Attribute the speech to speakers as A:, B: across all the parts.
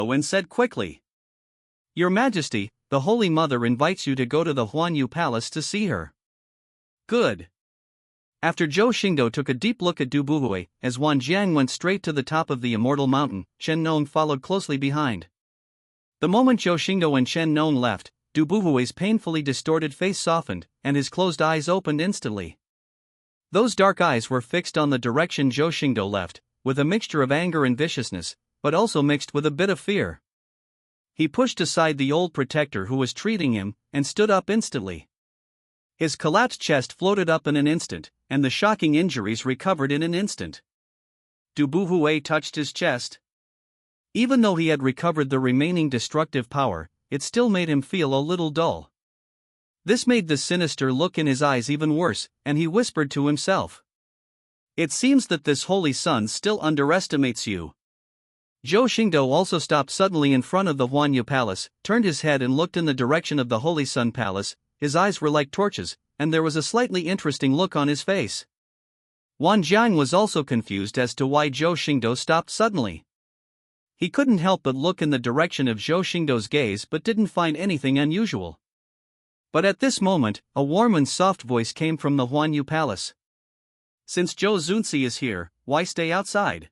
A: and said quickly, "Your Majesty, the Holy Mother invites you to go to the Huanyu Palace to see her." Good. After Zhou Xingdou took a deep look at Du Buhui, as Wan Jiang went straight to the top of the immortal mountain, Chen Nong followed closely behind. The moment Zhou Xingdou and Chen Nong left, Du Buhui's painfully distorted face softened, and his closed eyes opened instantly. Those dark eyes were fixed on the direction Zhou Xingdou left, with a mixture of anger and viciousness, but also mixed with a bit of fear. He pushed aside the old protector who was treating him, and stood up instantly. His collapsed chest floated up in an instant, and the shocking injuries recovered in an instant. Du Buhui touched his chest. Even though he had recovered the remaining destructive power, it still made him feel a little dull. This made the sinister look in his eyes even worse, and he whispered to himself, "It seems that this holy sun still underestimates you." Zhou Xingdou also stopped suddenly in front of the Huanyu Palace, turned his head and looked in the direction of the Holy Sun Palace. His eyes were like torches, and there was a slightly interesting look on his face. Wan Jiang was also confused as to why Zhou Xingdou stopped suddenly. He couldn't help but look in the direction of Zhou Xingdou's gaze but didn't find anything unusual. But at this moment, a warm and soft voice came from the Huanyu Palace. "Since Zhou Zunzi is here, why stay outside?"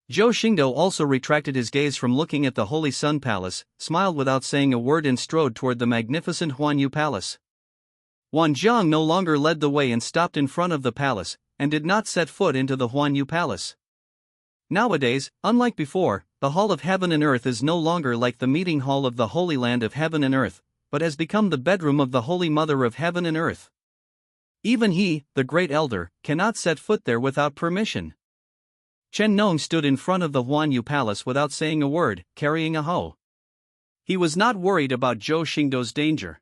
A: Zhou Xingdou also retracted his gaze from looking at the Holy Sun Palace, smiled without saying a word and strode toward the magnificent Huanyu Palace. Wan Jiang no longer led the way and stopped in front of the palace, and did not set foot into the Huanyu Palace. Nowadays, unlike before, the Hall of Heaven and Earth is no longer like the meeting hall of the Holy Land of Heaven and Earth, but has become the bedroom of the Holy Mother of Heaven and Earth. Even he, the Great Elder, cannot set foot there without permission. Chen Nong stood in front of the Huanyu Palace without saying a word, carrying a hoe. He was not worried about Zhou Xingdou's danger.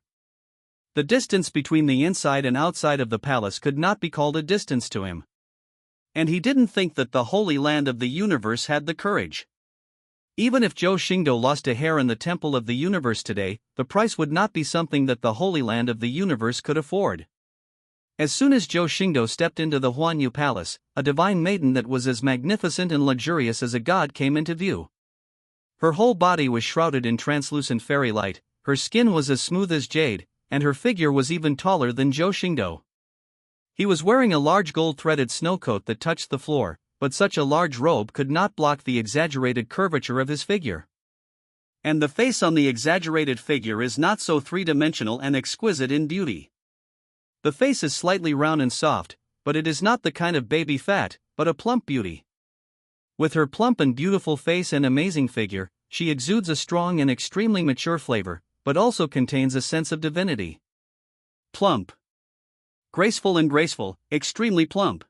A: The distance between the inside and outside of the palace could not be called a distance to him. And he didn't think that the Holy Land of the Universe had the courage. Even if Zhou Xingdou lost a hair in the Temple of the Universe today, the price would not be something that the Holy Land of the Universe could afford. As soon as Zhou Xingdou stepped into the Huanyu Palace, a divine maiden that was as magnificent and luxurious as a god came into view. Her whole body was shrouded in translucent fairy light, her skin was as smooth as jade, and her figure was even taller than Zhou Xingdou. He was wearing a large gold-threaded snowcoat that touched the floor, but such a large robe could not block the exaggerated curvature of his figure. And the face on the exaggerated figure is not so three-dimensional and exquisite in beauty. The face is slightly round and soft, but it is not the kind of baby fat, but a plump beauty. With her plump and beautiful face and amazing figure, she exudes a strong and extremely mature flavor, but also contains a sense of divinity. Plump. Graceful and graceful, extremely plump.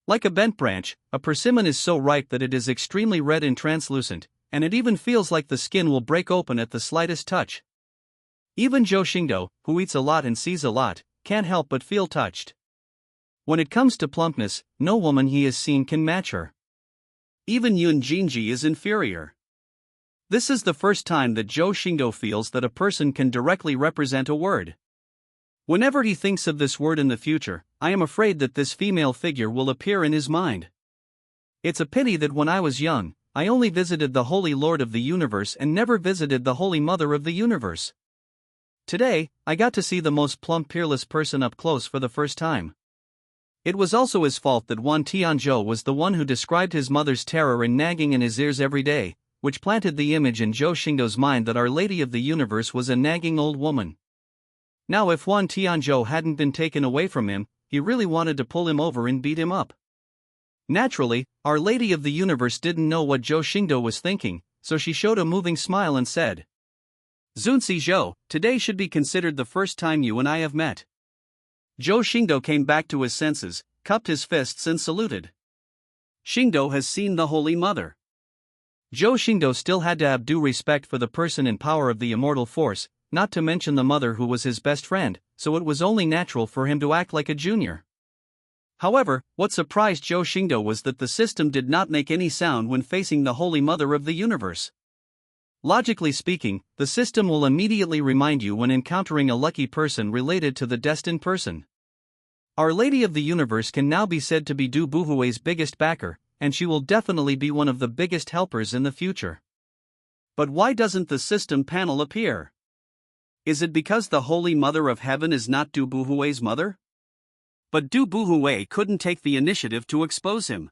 A: Like a bent branch, a persimmon is so ripe that it is extremely red and translucent, and it even feels like the skin will break open at the slightest touch. Even Zhou Xingdou, who eats a lot and sees a lot, can't help but feel touched. When it comes to plumpness, no woman he has seen can match her. Even Yun Jinji is inferior. This is the first time that Zhou Xingdou feels that a person can directly represent a word. Whenever he thinks of this word in the future, I am afraid that this female figure will appear in his mind. It's a pity that when I was young, I only visited the Holy Lord of the Universe and never visited the Holy Mother of the Universe. Today, I got to see the most plump peerless person up close for the first time. It was also his fault that Wan Tianzhou was the one who described his mother's terror and nagging in his ears every day, which planted the image in Zhou Xingdou's mind that Our Lady of the Universe was a nagging old woman. Now if Wan Tianzhou hadn't been taken away from him, he really wanted to pull him over and beat him up. Naturally, Our Lady of the Universe didn't know what Zhou Xingdou was thinking, so she showed a moving smile and said, "Zunzi Zhou, today should be considered the first time you and I have met." Zhou Xingdou came back to his senses, cupped his fists and saluted. Xingdou has seen the Holy Mother. Zhou Xingdou still had to have due respect for the person in power of the immortal force, not to mention the mother who was his best friend, so it was only natural for him to act like a junior. However, what surprised Zhou Xingdou was that the system did not make any sound when facing the Holy Mother of the Universe. Logically speaking, the system will immediately remind you when encountering a lucky person related to the destined person. Our Lady of the Universe can now be said to be Du Buhui's biggest backer, and she will definitely be one of the biggest helpers in the future. But why doesn't the system panel appear? Is it because the Holy Mother of Heaven is not Du Buhui's mother? But Du Buhui couldn't take the initiative to expose him.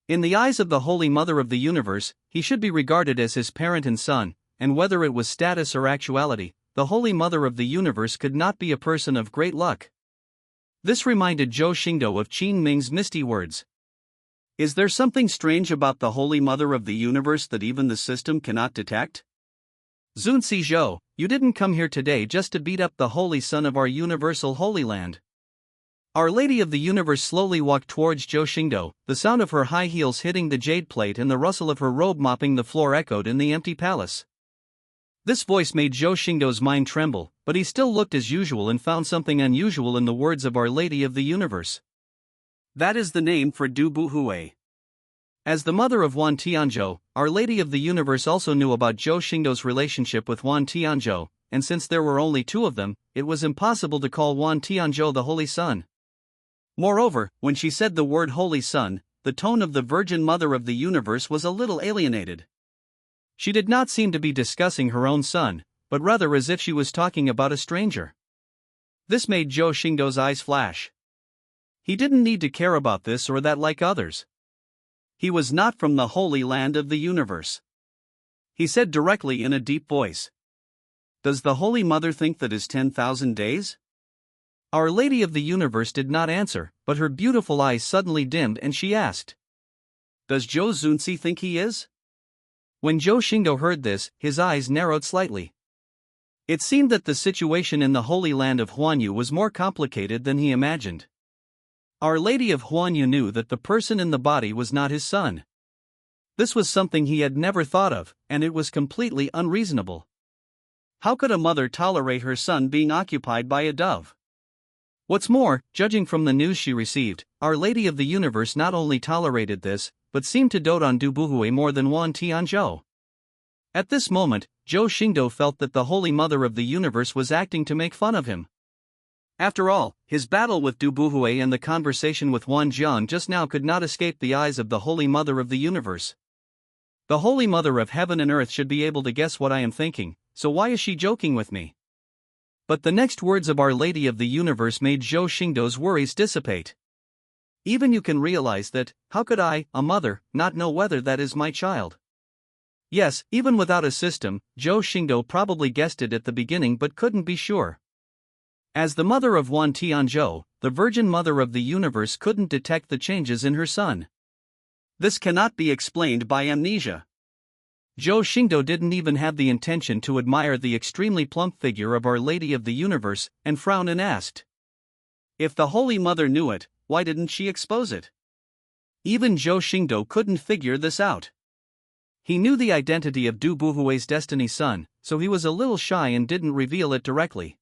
A: In the eyes of the Holy Mother of the Universe, he should be regarded as his parent and son, and whether it was status or actuality, the Holy Mother of the Universe could not be a person of great luck. This reminded Zhou Xingdou of Qin Ming's misty words. Is there something strange about the Holy Mother of the Universe that even the system cannot detect? Zunzi Zhou, you didn't come here today just to beat up the Holy Son of our universal Holy Land. Our Lady of the Universe slowly walked towards Zhou Xingdou, the sound of her high heels hitting the jade plate and the rustle of her robe mopping the floor echoed in the empty palace. This voice made Zhou Xingdou's mind tremble, but he still looked as usual and found something unusual in the words of Our Lady of the Universe. That is the name for Du Buhui. As the mother of Wan Tianzhou, Our Lady of the Universe also knew about Zhou Xingdou's relationship with Wan Tianzhou, and since there were only two of them, it was impossible to call Wan Tianzhou the Holy Son. Moreover, when she said the word Holy Son, the tone of the Virgin Mother of the Universe was a little alienated. She did not seem to be discussing her own son, but rather as if she was talking about a stranger. This made Zhou Xingdou's eyes flash. He didn't need to care about this or that like others. He was not from the Holy Land of the Universe. He said directly in a deep voice. Does the Holy Mother think that is 10,000 days? Our Lady of the Universe did not answer, but her beautiful eyes suddenly dimmed and she asked. Does Zhou Zunzi think he is? When Zhou Xingdou heard this, his eyes narrowed slightly. It seemed that the situation in the Holy Land of Huanyu was more complicated than he imagined. Our Lady of Huanyu knew that the person in the body was not his son. This was something he had never thought of, and it was completely unreasonable. How could a mother tolerate her son being occupied by a dove? What's more, judging from the news she received, Our Lady of the Universe not only tolerated this, but seemed to dote on Du Buhui more than Wan Tianzhou. At this moment, Zhou Xingdou felt that the Holy Mother of the Universe was acting to make fun of him. After all, his battle with Du Buhui and the conversation with Wan Jian just now could not escape the eyes of the Holy Mother of the Universe. The Holy Mother of Heaven and Earth should be able to guess what I am thinking, so why is she joking with me? But the next words of Our Lady of the Universe made Zhou Xingdou's worries dissipate. Even you can realize that, how could I, a mother, not know whether that is my child? Yes, even without a system, Zhou Xingdou probably guessed it at the beginning but couldn't be sure. As the mother of Wan Tianzhou, the Virgin Mother of the Universe couldn't detect the changes in her son. This cannot be explained by amnesia. Zhou Xingdou didn't even have the intention to admire the extremely plump figure of Our Lady of the Universe, and frowned and asked. If the Holy Mother knew it, why didn't she expose it? Even Zhou Xingdou couldn't figure this out. He knew the identity of Du Buhui's destiny son, so he was a little shy and didn't reveal it directly.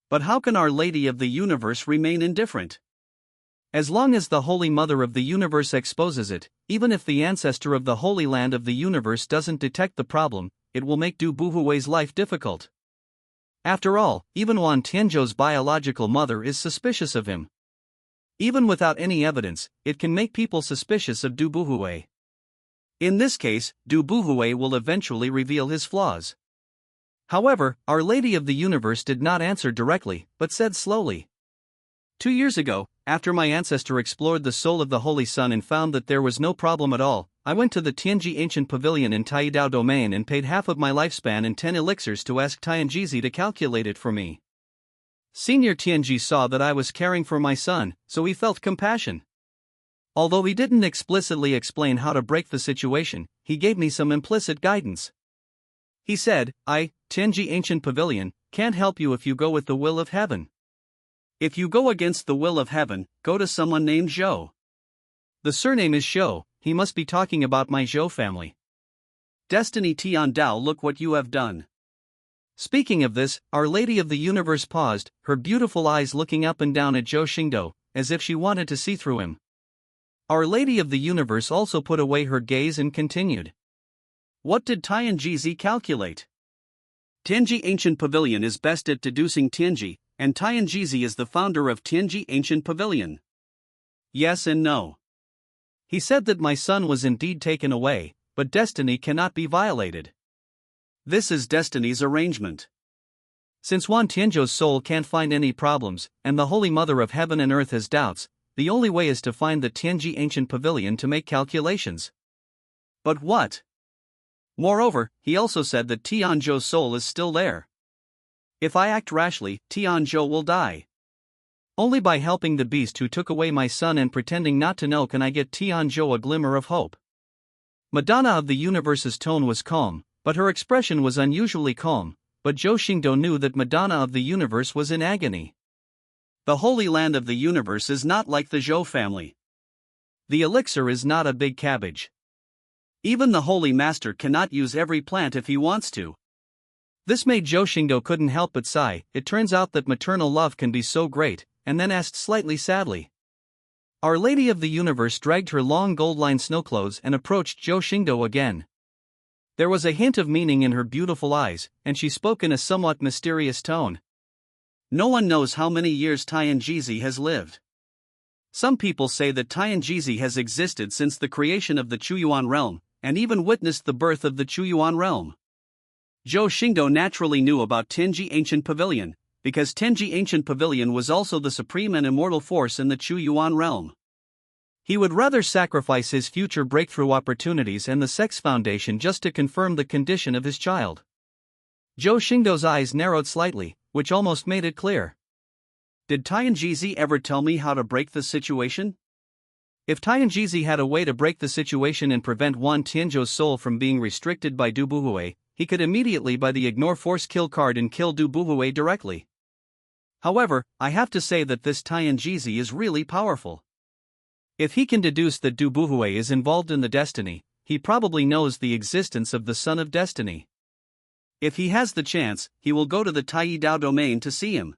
A: But how can Our Lady of the Universe remain indifferent? As long as the Holy Mother of the Universe exposes it, even if the ancestor of the Holy Land of the Universe doesn't detect the problem, it will make Du Buhui's life difficult. After all, even Wan Tianzhou's biological mother is suspicious of him. Even without any evidence, it can make people suspicious of Du Buhui. In this case, Du Buhui will eventually reveal his flaws. However, Our Lady of the Universe did not answer directly, but said slowly. 2 years ago, after my ancestor explored the soul of the Holy Son and found that there was no problem at all, I went to the Tianji Ancient Pavilion in Taidao Domain and paid half of my lifespan and 10 elixirs to ask Tianjizi to calculate it for me. Senior Tianji saw that I was caring for my son, so he felt compassion. Although he didn't explicitly explain how to break the situation, he gave me some implicit guidance. He said, Tianji Ancient Pavilion, can't help you if you go with the will of heaven. If you go against the will of heaven, go to someone named Zhou. The surname is Zhou, he must be talking about my Zhou family. Destiny Tian Dao, look what you have done. Speaking of this, Our Lady of the Universe paused, her beautiful eyes looking up and down at Zhou Xingdou, as if she wanted to see through him. Our Lady of the Universe also put away her gaze and continued. What did Tianjizi calculate? Tianji Ancient Pavilion is best at deducing Tianji, and Tianjizi is the founder of Tianji Ancient Pavilion. Yes and no. He said that my son was indeed taken away, but destiny cannot be violated.
B: This is destiny's arrangement.
A: Since Wan Tianzhou's soul can't find any problems, and the Holy Mother of Heaven and Earth has doubts, the only way is to find the Tianji ancient pavilion to make calculations.
B: But what? Moreover, he also said that Tianzhou's soul is still there. If I act rashly, Tianzhou will die.
A: Only by helping the beast who took away my son and pretending not to know can I get Tianzhou a glimmer of hope. Madonna of the Universe's tone was calm, but her expression was unusually calm, but Zhou Xingdou knew that Madonna of the Universe was in agony.
B: The Holy Land of the Universe is not like the Zhou family.
A: The elixir is not a big cabbage.
B: Even the Holy Master cannot use every plant if he wants to.
A: This made Zhou Xingdou couldn't help but sigh. It turns out that maternal love can be so great, and then asked slightly sadly. Our Lady of the Universe dragged her long gold-lined snowclothes and approached Zhou Xingdou again. There was a hint of meaning in her beautiful eyes, and she spoke in a somewhat mysterious tone.
B: No one knows how many years Tianjizi has lived. Some people say that Tianjizi has existed since the creation of the Chuyuan Realm, and even witnessed the birth of the Chuyuan Realm. Zhou Xingdou naturally knew about Tenji Ancient Pavilion, because Tenji Ancient Pavilion was also the supreme and immortal force in the Chuyuan Realm.
A: He would rather sacrifice his future breakthrough opportunities and the Sex Foundation just to confirm the condition of his child. Zhou Xingdou's eyes narrowed slightly, which almost made it clear.
B: Did Tianjizi ever tell me how to break the situation?
A: If Tianjizi had a way to break the situation and prevent Wan Tianzhou's soul from being restricted by Du Buhui, he could immediately buy the Ignore Force kill card and kill Du Buhui directly. However, I have to say that this Tianjizi is really powerful. If he can deduce that Du Buhui is involved in the destiny, he probably knows the existence of the Son of Destiny.
B: If he has the chance, he will go to the Tai Dao domain to see him.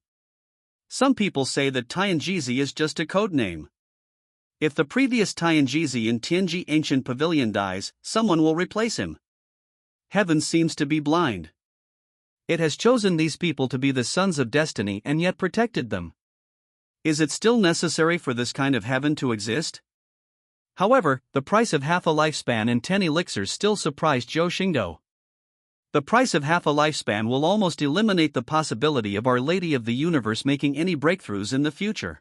B: Some people say that Tianjizi is just a code name. If the previous Tianjizi in Tianji Ancient Pavilion dies, someone will replace him. Heaven seems to be blind.
A: It has chosen these people to be the sons of destiny and yet protected them.
B: Is it still necessary for this kind of heaven to exist?
A: However, the price of half a lifespan and 10 elixirs still surprised Zhou Xingdou.
B: The price of half a lifespan will almost eliminate the possibility of Our Lady of the Universe making any breakthroughs in the future.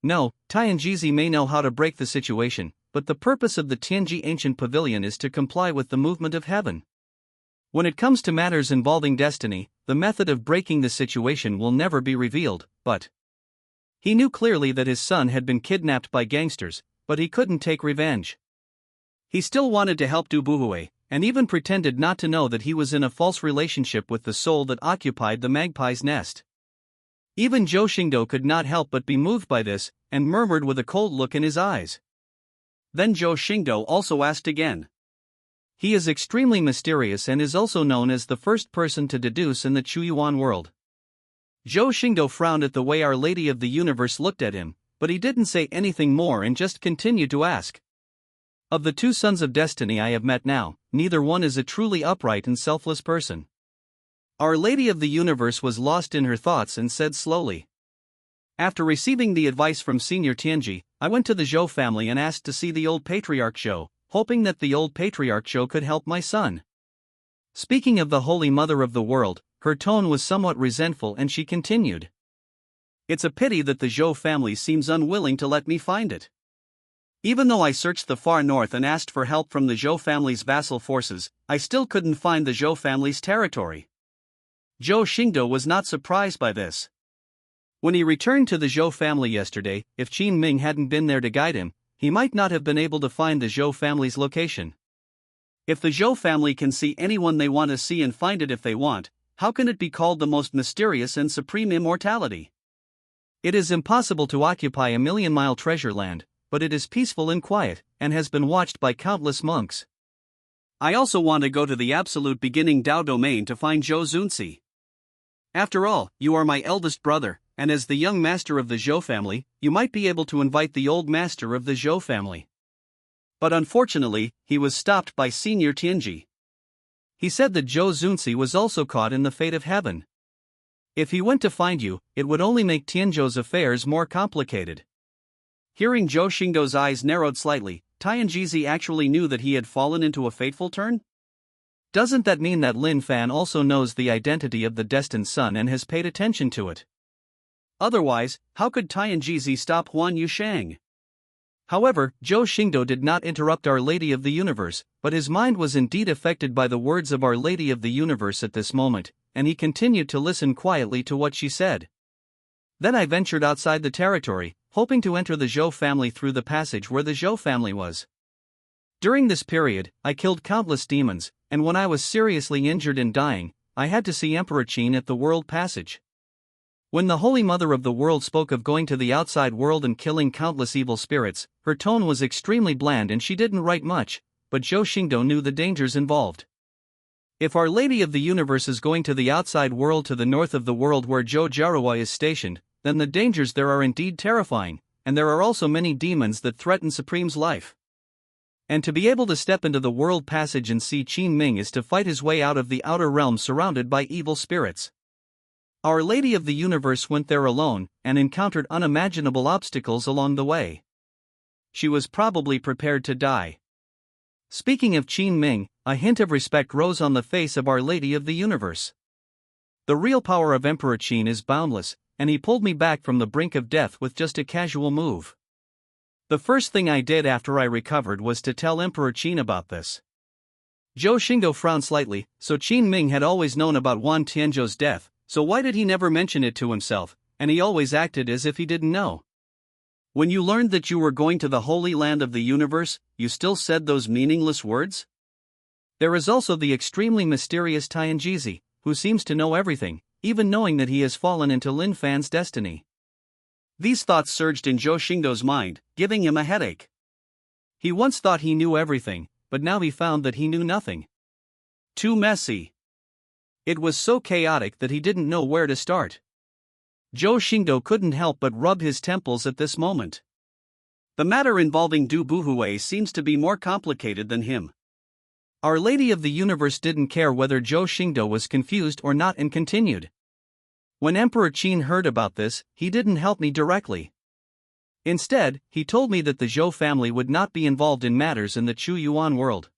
A: No, Tianjizi may know how to break the situation, but the purpose of the Tianji Ancient Pavilion is to comply with the movement of heaven. When it comes to matters involving destiny, the method of breaking the situation will never be revealed, but he knew clearly that his son had been kidnapped by gangsters, but he couldn't take revenge. He still wanted to help Du Buhui, and even pretended not to know that he was in a false relationship with the soul that occupied the magpie's nest. Even Zhou Xingdou could not help but be moved by this, and murmured with a cold look in his eyes.
B: Then Zhou Xingdou also asked again.
A: He is extremely mysterious and is also known as the first person to deduce in the Chuyuan world. Zhou Xingdou frowned at the way Our Lady of the Universe looked at him, but he didn't say anything more and just continued to ask. Of the two sons of destiny I have met now, neither one is a truly upright and selfless person. Our Lady of the Universe was lost in her thoughts and said slowly. After receiving the advice from Senior Tianji, I went to the Zhou family and asked to see the old patriarch Zhou, hoping that the old patriarch Zhou could help my son. Speaking of the Holy Mother of the world, her tone was somewhat resentful and she continued.
B: It's a pity that the Zhou family seems unwilling to let me find it. Even though I searched the far north and asked for help from the Zhou family's vassal forces, I still couldn't find the Zhou family's territory. Zhou Xingdou was not surprised by this.
A: When he returned to the Zhou family yesterday, if Qin Ming hadn't been there to guide him, he might not have been able to find the Zhou family's location.
B: If the Zhou family can see anyone they want to see and find it if they want, how can it be called the most mysterious and supreme immortality?
A: It is impossible to occupy a million-mile treasure land, but it is peaceful and quiet, and has been watched by countless monks.
B: I also want to go to the absolute beginning Dao domain to find Zhou Zunzi. After all, you are my eldest brother, and as the young master of the Zhou family, you might be able to invite the old master of the Zhou family. But unfortunately, he was stopped by Senior Tianji.
A: He said that Zhou Zunzi was also caught in the fate of heaven. If he went to find you, it would only make Tianzhou's affairs more complicated.
B: Hearing Zhou Xingdou's eyes narrowed slightly, Tianjizi actually knew that he had fallen into a fateful turn?
A: Doesn't that mean that Lin Fan also knows the identity of the destined son and has paid attention to it?
B: Otherwise, how could Tianjizi stop Huan Yushang?
A: However, Zhou Xingdou did not interrupt Our Lady of the Universe, but his mind was indeed affected by the words of Our Lady of the Universe at this moment, and he continued to listen quietly to what she said. Then I ventured outside the territory, hoping to enter the Zhou family through the passage where the Zhou family was. During this period, I killed countless demons, and when I was seriously injured and dying, I had to see Emperor Qin at the World Passage. When the Holy Mother of the World spoke of going to the outside world and killing countless evil spirits, her tone was extremely bland and she didn't write much, but Zhou Xingdou knew the dangers involved. If Our Lady of the Universe is going to the outside world to the north of the world where Zhou Jiarhua is stationed, then the dangers there are indeed terrifying, and there are also many demons that threaten Supreme's life. And to be able to step into the World Passage and see Qin Ming is to fight his way out of the outer realm surrounded by evil spirits. Our Lady of the Universe went there alone, and encountered unimaginable obstacles along the way. She was probably prepared to die. Speaking of Qin Ming, a hint of respect rose on the face of Our Lady of the Universe. The real power of Emperor Qin is boundless, and he pulled me back from the brink of death with just a casual move. The first thing I did after I recovered was to tell Emperor Qin about this. Zhou Xingdou frowned slightly, so Qin Ming had always known about Wan Tianzhou's death. So why did he never mention it to himself, and he always acted as if he didn't know? When you learned that you were going to the Holy Land of the Universe, you still said those meaningless words? There is also the extremely mysterious Tianjizi, who seems to know everything, even knowing that he has fallen into Lin Fan's destiny. These thoughts surged in Zhou Xingdou's mind, giving him a headache. He once thought he knew everything, but now he found that he knew nothing. Too messy. It was so chaotic that he didn't know where to start. Zhou Xingdou couldn't help but rub his temples at this moment. The matter involving Du Buhui seems to be more complicated than him. Our Lady of the Universe didn't care whether Zhou Xingdou was confused or not and continued. When Emperor Qin heard about this, he didn't help me directly. Instead, he told me that the Zhou family would not be involved in matters in the Chuyuan world.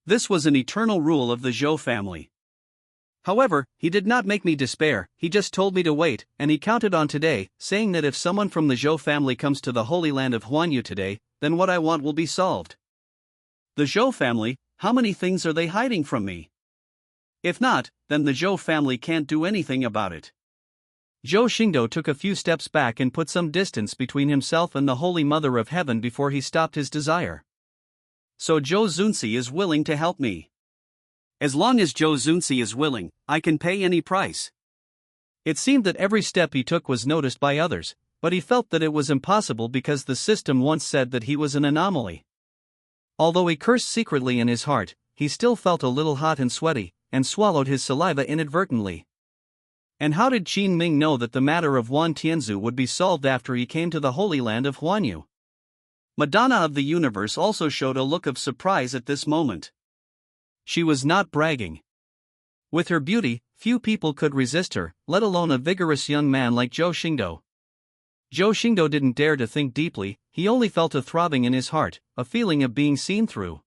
A: This was an eternal rule of the Zhou family. However, he did not make me despair, he just told me to wait, and he counted on today, saying that if someone from the Zhou family comes to the Holy Land of Huanyu today, then what I want will be solved. The Zhou family, how many things are they hiding from me? If not, then the Zhou family can't do anything about it. Zhou Xingdou took a few steps back and put some distance between himself and the Holy Mother of Heaven before he stopped his desire. So Zhou Xunzi is willing to help me. As long as Zhou Xunzi is willing, I can pay any price. It seemed that every step he took was noticed by others, but he felt that it was impossible because the system once said that he was an anomaly. Although he cursed secretly in his heart, he still felt a little hot and sweaty, and swallowed his saliva inadvertently. And how did Qin Ming know that the matter of Wan Tianzhu would be solved after he came to the Holy Land of Huanyu? Madonna of the Universe also showed a look of surprise at this moment. She was not bragging. With her beauty, few people could resist her, let alone a vigorous young man like Zhou Xingdou. Zhou Xingdou didn't dare to think deeply, he only felt a throbbing in his heart, a feeling of being seen through.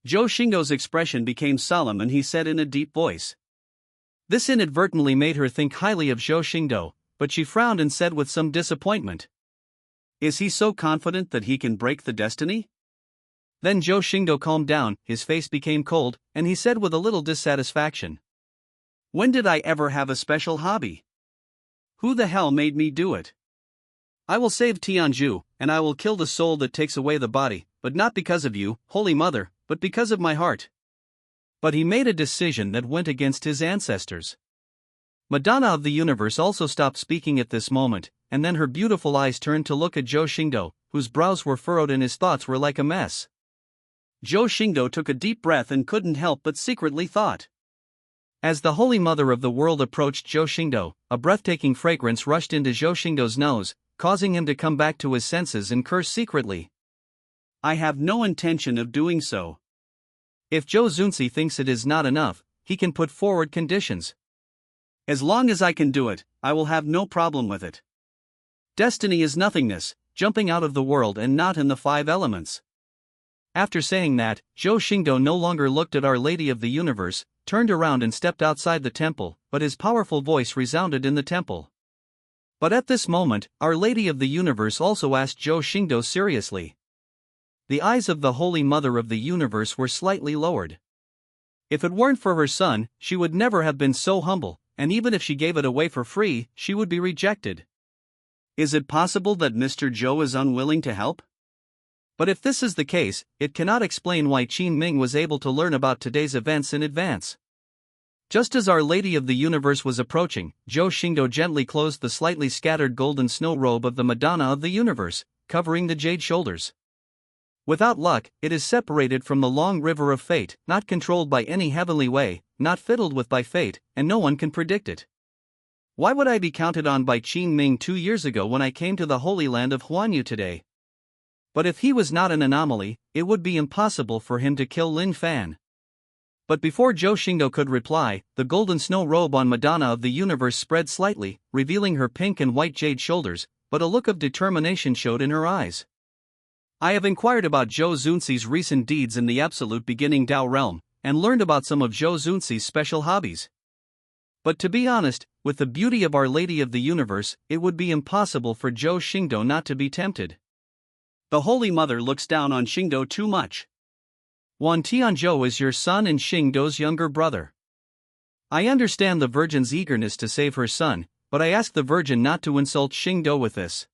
A: Zhou Xingdou's expression became solemn and he said in a deep voice. This inadvertently made her think highly of Zhou Xingdou, but she frowned and said with some disappointment. Is he so confident that he can break the destiny? Then Zhou Xingdou calmed down, his face became cold, and he said with a little dissatisfaction. When did I ever have a special hobby? Who the hell made me do it? I will save Tianzhu, and I will kill the soul that takes away the body, but not because of you, Holy Mother, but because of my heart. But he made a decision that went against his ancestors. Madonna of the Universe also stopped speaking at this moment, and then her beautiful eyes turned to look at Zhou Xingdou, whose brows were furrowed and his thoughts were like a mess. Zhou Xingdou took a deep breath and couldn't help but secretly thought. As the Holy Mother of the World approached Zhou Xingdou, a breathtaking fragrance rushed into Zhou Xingdou's nose, causing him to come back to his senses and curse secretly. I have no intention of doing so. If Zhou Xunzi thinks it is not enough, he can put forward conditions. As long as I can do it, I will have no problem with it. Destiny is nothingness, jumping out of the world and not in the five elements. After saying that, Zhou Xingdou no longer looked at Our Lady of the Universe, turned around and stepped outside the temple, but his powerful voice resounded in the temple. But at this moment, Our Lady of the Universe also asked Zhou Xingdou seriously. The eyes of the Holy Mother of the Universe were slightly lowered. If it weren't for her son, she would never have been so humble, and even if she gave it away for free, she would be rejected.
B: Is it possible that Mr. Zhou is unwilling to help?
A: But if this is the case, it cannot explain why Qin Ming was able to learn about today's events in advance. Just as Our Lady of the Universe was approaching, Zhou Xingdou gently closed the slightly scattered golden snow robe of the Madonna of the Universe, covering the jade shoulders. Without luck, it is separated from the long river of fate, not controlled by any heavenly way, not fiddled with by fate, and no one can predict it. Why would I be counted on by Qin Ming 2 years ago when I came to the Holy Land of Huanyu today? But if he was not an anomaly, it would be impossible for him to kill Lin Fan. But before Zhou Xingdou could reply, the golden snow robe on Madonna of the Universe spread slightly, revealing her pink and white jade shoulders, but a look of determination showed in her eyes. I have inquired about Zhou Xunxi's recent deeds in the absolute beginning Dao realm, and learned about some of Zhou Xunxi's special hobbies. But to be honest, with the beauty of Our Lady of the Universe, it would be impossible for Zhou Xingdou not to be tempted.
B: The Holy Mother looks down on Xingdou too much.
A: Wan Tianzhou is your son and Xingdou's younger brother. I understand the Virgin's eagerness to save her son, but I ask the Virgin not to insult Xingdou with this.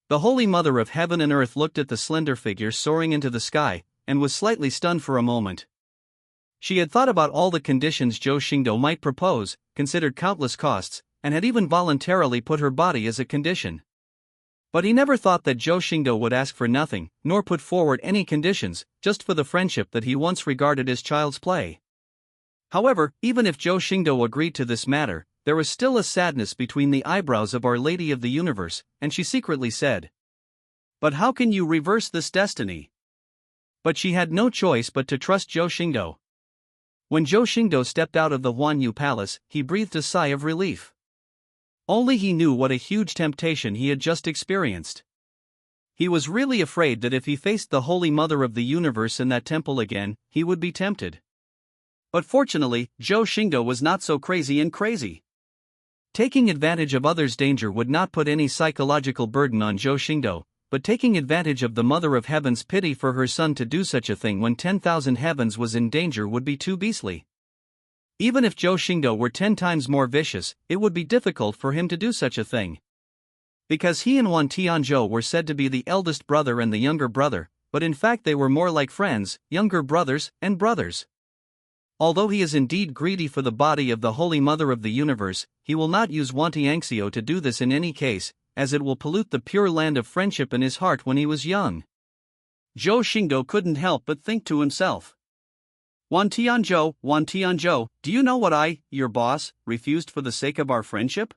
A: The Holy Mother of Heaven and Earth looked at the slender figure soaring into the sky, and was slightly stunned for a moment. She had thought about all the conditions Zhou Xingdou might propose, considered countless costs, and had even voluntarily put her body as a condition. But he never thought that Zhou Xingdou would ask for nothing, nor put forward any conditions, just for the friendship that he once regarded as child's play. However, even if Zhou Xingdou agreed to this matter, there was still a sadness between the eyebrows of Our Lady of the Universe, and she secretly said,
B: "But how can you reverse this destiny?"
A: But she had no choice but to trust Zhou Xingdou. When Zhou Xingdou stepped out of the Huanyu Palace, he breathed a sigh of relief. Only he knew what a huge temptation he had just experienced. He was really afraid that if he faced the Holy Mother of the Universe in that temple again, he would be tempted. But fortunately, Zhou Xingdou was not so crazy. Taking advantage of others' danger would not put any psychological burden on Zhou Xingdou, but taking advantage of the Mother of Heaven's pity for her son to do such a thing when 10,000 heavens was in danger would be too beastly. Even if Zhou Xingdou were 10 times more vicious, it would be difficult for him to do such a thing. Because he and Wan Tianzhou were said to be the eldest brother and the younger brother, but in fact they were more like friends, younger brothers, and brothers. Although he is indeed greedy for the body of the Holy Mother of the Universe, he will not use Wan Tianxio to do this in any case, as it will pollute the pure land of friendship in his heart when he was young.
B: Zhou Xingdou couldn't help but think to himself, Wan Tianzhou, do you know what I, your boss, refused for the sake of our friendship?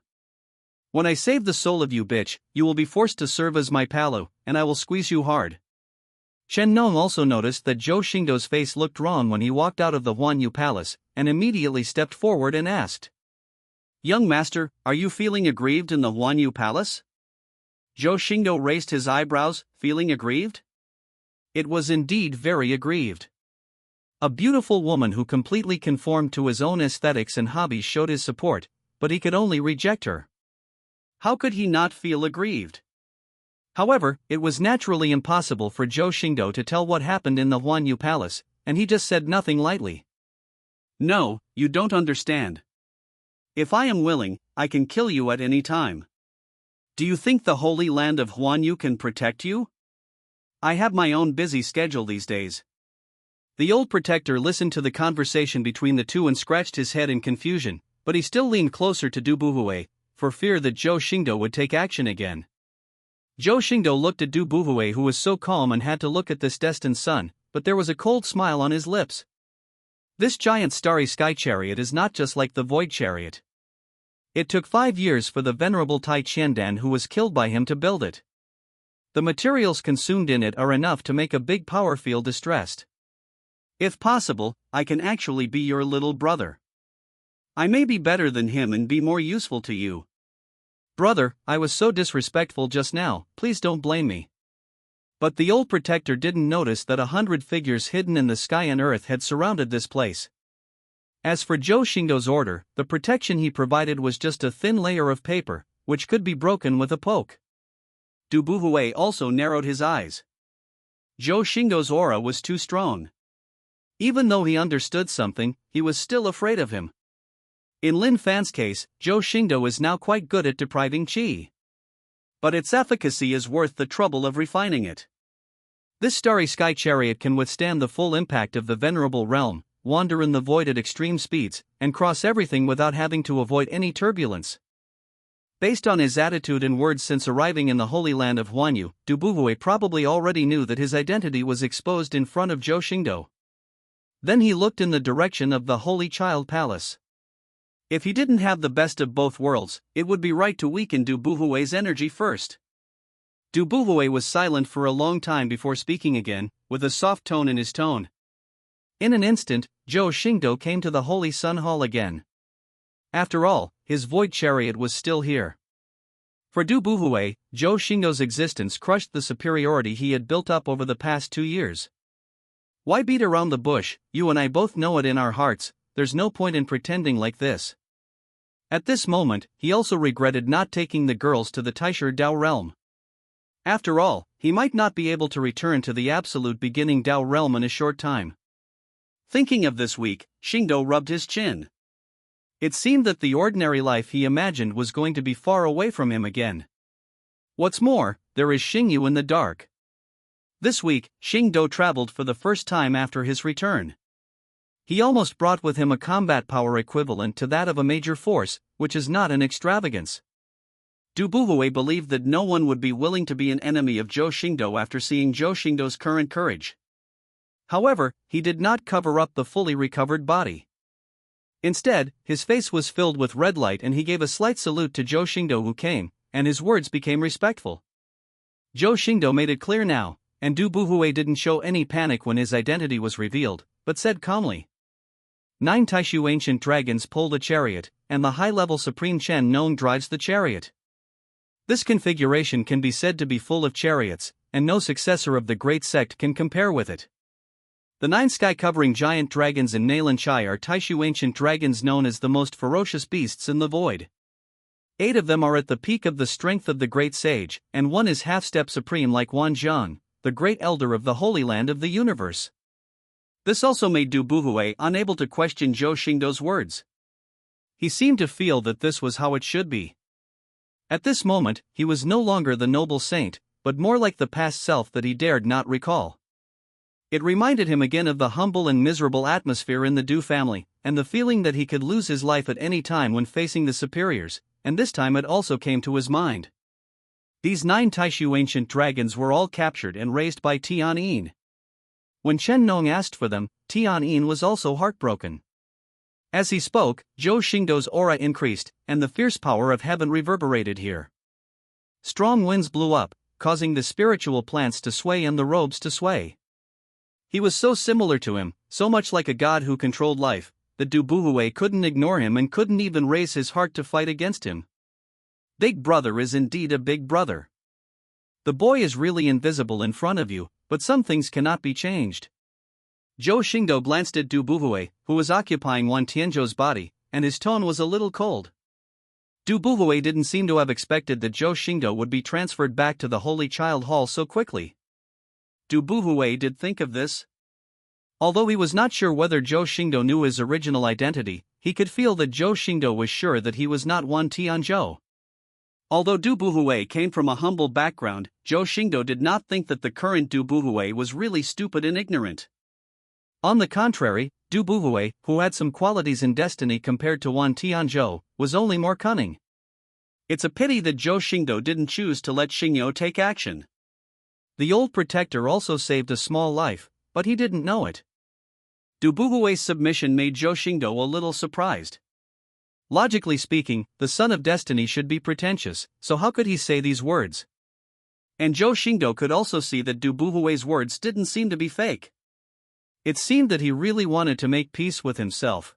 B: When I save the soul of you bitch, you will be forced to serve as my palu, and I will squeeze you hard.
A: Shen Nong also noticed that Zhou Xingdou's face looked wrong when he walked out of the Huanyu Palace, and immediately stepped forward and asked,
B: "Young master, are you feeling aggrieved in the Huanyu Palace?" Zhou Xingdou raised his eyebrows, feeling aggrieved?
A: It was indeed very aggrieved. A beautiful woman who completely conformed to his own aesthetics and hobbies showed his support, but he could only reject her.
B: How could he not feel aggrieved?
A: However, it was naturally impossible for Zhou Xingdou to tell what happened in the Huanyu Palace, and he just said nothing lightly.
B: No, you don't understand. If I am willing, I can kill you at any time. Do you think the Holy Land of Huanyu can protect you? I have my own busy schedule these days.
A: The old protector listened to the conversation between the two and scratched his head in confusion, but he still leaned closer to Du Buhui, for fear that Zhou Xingdou would take action again. Zhou Xingdou looked at Du Buhui, who was so calm and had to look at this destined son, but there was a cold smile on his lips. This giant starry sky chariot is not just like the void chariot. It took 5 years for the venerable Tai Qiandan who was killed by him to build it. The materials consumed in it are enough to make a big power field distressed.
B: If possible, I can actually be your little brother. I may be better than him and be more useful to you.
A: Brother, I was so disrespectful just now, please don't blame me. But the old protector didn't notice that 100 figures hidden in the sky and earth had surrounded this place. As for Zhou Xingdou's order, the protection he provided was just a thin layer of paper, which could be broken with a poke. Du Buhui also narrowed his eyes. Zhou Xingdou's aura was too strong. Even though he understood something, he was still afraid of him. In Lin Fan's case, Zhou Xingdou is now quite good at depriving qi. But its efficacy is worth the trouble of refining it. This starry sky chariot can withstand the full impact of the venerable realm, wander in the void at extreme speeds, and cross everything without having to avoid any turbulence. Based on his attitude and words since arriving in the Holy Land of Huanyu, Du Buhui probably already knew that his identity was exposed in front of Zhou Xingdou. Then he looked in the direction of the Holy Child Palace. If he didn't have the best of both worlds, it would be right to weaken Du Buhui's energy first. Du Buhui was silent for a long time before speaking again, with a soft tone in his tone. In an instant, Zhou Xingdou came to the Holy Sun Hall again. After all, his void chariot was still here. For Du Buhui, Zhou Xingdou's existence crushed the superiority he had built up over the past 2 years. Why beat around the bush? You and I both know it in our hearts, there's no point in pretending like this. At this moment, he also regretted not taking the girls to the Taisher Dao realm. After all, he might not be able to return to the absolute beginning Dao realm in a short time. Thinking of this week, Xingdou rubbed his chin. It seemed that the ordinary life he imagined was going to be far away from him again. What's more, there is Xingyu in the dark. This week, Xingdou traveled for the first time after his return. He almost brought with him a combat power equivalent to that of a major force, which is not an extravagance. Du Buhui believed that no one would be willing to be an enemy of Zhou Xingdou after seeing Zhou Xingdou's current courage. However, he did not cover up the fully recovered body. Instead, his face was filled with red light and he gave a slight salute to Zhou Xingdou who came, and his words became respectful. Zhou Xingdou made it clear now, and Du Buhui didn't show any panic when his identity was revealed, but said calmly. 9 Taishu ancient dragons pull the chariot, and the high-level Supreme Chen Nong drives the chariot. This configuration can be said to be full of chariots, and no successor of the great sect can compare with it. The 9 sky-covering giant dragons in Nailan Chai are Taishu ancient dragons known as the most ferocious beasts in the void. 8 of them are at the peak of the strength of the great sage, and 1 is half-step supreme like Wan Zhang, the great elder of the Holy Land of the universe. This also made Du Buhui unable to question Zhou Xingdou's words. He seemed to feel that this was how it should be. At this moment, he was no longer the noble saint, but more like the past self that he dared not recall. It reminded him again of the humble and miserable atmosphere in the Du family, and the feeling that he could lose his life at any time when facing the superiors, and this time it also came to his mind. These 9 Taishu ancient dragons were all captured and raised by Tian Yin. When Chen Nong asked for them, Tian Yin was also heartbroken. As he spoke, Zhou Xingdou's aura increased, and the fierce power of heaven reverberated here. Strong winds blew up, causing the spiritual plants to sway and the robes to sway. He was so similar to him, so much like a god who controlled life, that Du Buhui couldn't ignore him and couldn't even raise his heart to fight against him. Big brother is indeed a big brother. The boy is really invisible in front of you, but some things cannot be changed. Zhou Xingdou glanced at Du Buhui, who was occupying Wan Tianzhou's body, and his tone was a little cold. Du Buhui didn't seem to have expected that Zhou Xingdou would be transferred back to the Holy Child Hall so quickly. Du Buhui did think of this. Although he was not sure whether Zhou Xingdou knew his original identity, he could feel that Zhou Xingdou was sure that he was not Wan Tianzhou. Although Du Buhui came from a humble background, Zhou Xingdou did not think that the current Du Buhui was really stupid and ignorant. On the contrary, Du Buhui, who had some qualities in destiny compared to Wan Tianzhou, was only more cunning. It's a pity that Zhou Xingdou didn't choose to let Xingyu take action. The old protector also saved a small life, but he didn't know it. Du Buhui's submission made Zhou Xingdou a little surprised. Logically speaking, the son of destiny should be pretentious, so how could he say these words? And Zhou Xingdou could also see that Du Buhui's words didn't seem to be fake. It seemed that he really wanted to make peace with himself.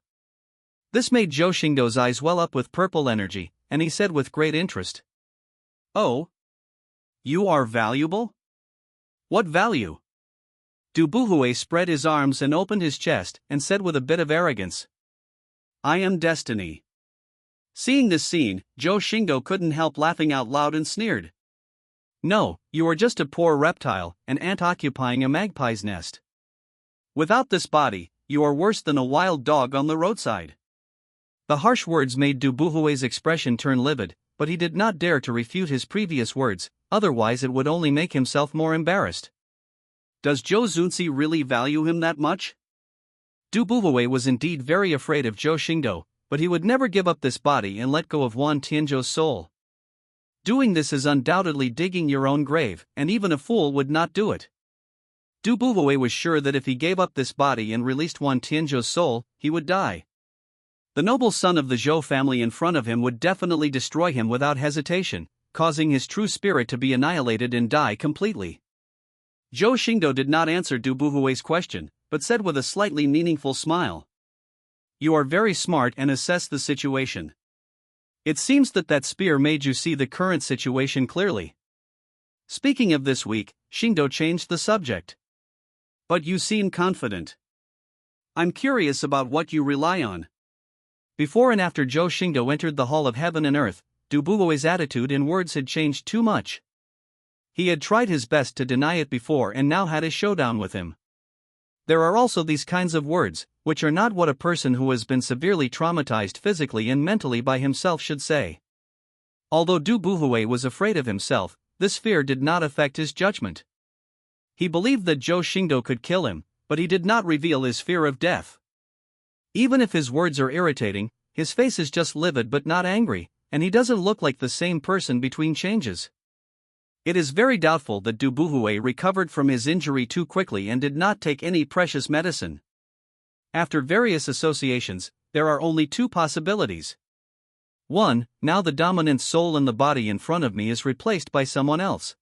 A: This made Zhou Xingdou's eyes well up with purple energy, and he said with great interest, "Oh? You are valuable?
B: What value? Du Buhui spread his arms and opened his chest and said with a bit of arrogance, I am destiny. Seeing this scene, Zhou Xingdou couldn't help laughing out loud and sneered. No, you are just a poor reptile, an ant occupying a magpie's nest. Without this body, you are worse than a wild dog on the roadside. The harsh words made Du Buhui's expression turn livid, but he did not dare to refute his previous words, otherwise it would only make himself more embarrassed. Does Zhou Xunzi really value him that much? Du Buhui was indeed very afraid of Zhou Xingdou, but he would never give up this body and let go of Wan Tianzhou's soul. Doing this is undoubtedly digging your own grave, and even a fool would not do it. Du Buhui was sure that if he gave up this body and released Wan Tianzhou's soul, he would die. The noble son of the Zhou family in front of him would definitely destroy him without hesitation, causing his true spirit to be annihilated and die completely. Zhou Xingdou did not answer Du Buhui's question, but said with a slightly meaningful smile. You are very smart and assess the situation. It seems that spear made you see the current situation clearly. Speaking of this week, Xingdou changed the subject. But you seem confident. I'm curious about what you rely on. Before and after Zhou Xingdou entered the Hall of Heaven and Earth, Du Buhui's attitude and words had changed too much. He had tried his best to deny it before and now had a showdown with him. There are also these kinds of words, which are not what a person who has been severely traumatized physically and mentally by himself should say. Although Du Buhui was afraid of himself, this fear did not affect his judgment. He believed that Zhou Xingdou could kill him, but he did not reveal his fear of death. Even if his words are irritating, his face is just livid but not angry, and he doesn't look like the same person between changes. It is very doubtful that Du Buhui recovered from his injury too quickly and did not take any precious medicine. After various associations, there are only two possibilities. 1. Now the dominant soul in the body in front of me is replaced by someone else.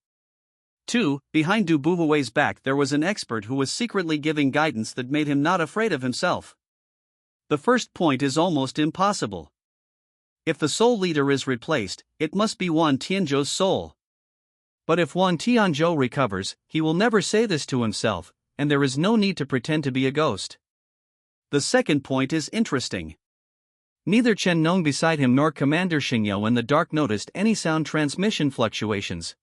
B: 2. Behind Du Buhui's back there was an expert who was secretly giving guidance that made him not afraid of himself. The first point is almost impossible. If the soul leader is replaced, it must be Wan Tianzhou's soul. But if Wan Tianzhou recovers, he will never say this to himself, and there is no need to pretend to be a ghost. The second point is interesting. Neither Chen Nong beside him nor Commander Xingyou in the dark noticed any sound transmission fluctuations.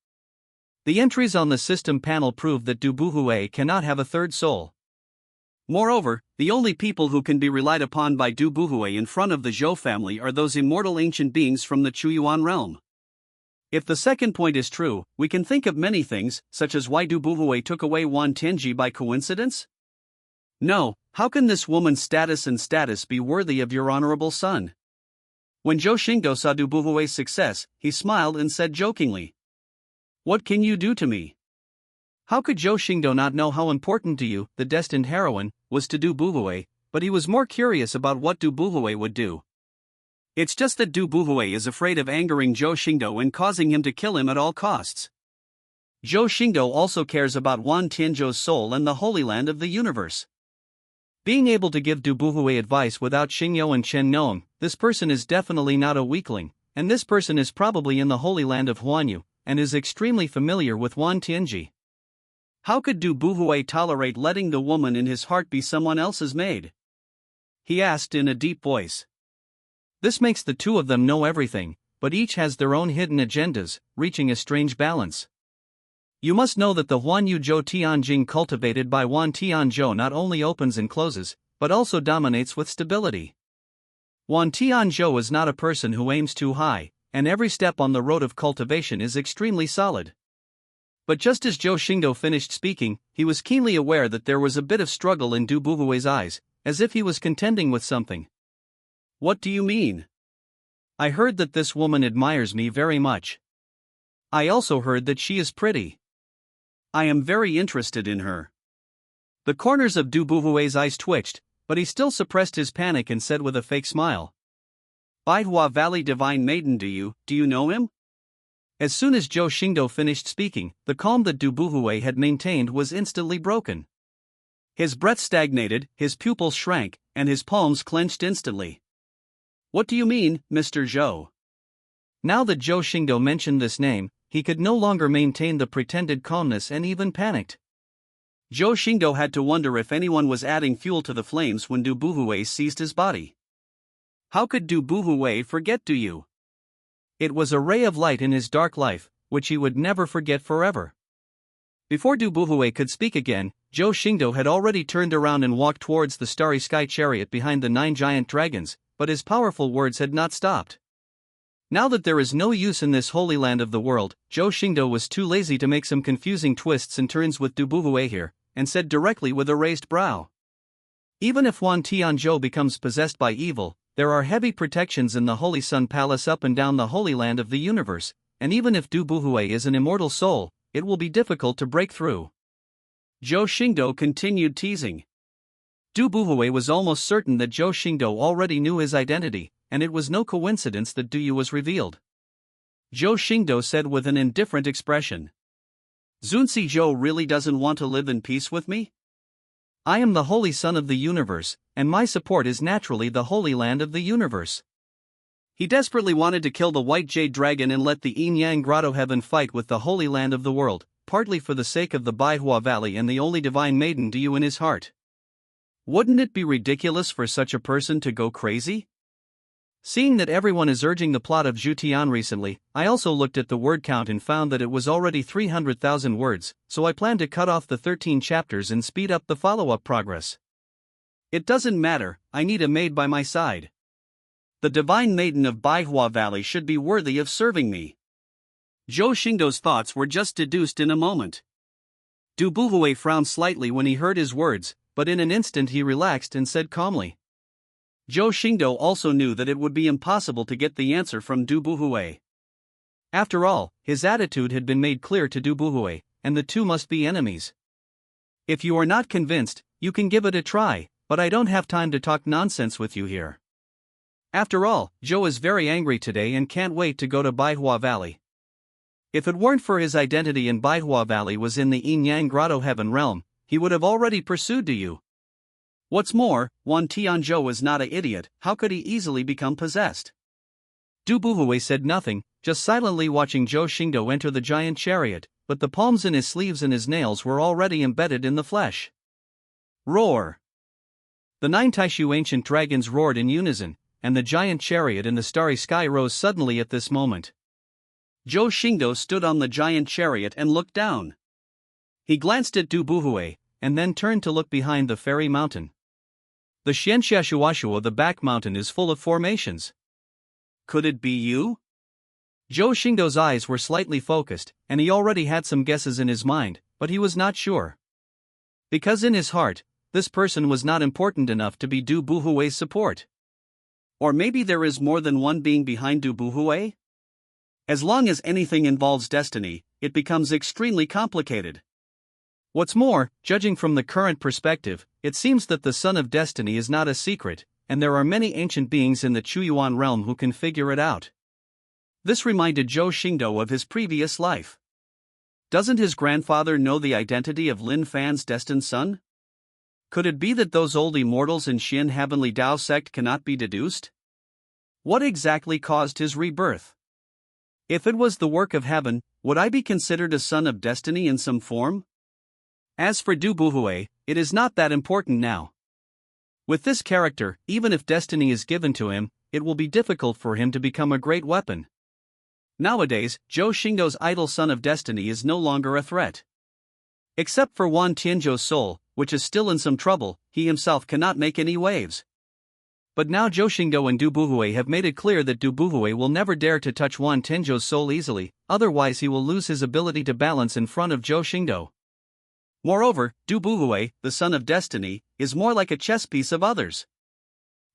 B: The entries on the system panel prove that Du Buhui cannot have a third soul. Moreover, the only people who can be relied upon by Du Buhui in front of the Zhou family are those immortal ancient beings from the Chuyuan Realm. If the second point is true, we can think of many things, such as why Du Buhui took away Wan Tianzhi by coincidence? No, how can this woman's status be worthy of your honorable son? When Zhou Xingdou saw Du Buhui's success, he smiled and said jokingly, What can you do to me? How could Zhou Xingdou not know how important to you, the destined heroine, was to Du Buhui, but he was more curious about what Du Buhui would do. It's just that Du Buhui is afraid of angering Zhou Xingdou and causing him to kill him at all costs. Zhou Xingdou also cares about Wan Tianzhou's soul and the Holy Land of the universe. Being able to give Du Buhui advice without Xingyou and Chen Nong, this person is definitely not a weakling, and this person is probably in the Holy Land of Huanyu, and is extremely familiar with Wan Tianzhi. How could Du Buhui tolerate letting the woman in his heart be someone else's maid? He asked in a deep voice. This makes the two of them know everything, but each has their own hidden agendas, reaching a strange balance. You must know that the Huanyu Zhou Tianjing cultivated by Wan Tianzhou not only opens and closes, but also dominates with stability. Wan Tianzhou is not a person who aims too high, and every step on the road of cultivation is extremely solid. But just as Zhou Xingdou finished speaking, he was keenly aware that there was a bit of struggle in Du Buhui's eyes, as if he was contending with something. What do you mean? I heard that this woman admires me very much. I also heard that she is pretty. I am very interested in her. The corners of Du Buhui's eyes twitched, but he still suppressed his panic and said with a fake smile. Baihua Valley Divine Maiden, do you know him? As soon as Zhou Xingdou finished speaking, the calm that Du Buhui had maintained was instantly broken. His breath stagnated, his pupils shrank, and his palms clenched instantly. What do you mean, Mr. Zhou? Now that Zhou Xingdou mentioned this name,
A: he could no longer maintain the pretended calmness and even panicked.
B: Zhou Xingdou had to wonder if anyone was adding fuel to the flames when Du Buhui seized his body. How could Du Buhui forget Du Yu?
A: It was a ray of light in his dark life, which he would never forget forever. Before Du Buhui could speak again, Zhou Xingdou had already turned around and walked towards the starry sky chariot behind the 9 giant dragons, but his powerful words had not stopped. Now that there is no use in this holy land of the world, Zhou Xingdou was too lazy to make some confusing twists and turns with Du Buhui here, and said directly with a raised brow. Even if Wan Tianzhou becomes possessed by evil, there are heavy protections in the Holy Sun Palace up and down the Holy Land of the universe, and even if Du Buhui is an immortal soul, it will be difficult to break through.
B: Zhou Xingdou continued teasing.
A: Du Buhui was almost certain that Zhou Xingdou already knew his identity, and it was no coincidence that Du Yu was revealed.
B: Zhou Xingdou said with an indifferent expression. Zunzi Zhou really doesn't want to live in peace with me?
A: I am the Holy Son of the universe, and my support is naturally the Holy Land of the universe.
B: He desperately wanted to kill the White Jade Dragon and let the Yin Yang Grotto Heaven fight with the Holy Land of the world, partly for the sake of the Baihua Valley and the only divine maiden Du Yu in his heart.
A: Wouldn't it be ridiculous for such a person to go crazy? Seeing that everyone is urging the plot of Zhutian recently, I also looked at the word count and found that it was already 300,000 words, so I plan to cut off the 13 chapters and speed up the follow-up progress.
B: It doesn't matter, I need a maid by my side. The divine maiden of Baihua Valley should be worthy of serving me. Zhou Xingdou's thoughts were just deduced in a moment.
A: Du Buhui frowned slightly when he heard his words, but in an instant he relaxed and said calmly.
B: Zhou Xingdou also knew that it would be impossible to get the answer from Du Buhui.
A: After all, his attitude had been made clear to Du Buhui, and the two must be enemies. If you are not convinced, you can give it a try, but I don't have time to talk nonsense with you here. After all, Zhou is very angry today and can't wait to go to Baihua Valley. If it weren't for his identity in Baihua Valley was in the Yin Yang Grotto Heaven realm, he would have already pursued Du Yu.
B: What's more, Wan Tianzhou is not an idiot, how could he easily become possessed?
A: Du Buhui said nothing, just silently watching Zhou Xingdou enter the giant chariot, but the palms in his sleeves and his nails were already embedded in the flesh.
B: Roar!
A: The 9 Taishu ancient dragons roared in unison, and the giant chariot in the starry sky rose suddenly at this moment.
B: Zhou Xingdou stood on the giant chariot and looked down.
A: He glanced at Du Buhui, and then turned to look behind the fairy mountain. The Xianxiashuashua, the back mountain, is full of formations.
B: Could it be you?
A: Zhou Xingdou's eyes were slightly focused, and he already had some guesses in his mind, but he was not sure. Because in his heart, this person was not important enough to be Du Buhui's support.
B: Or maybe there is more than one being behind Du Buhui? As long as anything involves destiny, it becomes extremely complicated.
A: What's more, judging from the current perspective, it seems that the Son of Destiny is not a secret, and there are many ancient beings in the Chuyuan Realm who can figure it out.
B: This reminded Zhou Xingdou of his previous life. Doesn't his grandfather know the identity of Lin Fan's destined son? Could it be that those old immortals in Xin Heavenly Dao sect cannot be deduced? What exactly caused his rebirth? If it was the work of heaven, would I be considered a son of destiny in some form? As for Du Buhui, it is not that important now. With this character, even if destiny is given to him, it will be difficult for him to become a great weapon. Nowadays, Zhou Xingdou's idol Son of Destiny is no longer a threat. Except for Wan Tianzhou's soul, which is still in some trouble, he himself cannot make any waves. But now Zhou Xingdou and Du Buhui have made it clear that Du Buhui will never dare to touch Wan Tianzhou's soul easily, otherwise he will lose his ability to balance in front of Zhou Xingdou. Moreover, Du Buhui, the Son of Destiny, is more like a chess piece of others.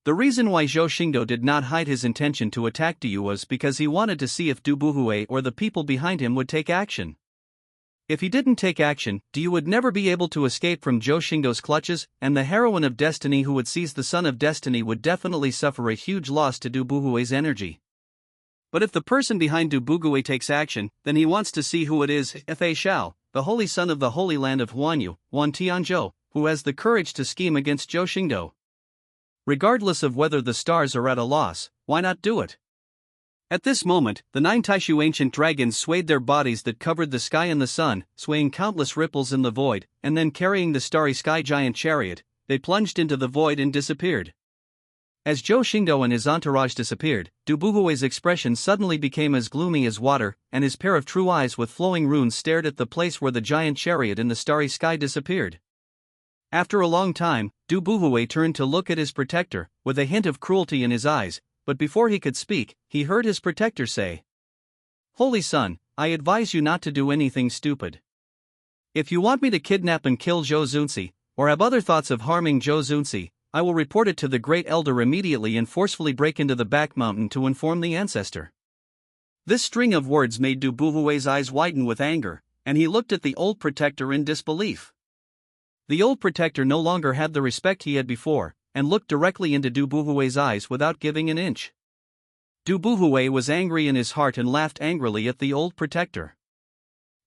B: The reason why Zhou Xingdou did not hide his intention to attack Du Yu was because he wanted to see if Du Buhui or the people behind him would take action. If he didn't take action, Du Yu would never be able to escape from Zhou Xingdou's clutches, and the heroine of destiny who would seize the Son of Destiny would definitely suffer a huge loss to Du Buhui's energy. But if the person behind Du Buhui takes action, then he wants to see who it is, Fa Shao, the holy son of the Holy Land of Huanyu, Wan Tianzhou, who has the courage to scheme against Zhou Xingdou. Regardless of whether the stars are at a loss, why not do it? At this moment, the 9 Taishu ancient dragons swayed their bodies that covered the sky and the sun, swaying countless ripples in the void, and then carrying the starry sky giant chariot, they plunged into the void and disappeared. As Zhou Xingdou and his entourage disappeared, Dubuhue's expression suddenly became as gloomy as water, and his pair of true eyes with flowing runes stared at the place where the giant chariot in the starry sky disappeared. After a long time, Dubuhue turned to look at his protector, with a hint of cruelty in his eyes, but before he could speak, he heard his protector say, "Holy son, I advise you not to do anything stupid. If you want me to kidnap and kill Zhou Xingdou, or have other thoughts of harming Zhou Xingdou, I will report it to the Great Elder immediately and forcefully break into the back mountain to inform the ancestor." This string of words made Dubuhue's eyes widen with anger, and he looked at the old protector in disbelief. The old protector no longer had the respect he had before, and looked directly into Dubuhue's eyes without giving an inch. Dubuhue was angry in his heart and laughed angrily at the old protector.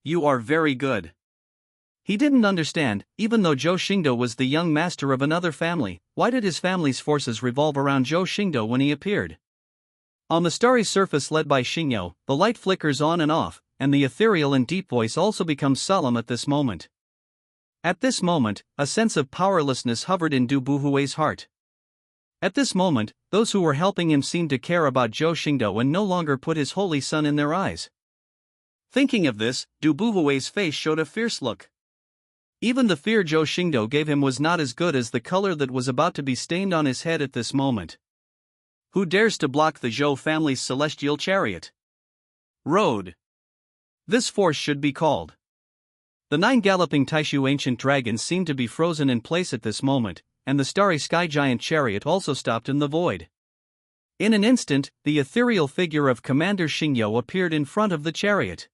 B: "You are very good." He didn't understand, even though Zhou Xingdou was the young master of another family, why did his family's forces revolve around Zhou Xingdou when he appeared? On the starry surface led by Xingyo, the light flickers on and off, and the ethereal and deep voice also becomes solemn at this moment. At this moment, a sense of powerlessness hovered in Dubuhue's heart. At this moment, those who were helping him seemed to care about Zhou Xingdou and no longer put his holy son in their eyes. Thinking of this, Dubuhue's face showed a fierce look. Even the fear Zhou Xingdou gave him was not as good as the color that was about to be stained on his head at this moment. Who dares to block the Zhou family's celestial chariot? Road. This force should be called. The 9 galloping Taishu ancient dragons seemed to be frozen in place at this moment, and the starry sky giant chariot also stopped in the void. In an instant, the ethereal figure of Commander Xingyo appeared in front of the chariot.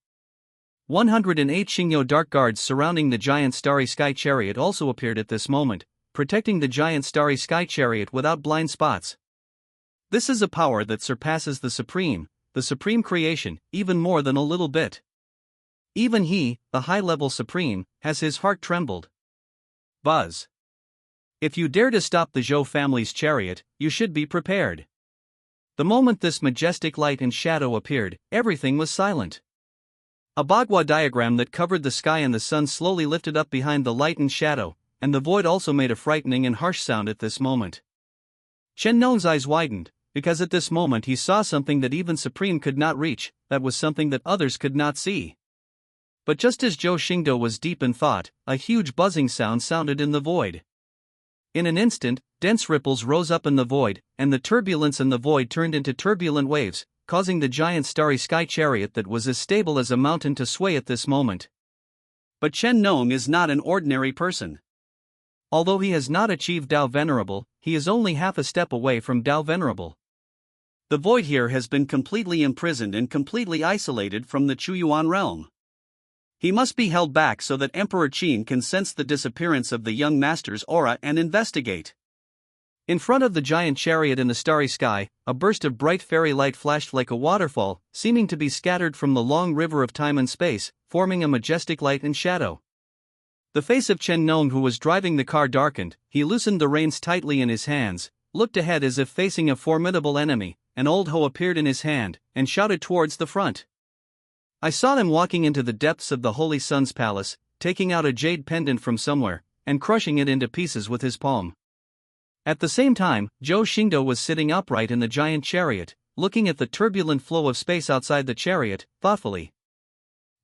B: 108 Xingyo dark guards surrounding the giant starry sky chariot also appeared at this moment, protecting the giant starry sky chariot without blind spots. This is a power that surpasses the supreme creation, even more than a little bit. Even he, the high-level supreme, has his heart trembled. Buzz. If you dare to stop the Zhou family's chariot, you should be prepared. The moment this majestic light and shadow appeared, everything was silent. A manhwa diagram that covered the sky and the sun slowly lifted up behind the light and shadow, and the void also made a frightening and harsh sound at this moment. Chen Nong's eyes widened, because at this moment he saw something that even Supreme could not reach, that was something that others could not see. But just as Zhou Xingdou was deep in thought, a huge buzzing sound sounded in the void. In an instant, dense ripples rose up in the void, and the turbulence in the void turned into turbulent waves, causing the giant starry sky chariot that was as stable as a mountain to sway at this moment. But Chen Nong is not an ordinary person. Although he has not achieved Tao Venerable, he is only half a step away from Tao Venerable. The void here has been completely imprisoned and completely isolated from the Chuyuan Realm. He must be held back so that Emperor Qin can sense the disappearance of the young master's aura and investigate. In front of the giant chariot in the starry sky, a burst of bright fairy light flashed like a waterfall, seeming to be scattered from the long river of time and space, forming a majestic light and shadow. The face of Chen Nong, who was driving the car, darkened. He loosened the reins tightly in his hands, looked ahead as if facing a formidable enemy. An old hoe appeared in his hand, and shouted towards the front. I saw him walking into the depths of the Holy Sun's palace, taking out a jade pendant from somewhere, and crushing it into pieces with his palm. At the same time, Zhou Xingdou was sitting upright in the giant chariot, looking at the turbulent flow of space outside the chariot, thoughtfully.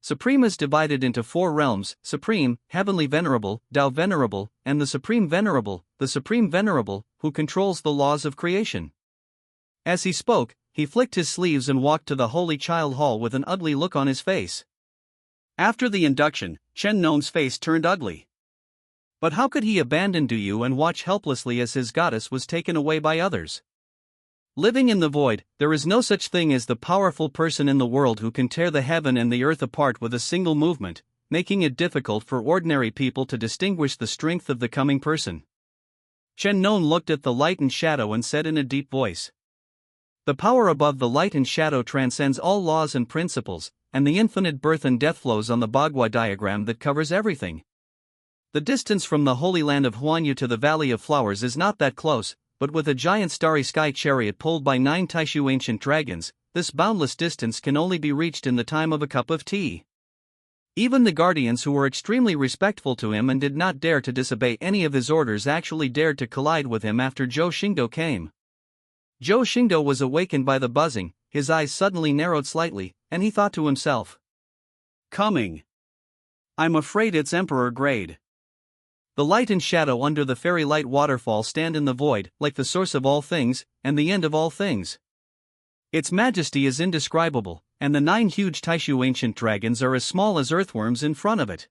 B: Supreme is divided into 4 realms: Supreme, Heavenly Venerable, Tao Venerable, and the Supreme Venerable, who controls the laws of creation. As he spoke, he flicked his sleeves and walked to the Holy Child Hall with an ugly look on his face. After the induction, Chen Nong's face turned ugly. But how could he abandon Du and watch helplessly as his goddess was taken away by others? Living in the void, there is no such thing as the powerful person in the world who can tear the heaven and the earth apart with a single movement, making it difficult for ordinary people to distinguish the strength of the coming person. Chen Nong looked at the light and shadow and said in a deep voice, "The power above the light and shadow transcends all laws and principles, and the infinite birth and death flows on the manhwa diagram that covers everything. The distance from the holy land of Huanyu to the Valley of Flowers is not that close, but with a giant starry sky chariot pulled by 9 Taishu ancient dragons,
A: this boundless distance can only be reached in the time of a cup of tea. Even the guardians who were extremely respectful to him and did not dare to disobey any of his orders actually dared to collide with him after Zhou Xingdou came. Zhou Xingdou was awakened by the buzzing, his eyes suddenly narrowed slightly, and he thought to himself, "Coming. I'm afraid it's Emperor grade." The light and shadow under the fairy light waterfall stand in the void, like the source of all things, and the end of all things. Its majesty is indescribable, and the 9 huge Taishu ancient dragons are as small as earthworms in front of it.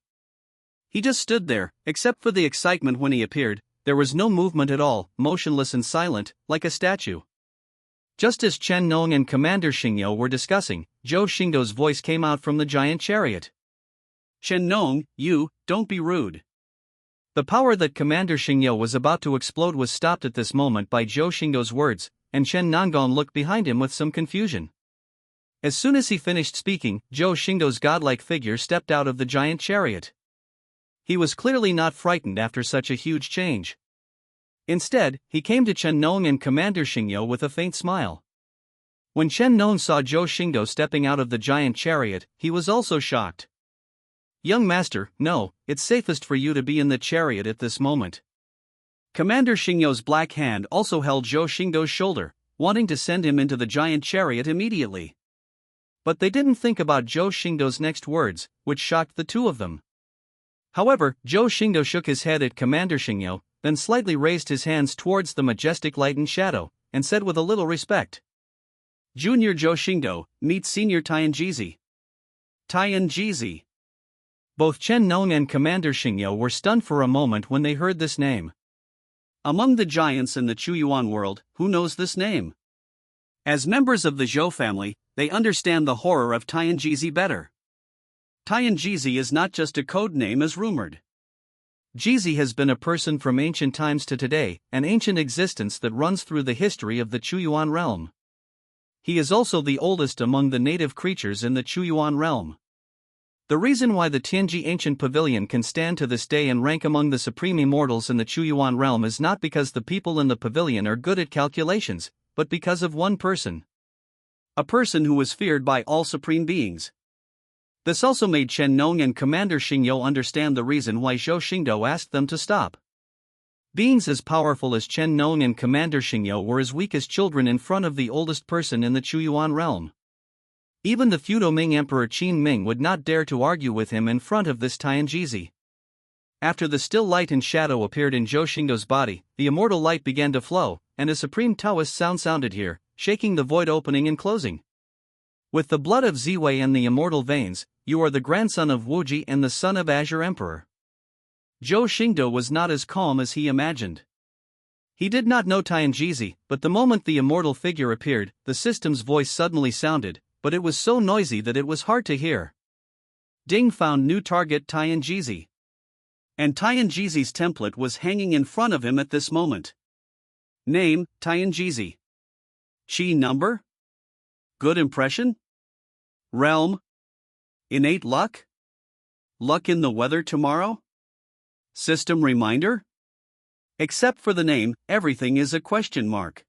A: He just stood there, except for the excitement when he appeared, there was no movement at all, motionless and silent, like a statue. Just as Chen Nong and Commander Xingyo were discussing, Zhou Xingdou's voice came out from the giant chariot. "Chen Nong, don't be rude." The power that Commander Xingyo was about to explode was stopped at this moment by Zhou Xingdou's words, and Chen Nongong looked behind him with some confusion. As soon as he finished speaking, Zhou Xingdou's godlike figure stepped out of the giant chariot. He was clearly not frightened after such a huge change. Instead, he came to Chen Nong and Commander Xingyo with a faint smile. When Chen Nong saw Zhou Xingdou stepping out of the giant chariot, he was also shocked. "Young master, no, it's safest for you to be in the chariot at this moment." Commander Xingyo's black hand also held Zhou Xingdou's shoulder, wanting to send him into the giant chariot immediately. But they didn't think about Zhou Xingdou's next words, which shocked the two of them. However, Zhou Xingdou shook his head at Commander Xingyo, then slightly raised his hands towards the majestic light and shadow, and said with a little respect, "Junior Zhou Xingdou, meet Senior Tianjizi." Tianjizi. Both Chen Nong and Commander Xingyo were stunned for a moment when they heard this name. Among the giants in the Chuyuan world, who knows this name? As members of the Zhou family, they understand the horror of Tianjizi better. Tianjizi is not just a code name as rumored. Jizi has been a person from ancient times to today, an ancient existence that runs through the history of the Chuyuan Realm. He is also the oldest among the native creatures in the Chuyuan Realm. The reason why the Tianji ancient pavilion can stand to this day and rank among the supreme immortals in the Chuyuan realm is not because the people in the pavilion are good at calculations, but because of one person. A person who is feared by all supreme beings. This also made Chen Nong and Commander Xingyo understand the reason why Zhou Xingdou asked them to stop. Beings as powerful as Chen Nong and Commander Xingyo were as weak as children in front of the oldest person in the Chuyuan realm. Even the feudal Ming Emperor Qin Ming would not dare to argue with him in front of this Tianjizi. After the still light and shadow appeared in Zhou Xingdou's body, the immortal light began to flow, and a supreme Taoist sound sounded here, shaking the void opening and closing. With the blood of Ziwei and the immortal veins, you are the grandson of Wuji and the son of Azure Emperor. Zhou Xingdou was not as calm as he imagined. He did not know Tianjizi, but the moment the immortal figure appeared, the system's voice suddenly sounded, but it was so noisy that it was hard to hear. Ding found new target Tianjizi. And Tianjizi's template was hanging in front of him at this moment. Name, Tianjizi. Chi number? Good impression? Realm? Innate luck? Luck in the weather tomorrow? System reminder? Except for the name, everything is a question mark.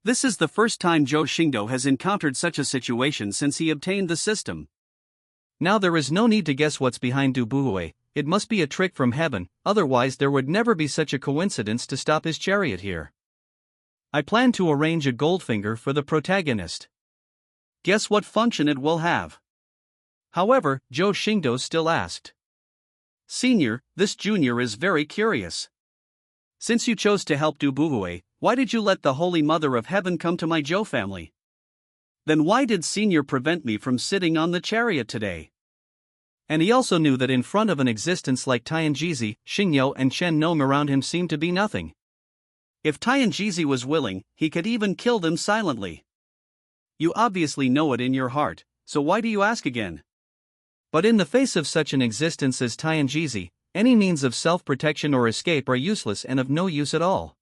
A: This is the first time Zhou Xingdou has encountered such a situation since he obtained the system. Now there is no need to guess what's behind Du Buhui, it must be a trick from heaven, otherwise there would never be such a coincidence to stop his chariot here. I plan to arrange a Goldfinger for the protagonist. Guess what function it will have? However, Zhou Xingdou still asked. Senior, this junior is very curious. Since you chose to help Du Buhui, why did you let the Holy Mother of Heaven come to my Zhou family? Then why did Senior prevent me from sitting on the chariot today? And he also knew that in front of an existence like Tianjizi, Xingyo and Chen Nong around him seemed to be nothing. If Tianjizi was willing, he could even kill them silently. You obviously know it in your heart, so why do you ask again? But in the face of such an existence as Tianjizi, any means of self-protection or escape are useless and of no use at all.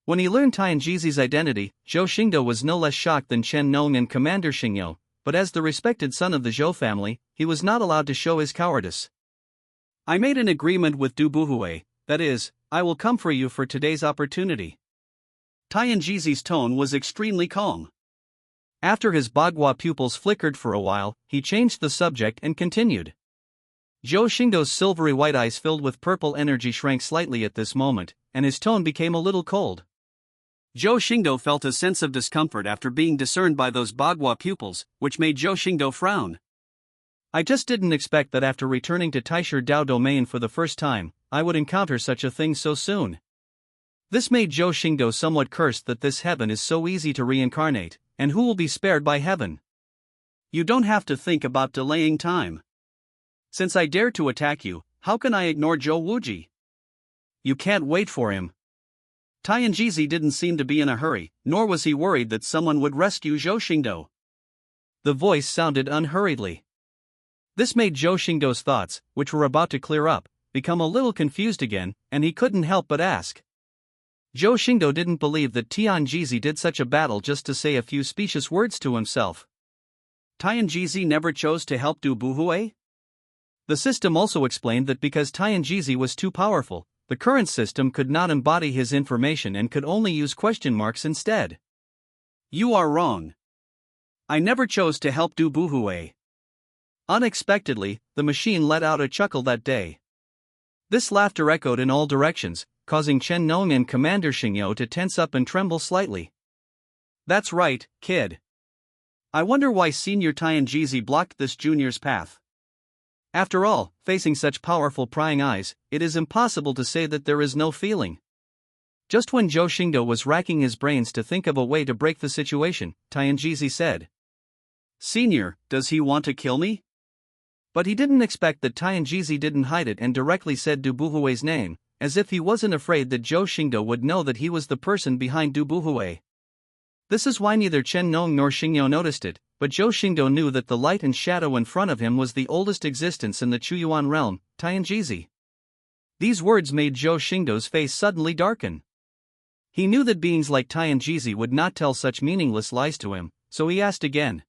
A: When he learned Tianjizi's identity, Zhou Xingdou was no less shocked than Chen Nong and Commander Xingyo, but as the respected son of the Zhou family, he was not allowed to show his cowardice. I made an agreement with Du Buhui, that is, I will come for you for today's opportunity. Tianjizi's tone was extremely calm. After his bagua pupils flickered for a while, he changed the subject and continued. Zhou Xingdou's silvery white eyes filled with purple energy shrank slightly at this moment, and his tone became a little cold.
B: Zhou Xingdou felt a sense of discomfort after being discerned by those bagua pupils, which made Zhou Xingdou frown.
A: I just didn't expect that after returning to Taisher Dao domain for the first time, I would encounter such a thing so soon. This made Zhou Xingdou somewhat cursed that this heaven is so easy to reincarnate, and who will be spared by heaven?
B: You don't have to think about delaying time. Since I dare to attack you, how can I ignore Zhou Wuji?
A: You can't wait for him.
B: Tianjizi didn't seem to be in a hurry, nor was he worried that someone would rescue Zhou Xingdou.
A: The voice sounded unhurriedly. This made Zhou Xingdou's thoughts, which were about to clear up, become a little confused again, and he couldn't help but ask. Zhou Xingdou didn't believe that Tianjizi did such a battle just to say a few specious words to himself.
B: Tianjizi never chose to help Du Buhui?
A: The system also explained that because Tianjizi was too powerful, the current system could not embody his information and could only use question marks instead.
B: You are wrong. I never chose to help Du Buhui.
A: Unexpectedly, the machine let out a chuckle that day. This laughter echoed in all directions, causing Chen Nong and Commander Xingyou to tense up and tremble slightly.
B: That's right, kid. I wonder why Senior Tianjizi blocked this junior's path.
A: After all, facing such powerful prying eyes, it is impossible to say that there is no feeling. Just when Zhou Xingdou was racking his brains to think of a way to break the situation, Tianjizi said,
B: Senior, does he want to kill me?
A: But he didn't expect that Tianjizi didn't hide it and directly said Du Buhui's name, as if he wasn't afraid that Zhou Xingdou would know that he was the person behind Du Buhui. This is why neither Chen Nong nor Xingyou noticed it, but Zhou Xingdou knew that the light and shadow in front of him was the oldest existence in the Chuyuan Realm, Tianjizi. These words made Zhou Xingdou's face suddenly darken. He knew that beings like Tianjizi would not tell such meaningless lies to him, so he asked again.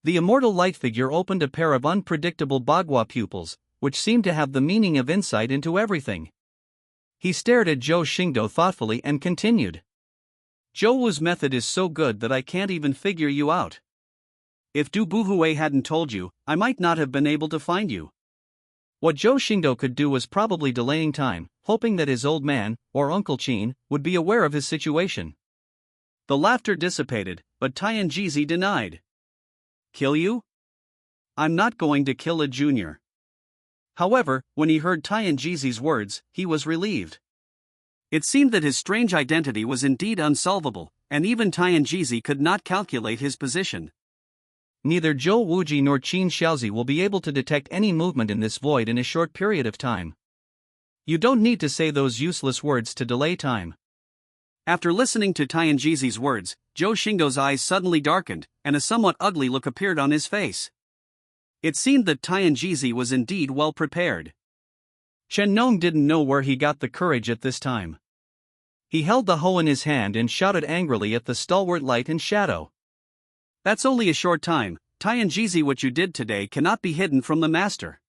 A: The immortal light figure opened a pair of unpredictable bagua pupils, which seemed to have the meaning of insight into everything. He stared at Zhou Xingdou thoughtfully and continued.
B: Zhou Wu's method is so good that I can't even figure you out. If Du Buhui hadn't told you, I might not have been able to find you.
A: What Zhou Xingdou could do was probably delaying time, hoping that his old man, or Uncle Qin, would be aware of his situation.
B: The laughter dissipated, but Tianjizi denied. Kill you? I'm not going to kill a junior. However, when he heard Tianjizi's words, he was relieved. It seemed that his strange identity was indeed unsolvable, and even Tianjizi could not calculate his position.
A: Neither Zhou Wuji nor Qin Xiaozi will be able to detect any movement in this void in a short period of time. You don't need to say those useless words to delay time.
B: After listening to Tianjizi's words, Zhou Xingdou's eyes suddenly darkened, and a somewhat ugly look appeared on his face. It seemed that Tianjizi was indeed well prepared.
A: Chen Nong didn't know where he got the courage at this time. He held the hoe in his hand and shouted angrily at the stalwart light and shadow.
B: That's only a short time, Tianjizi. What you did today cannot be hidden from the master.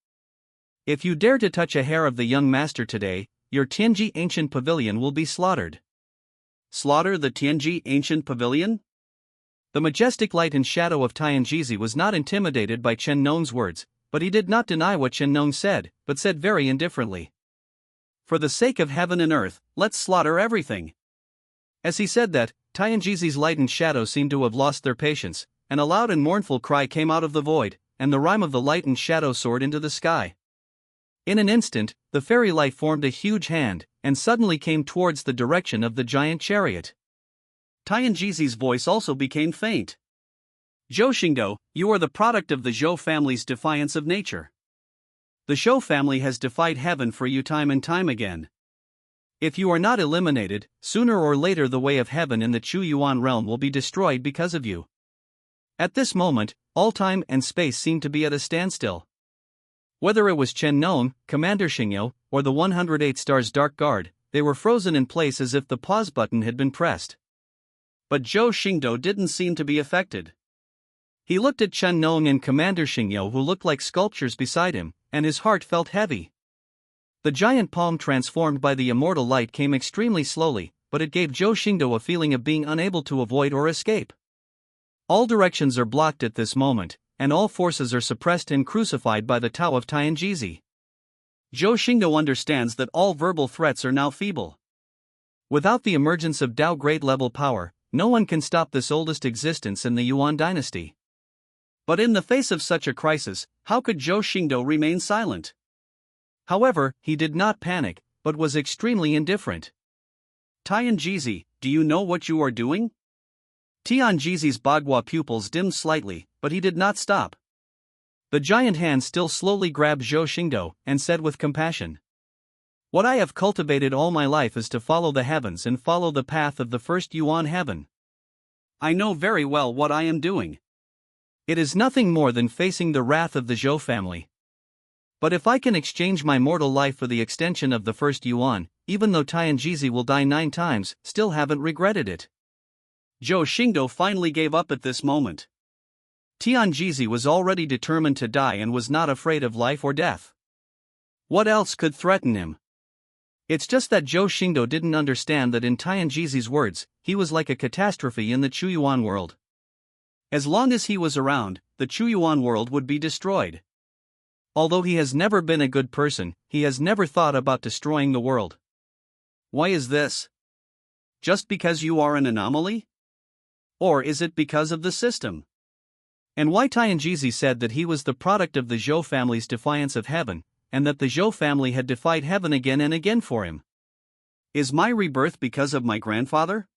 A: If you dare to touch a hair of the young master today, your Tianji ancient pavilion will be slaughtered.
B: Slaughter the Tianji ancient pavilion?
A: The majestic light and shadow of Tianjizi was not intimidated by Chen Nong's words, but he did not deny what Chen Nong said, but said very indifferently.
B: For the sake of heaven and earth, let's slaughter everything.
A: As he said that, Tianjizi's light and shadow seemed to have lost their patience, and a loud and mournful cry came out of the void, and the rhyme of the light and shadow soared into the sky. In an instant, the fairy light formed a huge hand, and suddenly came towards the direction of the giant chariot.
B: Tianjizi's voice also became faint. Zhou Xingdou, you are the product of the Zhou family's defiance of nature. The Zhou family has defied heaven for you time and time again. If you are not eliminated, sooner or later the way of heaven in the Chuyuan Realm will be destroyed because of you.
A: At this moment, all time and space seemed to be at a standstill. Whether it was Chen Nong, Commander Xingyou, or the 108 Stars Dark Guard, they were frozen in place as if the pause button had been pressed.
B: But Zhou Xingdou didn't seem to be affected.
A: He looked at Chen Nong and Commander Xingyou, who looked like sculptures beside him, and his heart felt heavy. The giant palm transformed by the immortal light came extremely slowly, but it gave Zhou Xingdou a feeling of being unable to avoid or escape. All directions are blocked at this moment, and all forces are suppressed and crucified by the Tao of Tianjizi.
B: Zhou Xingdou understands that all verbal threats are now feeble.
A: Without the emergence of Tao grade-level power, no one can stop this oldest existence in the Yuan dynasty.
B: But in the face of such a crisis, how could Zhou Xingdou remain silent?
A: However, he did not panic, but was extremely indifferent.
B: Tianjizi, do you know what you are doing?
A: Tianjizi's Bagua pupils dimmed slightly, but he did not stop. The giant hand still slowly grabbed Zhou Xingdou and said with compassion, "What I have cultivated all my life is to follow the heavens and follow the path of the first Yuan heaven.
B: I know very well what I am doing.
A: It is nothing more than facing the wrath of the Zhou family. But if I can exchange my mortal life for the extension of the first Yuan, even though Tianjizi will die 9 times, still haven't regretted it."
B: Zhou Xingdou finally gave up at this moment.
A: Tianjizi was already determined to die and was not afraid of life or death. What else could threaten him? It's just that Zhou Xingdou didn't understand that in Tianjizi's words, he was like a catastrophe in the Chuyuan world.
B: As long as he was around, the Chuyuan world would be destroyed.
A: Although he has never been a good person, he has never thought about destroying the world.
B: Why is this? Just because you are an anomaly? Or is it because of the system?
A: And why Tianjizi said that he was the product of the Zhou family's defiance of heaven, and that the Zhou family had defied heaven again and again for him.
B: Is my rebirth because of my grandfather?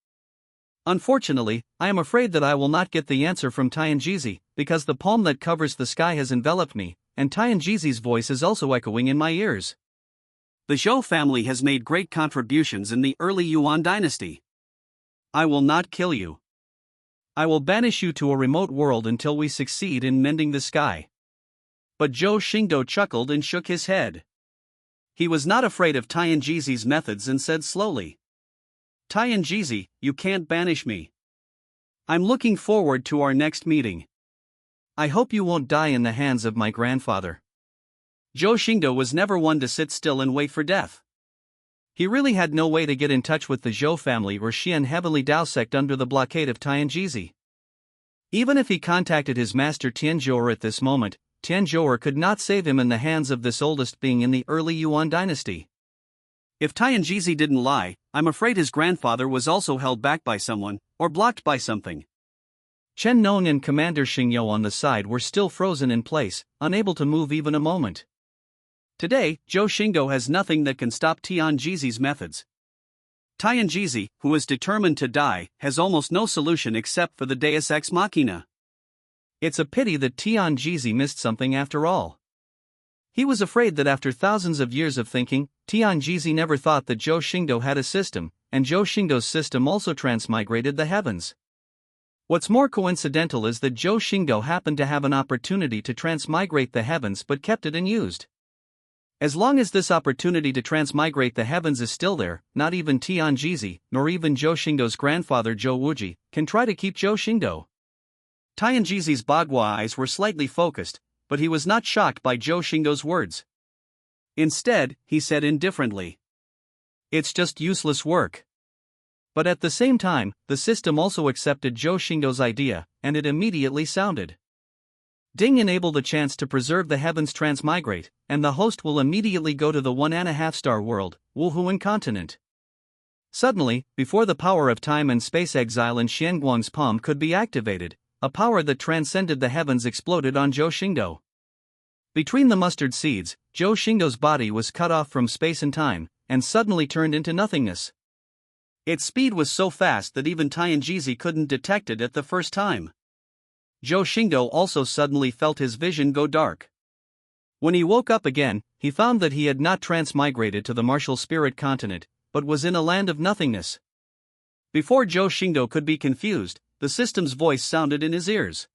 A: Unfortunately, I am afraid that I will not get the answer from Tianjizi, because the palm that covers the sky has enveloped me, and Tianjizi's voice is also echoing in my ears.
B: The Zhou family has made great contributions in the early Yuan dynasty. I will not kill you.
A: I will banish you to a remote world until we succeed in mending the sky.
B: But Zhou Xingdou chuckled and shook his head. He was not afraid of Tianjizi's methods and said slowly, "Tianjizi, you can't banish me. I'm looking forward to our next meeting.
A: I hope you won't die in the hands of my grandfather."
B: Zhou Xingdou was never one to sit still and wait for death.
A: He really had no way to get in touch with the Zhou family or Xian Heavenly Dao sect under the blockade of Tianjizi. Even if he contacted his master Tianzhou'er at this moment, Tianzhou'er could not save him in the hands of this oldest being in the early Yuan dynasty.
B: If Tianjizi didn't lie, I'm afraid his grandfather was also held back by someone, or blocked by something.
A: Chen Nong and Commander Xingyou on the side were still frozen in place, unable to move even a moment.
B: Today, Zhou Xingdou has nothing that can stop Tianjizi's methods. Tianjizi, who is determined to die, has almost no solution except for the Deus Ex Machina.
A: It's a pity that Tianjizi missed something after all. He was afraid that after thousands of years of thinking, Tianjizi never thought that Zhou Xingdou had a system, and Zhou Xingdou's system also transmigrated the heavens. What's more coincidental is that Zhou Xingdou happened to have an opportunity to transmigrate the heavens but kept it unused. As long as this opportunity to transmigrate the heavens is still there, not even Tianjizi, nor even Zhou Xingdou's grandfather Zhou Wuji, can try to keep Zhou Xingdou.
B: Tianjizi's Bagua eyes were slightly focused, but he was not shocked by Zhou Xingdou's words. Instead, he said indifferently,
A: "It's just useless work." But at the same time, the system also accepted Zhou Xingdou's idea, and it immediately sounded. Ding enable the chance to preserve the heavens transmigrate, and the host will immediately go to the 1.5 star world, Wuhuan continent. Suddenly, before the power of time and space exile in Xianguang's palm could be activated, a power that transcended the heavens exploded on Zhou Xingdou. Between the mustard seeds, Zhou Xingdou's body was cut off from space and time, and suddenly turned into nothingness.
B: Its speed was so fast that even Tianjizi couldn't detect it at the first time. Zhou Xingdou also suddenly felt his vision go dark.
A: When he woke up again, he found that he had not transmigrated to the martial spirit continent, but was in a land of nothingness.
B: Before Zhou Xingdou could be confused, the system's voice sounded in his ears.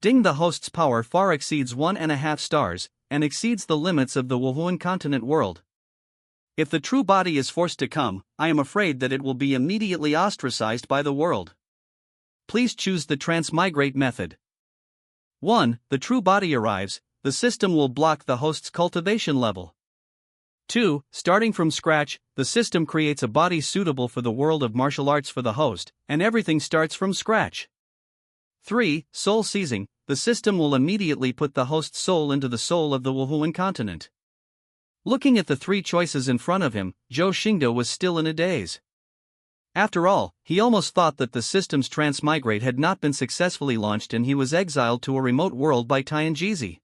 A: Ding, the host's power far exceeds 1.5 stars, and exceeds the limits of the Wuhuan continent world.
B: If the true body is forced to come, I am afraid that it will be immediately ostracized by the world.
A: Please choose the transmigrate method. 1. The true body arrives, the system will block the host's cultivation level. 2. Starting from scratch, the system creates a body suitable for the world of martial arts for the host, and everything starts from scratch. 3. Soul seizing. The system will immediately put the host's soul into the soul of the Wuhuan continent. Looking at the three choices in front of him, Zhou Xingdou was still in a daze. After all, he almost thought that the system's transmigrate had not been successfully launched and he was exiled to a remote world by Tianjizi.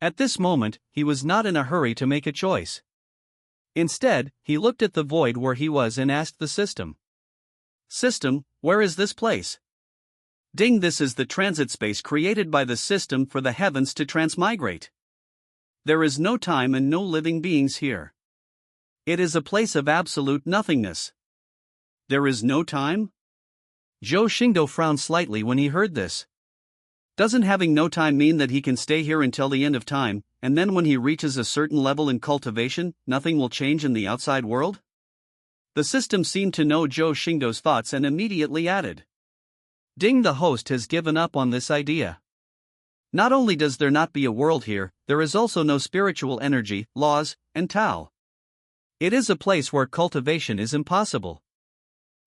A: At this moment, he was not in a hurry to make a choice. Instead, he looked at the void where he was and asked the system. System, where is this place? Ding, this is the transit space created by the system for the heavens to transmigrate. There is no time and no living beings here. It is a place of absolute nothingness. There is no time? Zhou Xingdou frowned slightly when he heard this. Doesn't having no time mean that he can stay here until the end of time, and then when he reaches a certain level in cultivation, nothing will change in the outside world? The system seemed to know Zhou Xingdou's thoughts and immediately added. Ding, the host has given up on this idea. Not only does there not be a world here, there is also no spiritual energy, laws, and Tao. It is a place where cultivation is impossible.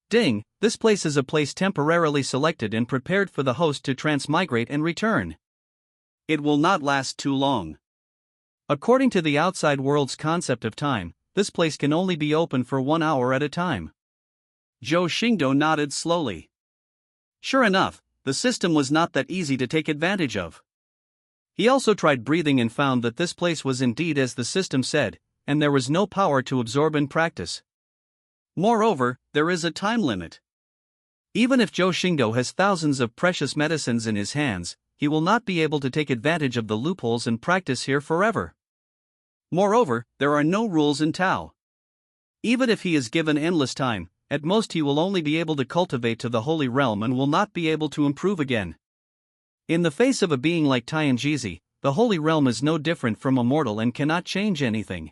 A: Ding, this place is a place temporarily selected and prepared for the host to transmigrate and return. It will not last too long. According to the outside world's concept of time, this place can only be open for 1 hour at a time. Zhou Xingdou nodded slowly. Sure enough, the system was not that easy to take advantage of. He also tried breathing and found that this place was indeed as the system said, and there was no power to absorb and practice. Moreover, there is a time limit. Even if Zhou Xingdou has thousands of precious medicines in his hands, he will not be able to take advantage of the loopholes and practice here forever. Moreover, there are no rules in Tao. Even if he is given endless time, at most he will only be able to cultivate to the holy realm and will not be able to improve again. In the face of a being like Tianjizi, the holy realm is no different from a mortal and cannot change anything.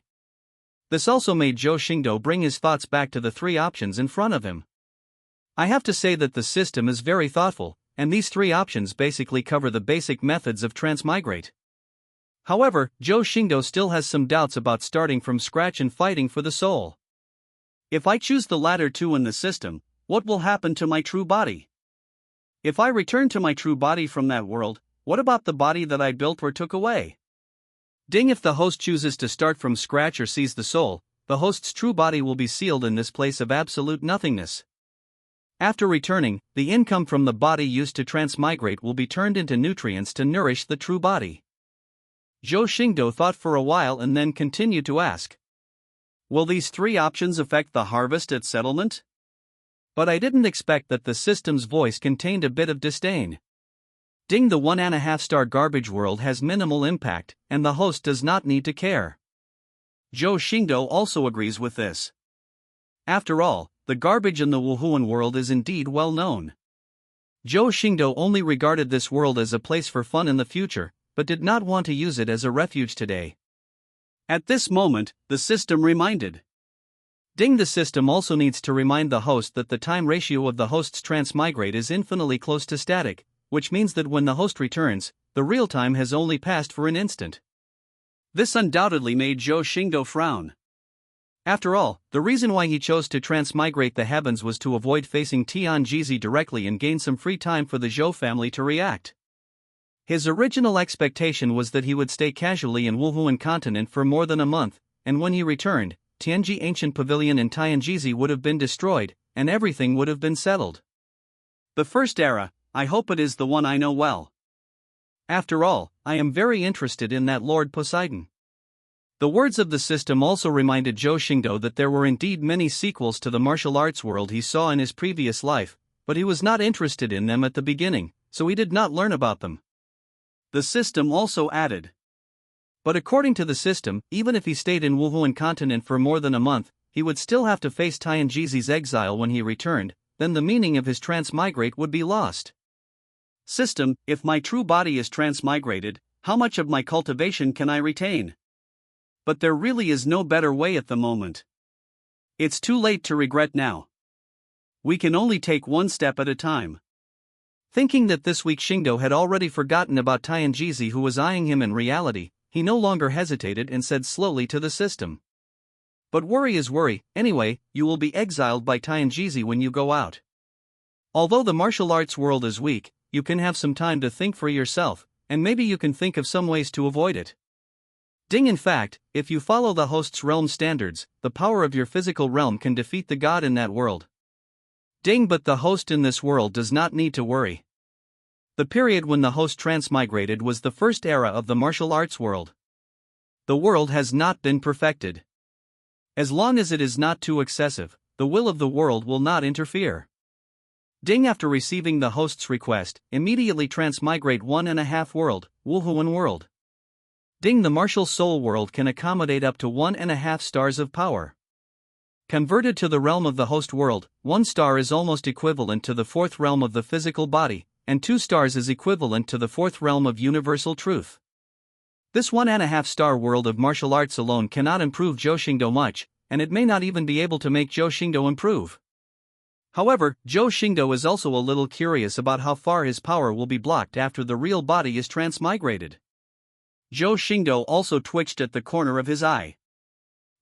A: This also made Zhou Xingdou bring his thoughts back to the three options in front of him. I have to say that the system is very thoughtful, and these three options basically cover the basic methods of transmigrate. However, Zhou Xingdou still has some doubts about starting from scratch and fighting for the soul. If I choose the latter two in the system, what will happen to my true body? If I return to my true body from that world, what about the body that I built or took away? Ding, if the host chooses to start from scratch or seize the soul, the host's true body will be sealed in this place of absolute nothingness. After returning, the income from the body used to transmigrate will be turned into nutrients to nourish the true body. Zhou Xingdou thought for a while and then continued to ask. Will these three options affect the harvest at settlement? But I didn't expect that the system's voice contained a bit of disdain. Ding, the 1.5-star garbage world has minimal impact, and the host does not need to care. Zhou Xingdou also agrees with this. After all, the garbage in the Wuhuan world is indeed well known. Zhou Xingdou only regarded this world as a place for fun in the future, but did not want to use it as a refuge today. At this moment, the system reminded. Ding, the system also needs to remind the host that the time ratio of the host's transmigrate is infinitely close to static, which means that when the host returns, the real time has only passed for an instant. This undoubtedly made Zhou Xingdou frown. After all, the reason why he chose to transmigrate the heavens was to avoid facing Tianjizi directly and gain some free time for the Zhou family to react. His original expectation was that he would stay casually in Wuhuan continent for more than a month, and when he returned, Tianji Ancient Pavilion in Tianjizi would have been destroyed, and everything would have been settled. The first era, I hope it is the one I know well. After all, I am very interested in that Lord Poseidon. The words of the system also reminded Zhou Xingdou that there were indeed many sequels to the martial arts world he saw in his previous life, but he was not interested in them at the beginning, so he did not learn about them. The system also added. But according to the system, even if he stayed in Wuhuan continent for more than a month, he would still have to face Tianjizi's exile when he returned, then the meaning of his transmigrate would be lost. System, if my true body is transmigrated, how much of my cultivation can I retain? But there really is no better way at the moment. It's too late to regret now. We can only take one step at a time. Thinking that this week Xingdou had already forgotten about Tianjizi who was eyeing him in reality, he no longer hesitated and said slowly to the system. But worry is worry, anyway, you will be exiled by Tianjizi when you go out. Although the martial arts world is weak, you can have some time to think for yourself, and maybe you can think of some ways to avoid it. Ding. In fact, if you follow the host's realm standards, the power of your physical realm can defeat the god in that world. Ding. But the host in this world does not need to worry. The period when the host transmigrated was the first era of the martial arts world. The world has not been perfected. As long as it is not too excessive, the will of the world will not interfere. Ding. After receiving the host's request, immediately transmigrate 1.5 world, Wuhuan world. Ding. The martial soul world can accommodate up to 1.5 stars of power. Converted to the realm of the host world, 1 star is almost equivalent to the 4th realm of the physical body, and 2 stars is equivalent to the 4th realm of universal truth. This 1.5 star world of martial arts alone cannot improve Zhou Xingdou much, and it may not even be able to make Zhou Xingdou improve. However, Zhou Xingdou is also a little curious about how far his power will be blocked after the real body is transmigrated. Zhou Xingdou also twitched at the corner of his eye.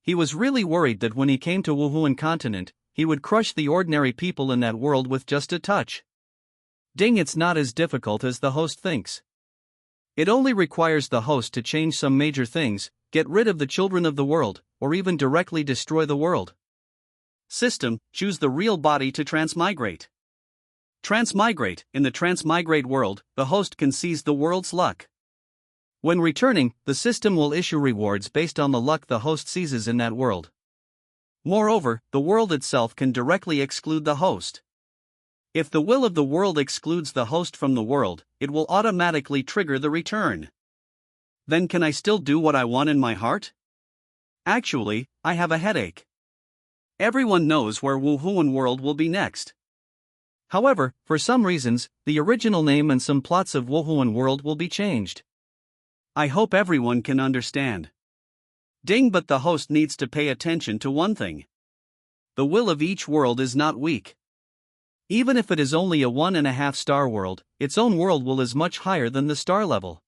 A: He was really worried that when he came to Wuhuan continent, he would crush the ordinary people in that world with just a touch. Ding. It's not as difficult as the host thinks. It only requires the host to change some major things, get rid of the children of the world, or even directly destroy the world. System: choose the real body to transmigrate. Transmigrate: in the transmigrate world, the host can seize the world's luck. When returning, the system will issue rewards based on the luck the host seizes in that world. Moreover, the world itself can directly exclude the host. If the will of the world excludes the host from the world, it will automatically trigger the return. Then can I still do what I want in my heart? Actually, I have a headache. Everyone knows where Wuhuan world will be next. However, for some reasons, the original name and some plots of Wuhuan world will be changed. I hope everyone can understand. Ding. But the host needs to pay attention to one thing. The will of each world is not weak. Even if it is only a 1.5 star world, its own world will is much higher than the star level.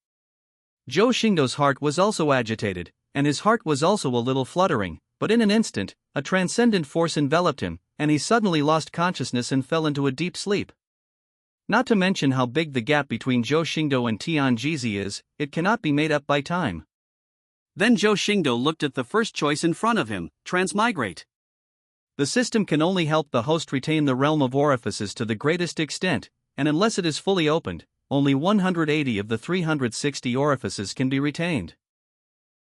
A: Zhou Xingdou's heart was also agitated, and his heart was also a little fluttering, but in an instant, a transcendent force enveloped him, and he suddenly lost consciousness and fell into a deep sleep. Not to mention how big the gap between Zhou Xingdou and Tianjizi is, it cannot be made up by time. Then Zhou Xingdou looked at the first choice in front of him, transmigrate. The system can only help the host retain the realm of orifices to the greatest extent, and unless it is fully opened, only 180 of the 360 orifices can be retained.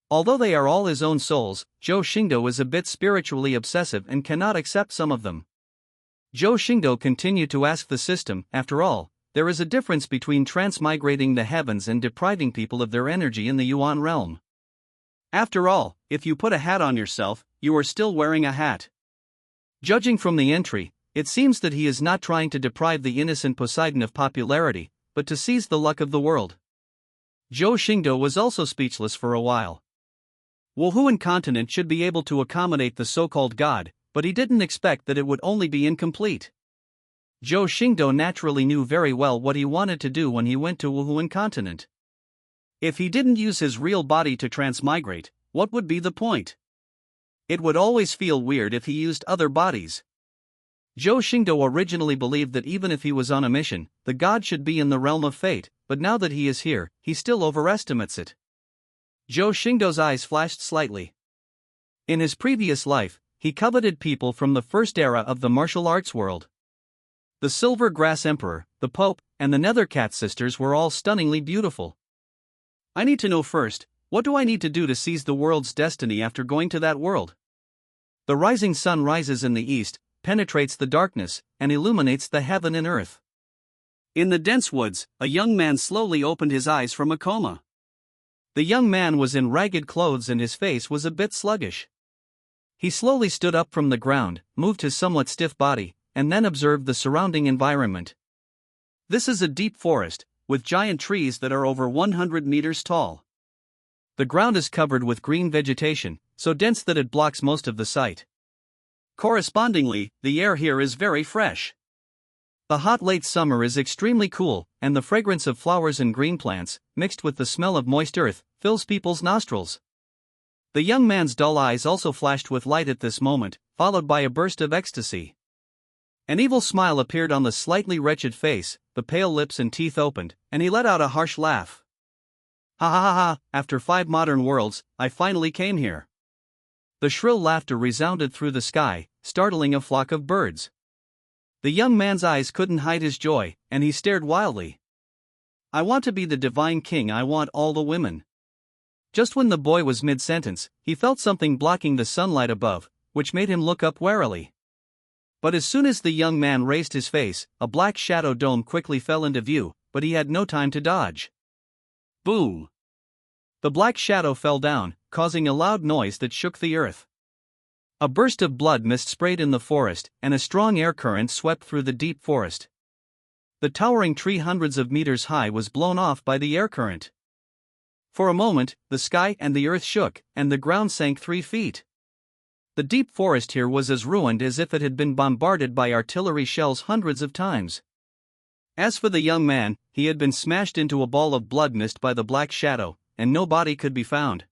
A: Although they are all his own souls, Zhou Xingdou is a bit spiritually obsessive and cannot accept some of them. Zhou Xingdou continued to ask the system, after all, there is a difference between transmigrating the heavens and depriving people of their energy in the Yuan realm. After all, if you put a hat on yourself, you are still wearing a hat. Judging from the entry, it seems that he is not trying to deprive the innocent Poseidon of popularity, but to seize the luck of the world. Zhou Xingdou was also speechless for a while. Wuhuan continent should be able to accommodate the so-called god, but he didn't expect that it would only be incomplete. Zhou Xingdou naturally knew very well what he wanted to do when he went to Wuhuan continent. If he didn't use his real body to transmigrate, what would be the point? It would always feel weird if he used other bodies. Zhou Xingdou originally believed that even if he was on a mission, the god should be in the realm of fate, but now that he is here, he still overestimates it. Zhou Xingdou's eyes flashed slightly. In his previous life, he coveted people from the first era of the martial arts world. The Silver Grass Emperor, the Pope, and the Nethercat sisters were all stunningly beautiful. I need to know first, what do I need to do to seize the world's destiny after going to that world? The rising sun rises in the east, penetrates the darkness, and illuminates the heaven and earth. In the dense woods, a young man slowly opened his eyes from a coma. The young man was in ragged clothes and his face was a bit sluggish. He slowly stood up from the ground, moved his somewhat stiff body, and then observed the surrounding environment. This is a deep forest, with giant trees that are over 100 meters tall. The ground is covered with green vegetation, so dense that it blocks most of the sight. Correspondingly, the air here is very fresh. The hot late summer is extremely cool, and the fragrance of flowers and green plants, mixed with the smell of moist earth, fills people's nostrils. The young man's dull eyes also flashed with light at this moment, followed by a burst of ecstasy. An evil smile appeared on the slightly wretched face, the pale lips and teeth opened, and he let out a harsh laugh. Ha ha ha ha, after 5 modern worlds, I finally came here. The shrill laughter resounded through the sky, startling a flock of birds. The young man's eyes couldn't hide his joy, and he stared wildly. I want to be the divine king, I want all the women. Just when the boy was mid-sentence, he felt something blocking the sunlight above, which made him look up warily. But as soon as the young man raised his face, a black shadow dome quickly fell into view, but he had no time to dodge. Boom! The black shadow fell down, causing a loud noise that shook the earth. A burst of blood mist sprayed in the forest, and a strong air current swept through the deep forest. The towering tree hundreds of meters high was blown off by the air current. For a moment, the sky and the earth shook, and the ground sank 3 feet. The deep forest here was as ruined as if it had been bombarded by artillery shells hundreds of times. As for the young man, he had been smashed into a ball of blood mist by the black shadow, and no body could be found.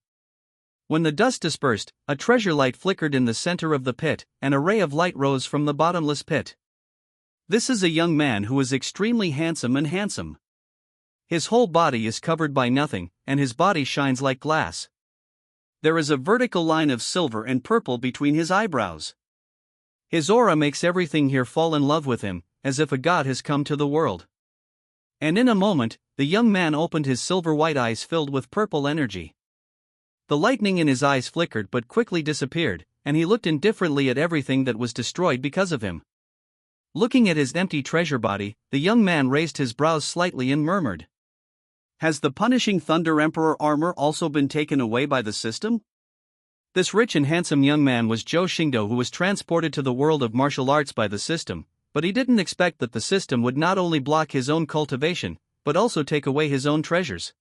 A: When the dust dispersed, a treasure light flickered in the center of the pit, and a ray of light rose from the bottomless pit. This is a young man who is extremely handsome. His whole body is covered by nothing, and his body shines like glass. There is a vertical line of silver and purple between his eyebrows. His aura makes everything here fall in love with him, as if a god has come to the world. And in a moment, the young man opened his silver-white eyes filled with purple energy. The lightning in his eyes flickered but quickly disappeared, and he looked indifferently at everything that was destroyed because of him. Looking at his empty treasure body, the young man raised his brows slightly and murmured. Has the punishing Thunder Emperor armor also been taken away by the system? This rich and handsome young man was Zhou Xingdou, who was transported to the world of martial arts by the system, but he didn't expect that the system would not only block his own cultivation, but also take away his own treasures.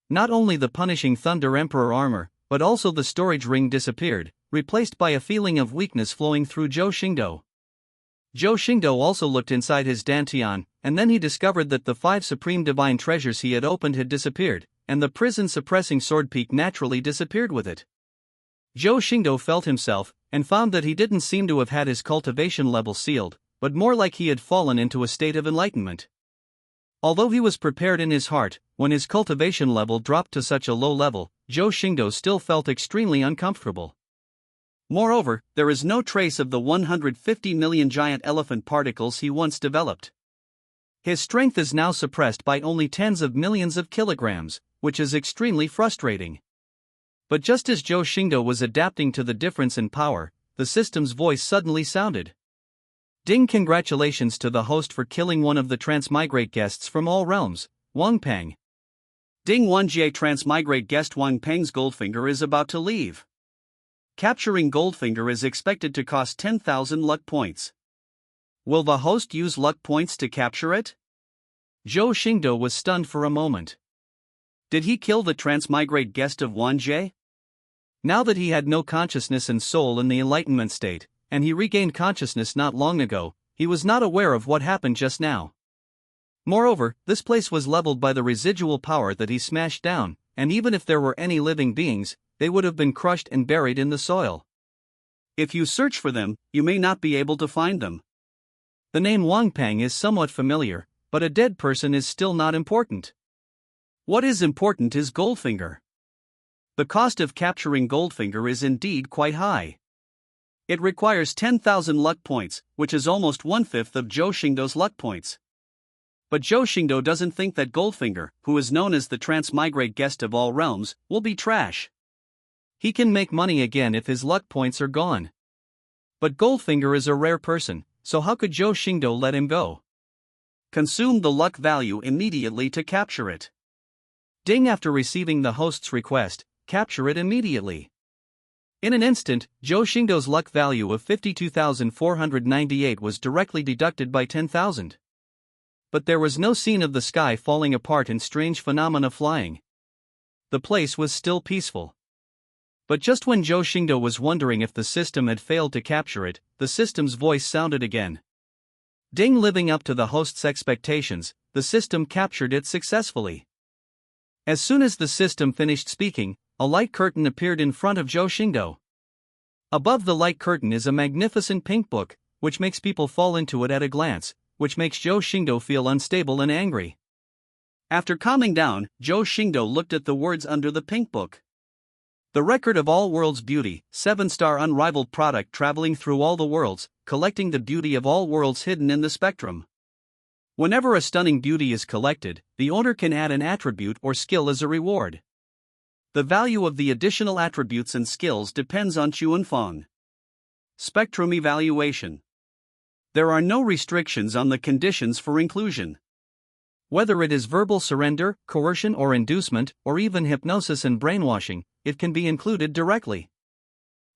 A: Not only the punishing Thunder Emperor armor, but also the storage ring disappeared, replaced by a feeling of weakness flowing through Zhou Xingdou. Zhou Xingdou also looked inside his dantian, and then he discovered that the 5 supreme divine treasures he had opened had disappeared, and the prison-suppressing sword peak naturally disappeared with it. Zhou Xingdou felt himself, and found that he didn't seem to have had his cultivation level sealed, but more like he had fallen into a state of enlightenment. Although he was prepared in his heart, when his cultivation level dropped to such a low level, Zhou Xingdou still felt extremely uncomfortable. Moreover, there is no trace of the 150 million giant elephant particles he once developed. His strength is now suppressed by only tens of millions of kilograms, which is extremely frustrating. But just as Zhou Xingdou was adapting to the difference in power, the system's voice suddenly sounded. Ding! Congratulations to the host for killing one of the transmigrate guests from all realms, Wang Peng. Ding! Wanjie transmigrate guest Wang Peng's Goldfinger is about to leave. Capturing Goldfinger is expected to cost 10,000 luck points. Will the host use luck points to capture it? Zhou Xingdou was stunned for a moment. Did he kill the transmigrate guest of Wanjie? Now that he had no consciousness and soul in the enlightenment state, and he regained consciousness not long ago, he was not aware of what happened just now. Moreover, this place was leveled by the residual power that he smashed down, and even if there were any living beings, they would have been crushed and buried in the soil. If you search for them, you may not be able to find them. The name Wang Peng is somewhat familiar, but a dead person is still not important. What is important is Goldfinger. The cost of capturing Goldfinger is indeed quite high. It requires 10,000 luck points, which is almost 1/5 of Zhou Xingdou's luck points. But Zhou Xingdou doesn't think that Goldfinger, who is known as the transmigrate guest of all realms, will be trash. He can make money again if his luck points are gone. But Goldfinger is a rare person, so how could Zhou Xingdou let him go? Consume the luck value immediately to capture it. Ding! After receiving the host's request, capture it immediately. In an instant, Zhou Xingdou's luck value of 52,498 was directly deducted by 10,000. But there was no scene of the sky falling apart and strange phenomena flying. The place was still peaceful. But just when Zhou Xingdou was wondering if the system had failed to capture it, the system's voice sounded again. Ding! Living up to the host's expectations, the system captured it successfully. As soon as the system finished speaking, a light curtain appeared in front of Zhou Xingdou. Above the light curtain is a magnificent pink book, which makes people fall into it at a glance, which makes Zhou Xingdou feel unstable and angry.
B: After calming down, Zhou Xingdou looked at the words under the pink book. The record of all worlds beauty, 7-star unrivaled product traveling through all the worlds, collecting the beauty of all worlds hidden in the spectrum. Whenever a stunning beauty is collected, the owner can add an attribute or skill as a reward. The value of the additional attributes and skills depends on Chuyuan. Spectrum evaluation. There are no restrictions on the conditions for inclusion.
A: Whether it is verbal surrender, coercion or inducement, or even hypnosis and brainwashing, it can be included directly.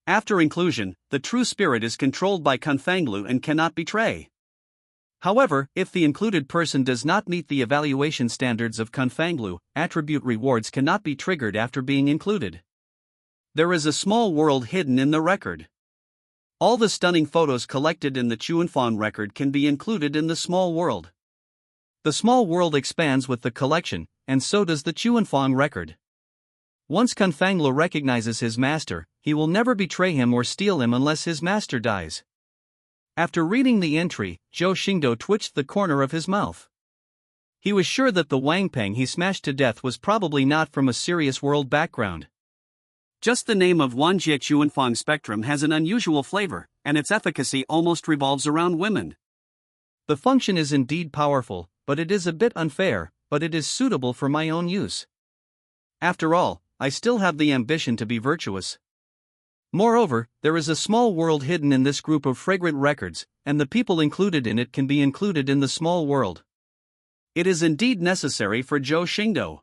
B: After inclusion, the true spirit is controlled by Confanglu and cannot betray.
A: However, if the included person does not meet the evaluation standards of Confanglu, attribute rewards cannot be triggered after being included.
B: There is a small world hidden in the record. All the stunning photos collected in the Chuyuan record can be included in the small world.
A: The small world expands with the collection, and so does the Chuyuan record. Once Confanglu recognizes his master, he will never betray him or steal him unless his master dies. After reading the entry, Zhou Xingdou twitched the corner of his mouth. He was sure that the Wangpeng he smashed to death was probably not from a serious world background.
B: Just the name of Wanjie Chuyuan spectrum has an unusual flavor, and its efficacy almost revolves around women.
A: The function is indeed powerful, but it is a bit unfair, but it is suitable for my own use. After all, I still have the ambition to be virtuous. Moreover, there is a small world hidden in this group of fragrant records, and the people included in it can be included in the small world.
B: It is indeed necessary for Zhou Xingdou.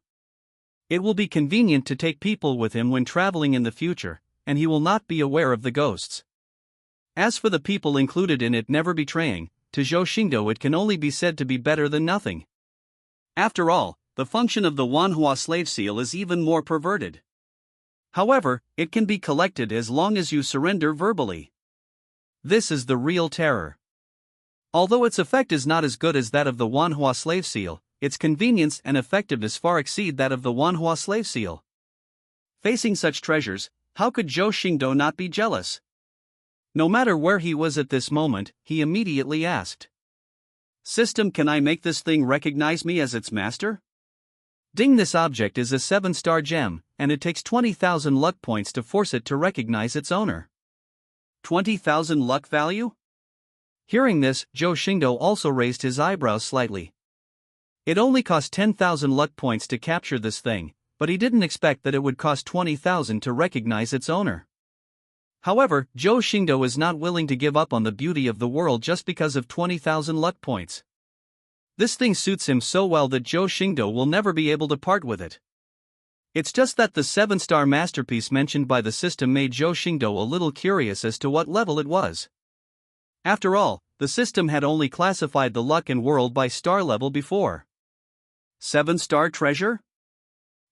A: It will be convenient to take people with him when traveling in the future, and he will not be aware of the ghosts. As for the people included in it never betraying, to Zhou Xingdou it can only be said to be better than nothing.
B: After all, the function of the manhwa slave seal is even more perverted. However, it can be collected as long as you surrender verbally.
A: This is the real terror. Although its effect is not as good as that of the manhwa slave seal, its convenience and effectiveness far exceed that of the manhwa slave seal. Facing such treasures, how could Zhou Xingdou not be jealous? No matter where he was at this moment, he immediately asked,
B: "System, can I make this thing recognize me as its master?"
A: Ding, this object is a 7-star gem, and it takes 20,000 luck points to force it to recognize its owner.
B: 20,000 luck value?
A: Hearing this, Zhou Xingdou also raised his eyebrows slightly. It only cost 10,000 luck points to capture this thing, but he didn't expect that it would cost 20,000 to recognize its owner. However, Zhou Xingdou is not willing to give up on the beauty of the world just because of 20,000 luck points. This thing suits him so well that Zhou Xingdou will never be able to part with it. It's just that the 7-star masterpiece mentioned by the system made Zhou Xingdou a little curious as to what level it was. After all, the system had only classified the luck and world by star level before.
B: 7-star treasure?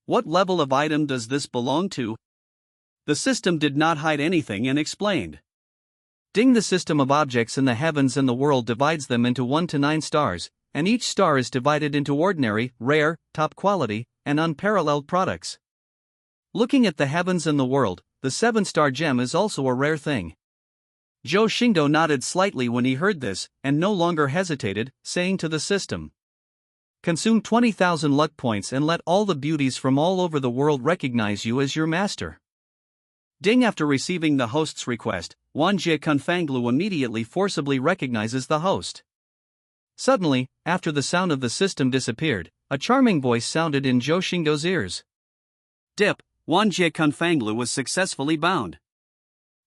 B: What level of item does this belong to? The system did not hide anything and explained.
A: Ding, the system of objects in the heavens and the world divides them into 1 to 9 stars, and each star is divided into ordinary, rare, top quality, and unparalleled products. Looking at the heavens and the world, the 7-star gem is also a rare thing. Zhou Xingdou nodded slightly when he heard this, and no longer hesitated, saying to the system, "Consume 20,000 luck points and let all the beauties from all over the world recognize you as your master."
B: Ding, after receiving the host's request, Wanjie Confanglu immediately forcibly recognizes the host.
A: Suddenly, after the sound of the system disappeared, a charming voice sounded in Zhou Xingdou's ears.
B: "Dip, Wanjie Confanglu was successfully bound."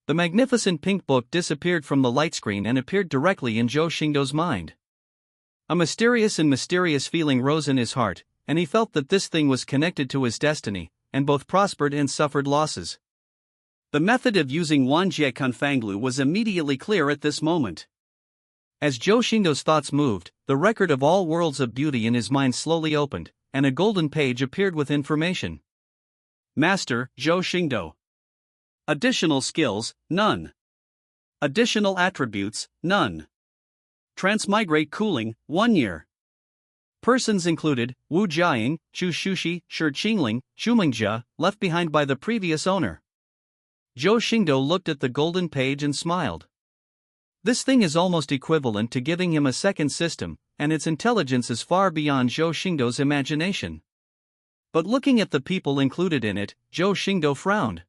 A: The magnificent pink book disappeared from the light screen and appeared directly in Zhou Xingdou's mind. A mysterious feeling rose in his heart, and he felt that this thing was connected to his destiny, and both prospered and suffered losses.
B: The method of using Wanjie Confanglu was immediately clear at this moment.
A: As Zhou Xingdou's thoughts moved, the record of all worlds of beauty in his mind slowly opened, and a golden page appeared with information.
B: Master, Zhou Xingdou. Additional skills, none. Additional attributes, none. Transmigrate cooling, 1 year.
A: Persons included, Wu Jiaying, Chu Shushi, Shi Qingling, Shumengjia, left behind by the previous owner. Zhou Xingdou looked at the golden page and smiled. This thing is almost equivalent to giving him a second system, and its intelligence is far beyond Zhou Xingdou's imagination. But looking at the people included in it, Zhou Xingdou frowned.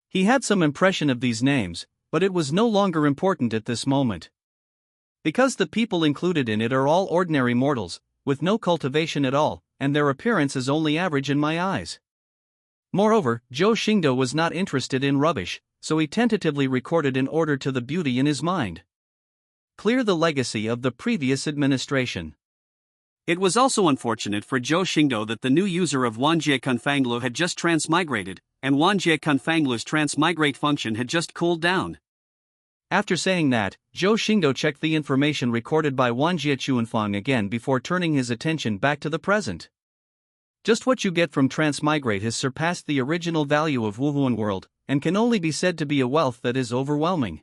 A: He had some impression of these names, but it was no longer important at this moment. Because the people included in it are all ordinary mortals, with no cultivation at all, and their appearance is only average in my eyes. Moreover, Zhou Xingdou was not interested in rubbish, so he tentatively recorded an order to the beauty in his mind. Clear the legacy of the previous administration.
B: It was also unfortunate for Zhou Xingdou that the new user of Wanjie Kunfanglu had just transmigrated, and Wanjie Kunfanglu's transmigrate function had just cooled down.
A: After saying that, Zhou Xingdou checked the information recorded by Wanjie Chuanfang again before turning his attention back to the present. Just what you get from transmigrate has surpassed the original value of Wuhuan world, and can only be said to be a wealth that is overwhelming.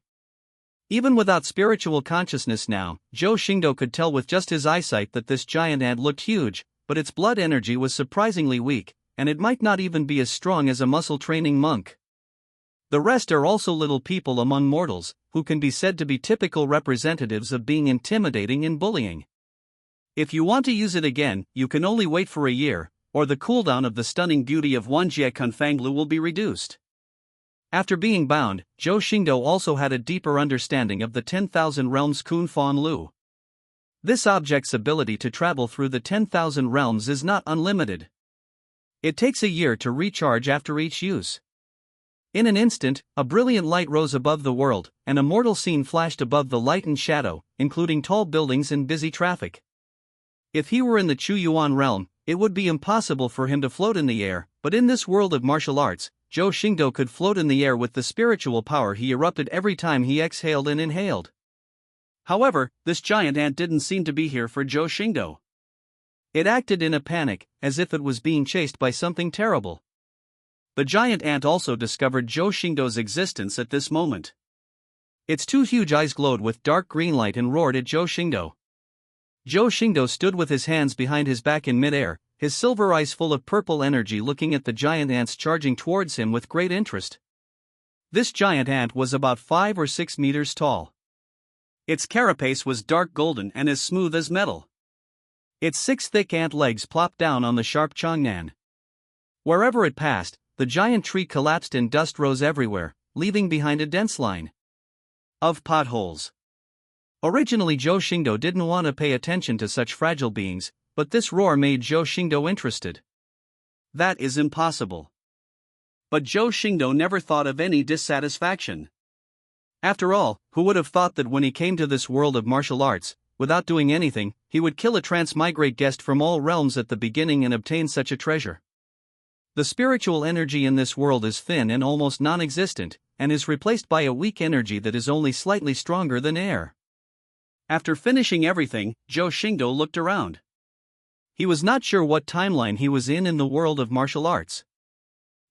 A: Even without spiritual consciousness now, Zhou Xingdou could tell with just his eyesight that this giant ant looked huge, but its blood energy was surprisingly weak, and it might not even be as strong as a muscle training monk. The rest are also little people among mortals, who can be said to be typical representatives of being intimidating and bullying. If you want to use it again, you can only wait for a year, or the cooldown of the stunning beauty of Wanjie Kunfanglu will be reduced. After being bound, Zhou Xingdou also had a deeper understanding of the 10,000 realms Kun Fan Lu. This object's ability to travel through the 10,000 realms is not unlimited. It takes a year to recharge after each use. In an instant, a brilliant light rose above the world, and a mortal scene flashed above the light and shadow, including tall buildings and busy traffic. If he were in the Chuyuan Realm, it would be impossible for him to float in the air, but in this world of martial arts, Zhou Xingdou could float in the air with the spiritual power he erupted every time he exhaled and inhaled. However, this giant ant didn't seem to be here for Zhou Xingdou. It acted in a panic, as if it was being chased by something terrible. The giant ant also discovered Zhou Xingdou's existence at this moment. Its two huge eyes glowed with dark green light and roared at Zhou Xingdou. Zhou Xingdou stood with his hands behind his back in midair, his silver eyes full of purple energy looking at the giant ants charging towards him with great interest. This giant ant was about 5 or 6 meters tall. Its carapace was dark golden and as smooth as metal. Its 6 thick ant legs plopped down on the sharp Changnan. Wherever it passed, the giant tree collapsed and dust rose everywhere, leaving behind a dense line of potholes. Originally Zhou Xingdou didn't want to pay attention to such fragile beings, but this roar made Zhou Xingdou interested. That is impossible. But Zhou Xingdou never thought of any dissatisfaction. After all, who would have thought that when he came to this world of martial arts, without doing anything, he would kill a transmigrate guest from all realms at the beginning and obtain such a treasure? The spiritual energy in this world is thin and almost non-existent, and is replaced by a weak energy that is only slightly stronger than air. After finishing everything, Zhou Xingdou looked around. He was not sure what timeline he was in the world of martial arts.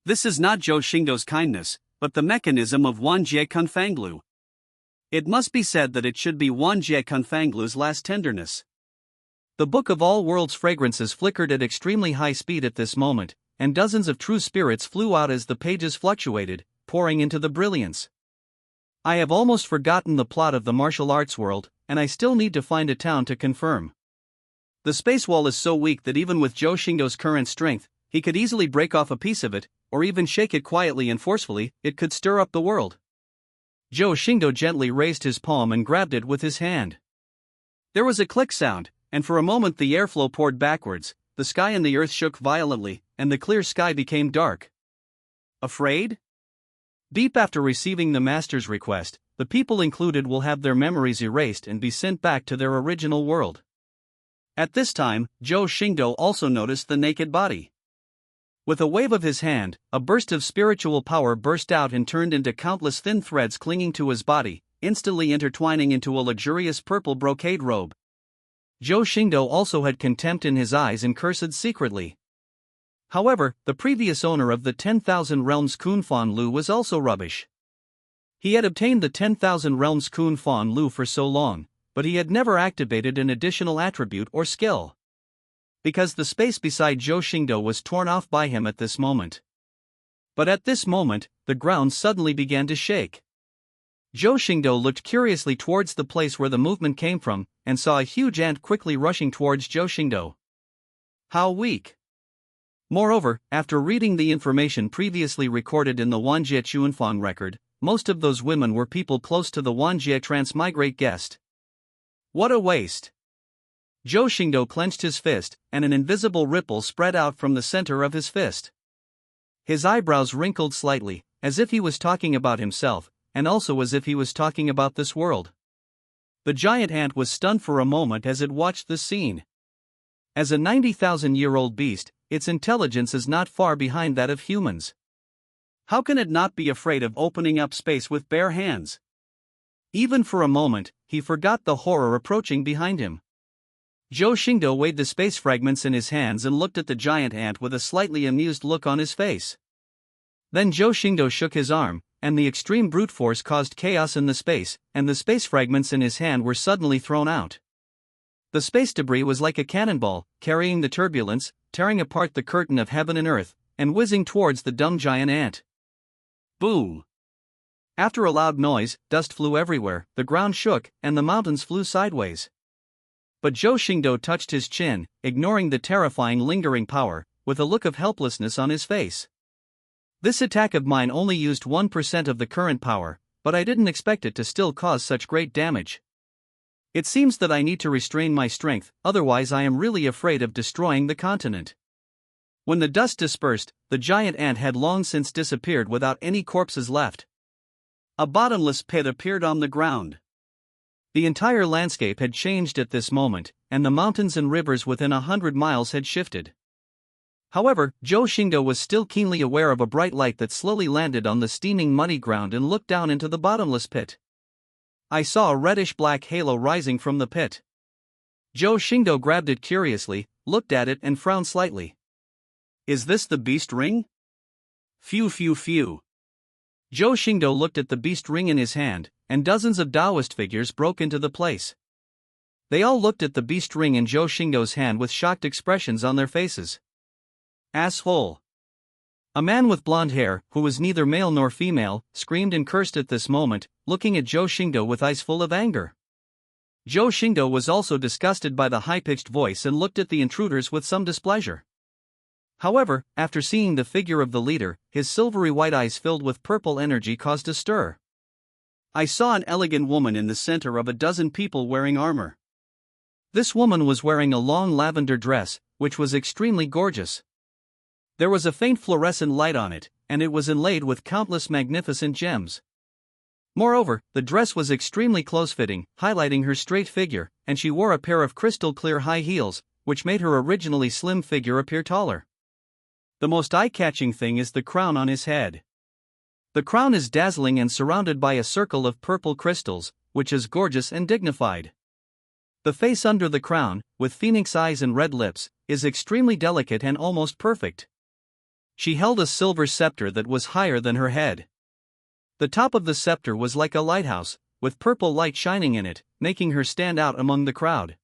A: This is not Zhou Xingdou's kindness, but the mechanism of Wanjie Kunfanglu. It must be said that it should be Wanjie Kunfanglu's last tenderness. The Book of All Worlds fragrances flickered at extremely high speed at this moment, and dozens of true spirits flew out as the pages fluctuated, pouring into the brilliance. I have almost forgotten the plot of the martial arts world, and I still need to find a town to confirm. The space wall is so weak that even with Zhou Xingdou's current strength, he could easily break off a piece of it, or even shake it quietly and forcefully. It could stir up the world. Zhou Xingdou gently raised his palm and grabbed it with his hand. There was a click sound, and for a moment the airflow poured backwards, the sky and the earth shook violently, and the clear sky became dark. Afraid? Deep after receiving the master's request, the people included will have their memories erased and be sent back to their original world. At this time, Zhou Xingdou also noticed the naked body. With a wave of his hand, a burst of spiritual power burst out and turned into countless thin threads clinging to his body, instantly intertwining into a luxurious purple brocade robe. Zhou Xingdou also had contempt in his eyes and cursed secretly. However, the previous owner of the 10,000 realms Kun Fan Lu was also rubbish. He had obtained the 10,000 realms Kun Fan Lu for so long, but he had never activated an additional attribute or skill. Because the space beside Zhou Xingdou was torn off by him at this moment. But at this moment, the ground suddenly began to shake. Zhou Xingdou looked curiously towards the place where the movement came from, and saw a huge ant quickly rushing towards Zhou Xingdou. How weak! Moreover, after reading the information previously recorded in the Wanjie Chuanfang record, most of those women were people close to the Wanjie transmigrate guest. What a waste! Zhou Xingdou clenched his fist, and an invisible ripple spread out from the center of his fist. His eyebrows wrinkled slightly, as if he was talking about himself, and also as if he was talking about this world. The giant ant was stunned for a moment as it watched the scene. As a 90,000-year-old beast, its intelligence is not far behind that of humans. How can it not be afraid of opening up space with bare hands? Even for a moment, he forgot the horror approaching behind him. Zhou Xingdou weighed the space fragments in his hands and looked at the giant ant with a slightly amused look on his face. Then Zhou Xingdou shook his arm, and the extreme brute force caused chaos in the space, and the space fragments in his hand were suddenly thrown out. The space debris was like a cannonball, carrying the turbulence, tearing apart the curtain of heaven and earth, and whizzing towards the dumb giant ant. Boom! After a loud noise, dust flew everywhere, the ground shook, and the mountains flew sideways. But Zhou Xingdou touched his chin, ignoring the terrifying lingering power, with a look of helplessness on his face. This attack of mine only used 1% of the current power, but I didn't expect it to still cause such great damage. It seems that I need to restrain my strength, otherwise I am really afraid of destroying the continent. When the dust dispersed, the giant ant had long since disappeared without any corpses left. A bottomless pit appeared on the ground. The entire landscape had changed at this moment, and the mountains and rivers within 100 miles had shifted. However, Zhou Xingdou was still keenly aware of a bright light that slowly landed on the steaming muddy ground and looked down into the bottomless pit. I saw a reddish-black halo rising from the pit. Zhou Xingdou grabbed it curiously, looked at it and frowned slightly. Is this the beast ring? Phew phew phew. Zhou Xingdou looked at the beast ring in his hand, and dozens of Taoist figures broke into the place. They all looked at the beast ring in Zhou Xingdou's hand with shocked expressions on their faces. Asshole! A man with blonde hair, who was neither male nor female, screamed and cursed at this moment, looking at Zhou Xingdou with eyes full of anger. Zhou Xingdou was also disgusted by the high-pitched voice and looked at the intruders with some displeasure. However, after seeing the figure of the leader, his silvery white eyes filled with purple energy caused a stir. I saw an elegant woman in the center of a dozen people wearing armor. This woman was wearing a long lavender dress, which was extremely gorgeous. There was a faint fluorescent light on it, and it was inlaid with countless magnificent gems. Moreover, the dress was extremely close-fitting, highlighting her straight figure, and she wore a pair of crystal-clear high heels, which made her originally slim figure appear taller. The most eye-catching thing is the crown on his head. The crown is dazzling and surrounded by a circle of purple crystals, which is gorgeous and dignified. The face under the crown, with phoenix eyes and red lips, is extremely delicate and almost perfect. She held a silver scepter that was higher than her head. The top of the scepter was like a lighthouse, with purple light shining in it, making her stand out among the crowd.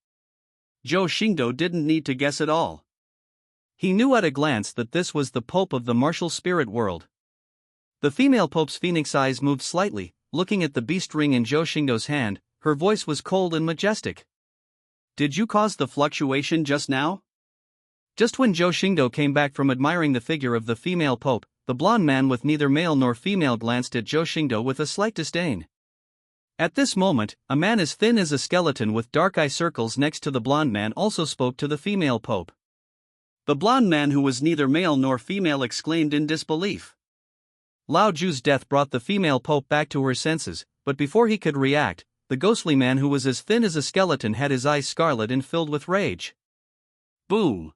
A: Zhou Xingdou didn't need to guess at all. He knew at a glance that this was the Pope of the martial spirit world. The female Pope's phoenix eyes moved slightly, looking at the beast ring in Zhou Xingdou's hand. Her voice was cold and majestic. Did you cause the fluctuation just now? Just when Zhou Xingdou came back from admiring the figure of the female Pope, the blonde man with neither male nor female glanced at Zhou Xingdou with a slight disdain. At this moment, a man as thin as a skeleton with dark eye circles next to the blonde man also spoke to the female Pope. The blonde man who was neither male nor female exclaimed in disbelief. Lao Zhu's death brought the female Pope back to her senses, but before he could react, the ghostly man who was as thin as a skeleton had his eyes scarlet and filled with rage. Boom!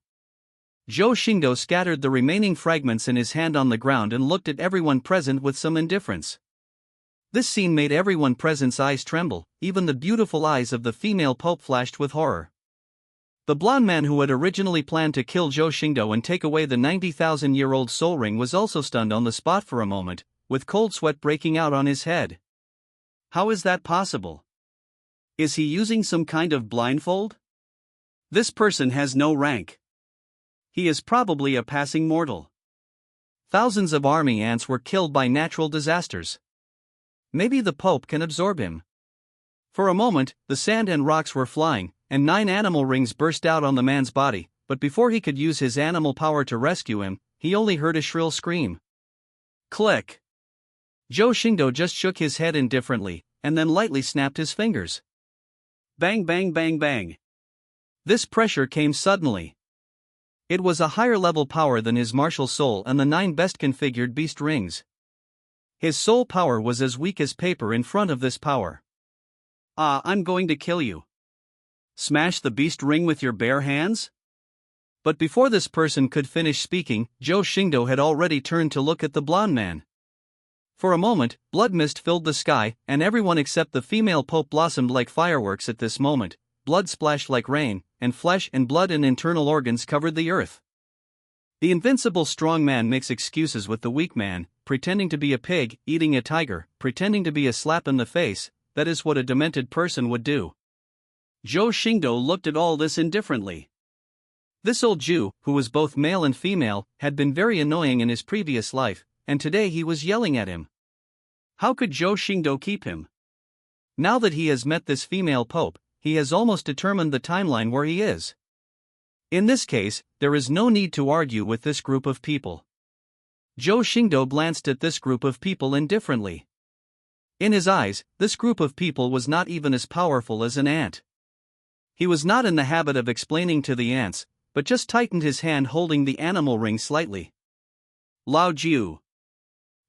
A: Zhou Xingdou scattered the remaining fragments in his hand on the ground and looked at everyone present with some indifference. This scene made everyone present's eyes tremble, even the beautiful eyes of the female Pope flashed with horror. The blonde man who had originally planned to kill Zhou Xingdou and take away the 90,000-year-old soul ring was also stunned on the spot for a moment, with cold sweat breaking out on his head. How is that possible? Is he using some kind of blindfold? This person has no rank. He is probably a passing mortal. Thousands of army ants were killed by natural disasters. maybe the Pope can absorb him. For a moment, the sand and rocks were flying, and 9 animal rings burst out on the man's body, but before he could use his animal power to rescue him, he only heard a shrill scream. Click! Zhou Xingdou just shook his head indifferently, and then lightly snapped his fingers. Bang bang bang bang. This pressure came suddenly. It was a higher level power than his martial soul and the 9 best configured beast rings. His soul power was as weak as paper in front of this power. I'm going to kill you. Smash the beast ring with your bare hands? But before this person could finish speaking, Zhou Xingdou had already turned to look at the blonde man. For a moment, blood mist filled the sky, and everyone except the female Pope blossomed like fireworks at this moment. Blood splashed like rain, and flesh and blood and internal organs covered the earth. The invincible strong man makes excuses with the weak man, pretending to be a pig, eating a tiger, pretending to be a slap in the face. That is what a demented person would do. Zhou Xingdou looked at all this indifferently. This old Jew, who was both male and female, had been very annoying in his previous life, and today he was yelling at him. How could Zhou Xingdou keep him? Now that he has met this female Pope, he has almost determined the timeline where he is. In this case, there is no need to argue with this group of people. Zhou Xingdou glanced at this group of people indifferently. In his eyes, this group of people was not even as powerful as an ant. He was not in the habit of explaining to the ants, but just tightened his hand holding the animal ring slightly. Lao Jiu.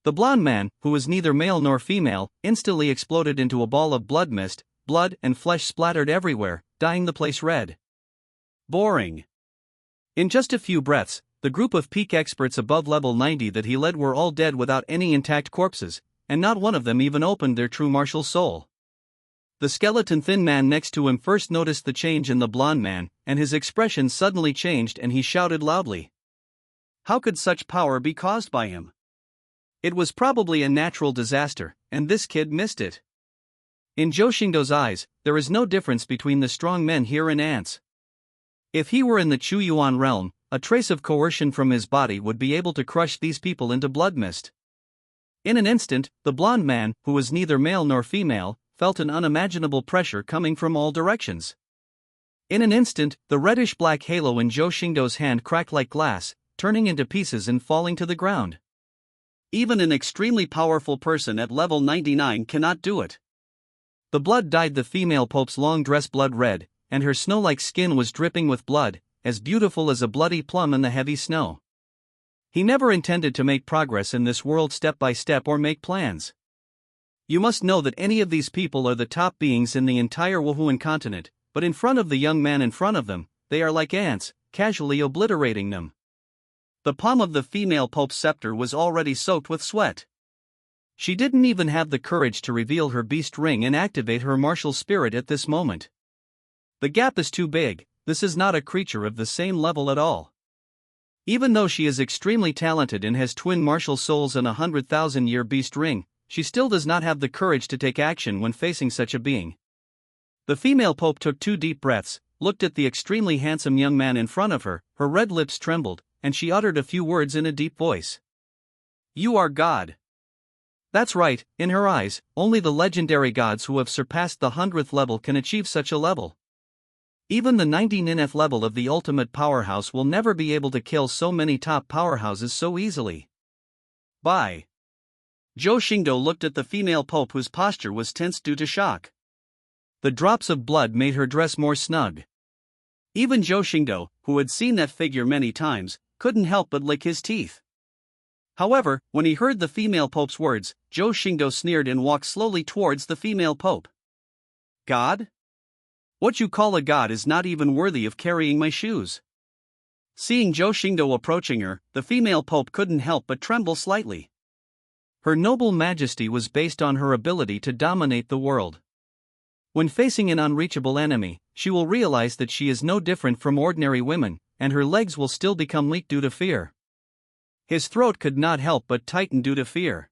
A: The blonde man, who was neither male nor female, instantly exploded into a ball of blood mist. Blood and flesh splattered everywhere, dyeing the place red. Boring. In just a few breaths, the group of peak experts above level 90 that he led were all dead without any intact corpses, and not one of them even opened their true martial soul. The skeleton thin man next to him first noticed the change in the blonde man, and his expression suddenly changed and he shouted loudly. How could such power be caused by him? It was probably a natural disaster, and this kid missed it. In Zhou Xingdou's eyes, there is no difference between the strong men here and ants. If he were in the Chuyuan Realm, a trace of coercion from his body would be able to crush these people into blood mist. In an instant, the blonde man, who was neither male nor female, felt an unimaginable pressure coming from all directions. In an instant, the reddish-black halo in Zhou Xingdou's hand cracked like glass, turning into pieces and falling to the ground. Even an extremely powerful person at level 99 cannot do it. The blood dyed the female Pope's long dress blood red, and her snow-like skin was dripping with blood, as beautiful as a bloody plum in the heavy snow. He never intended to make progress in this world step by step or make plans. You must know that any of these people are the top beings in the entire Wuhuan continent, but in front of the young man in front of them, they are like ants, casually obliterating them. The palm of the female Pope's scepter was already soaked with sweat. She didn't even have the courage to reveal her beast ring and activate her martial spirit at this moment. The gap is too big. This is not a creature of the same level at all. Even though she is extremely talented and has twin martial souls and a 100,000-year beast ring, she still does not have the courage to take action when facing such a being. The female Pope took 2 deep breaths, looked at the extremely handsome young man in front of her, her red lips trembled, and she uttered a few words in a deep voice. You are God. That's right, in her eyes, only the legendary gods who have surpassed the 100th level can achieve such a level. Even the 99th level of the ultimate powerhouse will never be able to kill so many top powerhouses so easily. Bye. Zhou Xingdou looked at the female Pope whose posture was tense due to shock. The drops of blood made her dress more snug. Even Zhou Xingdou, who had seen that figure many times, couldn't help but lick his teeth. However, when he heard the female Pope's words, Zhou Xingdou sneered and walked slowly towards the female Pope. God? What you call a god is not even worthy of carrying my shoes. Seeing Zhou Xingdou approaching her, the female Pope couldn't help but tremble slightly. Her noble majesty was based on her ability to dominate the world. When facing an unreachable enemy, she will realize that she is no different from ordinary women, and her legs will still become weak due to fear. His throat could not help but tighten due to fear.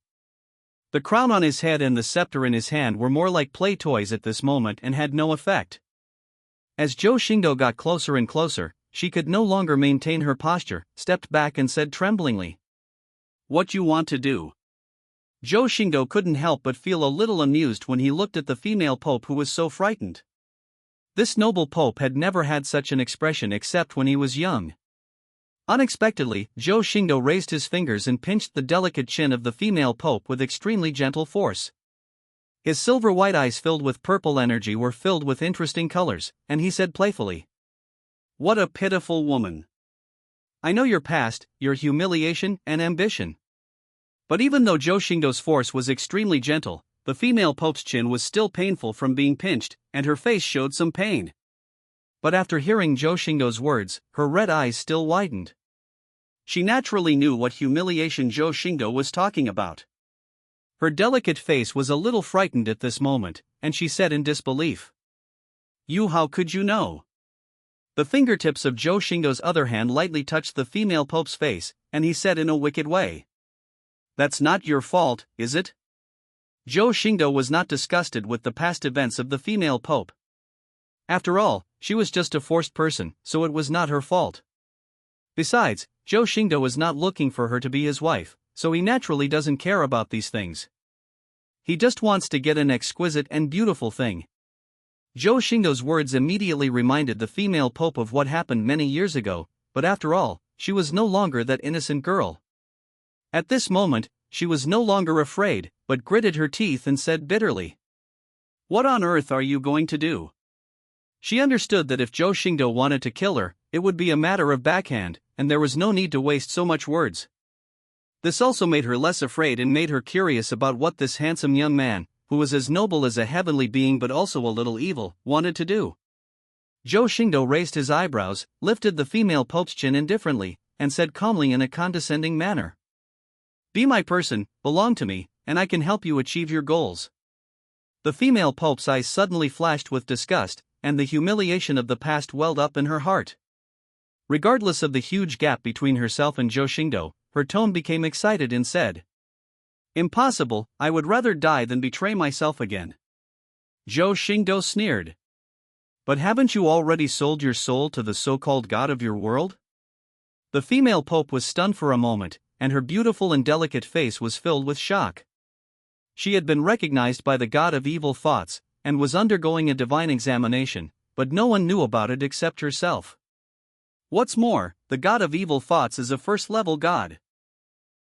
A: The crown on his head and the scepter in his hand were more like play toys at this moment and had no effect. As Zhou Xingdou got closer and closer, she could no longer maintain her posture, stepped back and said tremblingly, "What you want to do?"
B: Zhou Xingdou couldn't help but feel a little amused when he looked at the female pope who was so frightened. This noble pope had never had such an expression except when he was young. Unexpectedly, Zhou Xingdou raised his fingers and pinched the delicate chin of the female pope with extremely gentle force. His silver-white eyes filled with purple energy were filled with interesting colors, and he said playfully, "What a pitiful woman. I know your past, your humiliation and ambition." But even though Zhou Xingdou's force was extremely gentle, the female pope's chin was still painful from being pinched, and her face showed some pain. But after hearing Zhou Xingdou's words, her red eyes still widened. She naturally knew what humiliation Zhou Xingdou was talking about. Her delicate face was a little frightened at this moment, and she said in disbelief, "You, how could you know?" The fingertips of Zhou Xingdou's other hand lightly touched the female pope's face, and he said in a wicked way, "That's not your fault, is it?" Zhou Xingdou was not disgusted with the past events of the female pope. After all, she was just a forced person, so it was not her fault. Besides, Zhou Xingdou was not looking for her to be his wife, so he naturally doesn't care about these things. He just wants to get an exquisite and beautiful thing. Zhou Xingdou's words immediately reminded the female pope of what happened many years ago, but after all, she was no longer that innocent girl. At this moment, she was no longer afraid, but gritted her teeth and said bitterly, "What on earth are you going to do?" She understood that if Zhou Xingdou wanted to kill her, it would be a matter of backhand, and there was no need to waste so much words. This also made her less afraid and made her curious about what this handsome young man, who was as noble as a heavenly being but also a little evil, wanted to do. Zhou Xingdou raised his eyebrows, lifted the female pope's chin indifferently, and said calmly in a condescending manner, "Be my person, belong to me, and I can help you achieve your goals." The female pope's eyes suddenly flashed with disgust, and the humiliation of the past welled up in her heart. Regardless of the huge gap between herself and Zhou Xingdou, her tone became excited and said, "Impossible, I would rather die than betray myself again." Zhou Xingdou sneered. "But haven't you already sold your soul to the so-called god of your world?" The female pope was stunned for a moment, and her beautiful and delicate face was filled with shock. She had been recognized by the god of evil thoughts, and was undergoing a divine examination, but no one knew about it except herself. What's more, the god of evil thoughts is a first-level god.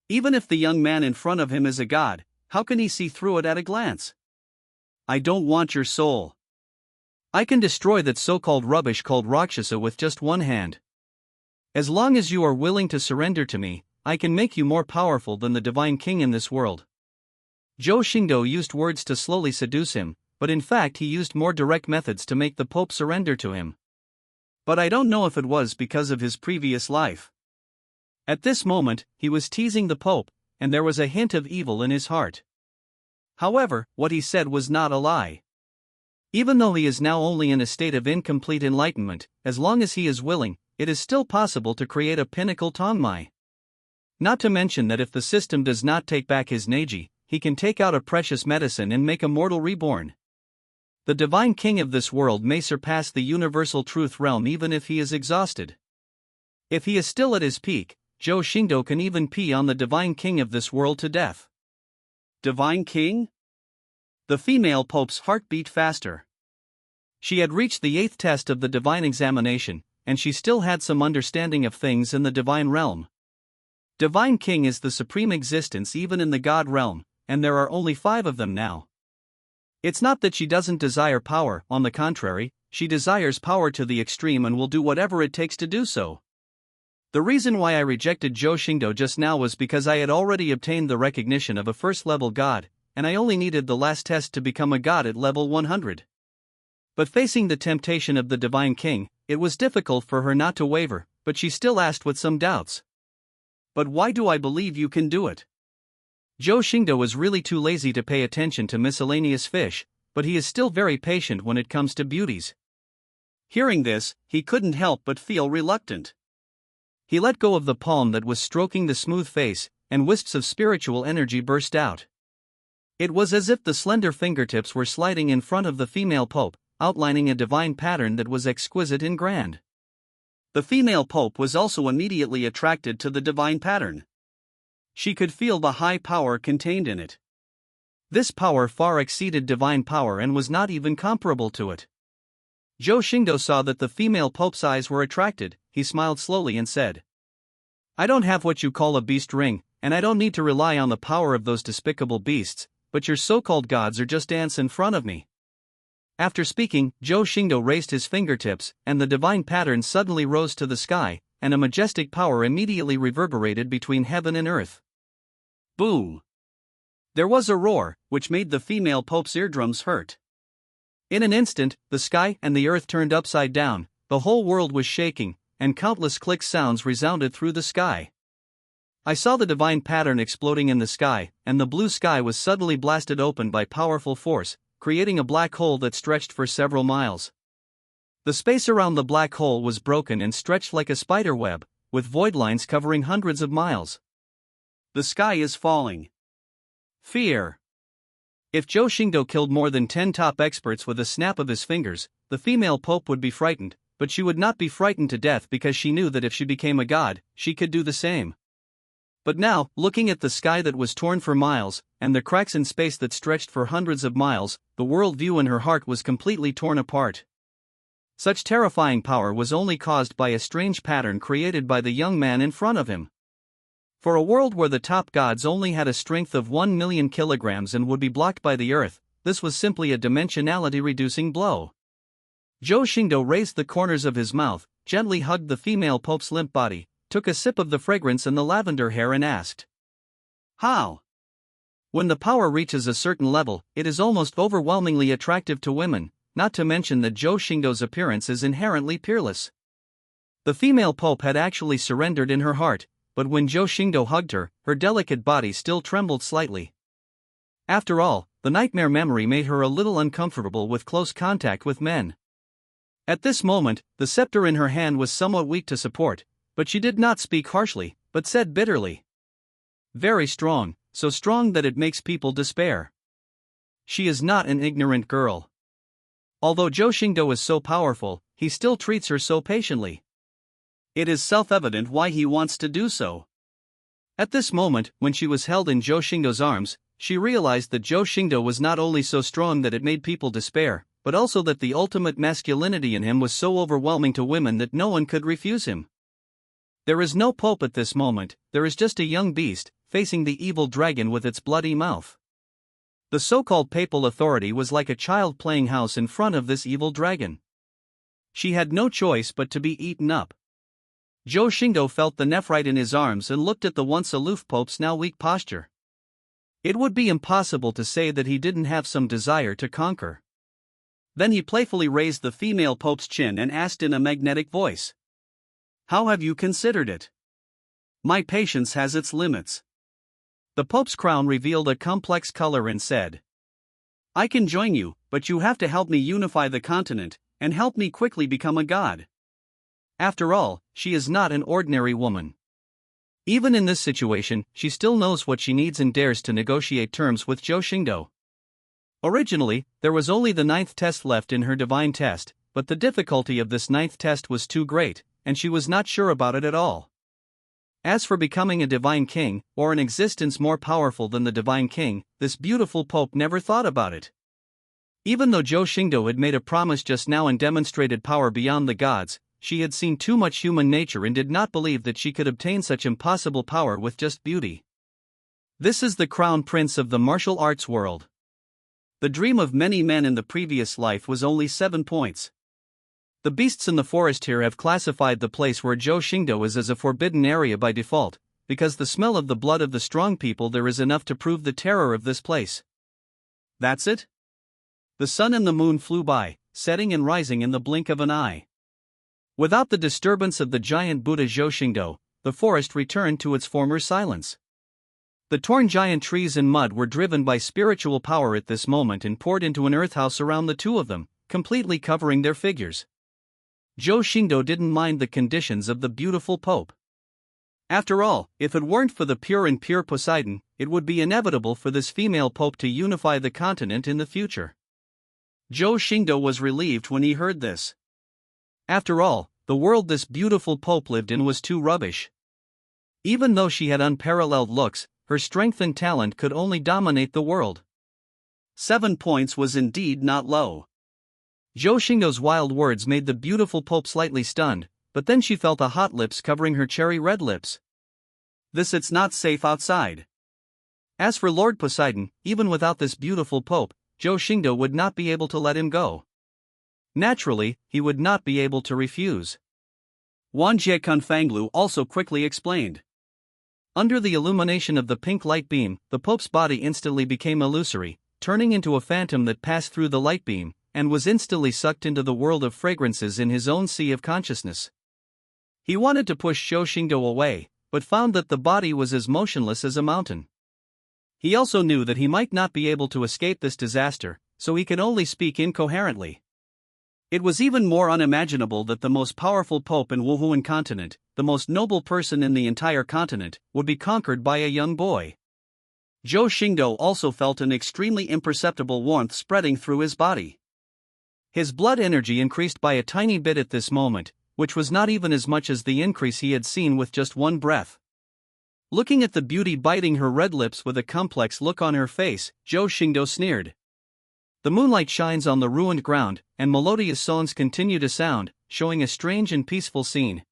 B: Even if the young man in front of him is a god, how can he see through it at a glance? "I don't want your soul. I can destroy that so-called rubbish called Rakshasa with just one hand. As long as you are willing to surrender to me, I can make you more powerful than the divine king in this world." Zhou Xingdou used words to slowly seduce him, but in fact he used more direct methods to make the pope surrender to him. But I don't know if it was because of his previous life. At this moment, he was teasing the pope, and there was a hint of evil in his heart. However, what he said was not a lie. Even though he is now only in a state of incomplete enlightenment, as long as he is willing, it is still possible to create a pinnacle Tongmai. Not to mention that if the system does not take back his Neji, he can take out a precious medicine and make a mortal reborn. The divine king of this world may surpass the universal truth realm even if he is exhausted. If he is still at his peak, Zhou Xingdou can even pee on the divine king of this world to death. Divine king? The female pope's heart beat faster. She had reached the 8th test of the divine examination, and she still had some understanding of things in the divine realm. Divine king is the supreme existence even in the god realm, and there are only 5 of them now. It's not that she doesn't desire power, on the contrary, she desires power to the extreme and will do whatever it takes to do so. The reason why I rejected Zhou Xingdou just now was because I had already obtained the recognition of a first-level god, and I only needed the last test to become a god at level 100. But facing the temptation of the divine king, it was difficult for her not to waver, but she still asked with some doubts. "But why do I believe you can do it?" Zhou Xingdou was really too lazy to pay attention to miscellaneous fish, but he is still very patient when it comes to beauties. Hearing this, he couldn't help but feel reluctant. He let go of the palm that was stroking the smooth face, and wisps of spiritual energy burst out. It was as if the slender fingertips were sliding in front of the female pope, outlining a divine pattern that was exquisite and grand. The female pope was also immediately attracted to the divine pattern. She could feel the high power contained in it.
A: This power far exceeded divine power and was not even comparable to it. Zhou Xingdou saw that the female pope's eyes were attracted. He smiled slowly and said, "I don't have what you call a beast ring, and I don't need to rely on the power of those despicable beasts, but your so-called gods are just ants in front of me." After speaking, Zhou Xingdou raised his fingertips, and the divine pattern suddenly rose to the sky, and a majestic power immediately reverberated between heaven and earth. Boom! There was a roar, which made the female pope's eardrums hurt. In an instant, the sky and the earth turned upside down, the whole world was shaking, and countless click sounds resounded through the sky. I saw the divine pattern exploding in the sky, and the blue sky was suddenly blasted open by powerful force, creating a black hole that stretched for several miles. The space around the black hole was broken and stretched like a spider web, with void lines covering hundreds of miles. The sky is falling. Fear. If Zhou Xingdou killed more than 10 top experts with a snap of his fingers, the female pope would be frightened, but she would not be frightened to death because she knew that if she became a god, she could do the same. But now, looking at the sky that was torn for miles, and the cracks in space that stretched for hundreds of miles, the world view in her heart was completely torn apart. Such terrifying power was only caused by a strange pattern created by the young man in front of him. For a world where the top gods only had a strength of 1 million kilograms and would be blocked by the earth, this was simply a dimensionality-reducing blow. Zhou Xingdou raised the corners of his mouth, gently hugged the female pope's limp body, took a sip of the fragrance and the lavender hair and asked, "How?" When the power reaches a certain level, it is almost overwhelmingly attractive to women, not to mention that Zhou Xingdou's appearance is inherently peerless. The female pope had actually surrendered in her heart, but when Zhou Xingdou hugged her, her delicate body still trembled slightly. After all, the nightmare memory made her a little uncomfortable with close contact with men. At this moment, the scepter in her hand was somewhat weak to support, but she did not speak harshly, but said bitterly, "Very strong, so strong that it makes people despair." She is not an ignorant girl. Although Zhou Xingdou is so powerful, he still treats her so patiently. It is self-evident why he wants to do so. At this moment, when she was held in Zhou Xingdou's arms, she realized that Zhou Xingdou was not only so strong that it made people despair, but also that the ultimate masculinity in him was so overwhelming to women that no one could refuse him. There is no pope at this moment, there is just a young beast, facing the evil dragon with its bloody mouth. The so-called papal authority was like a child playing house in front of this evil dragon. She had no choice but to be eaten up. Zhou Xingdou felt the nephrite in his arms and looked at the once aloof pope's now weak posture. It would be impossible to say that he didn't have some desire to conquer. Then he playfully raised the female pope's chin and asked in a magnetic voice, "How have you considered it? My patience has its limits." The pope's crown revealed a complex color and said, "I can join you, but you have to help me unify the continent, and help me quickly become a god." After all, she is not an ordinary woman. Even in this situation, she still knows what she needs and dares to negotiate terms with Zhou Xingdou. Originally, there was only the 9th test left in her divine test, but the difficulty of this 9th test was too great, and she was not sure about it at all. As for becoming a divine king, or an existence more powerful than the divine king, this beautiful pope never thought about it. Even though Zhou Xingdou had made a promise just now and demonstrated power beyond the gods, she had seen too much human nature and did not believe that she could obtain such impossible power with just beauty. This is the crown prince of the martial arts world. The dream of many men in the previous life was only 7 points. The beasts in the forest here have classified the place where Zhou Xingdou is as a forbidden area by default, because the smell of the blood of the strong people there is enough to prove the terror of this place. That's it? The sun and the moon flew by, setting and rising in the blink of an eye. Without the disturbance of the giant Buddha Zhou Xingdou, the forest returned to its former silence. The torn giant trees and mud were driven by spiritual power at this moment and poured into an earth house around the two of them, completely covering their figures. Zhou Xingdou didn't mind the conditions of the beautiful pope. After all, if it weren't for the pure and pure Poseidon, it would be inevitable for this female pope to unify the continent in the future. Zhou Xingdou was relieved when he heard this. After all, the world this beautiful pope lived in was too rubbish. Even though she had unparalleled looks, her strength and talent could only dominate the world.
B: 7 points was indeed not low.
A: Zhou Xingdou's wild words made the beautiful Pope slightly stunned, but then she felt a hot lips covering her cherry red lips.
B: It's not safe outside.
A: As for Lord Poseidon, even without this beautiful Pope, Zhou Xingdou would not be able to let him go. Naturally, he would not be able to refuse.
B: Wanjie Kunfanglu also quickly explained.
A: Under the illumination of the pink light beam, the Pope's body instantly became illusory, turning into a phantom that passed through the light beam, and was instantly sucked into the world of fragrances in his own sea of consciousness. He wanted to push Zhou Xingdou away, but found that the body was as motionless as a mountain. He also knew that he might not be able to escape this disaster, so he could only speak incoherently.
B: It was even more unimaginable that the most powerful Pope in Wuhuan continent, the most noble person in the entire continent, would be conquered by a young boy. Zhou Xingdou also felt an extremely imperceptible warmth spreading through his body.
A: His blood energy increased by a tiny bit at this moment, which was not even as much as the increase he had seen with just one breath. Looking at the beauty biting her red lips with a complex look on her face, Zhou Xingdou sneered. The moonlight shines on the ruined ground, and melodious songs continue to sound, showing a strange and peaceful scene.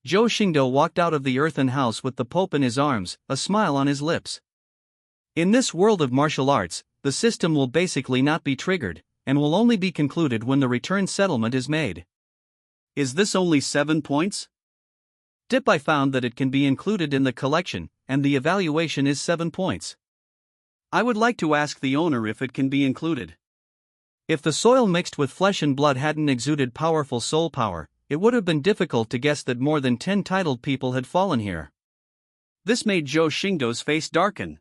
A: Zhou Xingdou walked out of the earthen house with the Pope in his arms, a smile on his lips. In this world of martial arts, the system will basically not be triggered, and will only be concluded when the return settlement is made.
B: Is this only 7 points?
A: Dip, I found that it can be included in the collection, and the evaluation is 7 points.
B: I would like to ask the owner if it can be included.
A: If the soil mixed with flesh and blood hadn't exuded powerful soul power, it would have been difficult to guess that more than 10 titled people had fallen here.
B: This made Zhou Xingdou's face darken.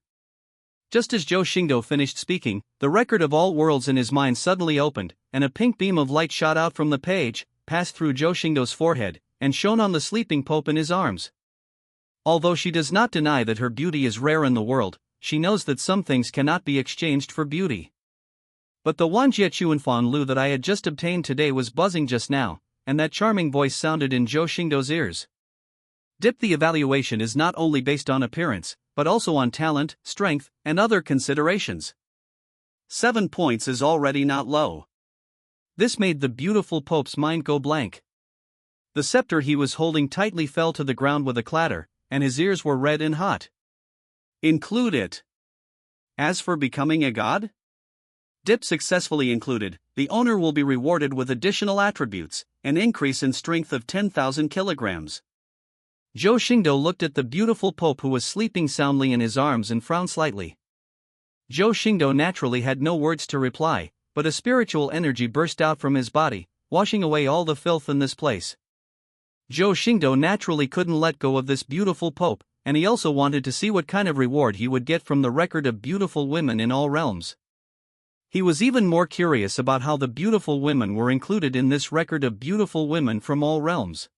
A: Just as Zhou Xingdou finished speaking, the record of all worlds in his mind suddenly opened, and a pink beam of light shot out from the page, passed through Zhou Xingdou's forehead, and shone on the sleeping Pope in his arms. Although she does not deny that her beauty is rare in the world, she knows that some things cannot be exchanged for beauty. But the Wanjie Chuanfan Lu that I had just obtained today was buzzing just now, and that charming voice sounded in Zhou Xingdou's ears. Dip, the evaluation is not only based on appearance, but also on talent, strength, and other considerations.
B: 7 points is already not low.
A: This made the beautiful Pope's mind go blank. The scepter he was holding tightly fell to the ground with a clatter, and his ears were red and hot.
B: Include it. As for becoming a god? Dip successfully included, the owner will be rewarded with additional attributes, an increase in strength of 10,000 kilograms.
A: Zhou Xingdou looked at the beautiful Pope who was sleeping soundly in his arms and frowned slightly. Zhou Xingdou naturally had no words to reply, but a spiritual energy burst out from his body, washing away all the filth in this place. Zhou Xingdou naturally couldn't let go of this beautiful Pope, and he also wanted to see what kind of reward he would get from the record of beautiful women in all realms. He was even more curious about how the beautiful women were included in this record of beautiful women from all realms.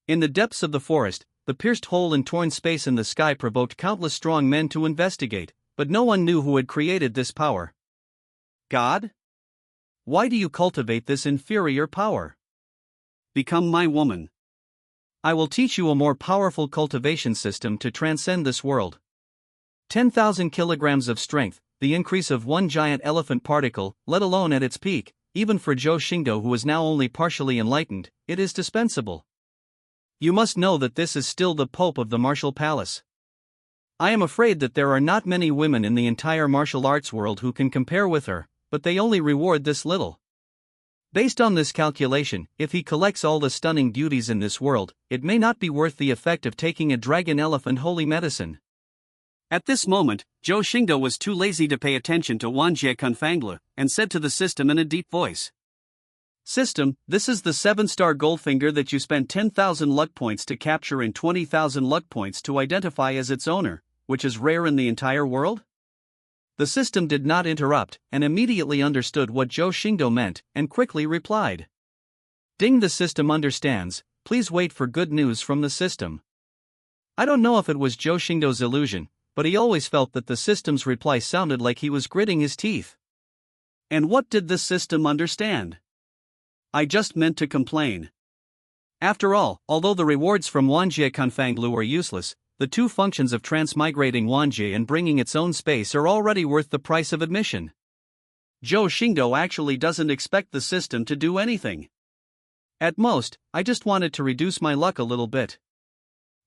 A: In the depths of the forest, the pierced hole and torn space in the sky provoked countless strong men to investigate, but no one knew who had created this power.
B: God?
A: Why do you cultivate this inferior power?
B: Become my woman.
A: I will teach you a more powerful cultivation system to transcend this world. 10,000 kilograms of strength, the increase of one giant elephant particle, let alone at its peak, even for Zhou Xingdou who is now only partially enlightened, it is dispensable. You must know that this is still the Pope of the martial palace. I am afraid that there are not many women in the entire martial arts world who can compare with her, but they only reward this little. Based on this calculation, if he collects all the stunning beauties in this world, it may not be worth the effect of taking a dragon elephant holy medicine.
B: At this moment, Zhou Xingdou was too lazy to pay attention to Wanjie Kunfanglu, and said to the system in a deep voice. System, this is the 7-star Goldfinger that you spent 10,000 luck points to capture and 20,000 luck points to identify as its owner, which is rare in the entire world? The system did not interrupt, and immediately understood what Zhou Xingdou meant, and quickly replied. Ding, the system understands, please wait for good news from the system. I don't know if it was Zhou Xingdou's illusion, but he always felt that the system's reply sounded like he was gritting his teeth. And what did the system understand? I just meant to complain.
A: After all, although the rewards from Wanjie Kunfanglu are useless, the two functions of transmigrating Wanjie and bringing its own space are already worth the price of admission.
B: Zhou Xingdou actually doesn't expect the system to do anything.
A: At most, I just wanted to reduce my luck a little bit.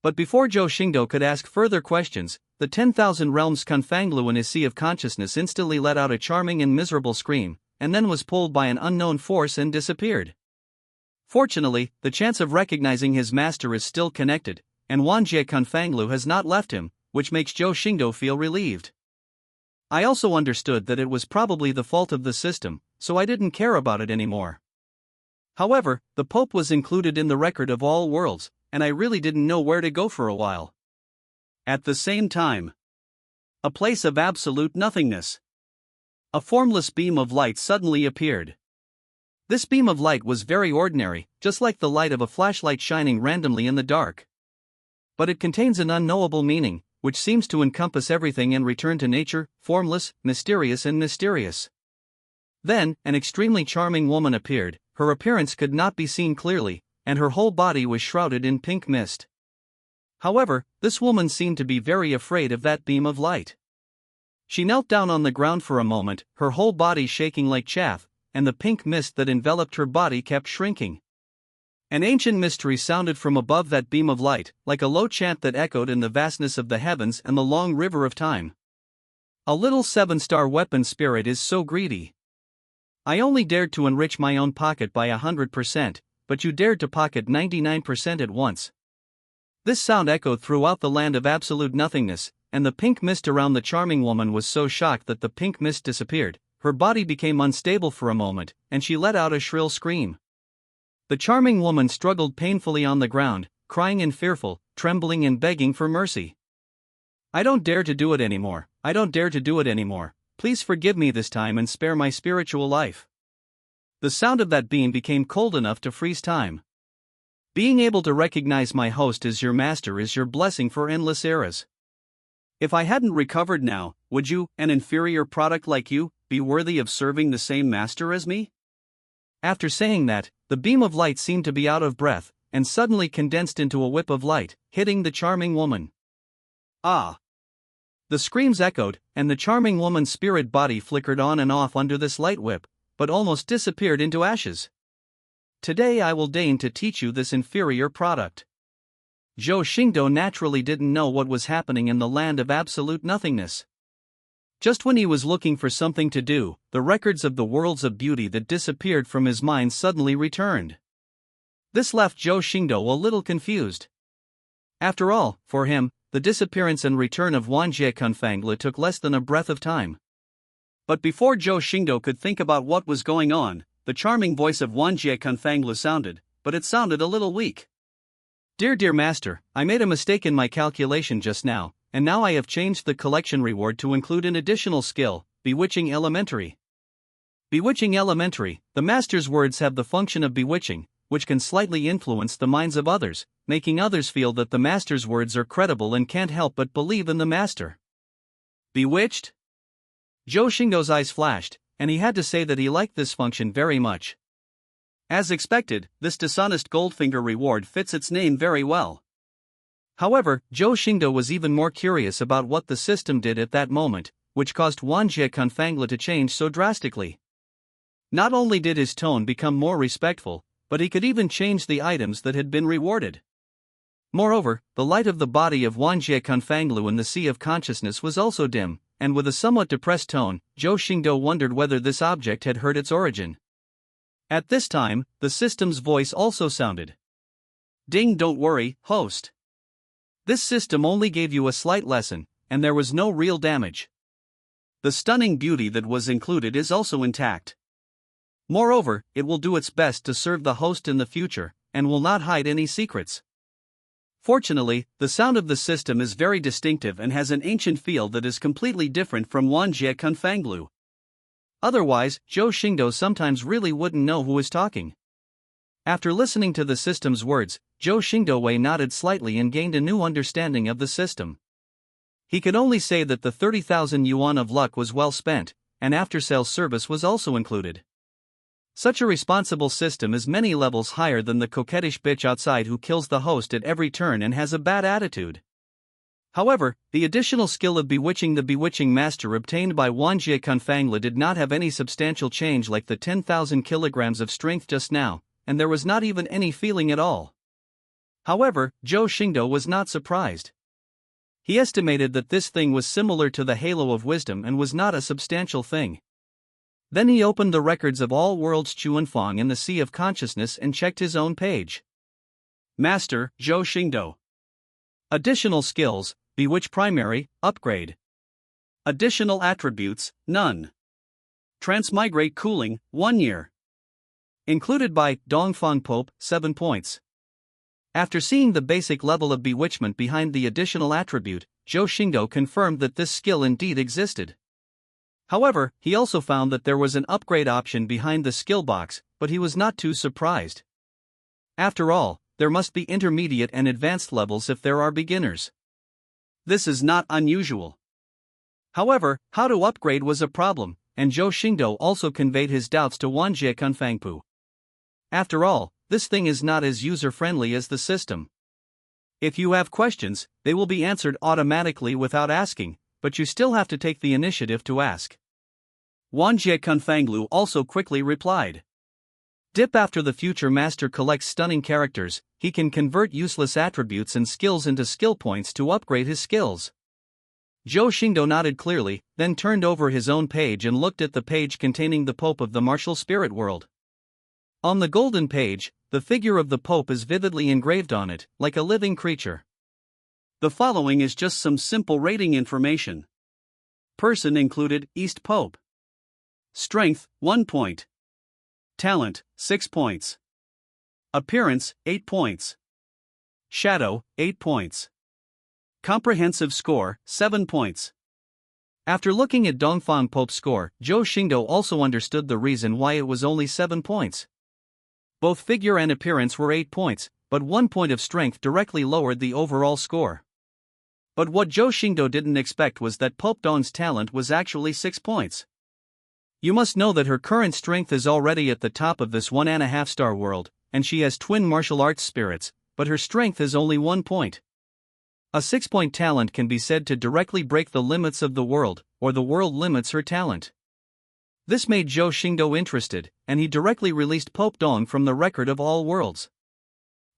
A: But before Zhou Xingdou could ask further questions, the 10,000 realms Confanglu in his sea of consciousness instantly let out a charming and miserable scream, and then was pulled by an unknown force and disappeared. Fortunately, the chance of recognizing his master is still connected, and Wanjie Confanglu has not left him, which makes Zhou Xingdou feel relieved. I also understood that it was probably the fault of the system, so I didn't care about it anymore. However, the Pope was included in the record of all worlds, and I really didn't know where to go for a while.
B: At the same time, a place of absolute nothingness. A formless beam of light suddenly appeared.
A: This beam of light was very ordinary, just like the light of a flashlight shining randomly in the dark. But it contains an unknowable meaning, which seems to encompass everything and return to nature, formless, mysterious and mysterious. Then, an extremely charming woman appeared. Her appearance could not be seen clearly, and her whole body was shrouded in pink mist. However, this woman seemed to be very afraid of that beam of light. She knelt down on the ground for a moment, her whole body shaking like chaff, and the pink mist that enveloped her body kept shrinking. An ancient mystery sounded from above that beam of light, like a low chant that echoed in the vastness of the heavens and the long river of time. A little 7-star weapon spirit is so greedy. I only dared to enrich my own pocket by 100%, but you dared to pocket 99% at once. This sound echoed throughout the land of absolute nothingness, and the pink mist around the charming woman was so shocked that the pink mist disappeared, her body became unstable for a moment, and she let out a shrill scream. The charming woman struggled painfully on the ground, crying and fearful, trembling and begging for mercy. I don't dare to do it anymore, I don't dare to do it anymore. Please forgive me this time and spare my spiritual life. The sound of that beam became cold enough to freeze time. Being able to recognize my host as your master is your blessing for endless eras. If I hadn't recovered now, would you, an inferior product like you, be worthy of serving the same master as me? After saying that, the beam of light seemed to be out of breath, and suddenly condensed into a whip of light, hitting the charming woman. Ah! The screams echoed, and the charming woman's spirit body flickered on and off under this light whip, but almost disappeared into ashes. Today I will deign to teach you this inferior product. Zhou Xingdou naturally didn't know what was happening in the land of absolute nothingness. Just when he was looking for something to do, the records of the worlds of beauty that disappeared from his mind suddenly returned. This left Zhou Xingdou a little confused. After all, for him, the disappearance and return of Wanjie Confanglu took less than a breath of time. But before Zhou Xingdou could think about what was going on, the charming voice of Wanjie Confanglu sounded, but it sounded a little weak. Dear master, I made a mistake in my calculation just now, and now I have changed the collection reward to include an additional skill, Bewitching Elementary. Bewitching Elementary, the master's words have the function of bewitching, which can slightly influence the minds of others, making others feel that the master's words are credible and can't help but believe in the master. Bewitched? Zhou Xingdou's eyes flashed, and he had to say that he liked this function very much. As expected, this dishonest Goldfinger reward fits its name very well. However, Zhou Xingdou was even more curious about what the system did at that moment, which caused Wanjie Confanglu to change so drastically. Not only did his tone become more respectful, but he could even change the items that had been rewarded. Moreover, the light of the body of Wanjie Confanglu in the sea of consciousness was also dim, and with a somewhat depressed tone, Zhou Xingdou wondered whether this object had heard its origin. At this time, the system's voice also sounded. Ding, don't worry, host. This system only gave you a slight lesson, and there was no real damage. The stunning beauty that was included is also intact. Moreover, it will do its best to serve the host in the future, and will not hide any secrets. Fortunately, the sound of the system is very distinctive and has an ancient feel that is completely different from Wanjie Confanglu. Otherwise, Zhou Xingdou sometimes really wouldn't know who is talking. After listening to the system's words, Zhou Xingdou nodded slightly and gained a new understanding of the system. He could only say that the 30,000 yuan of luck was well spent, and after-sales service was also included. Such a responsible system is many levels higher than the coquettish bitch outside who kills the host at every turn and has a bad attitude. However, the additional skill of bewitching the bewitching master obtained by Wanjie Kunfangla did not have any substantial change like the 10,000 kilograms of strength just now, and there was not even any feeling at all. However, Zhou Xingdou was not surprised. He estimated that this thing was similar to the halo of wisdom and was not a substantial thing. Then he opened the records of all worlds Chuanfang in the Sea of Consciousness and checked his own page. Master, Zhou Xingdou. Additional skills, Bewitch Primary, upgrade. Additional attributes, none. Transmigrate Cooling, 1 year. Included by Dongfang Pope, 7 points. After seeing the basic level of bewitchment behind the additional attribute, Zhou Xingdou confirmed that this skill indeed existed. However, he also found that there was an upgrade option behind the skill box, but he was not too surprised. After all, there must be intermediate and advanced levels if there are beginners. This is not unusual. However, how to upgrade was a problem, and Zhou Xingdou also conveyed his doubts to Wanjie Kunfangpu. After all, this thing is not as user-friendly as the system. If you have questions, they will be answered automatically without asking, but you still have to take the initiative to ask. Wanjie Kunfanglu also quickly replied. Dip after the future master collects stunning characters, he can convert useless attributes and skills into skill points to upgrade his skills. Zhou Xingdou nodded clearly, then turned over his own page and looked at the page containing the Pope of the martial spirit world. On the golden page, the figure of the Pope is vividly engraved on it, like a living creature. The following is just some simple rating information. Person included, East Pope. Strength, 1 point. Talent, 6 points. Appearance, 8 points. Shadow, 8 points. Comprehensive score, 7 points. After looking at Dongfang Pope's score, Zhou Xingdou also understood the reason why it was only 7 points. Both figure and appearance were 8 points, but 1 point of strength directly lowered the overall score. But what Zhou Xingdou didn't expect was that Pope Dong's talent was actually 6 points. You must know that her current strength is already at the top of this 1.5-star world, and she has twin martial arts spirits, but her strength is only 1 point. A 6-point talent can be said to directly break the limits of the world, or the world limits her talent. This made Zhou Xingdou interested, and he directly released Pope Dong from the record of all worlds.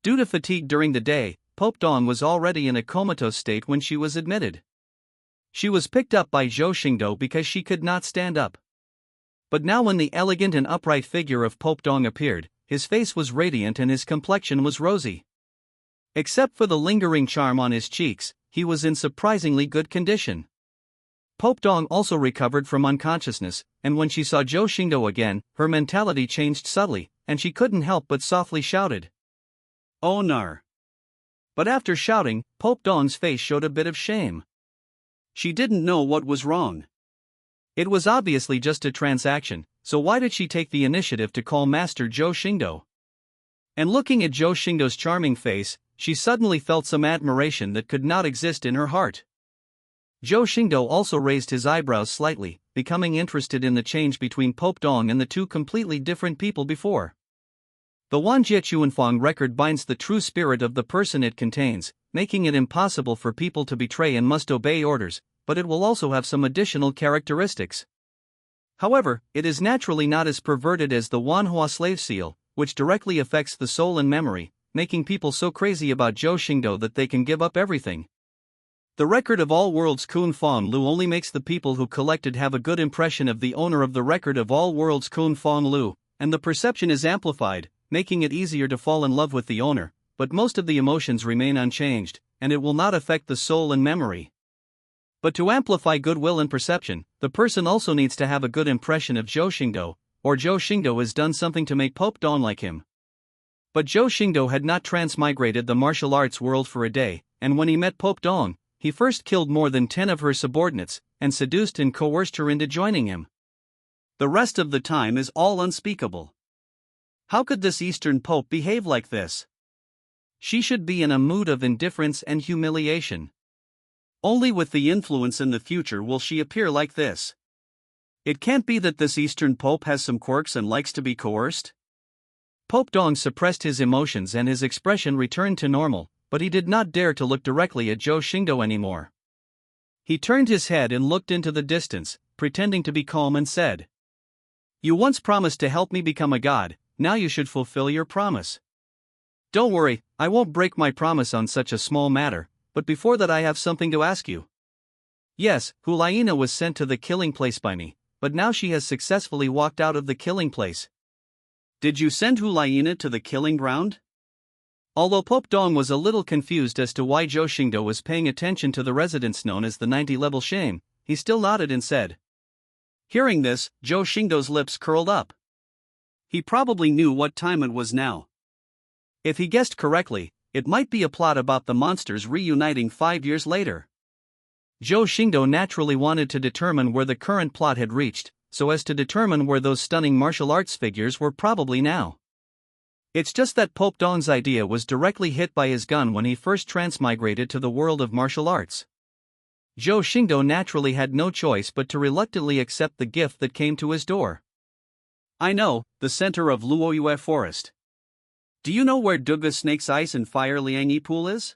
A: Due to fatigue during the day, Pope Dong was already in a comatose state when she was admitted. She was picked up by Zhou Xingdou because she could not stand up. But now when the elegant and upright figure of Pope Dong appeared, his face was radiant and his complexion was rosy. Except for the lingering charm on his cheeks, he was in surprisingly good condition. Pope Dong also recovered from unconsciousness, and when she saw Zhou Xingdou again, her mentality changed subtly, and she couldn't help but softly shouted, "Oh nar!" But after shouting, Pope Dong's face showed a bit of shame. She didn't know what was wrong. It was obviously just a transaction, so why did she take the initiative to call Master Zhou Xingdou? And looking at Zhou Xingdou's charming face, she suddenly felt some admiration that could not exist in her heart. Zhou Xingdou also raised his eyebrows slightly, becoming interested in the change between Pope Dong and the two completely different people before. The Wanjie Chuanfang record binds the true spirit of the person it contains, making it impossible for people to betray and must obey orders, but it will also have some additional characteristics. However, it is naturally not as perverted as the Wanhua slave seal, which directly affects the soul and memory, making people so crazy about Zhou Xingdou that they can give up everything. The record of all worlds Kun Fong Lu only makes the people who collected have a good impression of the owner of the record of all worlds Kun Fong Lu, and the perception is amplified, making it easier to fall in love with the owner, but most of the emotions remain unchanged, and it will not affect the soul and memory. But to amplify goodwill and perception, the person also needs to have a good impression of Zhou Xingdou, or Zhou Xingdou has done something to make Pope Dong like him. But Zhou Xingdou had not transmigrated the martial arts world for a day, and when he met Pope Dong, he first killed more than 10 of her subordinates, and seduced and coerced her into joining him. The rest of the time is all unspeakable. How could this Eastern Pope behave like this? She should be in a mood of indifference and humiliation. Only with the influence in the future will she appear like this. It can't be that this Eastern Pope has some quirks and likes to be coerced. Pope Dong suppressed his emotions and his expression returned to normal, but he did not dare to look directly at Zhou Xingdou anymore. He turned his head and looked into the distance, pretending to be calm, and said, "You once promised to help me become a god, now you should fulfill your promise." "Don't worry, I won't break my promise on such a small matter, but before that I have something to ask you." "Yes, Hulaina was sent to the killing place by me, but now she has successfully walked out of the killing place."
B: "Did you send Hulaina to the killing ground?"
A: Although Pope Dong was a little confused as to why Zhou Xingdou was paying attention to the residence known as the 90-level shame, he still nodded and said.
B: Hearing this, Zhou Xingdou's lips curled up. He probably knew what time it was now. If he guessed correctly, it might be a plot about the monsters reuniting 5 years later.
A: Zhou Xingdou naturally wanted to determine where the current plot had reached, so as to determine where those stunning martial arts figures were probably now. It's just that Pope Dong's idea was directly hit by his gun when he first transmigrated to the world of martial arts. Zhou Xingdou naturally had no choice but to reluctantly accept the gift that came to his door.
B: "I know, the center of Luoyue Forest. Do you know where Duga Snake's Ice and Fire Liangyi Pool is?"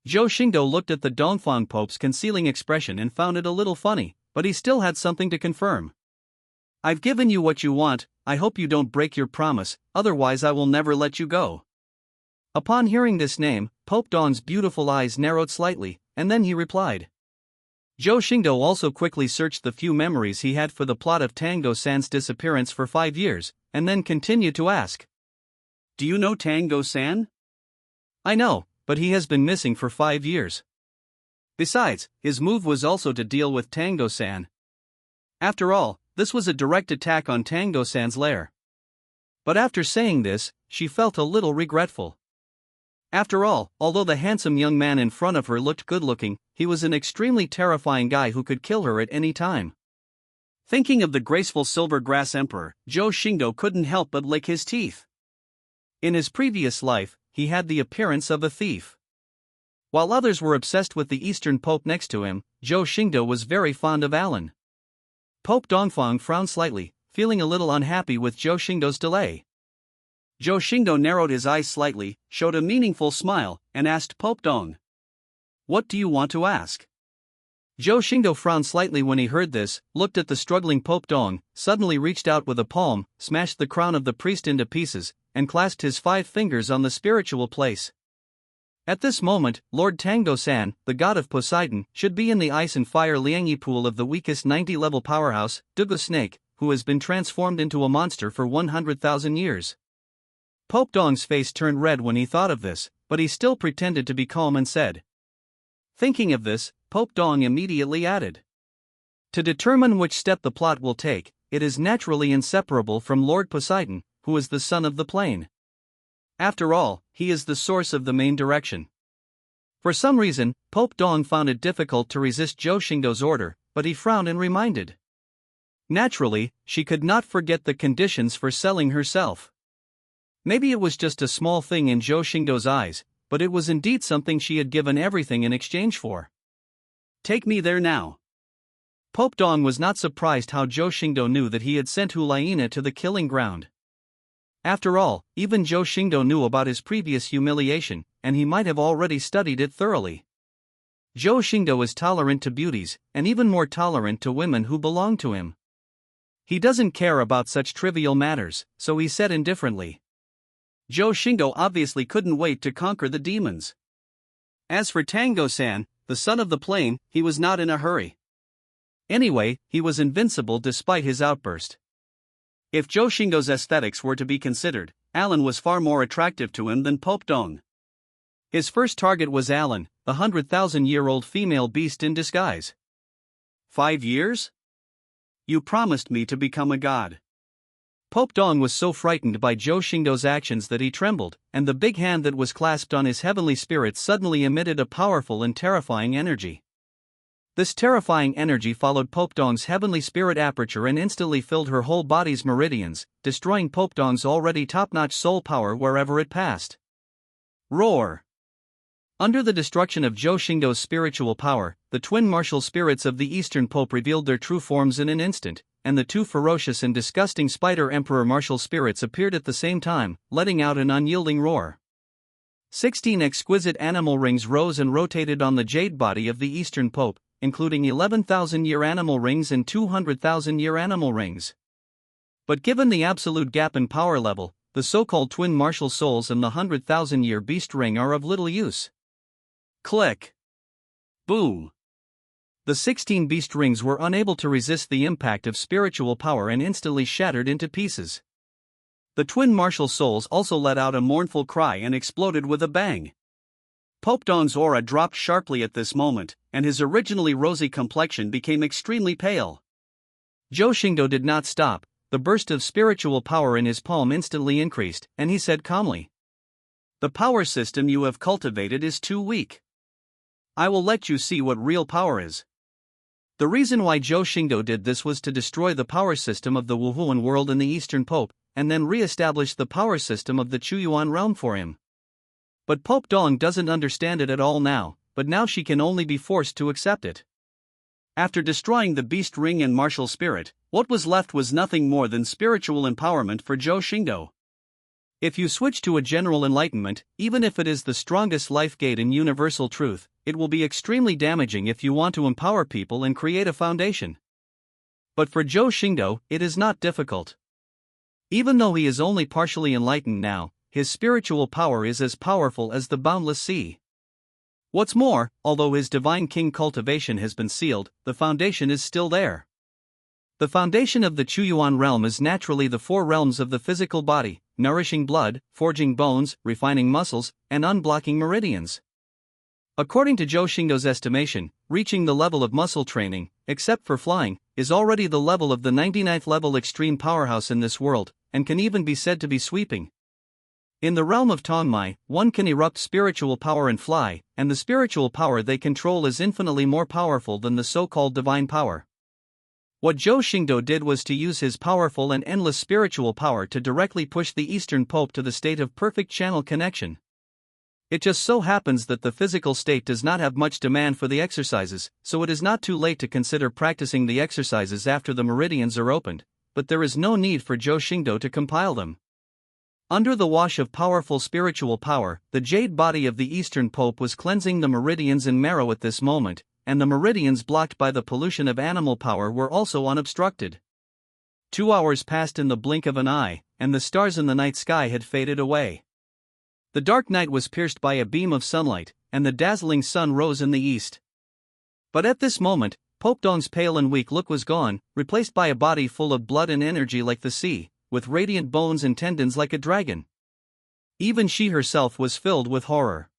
A: Zhou Xingdou looked at the Dongfang Pope's concealing expression and found it a little funny, but he still had something to confirm. "I've given you what you want, I hope you don't break your promise, otherwise I will never let you go." Upon hearing this name, Pope Dong's beautiful eyes narrowed slightly, and then he replied. Zhou Xingdou also quickly searched the few memories he had for the plot of Tango-san's disappearance for 5 years, and then continued to ask.
B: "Do you know Tango-san?"
A: "I know, but he has been missing for 5 years. Besides, his move was also to deal with Tango-san. After all, this was a direct attack on Tango-san's lair." But after saying this, she felt a little regretful. After all, although the handsome young man in front of her looked good-looking, he was an extremely terrifying guy who could kill her at any time.
B: Thinking of the graceful silver grass emperor, Zhou Xingdou couldn't help but lick his teeth.
A: In his previous life, he had the appearance of a thief. While others were obsessed with the Eastern Pope next to him, Zhou Xingdou was very fond of Alan. Pope Dongfang frowned slightly, feeling a little unhappy with Zhou Xingdou's delay.
B: Zhou Xingdou narrowed his eyes slightly, showed a meaningful smile, and asked Pope Dong, "What do you want to ask?"
A: Zhou Xingdou frowned slightly when he heard this, looked at the struggling Pope Dong, suddenly reached out with a palm, smashed the crown of the priest into pieces, and clasped his 5 fingers on the spiritual place. At this moment, Lord Tango-san, the god of Poseidon, should be in the ice and fire Liangyi pool of the weakest 90-level powerhouse, Duga Snake, who has been transformed into a monster for 100,000 years. Pope Dong's face turned red when he thought of this, but he still pretended to be calm and said. Thinking of this, Pope Dong immediately added. To determine which step the plot will take, it is naturally inseparable from Lord Poseidon, who is the son of the plane. After all, he is the source of the main direction. For some reason, Pope Dong found it difficult to resist Zhou Xingdou's order, but he frowned and reminded. Naturally, she could not forget the conditions for selling herself. Maybe it was just a small thing in Zhou Xingdou's eyes, but it was indeed something she had given everything in exchange for.
B: "Take me there now."
A: Pope Dong was not surprised how Zhou Xingdou knew that he had sent Hulaina to the killing ground. After all, even Zhou Xingdou knew about his previous humiliation, and he might have already studied it thoroughly. Zhou Xingdou is tolerant to beauties, and even more tolerant to women who belong to him. He doesn't care about such trivial matters, so he said indifferently.
B: Zhou Xingdou obviously couldn't wait to conquer the demons. As for Tango-san, the son of the plane, he was not in a hurry.
A: Anyway, he was invincible despite his outburst.
B: If Zhou Xingdou's aesthetics were to be considered, Alan was far more attractive to him than Pope Dong.
A: His first target was Alan, the 100,000-year-old female beast in disguise.
B: 5 years? You promised me to become a god.
A: Pope Dong was so frightened by Zhou Xingdou's actions that he trembled, and the big hand that was clasped on his heavenly spirit suddenly emitted a powerful and terrifying energy. This terrifying energy followed Pope Dong's heavenly spirit aperture and instantly filled her whole body's meridians, destroying Pope Dong's already top-notch soul power wherever it passed. Roar! Under the destruction of Zhou Xingdou's spiritual power, the twin martial spirits of the Eastern Pope revealed their true forms in an instant, and the two ferocious and disgusting Spider Emperor martial spirits appeared at the same time, letting out an unyielding roar. 16 exquisite animal rings rose and rotated on the jade body of the Eastern Pope, including 11,000-year animal rings and 200,000-year animal rings. But given the absolute gap in power level, the so-called twin martial souls and the 100,000-year beast ring are of little use. Click. Boom. The 16 beast rings were unable to resist the impact of spiritual power and instantly shattered into pieces. The twin martial souls also let out a mournful cry and exploded with a bang. Pope Dong's aura dropped sharply at this moment, and his originally rosy complexion became extremely pale. Zhou Xingdou did not stop. The burst of spiritual power in his palm instantly increased, and he said calmly, "The power system you have cultivated is too weak. I will let you see what real power is." The reason why Zhou Xingdou did this was to destroy the power system of the Wuhuan world and the Eastern Pope, and then re-establish the power system of the Chuyuan Realm for him. But Pope Dong doesn't understand it at all now, but now she can only be forced to accept it. After destroying the beast ring and martial spirit, what was left was nothing more than spiritual empowerment for Zhou Xingdou. If you switch to a general enlightenment, even if it is the strongest life gate in universal truth, it will be extremely damaging if you want to empower people and create a foundation. But for Zhou Xingdou, it is not difficult. Even though he is only partially enlightened now, his spiritual power is as powerful as the boundless sea. What's more, although his divine king cultivation has been sealed, the foundation is still there. The foundation of the Chuyuan realm is naturally the four realms of the physical body, nourishing blood, forging bones, refining muscles, and unblocking meridians. According to Zhou Xingdou's estimation, reaching the level of muscle training, except for flying, is already the level of the 99th level extreme powerhouse in this world, and can even be said to be sweeping. In the realm of Tongmai, one can erupt spiritual power and fly, and the spiritual power they control is infinitely more powerful than the so-called divine power. What Zhou Xingdou did was to use his powerful and endless spiritual power to directly push the Eastern Pope to the state of perfect channel connection. It just so happens that the physical state does not have much demand for the exercises, so it is not too late to consider practicing the exercises after the meridians are opened, but there is no need for Zhou Xingdou to compile them. Under the wash of powerful spiritual power, the jade body of the Eastern Pope was cleansing the meridians and marrow at this moment, and the meridians blocked by the pollution of animal power were also unobstructed. 2 hours passed in the blink of an eye, and the stars in the night sky had faded away. The dark night was pierced by a beam of sunlight, and the dazzling sun rose in the east. But at this moment, Pope Dong's pale and weak look was gone, replaced by a body full of blood and energy like the sea, with radiant bones and tendons like a dragon. Even she herself was filled with horror.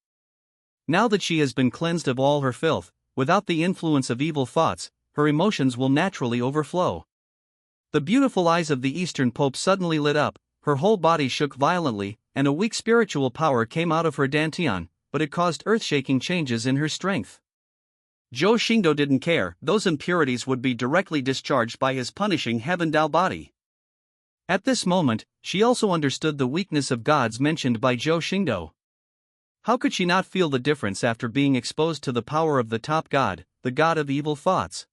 A: Now that she has been cleansed of all her filth, without the influence of evil thoughts, her emotions will naturally overflow. The beautiful eyes of the Eastern Pope suddenly lit up, her whole body shook violently, and a weak spiritual power came out of her dantian, but it caused earth-shaking changes in her strength. Zhou Xingdou didn't care, those impurities would be directly discharged by his punishing Heaven-Dao body. At this moment, she also understood the weakness of gods mentioned by Zhou Xingdou. How could she not feel the difference after being exposed to the power of the top god, the god of evil thoughts?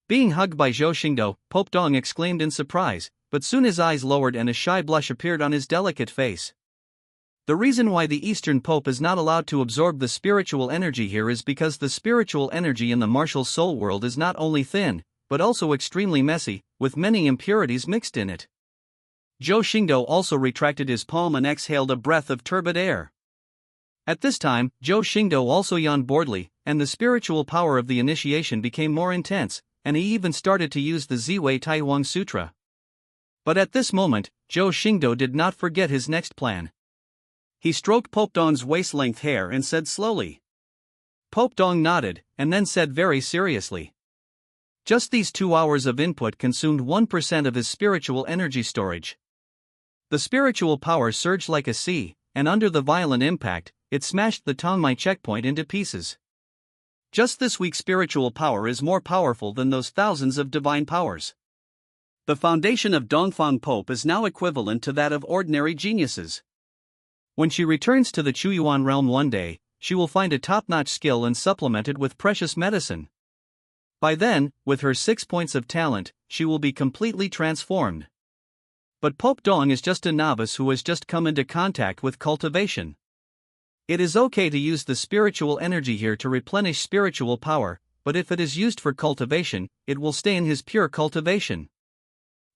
A: Being hugged by Zhou Xingdou, Pope Dong exclaimed in surprise, but soon his eyes lowered and a shy blush appeared on his delicate face. The reason why the Eastern Pope is not allowed to absorb the spiritual energy here is because the spiritual energy in the martial soul world is not only thin, but also extremely messy, with many impurities mixed in it. Zhou Xingdou also retracted his palm and exhaled a breath of turbid air. At this time, Zhou Xingdou also yawned boredly, and the spiritual power of the initiation became more intense, and he even started to use the Ziwei Taihuang Sutra. But at this moment, Zhou Xingdou did not forget his next plan. He stroked Pope Dong's waist-length hair and said slowly. Pope Dong nodded, and then said very seriously. Just these 2 hours of input consumed 1% of his spiritual energy storage. The spiritual power surged like a sea, and under the violent impact, it smashed the Tongmai checkpoint into pieces. Just this weak spiritual power is more powerful than those thousands of divine powers. The foundation of Dongfang Pope is now equivalent to that of ordinary geniuses. When she returns to the Chuyuan realm one day, she will find a top-notch skill and supplement it with precious medicine. By then, with her 6 points of talent, she will be completely transformed. But Pope Dong is just a novice who has just come into contact with cultivation. It is okay to use the spiritual energy here to replenish spiritual power, but if it is used for cultivation, it will stay in his pure cultivation.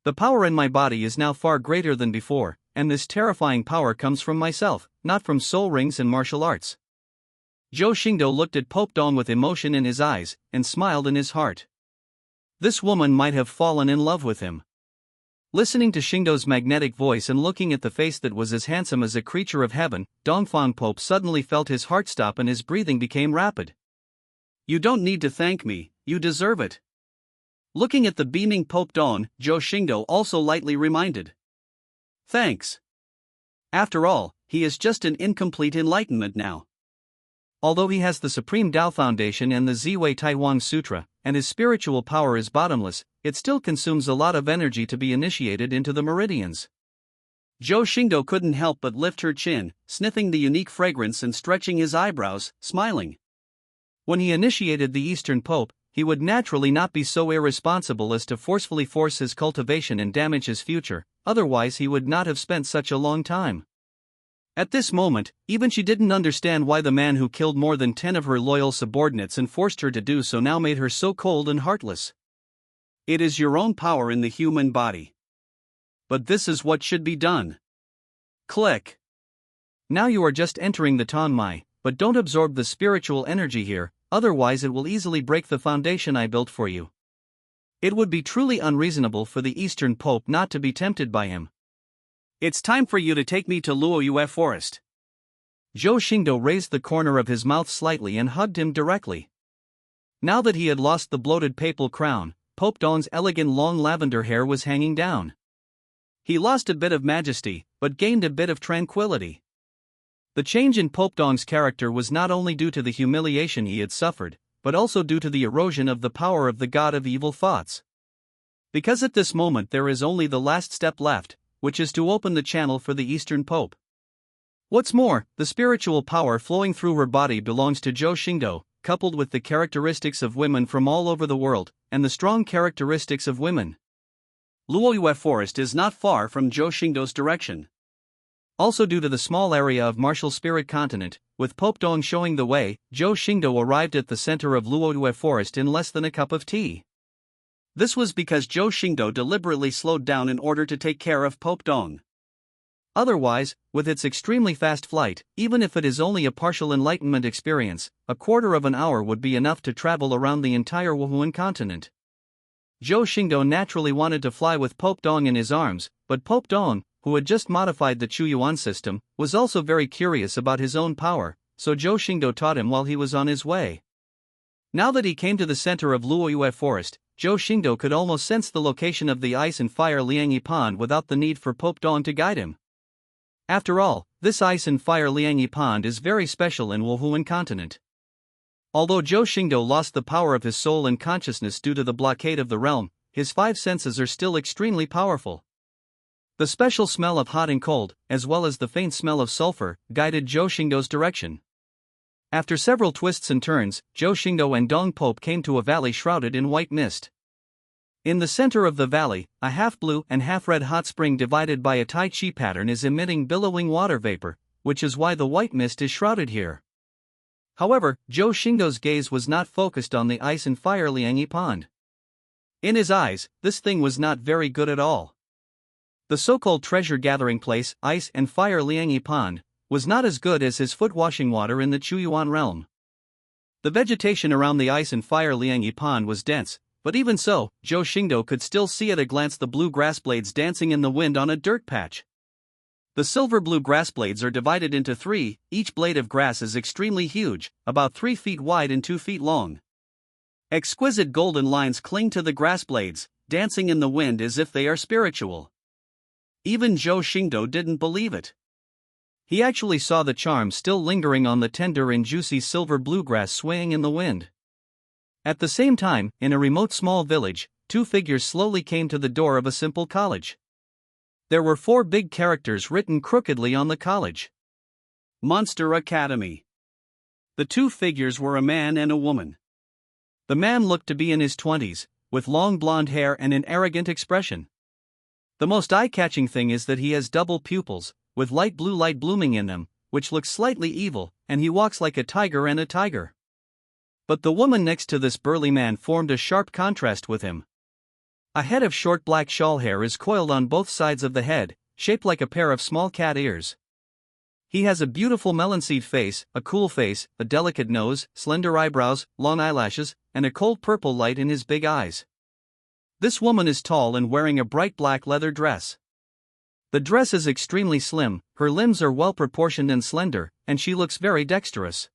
A: The power in my body is now far greater than before, and this terrifying power comes from myself, not from soul rings and martial arts. Zhou Xingdou looked at Pope Dong with emotion in his eyes, and smiled in his heart. This woman might have fallen in love with him. Listening to Xingdou's magnetic voice and looking at the face that was as handsome as a creature of heaven, Dongfang Pope suddenly felt his heart stop and his breathing became rapid. You don't need to thank me, you deserve it. Looking at the beaming Pope Dong, Zhou Xingdou also lightly reminded. Thanks. After all, he is just an incomplete enlightenment now. Although he has the Supreme Tao Foundation and the Ziwei Taiwan Sutra, and his spiritual power is bottomless, it still consumes a lot of energy to be initiated into the meridians. Zhou Xingdou couldn't help but lift her chin, sniffing the unique fragrance and stretching his eyebrows, smiling. When he initiated the Eastern Pope, he would naturally not be so irresponsible as to forcefully force his cultivation and damage his future, otherwise he would not have spent such a long time. At this moment, even she didn't understand why the man who killed more than 10 of her loyal subordinates and forced her to do so now made her so cold and heartless. It is your own power in the human body. But this is what should be done. Click. Now you are just entering the Tanmai, but don't absorb the spiritual energy here, otherwise it will easily break the foundation I built for you. It would be truly unreasonable for the Eastern Pope not to be tempted by him. It's time for you to take me to Luoyue Forest. Zhou Xingdou raised the corner of his mouth slightly and hugged him directly. Now that he had lost the bloated papal crown, Pope Dong's elegant long lavender hair was hanging down. He lost a bit of majesty, but gained a bit of tranquility. The change in Pope Dong's character was not only due to the humiliation he had suffered, but also due to the erosion of the power of the god of evil thoughts. Because at this moment there is only the last step left, which is to open the channel for the Eastern Pope. What's more, the spiritual power flowing through her body belongs to Zhou Xingdou, coupled with the characteristics of women from all over the world, and the strong characteristics of women. Luoyue Forest is not far from Zhou Xingdou's direction. Also due to the small area of martial spirit continent, with Pope Dong showing the way, Zhou Xingdou arrived at the center of Luoyue Forest in less than a cup of tea. This was because Zhou Xingdou deliberately slowed down in order to take care of Pope Dong. Otherwise, with its extremely fast flight, even if it is only a partial enlightenment experience, a quarter of an hour would be enough to travel around the entire Wuhuan continent. Zhou Xingdou naturally wanted to fly with Pope Dong in his arms, but Pope Dong, who had just modified the Chuyuan system, was also very curious about his own power, so Zhou Xingdou taught him while he was on his way. Now that he came to the center of Luoyue Forest, Zhou Xingdou could almost sense the location of the ice and fire Liangyi Pond without the need for Pope Dong to guide him. After all, this ice and fire Liangyi Pond is very special in Wuhuan continent. Although Zhou Xingdou lost the power of his soul and consciousness due to the blockade of the realm, his 5 senses are still extremely powerful. The special smell of hot and cold, as well as the faint smell of sulfur, guided Zhou Xingdou's direction. After several twists and turns, Zhou Xingdou and Dong Pope came to a valley shrouded in white mist. In the center of the valley, a half-blue and half-red hot spring divided by a Tai Chi pattern is emitting billowing water vapor, which is why the white mist is shrouded here. However, Zhou Xingdou's gaze was not focused on the ice and fire Liangyi Pond. In his eyes, this thing was not very good at all. The so-called treasure-gathering place, ice and fire Liangyi Pond, was not as good as his foot-washing water in the Chuyuan Realm. The vegetation around the ice and fire Liangyi Pond was dense, but even so, Zhou Xingdou could still see at a glance the blue grass blades dancing in the wind on a dirt patch. The silver-blue grass blades are divided into 3, each blade of grass is extremely huge, about 3 feet wide and 2 feet long. Exquisite golden lines cling to the grass blades, dancing in the wind as if they are spiritual. Even Zhou Xingdou didn't believe it. He actually saw the charm still lingering on the tender and juicy silver bluegrass swaying in the wind. At the same time, in a remote small village, 2 figures slowly came to the door of a simple college. There were 4 big characters written crookedly on the college. Monster Academy. The 2 figures were a man and a woman. The man looked to be in his 20s, with long blonde hair and an arrogant expression. The most eye-catching thing is that he has double pupils, with light blue light blooming in them, which looks slightly evil, and he walks like a tiger and a tiger. But the woman next to this burly man formed a sharp contrast with him. A head of short black shawl hair is coiled on both sides of the head, shaped like a pair of small cat ears. He has a beautiful melon-seed face, a cool face, a delicate nose, slender eyebrows, long eyelashes, and a cold purple light in his big eyes. This woman is tall and wearing a bright black leather dress. The dress is extremely slim, her limbs are well proportioned and slender, and she looks very dexterous.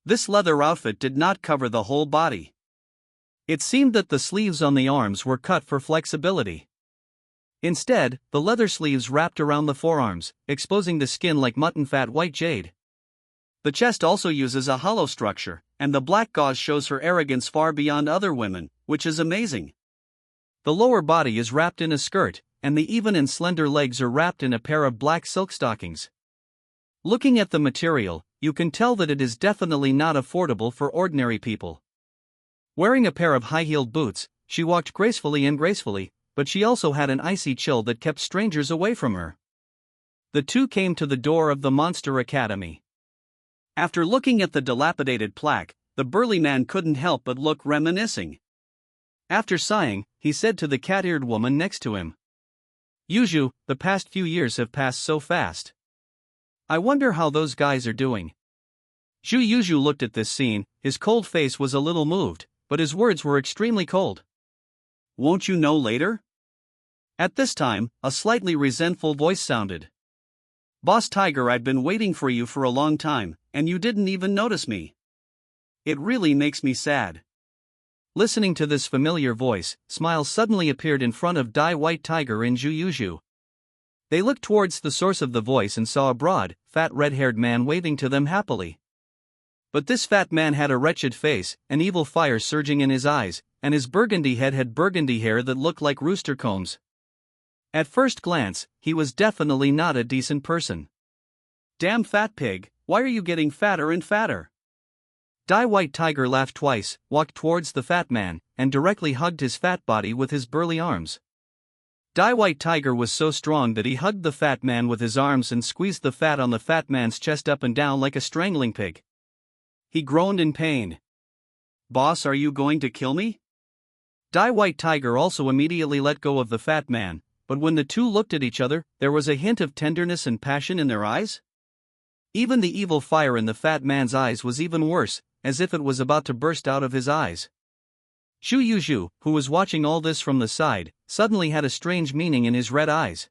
A: This leather outfit did not cover the whole body. It seemed that the sleeves on the arms were cut for flexibility. Instead, the leather sleeves wrapped around the forearms, exposing the skin like mutton fat white jade. The chest also uses a hollow structure, and the black gauze shows her arrogance far beyond other women, which is amazing. The lower body is wrapped in a skirt, and the even and slender legs are wrapped in a pair of black silk stockings. Looking at the material, you can tell that it is definitely not affordable for ordinary people. Wearing a pair of high-heeled boots, she walked gracefully, but she also had an icy chill that kept strangers away from her. The two came to the door of the Monster Academy. After looking at the dilapidated plaque, the burly man couldn't help but look reminiscing. After sighing, he said to the cat-eared woman next to him, "Yuju, the past few years have passed so fast. I wonder how those guys are doing." Zhu Yuju looked at this scene, his cold face was a little moved, but his words were extremely cold. "Won't you know later?" At this time, a slightly resentful voice sounded. "Boss Tiger, I've been waiting for you for a long time, and you didn't even notice me. It really makes me sad." Listening to this familiar voice, smiles suddenly appeared in front of Dai White Tiger and Zhu Yuju. They looked towards the source of the voice and saw a broad, fat red-haired man waving to them happily. But this fat man had a wretched face, an evil fire surging in his eyes, and his burgundy head had burgundy hair that looked like rooster combs. At first glance, he was definitely not a decent person. "Damn fat pig, why are you getting fatter and fatter?" Dai White Tiger laughed twice, walked towards the fat man, and directly hugged his fat body with his burly arms. Dai White Tiger was so strong that he hugged the fat man with his arms and squeezed the fat on the fat man's chest up and down like a strangling pig. He groaned in pain. "Boss, are you going to kill me?" Dai White Tiger also immediately let go of the fat man, but when the two looked at each other, there was a hint of tenderness and passion in their eyes. Even the evil fire in the fat man's eyes was even worse, as if it was about to burst out of his eyes. Zhu Yuju, who was watching all this from the side, suddenly had a strange meaning in his red eyes.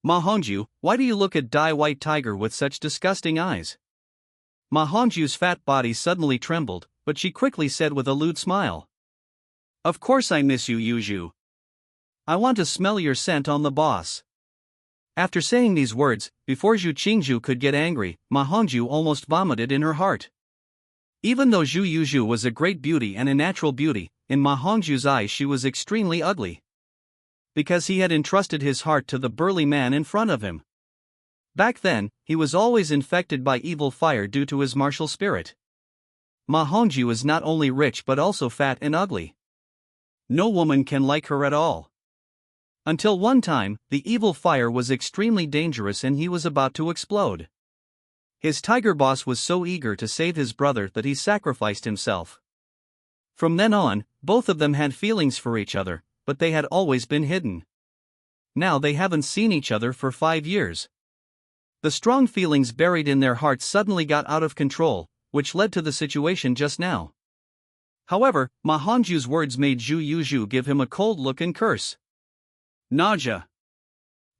A: "Ma Hongju, why do you look at Dai White Tiger with such disgusting eyes?" Ma Hongju's fat body suddenly trembled, but she quickly said with a lewd smile, "Of course I miss you, Yuju. I want to smell your scent on the boss." After saying these words, before Zhu Xingdou could get angry, Ma Hongju almost vomited in her heart. Even though Zhu Yuju was a great beauty and a natural beauty, in Ma Hongju's eyes she was extremely ugly. Because he had entrusted his heart to the burly man in front of him. Back then, he was always infected by evil fire due to his martial spirit. Ma Hongju is not only rich but also fat and ugly. No woman can like her at all. Until one time, the evil fire was extremely dangerous and he was about to explode. His tiger boss was so eager to save his brother that he sacrificed himself. From then on, both of them had feelings for each other, but they had always been hidden. Now they haven't seen each other for 5 years. The strong feelings buried in their hearts suddenly got out of control, which led to the situation just now. However, Ma Hongju's words made Zhu Yuju give him a cold look and curse. Nausea.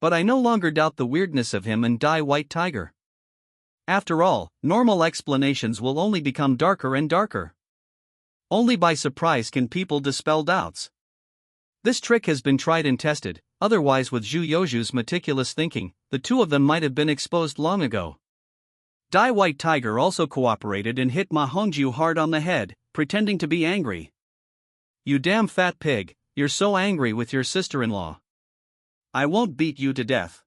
A: But I no longer doubt the weirdness of him and Dai White Tiger. After all, normal explanations will only become darker and darker. Only by surprise can people dispel doubts. This trick has been tried and tested, otherwise with Zhu Yuju's meticulous thinking, the two of them might have been exposed long ago. Dai White Tiger also cooperated and hit Ma Hongju hard on the head, pretending to be angry. "You damn fat pig, you're so angry with your sister-in-law. I won't beat you to death."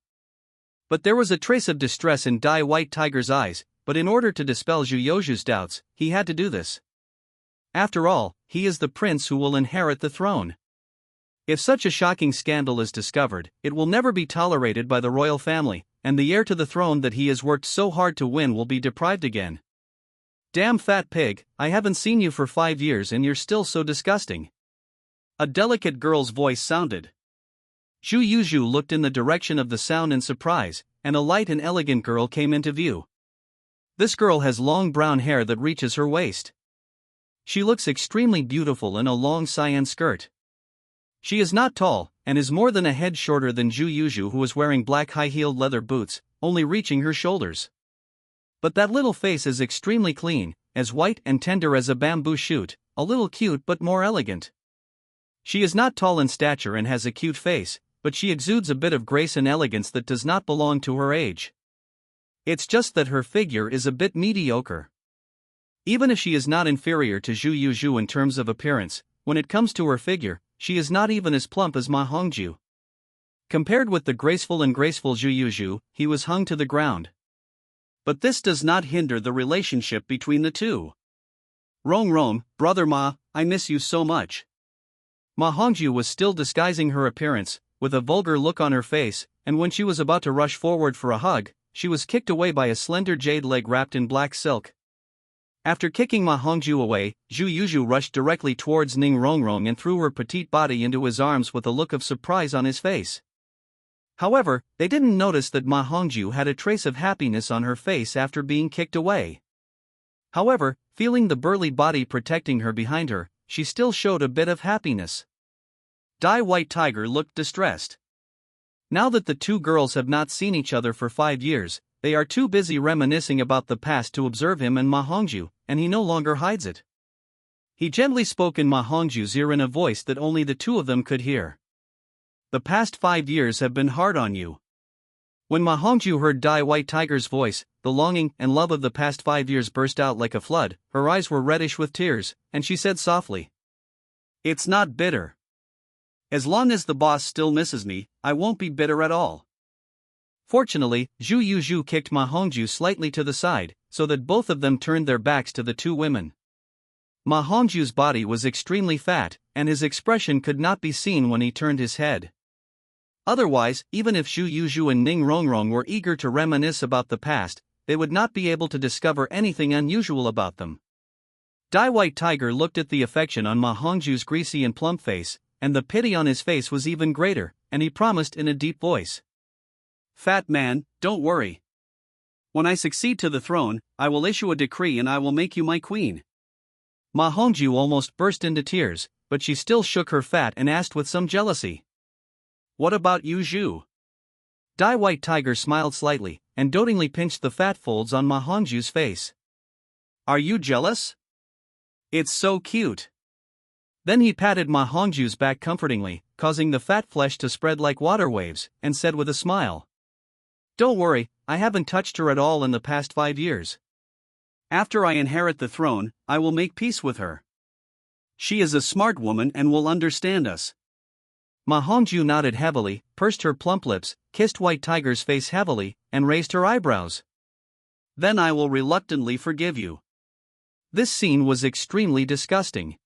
A: But there was a trace of distress in Dai White Tiger's eyes, but in order to dispel Zhu Yuju's doubts, he had to do this. After all, he is the prince who will inherit the throne. If such a shocking scandal is discovered, it will never be tolerated by the royal family, and the heir to the throne that he has worked so hard to win will be deprived again. Damn fat pig, I haven't seen you for 5 years and you're still so disgusting. A delicate girl's voice sounded. Zhu Yuzhu looked in the direction of the sound in surprise, and a light and elegant girl came into view. This girl has long brown hair that reaches her waist. She looks extremely beautiful in a long cyan skirt. She is not tall, and is more than a head shorter than Zhu Yuzhu, who is wearing black high-heeled leather boots, only reaching her shoulders. But that little face is extremely clean, as white and tender as a bamboo shoot, a little cute but more elegant. She is not tall in stature and has a cute face, but she exudes a bit of grace and elegance that does not belong to her age. It's just that her figure is a bit mediocre. Even if she is not inferior to Zhu Yuzhu in terms of appearance, when it comes to her figure, she is not even as plump as Ma Hongju. Compared with the graceful Zhu Yuzhu, he was hung to the ground. But this does not hinder the relationship between the two. Rong, brother Ma, I miss you so much. Ma Hongju was still disguising her appearance, with a vulgar look on her face, and when she was about to rush forward for a hug, she was kicked away by a slender jade leg wrapped in black silk. After kicking Ma Hongju away, Zhu Yuzhu rushed directly towards Ning Rongrong and threw her petite body into his arms with a look of surprise on his face. However, they didn't notice that Ma Hongju had a trace of happiness on her face after being kicked away. However, feeling the burly body protecting her behind her, she still showed a bit of happiness. Dai White Tiger looked distressed. Now that the two girls have not seen each other for 5 years, they are too busy reminiscing about the past to observe him and Ma Hongju, and he no longer hides it. He gently spoke in Ma Hongju's ear in a voice that only the two of them could hear. The past 5 years have been hard on you. When Ma Hongju heard Dai White Tiger's voice, the longing and love of the past 5 years burst out like a flood, her eyes were reddish with tears, and she said softly, "It's not bitter. As long as the boss still misses me, I won't be bitter at all." Fortunately, Zhu Yuzhu kicked Ma Hongju slightly to the side, so that both of them turned their backs to the two women. Ma Hongju's body was extremely fat, and his expression could not be seen when he turned his head. Otherwise, even if Zhu Yuzhu and Ning Rongrong were eager to reminisce about the past, they would not be able to discover anything unusual about them. Dai White Tiger looked at the affection on Ma Hongju's greasy and plump face, and the pity on his face was even greater, and he promised in a deep voice, "Fat man, don't worry. When I succeed to the throne, I will issue a decree and I will make you my queen." Ma Hongju almost burst into tears, but she still shook her fat and asked with some jealousy, "What about you, Zhu?" Dai White Tiger smiled slightly, and dotingly pinched the fat folds on Ma Hongju's face. "Are you jealous? It's so cute." Then he patted Ma Hongju's back comfortingly, causing the fat flesh to spread like water waves, and said with a smile, "Don't worry, I haven't touched her at all in the past 5 years. After I inherit the throne, I will make peace with her. She is a smart woman and will understand us." Ma Hongju nodded heavily, pursed her plump lips, kissed White Tiger's face heavily, and raised her eyebrows. "Then I will reluctantly forgive you." This scene was extremely disgusting.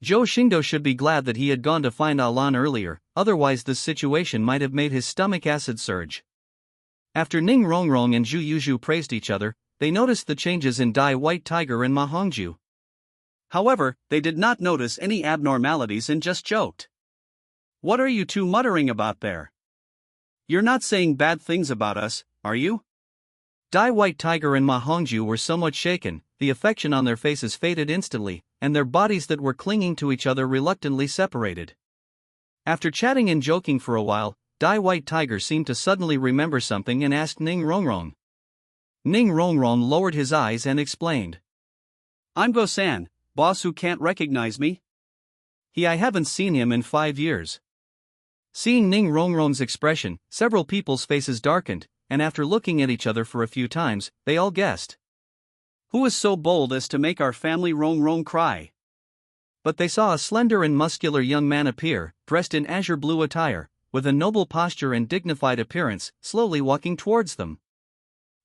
A: Zhou Xingdou should be glad that he had gone to find Alan earlier, otherwise this situation might have made his stomach acid surge. After Ning Rongrong and Zhu Yuzhu praised each other, they noticed the changes in Dai White Tiger and Ma Hongju. However, they did not notice any abnormalities and just joked. "What are you two muttering about there? You're not saying bad things about us, are you?" Dai White Tiger and Ma Hongju were somewhat shaken, the affection on their faces faded instantly, and their bodies that were clinging to each other reluctantly separated. After chatting and joking for a while, Dai White Tiger seemed to suddenly remember something and asked Ning Rongrong. Ning Rongrong lowered his eyes and explained, "I'm Go-san, boss who can't recognize me. I haven't seen him in 5 years." Seeing Ning Rongrong's expression, several people's faces darkened, and after looking at each other for a few times, they all guessed. Who is so bold as to make our family Rongrong cry? But they saw a slender and muscular young man appear, dressed in azure blue attire, with a noble posture and dignified appearance, slowly walking towards them.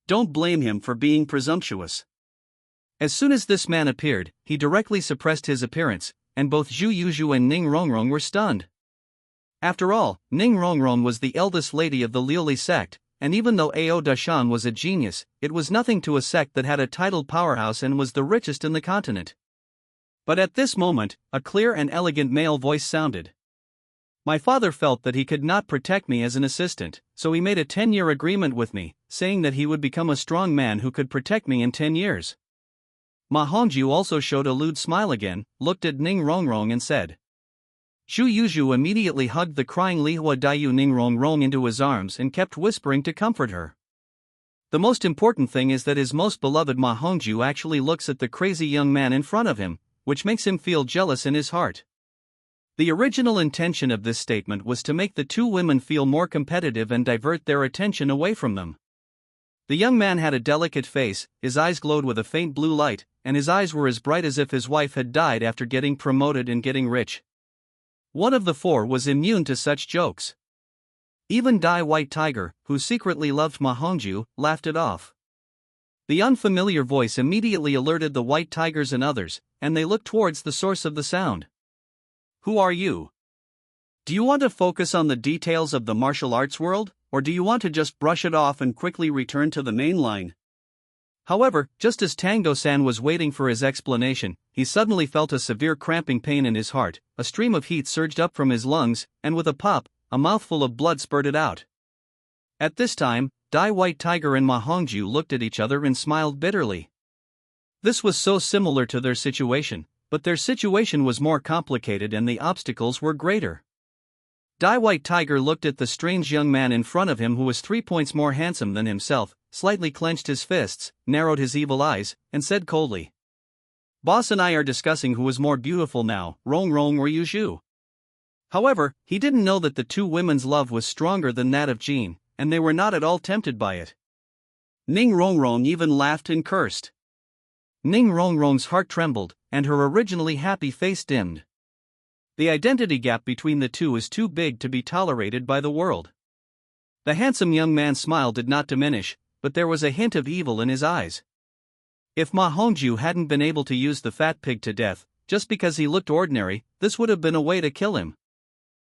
A: Don't blame him for being presumptuous. As soon as this man appeared, he directly suppressed his appearance, and both Zhu Yuzhu and Ning Rongrong were stunned. After all, Ning Rongrong was the eldest lady of the Liuli sect, and even though Ao Dashan was a genius, it was nothing to a sect that had a titled powerhouse and was the richest in the continent. But at this moment, a clear and elegant male voice sounded. My father felt that he could not protect me as an assistant, so he made a 10-year agreement with me, saying that he would become a strong man who could protect me in 10 years. Ma Hongju also showed a lewd smile again, looked at Ning Rongrong and said. Zhu Yuzhu immediately hugged the crying Lihua Daiyu Ning Rongrong into his arms and kept whispering to comfort her. The most important thing is that his most beloved Ma Hongju actually looks at the crazy young man in front of him, which makes him feel jealous in his heart. The original intention of this statement was to make the two women feel more competitive and divert their attention away from them. The young man had a delicate face, his eyes glowed with a faint blue light, and his eyes were as bright as if his wife had died after getting promoted and getting rich. One of the four was immune to such jokes. Even Dai White Tiger, who secretly loved Ma Hongju, laughed it off. The unfamiliar voice immediately alerted the White Tigers and others, and they looked towards the source of the sound. Who are you? Do you want to focus on the details of the martial arts world, or do you want to just brush it off and quickly return to the main line? However, just as Tango-san was waiting for his explanation, he suddenly felt a severe cramping pain in his heart, a stream of heat surged up from his lungs, and with a pop, a mouthful of blood spurted out. At this time, Dai White Tiger and Ma Hongju looked at each other and smiled bitterly. This was so similar to their situation, but their situation was more complicated and the obstacles were greater. Dai White Tiger looked at the strange young man in front of him who was 3 points more handsome than himself, slightly clenched his fists, narrowed his evil eyes, and said coldly. Boss and I are discussing who is more beautiful now, Rong Rong or Yuzhu. However, he didn't know that the two women's love was stronger than that of Jean, and they were not at all tempted by it. Ning Rongrong even laughed and cursed. Ning Rongrong's heart trembled, and her originally happy face dimmed. The identity gap between the two is too big to be tolerated by the world. The handsome young man's smile did not diminish, but there was a hint of evil in his eyes. If Ma Hongju hadn't been able to use the fat pig to death, just because he looked ordinary, this would have been a way to kill him.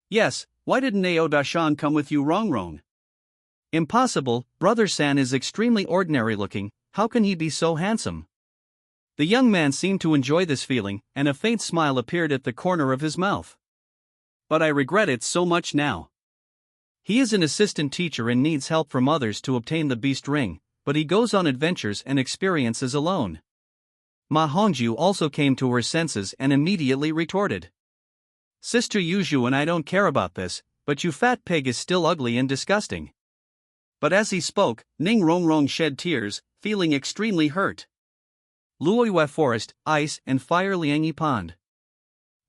A: Yes, why didn't Ao Dashan come with you, Rongrong? Impossible, Brother San is extremely ordinary looking, how can he be so handsome? The young man seemed to enjoy this feeling, and a faint smile appeared at the corner of his mouth. But I regret it so much now. He is an assistant teacher and needs help from others to obtain the beast ring, but he goes on adventures and experiences alone. Ma Hongju also came to her senses and immediately retorted. Sister Yuzhu and I don't care about this, but you fat pig is still ugly and disgusting. But as he spoke, Ning Rongrong shed tears, feeling extremely hurt. Luoyue Forest, Ice and Fire Liangyi Pond.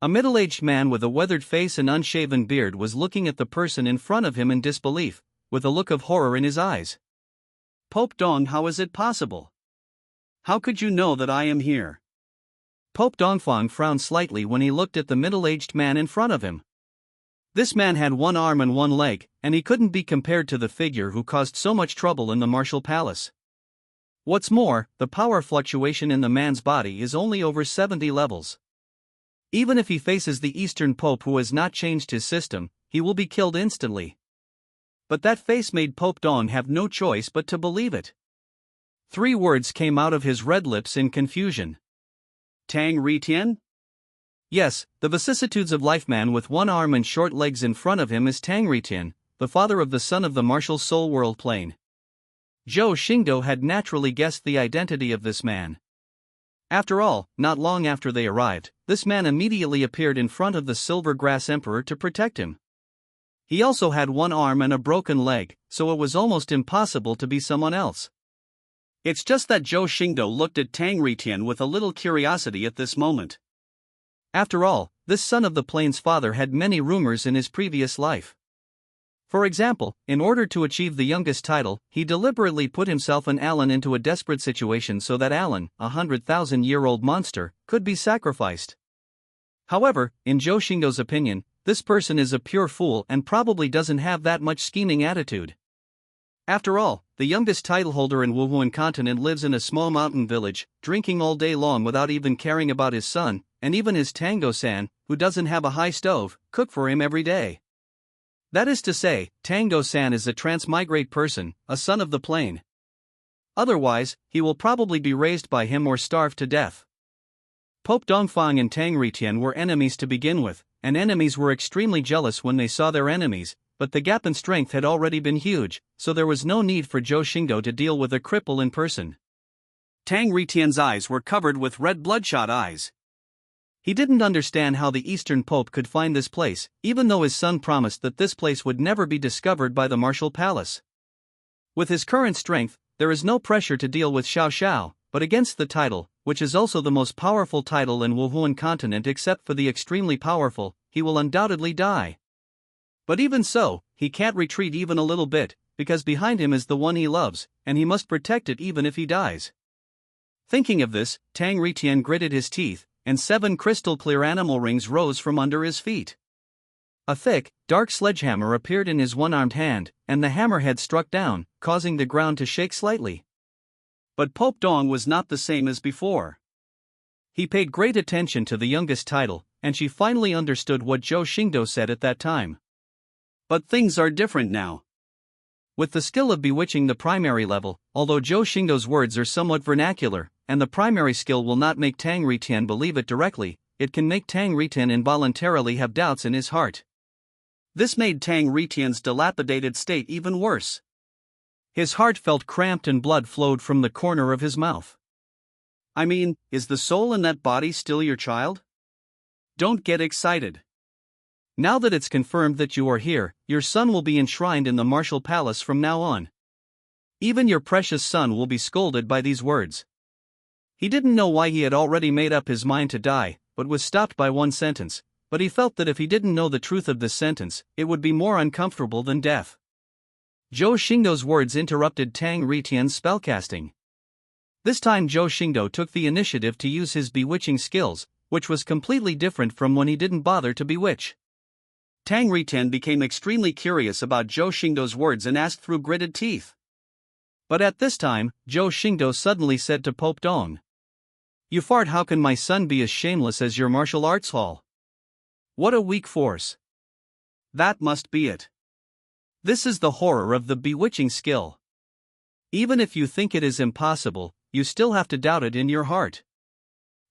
A: A middle-aged man with a weathered face and unshaven beard was looking at the person in front of him in disbelief, with a look of horror in his eyes. Pope Dong, how is it possible? How could you know that I am here? Pope Dongfang frowned slightly when he looked at the middle-aged man in front of him. This man had one arm and one leg, and he couldn't be compared to the figure who caused so much trouble in the martial palace. What's more, the power fluctuation in the man's body is only over 70 levels. Even if he faces the Eastern Pope who has not changed his system, he will be killed instantly. But that face made Pope Dong have no choice but to believe it. 3 words came out of his red lips in confusion. Tang Ritian? Yes, the vicissitudes of life man with one arm and short legs in front of him is Tang Ritian, the father of the son of the martial soul world plane. Zhou Xingdou had naturally guessed the identity of this man. After all, not long after they arrived, this man immediately appeared in front of the Silver Grass Emperor to protect him. He also had one arm and a broken leg, so it was almost impossible to be someone else. It's just that Zhou Xingdou looked at Tang Ritian with a little curiosity at this moment. After all, this son of the plains father had many rumors in his previous life. For example, in order to achieve the youngest title, he deliberately put himself and Alan into a desperate situation so that Alan, a 100,000-year-old monster, could be sacrificed. However, in Zhou Xingdou's opinion, this person is a pure fool and probably doesn't have that much scheming attitude. After all, the youngest title holder in Wuhuan continent lives in a small mountain village, drinking all day long without even caring about his son, and even his Tango-san, who doesn't have a high stove, cook for him every day. That is to say, Tango-san is a transmigrate person, a son of the plane. Otherwise, he will probably be raised by him or starve to death. Pope Dongfang and Tang Ritian were enemies to begin with, and enemies were extremely jealous when they saw their enemies, but the gap in strength had already been huge, so there was no need for Zhou Xingdou to deal with a cripple in person.
B: Tang Ritian's eyes were covered with red bloodshot eyes.
A: He didn't understand how the Eastern Pope could find this place, even though his son promised that this place would never be discovered by the Martial Palace. With his current strength, there is no pressure to deal with Xiao Xiao, but against the title, which is also the most powerful title in Wuhuan continent except for the extremely powerful, he will undoubtedly die. But even so, he can't retreat even a little bit, because behind him is the one he loves, and he must protect it even if he dies. Thinking of this, Tang Ritian gritted his teeth, and 7 crystal-clear animal rings rose from under his feet. A thick, dark sledgehammer appeared in his one-armed hand, and the hammerhead struck down, causing the ground to shake slightly.
B: But Pope Dong was not the same as before.
A: He paid great attention to the youngest title, and she finally understood what Zhou Xingdou said at that time.
B: But things are different now.
A: With the skill of bewitching the primary level, although Zhou Xingdou's words are somewhat vernacular, and the primary skill will not make Tang Ritian believe it directly, it can make Tang Ritian involuntarily have doubts in his heart.
B: This made Tang Ritian's dilapidated state even worse.
A: His heart felt cramped and blood flowed from the corner of his mouth.
B: I mean, is the soul in that body still your child? Don't get excited.
A: Now that it's confirmed that you are here, your son will be enshrined in the Martial Palace from now on. Even your precious son will be scolded by these words. He didn't know why he had already made up his mind to die, but was stopped by one sentence, but he felt that if he didn't know the truth of this sentence, it would be more uncomfortable than death. Zhou Xingdou's words interrupted Tang Ritian's spellcasting. This time Zhou Xingdou took the initiative to use his bewitching skills, which was completely different from when he didn't bother to bewitch.
B: Tang Ritian became extremely curious about Zhou Xingdou's words and asked through gritted teeth.
A: But at this time, Zhou Xingdou suddenly said to Pope Dong, "You fart, how can my son be as shameless as your martial arts hall? What a weak force."
B: That must be it.
A: This is the horror of the bewitching skill. Even if you think it is impossible, you still have to doubt it in your heart.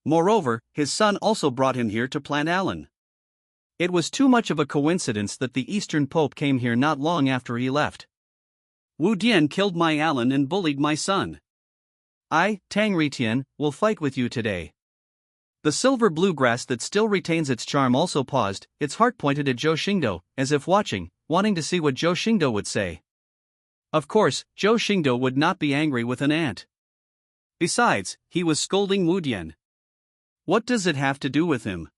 B: Moreover, his son also brought him here to plant Alan.
A: It was too much of a coincidence that the Eastern Pope came here not long after he left.
B: Wu Dian killed my Alan and bullied my son.
A: I, Tang Ritian, will fight with you today. The silver bluegrass that still retains its charm also paused, its heart pointed at Zhou Xingdou, as if watching, wanting to see what Zhou Xingdou would say. Of course, Zhou Xingdou would not be angry with an ant.
B: Besides, he was scolding Wu Dian. What does it have to do with him?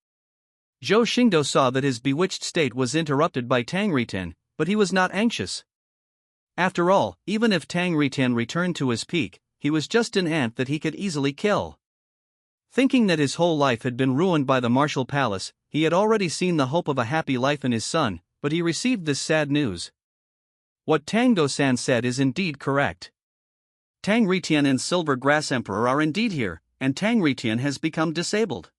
A: Zhou Xingdou saw that his bewitched state was interrupted by Tang Ritian, but he was not anxious. After all, even if Tang Ritian returned to his peak, he was just an ant that he could easily kill. Thinking that his whole life had been ruined by the Martial Palace, he had already seen the hope of a happy life in his son, but he received this sad news. What Tango-san said is indeed correct. Tang Ritian and Silver Grass Emperor are indeed here, and Tang Ritian has become disabled.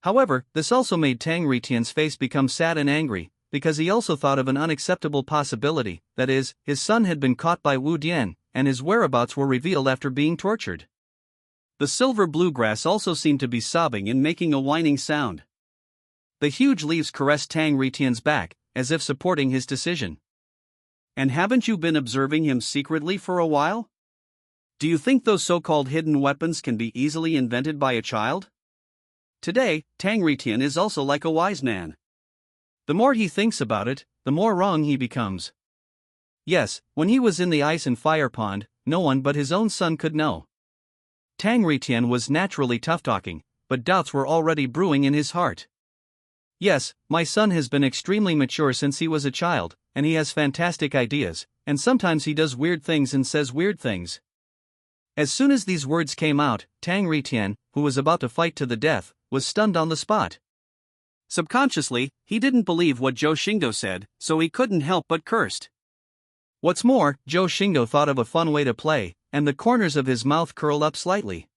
A: However, this also made Tang Ritian's face become sad and angry, because he also thought of an unacceptable possibility, that is, his son had been caught by Wu Dian, and his whereabouts were revealed after being tortured. The silver bluegrass also seemed to be sobbing and making a whining sound. The huge leaves caressed Tang Ritian's back, as if supporting his decision.
B: And haven't you been observing him secretly for a while? Do you think those so-called hidden weapons can be easily invented by a child? Today, Tang Ritian is also like a wise man.
A: The more he thinks about it, the more wrong he becomes. Yes, when he was in the ice and fire pond, no one but his own son could know. Tang Ritian was naturally tough-talking, but doubts were already brewing in his heart. Yes, my son has been extremely mature since he was a child, and he has fantastic ideas, and sometimes he does weird things and says weird things. As soon as these words came out, Tang Ritian, who was about to fight to the death, was stunned on the spot.
B: Subconsciously, he didn't believe what Zhou Xingdou said, so he couldn't help but cursed.
A: What's more, Zhou Xingdou thought of a fun way to play, and the corners of his mouth curled up slightly.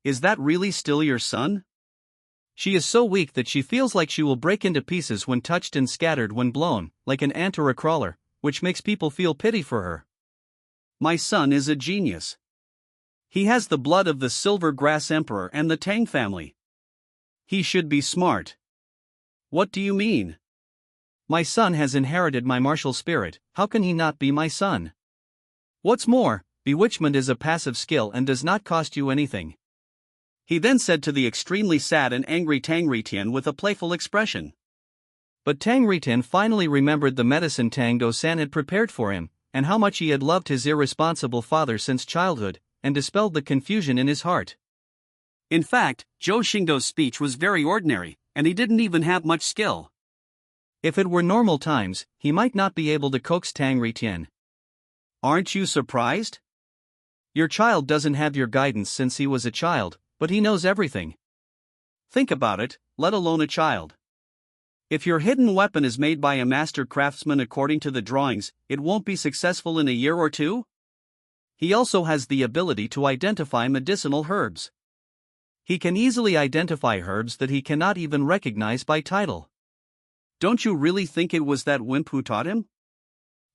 B: Is that really still your son?
A: She is so weak that she feels like she will break into pieces when touched and scattered when blown, like an ant or a crawler, which makes people feel pity for her.
B: My son is a genius. He has the blood of the Silver Grass Emperor and the Tang family. He should be smart. What do you mean?
A: My son has inherited my martial spirit, how can he not be my son? What's more, bewitchment is a passive skill and does not cost you anything.
B: He then said to the extremely sad and angry Tang Ritian with a playful expression.
A: But Tang Ritian finally remembered the medicine Tang Go-san had prepared for him, and how much he had loved his irresponsible father since childhood, and dispelled the confusion in his heart.
B: In fact, Zhou Xingdou's speech was very ordinary, and he didn't even have much skill.
A: If it were normal times, he might not be able to coax Tang Ritian.
B: Aren't you surprised?
A: Your child doesn't have your guidance since he was a child, but he knows everything.
B: Think about it, let alone a child. If your hidden weapon is made by a master craftsman according to the drawings, it won't be successful in a year or two? He also has the ability to identify medicinal herbs. He can easily identify herbs that he cannot even recognize by title. Don't you really think it was that wimp who taught him?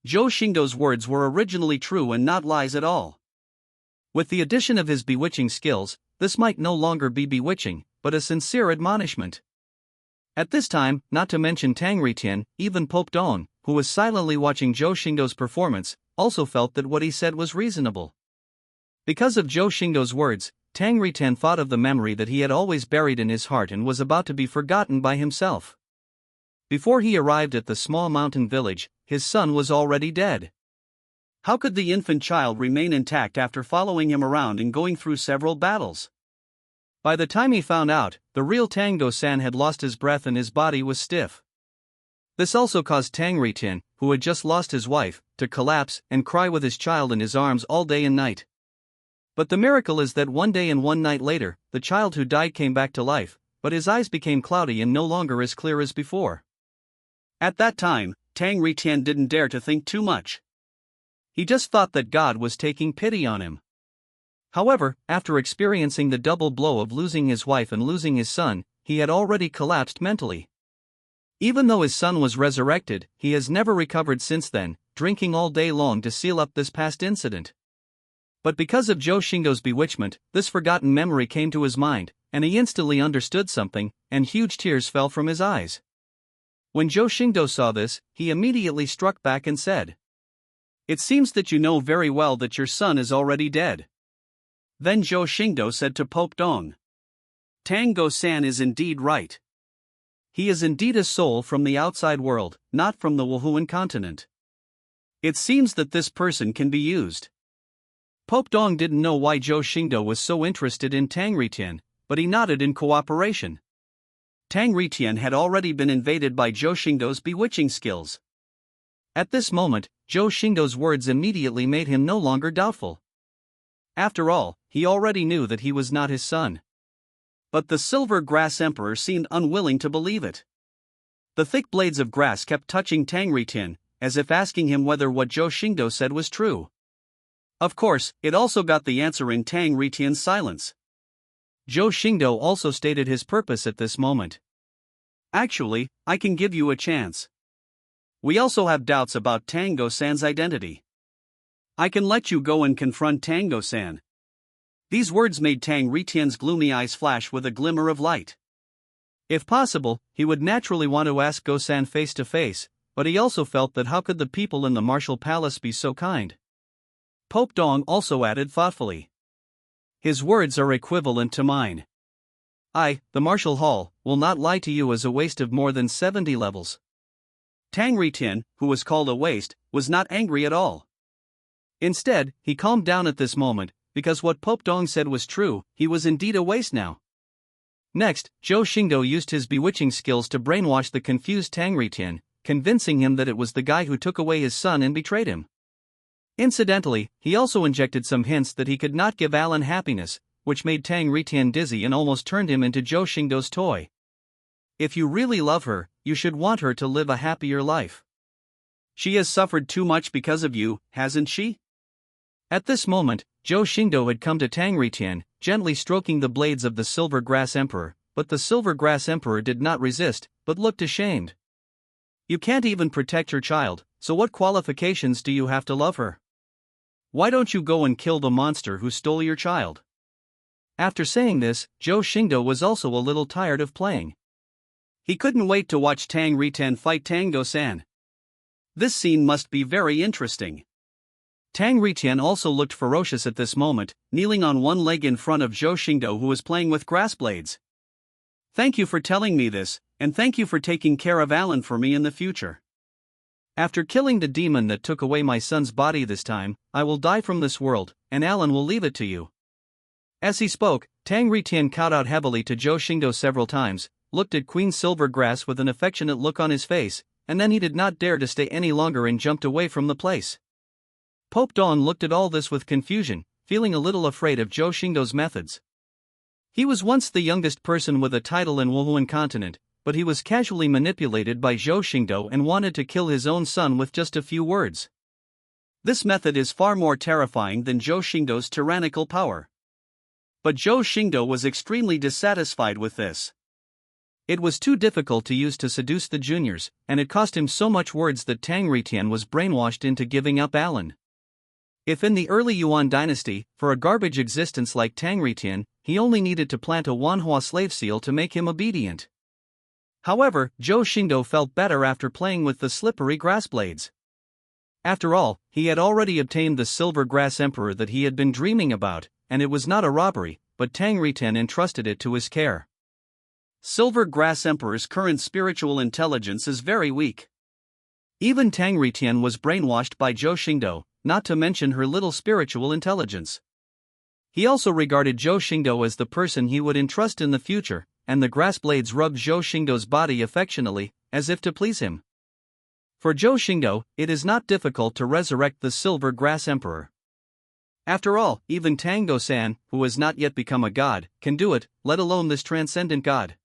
A: Zhou Xingdou's words were originally true and not lies at all. With the addition of his bewitching skills, this might no longer be bewitching, but a sincere admonishment. At this time, not to mention Tang Ritian, even Pope Dong, who was silently watching Zhou Xingdou's performance, also felt that what he said was reasonable. Because of Zhou Xingdou's words, Tang Ritian thought of the memory that he had always buried in his heart and was about to be forgotten by himself. Before he arrived at the small mountain village, his son was already dead. How could the infant child remain intact after following him around and going through several battles? By the time he found out, the real Tang Go-san had lost his breath and his body was stiff. This also caused Tang Ritian, who had just lost his wife, to collapse and cry with his child in his arms all day and night. But the miracle is that one day and one night later, the child who died came back to life, but his eyes became cloudy and no longer as clear as before.
B: At that time, Tang Ritian didn't dare to think too much.
A: He just thought that God was taking pity on him. However, after experiencing the double blow of losing his wife and losing his son, he had already collapsed mentally. Even though his son was resurrected, he has never recovered since then, drinking all day long to seal up this past incident. But because of Zhou Xingdou's bewitchment, this forgotten memory came to his mind, and he instantly understood something, and huge tears fell from his eyes. When Zhou Xingdou saw this, he immediately struck back and said, "It seems that you know very well that your son is already dead." Then Zhou Xingdou said to Pope Dong, "Tang Go-san is indeed right. He is indeed a soul from the outside world, not from the Wuhuan continent. It seems that this person can be used." Pope Dong didn't know why Zhou Xingdou was so interested in Tang Ritian, but he nodded in cooperation. Tang Ritian had already been invaded by Zhou Xingdou's bewitching skills. At this moment, Zhou Xingdou's words immediately made him no longer doubtful. After all, he already knew that he was not his son. But the Silver Grass Emperor seemed unwilling to believe it. The thick blades of grass kept touching Tang Ritian, as if asking him whether what Zhou Xingdou said was true. Of course, it also got the answer in Tang Ritian's silence. Zhou Xingdou also stated his purpose at this moment. "Actually, I can give you a chance. We also have doubts about Tang Go-san's identity. I can let you go and confront Tang Go-san." These words made Tang Ritian's gloomy eyes flash with a glimmer of light. If possible, he would naturally want to ask Go-san face to face, but he also felt that how could the people in the martial palace be so kind? Pope Dong also added thoughtfully, "His words are equivalent to mine. The martial hall, will not lie to you as a waste of more than 70 levels." Tang Ritian, who was called a waste, was not angry at all. Instead, he calmed down at this moment, because what Pope Dong said was true, he was indeed a waste now. Next, Zhou Xingdou used his bewitching skills to brainwash the confused Tang Ritian, convincing him that it was the guy who took away his son and betrayed him. Incidentally, he also injected some hints that he could not give Alan happiness, which made Tang Ritian dizzy and almost turned him into Zhou Xingdou's toy. If you really love her, you should want her to live a happier life. She has suffered too much because of you, hasn't she? At this moment, Zhou Xingdou had come to Tang Ritian, gently stroking the blades of the Silver Grass Emperor, but the Silver Grass Emperor did not resist, but looked ashamed. You can't even protect your child, so what qualifications do you have to love her? Why don't you go and kill the monster who stole your child? After saying this, Zhou Xingdou was also a little tired of playing. He couldn't wait to watch Tang Ritan fight Tango-san. This scene must be very interesting. Tang Ritan also looked ferocious at this moment, kneeling on one leg in front of Zhou Xingdou, who was playing with grass blades. Thank you for telling me this, and thank you for taking care of Alan for me in the future. After killing the demon that took away my son's body this time, I will die from this world, and Alan will leave it to you. As he spoke, Tang Ritan kowed out heavily to Zhou Xingdou several times, looked at Queen Silvergrass with an affectionate look on his face, and then he did not dare to stay any longer and jumped away from the place. Pope Dawn looked at all this with confusion, feeling a little afraid of Zhou Xingdou's methods. He was once the youngest person with a title in Wuhuan continent, but he was casually manipulated by Zhou Xingdou and wanted to kill his own son with just a few words. This method is far more terrifying than Zhou Xingdou's tyrannical power. But Zhou Xingdou was extremely dissatisfied with this. It was too difficult to use to seduce the juniors, and it cost him so much words that Tang Ritan was brainwashed into giving up Alan. If in the early Yuan dynasty, for a garbage existence like Tang Ritan, he only needed to plant a manhwa slave seal to make him obedient. However, Zhou Xingdou felt better after playing with the slippery grass blades. After all, he had already obtained the Silver Grass Emperor that he had been dreaming about, and it was not a robbery, but Tang Ritan entrusted it to his care. Silver Grass Emperor's current spiritual intelligence is very weak. Even Tang Ritan was brainwashed by Zhou Xingdou, not to mention her little spiritual intelligence. He also regarded Zhou Xingdou as the person he would entrust in the future, and the grass blades rubbed Zhou Xingdou's body affectionately, as if to please him. For Zhou Xingdou, it is not difficult to resurrect the Silver Grass Emperor. After all, even Tango-san, who has not yet become a god, can do it, let alone this transcendent god.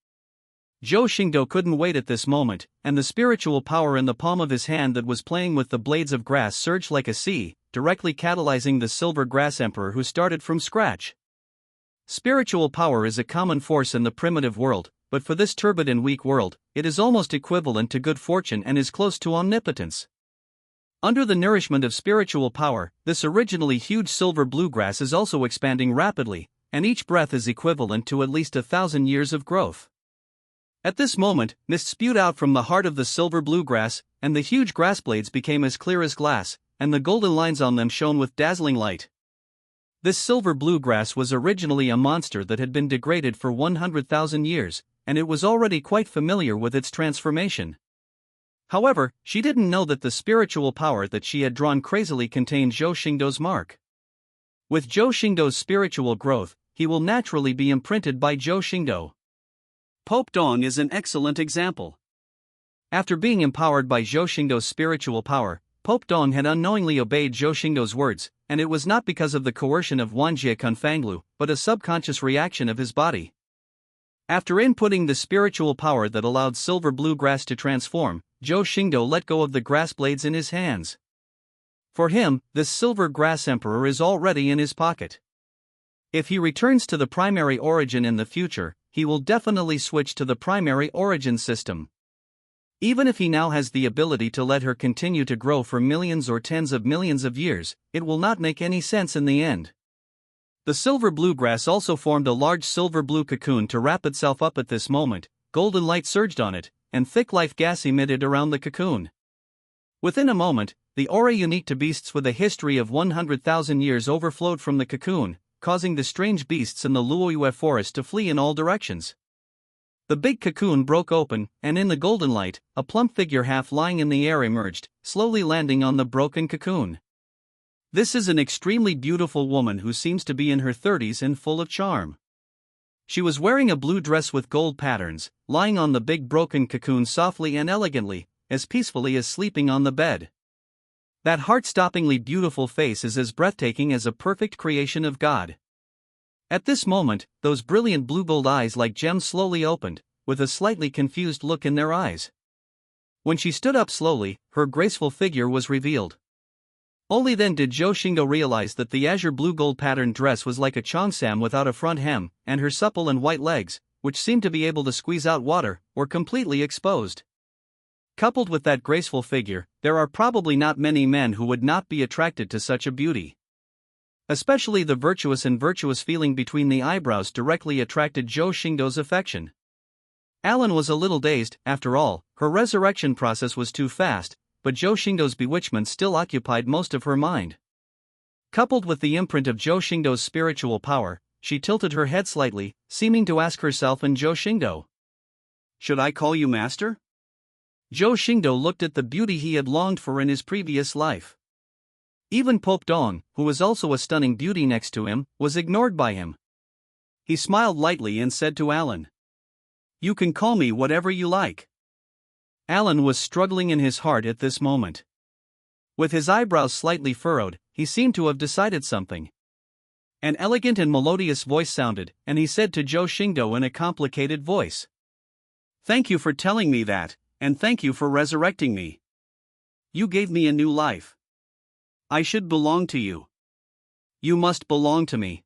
A: Zhou Xingdou couldn't wait at this moment, and the spiritual power in the palm of his hand that was playing with the blades of grass surged like a sea, directly catalyzing the Silver Grass Emperor, who started from scratch. Spiritual power is a common force in the primitive world, but for this turbid and weak world, it is almost equivalent to good fortune and is close to omnipotence. Under the nourishment of spiritual power, this originally huge silver bluegrass is also expanding rapidly, and each breath is equivalent to at least 1,000 years of growth. At this moment, mist spewed out from the heart of the silver bluegrass, and the huge grass blades became as clear as glass, and the golden lines on them shone with dazzling light. This silver bluegrass was originally a monster that had been degraded for 100,000 years, and it was already quite familiar with its transformation. However, she didn't know that the spiritual power that she had drawn crazily contained Zhou Xingdou's mark. With Zhou Xingdou's spiritual growth, he will naturally be imprinted by Zhou Xingdou. Pope Dong is an excellent example. After being empowered by Zhou Xingdou's spiritual power, Pope Dong had unknowingly obeyed Zhou Xingdou's words, and it was not because of the coercion of Wanjie Kunfanglu, but a subconscious reaction of his body. After inputting the spiritual power that allowed silver bluegrass to transform, Zhou Xingdou let go of the grass blades in his hands. For him, this Silver Grass Emperor is already in his pocket. If he returns to the primary origin in the future, he will definitely switch to the primary origin system. Even if he now has the ability to let her continue to grow for millions or tens of millions of years, it will not make any sense in the end. The silver bluegrass also formed a large silver blue cocoon to wrap itself up at this moment. Golden light surged on it, and thick life gas emitted around the cocoon. Within a moment, the aura unique to beasts with a history of 100,000 years overflowed from the cocoon, causing the strange beasts in the Luoyue forest to flee in all directions. The big cocoon broke open, and in the golden light, a plump figure half lying in the air emerged, slowly landing on the broken cocoon. This is an extremely beautiful woman who seems to be in her 30s and full of charm. She was wearing a blue dress with gold patterns, lying on the big broken cocoon softly and elegantly, as peacefully as sleeping on the bed. That heart-stoppingly beautiful face is as breathtaking as a perfect creation of God. At this moment, those brilliant blue-gold eyes like gems slowly opened, with a slightly confused look in their eyes. When she stood up slowly, her graceful figure was revealed. Only then did Zhou Xingdou realize that the azure blue-gold patterned dress was like a cheongsam without a front hem, and her supple and white legs, which seemed to be able to squeeze out water, were completely exposed. Coupled with that graceful figure, there are probably not many men who would not be attracted to such a beauty. Especially the virtuous feeling between the eyebrows directly attracted Zhou Xingdou's affection. Alan was a little dazed. After all, her resurrection process was too fast, but Zhou Xingdou's bewitchment still occupied most of her mind. Coupled with the imprint of Zhou Xingdou's spiritual power, she tilted her head slightly, seeming to ask herself and Zhou Xingdou, "Should I call you master?" Zhou Xingdou looked at the beauty he had longed for in his previous life. Even Pope Dong, who was also a stunning beauty next to him, was ignored by him. He smiled lightly and said to Alan, "You can call me whatever you like." Alan was struggling in his heart at this moment. With his eyebrows slightly furrowed, he seemed to have decided something. An elegant and melodious voice sounded, and he said to Zhou Xingdou in a complicated voice, "Thank you for telling me that, and thank you for resurrecting me. You gave me a new life. I should belong to you. You must belong to me."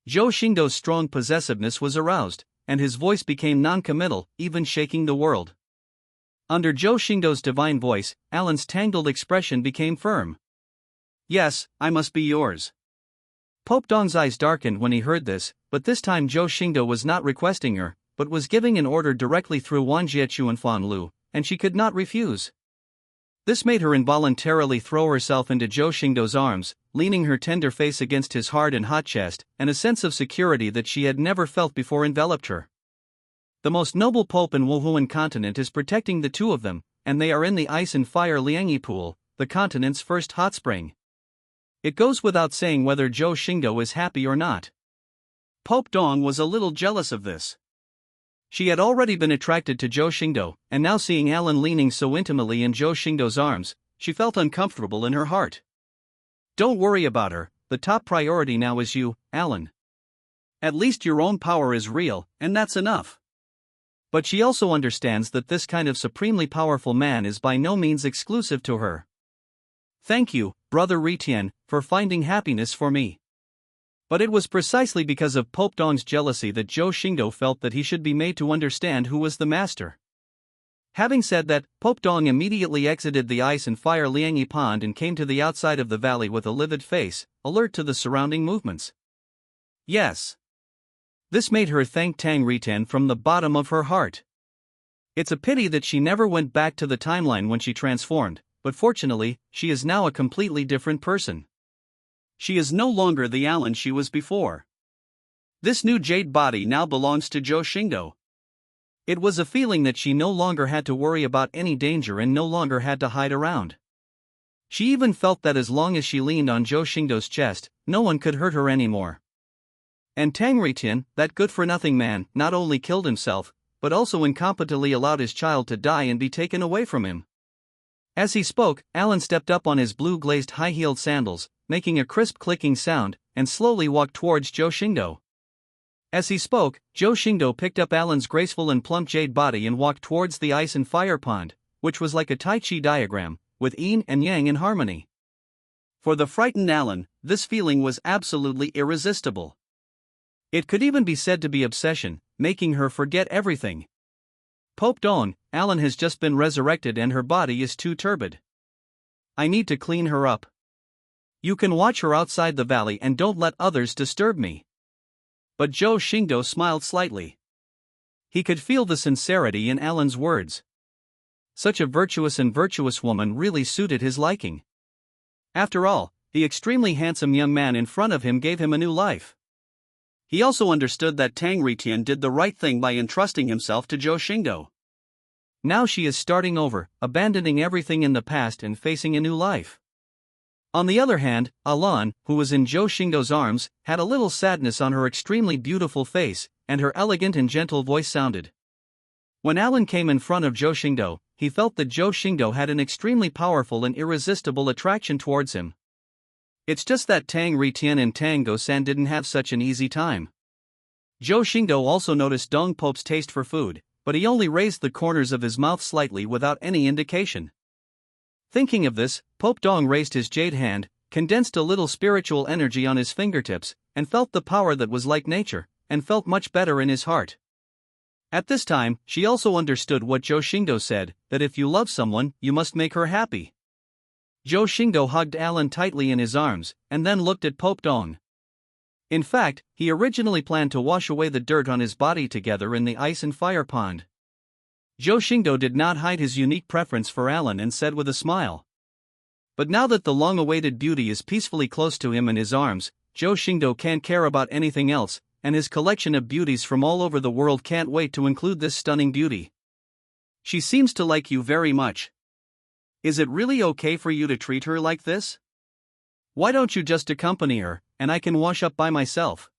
A: Zhou Xingdou's strong possessiveness was aroused, and his voice became non-committal, even shaking the world. Under Zhou Xingdou's divine voice, Alan's tangled expression became firm. "Yes, I must be yours." Pope Dong's eyes darkened when he heard this, but this time Zhou Xingdou was not requesting her, but was giving an order directly through Wanjie Chuanfan Lu, and she could not refuse. This made her involuntarily throw herself into Zhou Xingdou's arms, leaning her tender face against his hard and hot chest, and a sense of security that she had never felt before enveloped her. The most noble pope in Wuhuan continent is protecting the two of them, and they are in the ice and fire Liangyi pool, the continent's first hot spring. It goes without saying whether Zhou Xingdou is happy or not. Pope Dong was a little jealous of this. She had already been attracted to Zhou Xingdou, and now seeing Alan leaning so intimately in Zhou Xingdou's arms, she felt uncomfortable in her heart. "Don't worry about her, the top priority now is you, Alan. At least your own power is real, and that's enough." But she also understands that this kind of supremely powerful man is by no means exclusive to her. "Thank you, Brother Ritian, for finding happiness for me." But it was precisely because of Pope Dong's jealousy that Zhou Xingdou felt that he should be made to understand who was the master. Having said that, Pope Dong immediately exited the ice and fire Liangyi pond and came to the outside of the valley with a livid face, alert to the surrounding movements. Yes. This made her thank Tang Ritian from the bottom of her heart. It's a pity that she never went back to the timeline when she transformed, but fortunately, she is now a completely different person. She is no longer the Alan she was before. This new jade body now belongs to Zhou Xingdou. It was a feeling that she no longer had to worry about any danger and no longer had to hide around. She even felt that as long as she leaned on Zhou Xingdou's chest, no one could hurt her anymore. And Tang Ritian, that good-for-nothing man, not only killed himself, but also incompetently allowed his child to die and be taken away from him. As he spoke, Alan stepped up on his blue-glazed high-heeled sandals, making a crisp clicking sound, and slowly walked towards Zhou Xingdou. As he spoke, Zhou Xingdou picked up Alan's graceful and plump jade body and walked towards the ice and fire pond, which was like a Tai Chi diagram, with yin and yang in harmony. For the frightened Alan, this feeling was absolutely irresistible. It could even be said to be obsession, making her forget everything. "Pope Dong, Alan has just been resurrected and her body is too turbid. I need to clean her up. You can watch her outside the valley and don't let others disturb me." But Zhou Xingdou smiled slightly. He could feel the sincerity in Alan's words. Such a virtuous woman really suited his liking. After all, the extremely handsome young man in front of him gave him a new life. He also understood that Tang Ritian did the right thing by entrusting himself to Zhou Xingdou. Now she is starting over, abandoning everything in the past and facing a new life. On the other hand, Alan, who was in Zhou Xingdou's arms, had a little sadness on her extremely beautiful face, and her elegant and gentle voice sounded. When Alan came in front of Zhou Xingdou, he felt that Zhou Xingdou had an extremely powerful and irresistible attraction towards him. It's just that Tang Ritian and Tang Go-san didn't have such an easy time. Zhou Xingdou also noticed Dong Pope's taste for food, but he only raised the corners of his mouth slightly without any indication. Thinking of this, Pope Dong raised his jade hand, condensed a little spiritual energy on his fingertips, and felt the power that was like nature, and felt much better in his heart. At this time, she also understood what Zhou Xingdou said, that if you love someone, you must make her happy. Zhou Xingdou hugged Alan tightly in his arms, and then looked at Pope Dong. In fact, he originally planned to wash away the dirt on his body together in the ice and fire pond. Zhou Xingdou did not hide his unique preference for Alan and said with a smile. But now that the long-awaited beauty is peacefully close to him in his arms, Zhou Xingdou can't care about anything else, and his collection of beauties from all over the world can't wait to include this stunning beauty. She seems to like you very much. Is it really okay for you to treat her like this? Why don't you just accompany her, and I can wash up by myself?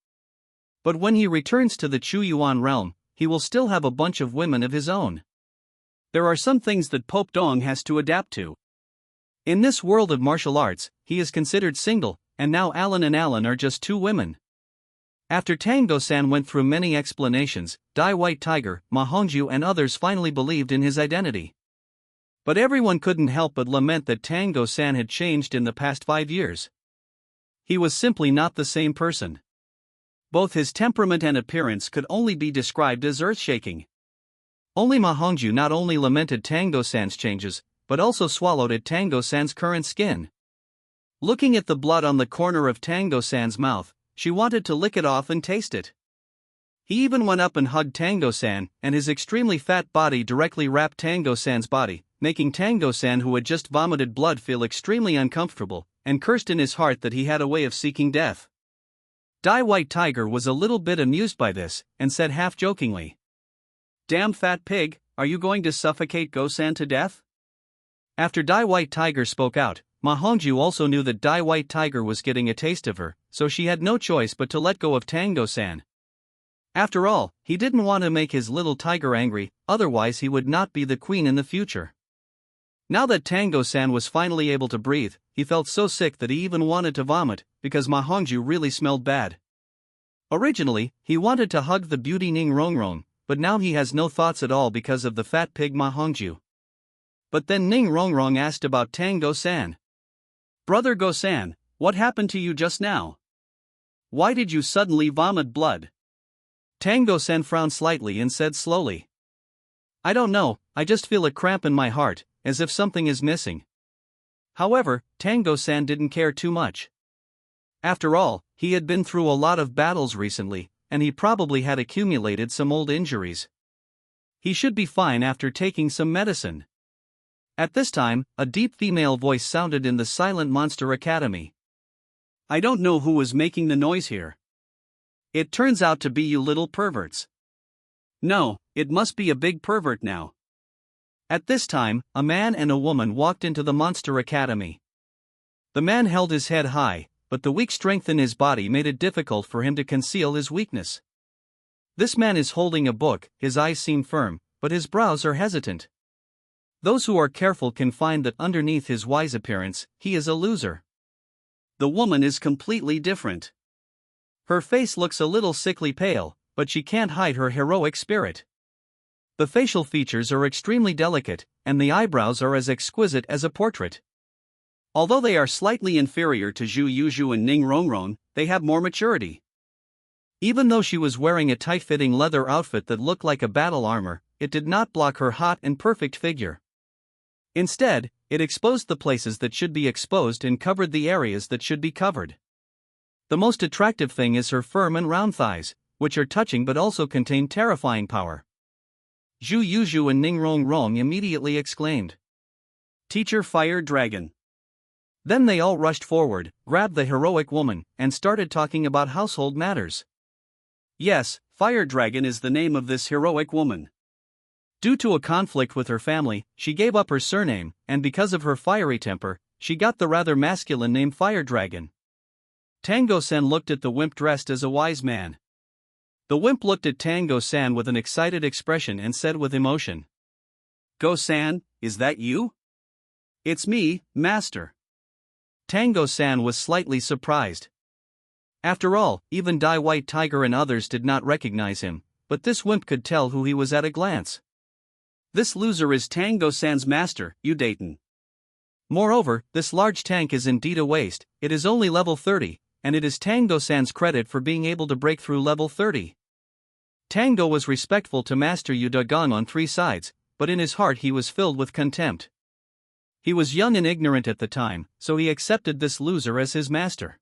A: But when he returns to the Chuyuan Realm, he will still have a bunch of women of his own. There are some things that Pope Dong has to adapt to. In this world of martial arts, he is considered single, and now Alan and Alan are just two women. After Tango-san went through many explanations, Dai White Tiger, Ma Hongju and others finally believed in his identity. But everyone couldn't help but lament that Tango-san had changed in the past 5 years. He was simply not the same person. Both his temperament and appearance could only be described as earth-shaking. Only Ma Hongju not only lamented Tango-san's changes, but also swallowed at Tango-san's current skin. Looking at the blood on the corner of Tango-san's mouth, she wanted to lick it off and taste it. He even went up and hugged Tango-san, and his extremely fat body directly wrapped Tango-san's body, making Tango-san, who had just vomited blood, feel extremely uncomfortable, and cursed in his heart that he had a way of seeking death. Dai White Tiger was a little bit amused by this, and said half-jokingly, "Damn fat pig, are you going to suffocate Go-san to death?" After Dai White Tiger spoke out, Ma Hongju also knew that Dai White Tiger was getting a taste of her, so she had no choice but to let go of Tango-san. After all, he didn't want to make his little tiger angry, otherwise he would not be the queen in the future. Now that Tango-san was finally able to breathe, he felt so sick that he even wanted to vomit, because Ma Hongju really smelled bad. Originally, he wanted to hug the beauty Ning Rongrong, but now he has no thoughts at all because of the fat pig Ma Hongju. But then Ning Rongrong asked about Tango-san. "Brother Go-san, what happened to you just now? Why did you suddenly vomit blood?" Tango-san frowned slightly and said slowly, "I don't know, I just feel a cramp in my heart, as if something is missing." However, Tango-san didn't care too much. After all, he had been through a lot of battles recently, and he probably had accumulated some old injuries. He should be fine after taking some medicine. At this time, a deep female voice sounded in the Silent Monster Academy. "I don't know who is making the noise here. It turns out to be you little perverts. No, it must be a big pervert now." At this time, a man and a woman walked into the Monster Academy. The man held his head high, but the weak strength in his body made it difficult for him to conceal his weakness. This man is holding a book, his eyes seem firm, but his brows are hesitant. Those who are careful can find that underneath his wise appearance, he is a loser. The woman is completely different. Her face looks a little sickly pale, but she can't hide her heroic spirit. The facial features are extremely delicate, and the eyebrows are as exquisite as a portrait. Although they are slightly inferior to Zhu Yuzhu and Ning Rongrong, they have more maturity. Even though she was wearing a tight-fitting leather outfit that looked like a battle armor, it did not block her hot and perfect figure. Instead, it exposed the places that should be exposed and covered the areas that should be covered. The most attractive thing is her firm and round thighs, which are touching but also contain terrifying power. Zhu Yuzhu and Ning Rongrong immediately exclaimed, "Teacher Fire Dragon." Then they all rushed forward, grabbed the heroic woman, and started talking about household matters. Yes, Fire Dragon is the name of this heroic woman. Due to a conflict with her family, she gave up her surname, and because of her fiery temper, she got the rather masculine name Fire Dragon. Tango-san looked at the wimp dressed as a wise man. The wimp looked at Tango-san with an excited expression and said with emotion, "Go-san, is that you?" "It's me, master." Tango-san was slightly surprised. After all, even Dai White Tiger and others did not recognize him, but this wimp could tell who he was at a glance. "This loser is Tango-san's master, Udaten. Moreover, this large tank is indeed a waste, it is only level 30. And it is Tango-san's credit for being able to break through level 30. Tango was respectful to Master Yu Dagang on 3 sides, but in his heart he was filled with contempt. He was young and ignorant at the time, so he accepted this loser as his master.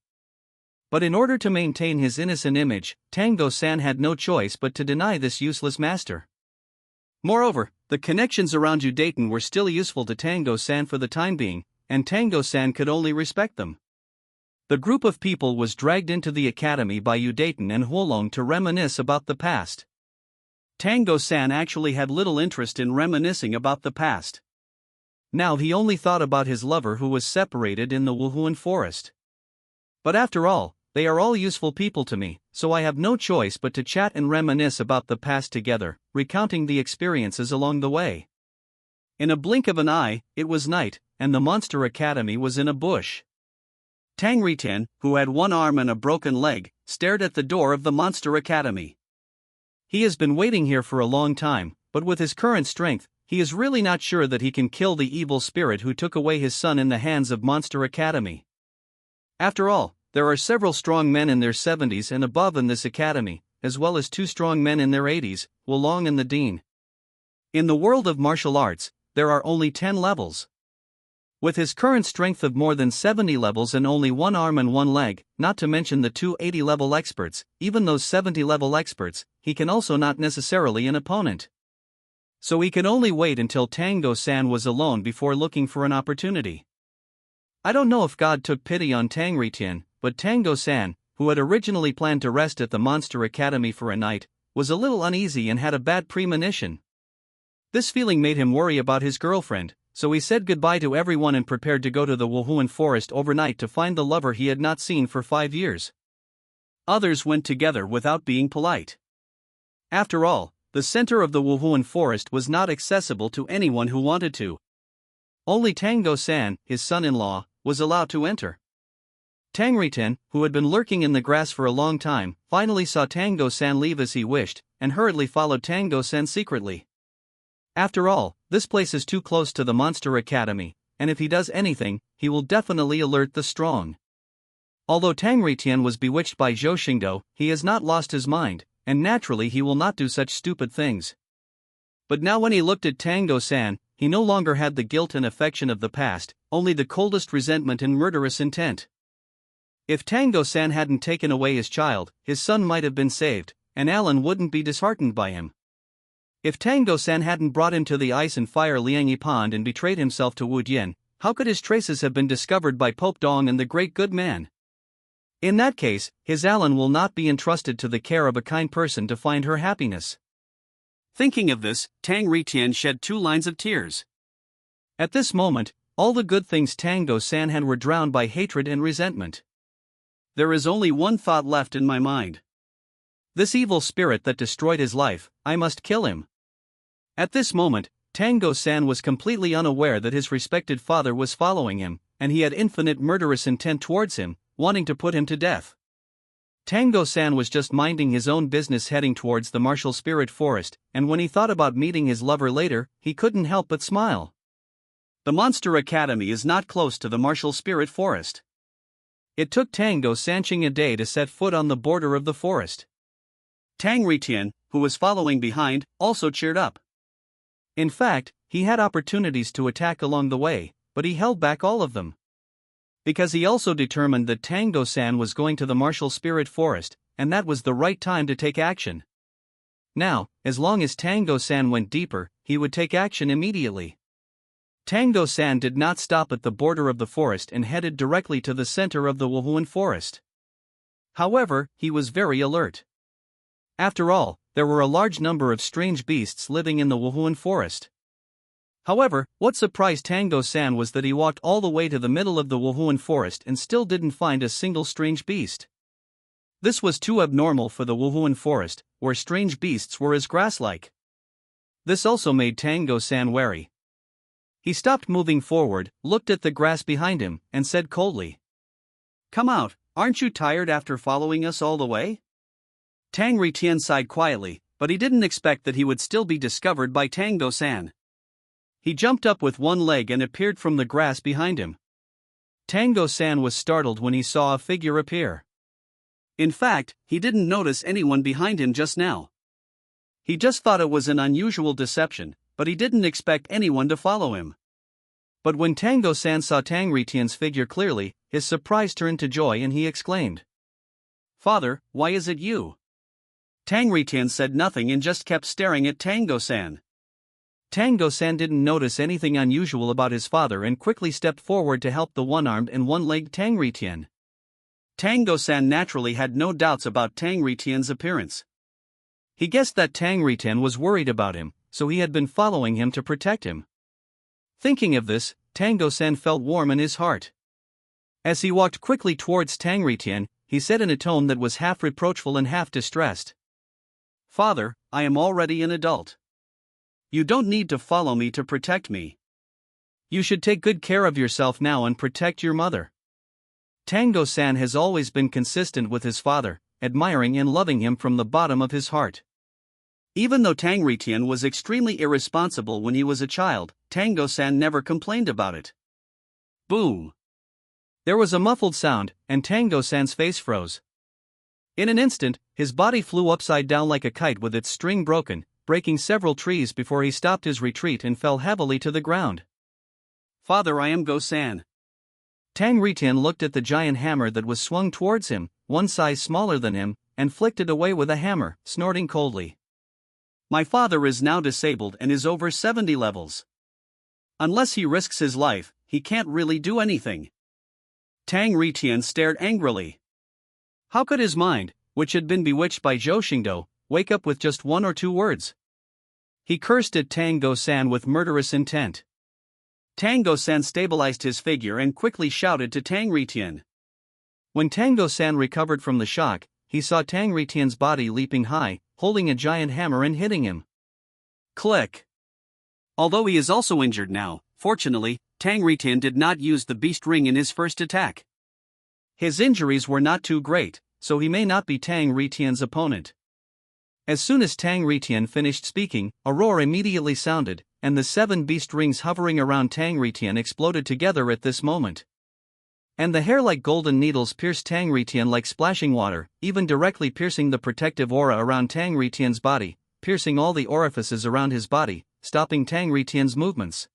A: But in order to maintain his innocent image, Tango-san had no choice but to deny this useless master. Moreover, the connections around Udaten were still useful to Tango-san for the time being, and Tango-san could only respect them. The group of people was dragged into the academy by Udaten and Huolong to reminisce about the past. Tango-san actually had little interest in reminiscing about the past. Now he only thought about his lover who was separated in the Wuhuan forest. But after all, they are all useful people to me, so I have no choice but to chat and reminisce about the past together, recounting the experiences along the way. In a blink of an eye, it was night, and the Monster Academy was in a bush. Tang Ritian, who had one arm and a broken leg, stared at the door of the Monster Academy. He has been waiting here for a long time, but with his current strength, he is really not sure that he can kill the evil spirit who took away his son in the hands of Monster Academy. After all, there are several strong men in their 70s and above in this academy, as well as 2 strong men in their 80s, Wolong and the Dean. In the world of martial arts, there are only 10 levels. With his current strength of more than 70 levels and only 1 arm and 1 leg, not to mention the 2 80-level experts, even those 70-level experts, he can also not necessarily an opponent. So he could only wait until Tango-san was alone before looking for an opportunity. I don't know if God took pity on Tang Ritian, but Tango-san, who had originally planned to rest at the Monster Academy for a night, was a little uneasy and had a bad premonition. This feeling made him worry about his girlfriend, so he said goodbye to everyone and prepared to go to the Wuhuan forest overnight to find the lover he had not seen for 5 years. Others went together without being polite. After all, the center of the Wuhuan forest was not accessible to anyone who wanted to. Only Tango-san, his son-in-law, was allowed to enter. Tang Ritian, who had been lurking in the grass for a long time, finally saw Tango-san leave as he wished, and hurriedly followed Tango-san secretly. After all, this place is too close to the Monster Academy, and if he does anything, he will definitely alert the strong. Although Tang Ritian was bewitched by Zhou Xingdou, he has not lost his mind, and naturally he will not do such stupid things. But now when he looked at Tango-san, he no longer had the guilt and affection of the past, only the coldest resentment and murderous intent. If Tango-san hadn't taken away his child, his son might have been saved, and Alan wouldn't be disheartened by him. If Tango-san hadn't brought him to the ice and fire Liangyi Pond and betrayed himself to Wu Dian, how could his traces have been discovered by Pope Dong and the great good man? In that case, his Alan will not be entrusted to the care of a kind person to find her happiness. Thinking of this, Tang Ritian shed 2 lines of tears. At this moment, all the good things Tango-san had were drowned by hatred and resentment. There is only one thought left in my mind. This evil spirit that destroyed his life, I must kill him. At this moment, Tango-san was completely unaware that his respected father was following him, and he had infinite murderous intent towards him, wanting to put him to death. Tango-san was just minding his own business heading towards the martial spirit forest, and when he thought about meeting his lover later, he couldn't help but smile. The Monster Academy is not close to the martial spirit forest. It took Tango-san a day to set foot on the border of the forest. Tang Ritian, who was following behind, also cheered up. In fact, he had opportunities to attack along the way, but he held back all of them. Because he also determined that Tango-san was going to the martial spirit forest, and that was the right time to take action. Now, as long as Tango-san went deeper, he would take action immediately. Tango-san did not stop at the border of the forest and headed directly to the center of the Wuhuan forest. However, he was very alert. After all, there were a large number of strange beasts living in the Wuhuan forest. However, what surprised Tango-san was that he walked all the way to the middle of the Wuhuan forest and still didn't find a single strange beast. This was too abnormal for the Wuhuan forest, where strange beasts were as grass-like. This also made Tango-san wary. He stopped moving forward, looked at the grass behind him, and said coldly, "Come out, aren't you tired after following us all the way?" Tang Ritian sighed quietly, but he didn't expect that he would still be discovered by Tango-san. He jumped up with one leg and appeared from the grass behind him. Tango-san was startled when he saw a figure appear. In fact, he didn't notice anyone behind him just now.
B: He just thought it was an unusual deception, but he didn't expect anyone to follow him.
A: But when Tango-san saw Tang Ritian's figure clearly, his surprise turned to joy and he exclaimed,
B: "Father, why is it you?" Tang Ritian said nothing and just kept staring at Tango-san.
A: Tango-san didn't notice anything unusual about his father and quickly stepped forward to help the one-armed and one-legged Tang Ritian.
B: Tango-san naturally had no doubts about Tang Ritian's appearance.
A: He guessed that Tang Ritian was worried about him, so he had been following him to protect him. Thinking of this, Tango-san felt warm in his heart. As he walked quickly towards Tang Ritian, he said in a tone that was half reproachful and half distressed,
B: "Father, I am already an adult. You don't need to follow me to protect me.
A: You should take good care of yourself now and protect your mother." Tango-san has always been consistent with his father, admiring and loving him from the bottom of his heart.
B: Even though Tang Ritian was extremely irresponsible when he was a child, Tango-san never complained about it. Boom!
A: There was a muffled sound, and Tango-san's face froze. In an instant, his body flew upside down like a kite with its string broken, breaking several trees before he stopped his retreat and fell heavily to the ground.
B: "Father, I am Go-san."
A: Tang Ritian looked at the giant hammer that was swung towards him, one size smaller than him, and flicked it away with a hammer, snorting coldly.
B: "My father is now disabled and is over 70 levels. Unless he risks his life, he can't really do anything." Tang Ritian stared angrily. How could his mind, which had been bewitched by Zhou Xingdou, wake up with just one or two words? He cursed at Tango-san with murderous intent. Tango-san stabilized his figure and quickly shouted to Tang Ritian. When Tango-san recovered from the shock, he saw Tang Ritian's body leaping high, holding a giant hammer and hitting him. Click! Although he is also injured now, fortunately, Tang Ritian did not use the beast ring in his first attack. His injuries were not too great, so he may not be Tang Ritian's opponent. As soon as Tang Ritian finished speaking, a roar immediately sounded, and the 7 beast rings hovering around Tang Ritian exploded together at this moment. And the hair like golden needles pierced Tang Ritian like splashing water, even directly piercing the protective aura around Tang Ritian's body, piercing all the orifices around his body, stopping Tang Ritian's movements.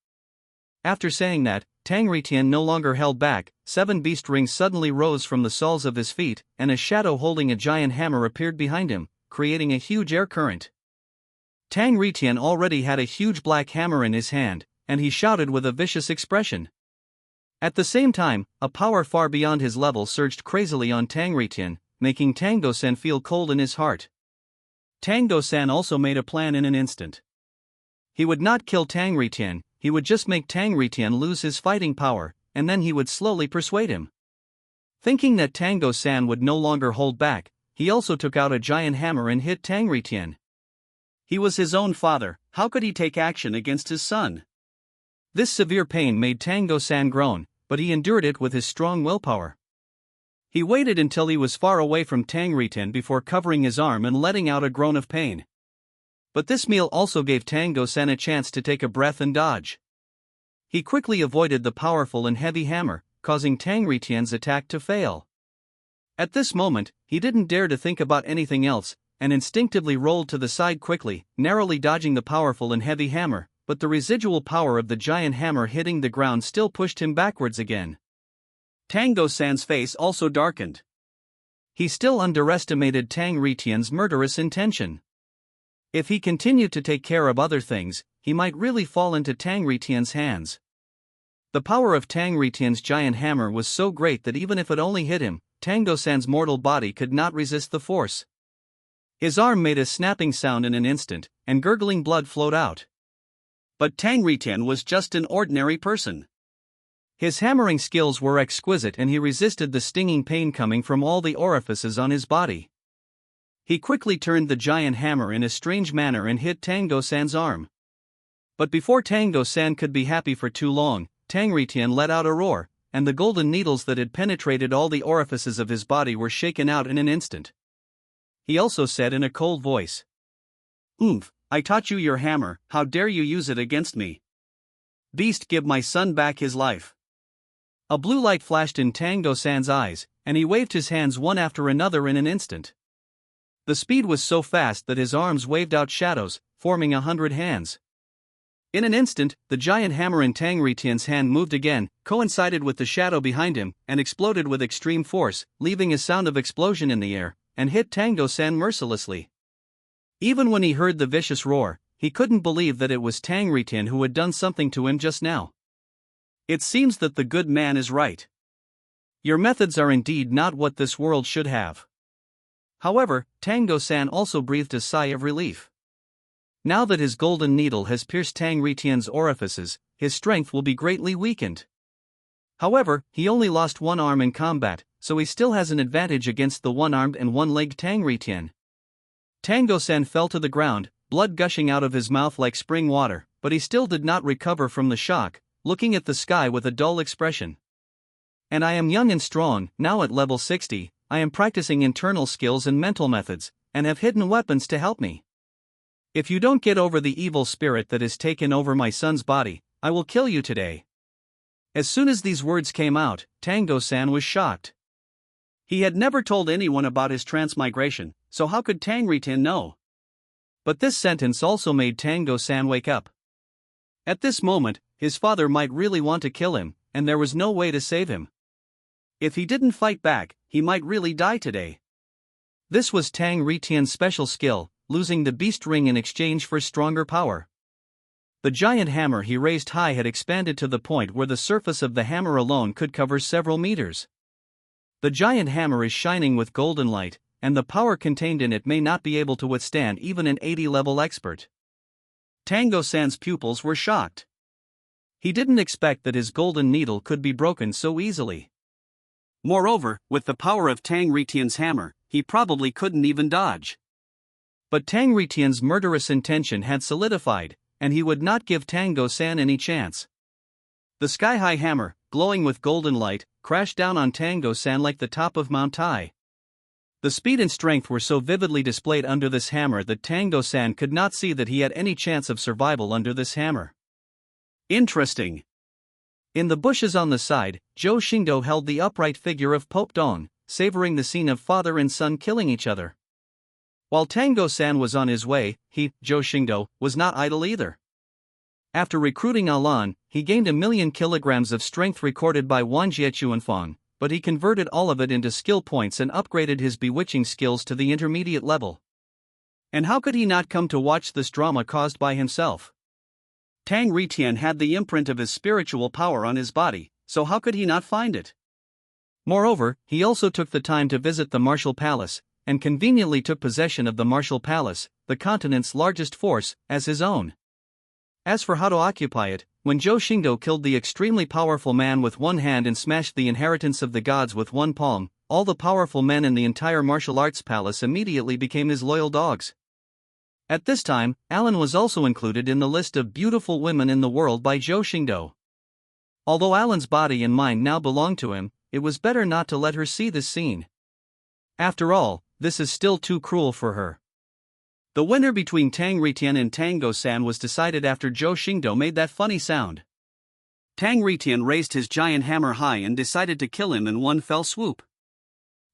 B: After saying that, Tang Ritian no longer held back. 7 beast rings suddenly rose from the soles of his feet, and a shadow holding a giant hammer appeared behind him, creating a huge air current. Tang Ritian already had a huge black hammer in his hand, and he shouted with a vicious expression. At the same time, a power far beyond his level surged crazily on Tang Ritian, making Tango-san feel cold in his heart. Tango-san also made a plan in an instant. He would not kill Tang Ritian, he would just make Tang Ritian lose his fighting power, and then he would slowly persuade him. Thinking that Tango-san would no longer hold back, he also took out a giant hammer and hit Tang Ritian. He was his own father, how could he take action against his son? This severe pain made Tango-san groan, but he endured it with his strong willpower. He waited until he was far away from Tang Ritian before covering his arm and letting out a groan of pain. But this meal also gave Tango-san a chance to take a breath and dodge. He quickly avoided the powerful and heavy hammer, causing Tang Ritian's attack to fail. At this moment, he didn't dare to think about anything else, and instinctively rolled to the side quickly, narrowly dodging the powerful and heavy hammer, but the residual power of the giant hammer hitting the ground still pushed him backwards again. Tango-san's face also darkened. He still underestimated Tang Ritian's murderous intention. If he continued to take care of other things, he might really fall into Tang Ritian's hands. The power of Tang Ritian's giant hammer was so great that even if it only hit him, Tango-san's mortal body could not resist the force. His arm made a snapping sound in an instant, and gurgling blood flowed out. But Tang Ritian was just an ordinary person. His hammering skills were exquisite and he resisted the stinging pain coming from all the orifices on his body. He quickly turned the giant hammer in a strange manner and hit Tango-san's arm. But before Tango-san could be happy for too long, Tang Ritian let out a roar, and the golden needles that had penetrated all the orifices of his body were shaken out in an instant. He also said in a cold voice, "Oomph, I taught you your hammer, how dare you use it against me? Beast, give my son back his life." A blue light flashed in Tango-san's eyes, and he waved his hands one after another in an instant.
A: The speed was so fast that his arms waved out shadows, forming 100 hands. In an instant, the giant hammer in Tang Ritian's hand moved again, coincided with the shadow behind him, and exploded with extreme force, leaving a sound of explosion in the air, and hit Tango-san mercilessly. Even when he heard the vicious roar, he couldn't believe that it was Tang Ritian who had done something to him just now. It seems that the good man is right. Your methods are indeed not what this world should have. However, Tango-san also breathed a sigh of relief. Now that his golden needle has pierced Tang Ritian's orifices, his strength will be greatly weakened. However, he only lost one arm in combat, so he still has an advantage against the one-armed and one-legged Tang Ritian. Tango-san fell to the ground, blood gushing out of his mouth like spring water, but he still did not recover from the shock, looking at the sky with a dull expression. And I am young and strong, now at level 60, I am practicing internal skills and mental methods, and have hidden weapons to help me. If you don't get over the evil spirit that has taken over my son's body, I will kill you today. As soon as these words came out, Tango-san was shocked. He had never told anyone about his transmigration, so how could Tang Ritian know? But this sentence also made Tango-san wake up. At this moment, his father might really want to kill him, and there was no way to save him. If he didn't fight back, he might really die today. This was Tang Ritian's special skill, losing the beast ring in exchange for stronger power. The giant hammer he raised high had expanded to the point where the surface of the hammer alone could cover several meters. The giant hammer is shining with golden light, and the power contained in it may not be able to withstand even an 80-level expert. Tango-san's pupils were shocked. He didn't expect that his golden needle could be broken so easily. Moreover, with the power of Tang Ritian's hammer, he probably couldn't even dodge. But Tang Ritian's murderous intention had solidified, and he would not give Tango-san any chance. The sky-high hammer, glowing with golden light, crashed down on Tango-san like the top of Mount Tai. The speed and strength were so vividly displayed under this hammer that Tango-san could not see that he had any chance of survival under this hammer. Interesting. In the bushes on the side, Zhou Xingdou held the upright figure of Pope Dong, savoring the scene of father and son killing each other. While Tango-san was on his way, he, Zhou Xingdou, was not idle either. After recruiting Alan, he gained 1,000,000 kilograms of strength recorded by Wanjie Chuanfang, but he converted all of it into skill points and upgraded his bewitching skills to the intermediate level. And how could he not come to watch this drama caused by himself? Tang Ritian had the imprint of his spiritual power on his body, so how could he not find it? Moreover, he also took the time to visit the Martial Palace, and conveniently took possession of the Martial Palace, the continent's largest force, as his own. As for how to occupy it, when Zhou Xingdou killed the extremely powerful man with one hand and smashed the inheritance of the gods with one palm, all the powerful men in the entire martial arts palace immediately became his loyal dogs. At this time, Alan was also included in the list of beautiful women in the world by Zhou Xingdou. Although Alan's body and mind now belonged to him, it was better not to let her see this scene. After all, this is still too cruel for her. The winner between Tang Ritian and Tango-san was decided after Zhou Xingdou made that funny sound. Tang Ritian raised his giant hammer high and decided to kill him in one fell swoop.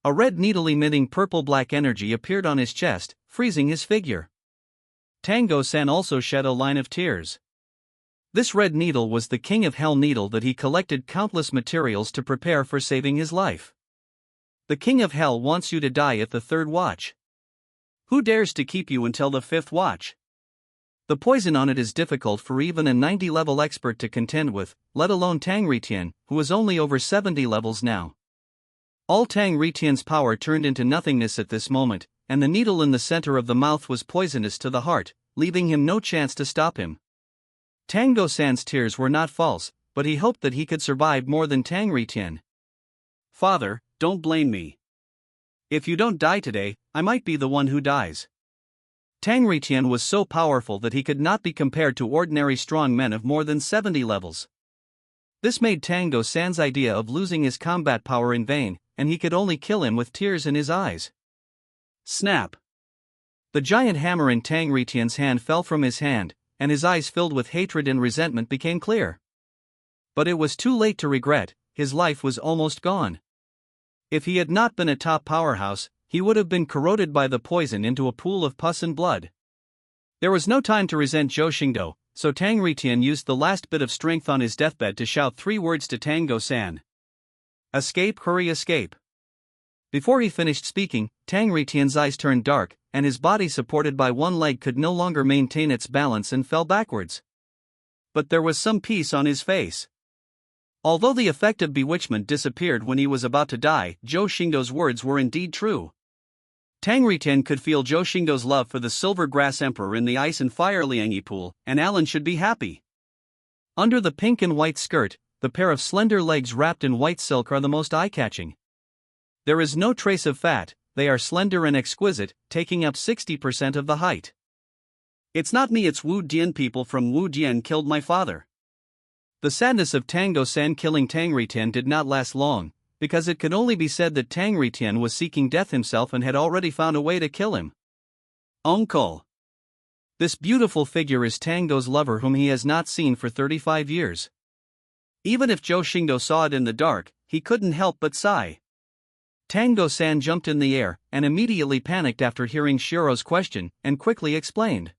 A: A red needle emitting purple-black energy appeared on his chest, freezing his figure. Tango-san also shed a line of tears. This red needle was the King of Hell needle that he collected countless materials to prepare for saving his life. The King of Hell wants you to die at the third watch. Who dares to keep you until the fifth watch? The poison on it is difficult for even a 90-level expert to contend with, let alone Tang Ritian, who is only over 70 levels now. All Tang Ritian's power turned into nothingness at this moment, and the needle in the center of the mouth was poisonous to the heart, leaving him no chance to stop him. Tango-san's tears were not false, but he hoped that he could survive more than Tang Ritian. Father, don't blame me. If you don't die today, I might be the one who dies. Tang Ritian was so powerful that he could not be compared to ordinary strong men of more than 70 levels. This made Tango-san's idea of losing his combat power in vain, and he could only kill him with tears in his eyes. Snap! The giant hammer in Tang Ritian's hand fell from his hand, and his eyes filled with hatred and resentment became clear. But it was too late to regret, his life was almost gone. If he had not been a top powerhouse, he would have been corroded by the poison into a pool of pus and blood. There was no time to resent Zhou Xingdou, so Tang Ritian used the last bit of strength on his deathbed to shout 3 words to Tango-san. Escape, hurry, escape. Before he finished speaking, Tang Ritian's eyes turned dark, and his body supported by one leg could no longer maintain its balance and fell backwards. But there was some peace on his face. Although the effect of bewitchment disappeared when he was about to die, Zhou Xingdou's words were indeed true. Tang Ritian could feel Zhou Xingdou's love for the Silver Grass Emperor in the ice and fire Liangyi pool, and Alan should be happy. Under the pink and white skirt, the pair of slender legs wrapped in white silk are the most eye-catching. There is no trace of fat, they are slender and exquisite, taking up 60% of the height. It's not me, it's Wu Dian. People from Wu Dian killed my father. The sadness of Tango-san killing Tang Ritian did not last long, because it could only be said that Tang Ritian was seeking death himself and had already found a way to kill him. Uncle. This beautiful figure is Tango's lover whom he has not seen for 35 years. Even if Zhou Xingdou saw it in the dark, he couldn't help but sigh. Tango-san jumped in the air, and immediately panicked after hearing Shiro's question, and quickly explained.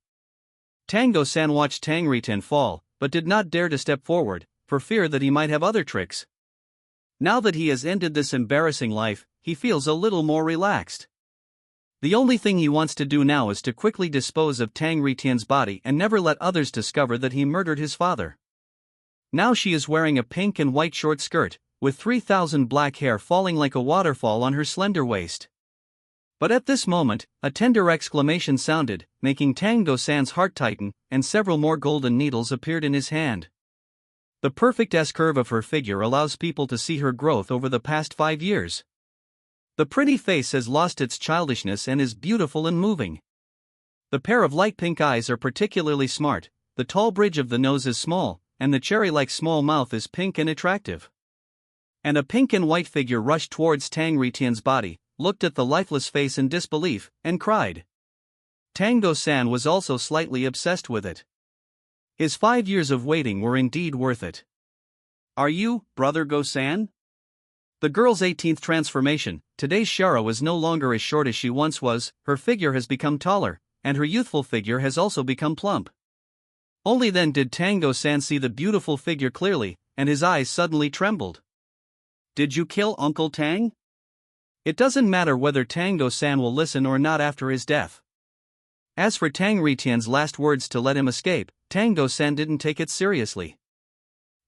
A: Tango-san watched Tang Ritian fall, but did not dare to step forward, for fear that he might have other tricks. Now that he has ended this embarrassing life, he feels a little more relaxed. The only thing he wants to do now is to quickly dispose of Tang Ritian's body and never let others discover that he murdered his father. Now she is wearing a pink and white short skirt, with 3,000 black hair falling like a waterfall on her slender waist. But at this moment, a tender exclamation sounded, making Tango-san's heart tighten, and several more golden needles appeared in his hand. The perfect S-curve of her figure allows people to see her growth over the past 5 years. The pretty face has lost its childishness and is beautiful and moving. The pair of light pink eyes are particularly smart, the tall bridge of the nose is small, and the cherry-like small mouth is pink and attractive. And a pink and white figure rushed towards Tang Ritian's body, looked at the lifeless face in disbelief, and cried. Tango-san was also slightly obsessed with it. His 5 years of waiting were indeed worth it. Are you, Brother Go-san? The girl's 18th transformation. Today's Shara is no longer as short as she once was, her figure has become taller, and her youthful figure has also become plump. Only then did Tango-san see the beautiful figure clearly, and his eyes suddenly trembled. Did you kill Uncle Tang? It doesn't matter whether Tango-san will listen or not after his death. As for Tang Ritian's last words to let him escape, Tango-san didn't take it seriously.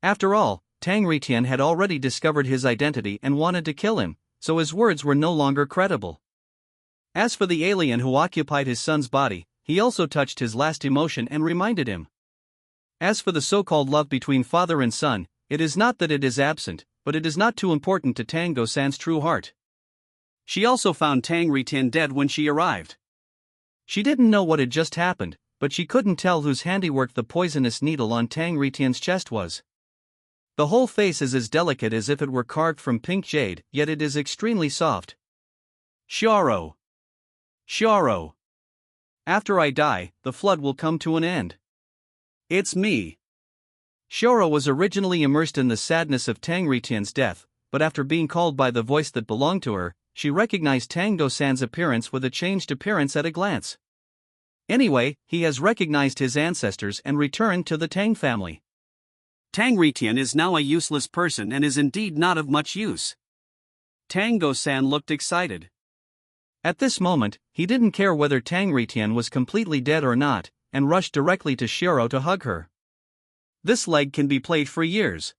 A: After all, Tang Ritian had already discovered his identity and wanted to kill him, so his words were no longer credible. As for the alien who occupied his son's body, he also touched his last emotion and reminded him. As for the so-called love between father and son, it is not that it is absent, but it is not too important to Tango-san's true heart. She also found Tang Ritian dead when she arrived. She didn't know what had just happened, but she couldn't tell whose handiwork the poisonous needle on Tang Ritian's chest was. The whole face is as delicate as if it were carved from pink jade, yet it is extremely soft. Sharo. Sharo. After I die, the flood will come to an end. It's me. Sharo was originally immersed in the sadness of Tang Ritian's death, but after being called by the voice that belonged to her, she recognized Tango-san's appearance with a changed appearance at a glance. Anyway, he has recognized his ancestors and returned to the Tang family. Tang Ritian is now a useless person and is indeed not of much use. Tango-san looked excited. At this moment, he didn't care whether Tang Ritian was completely dead or not, and rushed directly to Shiro to hug her. This leg can be played for years.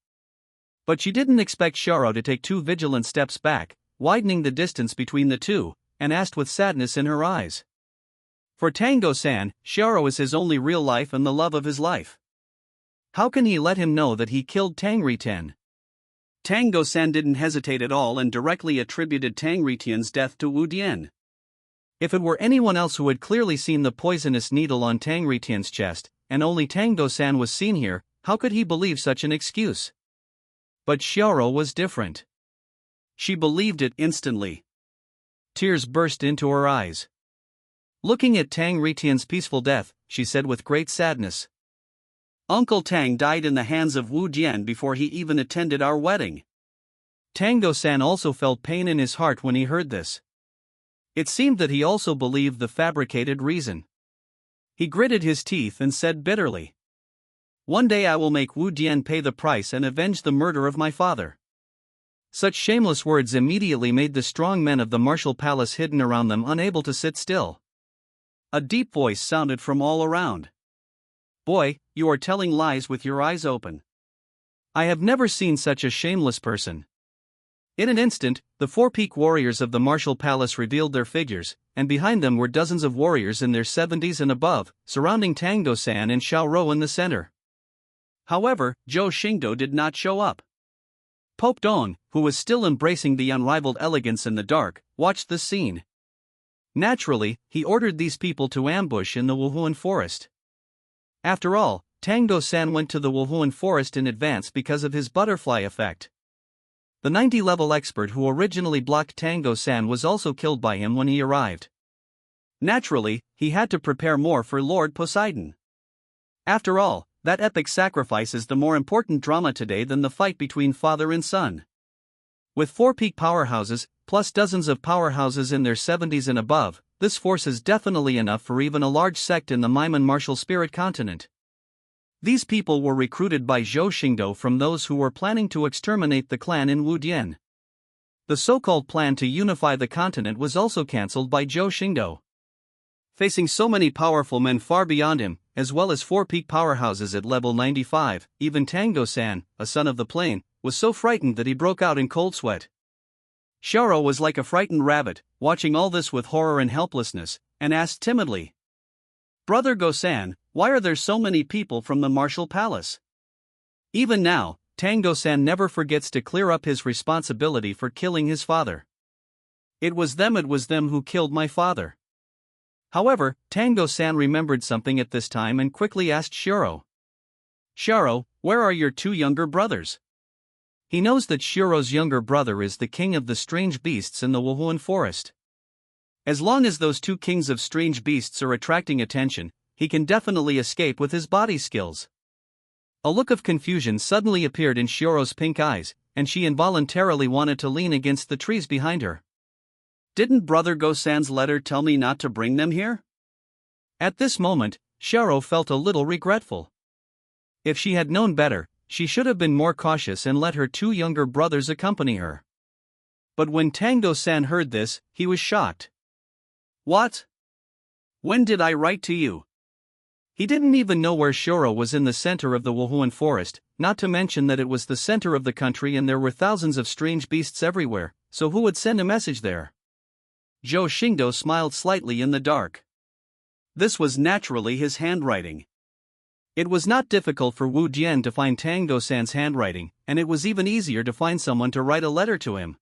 A: But she didn't expect Shiro to take 2 vigilant steps back, widening the distance between the two, and asked with sadness in her eyes. For Tango-san, Shiro is his only real life and the love of his life. How can he let him know that he killed Tang Ritian? Tango-san didn't hesitate at all and directly attributed Tang Ritian's death to Wu Dian. If it were anyone else who had clearly seen the poisonous needle on Tang Ritian's chest, and only Tango-san was seen here, how could he believe such an excuse? But Shiro was different. She believed it instantly. Tears burst into her eyes. Looking at Tang Ritian's peaceful death, she said with great sadness. Uncle Tang died in the hands of Wu Dian before he even attended our wedding. Tango-san also felt pain in his heart when he heard this.
B: It seemed that he also believed the fabricated reason. He gritted his teeth and said bitterly, "One day I will make Wu Dian pay the price and avenge the murder of my father." Such shameless words immediately made the strong men of the martial palace hidden around them unable to sit still. A deep voice sounded from all around. "Boy, you are telling lies with your eyes open. I have never seen such a shameless person." In an instant, the four peak warriors of the martial palace revealed their figures, and behind them were dozens of warriors in their 70s and above, surrounding Tangdo-san and Xiaorou in the center. However, Zhou Xingdou did not show up. Pope Dong, who was still embracing the unrivaled elegance in the dark, watched the scene. Naturally, he ordered these people to ambush in the Wuhuan forest. After all, Tangdo-san went to the Wuhuan forest in advance because of his butterfly effect. The 90-level expert who originally blocked Tangdo-san was also killed by him when he arrived. Naturally, he had to prepare more for Lord Poseidon. After all, that epic sacrifice is the more important drama today than the fight between father and son. With four peak powerhouses, plus dozens of powerhouses in their 70s and above, this force is definitely enough for even a large sect in the Maiman martial spirit continent. These people were recruited by Zhou Xingdou from those who were planning to exterminate the clan in Wudian. The so-called plan to unify the continent was also cancelled by Zhou Xingdou. Facing so many powerful men far beyond him, as well as four peak powerhouses at level 95, even Tangdo-san, a son of the plain, was so frightened that he broke out in cold sweat. Xiaorou was like a frightened rabbit, watching all this with horror and helplessness, and asked timidly, "Brother Go-san, why are there so many people from the martial palace?" Even now, Tangdo-san never forgets to clear up his responsibility for killing his father. It was them who killed my father." However, Tangdo-san remembered something at this time and quickly asked Xiaorou, "Xiaorou, where are your two younger brothers?" He knows that Xiaorou's younger brother is the king of the strange beasts in the Wuhuan forest. As long as those two kings of strange beasts are attracting attention, he can definitely escape with his body skills. A look of confusion suddenly appeared in Xiaorou's pink eyes, and she involuntarily wanted to lean against the trees behind her. "Didn't Brother Go-san's letter tell me not to bring them here?" At this moment, Xiaorou felt a little regretful. If she had known better, she should have been more cautious and let her two younger brothers accompany her. But when Tangdo-san heard this, he was shocked. "What? When did I write to you?" He didn't even know where Xiaorou was in the center of the Wuhuan forest, not to mention that it was the center of the country and there were thousands of strange beasts everywhere, so who would send a message there? Zhou Xingdou smiled slightly in the dark. This was naturally his handwriting. It was not difficult for Wu Dian to find Tangdo-san's handwriting, and it was even easier to find someone to write a letter to him.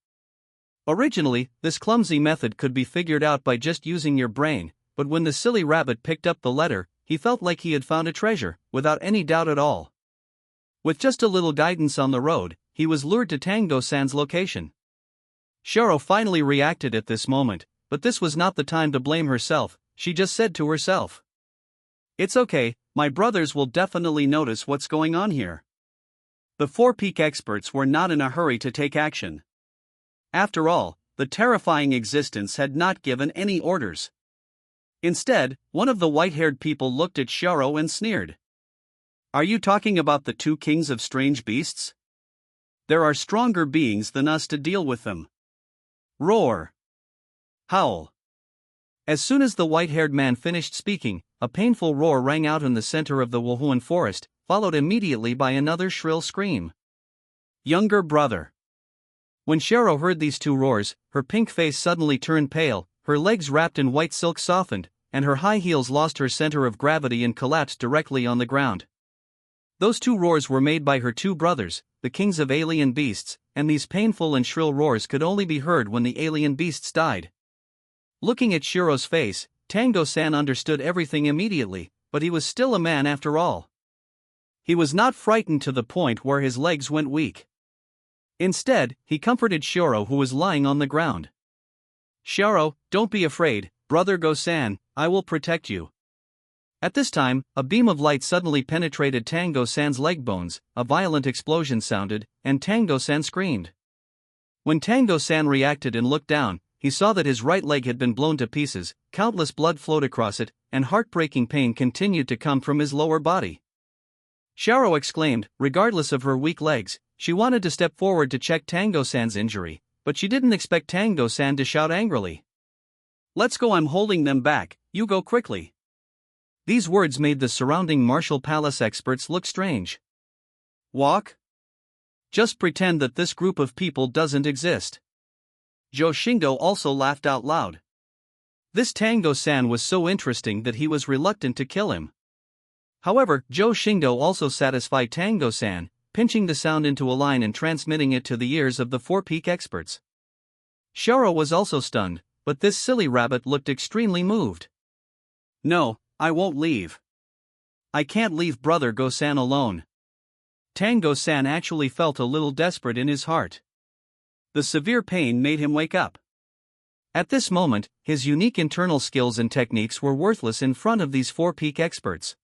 B: Originally, this clumsy method could be figured out by just using your brain, but when the silly rabbit picked up the letter, he felt like he had found a treasure, without any doubt at all. With just a little guidance on the road, he was lured to Tangdo-san's location. Xiaorou finally reacted at this moment, but this was not the time to blame herself. She just said to herself, "It's okay, my brothers will definitely notice what's going on here." The four peak experts were not in a hurry to take action. After all, the terrifying existence had not given any orders. Instead, one of the white-haired people looked at Xiaorou and sneered. "Are you talking about the two kings of strange beasts? There are stronger beings than us to deal with them. Roar! Howl!" As soon as the white-haired man finished speaking, a painful roar rang out in the center of the Wuhuan forest, followed immediately by another shrill scream. "Younger brother!" When Xiaorou heard these two roars, her pink face suddenly turned pale, her legs wrapped in white silk softened, and her high heels lost her center of gravity and collapsed directly on the ground. Those two roars were made by her two brothers, the kings of alien beasts, and these painful and shrill roars could only be heard when the alien beasts died. Looking at Xiaorou's face, Tangdo-san understood everything immediately, but he was still a man after all. He was not frightened to the point where his legs went weak. Instead, he comforted Xiaorou who was lying on the ground. "Xiaorou, don't be afraid, Brother Go-san, I will protect you." At this time, a beam of light suddenly penetrated Tangdo-san's leg bones, a violent explosion sounded, and Tangdo-san screamed. When Tangdo-san reacted and looked down, he
A: he saw that his right leg had been blown to pieces, countless blood flowed across it, and heartbreaking pain continued to come from his lower body. Xiaoro exclaimed, regardless of her weak legs, she wanted to step forward to check Tango-san's injury, but she didn't expect Tango-san to shout angrily. "Let's go, I'm holding them back, you go quickly." These words made the surrounding martial palace experts look strange. Walk? Just pretend that this group of people doesn't exist. Zhou Xingdou also laughed out loud. This Tango-san was so interesting that he was reluctant to kill him. However, Zhou Xingdou also satisfied Tango-san, pinching the sound into a line and transmitting it to the ears of the four-peak experts. Xiaoro was also stunned, but this silly rabbit looked extremely moved. "No, I won't leave. I can't leave brother Go-san alone." Tango-san actually felt a little desperate in his heart. The severe pain made him wake up. At this moment, his unique internal skills and techniques were worthless in front of these four-peak experts.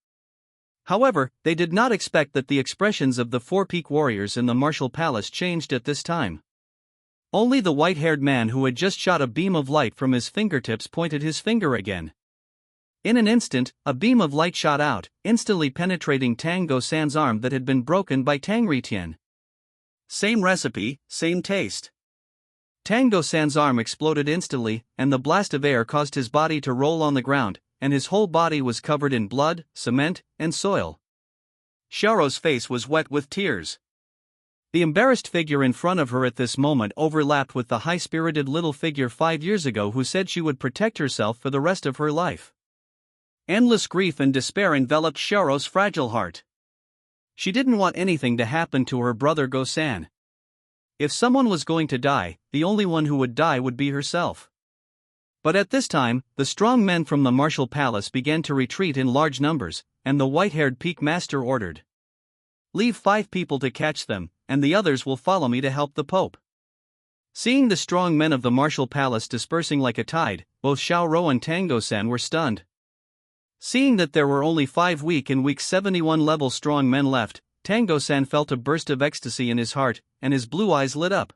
A: However, they did not expect that the expressions of the four-peak warriors in the martial palace changed at this time. Only the white-haired man who had just shot a beam of light from his fingertips pointed his finger again. In an instant, a beam of light shot out, instantly penetrating Tango-san's arm that had been broken by Zhutian. Same recipe, same taste. Tango-san's arm exploded instantly, and the blast of air caused his body to roll on the ground, and his whole body was covered in blood, cement, and soil. Xiaoro's face was wet with tears. The embarrassed figure in front of her at this moment overlapped with the high-spirited little figure 5 years ago who said she would protect herself for the rest of her life. Endless grief and despair enveloped Xiaoro's fragile heart. She didn't want anything to happen to her brother Go-san. If someone was going to die, the only one who would die would be herself. But at this time, the strong men from the martial palace began to retreat in large numbers, and the white-haired peak master ordered, "Leave 5 people to catch them, and the others will follow me to help the Pope." Seeing the strong men of the martial palace dispersing like a tide, both Xiaoro and Tango-san were stunned. Seeing that there were only 5 weak and weak 71 level strong men left, Tango-san felt a burst of ecstasy in his heart, and his blue eyes lit up.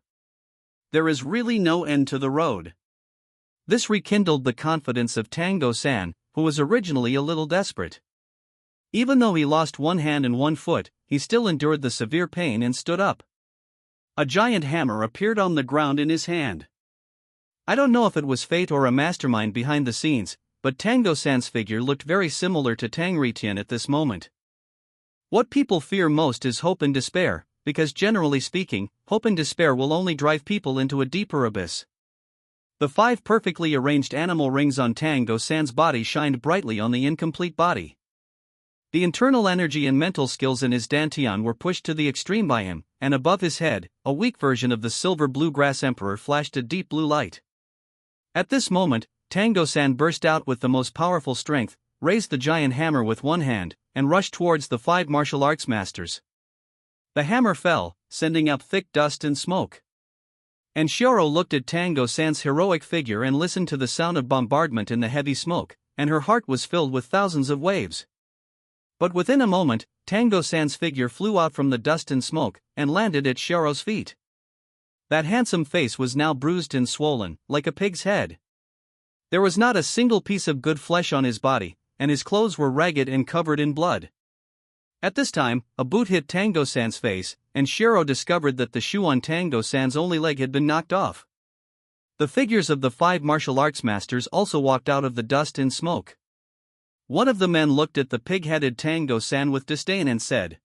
A: There is really no end to the road. This rekindled the confidence of Tango-san, who was originally a little desperate. Even though he lost one hand and one foot, he still endured the severe pain and stood up. A giant hammer appeared on the ground in his hand. I don't know if it was fate or a mastermind behind the scenes, but Tango-san's figure looked very similar to Zhutian at this moment. What people fear most is hope and despair, because generally speaking, hope and despair will only drive people into a deeper abyss. The 5 perfectly arranged animal rings on Tango-san's body shined brightly on the incomplete body. The internal energy and mental skills in his dantian were pushed to the extreme by him, and above his head, a weak version of the silver-blue grass emperor flashed a deep blue light. At this moment, Tango-san burst out with the most powerful strength, raised the giant hammer with one hand, and rushed towards the 5 martial arts masters. The hammer fell, sending up thick dust and smoke. And Xiaoro looked at Tango-san's heroic figure and listened to the sound of bombardment in the heavy smoke, and her heart was filled with thousands of waves. But within a moment, Tango-san's figure flew out from the dust and smoke, and landed at Xiaoro's feet. That handsome face was now bruised and swollen, like a pig's head. There was not a single piece of good flesh on his body, and his clothes were ragged and covered in blood. At this time, a boot hit Tango-san's face, and Xiaoro discovered that the shoe on Tango-san's only leg had been knocked off. The figures of the 5 martial arts masters also walked out of the dust and smoke. One of the men looked at the pig-headed Tango-san with disdain and said,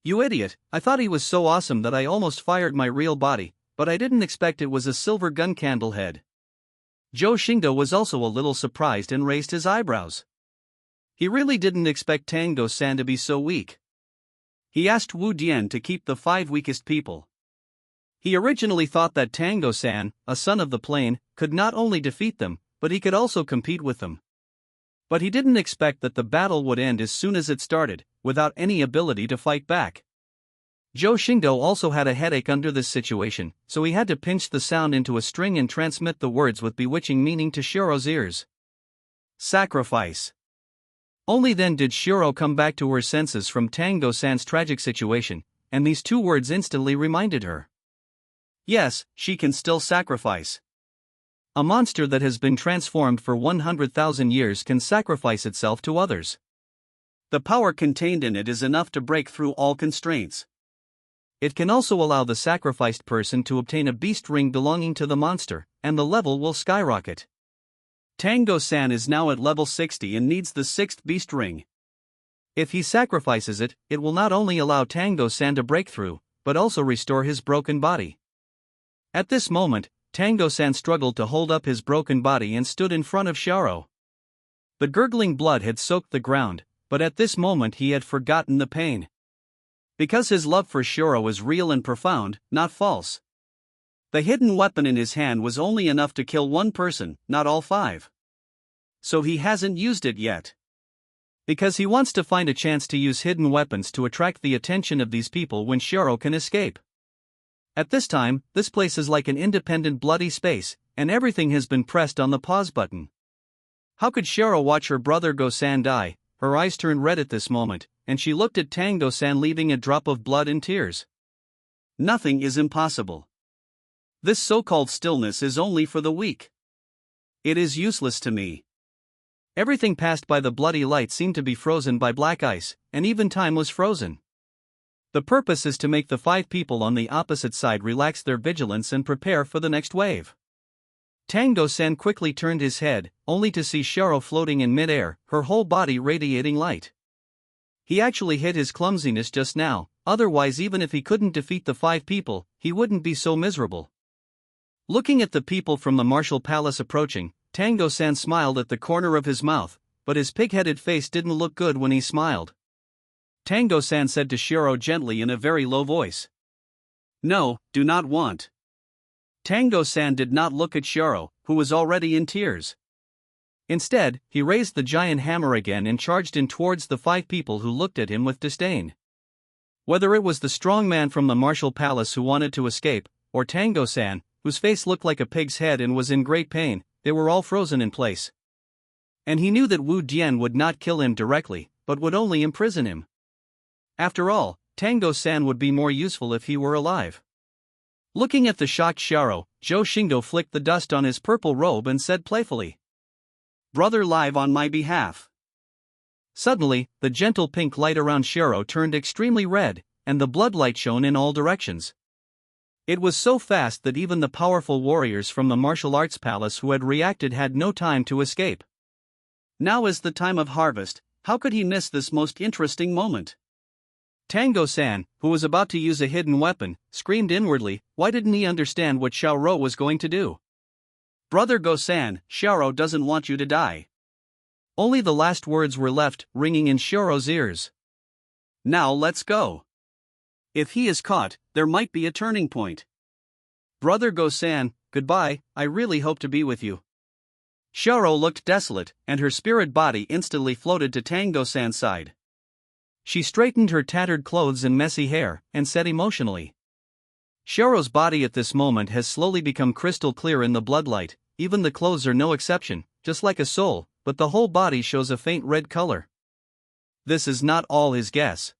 A: "You idiot, I thought he was so awesome that I almost fired my real body, but I didn't expect it was a silver gun candle head." Zhou Xingdou was also a little surprised and raised his eyebrows. He really didn't expect Tango-san to be so weak. He asked Wu Dian to keep the 5 weakest people. He originally thought that Tango-san, a son of the plain, could not only defeat them, but he could also compete with them. But he didn't expect that the battle would end as soon as it started, without any ability to fight back. Zhou Xingdou also had a headache under this situation, so he had to pinch the sound into a string and transmit the words with bewitching meaning to Xiaoro's ears. Sacrifice. Only then did Xiaoro come back to her senses from Tango-san's tragic situation, and these 2 words instantly reminded her. Yes, she can still sacrifice. A monster that has been transformed for 100,000 years can sacrifice itself to others.
B: The power contained in it is enough to break through all constraints.
A: It can also allow the sacrificed person to obtain a beast ring belonging to the monster, and the level will skyrocket.
B: Tango-san is now at level 60 and needs the 6th beast ring.
A: If he sacrifices it, it will not only allow Tango-san to break through, but also restore his broken body. At this moment, Tango-san struggled to hold up his broken body and stood in front of Xiaoro. The gurgling blood had soaked the ground, but at this moment he had forgotten the pain. Because his love for Xiaoro was real and profound, not false. The hidden weapon in his hand was only enough to kill one person, not all 5. So he hasn't used it yet. Because he wants to find a chance to use hidden weapons to attract the attention of these people when Xiaoro can escape. At this time, this place is like an independent bloody space, and everything has been pressed on the pause button. How could Xiaoro watch her brother Go-san die? Her eyes turned red at this moment, and she looked at Tango-san leaving a drop of blood and tears.
B: Nothing is impossible. This so-called stillness is only for the weak. It is useless to me.
A: Everything passed by the bloody light seemed to be frozen by black ice, and even time was frozen. The purpose is to make the 5 people on the opposite side relax their vigilance and prepare for the next wave. Tango-san quickly turned his head, only to see Xiaoro floating in midair, her whole body radiating light. He actually hid his clumsiness just now, otherwise even if he couldn't defeat the 5 people, he wouldn't be so miserable. Looking at the people from the martial palace approaching, Tango-san smiled at the corner of his mouth, but his pig-headed face didn't look good when he smiled. Tango-san said to Xiaoro gently in a very low voice.
B: No, do not want.
A: Tango-san did not look at Xiaoro, who was already in tears. Instead, he raised the giant hammer again and charged in towards the 5 people who looked at him with disdain. Whether it was the strong man from the martial palace who wanted to escape, or Tango-san, whose face looked like a pig's head and was in great pain, they were all frozen in place. And he knew that Wu Dian would not kill him directly, but would only imprison him. After all, Tango-san would be more useful if he were alive. Looking at the shocked Xiaoro, Zhou Xingdou flicked the dust on his purple robe and said playfully,
B: "Brother, live on my behalf."
A: Suddenly, the gentle pink light around Xiaoro turned extremely red, and the blood light shone in all directions. It was so fast that even the powerful warriors from the martial arts palace who had reacted had no time to escape.
B: Now is the time of harvest, how could he miss this most interesting moment?
A: Tango-san, who was about to use a hidden weapon, screamed inwardly. Why didn't he understand what Xiaoro was going to do?
B: Brother Go-san, Xiaoro doesn't want you to die.
A: Only the last words were left, ringing in Xiaoro's ears.
B: Now let's go. If he is caught, there might be a turning point.
A: Brother Go-san, goodbye, I really hope to be with you. Xiaoro looked desolate, and her spirit body instantly floated to Tango-san's side. She straightened her tattered clothes and messy hair, and said emotionally. Xiaoro's body at this moment has slowly become crystal clear in the bloodlight, even the clothes are no exception, just like a soul, but the whole body shows a faint red color. This is not all his guess.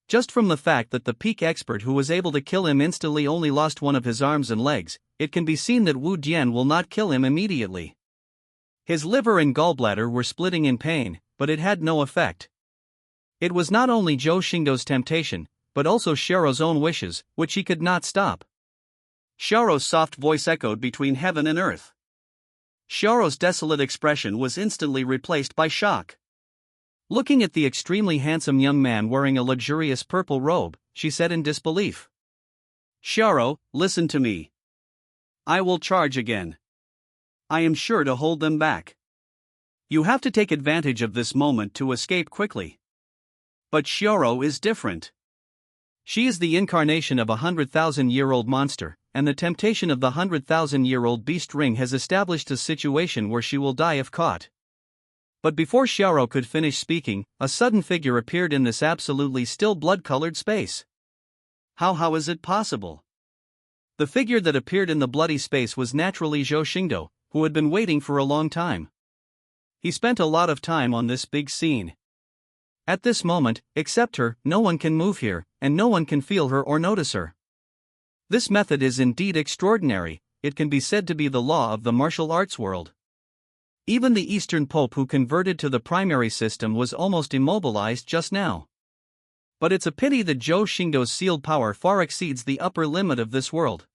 A: Just from the fact that the peak expert who was able to kill him instantly only lost one of his arms and legs, it can be seen that Wu Dian will not kill him immediately. His liver and gallbladder were splitting in pain, but it had no effect. It was not only Zhou Xingdou's temptation, but also Xiaoro's own wishes, which he could not stop.
B: Xiaoro's soft voice echoed between heaven and earth. Xiaoro's desolate expression was instantly replaced by shock.
A: Looking at the extremely handsome young man wearing a luxurious purple robe, she said in disbelief.
B: Xiaoro, listen to me. I will charge again. I am sure to hold them back. You have to take advantage of this moment to escape quickly. But Xiaoro is different.
A: She is the incarnation of a 100,000-year-old monster, and the temptation of the 100,000-year-old beast ring has established a situation where she will die if caught. But before Xiaoro could finish speaking, a sudden figure appeared in this absolutely still blood-colored space.
B: How is it possible?
A: The figure that appeared in the bloody space was naturally Zhou Xingdou, who had been waiting for a long time. He spent a lot of time on this big scene. At this moment, except her, no one can move here, and no one can feel her or notice her. This method is indeed extraordinary, it can be said to be the law of the martial arts world. Even the Eastern Pope who converted to the primary system was almost immobilized just now. But it's a pity that Zhou Xingdou's sealed power far exceeds the upper limit of this world.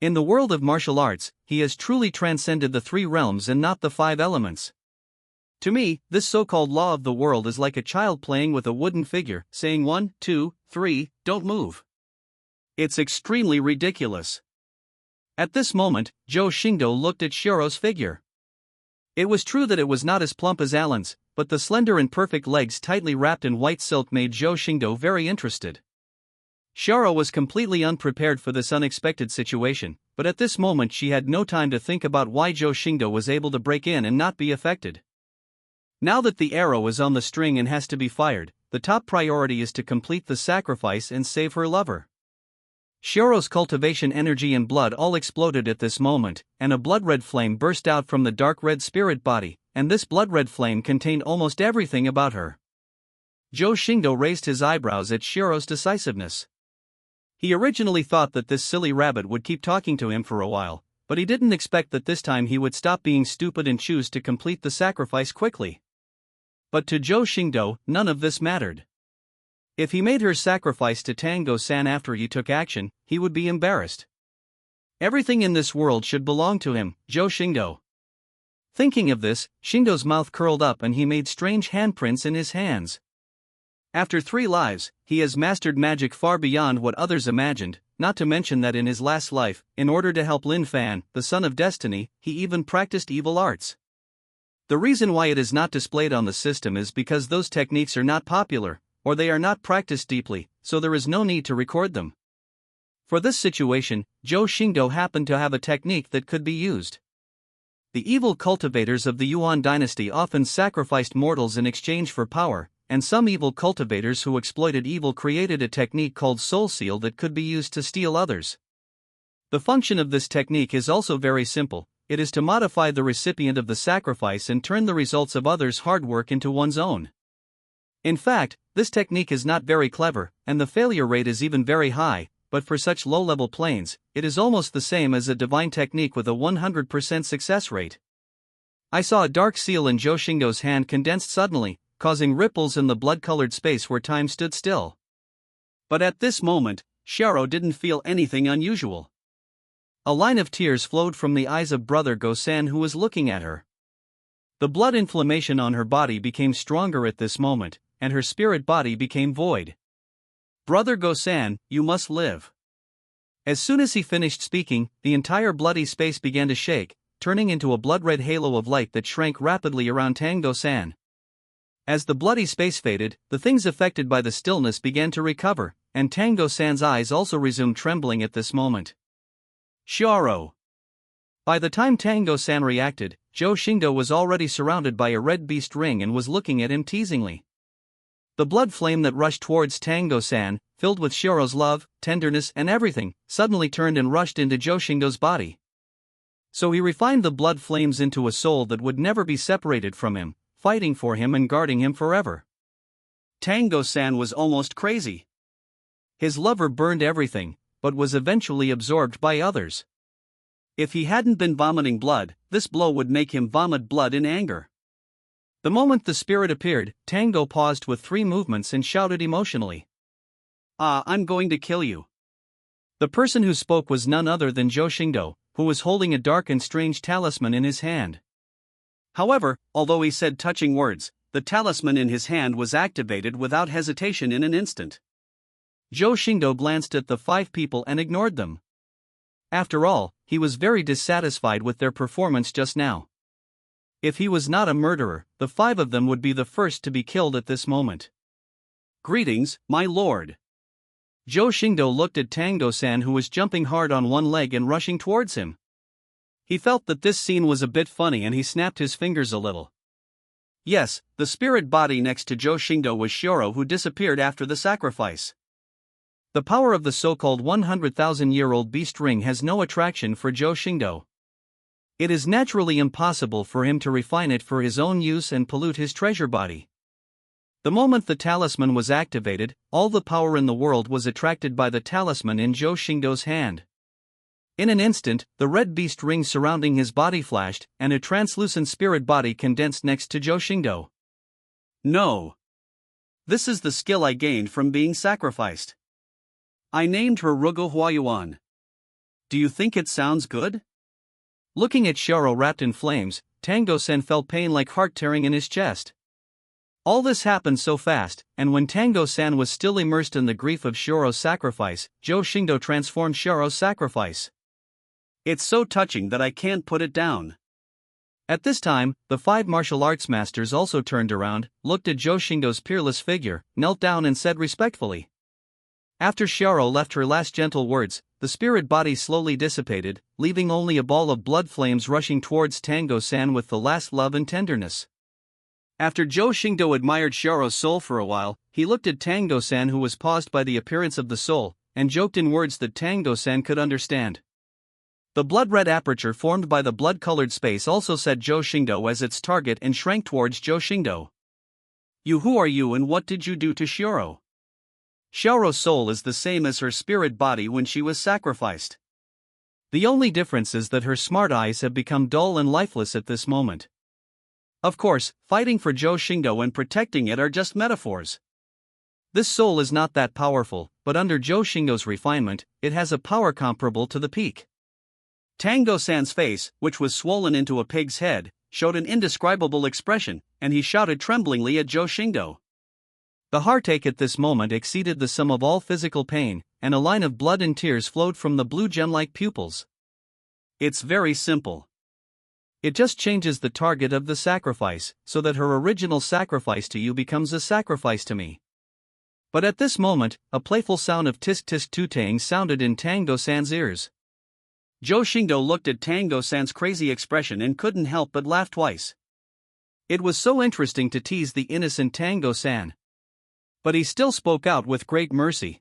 A: In the world of martial arts, he has truly transcended the 3 realms and not the 5 elements. To me, this so-called law of the world is like a child playing with a wooden figure, saying 1, 2, 3, don't move. It's extremely ridiculous. At this moment, Zhou Xingdou looked at Xiaoro's figure. It was true that it was not as plump as Alan's, but the slender and perfect legs tightly wrapped in white silk made Zhou Xingdou very interested. Xiaoro was completely unprepared for this unexpected situation, but at this moment she had no time to think about why Zhou Xingdou was able to break in and not be affected. Now that the arrow is on the string and has to be fired, the top priority is to complete the sacrifice and save her lover. Xiaoro's cultivation energy and blood all exploded at this moment, and a blood-red flame burst out from the dark red spirit body, and this blood-red flame contained almost everything about her. Zhou Xingdou raised his eyebrows at Xiaoro's decisiveness. He originally thought that this silly rabbit would keep talking to him for a while, but he didn't expect that this time he would stop being stupid and choose to complete the sacrifice quickly. But to Zhou Xingdou, none of this mattered. If he made her sacrifice to Tango-san after he took action, he would be embarrassed. Everything in this world should belong to him, Zhou Xingdou. Thinking of this, Xingdou's mouth curled up and he made strange handprints in his hands. After 3 lives, he has mastered magic far beyond what others imagined, not to mention that in his last life, in order to help Lin Fan, the son of destiny, he even practiced evil arts. The reason why it is not displayed on the system is because those techniques are not popular, or they are not practiced deeply, so there is no need to record them. For this situation, Zhou Xingdou happened to have a technique that could be used. The evil cultivators of the Yuan dynasty often sacrificed mortals in exchange for power, and some evil cultivators who exploited evil created a technique called Soul Seal that could be used to steal others. The function of this technique is also very simple. It is to modify the recipient of the sacrifice and turn the results of others' hard work into one's own. In fact, this technique is not very clever, and the failure rate is even very high, but for such low-level planes, it is almost the same as a divine technique with a 100% success rate. I saw a dark seal in Zhou Xingdou's hand condensed suddenly, causing ripples in the blood-colored space where time stood still. But at this moment, Xiaoro didn't feel anything unusual. A line of tears flowed from the eyes of Brother Go-san who was looking at her. The blood inflammation on her body became stronger at this moment, and her spirit body became void. Brother Go-san, you must live. As soon as he finished speaking, the entire bloody space began to shake, turning into a blood-red halo of light that shrank rapidly around Tango-san. As the bloody space faded, the things affected by the stillness began to recover, and Tango-san's eyes also resumed trembling at this moment. Xiaoro. By the time Tango-san reacted, Zhou Xingdou was already surrounded by a red beast ring and was looking at him teasingly. The blood flame that rushed towards Tango-san, filled with Xiaoro's love, tenderness and everything, suddenly turned and rushed into Zhou Xingdou's body. So he refined the blood flames into a soul that would never be separated from him, fighting for him and guarding him forever. Tango-san was almost crazy. His lover burned everything, but was eventually absorbed by others. If he hadn't been vomiting blood, this blow would make him vomit blood in anger. The moment the spirit appeared, Tango paused with 3 movements and shouted emotionally, I'm going to kill you. The person who spoke was none other than Zhou Xingdou, who was holding a dark and strange talisman in his hand. However, although he said touching words, the talisman in his hand was activated without hesitation in an instant. Zhou Xingdou glanced at the 5 people and ignored them. After all, he was very dissatisfied with their performance just now. If he was not a murderer, the 5 of them would be the first to be killed at this moment. Greetings, my lord. Zhou Xingdou looked at Tango-san who was jumping hard on one leg and rushing towards him. He felt that this scene was a bit funny and he snapped his fingers a little. Yes, the spirit body next to Zhou Xingdou was Xiaoro who disappeared after the sacrifice. The power of the so-called 100,000-year-old beast ring has no attraction for Zhou Xingdou. It is naturally impossible for him to refine it for his own use and pollute his treasure body. The moment the talisman was activated, all the power in the world was attracted by the talisman in Zhou Xingdou's hand. In an instant, the red beast ring surrounding his body flashed, and a translucent spirit body condensed next to Zhou Xingdou.
B: No. This is the skill I gained from being sacrificed. I named her Rugo Huayuan. Do you think it sounds good?
A: Looking at Xiao wrapped in flames, Tango San felt pain like heart tearing in his chest. All this happened so fast, and when Tango San was still immersed in the grief of Xiao's sacrifice, Zhou Xingdou transformed Xiao's sacrifice.
B: It's so touching that I can't put it down.
A: At this time, the 5 martial arts masters also turned around, looked at Zhou Xingdou's peerless figure, knelt down and said respectfully. After Xiao left her last gentle words, the spirit body slowly dissipated, leaving only a ball of blood flames rushing towards Tango San with the last love and tenderness. After Zhou Xingdou admired Xiao's soul for a while, he looked at Tango San, who was paused by the appearance of the soul, and joked in words that Tango San could understand. The blood-red aperture formed by the blood-colored space also set Zhou Xingdou as its target and shrank towards Zhou Xingdou. Who are you and what did you do to Xiao? Xiao's soul is the same as her spirit body when she was sacrificed. The only difference is that her smart eyes have become dull and lifeless at this moment. Of course, fighting for Zhou Xingdou and protecting it are just metaphors. This soul is not that powerful, but under Zhou Xingdou's refinement, it has a power comparable to the peak. Tango San's face, which was swollen into a pig's head, showed an indescribable expression, and he shouted tremblingly at Zhou Xingdou. The heartache at this moment exceeded the sum of all physical pain, and a line of blood and tears flowed from the blue gem-like pupils. It's very simple. It just changes the target of the sacrifice, so that her original sacrifice to you becomes a sacrifice to me. But at this moment, a playful sound of tisk-tisk tutang sounded in Tango San's ears. Zhou Xingdou looked at Tango San's crazy expression and couldn't help but laugh twice. It was so interesting to tease the innocent Tango San. But he still spoke out with great mercy.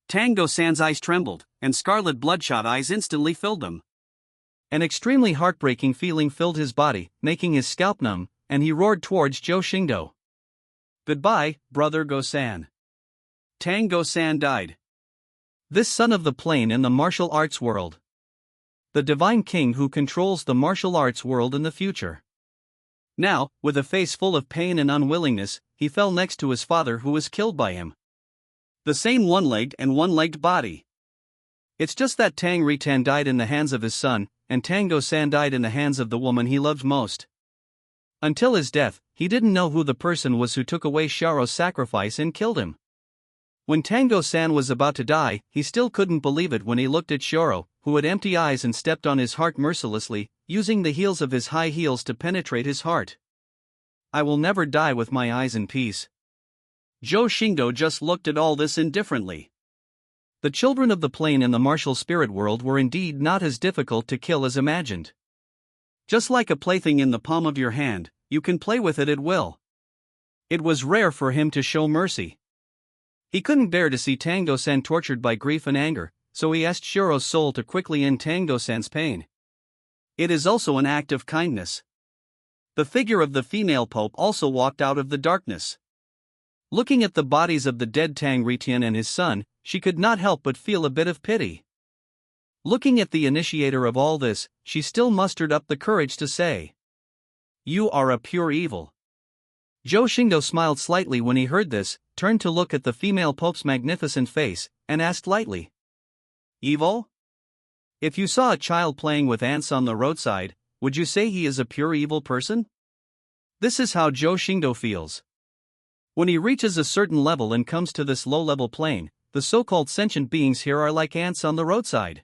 A: Tango San's eyes trembled, and scarlet bloodshot eyes instantly filled them. An extremely heartbreaking feeling filled his body, making his scalp numb, and he roared towards Zhou Xingdou. Goodbye, brother Go-san. Tango San died. This son of the plane in the martial arts world. The divine king who controls the martial arts world in the future. Now, with a face full of pain and unwillingness, he fell next to his father who was killed by him. The same one-legged and one-legged body. It's just that Tang Ritan died in the hands of his son, and Tango San died in the hands of the woman he loved most. Until his death, he didn't know who the person was who took away Xiao's sacrifice and killed him. When Tango San was about to die, he still couldn't believe it when he looked at Xiao, who had empty eyes and stepped on his heart mercilessly, using the heels of his high heels to penetrate his heart. I will never die with my eyes in peace. Zhou Xingdou just looked at all this indifferently. The children of the plane in the martial spirit world were indeed not as difficult to kill as imagined. Just like a plaything in the palm of your hand, you can play with it at will. It was rare for him to show mercy. He couldn't bear to see Tango San tortured by grief and anger, so he asked Xiao's soul to quickly end Tango San's pain. It is also an act of kindness. The figure of the female pope also walked out of the darkness. Looking at the bodies of the dead Tang Ritian and his son, she could not help but feel a bit of pity. Looking at the initiator of all this, she still mustered up the courage to say, "You are a pure evil." Zhou Xingdou smiled slightly when he heard this, turned to look at the female pope's magnificent face, and asked lightly, "Evil? If you saw a child playing with ants on the roadside, would you say he is a pure evil person?" This is how Zhou Xingdou feels. When he reaches a certain level and comes to this low-level plane, the so-called sentient beings here are like ants on the roadside.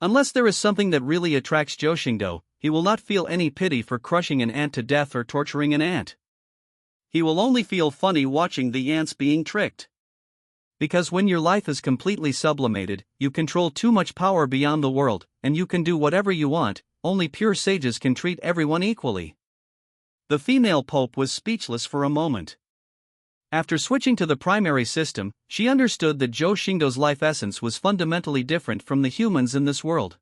A: Unless there is something that really attracts Zhou Xingdou, he will not feel any pity for crushing an ant to death or torturing an ant. He will only feel funny watching the ants being tricked. Because when your life is completely sublimated, you control too much power beyond the world, and you can do whatever you want. Only pure sages can treat everyone equally. The female pope was speechless for a moment. After switching to the primary system, she understood that Zhou Xingdou's life essence was fundamentally different from the humans in this world.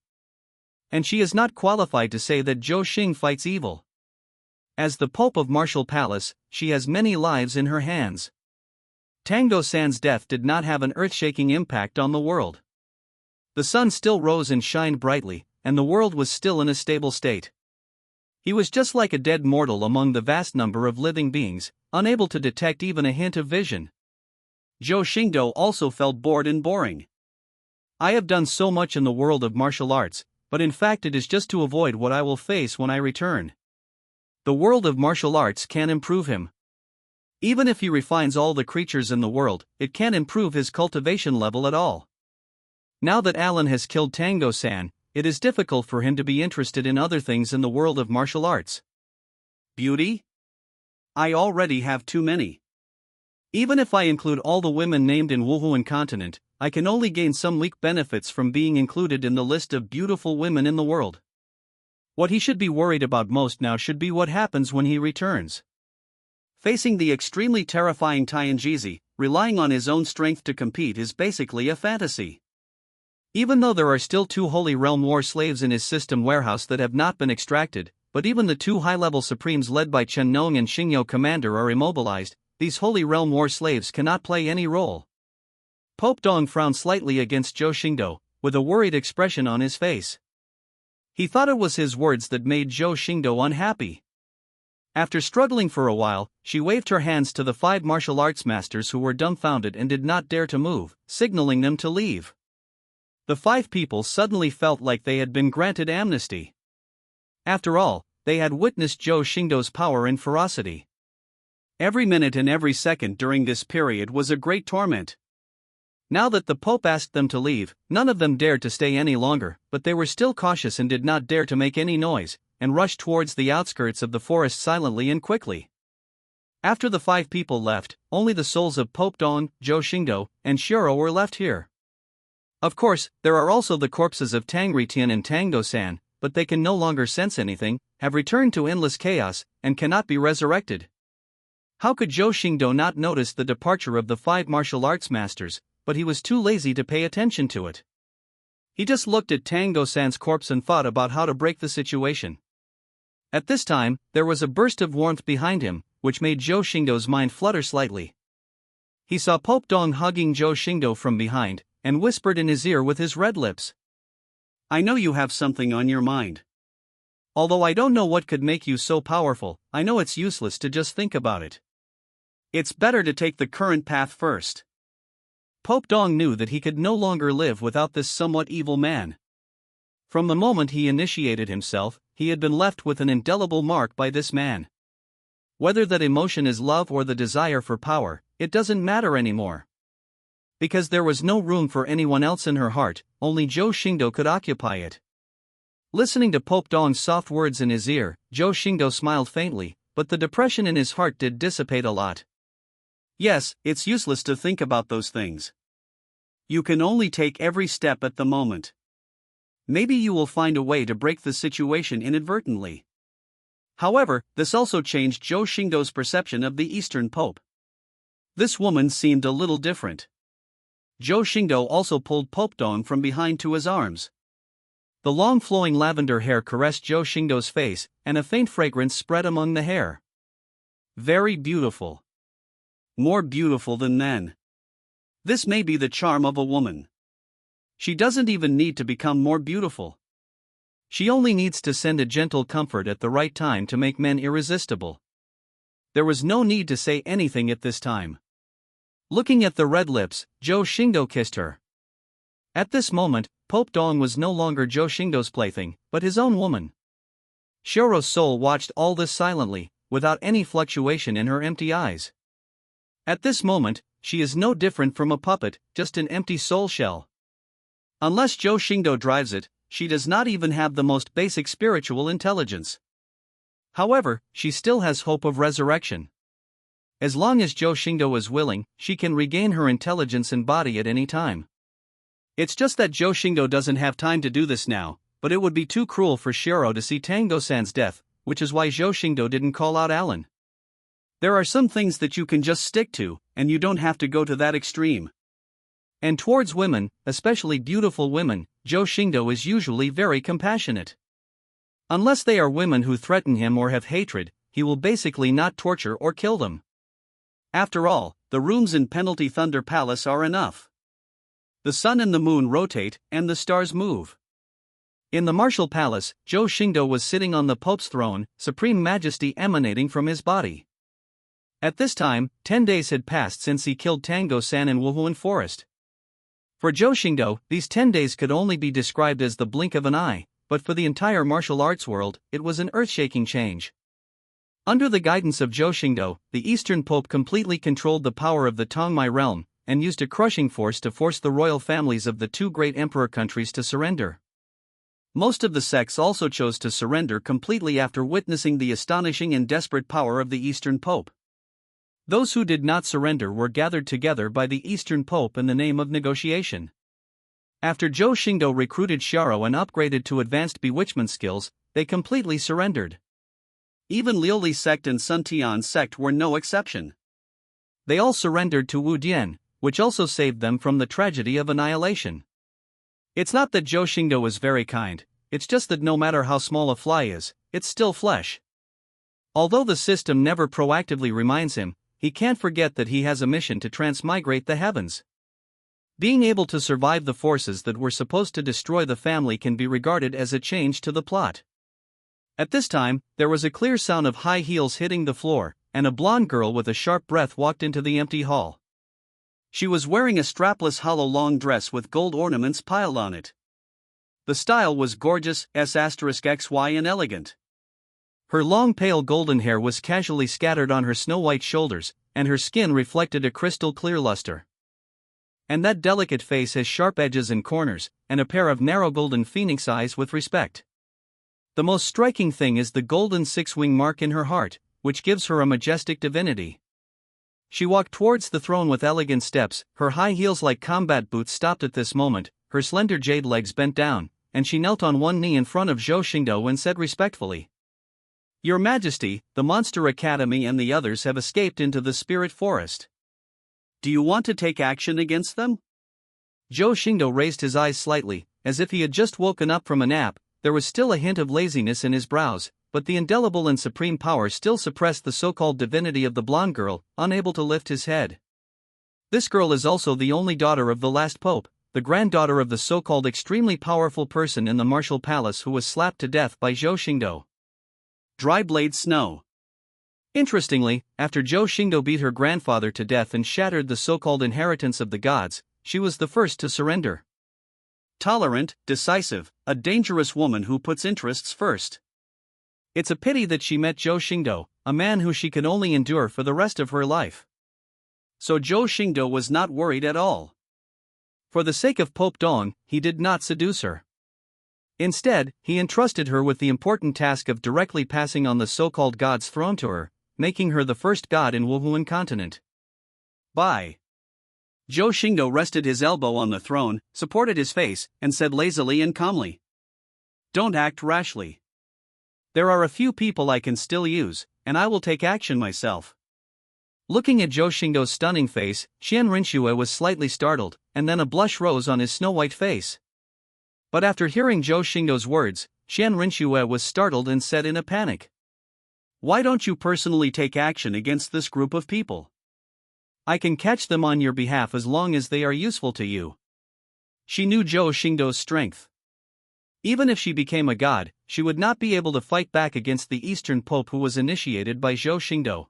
A: And she is not qualified to say that Zhou Xing fights evil. As the Pope of Martial Palace, she has many lives in her hands. Tango San's death did not have an earth-shaking impact on the world. The sun still rose and shined brightly, and the world was still in a stable state. He was just like a dead mortal among the vast number of living beings, unable to detect even a hint of vision. Zhou Xingdou also felt bored and boring. I have done so much in the world of martial arts, but in fact it is just to avoid what I will face when I return. The world of martial arts can improve him. Even if he refines all the creatures in the world, it can't improve his cultivation level at all. Now that Alan has killed Tango-san, it is difficult for him to be interested in other things in the world of martial arts. Beauty? I already have too many. Even if I include all the women named in Wuhuan continent, I can only gain some weak benefits from being included in the list of beautiful women in the world. What he should be worried about most now should be what happens when he returns. Facing the extremely terrifying Tianjizi, relying on his own strength to compete is basically a fantasy. Even though there are still 2 Holy Realm war slaves in his system warehouse that have not been extracted, but even the 2 high-level supremes led by Chen Nong and Xingyo Commander are immobilized, these Holy Realm war slaves cannot play any role. Pope Dong frowned slightly against Zhou Xingdou, with a worried expression on his face. He thought it was his words that made Zhou Xingdou unhappy. After struggling for a while, she waved her hands to the 5 martial arts masters who were dumbfounded and did not dare to move, signaling them to leave. The 5 people suddenly felt like they had been granted amnesty. After all, they had witnessed Zhou Xingdou's power and ferocity. Every minute and every second during this period was a great torment. Now that the Pope asked them to leave, none of them dared to stay any longer, but they were still cautious and did not dare to make any noise, and rushed towards the outskirts of the forest silently and quickly. After the 5 people left, only the souls of Pope Dong, Zhou Xingdou, and Shiro were left here. Of course, there are also the corpses of Tangritian and Tango-san, but they can no longer sense anything, have returned to endless chaos, and cannot be resurrected. How could Zhou Xingdou not notice the departure of the 5 martial arts masters, but he was too lazy to pay attention to it. He just looked at Tango-san's corpse and thought about how to break the situation. At this time, there was a burst of warmth behind him, which made Zhou Xingdou's mind flutter slightly. He saw Pope Dong hugging Zhou Xingdou from behind, and whispered in his ear with his red lips. I know you have something on your mind. Although I don't know what could make you so powerful, I know it's useless to just think about it. It's better to take the current path first. Pope Dong knew that he could no longer live without this somewhat evil man. From the moment he initiated himself, he had been left with an indelible mark by this man. Whether that emotion is love or the desire for power, it doesn't matter anymore. Because there was no room for anyone else in her heart, only Zhou Xingdou could occupy it. Listening to Pope Dong's soft words in his ear, Zhou Xingdou smiled faintly, but the depression in his heart did dissipate a lot. Yes, it's useless to think about those things. You can only take every step at the moment. Maybe you will find a way to break the situation inadvertently. However, this also changed Zhou Xingdou's perception of the Eastern Pope. This woman seemed a little different. Zhou Xingdou also pulled Pope Dong from behind to his arms. The long flowing lavender hair caressed Zhou Xingdou's face, and a faint fragrance spread among the hair. Very beautiful. More beautiful than men. This may be the charm of a woman. She doesn't even need to become more beautiful. She only needs to send a gentle comfort at the right time to make men irresistible. There was no need to say anything at this time. Looking at the red lips, Zhou Xingdou kissed her. At this moment, Pope Dong was no longer Zhou Xingdou's plaything, but his own woman. Shiro's soul watched all this silently, without any fluctuation in her empty eyes. At this moment, she is no different from a puppet, just an empty soul shell. Unless Zhou Xingdou drives it, she does not even have the most basic spiritual intelligence. However, she still has hope of resurrection. As long as Zhou Xingdou is willing, she can regain her intelligence and body at any time. It's just that Zhou Xingdou doesn't have time to do this now, but it would be too cruel for Shiro to see Tango-san's death, which is why Zhou Xingdou didn't call out Alan. There are some things that you can just stick to, and you don't have to go to that extreme. And towards women, especially beautiful women, Zhou Xingdou is usually very compassionate. Unless they are women who threaten him or have hatred, he will basically not torture or kill them. After all, the rooms in Penalty Thunder Palace are enough.
B: The sun and the moon rotate, and the stars move. In the martial palace, Zhou Xingdou was sitting on the Pope's throne, supreme majesty emanating from his body. At this time, 10 days had passed since he killed Tango-san in Wuhuan Forest. For Zhou Xingdou, these 10 days could only be described as the blink of an eye, but for the entire martial arts world, it was an earth-shaking change. Under the guidance of Zhou Xingdou, the Eastern Pope completely controlled the power of the Tongmai realm, and used a crushing force to force the royal families of the two great emperor countries to surrender. Most of the sects also chose to surrender completely after witnessing the astonishing and desperate power of the Eastern Pope. Those who did not surrender were gathered together by the Eastern Pope in the name of negotiation. After Zhou Xingdou recruited Xiaro and upgraded to advanced bewitchment skills, they completely surrendered. Even Liuli sect and Sun Tian sect were no exception. They all surrendered to Wu Dian, which also saved them from the tragedy of annihilation. It's not that Zhou Xingdou was very kind, it's just that no matter how small a fly is, it's still flesh. Although the system never proactively reminds him, he can't forget that he has a mission to transmigrate the heavens. Being able to survive the forces that were supposed to destroy the family can be regarded as a change to the plot. At this time, there was a clear sound of high heels hitting the floor, and a blonde girl with a sharp breath walked into the empty hall. She was wearing a strapless hollow long dress with gold ornaments piled on it. The style was gorgeous, XY and elegant. Her long pale golden hair was casually scattered on her snow-white shoulders, and her skin reflected a crystal-clear luster. And that delicate face has sharp edges and corners, and a pair of narrow golden phoenix eyes with respect. The most striking thing is the golden six-wing mark in her heart, which gives her a majestic divinity. She walked towards the throne with elegant steps, her high heels like combat boots stopped at this moment, her slender jade legs bent down, and she knelt on one knee in front of Zhou Xingdou and said respectfully, "Your Majesty, the Monster Academy and the others have escaped into the Spirit Forest. Do you want to take action against them?" Zhou Xingdou raised his eyes slightly, as if he had just woken up from a nap. There was still a hint of laziness in his brows, but the indelible and supreme power still suppressed the so-called divinity of the blonde girl, unable to lift his head. This girl is also the only daughter of the last pope, the granddaughter of the so-called extremely powerful person in the martial palace who was slapped to death by Zhou Xingdou. Dry blade snow. Interestingly, after Zhou Xingdou beat her grandfather to death and shattered the so-called inheritance of the gods, she was the first to surrender. Tolerant, decisive, a dangerous woman who puts interests first. It's a pity that she met Zhou Xingdou, a man who she can only endure for the rest of her life. So Zhou Xingdou was not worried at all. For the sake of Pope Dong, he did not seduce her. Instead, he entrusted her with the important task of directly passing on the so-called god's throne to her, making her the first god in Wuhuan continent. Bye. Zhou Xingdou rested his elbow on the throne, supported his face, and said lazily and calmly, "Don't act rashly. There are a few people I can still use, and I will take action myself." Looking at Zhou Xingdou's stunning face, Qian Rinxue was slightly startled, and then a blush rose on his snow-white face. But after hearing Zhou Xingdou's words, Qian Rinxue was startled and said in a panic, "Why don't you personally take action against this group of people? I can catch them on your behalf as long as they are useful to you." She knew Zhou Xingdou's strength. Even if she became a god, she would not be able to fight back against the Eastern Pope who was initiated by Zhou Xingdou.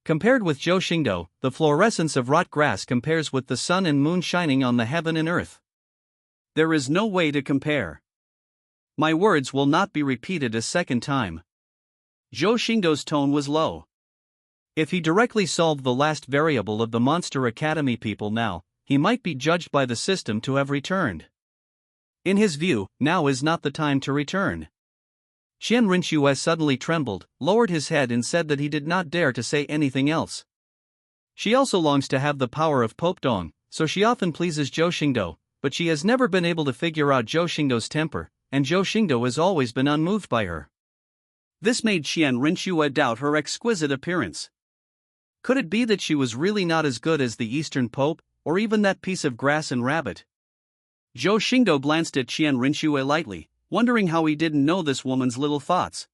B: Compared with Zhou Xingdou, the fluorescence of rot grass compares with the sun and moon shining on the heaven and earth. There is no way to compare. My words will not be repeated a second time. Zhou Xingdou's tone was low. If he directly solved the last variable of the Monster Academy people now, he might be judged by the system to have returned. In his view, now is not the time to return. Qian Rinxue suddenly trembled, lowered his head and said that he did not dare to say anything else. She also longs to have the power of Pope Dong, so she often pleases Zhou Xingdou, but she has never been able to figure out Zhou Xingdou's temper, and Zhou Xingdou has always been unmoved by her. This made Qian Rinxue doubt her exquisite appearance. Could it be that she was really not as good as the Eastern Pope, or even that piece of grass and rabbit? Zhou Xingdou glanced at Qian Rinxue lightly, wondering how he didn't know this woman's little thoughts.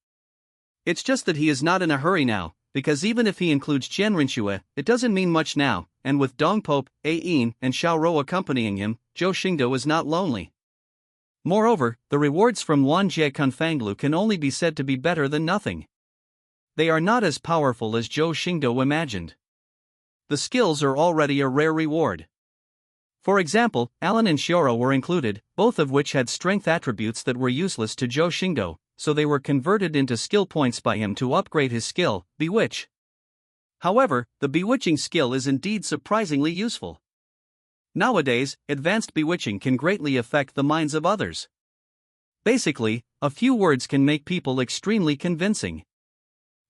B: It's just that he is not in a hurry now, because even if he includes Qian Rinxue, it doesn't mean much now,
A: and with Dong Pope, Ain, and Xiao Rou accompanying him, Zhou Xingdou is not lonely. Moreover, the rewards from Wanjie Confanglu can only be said to be better than nothing. They are not as powerful as Zhou Xingdou imagined. The skills are already a rare reward. For example, Alan and Xioro were included, both of which had strength attributes that were useless to Zhou Xingdou, so they were converted into skill points by him to upgrade his skill, Bewitch. However, the bewitching skill is indeed surprisingly useful. Nowadays, advanced bewitching can greatly affect the minds of others. Basically, a few words can make people extremely convincing.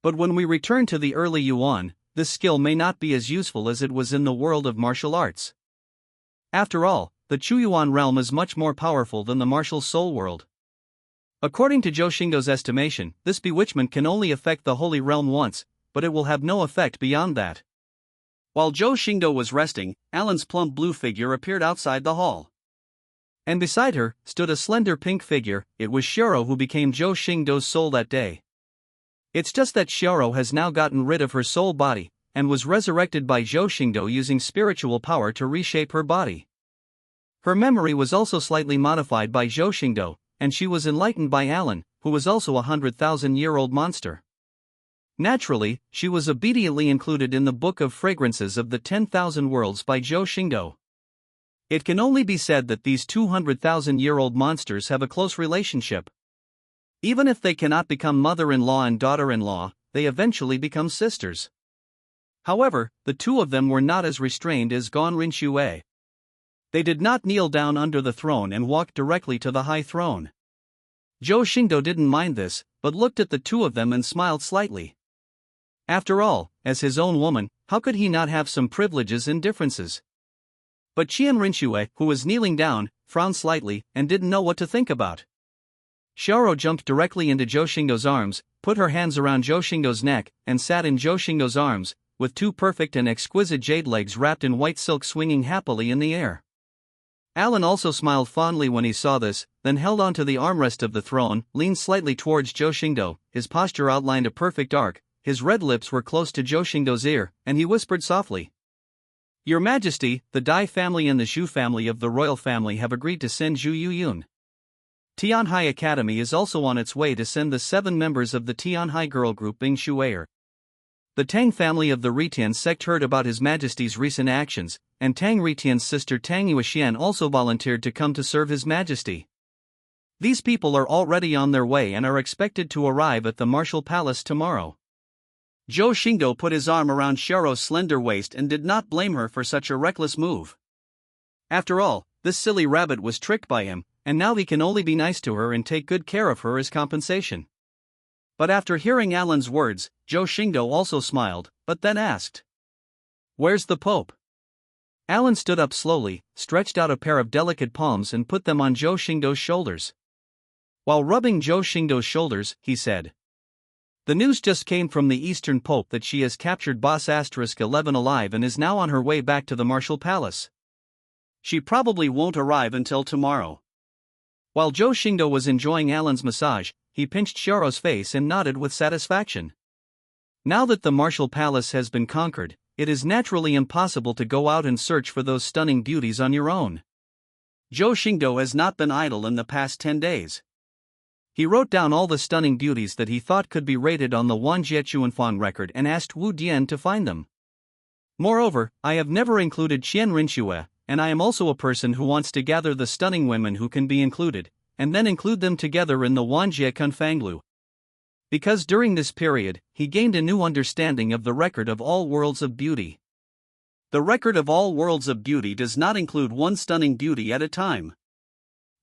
A: But when we return to the early Yuan, this skill may not be as useful as it was in the world of martial arts. After all, the Chuyuan Realm is much more powerful than the martial soul world. According to Zhou Xingdou's estimation, this bewitchment can only affect the Holy Realm once, but it will have no effect beyond that. While Zhou Xingdou was resting, Alan's plump blue figure appeared outside the hall. And beside her, stood a slender pink figure. It was Xioro who became Zhou Xingdou's soul that day. It's just that Xioro has now gotten rid of her soul body, and was resurrected by Zhou Xingdou using spiritual power to reshape her body. Her memory was also slightly modified by Zhou Xingdou, and she was enlightened by Alan, who was also a 100,000-year-old monster. Naturally, she was obediently included in the Book of Fragrances of the 10,000 Worlds by Zhou Xingdou. It can only be said that these 200,000-year-old monsters have a close relationship. Even if they cannot become mother-in-law and daughter-in-law, they eventually become sisters. However, the two of them were not as restrained as Gon Rinxue. They did not kneel down under the throne and walked directly to the high throne. Zhou Xingdou didn't mind this, but looked at the two of them and smiled slightly. After all, as his own woman, how could he not have some privileges and differences? But Qian Rinxue, who was kneeling down, frowned slightly, and didn't know what to think about. Xiaoro jumped directly into Zhou Xingdou's arms, put her hands around Zhou Xingdou's neck, and sat in Zhou Xingdou's arms, with two perfect and exquisite jade legs wrapped in white silk swinging happily in the air. Alan also smiled fondly when he saw this, then held onto the armrest of the throne, leaned slightly towards Zhou Xingdou. His posture outlined a perfect arc, his red lips were close to Zhou Xingdou's ear, and he whispered softly, "Your Majesty, the Dai family and the Zhu family of the royal family have agreed to send Zhu Yuyun. Tianhai Academy is also on its way to send the 7 members of the Tianhai girl group Bing Shuaer. The Tang family of the Ritian sect heard about His Majesty's recent actions, and Tang Ritian's sister Tang Yuexian also volunteered to come to serve His Majesty. These people are already on their way and are expected to arrive at the Martial Palace tomorrow." Zhou Xingdou put his arm around Xiaoro's slender waist and did not blame her for such a reckless move. After all, this silly rabbit was tricked by him, and now he can only be nice to her and take good care of her as compensation. But after hearing Alan's words, Zhou Xingdou also smiled, but then asked, "Where's the Pope?" Alan stood up slowly, stretched out a pair of delicate palms and put them on Zhou Xingdou's shoulders. While rubbing Zhou Xingdou's shoulders, he said, "The news just came from the Eastern Pope that she has captured Boss *11 alive and is now on her way back to the Martial Palace. She probably won't arrive until tomorrow." While Zhou Xingdou was enjoying Alan's massage, he pinched Xiaoro's face and nodded with satisfaction. Now that the Martial Palace has been conquered, it is naturally impossible to go out and search for those stunning beauties on your own. Zhou Xingdou has not been idle in the past 10 days. He wrote down all the stunning beauties that he thought could be rated on the Wanjie record and asked Wu Dian to find them. Moreover, I have never included Qian Rinxue, and I am also a person who wants to gather the stunning women who can be included, and then include them together in the Wanjie Confanglu. Because during this period, he gained a new understanding of the record of all worlds of beauty. The record of all worlds of beauty does not include one stunning beauty at a time.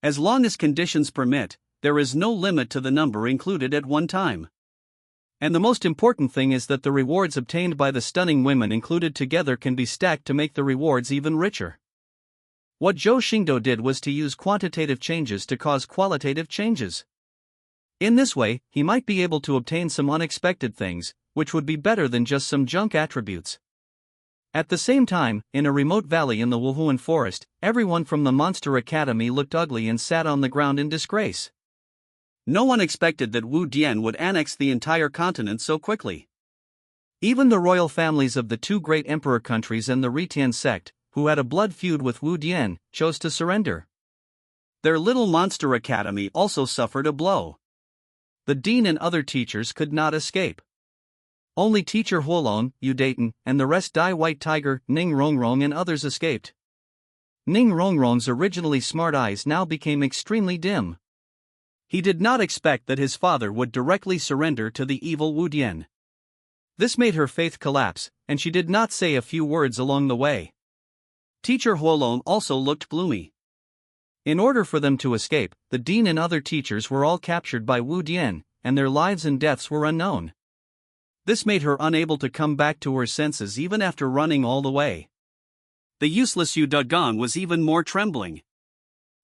A: As long as conditions permit, there is no limit to the number included at one time. And the most important thing is that the rewards obtained by the stunning women included together can be stacked to make the rewards even richer. What Zhou Xingdou did was to use quantitative changes to cause qualitative changes. In this way, he might be able to obtain some unexpected things, which would be better than just some junk attributes. At the same time, in a remote valley in the Wuhuan forest, everyone from the Monster Academy looked ugly and sat on the ground in disgrace. No one expected that Wu Dian would annex the entire continent so quickly. Even the royal families of the two great emperor countries and the Retian sect, who had a blood feud with Wu Dian, chose to surrender.
B: Their little monster academy also suffered a blow.
A: The dean and other teachers could not escape. Only teacher Huolong, Udaten, and the rest Dai White Tiger, Ning Rongrong and others escaped. Ning Rongrong's originally smart eyes now became extremely dim. He did not expect that his father would directly surrender to the evil Wu Dian. This made her faith collapse, and she did not say a few words along the way. Teacher Huolong also looked gloomy. In order for them to escape, the dean and other teachers were all captured by Wu Dian, and their lives and deaths were unknown. This made her unable to come back to her senses even after running all the way.
B: The useless Yu Dagang was even more trembling.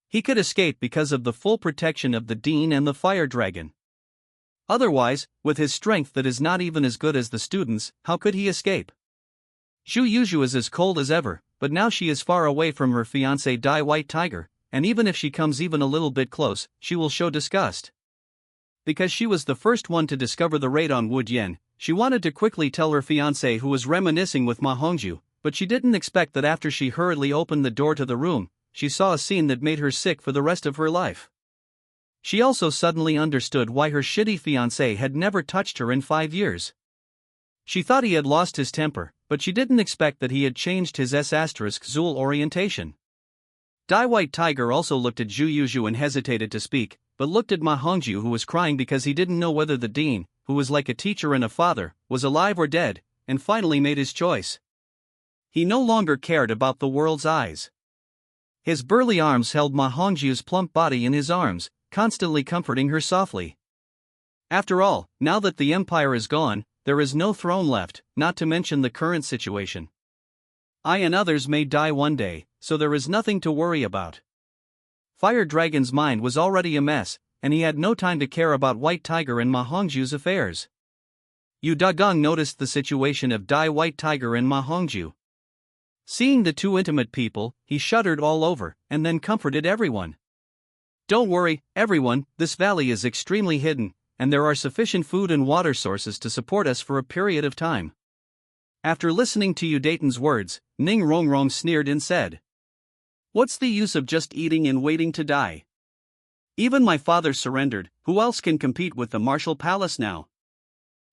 A: He could escape because of the full protection of the dean and the fire dragon. Otherwise, with his strength that is not even as good as the students, how could he escape? Xu Yuzhu is as cold as ever, but now she is far away from her fiancé Dai White Tiger, and even if she comes even a little bit close, she will show disgust. Because she was the first one to discover the raid on Wu Dian, she wanted to quickly tell her fiancé who was reminiscing with Ma Hongju, but she didn't expect that after she hurriedly opened the door to the room, she saw a scene that made her sick for the rest of her life. She also suddenly understood why her shitty fiancé had never touched her in 5 years. She thought he had lost his temper, but she didn't expect that he had changed his S**Zul orientation. Dai White Tiger also looked at Zhu Yuzhu and hesitated to speak, but looked at Ma Hongju who was crying because he didn't know whether the dean, who was like a teacher and a father, was alive or dead, and finally made his choice. He no longer cared about the world's eyes. His burly arms held Ma Hongju's plump body in his arms, constantly comforting her softly. After all, now that the empire is gone, there is no throne left, not to mention the current situation. I and others may die one day, so there is nothing to worry about. Fire Dragon's mind was already a mess, and he had no time to care about White Tiger and Ma Hongju's affairs. Yu Dagang noticed the situation of Dai White Tiger and Ma Hongju. Seeing the two intimate people, he shuddered all over, and then comforted everyone. Don't worry, everyone, this valley is extremely hidden, and there are sufficient food and water sources to support us for a period of time. After listening to Udaten's words, Ning Rongrong sneered and said, "What's the use of just eating and waiting to die? Even my father surrendered, who else can compete with the martial palace now?"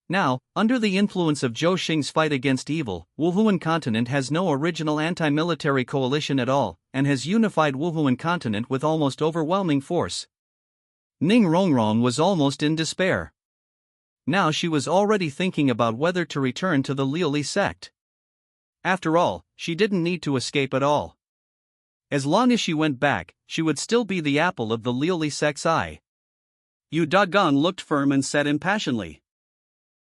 A: Now, under the influence of Zhou Xing's fight against evil, Wuhuan continent has no original anti-military coalition at all, and has unified Wuhuan continent with almost overwhelming force. Ning Rongrong was almost in despair. Now she was already thinking about whether to return to the Liuli sect. After all, she didn't need to escape at all. As long as she went back, she would still be the apple of the Liuli sect's eye. Yu Dagang looked firm and said impassionedly,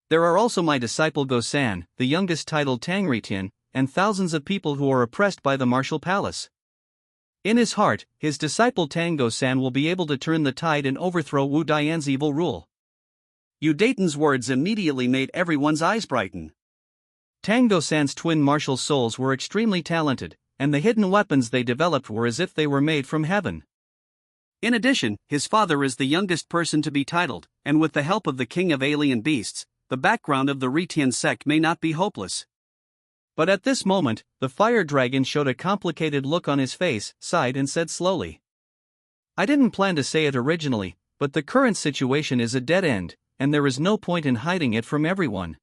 A: "There are also my disciple Go-san, the youngest titled Tangretian, and thousands of people who are oppressed by the martial palace." In his heart, his disciple Tango-san will be able to turn the tide and overthrow Wu Dian's evil rule. Udaten's words immediately made everyone's eyes brighten. Tango-san's twin martial souls were extremely talented, and the hidden weapons they developed were as if they were made from heaven. In addition, his father is the youngest person to be titled, and with the help of the king of alien beasts, the background of the Retian sect may not be hopeless. But at this moment, the fire dragon showed a complicated look on his face, sighed and said slowly, "I didn't plan to say it originally, but the current situation is a dead end, and there is no point in hiding it from everyone.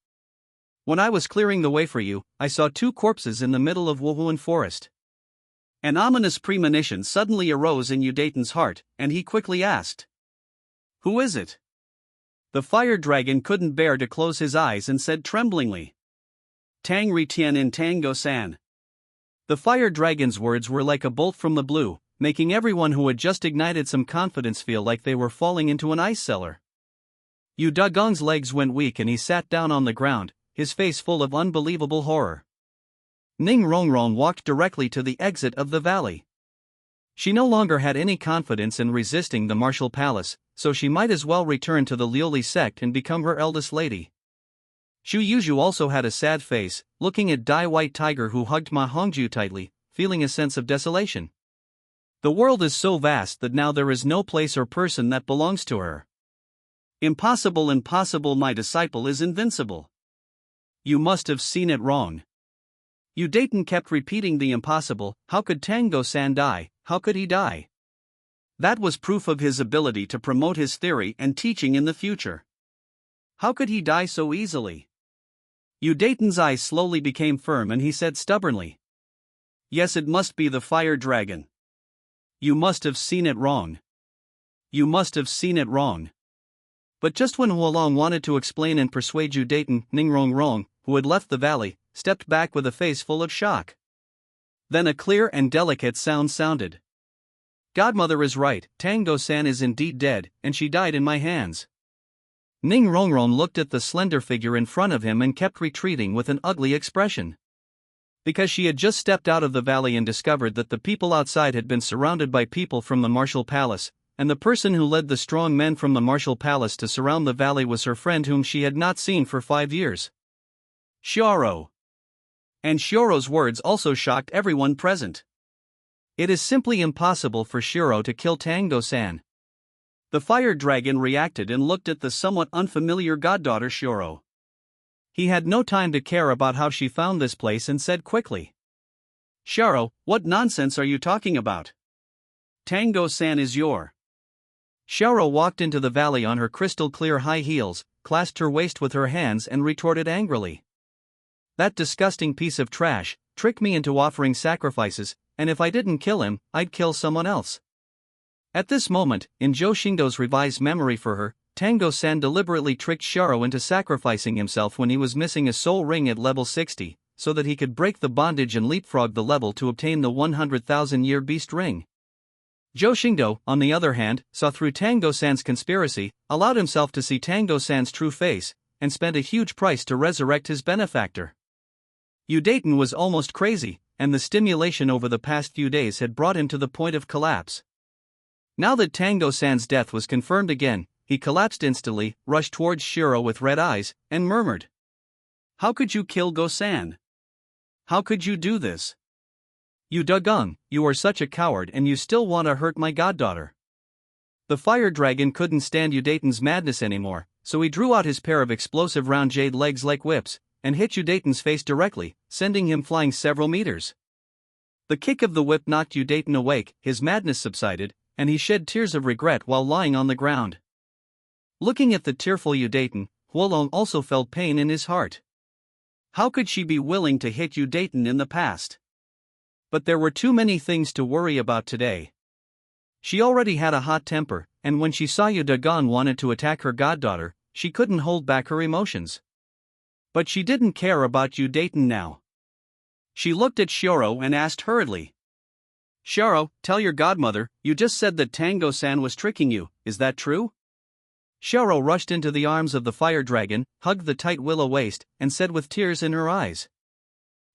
A: When I was clearing the way for you, I saw 2 corpses in the middle of Wuhuan forest." An ominous premonition suddenly arose in Udaten's heart, and he quickly asked, "Who is it?" The fire dragon couldn't bear to close his eyes and said tremblingly, "Tang Retian and Tango-san." The fire dragon's words were like a bolt from the blue, making everyone who had just ignited some confidence feel like they were falling into an ice cellar. Yu Dagong's legs went weak and he sat down on the ground, his face full of unbelievable horror. Ning Rongrong walked directly to the exit of the valley. She no longer had any confidence in resisting the martial palace, so she might as well return to the Liuli sect and become her eldest lady. Xu Yuzhu also had a sad face, looking at Dai White Tiger who hugged Ma Hongju tightly, feeling a sense of desolation. The world is so vast that now there is no place or person that belongs to her. Impossible, impossible, my disciple is invincible.
B: You must have seen it wrong. Udaten kept repeating the impossible. How could Tango-san die? How could he die? That was proof of his ability to promote his theory and teaching in the future. How could he die so easily? Udaten's eyes slowly became firm and he said stubbornly, "Yes, it must be the fire dragon. You must have seen it wrong. You must have seen it wrong." But just when Huolong wanted to explain and persuade Udaten, Ningrong, who had left the valley, stepped back with a face full of shock. Then a clear and delicate sound sounded. "Godmother is right, Tango-san is indeed dead, and she died in my hands." Ningrong looked at the slender figure in front of him and kept retreating with an ugly expression. Because she had just stepped out of the valley and discovered that the people outside had been surrounded by people from the martial palace, and the person who led the strong men from the martial palace to surround the valley was her friend whom she had not seen for 5 years. Shioro. And Shioro's words also shocked everyone present. It is simply impossible for Shioro to kill Tango-san. The fire dragon reacted and looked at the somewhat unfamiliar goddaughter Shioro. He had no time to care about how she found this place and said quickly, "Shioro, what nonsense are you talking about? Tango-san is your." Shioro walked into the valley on her crystal-clear high heels, clasped her waist with her hands and retorted angrily, "That disgusting piece of trash tricked me into offering sacrifices, and if I didn't kill him, I'd kill someone else." At this moment, in Zhou Xingdou's revised memory for her, Tango-san deliberately tricked Shioro into sacrificing himself when he was missing a soul ring at level 60, so that he could break the bondage and leapfrog the level to obtain the 100,000-year beast ring. Zhou Xingdou, on the other hand, saw through Tango-san's conspiracy, allowed himself to see Tango-san's true face, and spent a huge price to resurrect his benefactor. Udaten was almost crazy, and the stimulation over the past few days had brought him to the point of collapse. Now that Tango-san's death was confirmed again, he collapsed instantly, rushed towards Shioro with red eyes, and murmured, "How could you kill Go-san? How could you do this? You Dugong, you are such a coward and you still want to hurt my goddaughter." The fire dragon couldn't stand Udaten's madness anymore, so he drew out his pair of explosive round jade legs like whips, and hit Udaten's face directly, sending him flying several meters. The kick of the whip knocked Udaten awake, his madness subsided, and he shed tears of regret while lying on the ground. Looking at the tearful Udaten, Huolong also felt pain in his heart. How could she be willing to hit Udaten in the past? But there were too many things to worry about today. She already had a hot temper, and when she saw Udagon wanted to attack her goddaughter, she couldn't hold back her emotions. But she didn't care about Udaten now. She looked at Shioro and asked hurriedly, "Shioro, tell your godmother, you just said that Tango-san was tricking you, is that true?" Shioro rushed into the arms of the fire dragon, hugged the tight willow waist, and said with tears in her eyes,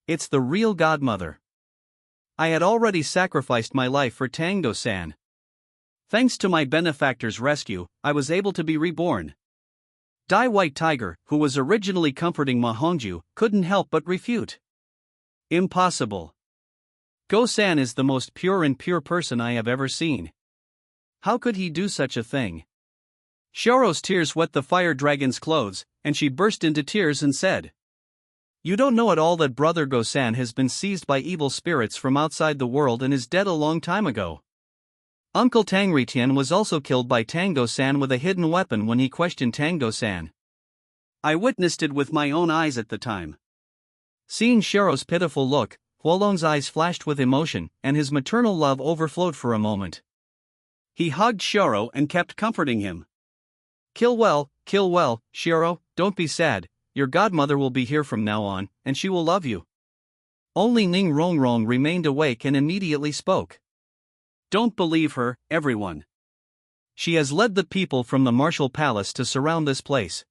B: "It's the real godmother. I had already sacrificed my life for Tango-san. Thanks to my benefactor's rescue, I was able to be reborn." Dai White Tiger, who was originally comforting Ma Hongju, couldn't help but refute. "Impossible. Go-san is the most pure person I have ever seen. How could he do such a thing?" Shioro's tears wet the fire dragon's clothes, and she burst into tears and said, "You don't know at all that brother Go-san has been seized by evil spirits from outside the world and is dead a long time ago. Uncle Tangritian was also killed by Tango-san with a hidden weapon when he questioned Tango-san. I witnessed it with my own eyes at the time." Seeing Shioro's pitiful look, Huolong's eyes flashed with emotion, and his maternal love overflowed for a moment. He hugged Shioro and kept comforting him. Kill well, Shioro, don't be sad, your godmother will be here from now on, and she will love you." Only Ning Rongrong remained awake and immediately spoke. "Don't believe her, everyone. She has led the people from the martial palace to surround this place.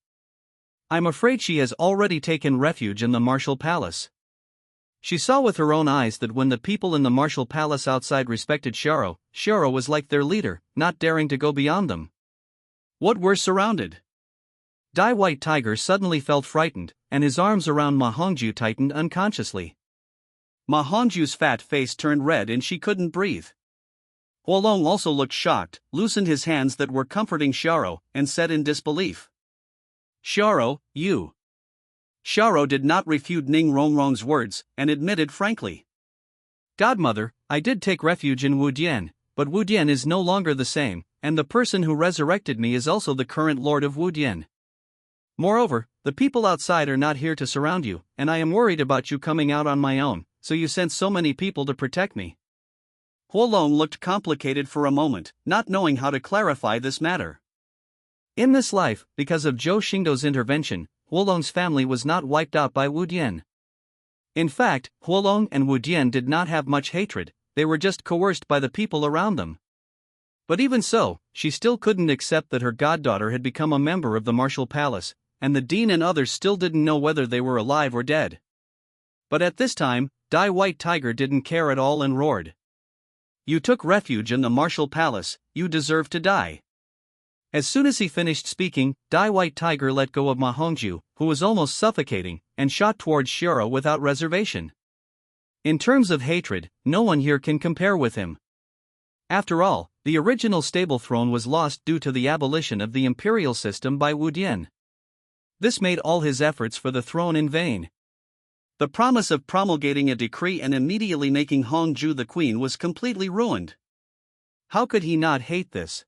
B: I'm afraid she has already taken refuge in the martial palace." She saw with her own eyes that when the people in the martial palace outside respected Shioro, Shioro was like their leader, not daring to go beyond them. What were surrounded? Dai White Tiger suddenly felt frightened, and his arms around Ma Hongju tightened unconsciously. Ma Hongju's fat face turned red and she couldn't breathe. Huolong also looked shocked, loosened his hands that were comforting Shioro, and said in disbelief, "Shioro, you." Xiao did not refute Ning Rongrong's words, and admitted frankly.
A: Godmother, I did take refuge in Wudian, but Wudian is no longer the same, and the person who resurrected me is also the current lord of Wudian. Moreover, the people outside are not here to surround you, and I am worried about you coming out on my own, so you sent so many people to protect me.
B: Huolong looked complicated for a moment, not knowing how to clarify this matter.
A: In this life, because of Zhou Xingdou's intervention, Huolong's family was not wiped out by Wudian. In fact, Huolong and Wudian did not have much hatred, they were just coerced by the people around them. But even so, she still couldn't accept that her goddaughter had become a member of the martial palace, and the dean and others still didn't know whether they were alive or dead. But at this time, Dai White Tiger didn't care at all and roared. You took refuge in the martial palace, you deserve to die. As soon as he finished speaking, Dai White Tiger let go of Ma Hongju, who was almost suffocating, and shot towards Xiao without reservation. In terms of hatred, no one here can compare with him. After all, the original stable throne was lost due to the abolition of the imperial system by Wudian. This made all his efforts for the throne in vain. The promise of promulgating a decree and immediately making Hongju the queen was completely ruined. How could he not hate this?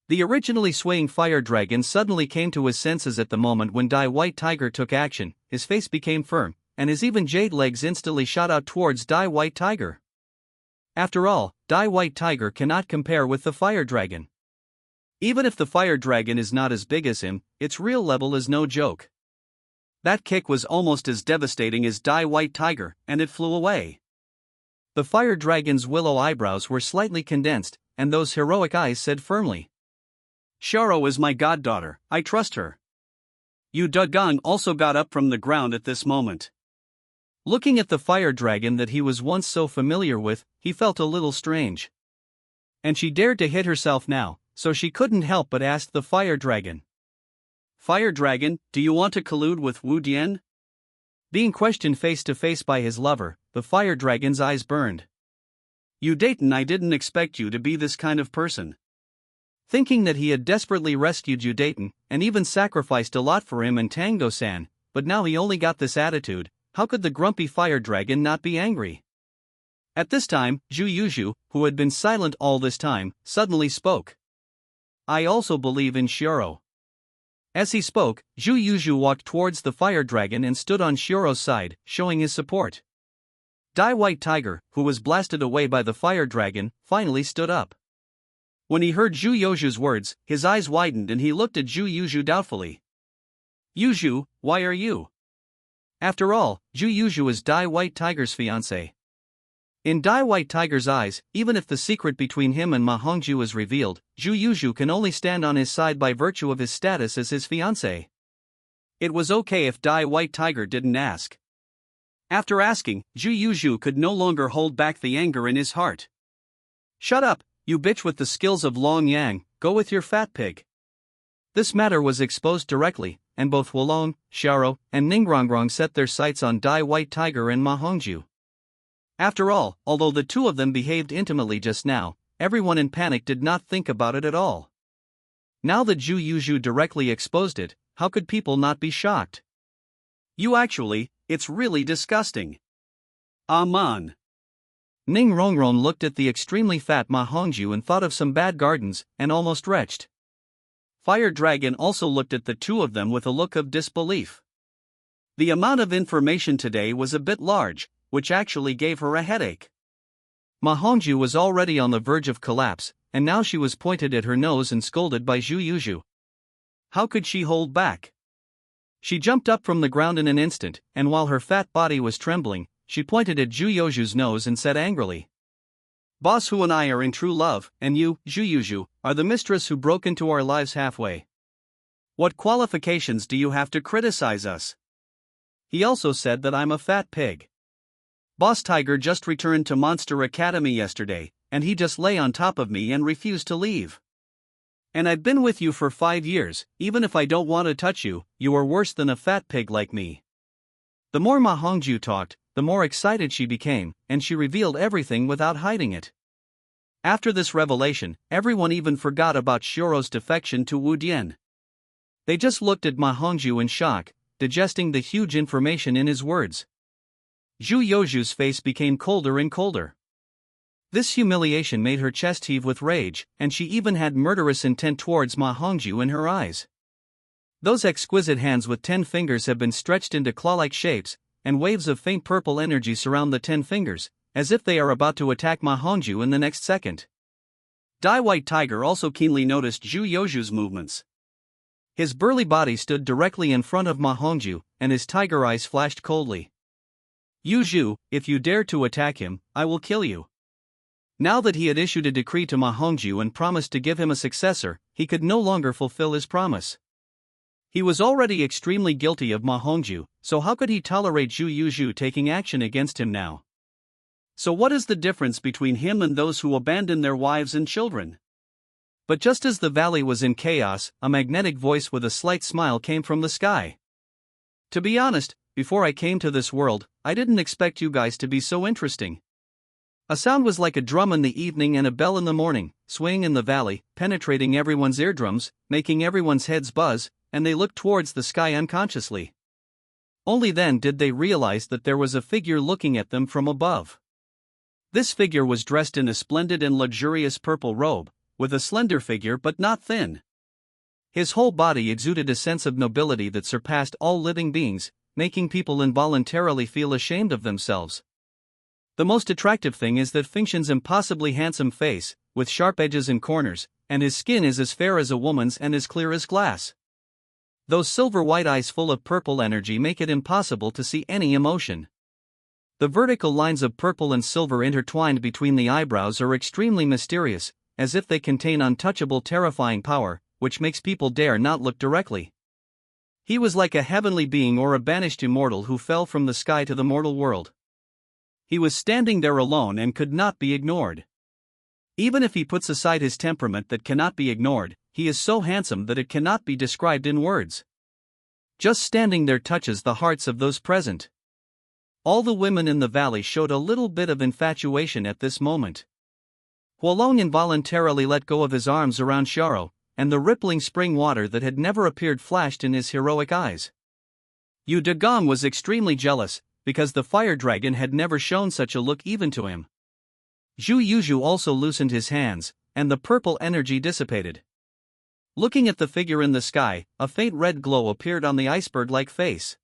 A: The originally swaying fire dragon suddenly came to his senses at the moment when Dai White Tiger took action, his face became firm, and his even jade legs instantly shot out towards Dai White Tiger. After all, Dai White Tiger cannot compare with the fire dragon. Even if the fire dragon is not as big as him, its real level is no joke. That kick was almost as devastating as Dai White Tiger, and it flew away. The fire dragon's willow eyebrows were slightly condensed, and those heroic eyes said firmly, Xiao is my goddaughter, I trust her. Yu Dugong also got up from the ground at this moment. Looking at the fire dragon that he was once so familiar with, he felt a little strange. And she dared to hit herself now, so she couldn't help but ask the fire dragon. Fire dragon, do you want to collude with Wu Dian? Being questioned face to face by his lover, the fire dragon's eyes burned. You Dayton, I didn't expect you to be this kind of person. Thinking that he had desperately rescued Yu Dayton, and even sacrificed a lot for him and Tango-san, but now he only got this attitude, how could the grumpy fire dragon not be angry? At this time, Zhu Yuzhu, who had been silent all this time, suddenly spoke. I also believe in Xiao. As he spoke, Zhu Yuzhu walked towards the fire dragon and stood on Xiao's side, showing his support. Dai White Tiger, who was blasted away by the fire dragon, finally stood up. When he heard Zhu Yuzhu's words, his eyes widened and he looked at Zhu Yuzhu doubtfully. Yuzhu, why are you? After all, Zhu Yuzhu is Dai White Tiger's fiancé. In Dai White Tiger's eyes, even if the secret between him and Ma Hongju is revealed, Zhu Yuzhu can only stand on his side by virtue of his status as his fiancé. It was okay if Dai White Tiger didn't ask. After asking, Zhu Yuzhu could no longer hold back the anger in his heart. Shut up, you bitch with the skills of Long Yang, go with your fat pig. This matter was exposed directly, and both Huolong, Xiao, and Ningrongrong set their sights on Dai White Tiger and Ma Hongju. After all, although the two of them behaved intimately just now, everyone in panic did not think about it at all. Now that Zhu Yuzhu directly exposed it, how could people not be shocked? It's really disgusting. Aman. Ning Rongrong looked at the extremely fat Ma Hongju and thought of some bad gardens, and almost retched. Fire Dragon also looked at the two of them with a look of disbelief. The amount of information today was a bit large, which actually gave her a headache. Ma Hongju was already on the verge of collapse, and now she was pointed at her nose and scolded by Zhu Yuzhu. How could she hold back? She jumped up from the ground in an instant, and while her fat body was trembling, she pointed at Zhu Yuzhu's nose and said angrily, Boss Hu and I are in true love, and you, Zhu Yuzhu, are the mistress who broke into our lives halfway. What qualifications do you have to criticize us? He also said that I'm a fat pig. Boss Tiger just returned to Monster Academy yesterday, and he just lay on top of me and refused to leave. And I've been with you for 5 years, even if I don't want to touch you, you are worse than a fat pig like me. The more Ma Hongju talked, the more excited she became, and she revealed everything without hiding it. After this revelation, everyone even forgot about Xiao's defection to Wu Dian. They just looked at Ma Hongju in shock, digesting the huge information in his words. Zhu Youju's face became colder and colder. This humiliation made her chest heave with rage, and she even had murderous intent towards Ma Hongju in her eyes. Those exquisite hands with 10 fingers have been stretched into claw-like shapes, and waves of faint purple energy surround the 10 fingers, as if they are about to attack Ma Hongju in the next second. Dai White Tiger also keenly noticed Zhu Youju's movements. His burly body stood directly in front of Ma Hongju, and his tiger eyes flashed coldly. "Yu Zhu, if you dare to attack him, I will kill you." Now that he had issued a decree to Ma Hongju and promised to give him a successor, he could no longer fulfill his promise. He was already extremely guilty of Ma Hongju, so how could he tolerate Zhu Yuzhu taking action against him now? So what is the difference between him and those who abandon their wives and children? But just as the valley was in chaos, a magnetic voice with a slight smile came from the sky. "To be honest, before I came to this world, I didn't expect you guys to be so interesting." A sound was like a drum in the evening and a bell in the morning, swaying in the valley, penetrating everyone's eardrums, making everyone's heads buzz, and they looked towards the sky unconsciously. Only then did they realize that there was a figure looking at them from above. This figure was dressed in a splendid and luxurious purple robe, with a slender figure but not thin. His whole body exuded a sense of nobility that surpassed all living beings, making people involuntarily feel ashamed of themselves. The most attractive thing is that Fengxian's impossibly handsome face, with sharp edges and corners, and his skin is as fair as a woman's and as clear as glass. Those silver-white eyes full of purple energy make it impossible to see any emotion. The vertical lines of purple and silver intertwined between the eyebrows are extremely mysterious, as if they contain untouchable terrifying power, which makes people dare not look directly. He was like a heavenly being or a banished immortal who fell from the sky to the mortal world. He was standing there alone and could not be ignored. Even if he puts aside his temperament that cannot be ignored, he is so handsome that it cannot be described in words. Just standing there touches the hearts of those present. All the women in the valley showed a little bit of infatuation at this moment. Huolong involuntarily let go of his arms around Xiao, and the rippling spring water that had never appeared flashed in his heroic eyes. Yu Dagong was extremely jealous, because the fire dragon had never shown such a look even to him. Zhu Yuzhu also loosened his hands, and the purple energy dissipated. Looking at the figure in the sky, a faint red glow appeared on the iceberg-like face.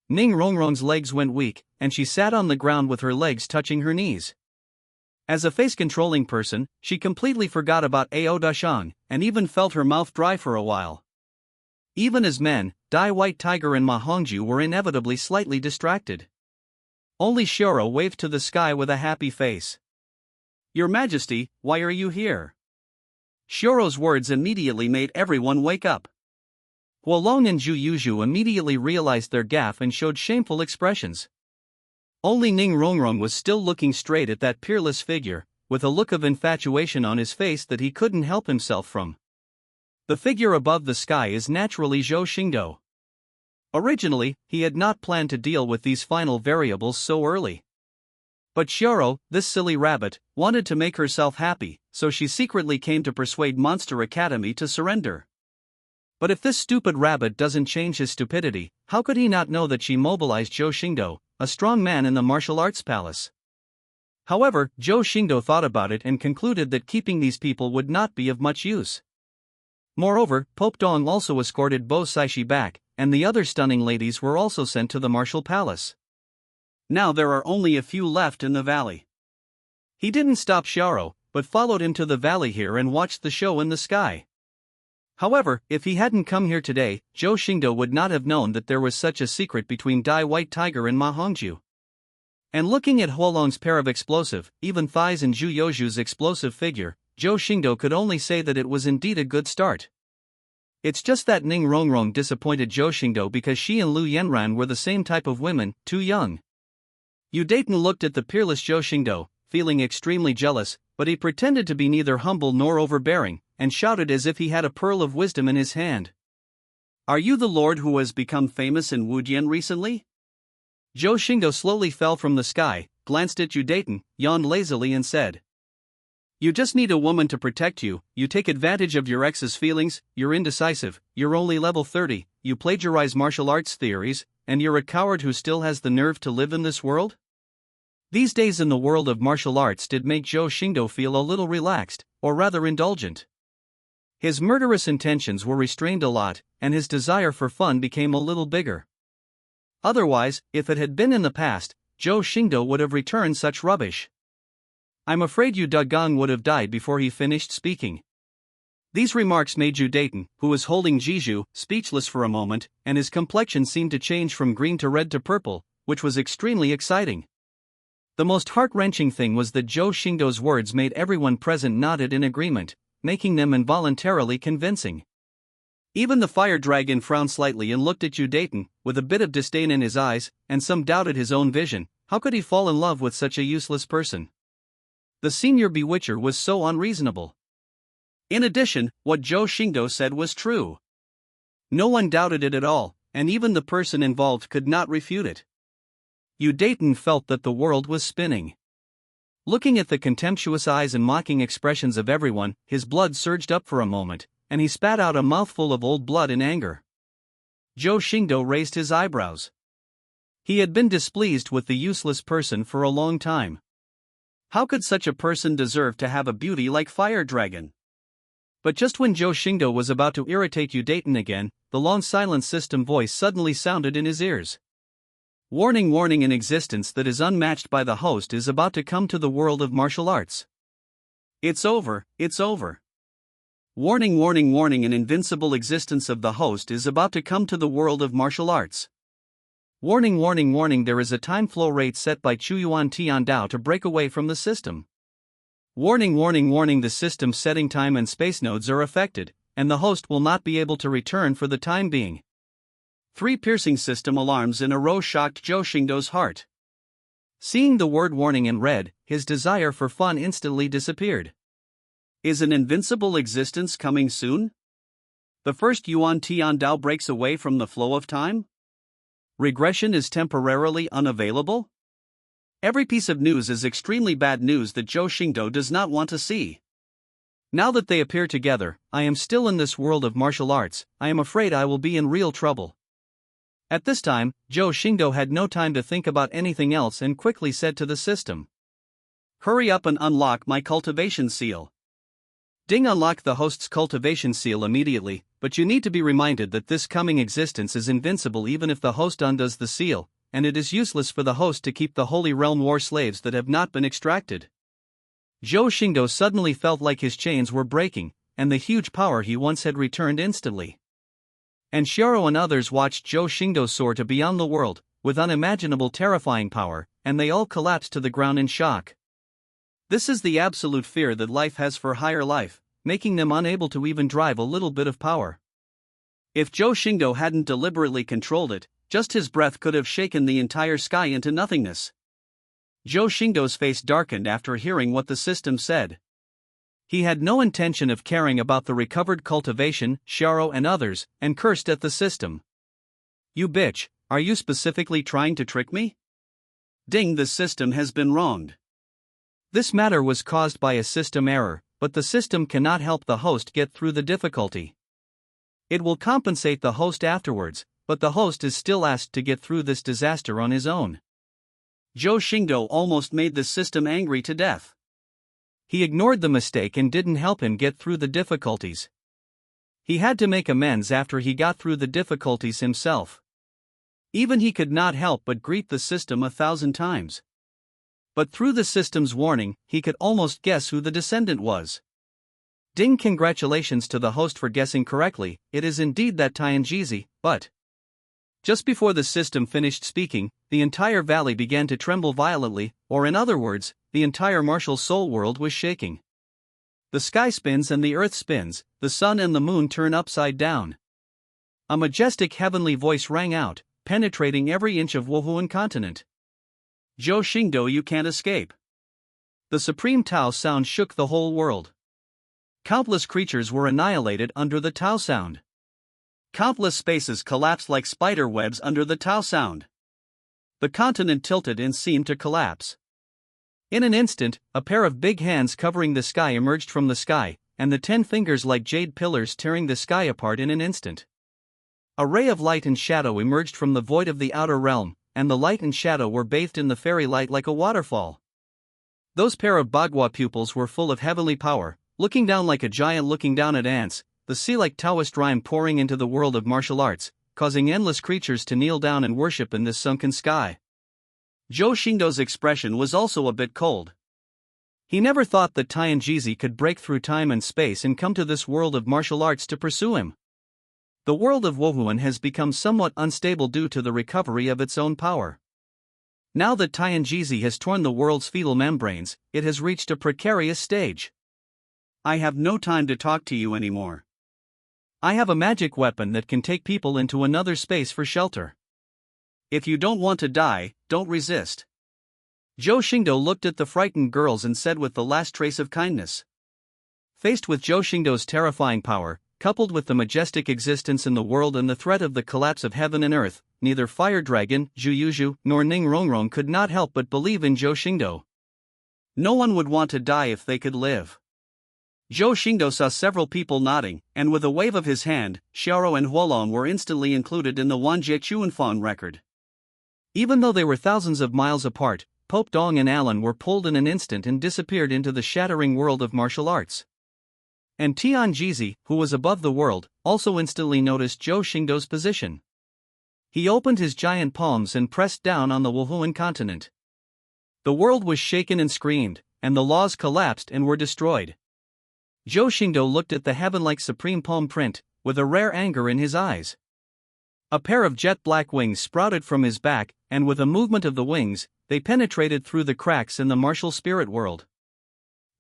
A: Ning Rongrong's legs went weak, and she sat on the ground with her legs touching her knees. As a face-controlling person, she completely forgot about Ao Dashang, and even felt her mouth dry for a while. Even as men, Dai White Tiger and Ma Hongju were inevitably slightly distracted. Only Xiao waved to the sky with a happy face. "Your Majesty, why are you here?" Xiao's words immediately made everyone wake up. Huolong and Zhu Yuzhu immediately realized their gaffe and showed shameful expressions. Only Ning Rongrong was still looking straight at that peerless figure, with a look of infatuation on his face that he couldn't help himself from. The figure above the sky is naturally Zhou Xingdou. Originally, he had not planned to deal with these final variables so early. But Xiao, this silly rabbit, wanted to make herself happy, so she secretly came to persuade Monster Academy to surrender. But if this stupid rabbit doesn't change his stupidity, how could he not know that she mobilized Zhou Xingdou, a strong man in the martial arts palace? However, Zhou Xingdou thought about it and concluded that keeping these people would not be of much use. Moreover, Pope Dong also escorted Bo Saishi back, and the other stunning ladies were also sent to the martial palace. Now there are only a few left in the valley. He didn't stop Xiao, but followed him to the valley here and watched the show in the sky. However, if he hadn't come here today, Zhou Xingdou would not have known that there was such a secret between Dai White Tiger and Ma Hongju. And looking at Huolong's pair of explosive, even thighs and Zhu Youju's explosive figure, Zhou Xingdou could only say that it was indeed a good start. It's just that Ning Rongrong disappointed Zhou Xingdou because she and Lu Yanran were the same type of women, too young. Yu Dayton looked at the peerless Zhou Xingdou, feeling extremely jealous, but he pretended to be neither humble nor overbearing, and shouted as if he had a pearl of wisdom in his hand. "Are you the lord who has become famous in Wujian recently?" Zhou Xingdou slowly fell from the sky, glanced at Yu Dayton, yawned lazily and said,
B: You just need a woman to protect you, you take advantage of your ex's feelings, you're indecisive, you're only level 30, you plagiarize martial arts theories, and you're a coward who still has the nerve to live in this world? These days in the world of martial arts did make Zhou Xingdou feel a little relaxed, or rather indulgent. His murderous intentions were restrained a lot, and his desire for fun became a little bigger. Otherwise, if it had been in the past, Zhou Xingdou would have returned such rubbish. I'm afraid Yu Dagong would have died before he finished speaking. These remarks made Zhu Dayton, who was holding Jiju, speechless for a moment, and his complexion seemed to change from green to red to purple, which was extremely exciting. The most heart-wrenching thing was that Zhou Xingdou's words made everyone present nodded in agreement, making them involuntarily convincing. Even the fire dragon frowned slightly and looked at Zhu Dayton, with a bit of disdain in his eyes, and some doubted his own vision. How could he fall in love with such a useless person? The senior bewitcher was so unreasonable. In addition, what Zhou Xingdou said was true. No one doubted it at all, and even the person involved could not refute it. Yu Dayton felt that the world was spinning. Looking at the contemptuous eyes and mocking expressions of everyone, his blood surged up for a moment, and he spat out a mouthful of old blood in anger. Zhou Xingdou raised his eyebrows. He had been displeased with the useless person for a long time. How could such a person deserve to have a beauty like Fire Dragon? But just when Zhou Xingdou was about to irritate Yu Dayton again, the long silence system voice suddenly sounded in his ears. Warning, warning, an existence that is unmatched by the host is about to come to the world of martial arts. It's over, it's over. Warning, warning, warning, an invincible existence of the host is about to come to the world of martial arts. Warning, warning, warning, there is a time flow rate set by Chuyuan Tiandao to break away from the system. Warning, warning, warning, the system's setting time and space nodes are affected, and the host will not be able to return for the time being. 3 piercing system alarms in a row shocked Zhou Xingdou's heart. Seeing the word warning in red, his desire for fun instantly disappeared. Is an invincible existence coming soon? The first Yuan Tiandao breaks away from the flow of time? Regression is temporarily unavailable? Every piece of news is extremely bad news that Zhou Xingdou does not want to see. Now that they appear together, I am still in this world of martial arts, I am afraid I will be in real trouble. At this time, Zhou Xingdou had no time to think about anything else and quickly said to the system. Hurry up and unlock my cultivation seal. Ding, unlock the host's cultivation seal immediately, but you need to be reminded that this coming existence is invincible even if the host undoes the seal, and it is useless for the host to keep the Holy Realm war slaves that have not been extracted. Zhou Xingdou suddenly felt like his chains were breaking, and the huge power he once had returned instantly. And Xiao and others watched Zhou Xingdou soar to beyond the world, with unimaginable terrifying power, and they all collapsed to the ground in shock. This is the absolute fear that life has for higher life, making them unable to even drive a little bit of power. If Zhou Xingdou hadn't deliberately controlled it, just his breath could have shaken the entire sky into nothingness. Zhou Xingdou's face darkened after hearing what the system said. He had no intention of caring about the recovered cultivation, Xiao and others, and cursed at the system. You bitch, are you specifically trying to trick me? Ding, the system has been wronged. This matter was caused by a system error, but the system cannot help the host get through the difficulty. It will compensate the host afterwards, but the host is still asked to get through this disaster on his own. Zhou Xingdou almost made the system angry to death. He ignored the mistake and didn't help him get through the difficulties. He had to make amends after he got through the difficulties himself. Even he could not help but greet the system 1,000 times. But through the system's warning, he could almost guess who the descendant was. Ding, congratulations to the host for guessing correctly, it is indeed that Tianjizi, but... Just before the system finished speaking, the entire valley began to tremble violently, or in other words, the entire martial soul world was shaking. The sky spins and the earth spins, the sun and the moon turn upside down. A majestic heavenly voice rang out, penetrating every inch of Wuhuan continent. Zhou Xingdou, you can't escape. The supreme Tao sound shook the whole world. Countless creatures were annihilated under the Tao sound. Countless spaces collapsed like spider webs under the Tao sound. The continent tilted and seemed to collapse.
A: In an instant, a pair of big hands covering the sky emerged from the sky, and the 10 fingers like jade pillars tearing the sky apart in an instant. A ray of light and shadow emerged from the void of the outer realm, and the light and shadow were bathed in the fairy light like a waterfall. Those pair of Bagua pupils were full of heavenly power, looking down like a giant looking down at ants, the sea-like Taoist rhyme pouring into the world of martial arts, causing endless creatures to kneel down and worship in this sunken sky. Zhou Xingdou's expression was also a bit cold. He never thought that Tianjizi could break through time and space and come to this world of martial arts to pursue him. The world of Wuhuan has become somewhat unstable due to the recovery of its own power. Now that Tianjizi has torn the world's fetal membranes, it has reached a precarious stage. I have no time to talk to you anymore. I have a magic weapon that can take people into another space for shelter. If you don't want to die, don't resist. Zhou Xingdou looked at the frightened girls and said with the last trace of kindness. Faced with Zhou Xingdou's terrifying power, coupled with the majestic existence in the world and the threat of the collapse of heaven and earth, neither Fire Dragon, Zhu Yuzhu, nor Ning Rongrong could not help but believe in Zhou Xingdou. No one would want to die if they could live. Zhou Xingdou saw several people nodding, and with a wave of his hand, Xiaoro and Huolong were instantly included in the Wanjie Chuanfang record. Even though they were thousands of miles apart, Pope Dong and Alan were pulled in an instant and disappeared into the shattering world of martial arts. And Tianjizi, who was above the world, also instantly noticed Zhou Xingdou's position. He opened his giant palms and pressed down on the Wuhuan continent. The world was shaken and screamed, and the laws collapsed and were destroyed. Zhou Xingdou looked at the heaven-like supreme palm print, with a rare anger in his eyes. A pair of jet-black wings sprouted from his back, and with a movement of the wings, they penetrated through the cracks in the martial spirit world.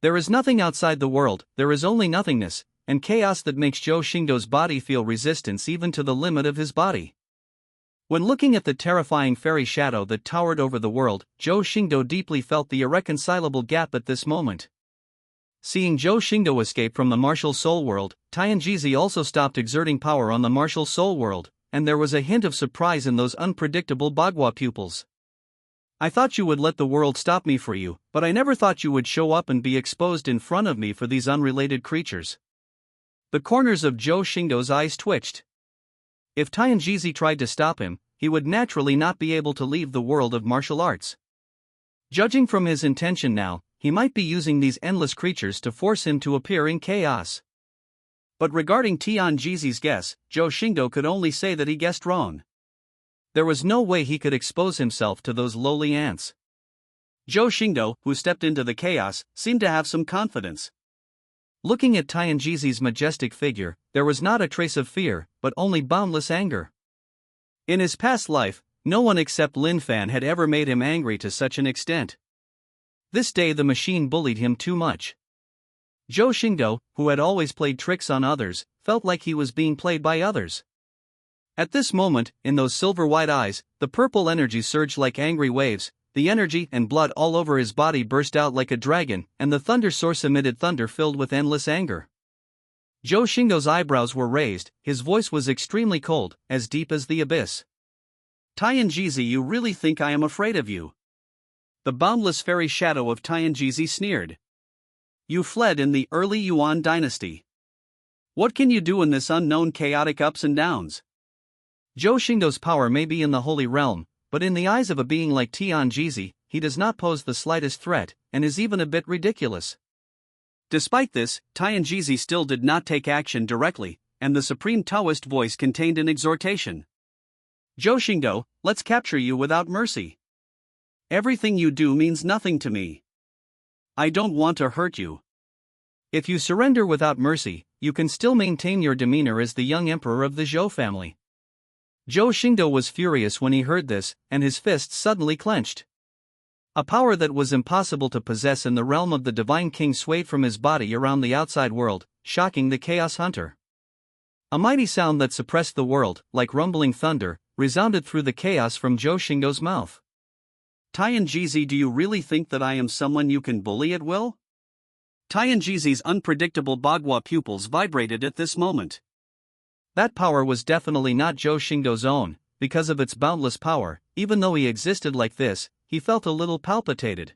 A: There is nothing outside the world, there is only nothingness, and chaos that makes Zhou Xingdou's body feel resistance even to the limit of his body. When looking at the terrifying fairy shadow that towered over the world, Zhou Xingdou deeply felt the irreconcilable gap at this moment. Seeing Zhou Xingdou escape from the martial soul world, Tianjizi also stopped exerting power on the martial soul world, and there was a hint of surprise in those unpredictable Bagua pupils. I thought you would let the world stop me for you, but I never thought you would show up and be exposed in front of me for these unrelated creatures. The corners of Zhou Xingdou's eyes twitched. If Tianjizi tried to stop him, he would naturally not be able to leave the world of martial arts. Judging from his intention now, he might be using these endless creatures to force him to appear in chaos. But regarding Tianjizi's guess, Zhou Xingdou could only say that he guessed wrong. There was no way he could expose himself to those lowly ants. Zhou Xingdou, who stepped into the chaos, seemed to have some confidence. Looking at Tianjizi's majestic figure, there was not a trace of fear, but only boundless anger. In his past life, no one except Lin Fan had ever made him angry to such an extent. This day the machine bullied him too much. Zhou Xingdou, who had always played tricks on others, felt like he was being played by others. At this moment, in those silver-white eyes, the purple energy surged like angry waves, the energy and blood all over his body burst out like a dragon, and the thunder source emitted thunder filled with endless anger. Zhou Xingdou's eyebrows were raised, his voice was extremely cold, as deep as the abyss. Tianjizi, you really think I am afraid of you? The boundless fairy shadow of Tianjizi sneered. You fled in the early Yuan dynasty. What can you do in this unknown chaotic ups and downs? Zhou Xingdou's power may be in the Holy Realm, but in the eyes of a being like Tianjizi, he does not pose the slightest threat, and is even a bit ridiculous. Despite this, Tianjizi still did not take action directly, and the supreme Taoist voice contained an exhortation. Zhou Xingdou, let's capture you without mercy. Everything you do means nothing to me. I don't want to hurt you. If you surrender without mercy, you can still maintain your demeanor as the young emperor of the Zhou family. Zhou Xingdou was furious when he heard this, and his fists suddenly clenched. A power that was impossible to possess in the realm of the Divine King swayed from his body around the outside world, shocking the Chaos Hunter. A mighty sound that suppressed the world, like rumbling thunder, resounded through the chaos from Zhou Xingdou's mouth. Tianjizi, do you really think that I am someone you can bully at will? Tianjizi's unpredictable Bagua pupils vibrated at this moment. That power was definitely not Zhou Xingdou's own. Because of its boundless power, even though he existed like this, he felt a little palpitated.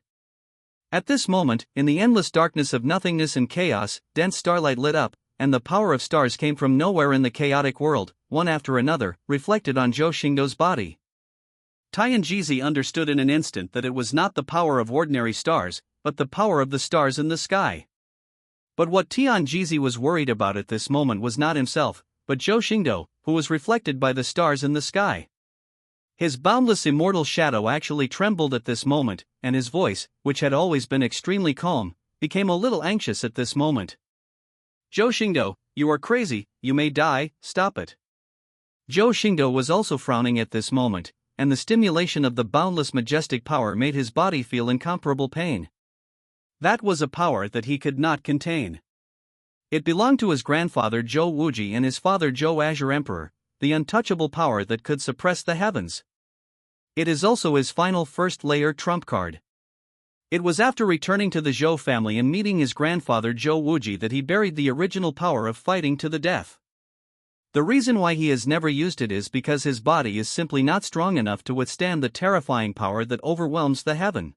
A: At this moment, in the endless darkness of nothingness and chaos, dense starlight lit up, and the power of stars came from nowhere in the chaotic world, one after another, reflected on Zhou Xingdou's body.
B: Tianjizi understood in an instant that it was not the power of ordinary stars, but the power of the stars in the sky. But what Tianjizi was worried about at this moment was not himself, but Zhou Xingdou, who was reflected by the stars in the sky. His boundless immortal shadow actually trembled at this moment, and his voice, which had always been extremely calm, became a little anxious at this moment.
A: Zhou Xingdou, you are crazy, you may die, stop it. Zhou Xingdou was also frowning at this moment, and the stimulation of the boundless majestic power made his body feel incomparable pain.
B: That was a power that he could not contain.
A: It belonged to his grandfather Zhou Wuji and his father Zhou Azure Emperor, the untouchable power that could suppress the heavens. It is also his final first-layer trump card. It was after returning to the Zhou family and meeting his grandfather Zhou Wuji that he buried the original power of fighting to the death. The reason why he has never used it is because his body is simply not strong enough to withstand the terrifying power that overwhelms the heaven.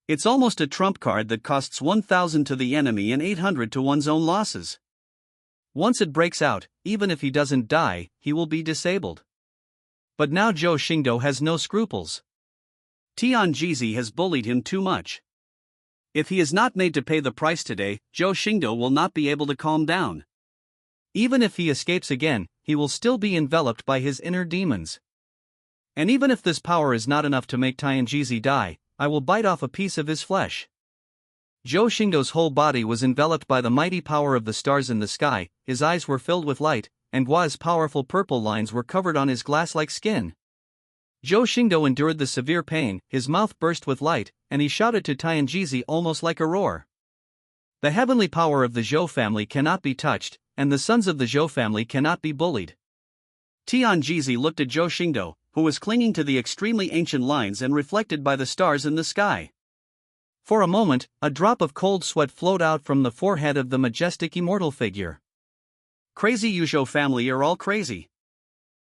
B: It's almost a trump card that costs 1,000 to the enemy and 800 to one's own losses.
A: Once it breaks out, even if he doesn't die, he will be disabled. But now Zhou Xingdou has no scruples.
B: Tianjizi has bullied him too much. If he is not made to pay the price today, Zhou Xingdou will not be able to calm down.
A: Even if he escapes again, he will still be enveloped by his inner demons. And even if this power is not enough to make Tianjizi die, I will bite off a piece of his flesh. Zhou Xingdou's whole body was enveloped by the mighty power of the stars in the sky, his eyes were filled with light, and Gua's powerful purple lines were covered on his glass-like skin. Zhou Xingdou endured the severe pain, his mouth burst with light, and he shouted to Tianjizi almost like a roar. The heavenly power of the Zhou family cannot be touched, and the sons of the Zhou family cannot be bullied.
B: Tianjizi looked at Zhou Xingdou, who was clinging to the extremely ancient lines and reflected by the stars in the sky.
A: For a moment, a drop of cold sweat flowed out from the forehead of the majestic immortal figure.
B: Crazy Zhou family are all crazy.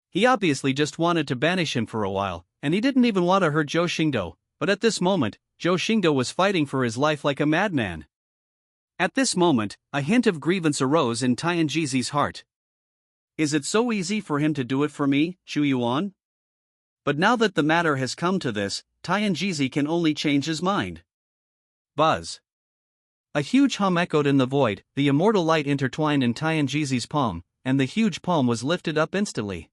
A: He obviously just wanted to banish him for a while, and he didn't even want to hurt Zhou Xingdou, but at this moment, Zhou Xingdou was fighting for his life like a madman.
B: At this moment, a hint of grievance arose in Tianjizi's heart. Is it so easy for him to do it for me, Chuyuan? But now that the matter has come to this, Tianjizi can only change his mind.
A: Buzz. A huge hum echoed in the void, the immortal light intertwined in Tianjizi's palm, and the huge palm was lifted up instantly.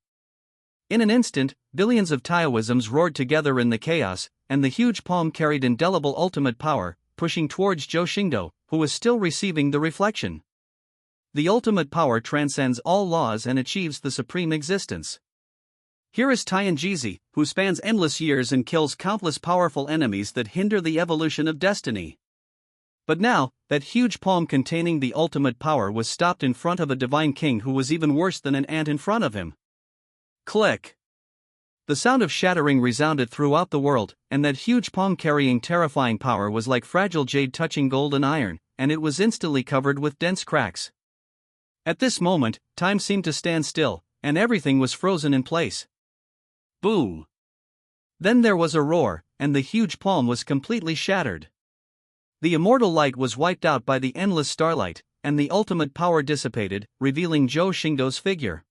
A: In an instant, billions of Taoisms roared together in the chaos, and the huge palm carried indelible ultimate power, pushing towards Zhou Xingdou, who was still receiving the reflection. The ultimate power transcends all laws and achieves the supreme existence. Here is Tianjizi, who spans endless years and kills countless powerful enemies that hinder the evolution of destiny. But now, that huge palm containing the ultimate power was stopped in front of a divine king who was even worse than an ant in front of him. Click! The sound of shattering resounded throughout the world, and that huge palm carrying terrifying power was like fragile jade touching gold and iron, and it was instantly covered with dense cracks. At this moment, time seemed to stand still, and everything was frozen in place. Boom! Then there was a roar, and the huge palm was completely shattered. The immortal light was wiped out by the endless starlight, and the ultimate power dissipated, revealing Zhou Xingdou's figure.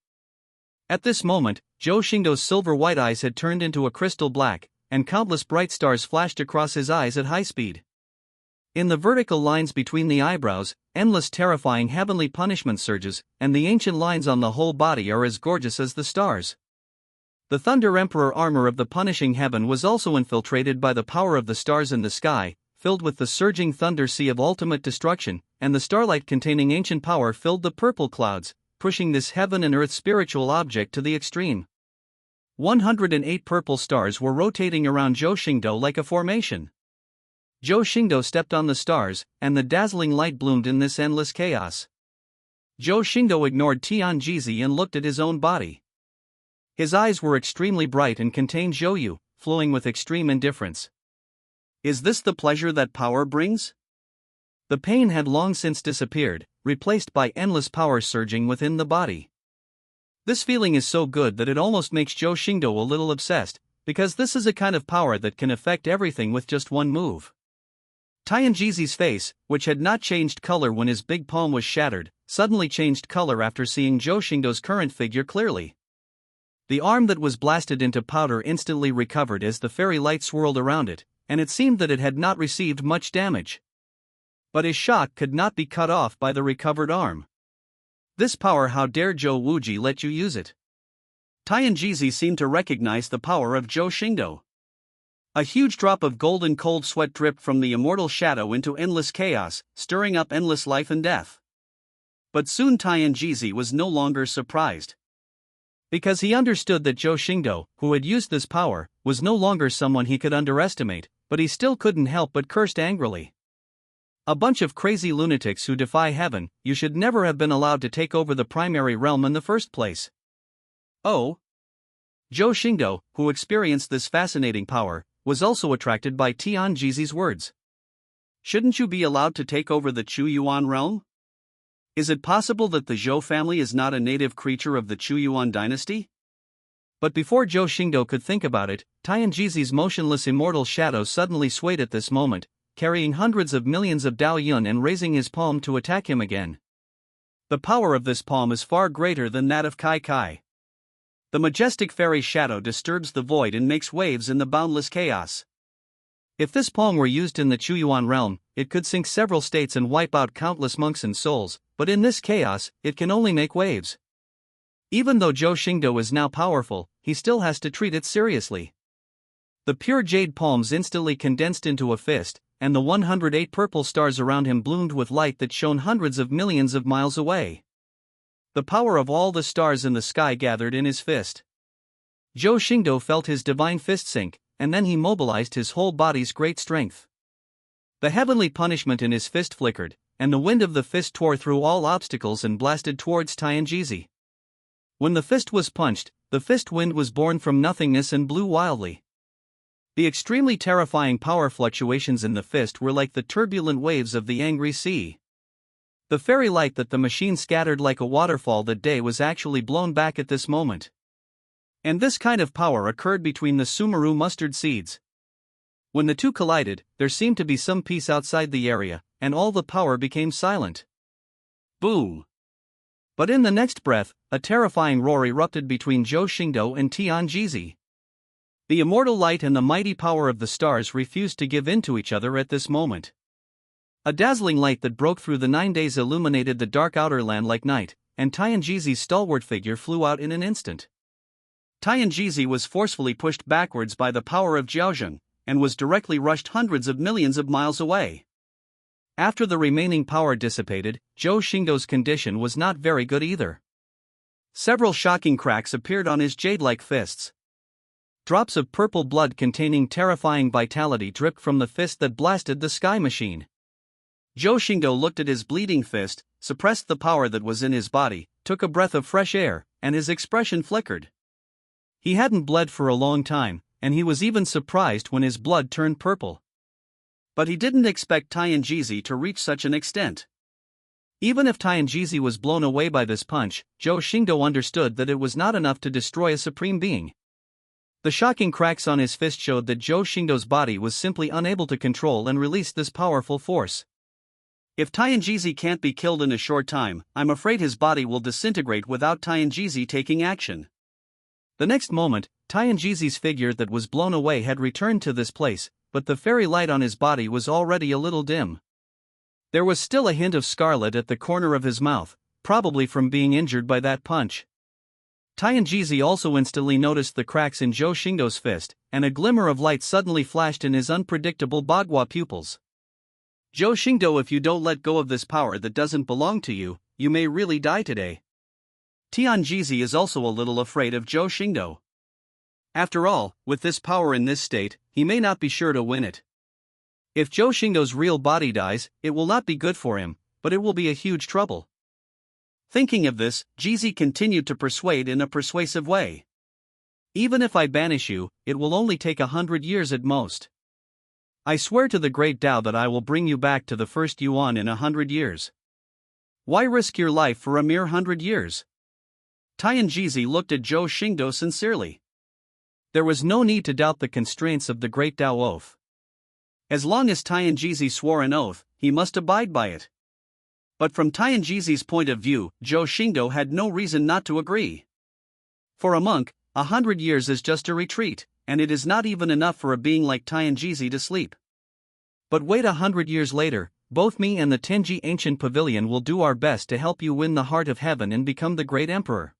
A: At this moment, Zhou Xingdou's silver-white eyes had turned into a crystal black, and countless bright stars flashed across his eyes at high speed. In the vertical lines between the eyebrows, endless terrifying heavenly punishment surges, and the ancient lines on the whole body are as gorgeous as the stars. The Thunder Emperor armor of the punishing heaven was also infiltrated by the power of the stars in the sky, filled with the surging thunder sea of ultimate destruction, and the starlight containing ancient power filled the purple clouds, pushing this heaven and earth spiritual object to the extreme. 108 purple stars were rotating around Zhou Xingdou like a formation. Zhou Xingdou stepped on the stars, and the dazzling light bloomed in this endless chaos. Zhou Xingdou ignored Tianjizi and looked at his own body. His eyes were extremely bright and contained Zhouyu, flowing with extreme indifference.
B: Is this the pleasure that power brings?
A: The pain had long since disappeared, replaced by endless power surging within the body. This feeling is so good that it almost makes Zhou Xingdou a little obsessed, because this is a kind of power that can affect everything with just one move.
B: Tianjizi's face, which had not changed color when his big palm was shattered, suddenly changed color after seeing Zhou Xingdou's current figure clearly. The arm that was blasted into powder instantly recovered as the fairy light swirled around it, and it seemed that it had not received much damage. But his shock could not be cut off by the recovered arm. This power, how dare Zhou Wuji let you use it? Tianjizi seemed to recognize the power of Zhou Xingdou. A huge drop of golden cold sweat dripped from the immortal shadow into endless chaos, stirring up endless life and death. But soon Tianjizi was no longer surprised. Because he understood that Zhou Xingdou, who had used this power, was no longer someone he could underestimate, but he still couldn't help but cursed angrily. A bunch of crazy lunatics who defy heaven, you should never have been allowed to take over the primary realm in the first place. Oh! Zhou Xingdou, who experienced this fascinating power, was also attracted by Tianjizi's words. Shouldn't you be allowed to take over the Chuyuan Realm? Is it possible that the Zhou family is not a native creature of the Chuyuan dynasty? But before Zhou Xingdou could think about it, Tianjizi's motionless immortal shadow suddenly swayed at this moment, carrying hundreds of millions of Dao Yun and raising his palm to attack him again. The power of this palm is far greater than that of Kai Kai. The majestic fairy shadow disturbs the void and makes waves in the boundless chaos. If this palm were used in the Chuyuan realm, it could sink several states and wipe out countless monks and souls, but in this chaos, it can only make waves. Even though Zhou Xingdou is now powerful, he still has to treat it seriously. The pure jade palms instantly condensed into a fist, and the 108 purple stars around him bloomed with light that shone hundreds of millions of miles away. The power of all the stars in the sky gathered in his fist. Zhou Xingdou felt his divine fist sink, and then he mobilized his whole body's great strength. The heavenly punishment in his fist flickered, and the wind of the fist tore through all obstacles and blasted towards Tianjizi. When the fist was punched, the fist wind was born from nothingness and blew wildly. The extremely terrifying power fluctuations in the fist were like the turbulent waves of the angry sea. The fairy light that the machine scattered like a waterfall that day was actually blown back at this moment. And this kind of power occurred between the Sumeru mustard seeds. When the two collided, there seemed to be some peace outside the area, and all the power became silent. Boom! But in the next breath, a terrifying roar erupted between Zhou Xingdou and Tianjizi. The immortal light and the mighty power of the stars refused to give in to each other at this moment. A dazzling light that broke through the 9 days illuminated the dark outer land like night, and Tianjizi's stalwart figure flew out in an instant. Tianjizi was forcefully pushed backwards by the power of Jiaozheng, and was directly rushed hundreds of millions of miles away. After the remaining power dissipated, Zhou Xingdou's condition was not very good either. Several shocking cracks appeared on his jade-like fists. Drops of purple blood containing terrifying vitality dripped from the fist that blasted the sky machine. Zhou Xingdou looked at his bleeding fist, suppressed the power that was in his body, took a breath of fresh air, and his expression flickered. He hadn't bled for a long time, and he was even surprised when his blood turned purple. But he didn't expect Tianjizi to reach such an extent. Even if Tianjizi was blown away by this punch, Zhou Xingdou understood that it was not enough to destroy a supreme being. The shocking cracks on his fist showed that Zhou Xingdou's body was simply unable to control and release this powerful force. If Tianjizi can't be killed in a short time, I'm afraid his body will disintegrate without Tianjizi taking action. The next moment, Tianjizi's figure that was blown away had returned to this place, but the fairy light on his body was already a little dim. There was still a hint of scarlet at the corner of his mouth, probably from being injured by that punch. Tianjizi also instantly noticed the cracks in Zhou Xingdou's fist, and a glimmer of light suddenly flashed in his unpredictable Bagua pupils. Zhou Xingdou, if you don't let go of this power that doesn't belong to you, you may really die today. Tianjizi is also a little afraid of Zhou Xingdou. After all, with this power in this state, he may not be sure to win it. If Zhou Xingdou's real body dies, it will not be good for him, but it will be a huge trouble. Thinking of this, Jizi continued to persuade in a persuasive way. Even if I banish you, it will only take 100 years at most. I swear to the great Tao that I will bring you back to the first Yuan in 100 years. Why risk your life for a mere 100 years? Tianjizi looked at Zhou Xingdou sincerely. There was no need to doubt the constraints of the great Tao oath. As long as Tianjizi swore an oath, he must abide by it. But from Tianjizi's point of view, Zhou Xingdou had no reason not to agree. For a monk, 100 years is just a retreat, and it is not even enough for a being like Tianjizi to sleep. But wait 100 years later, both me and the Tenji Ancient Pavilion will do our best to help you win the heart of heaven and become the great emperor.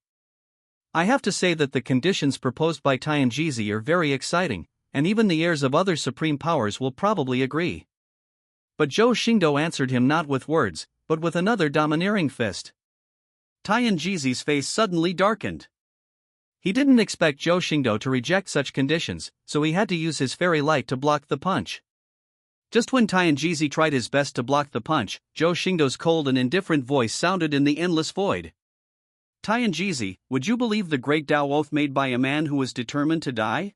B: I have to say that the conditions proposed by Tianjizi are very exciting, and even the heirs of other supreme powers will probably agree. But Zhou Xingdou answered him not with words, but with another domineering fist. Tianjizi's face suddenly darkened. He didn't expect Zhou Xingdou to reject such conditions, so he had to use his fairy light to block the punch. Just when Tianjizi tried his best to block the punch, Zhou Xingdou's cold and indifferent voice sounded in the endless void. Tianjizi, would you believe the great Tao oath made by a man who was determined to die?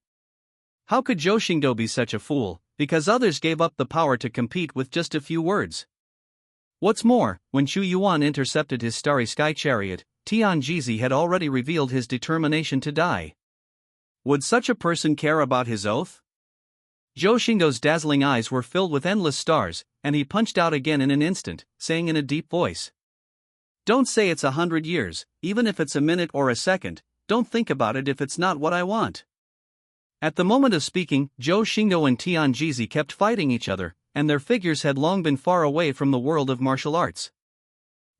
B: How could Zhou Xingdou be such a fool, because others gave up the power to compete with just a few words? What's more, when Chuyuan intercepted his starry sky chariot, Tianjizi had already revealed his determination to die. Would such a person care about his oath? Zhou Xingdou's dazzling eyes were filled with endless stars, and he punched out again in an instant, saying in a deep voice, "Don't say it's 100 years, even if it's a minute or a second, don't think about it if it's not what I want." At the moment of speaking, Zhou Xingdou and Tianjizi kept fighting each other, and their figures had long been far away from the world of martial arts.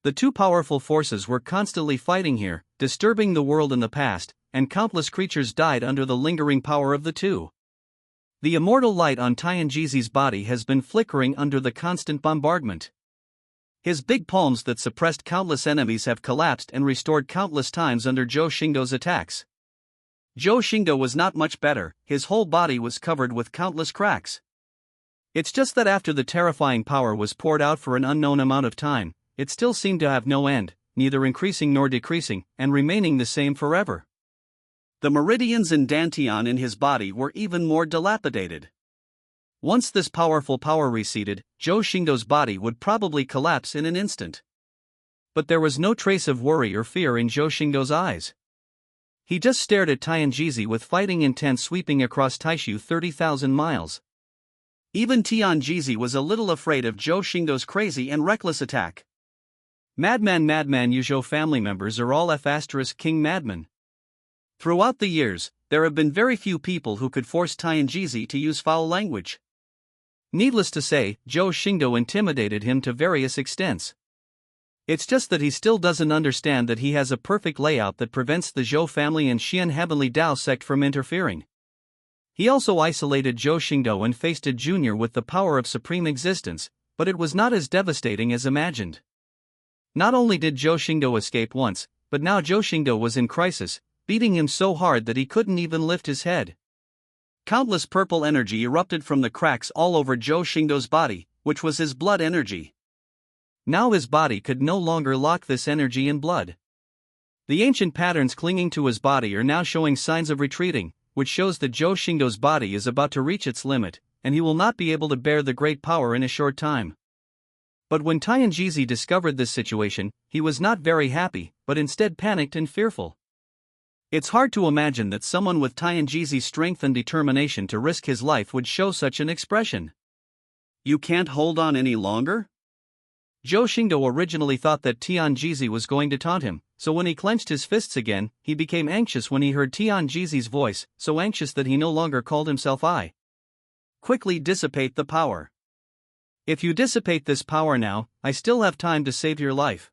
B: The two powerful forces were constantly fighting here, disturbing the world in the past, and countless creatures died under the lingering power of the two. The immortal light on Tianjizi's body has been flickering under the constant bombardment. His big palms that suppressed countless enemies have collapsed and restored countless times under Zhou Xingdou's attacks. Zhou Xingdou was not much better, his whole body was covered with countless cracks. It's just that after the terrifying power was poured out for an unknown amount of time, it still seemed to have no end, neither increasing nor decreasing, and remaining the same forever. The meridians and dantian in his body were even more dilapidated. Once this powerful power receded, Zhou Xingdou's body would probably collapse in an instant. But there was no trace of worry or fear in Zhou Xingdou's eyes. He just stared at Tianjizi with fighting intent sweeping across Taishu 30,000 miles. Even Tianjizi was a little afraid of Zhou Xingdou's crazy and reckless attack. Madman Yuzhou family members are all King madmen. Throughout the years, there have been very few people who could force Tianjizi to use foul language. Needless to say, Zhou Xingdou intimidated him to various extents. It's just that he still doesn't understand that he has a perfect layout that prevents the Zhou family and Xian Heavenly Dao sect from interfering. He also isolated Zhou Xingdou and faced a junior with the power of supreme existence, but it was not as devastating as imagined. Not only did Zhou Xingdou escape once, but now Zhou Xingdou was in crisis, beating him so hard that he couldn't even lift his head. Countless purple energy erupted from the cracks all over Zhou Xingdou's body, which was his blood energy. Now his body could no longer lock this energy in blood. The ancient patterns clinging to his body are now showing signs of retreating, which shows that Zhou Xingdou's body is about to reach its limit, and he will not be able to bear the great power in a short time. But when Tianjizi discovered this situation, he was not very happy, but instead panicked and fearful. It's hard to imagine that someone with Tianjizi's strength and determination to risk his life would show such an expression. You can't hold on any longer? Zhou Xingdou originally thought that Tianjizi was going to taunt him, so when he clenched his fists again, he became anxious when he heard Tianjizi's voice, so anxious that he no longer called himself I. Quickly dissipate the power. If you dissipate this power now, I still have time to save your life.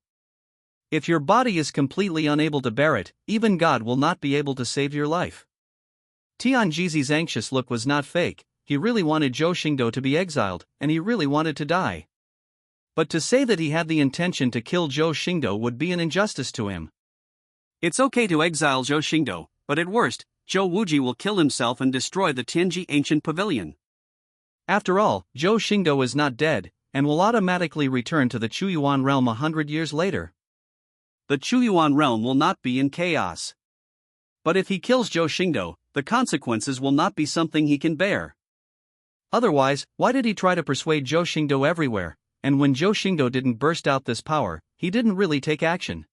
B: If your body is completely unable to bear it, even God will not be able to save your life. Tianjizi's anxious look was not fake, he really wanted Zhou Xingdou to be exiled, and he really wanted to die. But to say that he had the intention to kill Zhou Xingdou would be an injustice to him. It's okay to exile Zhou Xingdou, but at worst, Zhou Wuji will kill himself and destroy the Tianji Ancient Pavilion. After all, Zhou Xingdou is not dead, and will automatically return to the Chuyuan Realm 100 years later. The Chuyuan Realm will not be in chaos. But if he kills Zhou Xingdou, the consequences will not be something he can bear. Otherwise, why did he try to persuade Zhou Xingdou everywhere, and when Zhou Xingdou didn't burst out this power, he didn't really take action?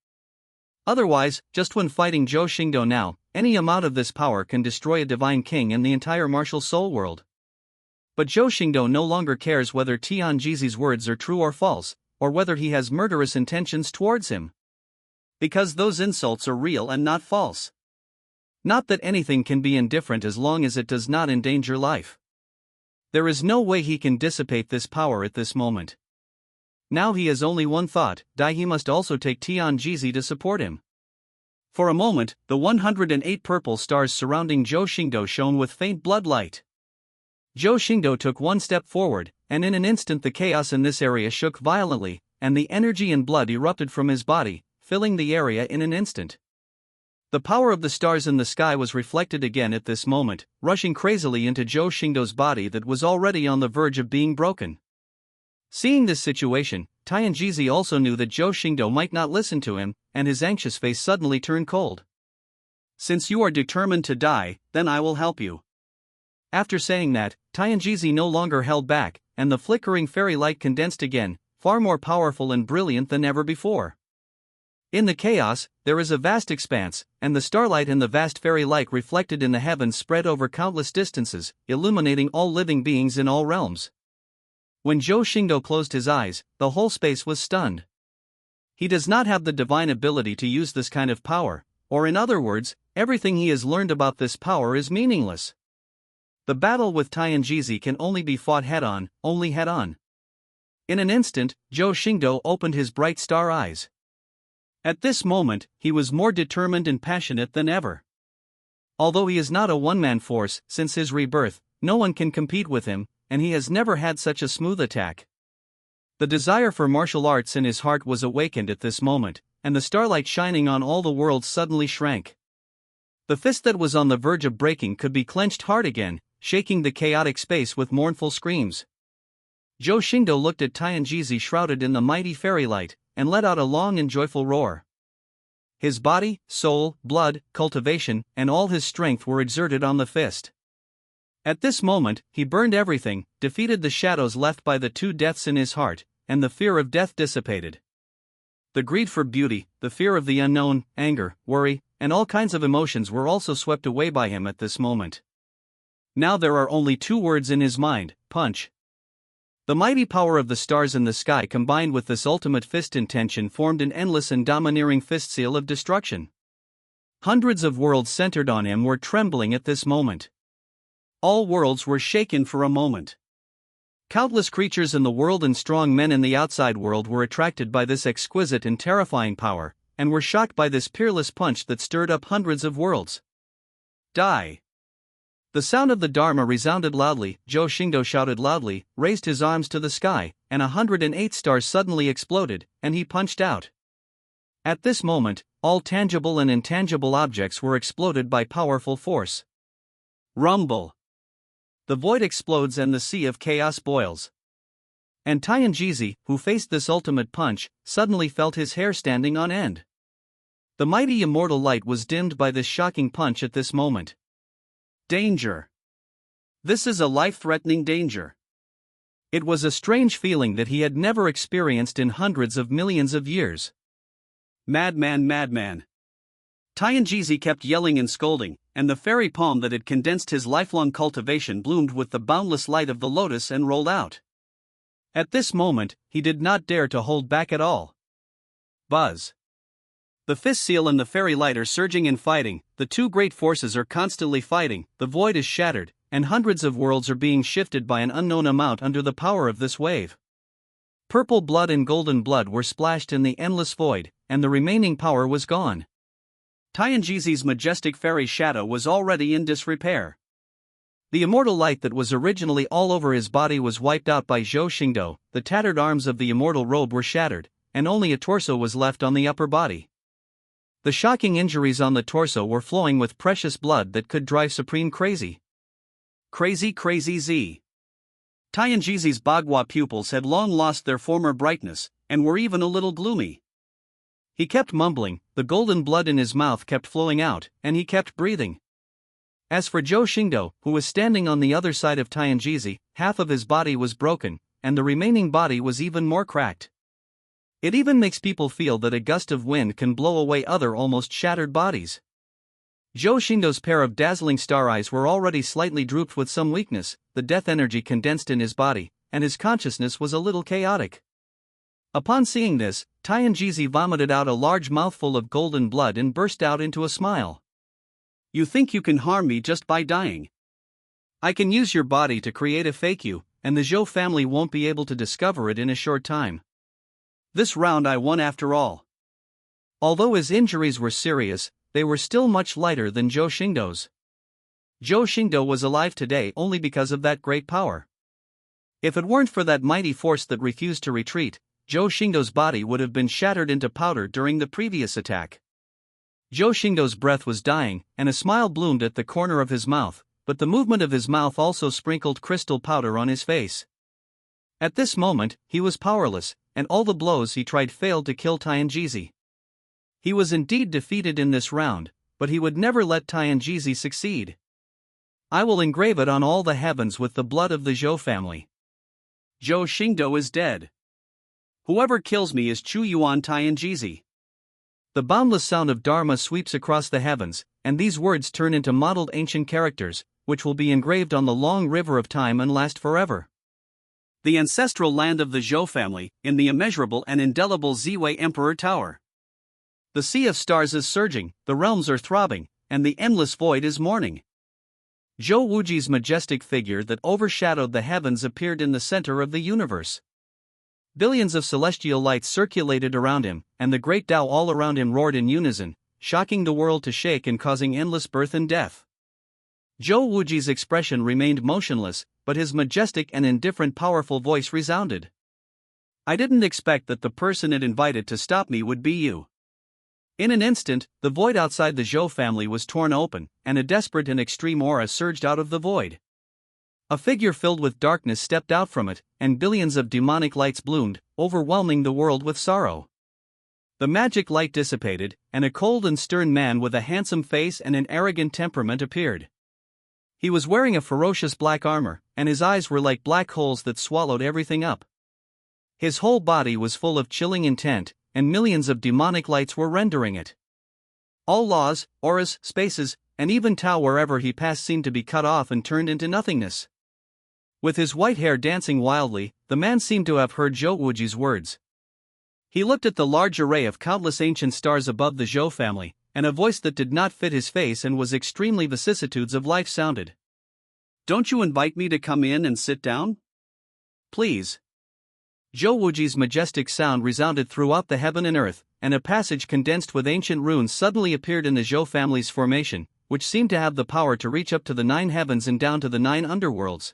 B: Otherwise, just when fighting Zhou Xingdou now, any amount of this power can destroy a divine king and the entire martial soul world.
A: But Zhou Xingdou no longer cares whether Tianjizi's words are true or false, or whether he has murderous intentions towards him. Because those insults are real and not false. Not that anything can be indifferent as long as it does not endanger life. There is no way he can dissipate this power at this moment. Now he has only one thought, he must also take Tianjizi to support him. For a moment, the 108 purple stars surrounding Zhou Xingdou shone with faint blood light. Zhou Xingdou took one step forward, and in an instant the chaos in this area shook violently, and the energy and blood erupted from his body, filling the area in an instant. The power of the stars in the sky was reflected again at this moment, rushing crazily into Zhou Xingdou's body that was already on the verge of being broken. Seeing this situation, Tianjizi also knew that Zhou Xingdou might not listen to him, and his anxious face suddenly turned cold. "Since you are determined to die, then I will help you." After saying that, Tianjizi no longer held back, and the flickering fairy light condensed again, far more powerful and brilliant than ever before. In the chaos, there is a vast expanse, and the starlight and the vast fairy light reflected in the heavens spread over countless distances, illuminating all living beings in all realms. When Zhou Xingdou closed his eyes, the whole space was stunned. He does not have the divine ability to use this kind of power, or in other words, everything he has learned about this power is meaningless. The battle with Tianjizi can only be fought head-on, only head-on. In an instant, Zhou Xingdou opened his bright star eyes. At this moment, he was more determined and passionate than ever. Although he is not a one-man force, since his rebirth, no one can compete with him, and he has never had such a smooth attack. The desire for martial arts in his heart was awakened at this moment, and the starlight shining on all the worlds suddenly shrank. The fist that was on the verge of breaking could be clenched hard again, shaking the chaotic space with mournful screams. Zhou Xingdou looked at Tianjizi shrouded in the mighty fairy light, and let out a long and joyful roar. His body, soul, blood, cultivation, and all his strength were exerted on the fist. At this moment, he burned everything, defeated the shadows left by the two deaths in his heart, and the fear of death dissipated. The greed for beauty, the fear of the unknown, anger, worry, and all kinds of emotions were also swept away by him at this moment. Now there are only two words in his mind: punch. The mighty power of the stars in the sky combined with this ultimate fist intention formed an endless and domineering fist seal of destruction. Hundreds of worlds centered on him were trembling at this moment. All worlds were shaken for a moment. Countless creatures in the world and strong men in the outside world were attracted by this exquisite and terrifying power, and were shocked by this peerless punch that stirred up hundreds of worlds. Die! The sound of the Dharma resounded loudly. Zhou Xingdou shouted loudly, raised his arms to the sky, and 108 stars suddenly exploded, and he punched out. At this moment, all tangible and intangible objects were exploded by powerful force. Rumble! The void explodes and the sea of chaos boils. And Tianjizi, who faced this ultimate punch, suddenly felt his hair standing on end. The mighty immortal light was dimmed by this shocking punch at this moment. Danger. This is a life-threatening danger. It was a strange feeling that he had never experienced in hundreds of millions of years. Madman, madman. Tianjizi kept yelling and scolding, and the fairy palm that had condensed his lifelong cultivation bloomed with the boundless light of the lotus and rolled out. At this moment, he did not dare to hold back at all. Buzz. The fist seal and the fairy light are surging and fighting, the two great forces are constantly fighting, the void is shattered, and hundreds of worlds are being shifted by an unknown amount under the power of this wave. Purple blood and golden blood were splashed in the endless void, and the remaining power was gone. Tianjizi's majestic fairy shadow was already in disrepair. The immortal light that was originally all over his body was wiped out by Zhou Xingdou, the tattered arms of the immortal robe were shattered, and only a torso was left on the upper body. The shocking injuries on the torso were flowing with precious blood that could drive Supreme crazy. Crazy, crazy Z. Tianjizi's Bagua pupils had long lost their former brightness, and were even a little gloomy. He kept mumbling, the golden blood in his mouth kept flowing out, and he kept breathing. As for Zhou Xingdou, who was standing on the other side of Tianjizi, half of his body was broken, and the remaining body was even more cracked. It even makes people feel that a gust of wind can blow away other almost shattered bodies. Zhou Xingdou's pair of dazzling star eyes were already slightly drooped with some weakness, the death energy condensed in his body, and his consciousness was a little chaotic. Upon seeing this, Tianjizi vomited out a large mouthful of golden blood and burst out into a smile.
B: You think you can harm me just by dying?
A: I can use your body to create a fake you, and the Zhou family won't be able to discover it in a short time.
B: This round I won after all.
A: Although his injuries were serious, they were still much lighter than Zhou Xingdou's. Zhou Xingdou was alive today only because of that great power. If it weren't for that mighty force that refused to retreat, Zhou Xingdou's body would have been shattered into powder during the previous attack. Zhou Xingdou's breath was dying, and a smile bloomed at the corner of his mouth, but the movement of his mouth also sprinkled crystal powder on his face. At this moment, he was powerless, and all the blows he tried failed to kill Tianjizi. He was indeed defeated in this round, but he would never let Tianjizi succeed. I will engrave it on all the heavens with the blood of the Zhou family.
B: Zhou Xingdou is dead. Whoever kills me is Chuyuan Tianjizi.
A: The boundless sound of Dharma sweeps across the heavens, and these words turn into modeled ancient characters, which will be engraved on the long river of time and last forever.
B: The ancestral land of the Zhou family, in the immeasurable and indelible Ziwei Emperor Tower.
A: The sea of stars is surging, the realms are throbbing, and the endless void is mourning. Zhou Wuji's majestic figure that overshadowed the heavens appeared in the center of the universe. Billions of celestial lights circulated around him, and the great Tao all around him roared in unison, shocking the world to shake and causing endless birth and death. Zhou Wuji's expression remained motionless, but his majestic and indifferent powerful voice resounded. I didn't expect that the person it invited to stop me would be you. In an instant, the void outside the Zhou family was torn open, and a desperate and extreme aura surged out of the void. A figure filled with darkness stepped out from it, and billions of demonic lights bloomed, overwhelming the world with sorrow. The magic light dissipated, and a cold and stern man with a handsome face and an arrogant temperament appeared. He was wearing a ferocious black armor, and his eyes were like black holes that swallowed everything up. His whole body was full of chilling intent, and millions of demonic lights were rendering it. All laws, auras, spaces, and even Tao wherever he passed seemed to be cut off and turned into nothingness. With his white hair dancing wildly, the man seemed to have heard Zhou Wuji's words. He looked at the large array of countless ancient stars above the Zhou family, and a voice that did not fit his face and was extremely vicissitudes of life sounded.
B: Don't you invite me to come in and sit down?
A: Please. Zhou Wuji's majestic sound resounded throughout the heaven and earth, and a passage condensed with ancient runes suddenly appeared in the Zhou family's formation, which seemed to have the power to reach up to the 9 heavens and down to the 9 underworlds.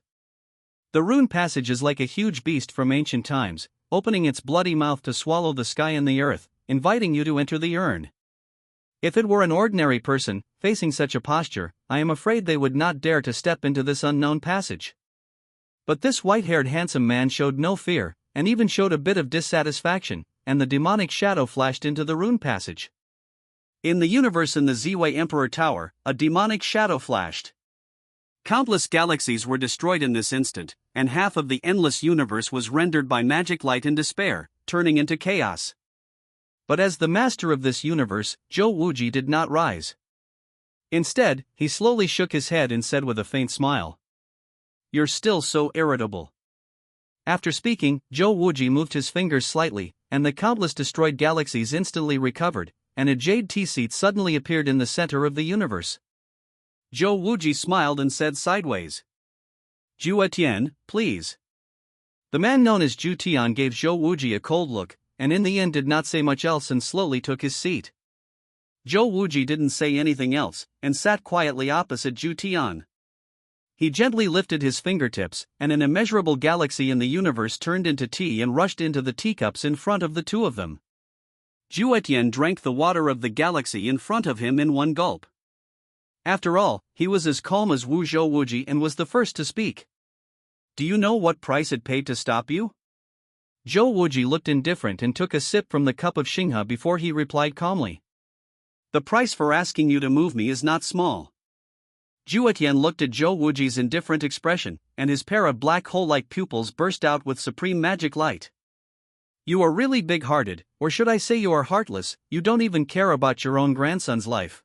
A: The rune passage is like a huge beast from ancient times, opening its bloody mouth to swallow the sky and the earth, inviting you to enter the urn. If it were an ordinary person, facing such a posture, I am afraid they would not dare to step into this unknown passage. But this white-haired handsome man showed no fear, and even showed a bit of dissatisfaction, and the demonic shadow flashed into the rune passage.
B: In the universe in the Ziwei Emperor Tower, a demonic shadow flashed. Countless galaxies were destroyed in this instant, and half of the endless universe was rendered by magic light and despair, turning into chaos.
A: But as the master of this universe, Zhou Wuji did not rise. Instead, he slowly shook his head and said with a faint smile, "You're still so irritable." After speaking, Zhou Wuji moved his fingers slightly, and the countless destroyed galaxies instantly recovered, and a jade tea seat suddenly appeared in the center of the universe.
B: Zhou Wuji smiled and said sideways, "Zhutian, please."
A: The man known as Zhutian gave Zhou Wuji a cold look, and in the end did not say much else and slowly took his seat.
B: Zhou Wuji didn't say anything else, and sat quietly opposite Zhutian.
A: He gently lifted his fingertips, and an immeasurable galaxy in the universe turned into tea and rushed into the teacups in front of the two of them.
B: Zhutian drank the water of the galaxy in front of him in one gulp.
A: After all, he was as calm as Zhou Wuji and was the first to speak.
B: "Do you know what price it paid to stop you?"
A: Zhou Wuji looked indifferent and took a sip from the cup of Xinghe before he replied calmly.
B: "The price for asking you to move me is not small."
A: Zhutian looked at Zhou Wuji's indifferent expression, and his pair of black hole-like pupils burst out with supreme magic light. "You are really big-hearted, or should I say you are heartless, you don't even care about your own grandson's life."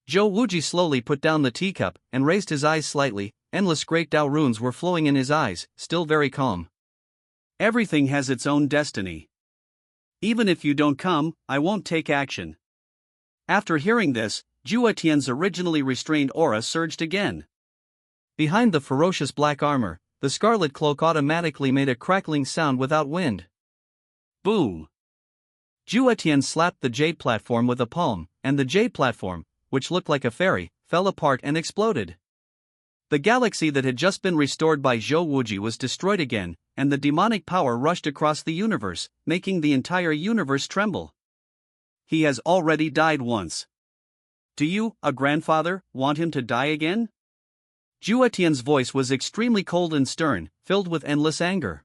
A: Zhou Wuji slowly put down the teacup and raised his eyes slightly. Endless great Dao runes were flowing in his eyes, still very calm.
B: Everything has its own destiny. Even if you don't come, I won't take action. After hearing this, Zhutian's originally restrained aura surged again.
A: Behind the ferocious black armor, the scarlet cloak automatically made a crackling sound without wind.
B: Boom!
A: Zhutian slapped the jade platform with a palm, and the jade platform, which looked like a fairy, fell apart and exploded. The galaxy that had just been restored by Zhou Wuji was destroyed again, and the demonic power rushed across the universe, making the entire universe tremble. He has already died once. Do you, a grandfather, want him to die again? Zhutian's voice was extremely cold and stern, filled with endless anger.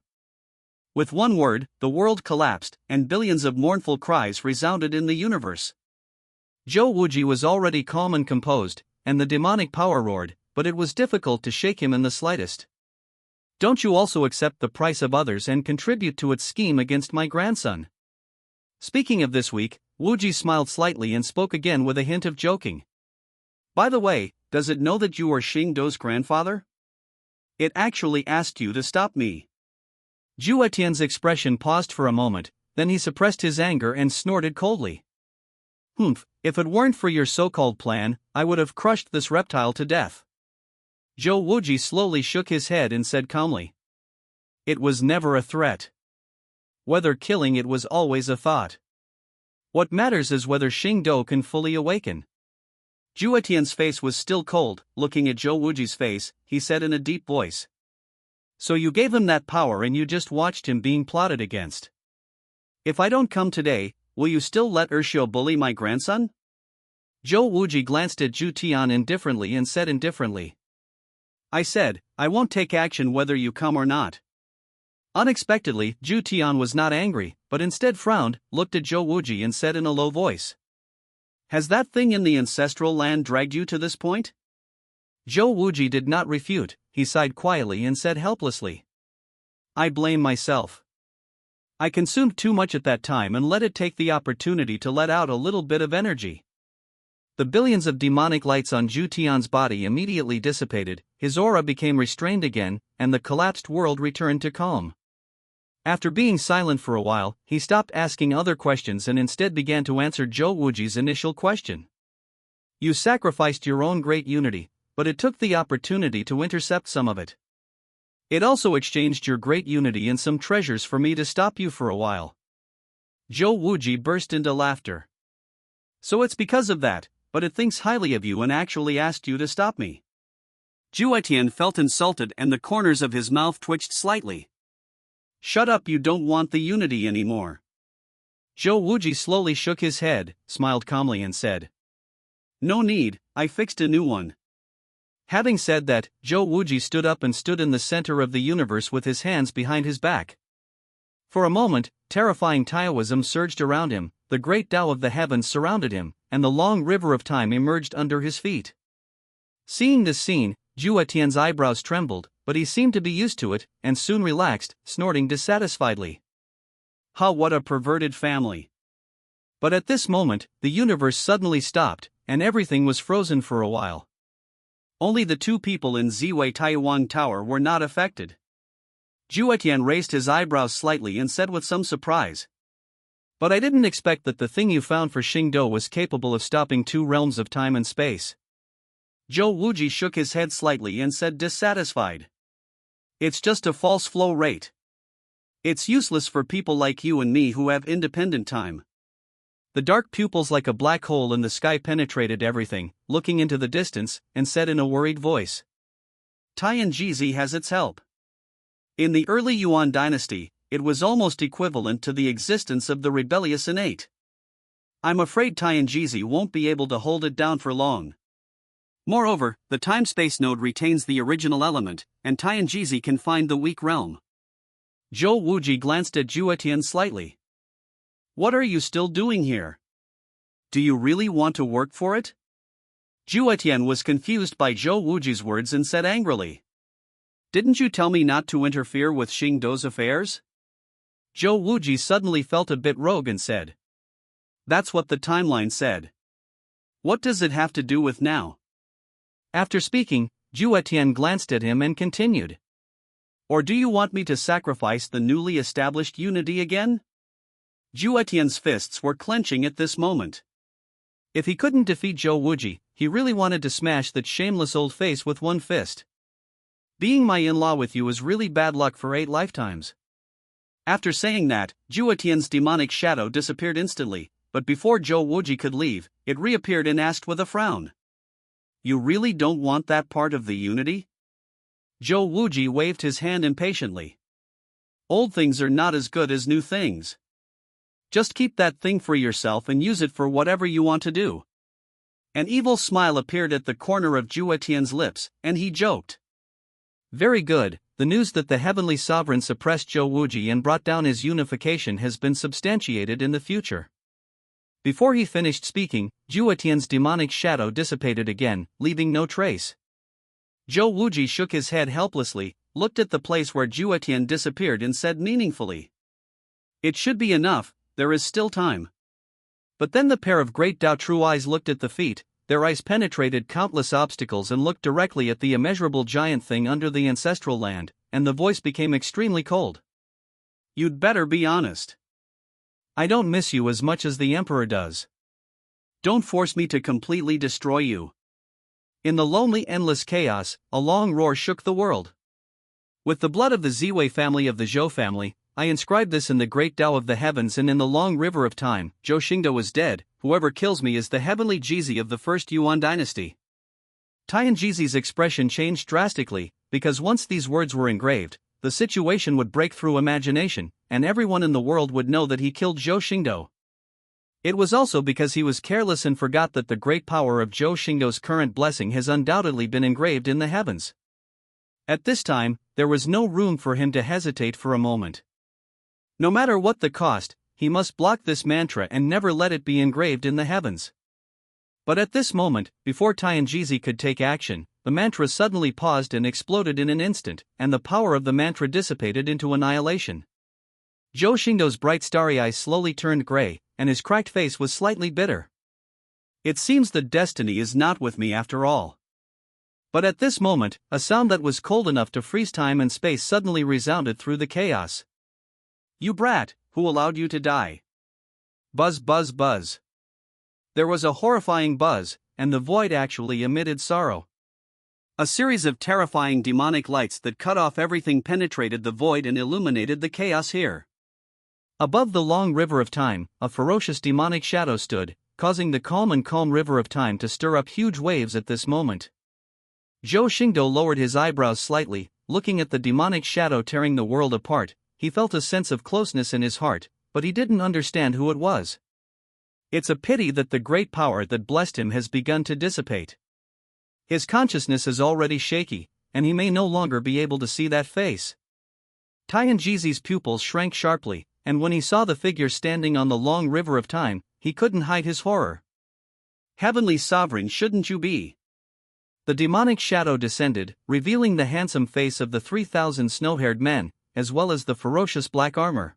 A: With one word, the world collapsed, and billions of mournful cries resounded in the universe. Zhou Wuji was already calm and composed, and the demonic power roared, but it was difficult to shake him in the slightest. Don't you also accept the price of others and contribute to its scheme against my grandson? Speaking of this week, Wuji smiled slightly and spoke again with a hint of joking. By the way, does it know that you are Xingdou's grandfather? It actually asked you to stop me. Zhutian's expression paused for a moment, then he suppressed his anger and snorted coldly. Humph, if it weren't for your so-called plan, I would have crushed this reptile to death. Zhou Wuji slowly shook his head and said calmly. It was never a threat. Whether killing it was always a thought. What matters is whether Xingdou can fully awaken.
B: Zhutian's face was still cold. Looking at Zhou Wuji's face, he said in a deep voice.
A: So you gave him that power and you just watched him being plotted against. If I don't come today, will you still let Urshio bully my grandson? Zhou Wuji glanced at Zhutian indifferently and said indifferently.
B: I said, I won't take action whether you come or not.
A: Unexpectedly, Zhutian was not angry, but instead frowned, looked at Zhou Wuji and said in a low voice.
B: Has that thing in the ancestral land dragged you to this point?
A: Zhou Wuji did not refute, he sighed quietly and said helplessly. I blame myself. I consumed too much at that time and let it take the opportunity to let out a little bit of energy. The billions of demonic lights on Zhutian's body immediately dissipated, his aura became restrained again, and the collapsed world returned to calm. After being silent for a while, he stopped asking other questions and instead began to answer Zhou Wuji's initial question. You sacrificed your own great unity, but it took the opportunity to intercept some of it. It also exchanged your great unity and some treasures for me to stop you for a while. Zhou Wuji burst into laughter. So it's because of that, but it thinks highly of you and actually asked you to stop me.
B: Zhutian felt insulted and the corners of his mouth twitched slightly.
A: Shut up, you don't want the unity anymore. Zhou Wuji slowly shook his head, smiled calmly and said.
B: No need, I fixed a new one.
A: Having said that, Zhou Wuji stood up and stood in the center of the universe with his hands behind his back. For a moment, terrifying Taoism surged around him, the great Tao of the heavens surrounded him, and the long river of time emerged under his feet. Seeing this scene, Zhutian's eyebrows trembled, but he seemed to be used to it, and soon relaxed, snorting dissatisfiedly.
B: What a perverted family.
A: But at this moment, the universe suddenly stopped, and everything was frozen for a while.
B: Only the two people in Ziwei Taiwan Tower were not affected.
A: Zhutian raised his eyebrows slightly and said with some surprise. But I didn't expect that the thing you found for Xingdou was capable of stopping two realms of time and space.
B: Zhou Wuji shook his head slightly and said dissatisfied. It's just a false flow rate. It's useless for people like you and me who have independent time.
A: The dark pupils like a black hole in the sky penetrated everything, looking into the distance, and said in a worried voice.
B: Tianjizi has its help. In the early Yuan dynasty, it was almost equivalent to the existence of the rebellious innate. I'm afraid Tianjizi won't be able to hold it down for long. Moreover, the time-space node retains the original element, and Tianjizi can find the weak realm.
A: Zhou Wuji glanced at Zhutian slightly. What are you still doing here? Do you really want to work for it?
B: Zhutian was confused by Zhou Wuji's words and said angrily. Didn't you tell me not to interfere with Xingdou's affairs?
A: Zhou Wuji suddenly felt a bit rogue and said.
B: That's what the timeline said. What does it have to do with now?
A: After speaking, Zhutian glanced at him and continued.
B: Or do you want me to sacrifice the newly established unity again? Zhutian's fists were clenching at this moment.
A: If he couldn't defeat Zhou Wuji, he really wanted to smash that shameless old face with one fist. Being my in-law with you is really bad luck for 8 lifetimes.
B: After saying that, Zhutian's demonic shadow disappeared instantly, but before Zhou Wuji could leave, it reappeared and asked with a frown. You really don't want that part of the unity?
A: Zhou Wuji waved his hand impatiently.
B: Old things are not as good as new things. Just keep that thing for yourself and use it for whatever you want to do. An evil smile appeared at the corner of Zhutian's lips, and he joked.
A: Very good, the news that the Heavenly Sovereign suppressed Zhou Wuji and brought down his unification has been substantiated in the future. Before he finished speaking, Zhutian's demonic shadow dissipated again, leaving no trace.
B: Zhou Wuji shook his head helplessly, looked at the place where Zhutian disappeared and said meaningfully. It should be enough, there is still time.
A: But then the pair of great Dao true eyes looked at the feet, their eyes penetrated countless obstacles and looked directly at the immeasurable giant thing under the ancestral land, and the voice became extremely cold.
B: You'd better be honest.
A: I don't miss you as much as the Emperor does.
B: Don't force me to completely destroy you.
A: In the lonely endless chaos, a long roar shook the world. With the blood of the Ziwei family of the Zhou family, I inscribed this in the great Tao of the heavens and in the long river of time. Zhou Xingdou is dead, whoever kills me is the heavenly Jizi of the first Yuan dynasty. Tian Jizi's expression changed drastically, because once these words were engraved, the situation would break through imagination, and everyone in the world would know that he killed Zhou Xingdou. It was also because he was careless and forgot that the great power of Zhou Xingdou's current blessing has undoubtedly been engraved in the heavens. At this time, there was no room for him to hesitate for a moment. No matter what the cost, he must block this mantra and never let it be engraved in the heavens. But at this moment, before Tian Jizi could take action, the mantra suddenly paused and exploded in an instant, and the power of the mantra dissipated into annihilation. Zhou Xingdou's bright starry eyes slowly turned gray, and his cracked face was slightly bitter. It seems that destiny is not with me after all. But at this moment, a sound that was cold enough to freeze time and space suddenly resounded through the chaos. You brat, who allowed you to die? Buzz buzz buzz. There was a horrifying buzz, and the void actually emitted sorrow. A series of terrifying demonic lights that cut off everything penetrated the void and illuminated the chaos here. Above the long river of time, a ferocious demonic shadow stood, causing the calm river of time to stir up huge waves at this moment. Zhou Xingdou lowered his eyebrows slightly, looking at the demonic shadow tearing the world apart. He felt a sense of closeness in his heart, but he didn't understand who it was. It's a pity that the great power that blessed him has begun to dissipate. His consciousness is already shaky, and he may no longer be able to see that face. Tian Jizi's pupils shrank sharply, and when he saw the figure standing on the long river of time, he couldn't hide his horror. Heavenly Sovereign, shouldn't you be? The demonic shadow descended, revealing the handsome face of the 3,000 snow-haired men, as well as the ferocious black armor.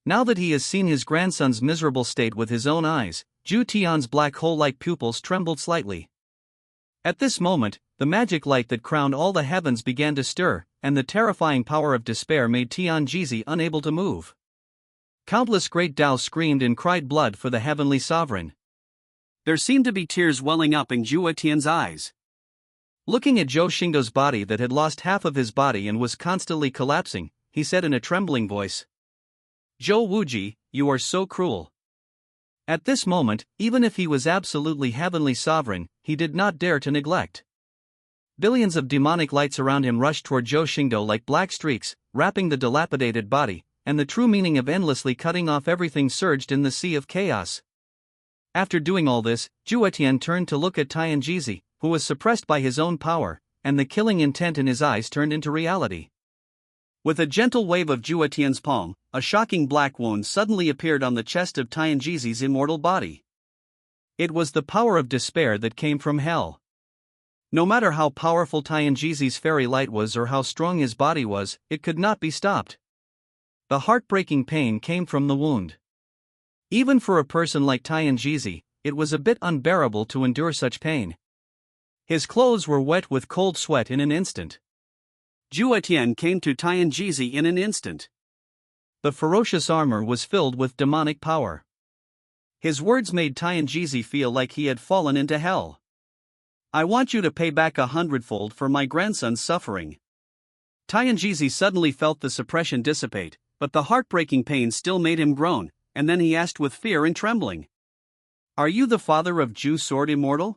A: Now that he has seen his grandson's miserable state with his own eyes, Zhutian's black hole-like pupils trembled slightly. At this moment, the magic light that crowned all the heavens began to stir, and the terrifying power of despair made Tian Jizi unable to move. Countless great Dao screamed and cried blood for the heavenly sovereign. There seemed to be tears welling up in Zhutian's eyes. Looking at Zhou Xingdou's body that had lost half of his body and was constantly collapsing, he said in a trembling voice, Zhou Wuji, you are so cruel. At this moment, even if he was absolutely heavenly sovereign, he did not dare to neglect. Billions of demonic lights around him rushed toward Zhou Xingdou like black streaks, wrapping the dilapidated body, and the true meaning of endlessly cutting off everything surged in the sea of chaos. After doing all this, Zhutian turned to look at Tian Jizi, who was suppressed by his own power, and the killing intent in his eyes turned into reality. With a gentle wave of Zhutian's palm, a shocking black wound suddenly appeared on the chest of Tian Jizi's immortal body. It was the power of despair that came from hell. No matter how powerful Tian Jizi's fairy light was or how strong his body was, it could not be stopped. The heartbreaking pain came from the wound. Even for a person like Tian Jizi, it was a bit unbearable to endure such pain. His clothes were wet with cold sweat in an instant.
B: Zhutian came to Tianjizi in an instant.
A: The ferocious armor was filled with demonic power. His words made Tianjizi feel like he had fallen into hell.
B: I want you to pay back 100-fold for my grandson's suffering. Tianjizi suddenly felt the suppression dissipate, but the heartbreaking pain still made him groan, and then he asked with fear and trembling. Are you the father of Zhou Sword Immortal?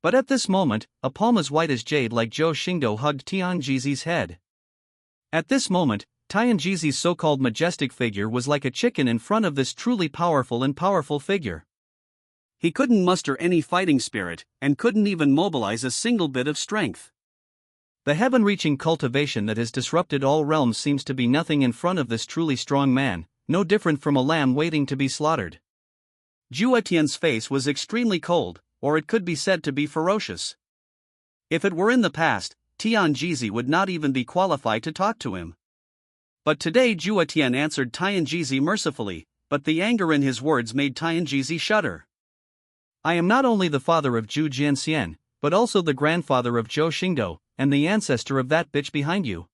A: But at this moment, a palm as white as jade like Zhou Xingdou hugged Tianjizi's head. At this moment, Tianjizi's so-called majestic figure was like a chicken in front of this truly powerful figure.
B: He couldn't muster any fighting spirit, and couldn't even mobilize a single bit of strength.
A: The heaven-reaching cultivation that has disrupted all realms seems to be nothing in front of this truly strong man, no different from a lamb waiting to be slaughtered.
B: Zhutian's face was extremely cold, or it could be said to be ferocious. If it were in the past, Tianjizi would not even be qualified to talk to him. But today Zhutian answered Tianjizi mercifully, but the anger in his words made Tianjizi shudder.
A: I am not only the father of Zhu Jianxian, but also the grandfather of Zhou Xingdou, and the ancestor of that bitch behind you.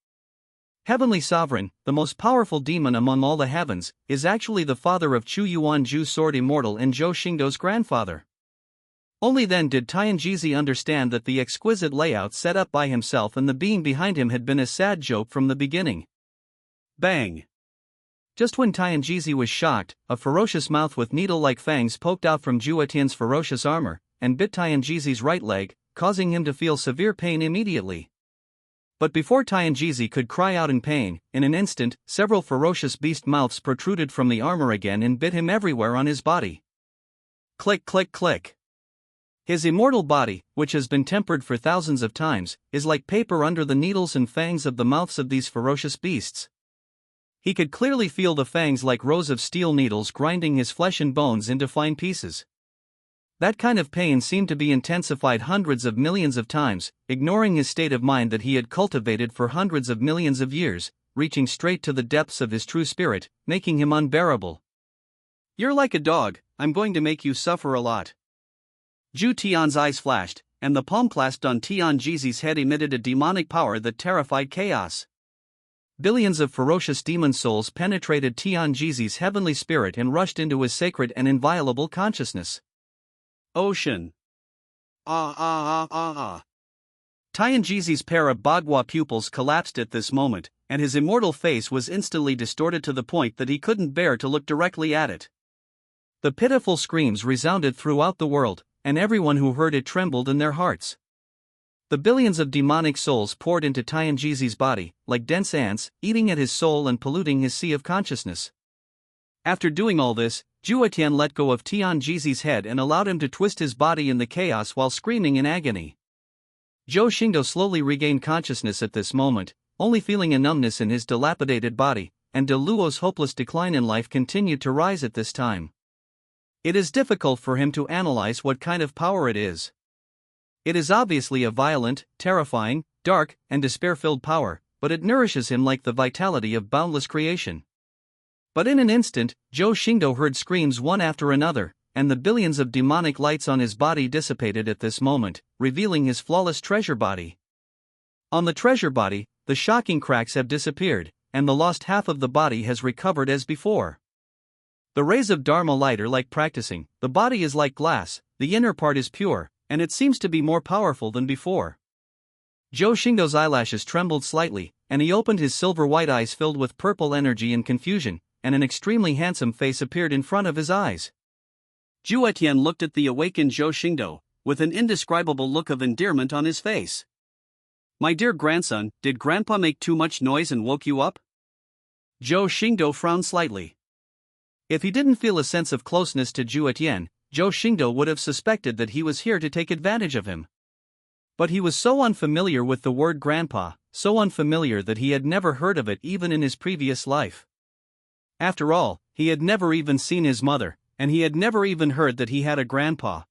A: Heavenly Sovereign, the most powerful demon among all the heavens, is actually the father of Chuyuan Zhu Sword Immortal and Zhou Xingdou's grandfather. Only then did Tianjizi understand that the exquisite layout set up by himself and the being behind him had been a sad joke from the beginning.
B: Bang!
A: Just when Tianjizi was shocked, a ferocious mouth with needle-like fangs poked out from Zhutian's ferocious armor, and bit Tianjizi's right leg, causing him to feel severe pain immediately. But before Tianjizi could cry out in pain, in an instant, several ferocious beast mouths protruded from the armor again and bit him everywhere on his body.
B: Click, click, click.
A: His immortal body, which has been tempered for thousands of times, is like paper under the needles and fangs of the mouths of these ferocious beasts. He could clearly feel the fangs like rows of steel needles grinding his flesh and bones into fine pieces. That kind of pain seemed to be intensified hundreds of millions of times, ignoring his state of mind that he had cultivated for hundreds of millions of years, reaching straight to the depths of his true spirit, making him unbearable.
B: You're like a dog, I'm going to make you suffer a lot. Zhutian's eyes flashed, and the palm clasped on Tianjizi's head emitted a demonic power that terrified chaos.
A: Billions of ferocious demon souls penetrated Tianjizi's heavenly spirit and rushed into his sacred and inviolable consciousness.
B: Ocean. Tianjizi's pair of bagua pupils collapsed at this moment, and his immortal face was instantly distorted to the point that he couldn't bear to look directly at it.
A: The pitiful screams resounded throughout the world, and everyone who heard it trembled in their hearts. The billions of demonic souls poured into Tianjizi's body, like dense ants, eating at his soul and polluting his sea of consciousness. After doing all this, Zhutian let go of Tianjizi's head and allowed him to twist his body in the chaos while screaming in agony. Zhou Xingdou slowly regained consciousness at this moment, only feeling a numbness in his dilapidated body, and De Luo's hopeless decline in life continued to rise at this time. It is difficult for him to analyze what kind of power it is. It is obviously a violent, terrifying, dark, and despair-filled power, but it nourishes him like the vitality of boundless creation. But in an instant, Zhou Xingdou heard screams one after another, and the billions of demonic lights on his body dissipated at this moment, revealing his flawless treasure body. On the treasure body, the shocking cracks have disappeared, and the lost half of the body has recovered as before. The rays of Dharma light are like practicing, the body is like glass, the inner part is pure, and it seems to be more powerful than before. Zhou Xingdou's eyelashes trembled slightly, and he opened his silver-white eyes filled with purple energy and confusion, and an extremely handsome face appeared in front of his eyes.
B: Zhutian looked at the awakened Zhou Xingdou, with an indescribable look of endearment on his face. My dear grandson, did Grandpa make too much noise and woke you up?
A: Zhou Xingdou frowned slightly. If he didn't feel a sense of closeness to Zhutian, Zhou Xingdou would have suspected that he was here to take advantage of him. But he was so unfamiliar with the word grandpa, so unfamiliar that he had never heard of it even in his previous life. After all, he had never even seen his mother, and he had never even heard that he had a grandpa.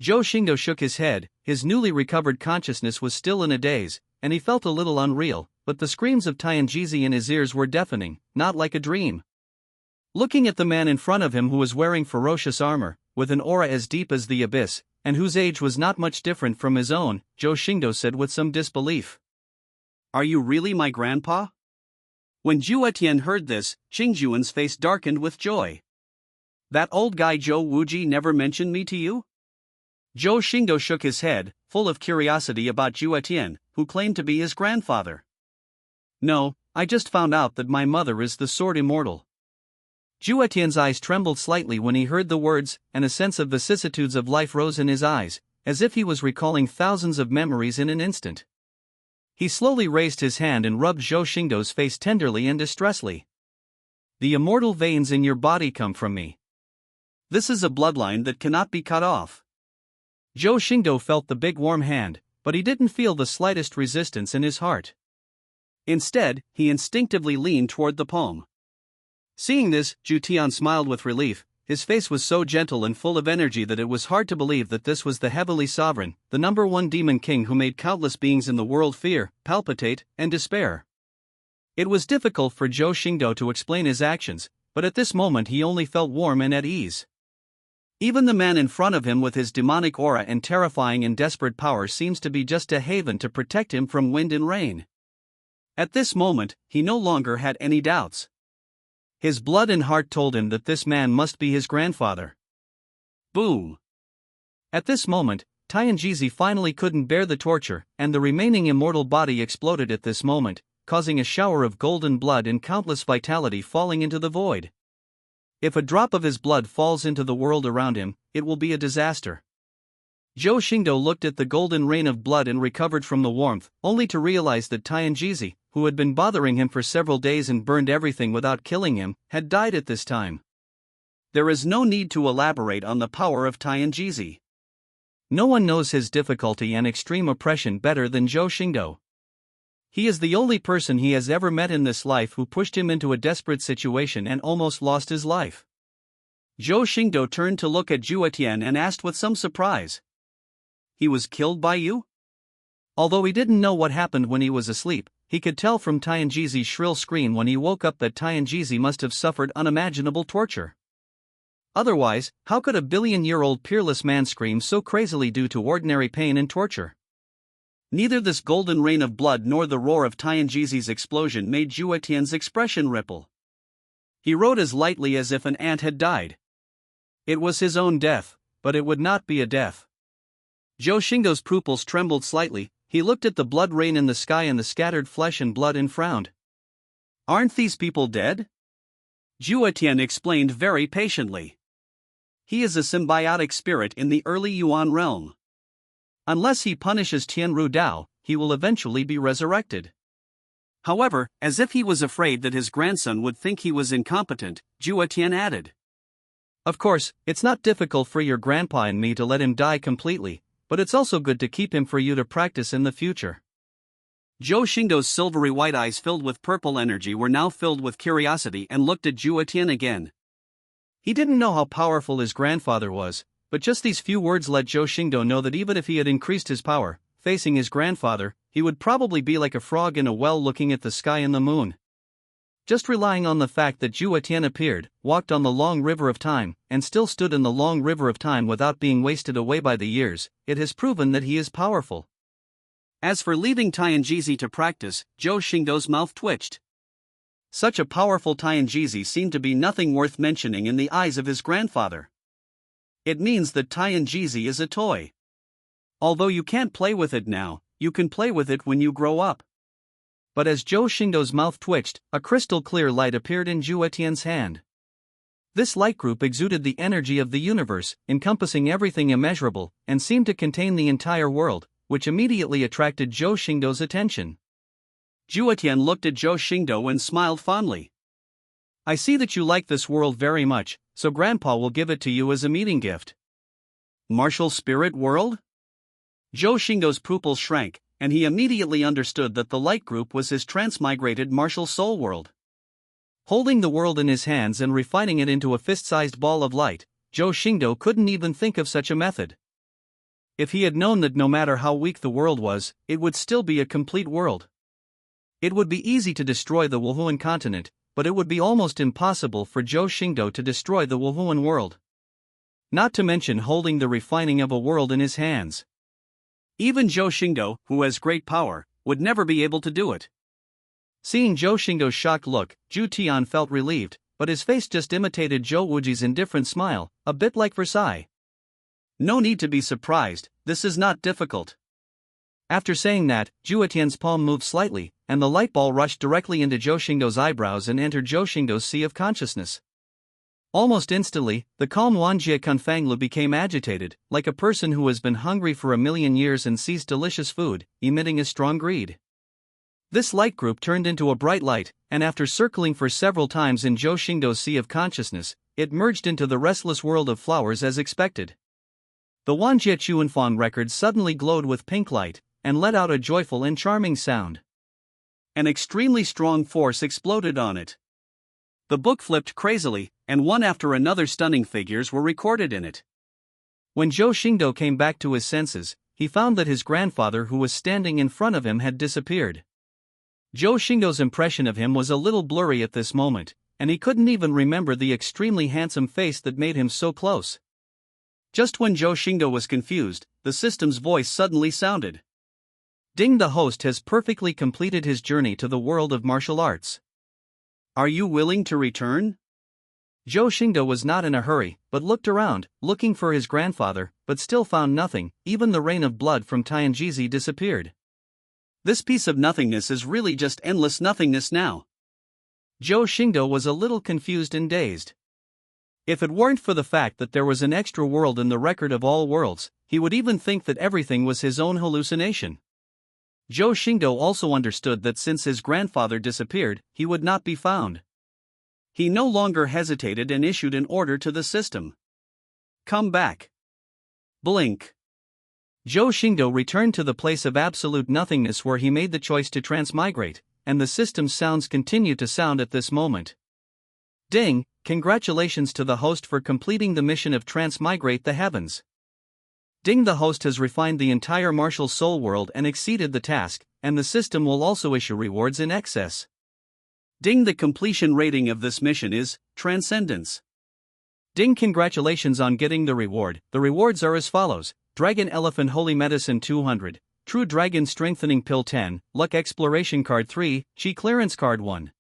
A: Zhou Xingdou shook his head, his newly recovered consciousness was still in a daze, and he felt a little unreal, but the screams of Tianjizi in his ears were deafening, not like a dream. Looking at the man in front of him who was wearing ferocious armor, with an aura as deep as the abyss, and whose age was not much different from his own, Zhou Xingdou said with some disbelief.
B: Are you really my grandpa? When Zhutian heard this, Qingjuan's face darkened with joy. That old guy Zhou Wuji never mentioned me to you? Zhou Xingdou shook his head, full of curiosity about Zhutian, who claimed to be his grandfather.
A: No, I just found out that my mother is the sword immortal. Zhutian's eyes trembled slightly when he heard the words, and a sense of vicissitudes of life rose in his eyes, as if he was recalling thousands of memories in an instant. He slowly raised his hand and rubbed Zhou Xingdou's face tenderly and distressfully. The immortal veins in your body come from me.
B: This is a bloodline that cannot be cut off.
A: Zhou Xingdou felt the big warm hand, but he didn't feel the slightest resistance in his heart.
B: Instead, he instinctively leaned toward the palm.
A: Seeing this, Zhutian smiled with relief. His face was so gentle and full of energy that it was hard to believe that this was the Heavenly Sovereign, the #1 demon king who made countless beings in the world fear, palpitate, and despair. It was difficult for Zhou Xingdou to explain his actions, but at this moment he only felt warm and at ease. Even the man in front of him with his demonic aura and terrifying and desperate power seems to be just a haven to protect him from wind and rain. At this moment, he no longer had any doubts. His blood and heart told him that this man must be his grandfather.
B: Boom!
A: At this moment, Tianjizi finally couldn't bear the torture, and the remaining immortal body exploded at this moment, causing a shower of golden blood and countless vitality falling into the void. If a drop of his blood falls into the world around him, it will be a disaster. Zhou Xingdou looked at the golden rain of blood and recovered from the warmth, only to realize that Tianjizi, who had been bothering him for several days and burned everything without killing him, had died at this time.
B: There is no need to elaborate on the power of Tianjizi.
A: No one knows his difficulty and extreme oppression better than Zhou Xingdou. He is the only person he has ever met in this life who pushed him into a desperate situation and almost lost his life.
B: Zhou Xingdou turned to look at Zhutian and asked with some surprise. He was killed by you?
A: Although he didn't know what happened when he was asleep, he could tell from Tianjizi's shrill scream when he woke up that Tianjizi must have suffered unimaginable torture. Otherwise, how could a billion-year-old peerless man scream so crazily due to ordinary pain and torture?
B: Neither this golden rain of blood nor the roar of Tianjizi's explosion made Zhutian's expression ripple. He rode as lightly as if an ant had died.
A: It was his own death, but it would not be a death. Zhou Xingdou's pupils trembled slightly. He looked at the blood rain in the sky and the scattered flesh and blood and frowned.
B: Aren't these people dead? Zhutian explained very patiently. He is a symbiotic spirit in the early Yuan realm.
A: Unless he punishes Tianru Dao, he will eventually be resurrected.
B: However, as if he was afraid that his grandson would think he was incompetent, Zhutian added.
A: Of course, it's not difficult for your grandpa and me to let him die completely, but it's also good to keep him for you to practice in the future.
B: Zhou Xingdou's silvery white eyes filled with purple energy were now filled with curiosity and looked at Zhutian again.
A: He didn't know how powerful his grandfather was, but just these few words let Zhou Xingdou know that even if he had increased his power, facing his grandfather, he would probably be like a frog in a well looking at the sky and the moon. Just relying on the fact that Zhutian appeared, walked on the long river of time, and still stood in the long river of time without being wasted away by the years, it has proven that he is powerful.
B: As for leaving Tianjizi to practice, Zhou Xingdou's mouth twitched. Such a powerful Tianjizi seemed to be nothing worth mentioning in the eyes of his grandfather. It means that Tianjizi is a toy. Although you can't play with it now, you can play with it when you grow up.
A: But as Zhou Xingdou's mouth twitched, a crystal clear light appeared in Zhutian's hand. This light group exuded the energy of the universe, encompassing everything immeasurable, and seemed to contain the entire world, which immediately attracted Zhou Xingdou's attention.
B: Zhutian looked at Zhou Xingdou and smiled fondly.
A: I see that you like this world very much, so Grandpa will give it to you as a meeting gift.
B: Martial spirit world? Zhou Xingdou's pupils shrank, and he immediately understood that the light group was his transmigrated martial soul world.
A: Holding the world in his hands and refining it into a fist-sized ball of light, Zhou Xingdou couldn't even think of such a method. If he had known that no matter how weak the world was, it would still be a complete world. It would be easy to destroy the Wuhuan continent, but it would be almost impossible for Zhou Xingdou to destroy the Wuhuan world. Not to mention holding the refining of a world in his hands.
B: Even Zhou Xingdou, who has great power, would never be able to do it.
A: Seeing Zhou Xingdou's shocked look, Zhutian felt relieved, but his face just imitated Zhou Wuji's indifferent smile, a bit like Versailles.
B: No need to be surprised, this is not difficult.
A: After saying that, Zhuotian's palm moved slightly, and the light ball rushed directly into Zhou Xingdou's eyebrows and entered Zhou Xingdou's sea of consciousness. Almost instantly, the calm Wanjie Kunfanglu became agitated, like a person who has been hungry for 1,000,000 years and sees delicious food, emitting a strong greed. This light group turned into a bright light, and after circling for several times in Zhou Xingdou's sea of consciousness, it merged into the restless world of flowers as expected. The Wanjie Chuanfang record suddenly glowed with pink light, and let out a joyful and charming sound.
B: An extremely strong force exploded on it. The book flipped crazily, and one after another stunning figures were recorded in it.
A: When Zhou Xingdou came back to his senses, he found that his grandfather who was standing in front of him had disappeared. Zhou Xingdou's impression of him was a little blurry at this moment, and he couldn't even remember the extremely handsome face that made him so close. Just when Zhou Xingdou was confused, the system's voice suddenly sounded. Ding, the host has perfectly completed his journey to the world of martial arts.
B: Are you willing to return?
A: Zhou Xingdou was not in a hurry, but looked around, looking for his grandfather, but still found nothing. Even the rain of blood from Tianjizi disappeared.
B: This piece of nothingness is really just endless nothingness now.
A: Zhou Xingdou was a little confused and dazed. If it weren't for the fact that there was an extra world in the record of all worlds, he would even think that everything was his own hallucination. Zhou Xingdou also understood that since his grandfather disappeared, he would not be found.
B: He no longer hesitated and issued an order to the system. Come back. Blink.
A: Zhou Xingdou returned to the place of absolute nothingness where he made the choice to transmigrate, and the system's sounds continued to sound at this moment. Ding, congratulations to the host for completing the mission of transmigrate the heavens. Ding, the host has refined the entire martial soul world and exceeded the task, and the system will also issue rewards in excess.
B: Ding, the completion rating of this mission is Transcendence.
A: Ding, congratulations on getting the reward. The rewards are as follows: Dragon Elephant Holy Medicine 200, True Dragon Strengthening Pill 10, Luck Exploration Card 3, Chi Clearance Card 1.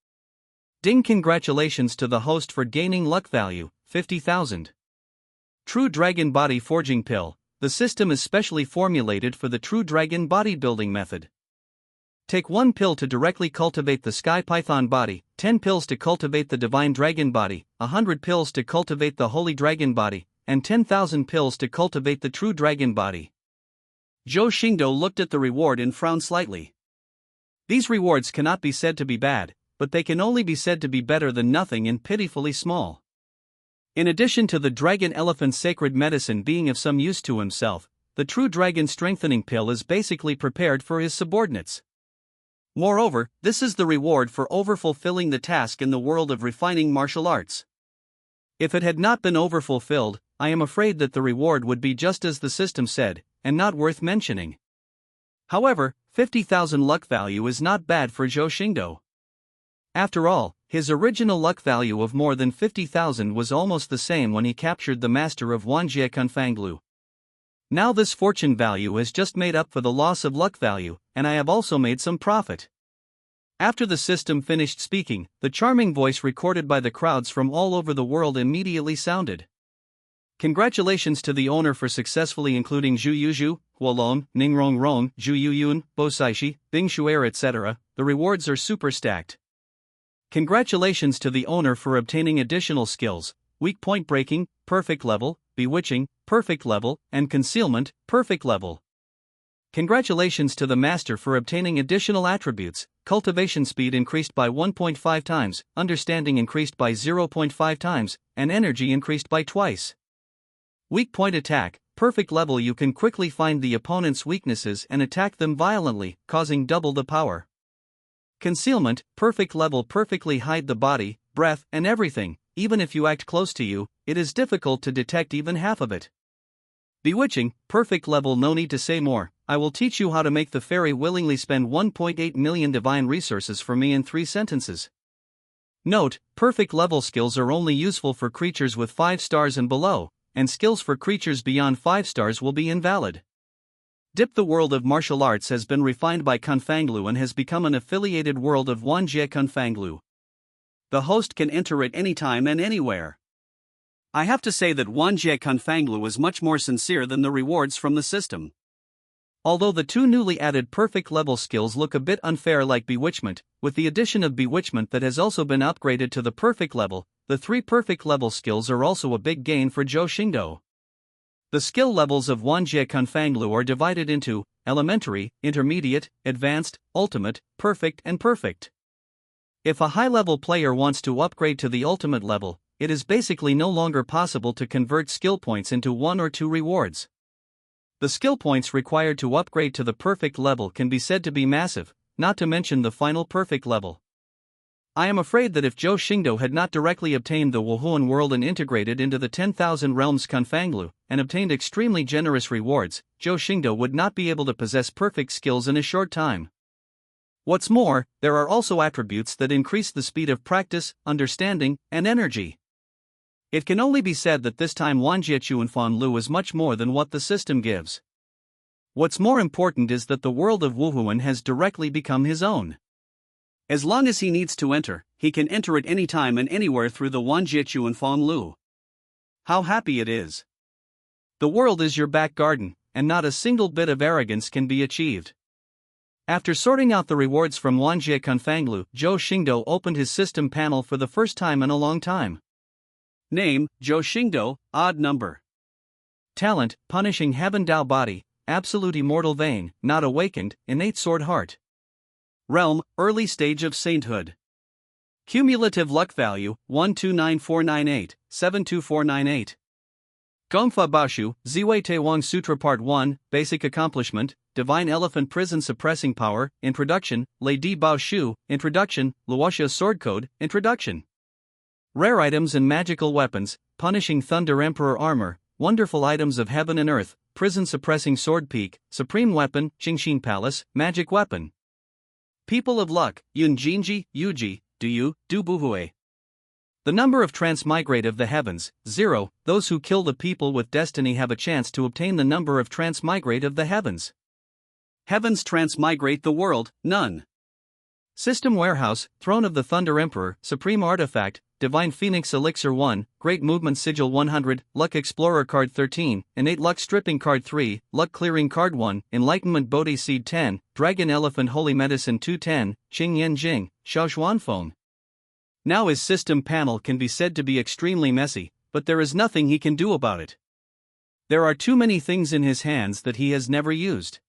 A: Ding, congratulations to the host for gaining luck value, 50,000. True Dragon Body Forging Pill. The system is specially formulated for the True Dragon bodybuilding method. Take 1 pill to directly cultivate the Sky Python body, 10 pills to cultivate the Divine Dragon body, 100 pills to cultivate the Holy Dragon body, and 10,000 pills to cultivate the True Dragon body.
B: Zhou Xingdou looked at the reward and frowned slightly.
A: These rewards cannot be said to be bad, but they can only be said to be better than nothing and pitifully small. In addition to the Dragon Elephant's sacred medicine being of some use to himself, the True Dragon Strengthening Pill is basically prepared for his subordinates. Moreover, this is the reward for overfulfilling the task in the world of refining martial arts. If it had not been overfulfilled, I am afraid that the reward would be just as the system said, and not worth mentioning. However, 50,000 luck value is not bad for Zhou Xingdou. After all, his original luck value of more than 50,000 was almost the same when he captured the master of Wanjie Kunfanglu. Now this fortune value has just made up for the loss of luck value, and I have also made some profit. After the system finished speaking, the charming voice recorded by the crowds from all over the world immediately sounded. Congratulations to the owner for successfully including Zhu Yuzhu, Huolong, Ningrong Rong, Zhu Yuyun, Bosaishi, Bing Shuer, etc. The rewards are super stacked. Congratulations to the owner for obtaining additional skills: weak point breaking, perfect level, bewitching, perfect level, and concealment, perfect level. Congratulations to the master for obtaining additional attributes: cultivation speed increased by 1.5 times, understanding increased by 0.5 times, and energy increased by twice. Weak point attack, perfect level. You can quickly find the opponent's weaknesses and attack them violently, causing double the power. Concealment, perfect level. Perfectly hide the body, breath, and everything. Even if you act close to you, it is difficult to detect even half of it. Bewitching, perfect level. No need to say more. I will teach you how to make the fairy willingly spend 1.8 million divine resources for me in 3 sentences. Note, perfect level skills are only useful for creatures with 5 stars and below. and skills for creatures beyond 5 stars will be invalid. DIP. The world of martial arts has been refined by Kunfanglu and has become an affiliated world of Wanjie Kunfanglu. The host can enter it anytime and anywhere. I have to say that Wanjie Kunfanglu is much more sincere than the rewards from the system. Although the 2 newly added perfect level skills look a bit unfair, like Bewitchment, with the addition of Bewitchment that has also been upgraded to the perfect level, the 3 perfect level skills are also a big gain for Zhou Xingdou. The skill levels of Wanjie Kunfanglu are divided into elementary, intermediate, advanced, ultimate, perfect, and perfect. If a high-level player wants to upgrade to the ultimate level, it is basically no longer possible to convert skill points into 1 or 2 rewards. The skill points required to upgrade to the perfect level can be said to be massive, not to mention the final perfect level. I am afraid that if Zhou Xingdou had not directly obtained the Wuhuan world and integrated into the 10,000 realms Kunfanglu, and obtained extremely generous rewards, Zhou Xingdou would not be able to possess perfect skills in a short time. What's more, there are also attributes that increase the speed of practice, understanding, and energy. It can only be said that this time Wanjie Chuanfan is much more than what the system gives. What's more important is that the world of Wuhuan has directly become his own. As long as he needs to enter, he can enter it anytime and anywhere through the Wanjie Chuanfan. How happy it is! The world is your back garden, and not a single bit of arrogance can be achieved. After sorting out the rewards from Wanjie Kunfanglu, Zhou Xingdou opened his system panel for the first time in a long time. Name: Zhou Xingdou, odd number. Talent: Punishing Heaven Dao Body, Absolute Immortal Vein, Not Awakened, Innate Sword Heart. Realm: Early Stage of Sainthood. Cumulative Luck Value: 129498, 72498. Gongfa Baoshu, Ziwei Taiwang Sutra Part 1, Basic Accomplishment, Divine Elephant Prison Suppressing Power, Introduction, Lei Di Bao Shu, Introduction, Luoxia Sword Code, Introduction. Rare Items and Magical Weapons, Punishing Thunder Emperor Armor, Wonderful Items of Heaven and Earth, Prison Suppressing Sword Peak, Supreme Weapon, Qingxin Palace, Magic Weapon. People of Luck, Yun Jinji, Yuji, Du Buhue. The number of transmigrate of the heavens, 0, those who kill the people with destiny have a chance to obtain the number of transmigrate of the heavens. Heavens transmigrate the world, none. System Warehouse, Throne of the Thunder Emperor, Supreme Artifact, Divine Phoenix Elixir 1, Great Movement Sigil 100, Luck Explorer Card 13, Innate Luck Stripping Card 3, Luck Clearing Card 1, Enlightenment Bodhi Seed 10, Dragon Elephant Holy Medicine 210, Qing Yan Jing, Xiaoxuan Phone. Now his system panel can be said to be extremely messy, but there is nothing he can do about it. There are too many things in his hands that he has never used.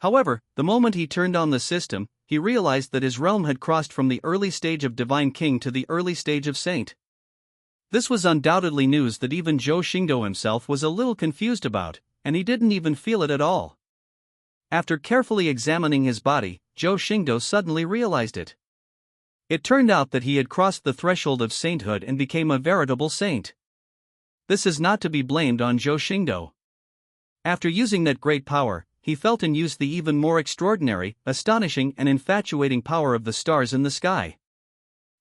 A: However, the moment he turned on the system, he realized that his realm had crossed from the early stage of Divine King to the early stage of Saint. This was undoubtedly news that even Zhou Xingdou himself was a little confused about, and he didn't even feel it at all. After carefully examining his body, Zhou Xingdou suddenly realized it. It turned out that he had crossed the threshold of sainthood and became a veritable saint. This is not to be blamed on Zhou Xingdou. After using that great power, he felt and used the even more extraordinary, astonishing and infatuating power of the stars in the sky.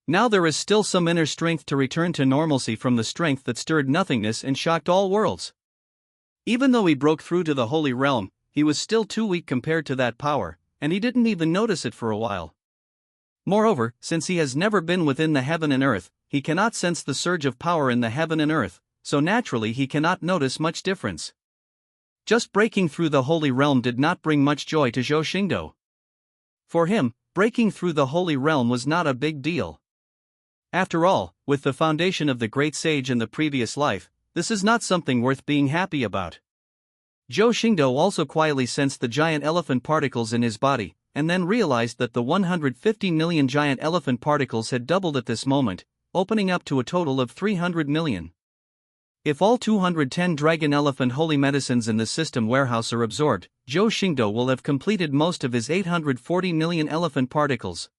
A: Now there is still some inner strength to return to normalcy from the strength that stirred nothingness and shocked all worlds. Even though he broke through to the Holy Realm, he was still too weak compared to that power, and he didn't even notice it for a while. Moreover, since he has never been within the heaven and earth, he cannot sense the surge of power in the heaven and earth, so naturally he cannot notice much difference. Just breaking through the Holy Realm did not bring much joy to Zhou Xingdou. For him, breaking through the Holy Realm was not a big deal. After all, with the foundation of the great sage in the previous life, this is not something worth being happy about. Zhou Xingdou also quietly sensed the giant elephant particles in his body, and then realized that the 150 million giant elephant particles had doubled at this moment, opening up to a total of 300 million. If all 210 dragon elephant holy medicines in the system warehouse are absorbed, Zhou Xingdou will have completed most of his 840 million elephant particles.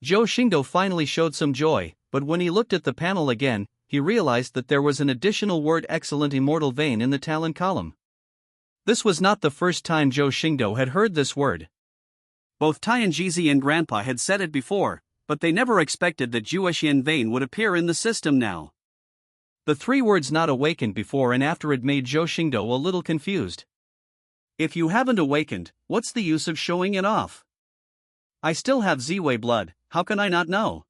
A: Zhou Xingdou finally showed some joy, but when he looked at the panel again, he realized that there was an additional word excellent immortal vein in the talent column. This was not the first time Zhou Xingdou had heard this word. Both Tianjizi and Grandpa had said it before, but they never expected that Zhuoxian vein would appear in the system now. The three words "not awakened" before and after it made Zhou Xingdou a little confused.
B: If you haven't awakened, what's the use of showing it off? I still have Ziwei blood, how can I not know?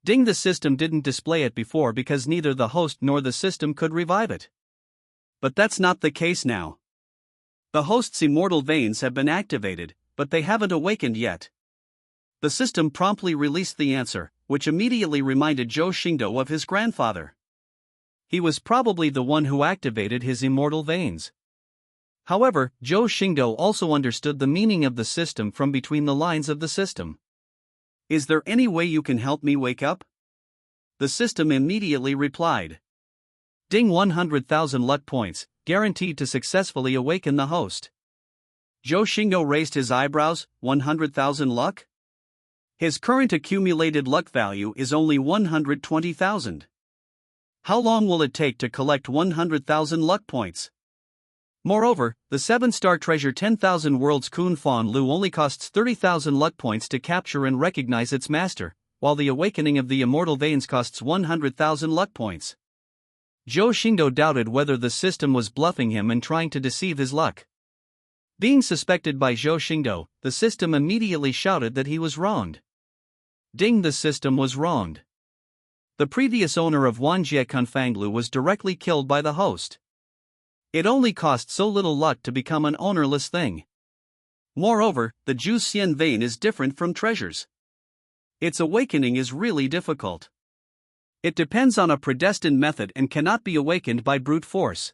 A: Ding, the system didn't display it before because neither the host nor the system could revive it.
B: But that's not the case now. The host's immortal veins have been activated, but they haven't awakened yet. The system promptly released the answer, which immediately reminded Zhou Xingdou of his grandfather.
A: He was probably the one who activated his immortal veins. However, Zhou Xingdou also understood the meaning of the system from between the lines of the system.
B: Is there any way you can help me wake up? The system immediately replied.
A: Ding, 100,000 luck points, guaranteed to successfully awaken the host.
B: Zhou Xingdou raised his eyebrows. 100,000 luck? His current accumulated luck value is only 120,000. How long will it take to collect 100,000 luck points?
A: Moreover, the 7-star treasure 10,000 Worlds Kun Fan Lu only costs 30,000 luck points to capture and recognize its master, while the awakening of the immortal veins costs 100,000 luck points. Zhou Xingdou doubted whether the system was bluffing him and trying to deceive his luck. Being suspected by Zhou Xingdou, the system immediately shouted that he was wronged. Ding, the system was wronged. The previous owner of Wanjie Kunfanglu was directly killed by the host. It only cost so little luck to become an ownerless thing. Moreover, the Zhuxian vein is different from treasures. Its awakening is really difficult. It depends on a predestined method and cannot be awakened by brute force.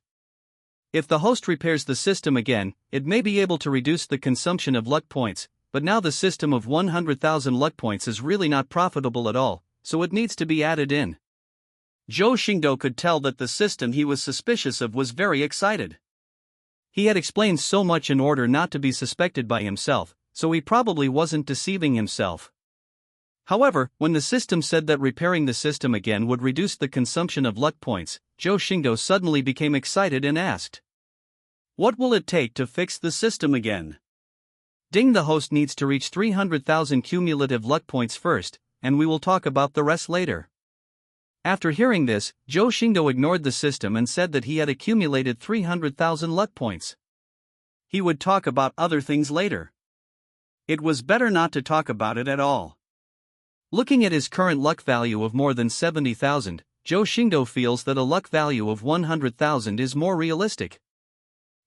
A: If the host repairs the system again, it may be able to reduce the consumption of luck points, but now the system of 100,000 luck points is really not profitable at all, so it needs to be added in.
B: Zhou Xingdou could tell that the system he was suspicious of was very excited.
A: He had explained so much in order not to be suspected by himself, so he probably wasn't deceiving himself. However, when the system said that repairing the system again would reduce the consumption of luck points, Zhou Xingdou suddenly became excited and asked,
B: "What will it take to fix the system again?"
A: Ding, the host needs to reach 300,000 cumulative luck points first, and we will talk about the rest later. After hearing this, Zhou Xingdou ignored the system and said that he had accumulated 300,000 luck points.
B: He would talk about other things later. It was better not to talk about it at all.
A: Looking at his current luck value of more than 70,000, Zhou Xingdou feels that a luck value of 100,000 is more realistic.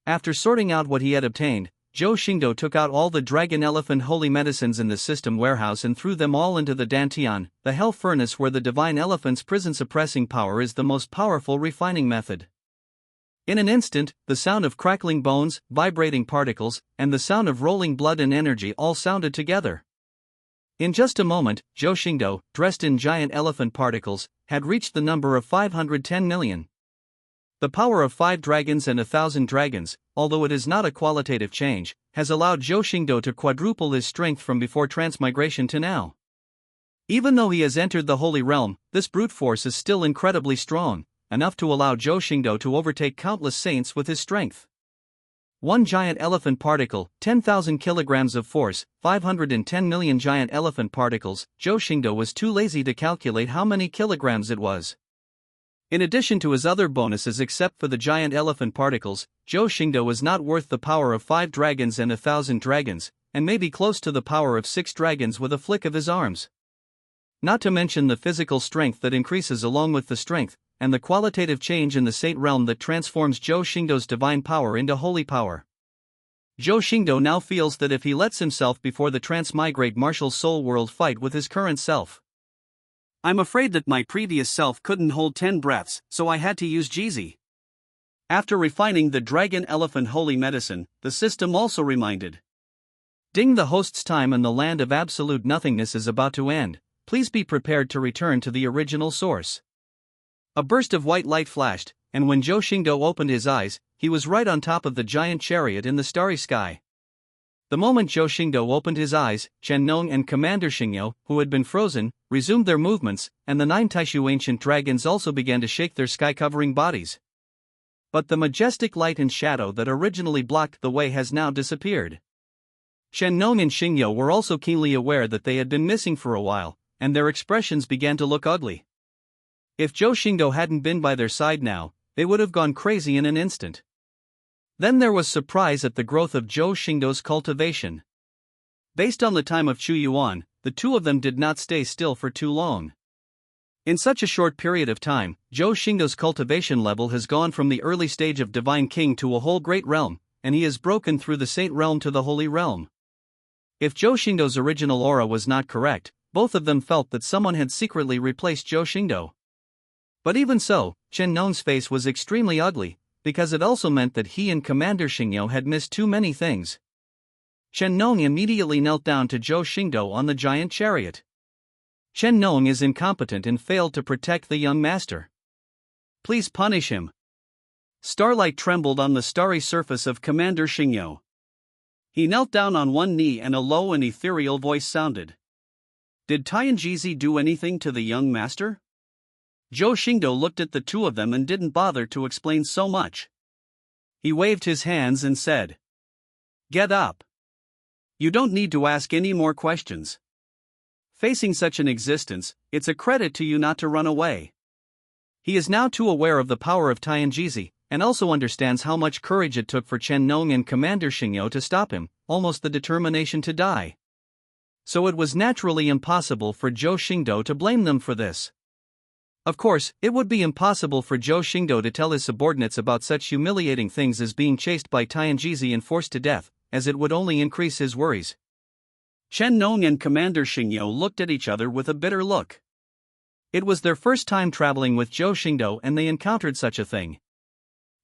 A: After sorting out what he had obtained, Zhou Xingdou took out all the dragon elephant holy medicines in the system warehouse and threw them all into the Dantian, the hell furnace where the divine elephant's prison suppressing power is the most powerful refining method. In an instant, the sound of crackling bones, vibrating particles, and the sound of rolling blood and energy all sounded together. In just a moment, Zhou Xingdou, dressed in giant elephant particles, had reached the number of 510 million. The power of 5 dragons and 1,000 dragons, although it is not a qualitative change, has allowed Zhou Xingdou to quadruple his strength from before transmigration to now. Even though he has entered the Holy Realm, this brute force is still incredibly strong, enough to allow Zhou Xingdou to overtake countless saints with his strength. One giant elephant particle, 10,000 kilograms of force, 510 million giant elephant particles. Zhou Xingdou was too lazy to calculate how many kilograms it was. In addition to his other bonuses except for the giant elephant particles, Zhou Xingdou is not worth the power of 5 dragons and 1,000 dragons, and may be close to the power of 6 dragons with a flick of his arms. Not to mention the physical strength that increases along with the strength, and the qualitative change in the Saint realm that transforms Zhou Xingdou's divine power into holy power. Zhou Xingdou now feels that if he lets himself before the transmigrate martial soul world fight with his current self.
B: I'm afraid that my previous self couldn't hold 10 breaths, so I had to use Jizi. After refining the dragon elephant holy medicine, the system also reminded.
A: Ding, the host's time in the land of absolute nothingness is about to end. Please be prepared to return to the original source. A burst of white light flashed, and when Zhou Xingdou opened his eyes, he was right on top of the giant chariot in the starry sky. The moment Zhou Xingdou opened his eyes, Chen Nong and Commander Xingyo, who had been frozen, resumed their movements, and the 9 Taishu ancient dragons also began to shake their sky-covering bodies. But the majestic light and shadow that originally blocked the way has now disappeared. Chen Nong and Xingyo were also keenly aware that they had been missing for a while, and their expressions began to look ugly. If Zhou Xingdou hadn't been by their side now, they would have gone crazy in an instant. Then there was surprise at the growth of Zhou Xingdou's cultivation. Based on the time of Chuyuan, the two of them did not stay still for too long. In such a short period of time, Zhou Xingdou's cultivation level has gone from the early stage of Divine King to a whole great realm, and he has broken through the Saint Realm to the Holy Realm. If Zhou Xingdou's original aura was not correct, both of them felt that someone had secretly replaced Zhou Xingdou. But even so, Chen Nong's face was extremely ugly, because it also meant that he and Commander Xingyu had missed too many things. Chen Nong immediately knelt down to Zhou Xingdou on the giant chariot. Chen Nong is incompetent and failed to protect the young master. Please punish him. Starlight trembled on the starry surface of Commander Xingyu. He knelt down on one knee and a low and ethereal voice sounded. Did Tianjizi do anything to the young master? Zhou Xingdou looked at the two of them and didn't bother to explain so much. He waved his hands and said, "Get up. You don't need to ask any more questions. Facing such an existence, it's a credit to you not to run away." He is now too aware of the power of Tianjizi, and also understands how much courage it took for Chen Nong and Commander Xingyu to stop him, almost the determination to die. So it was naturally impossible for Zhou Xingdou to blame them for this. Of course, it would be impossible for Zhou Xingdou to tell his subordinates about such humiliating things as being chased by Tianjizi and forced to death, as it would only increase his worries. Chen Nong and Commander Xingyu looked at each other with a bitter look. It was their first time traveling with Zhou Xingdou and they encountered such a thing.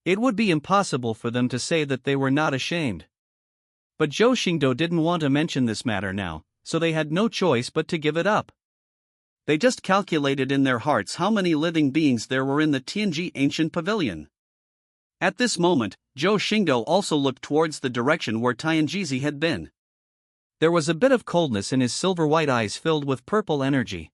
A: It would be impossible for them to say that they were not ashamed. But Zhou Xingdou didn't want to mention this matter now, so they had no choice but to give it up. They just calculated in their hearts how many living beings there were in the Tianji ancient pavilion. At this moment, Zhou Xingdou also looked towards the direction where Tianjizi had been. There was a bit of coldness in his silver-white eyes filled with purple energy.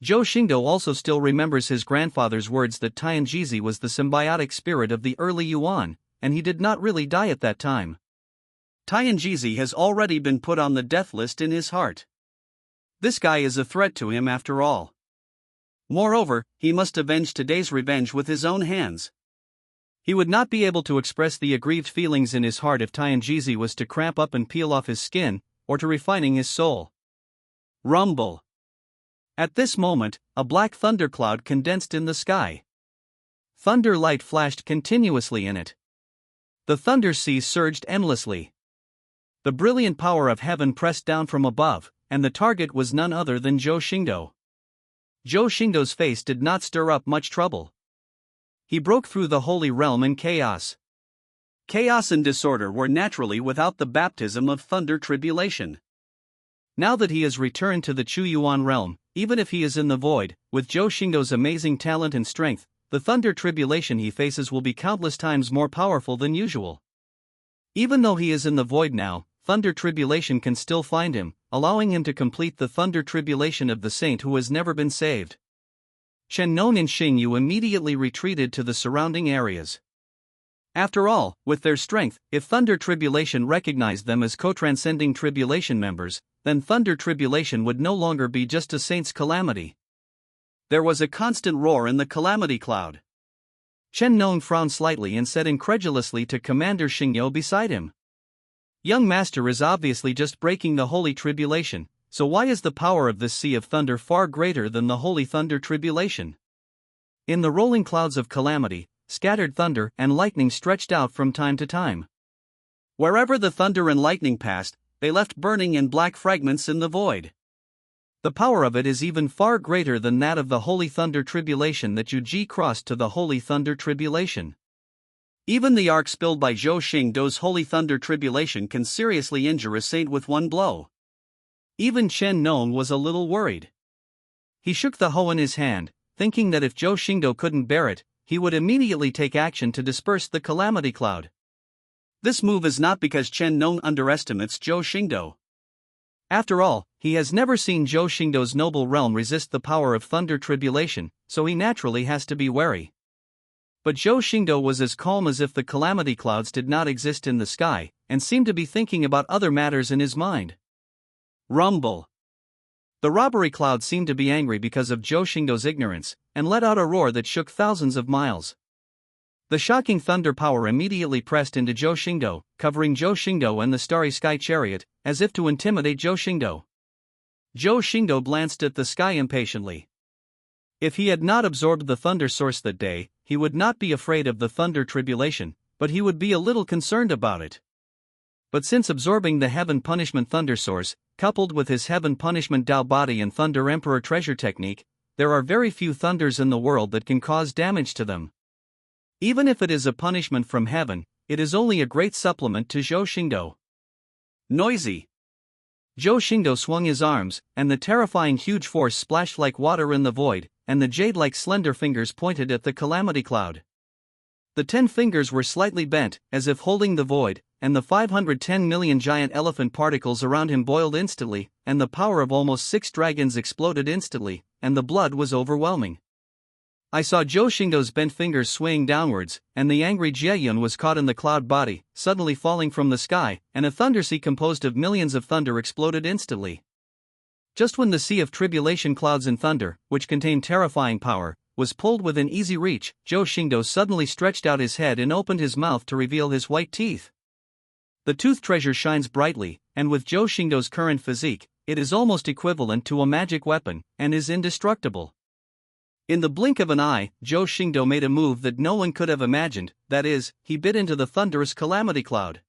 A: Zhou Xingdou also still remembers his grandfather's words that Tianjizi was the symbiotic spirit of the early Yuan, and he did not really die at that time. Tianjizi has already been put on the death list in his heart. This guy is a threat to him after all. Moreover, he must avenge today's revenge with his own hands. He would not be able to express the aggrieved feelings in his heart if Tianjizi was to cramp up and peel off his skin, or to refining his soul. Rumble. At this moment, a black thundercloud condensed in the sky. Thunder light flashed continuously in it. The thunder sea surged endlessly. The brilliant power of heaven pressed down from above, and the target was none other than Zhou Xingdou. Zhou Xingdou's face did not stir up much trouble. He broke through the holy realm in chaos. Chaos and disorder were naturally without the baptism of thunder tribulation. Now that he has returned to the Chuyuan Realm, even if he is in the void, with Zhou Xingdou's amazing talent and strength, the thunder tribulation he faces will be countless times more powerful than usual. Even though he is in the void now, thunder tribulation can still find him, allowing him to complete the thunder tribulation of the saint who has never been saved. Chen Nong and Xingyu immediately retreated to the surrounding areas. After all, with their strength, if thunder tribulation recognized them as co-transcending tribulation members, then thunder tribulation would no longer be just a saint's calamity. There was a constant roar in the calamity cloud. Chen Nong frowned slightly and said incredulously to Commander Xingyu beside him, "Young master is obviously just breaking the holy tribulation, so why is the power of this sea of thunder far greater than the holy thunder tribulation?" In the rolling clouds of calamity, scattered thunder and lightning stretched out from time to time. Wherever the thunder and lightning passed, they left burning and black fragments in the void. The power of it is even far greater than that of the holy thunder tribulation that Yuji crossed to the holy thunder tribulation. Even the arc spilled by Zhou Xingdou's holy thunder tribulation can seriously injure a saint with one blow. Even Chen Nong was a little worried. He shook the hoe in his hand, thinking that if Zhou Xingdou couldn't bear it, he would immediately take action to disperse the calamity cloud. This move is not because Chen Nong underestimates Zhou Xingdou. After all, he has never seen Zhou Xingdou's noble realm resist the power of thunder tribulation, so he naturally has to be wary. But Zhou Xingdou was as calm as if the calamity clouds did not exist in the sky, and seemed to be thinking about other matters in his mind. Rumble. The robbery cloud seemed to be angry because of Zhou Xingdou's ignorance, and let out a roar that shook thousands of miles. The shocking thunder power immediately pressed into Zhou Xingdou, covering Zhou Xingdou and the starry sky chariot, as if to intimidate Zhou Xingdou. Zhou Xingdou glanced at the sky impatiently. If he had not absorbed the thunder source that day, he would not be afraid of the thunder tribulation, but he would be a little concerned about it. But since absorbing the heaven punishment thunder source, coupled with his heaven punishment Dao body and thunder emperor treasure technique, there are very few thunders in the world that can cause damage to them. Even if it is a punishment from heaven, it is only a great supplement to Zhou Xingdou. Noisy. Zhou Xingdou swung his arms, and the terrifying huge force splashed like water in the void, and the jade-like slender fingers pointed at the calamity cloud. The 10 fingers were slightly bent, as if holding the void, and the 510 million giant elephant particles around him boiled instantly, and the power of almost 6 dragons exploded instantly, and the blood was overwhelming. I saw Zhou Xingdou's bent fingers swaying downwards, and the angry Jieyun was caught in the cloud body, suddenly falling from the sky, and a thunder sea composed of millions of thunder exploded instantly. Just when the sea of tribulation clouds and thunder, which contained terrifying power, was pulled within easy reach, Zhou Xingdou suddenly stretched out his head and opened his mouth to reveal his white teeth. The tooth treasure shines brightly, and with Zhou Xingdou's current physique, it is almost equivalent to a magic weapon, and is indestructible. In the blink of an eye, Zhou Xingdou made a move that no one could have imagined, that is, he bit into the thunderous calamity cloud.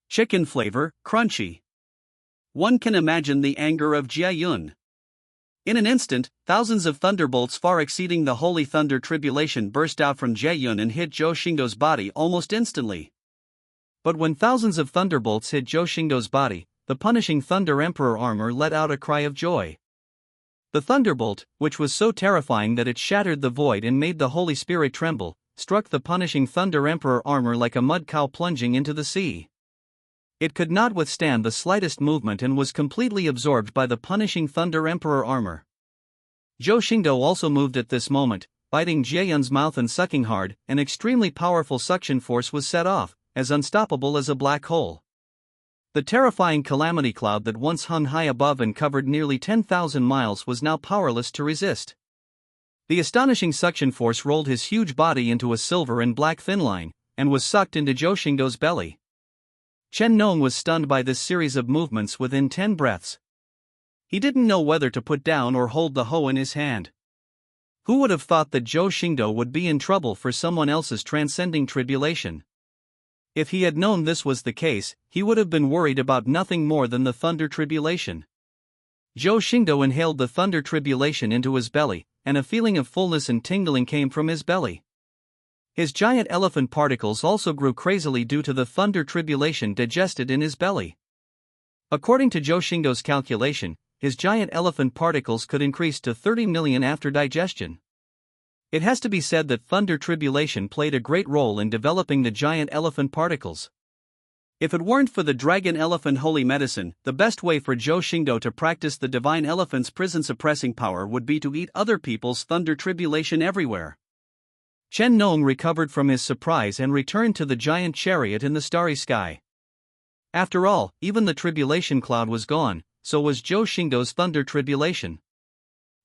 A: Chicken flavor, crunchy. One can imagine the anger of Jieyun. In an instant, thousands of thunderbolts far exceeding the holy thunder tribulation burst out from Jieyun and hit Zhou Xingdou's body almost instantly. But when thousands of thunderbolts hit Zhou Xingdou's body, the punishing Thunder Emperor armor let out a cry of joy. The thunderbolt, which was so terrifying that it shattered the void and made the Holy Spirit tremble, struck the punishing Thunder Emperor armor like a mud cow plunging into the sea. It could not withstand the slightest movement and was completely absorbed by the punishing Thunder Emperor armor. Zhou Xingdou also moved at this moment, biting Jieyun's mouth and sucking hard. An extremely powerful suction force was set off, as unstoppable as a black hole. The terrifying calamity cloud that once hung high above and covered nearly 10,000 miles was now powerless to resist. The astonishing suction force rolled his huge body into a silver and black thin line, and was sucked into Zhou Xingdou's belly. Chen Nong was stunned by this series of movements within 10 breaths. He didn't know whether to put down or hold the hoe in his hand. Who would have thought that Zhou Xingdou would be in trouble for someone else's transcending tribulation? If he had known this was the case, he would have been worried about nothing more than the thunder tribulation. Zhou Xingdou inhaled the thunder tribulation into his belly, and a feeling of fullness and tingling came from his belly. His giant elephant particles also grew crazily due to the thunder tribulation digested in his belly. According to Zhou Xingdou's calculation, his giant elephant particles could increase to 30 million after digestion. It has to be said that thunder tribulation played a great role in developing the giant elephant particles. If it weren't for the dragon elephant holy medicine, the best way for Zhou Xingdou to practice the divine elephant's prison suppressing power would be to eat other people's thunder tribulation everywhere. Chen Nong recovered from his surprise and returned to the giant chariot in the starry sky. After all, even the tribulation cloud was gone, so was Zhou Xingdou's thunder tribulation.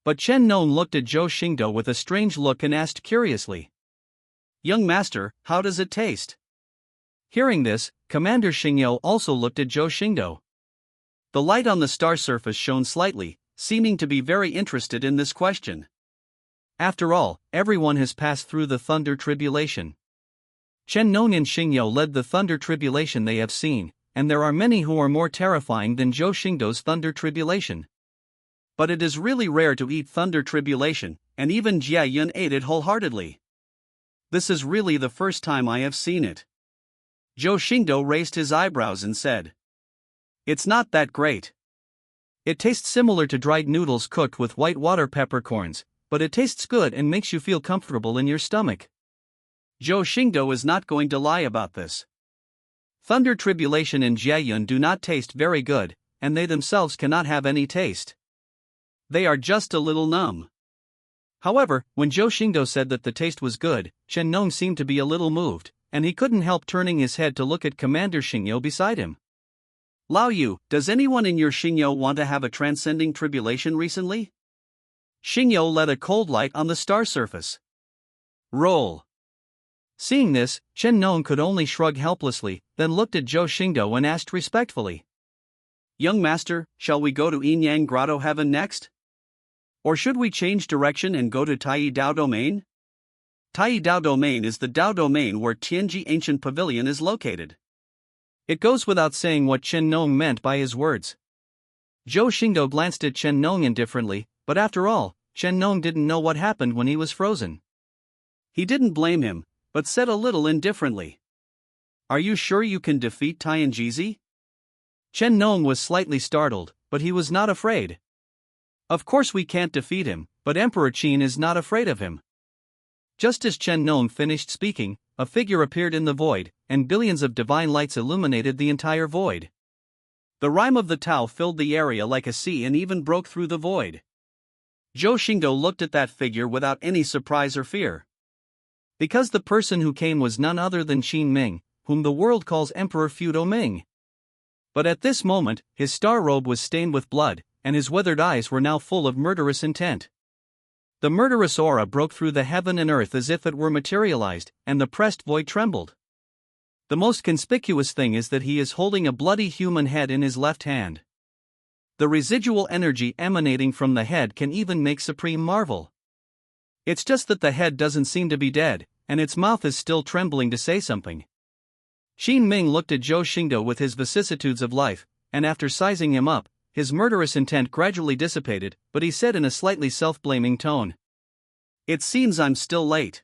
A: But Chen Nong looked at Zhou Xingdou with a strange look and asked curiously, "Young master, how does it taste?" Hearing this, Commander Xingyou also looked at Zhou Xingdou. The light on the star surface shone slightly, seeming to be very interested in this question. After all, everyone has passed through the thunder tribulation. Chen Nong and Xingyou led the thunder tribulation they have seen, and there are many who are more terrifying than Zhou Xingdou's thunder tribulation. But it is really rare to eat thunder tribulation, and even Jieyun ate it wholeheartedly. This is really the first time I have seen it. Zhou Xingdou raised his eyebrows and said, "It's not that great. It tastes similar to dried noodles cooked with white water peppercorns, but it tastes good and makes you feel comfortable in your stomach." Zhou Xingdou is not going to lie about this. Thunder tribulation and Jieyun do not taste very good, and they themselves cannot have any taste. They are just a little numb. However, when Zhou Xingdou said that the taste was good, Chen Nong seemed to be a little moved, and he couldn't help turning his head to look at Commander Xingyou beside him.
B: Lao Yu, does anyone in your Xingyo want to have a transcending tribulation recently? Xingyo let a cold light on the star surface. Roll.
A: Seeing this, Chen Nong could only shrug helplessly, then looked at Zhou Xingdou and asked respectfully.
B: Young master, shall we go to Yin Yang Grotto Heaven next? Or should we change direction and go to Tai Dao Domain? Tai Dao Domain is the Dao Domain where Tianji Ancient Pavilion is located.
A: It goes without saying what Chen Nong meant by his words. Zhou Xingdou glanced at Chen Nong indifferently, but after all, Chen Nong didn't know what happened when he was frozen.
B: He didn't blame him, but said a little indifferently. Are you sure you can defeat Tianjizi?
A: Chen Nong was slightly startled, but he was not afraid. Of course we can't defeat him, but Emperor Qin is not afraid of him. Just as Chen Nong finished speaking, a figure appeared in the void, and billions of divine lights illuminated the entire void.
B: The rime of the Tao filled the area like a sea and even broke through the void. Zhou Xingdou looked at that figure without any surprise or fear.
A: Because the person who came was none other than Qin Ming, whom the world calls Emperor Feudal Ming. But at this moment, his star robe was stained with blood, and his weathered eyes were now full of murderous intent. The murderous aura broke through the heaven and earth as if it were materialized, and the pressed void trembled. The most conspicuous thing is that he is holding a bloody human head in his left hand. The residual energy emanating from the head can even make Supreme marvel. It's just that the head doesn't seem to be dead, and its mouth is still trembling to say something. Qin Ming looked at Zhou Xingdou with his vicissitudes of life, and after sizing him up, his murderous intent gradually dissipated, but he said in a slightly self-blaming tone.
B: It seems I'm still late.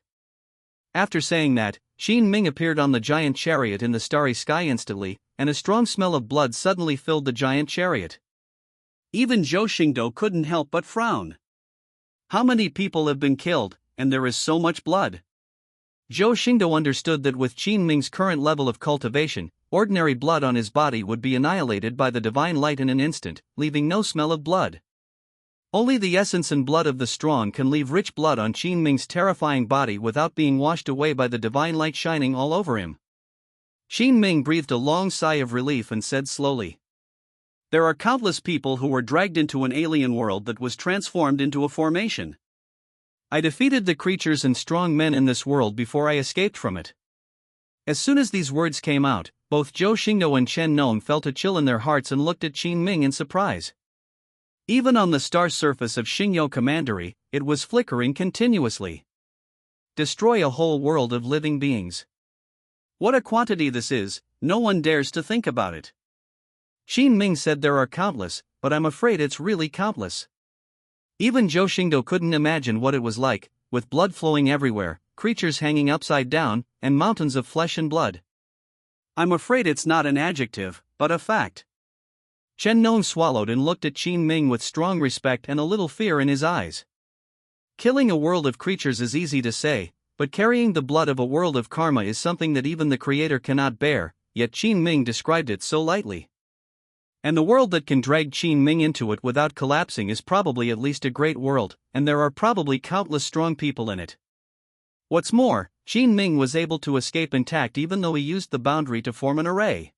A: After saying that, Qin Ming appeared on the giant chariot in the starry sky instantly, and a strong smell of blood suddenly filled the giant chariot.
B: Even Zhou Xingdou couldn't help but frown. How many people have been killed, and there is so much blood?
A: Zhou Xingdou understood that with Qin Ming's current level of cultivation, ordinary blood on his body would be annihilated by the divine light in an instant, leaving no smell of blood. Only the essence and blood of the strong can leave rich blood on Qin Ming's terrifying body without being washed away by the divine light shining all over him. Qin Ming breathed a long sigh of relief and said slowly.
B: There are countless people who were dragged into an alien world that was transformed into a formation.
A: I defeated the creatures and strong men in this world before I escaped from it. As soon as these words came out, both Zhou Xingdou and Chen Nong felt a chill in their hearts and looked at Qin Ming in surprise. Even on the star surface of Xingyo Commandery, it was flickering continuously. Destroy a whole world of living beings.
B: What a quantity this is, no one dares to think about it.
A: Qin Ming said there are countless, but I'm afraid it's really countless. Even Zhou Xingdou couldn't imagine what it was like, with blood flowing everywhere, creatures hanging upside down, and mountains of flesh and blood.
B: I'm afraid it's not an adjective, but a fact.
A: Chen Nong swallowed and looked at Qin Ming with strong respect and a little fear in his eyes. Killing a world of creatures is easy to say, but carrying the blood of a world of karma is something that even the Creator cannot bear, yet Qin Ming described it so lightly. And the world that can drag Qin Ming into it without collapsing is probably at least a great world, and there are probably countless strong people in it. What's more, Qin Ming was able to escape intact even though he used the boundary to form an array.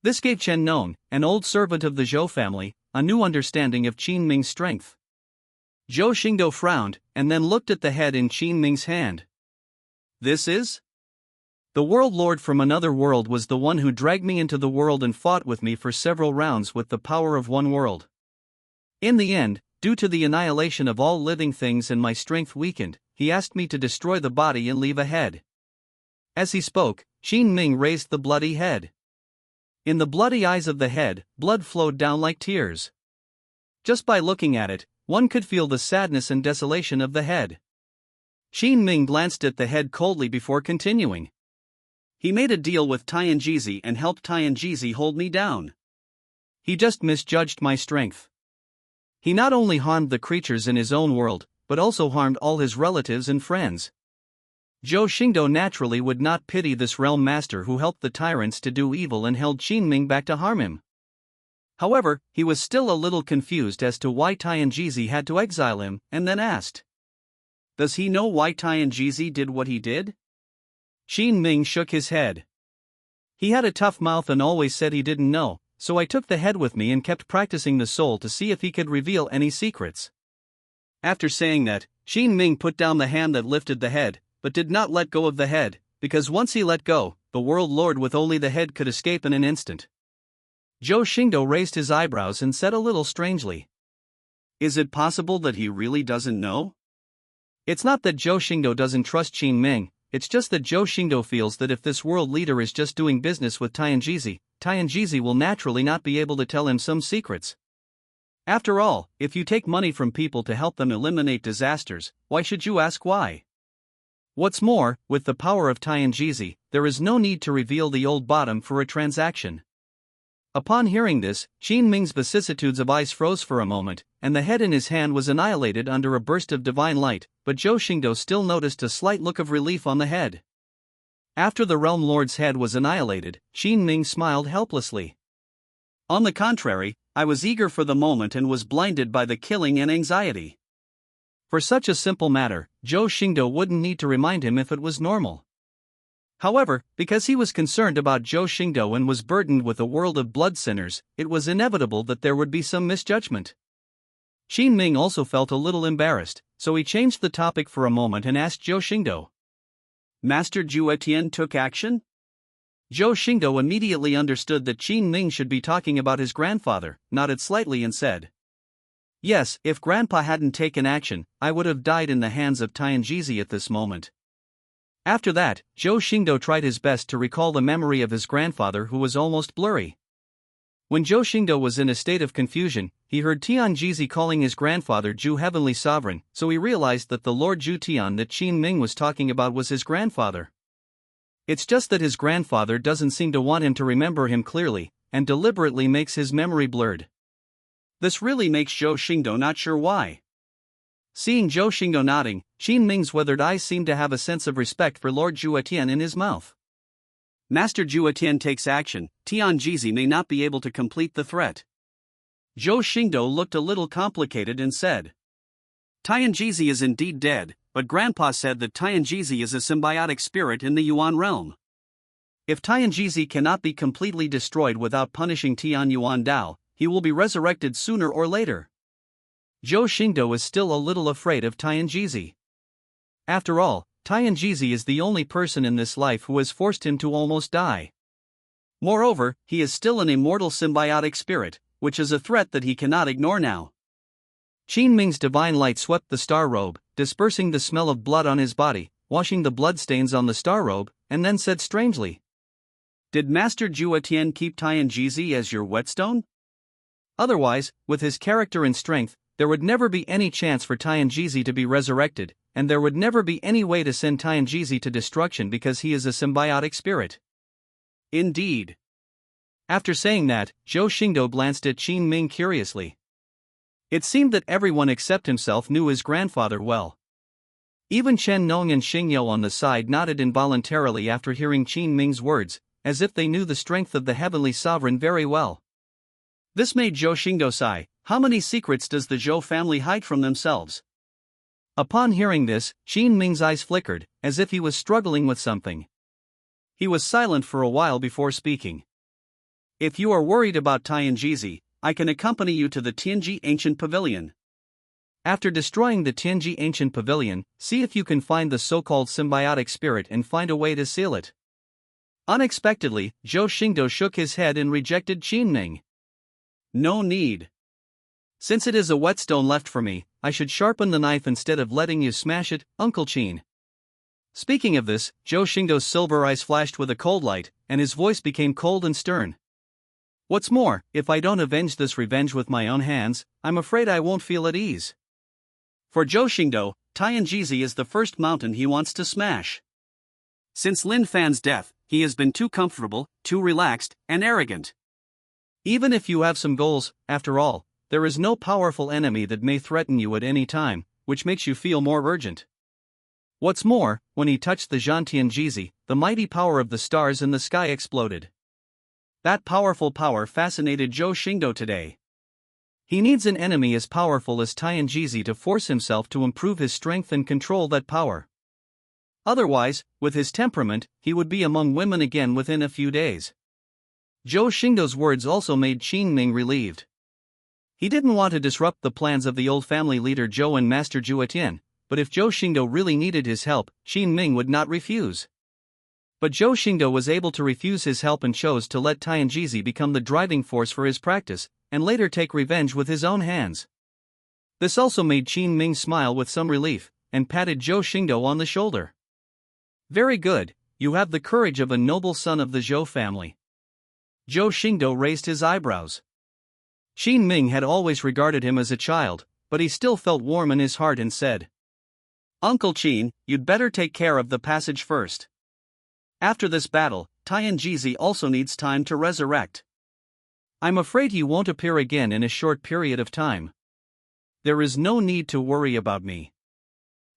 A: This gave Chen Nong, an old servant of the Zhou family, a new understanding of Qin Ming's strength. Zhou Xingdou frowned, and then looked at the head in Qin Ming's hand.
B: This is?
A: The world lord from another world was the one who dragged me into the world and fought with me for several rounds with the power of one world. In the end, due to the annihilation of all living things and my strength weakened, he asked me to destroy the body and leave a head. As he spoke, Qin Ming raised the bloody head. In the bloody eyes of the head, blood flowed down like tears. Just by looking at it, one could feel the sadness and desolation of the head. Qin Ming glanced at the head coldly before continuing.
B: He made a deal with Tianjizi and helped Tianjizi hold me down.
A: He just misjudged my strength. He not only harmed the creatures in his own world, but also harmed all his relatives and friends. Zhou Xingdou naturally would not pity this realm master who helped the tyrants to do evil and held Qin Ming back to harm him. However, he was still a little confused as to why Tianjizi had to exile him, and then asked,
B: Does he know why Tianjizi did what he did?
A: Qin Ming shook his head. He had a tough mouth and always said he didn't know, so I took the head with me and kept practicing the soul to see if he could reveal any secrets.
B: After saying that, Qin Ming put down the hand that lifted the head, but did not let go of the head, because once he let go, the world lord with only the head could escape in an instant.
A: Zhou Xingdou raised his eyebrows and said a little strangely,
B: "Is it possible that he really doesn't know?"
A: It's not that Zhou Xingdou doesn't trust Qin Ming, it's just that Zhou Xingdou feels that if this world leader is just doing business with Tianjizi will naturally not be able to tell him some secrets. After all, if you take money from people to help them eliminate disasters, why should you ask why? What's more, with the power of Tianjizi, there is no need to reveal the old bottom for a transaction. Upon hearing this, Qin Ming's vicissitudes of eyes froze for a moment, and the head in his hand was annihilated under a burst of divine light, but Zhou Xingdou still noticed a slight look of relief on the head. After the realm lord's head was annihilated, Qin Ming smiled helplessly.
B: On the contrary, I was eager for the moment and was blinded by the killing and anxiety.
A: For such a simple matter, Zhou Xingdou wouldn't need to remind him if it was normal. However, because he was concerned about Zhou Xingdou and was burdened with a world of blood sinners, it was inevitable that there would be some misjudgment. Qin Ming also felt a little embarrassed, so he changed the topic for a moment and asked Zhou Xingdou.
B: Master Zhutian took action?
A: Zhou Xingdou immediately understood that Qin Ming should be talking about his grandfather, nodded slightly and said, "Yes, if Grandpa hadn't taken action, I would have died in the hands of Tianjizi at this moment." After that, Zhou Xingdou tried his best to recall the memory of his grandfather, who was almost blurry. When Zhou Xingdou was in a state of confusion, he heard Tianjizi calling his grandfather Zhu Heavenly Sovereign, so he realized that the Lord Zhutian that Qin Ming was talking about was his grandfather. It's just that his grandfather doesn't seem to want him to remember him clearly, and deliberately makes his memory blurred.
B: This really makes Zhou Xingdou not sure why.
A: Seeing Zhou Xingdou nodding, Qin Ming's weathered eyes seemed to have a sense of respect for Lord Zhutian in his mouth.
B: Master Zhutian takes action, Tianjizi may not be able to complete the threat.
A: Zhou Xingdou looked a little complicated and said,
B: Tianjizi is indeed dead, but Grandpa said that Tianjizi is a symbiotic spirit in the Yuan realm.
A: If Tianjizi cannot be completely destroyed without punishing Tian Yuan Dao, he will be resurrected sooner or later. Zhou Xingdou is still a little afraid of Tianjizi. After all, Tianjizi is the only person in this life who has forced him to almost die. Moreover, he is still an immortal symbiotic spirit, which is a threat that he cannot ignore now. Qin Ming's divine light swept the star robe, dispersing the smell of blood on his body, washing the bloodstains on the star robe, and then said strangely,
B: "Did Master Zhutian keep Tianjizi as your whetstone?"
A: Otherwise, with his character and strength, there would never be any chance for Tianjizi to be resurrected, and there would never be any way to send Tianjizi to destruction because he is a symbiotic spirit.
B: Indeed.
A: After saying that, Zhou Xingdou glanced at Qin Ming curiously. It seemed that everyone except himself knew his grandfather well. Even Chen Nong and Xingyou on the side nodded involuntarily after hearing Qin Ming's words, as if they knew the strength of the heavenly sovereign very well. This made Zhou Xingdou sigh. How many secrets does the Zhou family hide from themselves? Upon hearing this, Qin Ming's eyes flickered, as if he was struggling with something. He was silent for a while before speaking. "If you are worried about Tianjizi, I can accompany you to the Tianji Ancient Pavilion. After destroying the Tianji Ancient Pavilion, see if you can find the so-called symbiotic spirit and find a way to seal it." Unexpectedly, Zhou Xingdou shook his head and rejected Qin Ming.
B: "No need.
A: Since it is a whetstone left for me, I should sharpen the knife instead of letting you smash it, Uncle Qin." Speaking of this, Zhou Xingdou's silver eyes flashed with a cold light, and his voice became cold and stern. "What's more, if I don't avenge this revenge with my own hands, I'm afraid I won't feel at ease." For Zhou Xingdou, Tianjizi is the first mountain he wants to smash. Since Lin Fan's death, he has been too comfortable, too relaxed, and arrogant. Even if you have some goals, after all, there is no powerful enemy that may threaten you at any time, which makes you feel more urgent. What's more, when he touched the Zhan Tianjizi, the mighty power of the stars in the sky exploded. That powerful power fascinated Zhou Xingdou today. He needs an enemy as powerful as Tianjizi to force himself to improve his strength and control that power. Otherwise, with his temperament, he would be among women again within a few days. Zhou Xingdou's words also made Qin Ming relieved. He didn't want to disrupt the plans of the old family leader Zhou and Master Zhuotian, but if Zhou Xingdou really needed his help, Qin Ming would not refuse. But Zhou Xingdou was able to refuse his help and chose to let Tianjizi become the driving force for his practice, and later take revenge with his own hands. This also made Qin Ming smile with some relief, and patted Zhou Xingdou on the shoulder. Very good, you have the courage of a noble son of the Zhou family. Zhou Xingdou raised his eyebrows. Qin Ming had always regarded him as a child, but he still felt warm in his heart and said, Uncle Qin, you'd better take care of the passage first. After this battle, Tianjizi also needs time to resurrect. I'm afraid he won't appear again in a short period of time. There is no need to worry about me.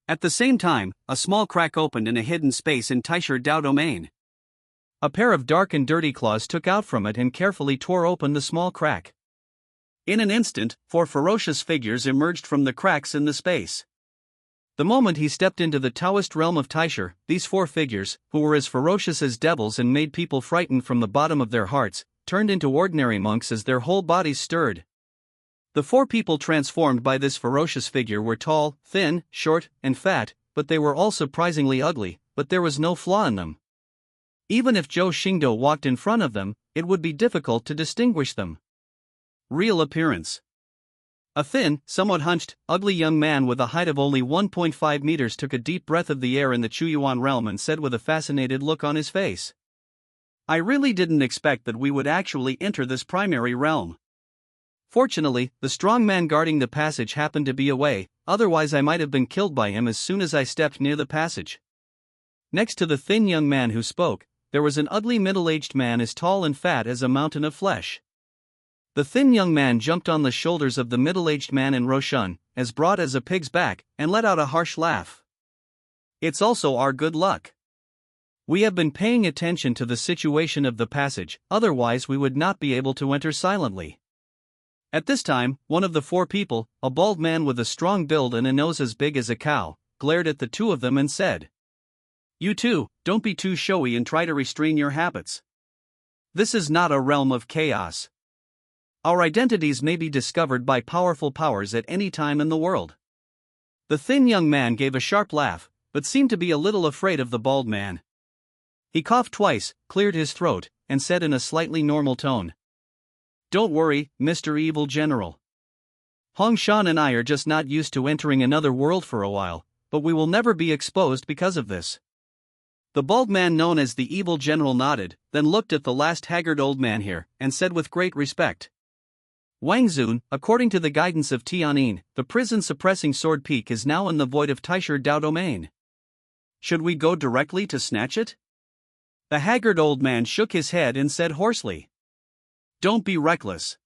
A: At the same time, a small crack opened in a hidden space in Taisher Dao domain. A pair of dark and dirty claws took out from it and carefully tore open the small crack. In an instant, 4 ferocious figures emerged from the cracks in the space. The moment he stepped into the Taoist realm of Taisher, these 4 figures, who were as ferocious as devils and made people frightened from the bottom of their hearts, turned into ordinary monks as their whole bodies stirred. The 4 people transformed by this ferocious figure were tall, thin, short, and fat, but they were all surprisingly ugly, but there was no flaw in them. Even if Zhou Xingdou walked in front of them, it would be difficult to distinguish them. Real appearance. A thin, somewhat hunched, ugly young man with a height of only 1.5 meters took a deep breath of the air in the Chuyuan Realm and said with a fascinated look on his face, I really didn't expect that we would actually enter this primary realm. Fortunately, the strong man guarding the passage happened to be away, otherwise I might have been killed by him as soon as I stepped near the passage. Next to the thin young man who spoke, there was an ugly middle-aged man as tall and fat as a mountain of flesh. The thin young man jumped on the shoulders of the middle-aged man in Roshan, as broad as a pig's back, and let out a harsh laugh. It's also our good luck. We have been paying attention to the situation of the passage, otherwise we would not be able to enter silently. At this time, one of the 4 people, a bald man with a strong build and a nose as big as a cow, glared at the 2 of them and said, You two, don't be too showy and try to restrain your habits. This is not a realm of chaos. Our identities may be discovered by powerful powers at any time in the world. The thin young man gave a sharp laugh, but seemed to be a little afraid of the bald man. He coughed twice, cleared his throat, and said in a slightly normal tone, Don't worry, Mr. Evil General. Hong Shan and I are just not used to entering another world for a while, but we will never be exposed because of this. The bald man known as the Evil General nodded, then looked at the last haggard old man here, and said with great respect, Wang Zun, according to the guidance of Tianin, the prison-suppressing sword peak is now in the void of Taisher Dao domain. Should we go directly to snatch it? The haggard old man shook his head and said hoarsely, Don't be reckless.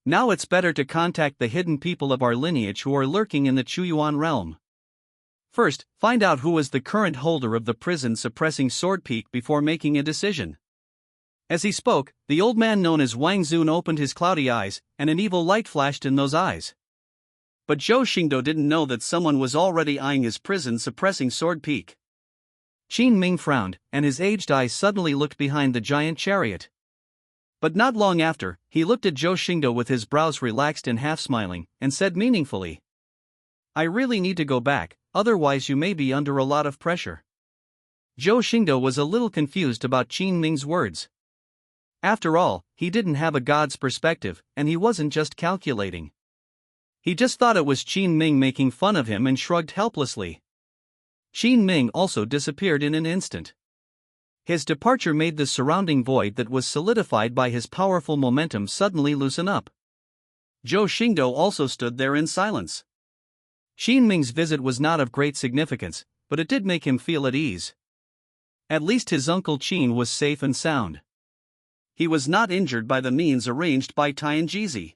A: Now it's better to contact the hidden people of our lineage who are lurking in the Chuyuan Realm. First, find out who is the current holder of the prison-suppressing sword peak before making a decision. As he spoke, the old man known as Wang Zun opened his cloudy eyes, and an evil light flashed in those eyes. But Zhou Xingdou didn't know that someone was already eyeing his prison-suppressing sword peak. Qin Ming frowned, and his aged eyes suddenly looked behind the giant chariot. But not long after, he looked at Zhou Xingdou with his brows relaxed and half-smiling, and said meaningfully, I really need to go back, otherwise you may be under a lot of pressure. Zhou Xingdou was a little confused about Qin Ming's words. After all, he didn't have a god's perspective, and he wasn't just calculating. He just thought it was Qin Ming making fun of him and shrugged helplessly. Qin Ming also disappeared in an instant. His departure made the surrounding void that was solidified by his powerful momentum suddenly loosen up. Zhou Xingdou also stood there in silence. Qin Ming's visit was not of great significance, but it did make him feel at ease. At least his uncle Qin was safe and sound. He was not injured by the means arranged by Tianjizi.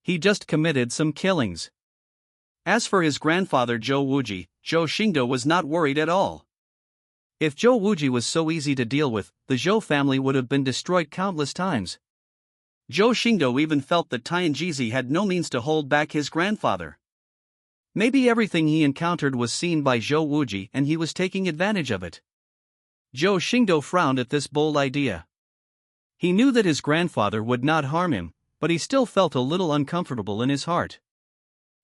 A: He just committed some killings. As for his grandfather Zhou Wuji, Zhou Xingdou was not worried at all. If Zhou Wuji was so easy to deal with, the Zhou family would have been destroyed countless times. Zhou Xingdou even felt that Tianjizi had no means to hold back his grandfather. Maybe everything he encountered was seen by Zhou Wuji and he was taking advantage of it. Zhou Xingdou frowned at this bold idea. He knew that his grandfather would not harm him, but he still felt a little uncomfortable in his heart.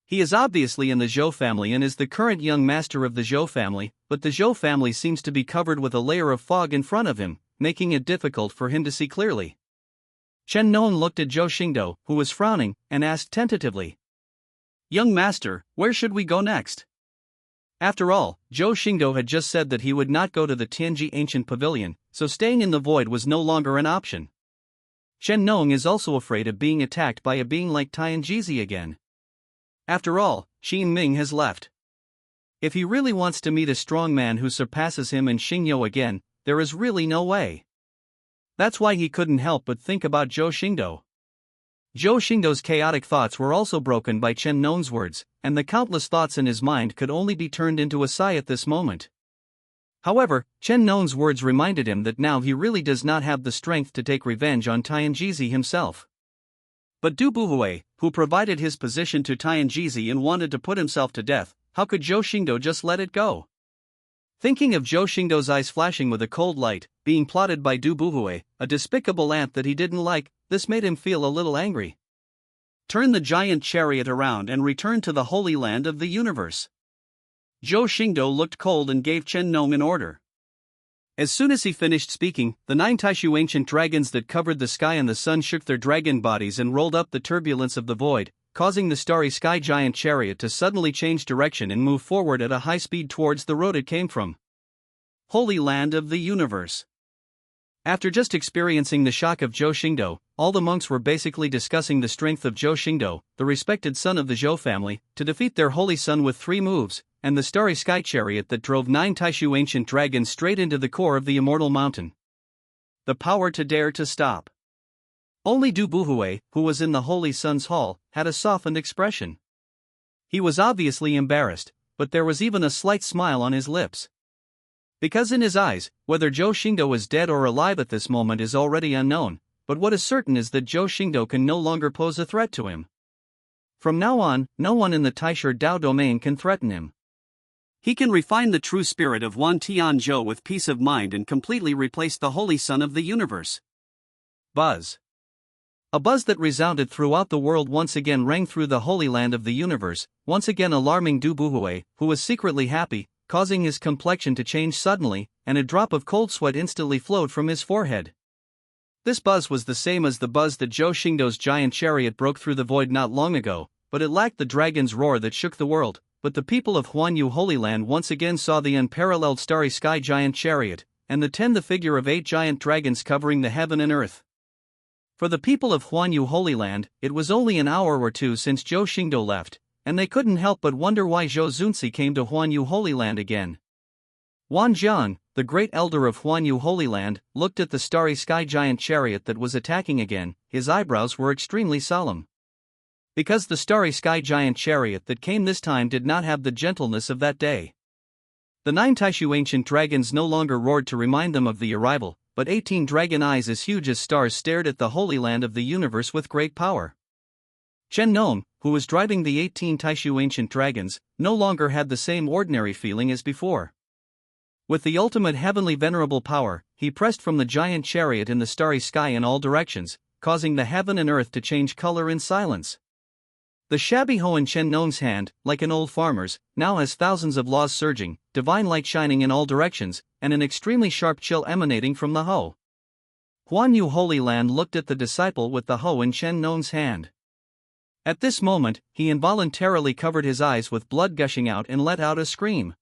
A: He is obviously in the Zhou family and is the current young master of the Zhou family, but the Zhou family seems to be covered with a layer of fog in front of him, making it difficult for him to see clearly. Chen Nong looked at Zhou Xingdou, who was frowning, and asked tentatively, "Young master, where should we go next?" After all, Zhou Xingdou had just said that he would not go to the Tianji ancient pavilion, so staying in the void was no longer an option. Chen Nong is also afraid of being attacked by a being like Tianji again. After all, Qin Ming has left. If he really wants to meet a strong man who surpasses him in Xingyou again, there is really no way. That's why he couldn't help but think about Zhou Xingdou. Zhou Xingdou's chaotic thoughts were also broken by Chen Nong's words, and the countless thoughts in his mind could only be turned into a sigh at this moment. However, Chen Nong's words reminded him that now he really does not have the strength to take revenge on Tianji himself. But Du Buhui, who provided his position to Tianji and wanted to put himself to death, how could Zhou Xingdou just let it go? Thinking of Zhou Xingdou's eyes flashing with a cold light, being plotted by Du Buhui, a despicable ant that he didn't like, this made him feel a little angry. Turn the giant chariot around and return to the holy land of the universe. Zhou Xingdou looked cold and gave Chen Nong an order. As soon as he finished speaking, the 9 Taishu ancient dragons that covered the sky and the sun shook their dragon bodies and rolled up the turbulence of the void, causing the starry sky giant chariot to suddenly change direction and move forward at a high speed towards the road it came from. Holy land of the universe. After just experiencing the shock of Zhou Xingdou, all the monks were basically discussing the strength of Zhou Xingdou, the respected son of the Zhou family, to defeat their holy son with 3 moves, and the starry sky chariot that drove 9 Taishu ancient dragons straight into the core of the immortal mountain. The power to dare to stop. Only Du Buhui, who was in the Holy Sun's hall, had a softened expression. He was obviously embarrassed, but there was even a slight smile on his lips. Because in his eyes, whether Zhou Xingdou is dead or alive at this moment is already unknown, but what is certain is that Zhou Xingdou can no longer pose a threat to him. From now on, no one in the Taishu Dao domain can threaten him. He can refine the true spirit of Wan Tianzhou with peace of mind and completely replace the Holy Sun of the universe. Buzz. A buzz that resounded throughout the world once again rang through the holy land of the universe, once again alarming Du Buhui, who was secretly happy, causing his complexion to change suddenly, and a drop of cold sweat instantly flowed from his forehead. This buzz was the same as the buzz that Zhou Xingdou's giant chariot broke through the void not long ago, but it lacked the dragon's roar that shook the world. But the people of Huanyu Holy Land once again saw the unparalleled starry sky giant chariot, and the figure of 8 giant dragons covering the heaven and earth. For the people of Huanyu Holy Land, it was only an hour or two since Zhou Xingdou left, and they couldn't help but wonder why Zhou Xunzi came to Huanyu Holy Land again. Wan Jiang, the great elder of Huanyu Holy Land, looked at the starry sky giant chariot that was attacking again. His eyebrows were extremely solemn. Because the starry sky giant chariot that came this time did not have the gentleness of that day. The 9 Taishu ancient dragons no longer roared to remind them of the arrival, but 18 dragon eyes as huge as stars stared at the holy land of the universe with great power. Chen Nong, who was driving the 18 Taishu ancient dragons, no longer had the same ordinary feeling as before. With the ultimate heavenly venerable power, he pressed from the giant chariot in the starry sky in all directions, causing the heaven and earth to change color in silence. The shabby hoe in Chen Nong's hand, like an old farmer's, now has thousands of laws surging, divine light shining in all directions, and an extremely sharp chill emanating from the hoe. Huanyu Holy Land looked at the disciple with the hoe in Chen Nong's hand. At this moment, he involuntarily covered his eyes with blood gushing out and let out a scream.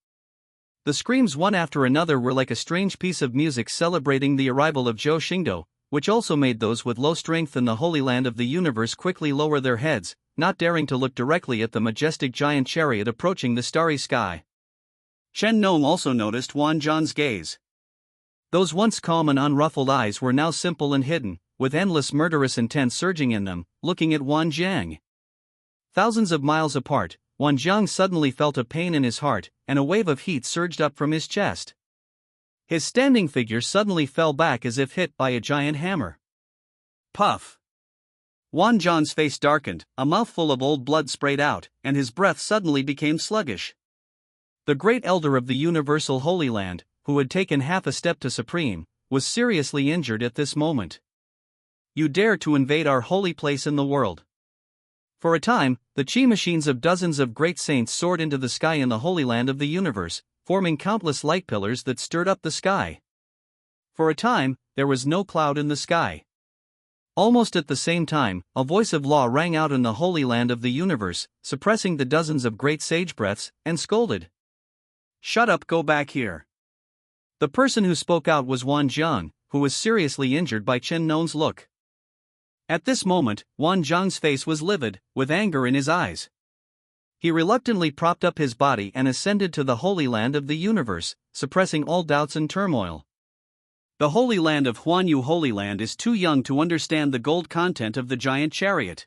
A: The screams one after another were like a strange piece of music celebrating the arrival of Zhou Xingdou, which also made those with low strength in the holy land of the universe quickly lower their heads, not daring to look directly at the majestic giant chariot approaching the starry sky. Chen Nong also noticed Wan Zhan's gaze. Those once calm and unruffled eyes were now simple and hidden, with endless murderous intent surging in them, looking at Wan Zhang. Thousands of miles apart, Wan Zhang suddenly felt a pain in his heart, and a wave of heat surged up from his chest. His standing figure suddenly fell back as if hit by a giant hammer. Puff! Wan Zhan's face darkened, a mouthful of old blood sprayed out, and his breath suddenly became sluggish. The great elder of the universal Holy Land, who had taken half a step to supreme, was seriously injured at this moment. You dare to invade our holy place in the world. For a time, the chi machines of dozens of great saints soared into the sky in the Holy Land of the universe, forming countless light pillars that stirred up the sky. For a time, there was no cloud in the sky. Almost at the same time, a voice of law rang out in the Holy Land of the universe, suppressing the dozens of great sage breaths, and scolded. "Shut up, go back here." The person who spoke out was Wan Jiang, who was seriously injured by Chen Nong's look. At this moment, Wan Jiang's face was livid, with anger in his eyes. He reluctantly propped up his body and ascended to the Holy Land of the universe, suppressing all doubts and turmoil. The Holy Land of Huanyu Holy Land is too young to understand the gold content of the giant chariot.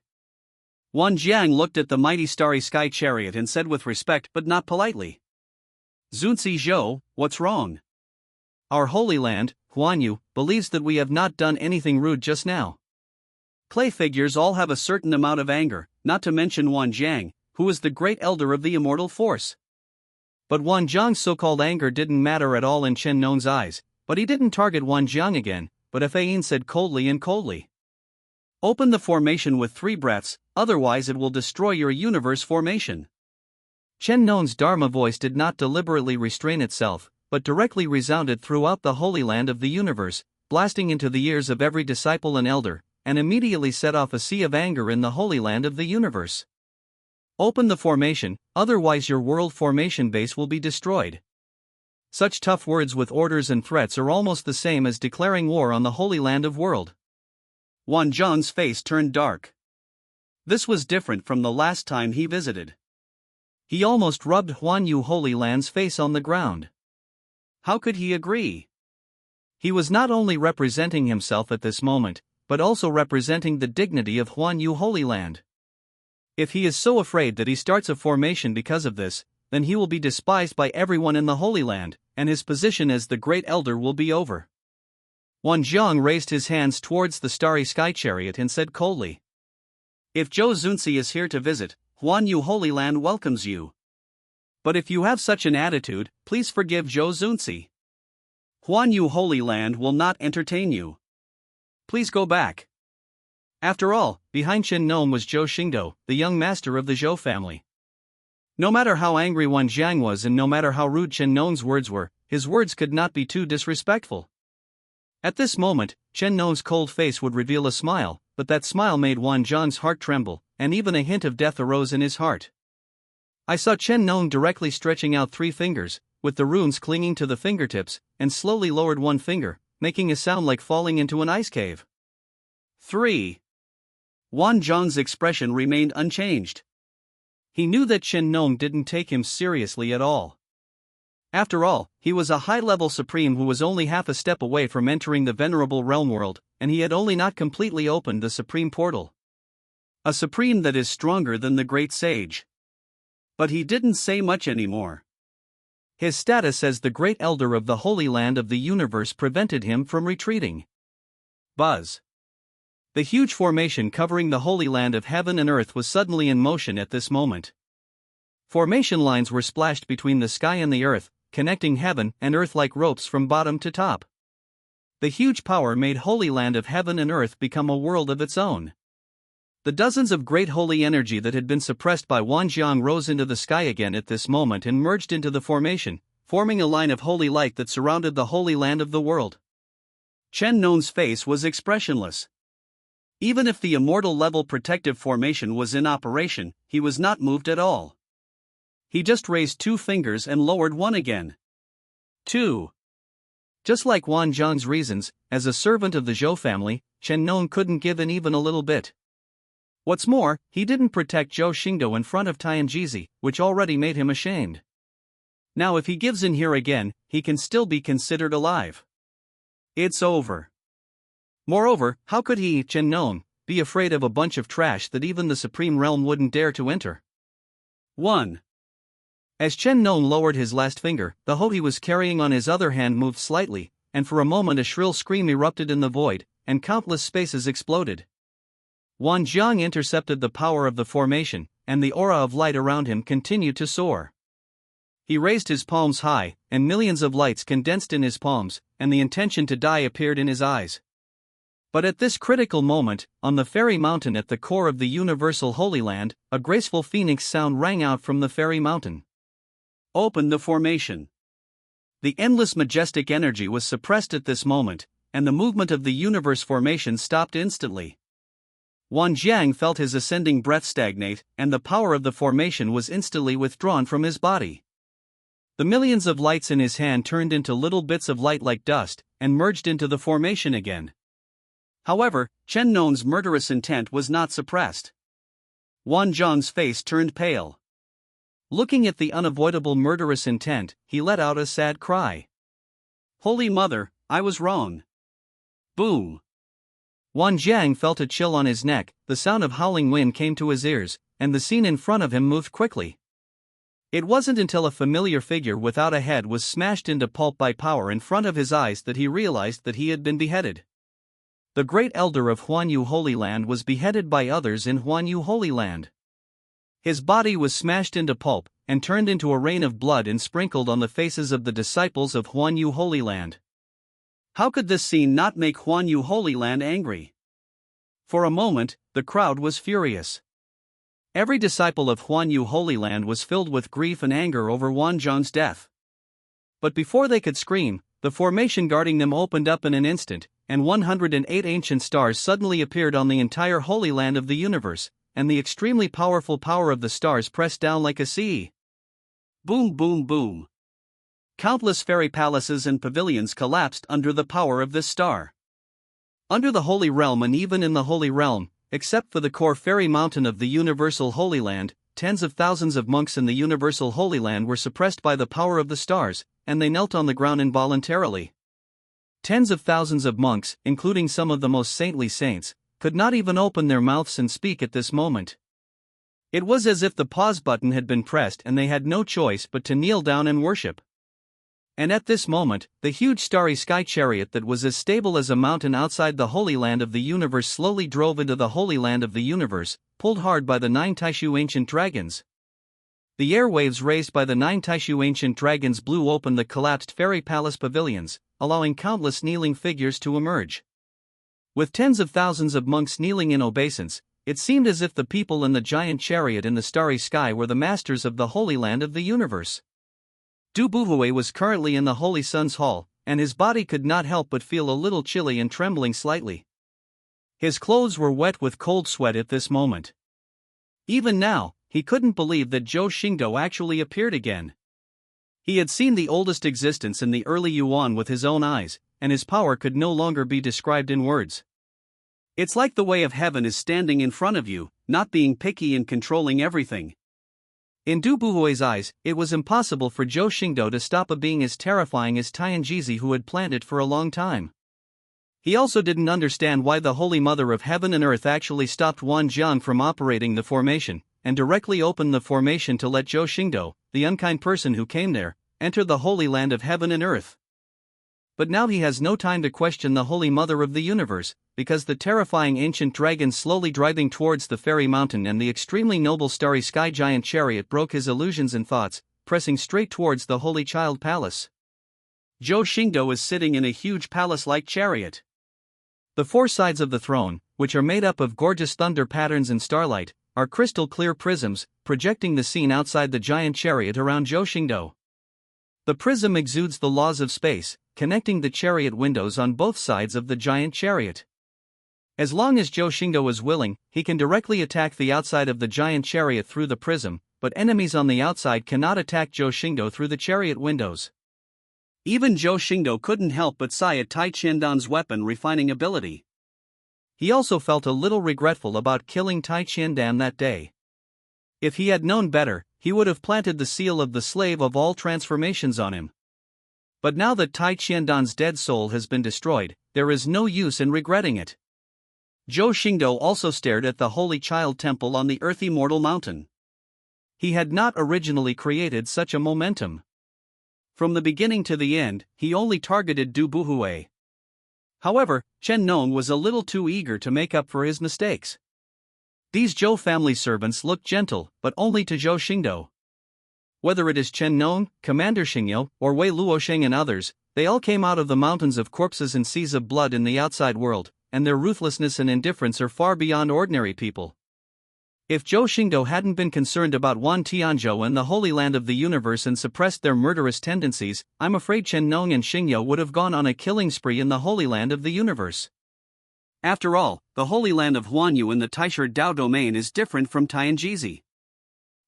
A: Wan Jiang looked at the mighty starry sky chariot and said with respect but not politely, "Zunzi Zhou, what's wrong? Our Holy Land, Huanyu, believes that we have not done anything rude just now." Clay figures all have a certain amount of anger, not to mention Wan Jiang, who is the great elder of the immortal force. But Wan Jiang's so-called anger didn't matter at all in Chen Nong's eyes, but he didn't target Wan Jiang again, but Fain said coldly, "Open the formation with 3 breaths, otherwise it will destroy your universe formation." Chen Nong's Dharma voice did not deliberately restrain itself, but directly resounded throughout the Holy Land of the universe, blasting into the ears of every disciple and elder, and immediately set off a sea of anger in the Holy Land of the universe. "Open the formation, otherwise your world formation base will be destroyed." Such tough words with orders and threats are almost the same as declaring war on the Holy Land of world. Wan Jiang's face turned dark. This was different from the last time he visited. He almost rubbed Huanyu Holy Land's face on the ground. How could he agree? He was not only representing himself at this moment, but also representing the dignity of Huanyu Holy Land. If he is so afraid that he starts a formation because of this, then he will be despised by everyone in the Holy Land, and his position as the great elder will be over. Wan Jiang raised his hands towards the starry sky chariot and said coldly, "If Zhou Zunzi is here to visit, Huanyu Holy Land welcomes you. But if you have such an attitude, please forgive Zhou Zunzi. Huanyu Holy Land will not entertain you. Please go back." After all, behind Chen Nong was Zhou Xingdou, the young master of the Zhou family. No matter how angry Wan Jiang was and no matter how rude Chen Nong's words were, his words could not be too disrespectful. At this moment, Chen Nong's cold face would reveal a smile, but that smile made Wan Jiang's heart tremble, and even a hint of death arose in his heart. I saw Chen Nong directly stretching out 3 fingers, with the runes clinging to the fingertips, and slowly lowered 1 finger, making a sound like falling into an ice cave. 3. Wan Jiang's expression remained unchanged. He knew that Chen Nong didn't take him seriously at all. After all, he was a high-level supreme who was only half a step away from entering the venerable realm world, and he had only not completely opened the supreme portal. A supreme that is stronger than the great sage. But he didn't say much anymore. His status as the great elder of the Holy Land of the universe prevented him from retreating. Buzz. The huge formation covering the Holy Land of heaven and earth was suddenly in motion at this moment. Formation lines were splashed between the sky and the earth, connecting heaven and earth like ropes from bottom to top. The huge power made Holy Land of heaven and earth become a world of its own. The dozens of great holy energy that had been suppressed by Wan Jiang rose into the sky again at this moment and merged into the formation, forming a line of holy light that surrounded the Holy Land of the world. Chen Nong's face was expressionless. Even if the immortal level protective formation was in operation, he was not moved at all. He just raised 2 fingers and lowered 1 again. 2. Just like Wan Jiang's reasons, as a servant of the Zhou family, Chen Nong couldn't give in even a little bit. What's more, he didn't protect Zhou Xingdou in front of Tianjizi, which already made him ashamed. Now if he gives in here again, he can still be considered alive. It's over. Moreover, how could he, Chen Nong, be afraid of a bunch of trash that even the Supreme Realm wouldn't dare to enter? 1. As Chen Nong lowered his last finger, the hoe he was carrying on his other hand moved slightly, and for a moment a shrill scream erupted in the void, and countless spaces exploded. Wan Jiang intercepted the power of the formation, and the aura of light around him continued to soar. He raised his palms high, and millions of lights condensed in his palms, and the intention to die appeared in his eyes. But at this critical moment, on the fairy mountain at the core of the universal Holy Land, a graceful phoenix sound rang out from the fairy mountain.
B: Open the formation. The endless majestic energy was suppressed at this moment, and the movement of the universe formation stopped instantly. Wan Jiang felt his ascending breath stagnate, and the power of the formation was instantly withdrawn from his body. The millions of lights in his hand turned into little bits of light like dust, and merged into the formation again. However, Chen Nong's murderous intent was not suppressed. Wan Zhang's face turned pale. Looking at the unavoidable murderous intent, he let out a sad cry. Holy Mother, I was wrong. Boom!
A: Wan Jiang felt a chill on his neck, the sound of howling wind came to his ears, and the scene in front of him moved quickly. It wasn't until a familiar figure without a head was smashed into pulp by power in front of his eyes that he realized that he had been beheaded. The great elder of Huanyu Holy Land was beheaded by others in Huanyu Holy Land. His body was smashed into pulp, and turned into a rain of blood and sprinkled on the faces of the disciples of Huanyu Holy Land.
B: How could this scene not make Huanyu Holy Land angry? For a moment, the crowd was furious. Every disciple of Huanyu Holy Land was filled with grief and anger over Wan Zhang's death. But before they could scream, the formation guarding them opened up in an instant, and 108 ancient stars suddenly appeared on the entire Holy Land of the universe, and the extremely powerful power of the stars pressed down like a sea. Boom, boom, boom. Countless fairy palaces and pavilions collapsed under the power of this star. Under the Holy Realm and even in the Holy Realm, except for the core fairy mountain of the Universal Holy Land, tens of thousands of monks in the Universal Holy Land were suppressed by the power of the stars, and they knelt on the ground involuntarily. Tens of thousands of monks, including some of the most saintly saints, could not even open their mouths and speak at this moment. It was as if the pause button had been pressed and they had no choice but to kneel down and worship. And at this moment, the huge starry sky chariot that was as stable as a mountain outside the Holy Land of the universe slowly drove into the Holy Land of the universe, pulled hard by the 9 Taishu ancient dragons. The airwaves raised by the 9 Taishu ancient dragons blew open the collapsed fairy palace pavilions, allowing countless kneeling figures to emerge. With tens of thousands of monks kneeling in obeisance, it seemed as if the people in the giant chariot in the starry sky were the masters of the Holy Land of the universe. Du Buhui was currently in the Holy Sun's Hall, and his body could not help but feel a little chilly and trembling slightly. His clothes were wet with cold sweat at this moment. Even now, he couldn't believe that Zhou Xingdou actually appeared again. He had seen the oldest existence in the early Yuan with his own eyes, and his power could no longer be described in words. It's like the way of heaven is standing in front of you, not being picky and controlling everything. In Du Buhui's eyes, it was impossible for Zhou Xingdou to stop a being as terrifying as Tianjizi who had planned it for a long time. He also didn't understand why the Holy Mother of Heaven and Earth actually stopped Wan Jiang from operating the formation, and directly opened the formation to let Zhou Xingdou, the unkind person who came there, enter the Holy Land of Heaven and Earth. But now he has no time to question the Holy Mother of the Universe, because the terrifying ancient dragon slowly driving towards the fairy mountain and the extremely noble starry sky giant chariot broke his illusions and thoughts, pressing straight towards the Holy Child Palace. Zhou Xingdou is sitting in a huge palace-like chariot. The four sides of the throne, which are made up of gorgeous thunder patterns and starlight, are crystal-clear prisms, projecting the scene outside the giant chariot around Zhou Xingdou. The prism exudes the laws of space, connecting the chariot windows on both sides of the giant chariot. As long as Zhou Xingdou is willing, he can directly attack the outside of the giant chariot through the prism, but enemies on the outside cannot attack Zhou Xingdou through the chariot windows. Even Zhou Xingdou couldn't help but sigh at Tai Qiandan's weapon refining ability. He also felt a little regretful about killing Tai Qiandan that day. If he had known better, he would have planted the seal of the slave of all transformations on him. But now that Tai Qiandan's dead soul has been destroyed, there is no use in regretting it. Zhou Xingdou also stared at the Holy Child Temple on the earthy mortal mountain. He had not originally created such a momentum. From the beginning to the end, he only targeted Du Buhui. However, Chen Nong was a little too eager to make up for his mistakes. These Zhou family servants look gentle, but only to Zhou Xingdou. Whether it is Chen Nong, Commander Xingyu, or Wei Luosheng and others, they all came out of the mountains of corpses and seas of blood in the outside world,
A: and their ruthlessness and indifference are far beyond ordinary people. If Zhou Xingdou hadn't been concerned about Wan Tianzhou and the Holy Land of the Universe and suppressed their murderous tendencies, I'm afraid Chen Nong and Xingyo would have gone on a killing spree in the Holy Land of the Universe. After all, the Holy Land of Huanyu in the Taisher Dao domain is different from Tianjizi.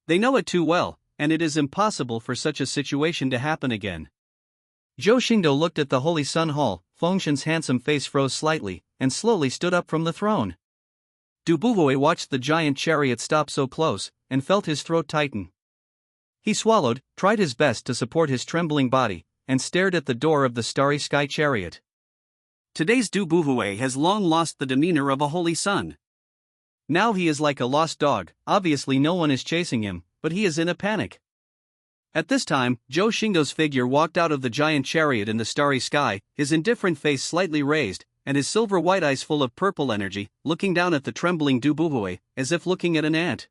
A: They know it too well, and it is impossible for such a situation to happen again. Zhou Xingdou looked at the Holy Sun Hall. Fengshen's handsome face froze slightly, and slowly stood up from the throne. Du Buhui watched the giant chariot stop so close, and felt his throat tighten. He swallowed, tried his best to support his trembling body, and stared at the door of the starry sky chariot. Today's Du Buhui has long lost the demeanor of a holy sun. Now he is like a lost dog. Obviously no one is chasing him, but he is in a panic. At this time, Zhou Xingdou's figure walked out of the giant chariot in the starry sky, his indifferent face slightly raised, and his silver-white eyes full of purple energy, looking down at the trembling Du Buhui, as if looking at an ant.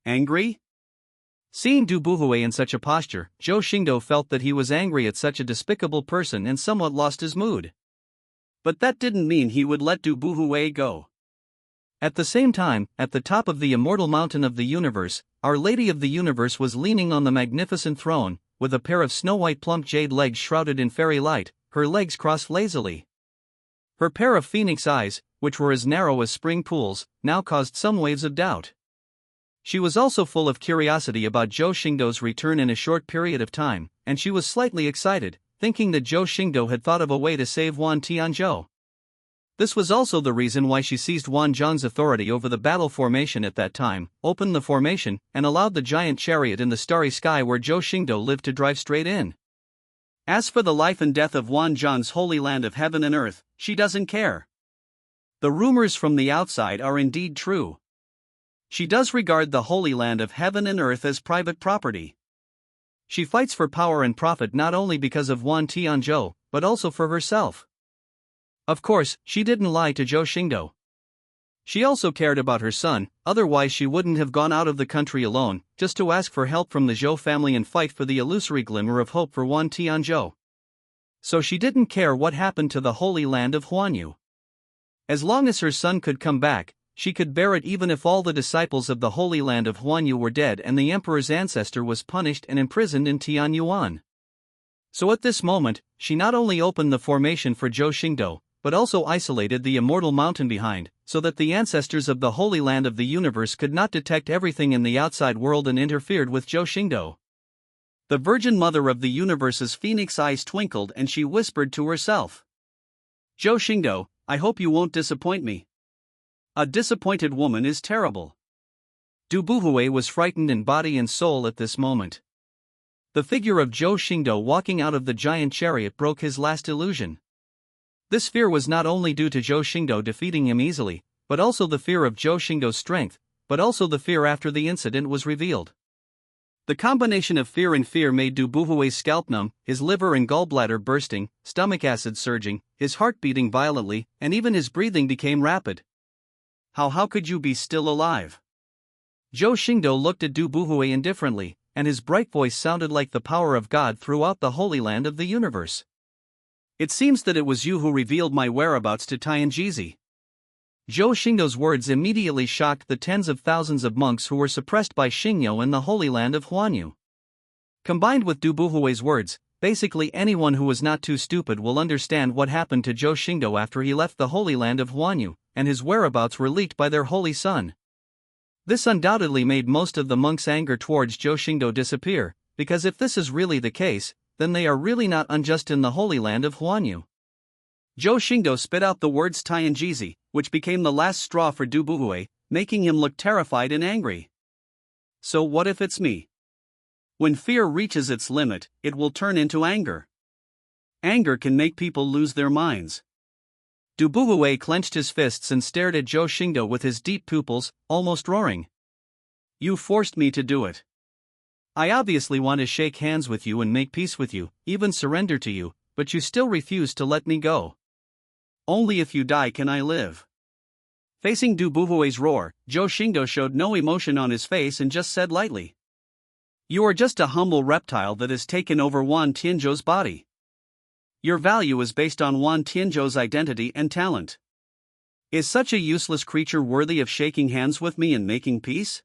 A: Angry? Seeing Du Buhui in such a posture, Zhou Xingdou felt that he was angry at such a despicable person and somewhat lost his mood. But that didn't mean he would let Du Buhui go. At the same time, at the top of the immortal mountain of the universe, Our Lady of the Universe was leaning on the magnificent throne, with a pair of snow-white plump jade legs shrouded in fairy light, her legs crossed lazily. Her pair of phoenix eyes, which were as narrow as spring pools, now caused some waves of doubt. She was also full of curiosity about Zhou Xingdou's return in a short period of time, and she was slightly excited, thinking that Zhou Xingdou had thought of a way to save Wan Tianzhou. This was also the reason why she seized Wan Zhang's authority over the battle formation at that time, opened the formation, and allowed the giant chariot in the starry sky where Zhou Xingdou lived to drive straight in. As for the life and death of Wan Zhang's holy land of heaven and earth, she doesn't care. The rumors from the outside are indeed true. She does regard the holy land of heaven and earth as private property. She fights for power and profit not only because of Wan Tianzhou, but also for herself. Of course, she didn't lie to Zhou Xingdou. She also cared about her son, otherwise she wouldn't have gone out of the country alone, just to ask for help from the Zhou family and fight for the illusory glimmer of hope for Wan Tianzhou. So she didn't care what happened to the holy land of Huanyu. As long as her son could come back, she could bear it even if all the disciples of the holy land of Huanyu were dead and the emperor's ancestor was punished and imprisoned in Tianyuan. So at this moment, she not only opened the formation for Zhou Xingdou, but also isolated the immortal mountain behind, so that the ancestors of the Holy Land of the Universe could not detect everything in the outside world and interfered with Zhou Xingdou. The Virgin Mother of the Universe's phoenix eyes twinkled and she whispered to herself. Zhou Xingdou, I hope you won't disappoint me. A disappointed woman is terrible. Du Buhui was frightened in body and soul at this moment. The figure of Zhou Xingdou walking out of the giant chariot broke his last illusion. This fear was not only due to Zhou Xingdou defeating him easily, but also the fear of Zhou Xingdou's strength, but also the fear after the incident was revealed. The combination of fear and fear made Du Buhui's scalp numb, his liver and gallbladder bursting, stomach acid surging, his heart beating violently, and even his breathing became rapid. How could you be still alive? Zhou Xingdou looked at Du Buhui indifferently, and his bright voice sounded like the power of God throughout the Holy Land of the Universe. It seems that it was you who revealed my whereabouts to Tianjizi. Zhou Xingdou's words immediately shocked the tens of thousands of monks who were suppressed by Xingyo in the Holy Land of Huanyu. Combined with Du Buhui's words, basically anyone who was not too stupid will understand what happened to Zhou Xingdou after he left the Holy Land of Huanyu, and his whereabouts were leaked by their holy son. This undoubtedly made most of the monks' anger towards Zhou Xingdou disappear, because if this is really the case, then they are really not unjust in the Holy Land of Huanyu. Zhou Xingdou spit out the words Tianjizi, which became the last straw for Du Buhui, making him look terrified and angry. So what if it's me? When fear reaches its limit, it will turn into anger. Anger can make people lose their minds. Du Buhui clenched his fists and stared at Zhou Xingdou with his deep pupils, almost roaring. You forced me to do it. I obviously want to shake hands with you and make peace with you, even surrender to you, but you still refuse to let me go. Only if you die can I live. Facing Du Buhui's roar, Zhou Xingdou showed no emotion on his face and just said lightly. You are just a humble reptile that has taken over Wan Tianzhou's body. Your value is based on Wan Tianzhou's identity and talent.
B: Is such a useless creature worthy of shaking hands with me and making peace?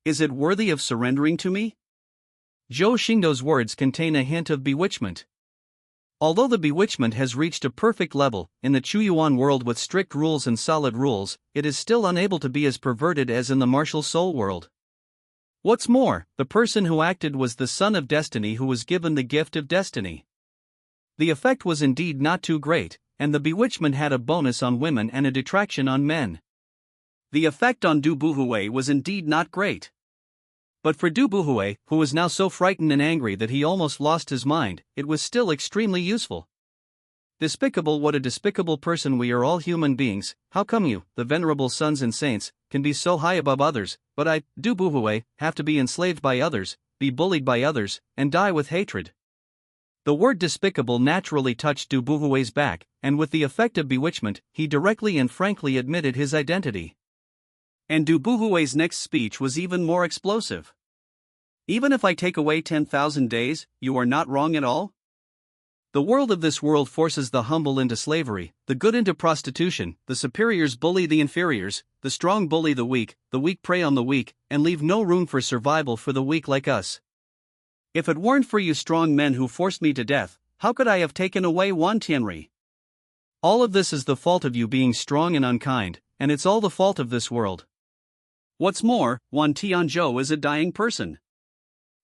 B: Is it worthy of surrendering to me?
A: Zhou Xingdou's words contain a hint of bewitchment. Although the bewitchment has reached a perfect level in the Chuyuan world with strict rules and solid rules, it is still unable to be as perverted as in the martial soul world. What's more, the person who acted was the son of destiny who was given the gift of destiny. The effect was indeed not too great, and the bewitchment had a bonus on women and a detraction on men.
B: The effect on Du Buhui was indeed not great.
A: But for Du Buhui, who was now so frightened and angry that he almost lost his mind, it was still extremely useful. Despicable, what a despicable person. We are all human beings. How come you, the venerable sons and saints, can be so high above others, but I, Du Buhui, have to be enslaved by others, be bullied by others, and die with hatred? The word despicable naturally touched Du Buhui's back, and with the effect of bewitchment, he directly and frankly admitted his identity.
B: And Du Buhui's next speech was even more explosive. Even if I take away 10,000 days, you are not wrong at all?
A: The world of this world forces the humble into slavery, the good into prostitution, the superiors bully the inferiors, the strong bully the weak prey on the weak, and leave no room for survival for the weak like us.
B: If it weren't for you strong men who forced me to death, how could I have taken away Wan Tianri?
A: All of this is the fault of you being strong and unkind, and it's all the fault of this world.
B: What's more, Wan Tianzhou is a dying person.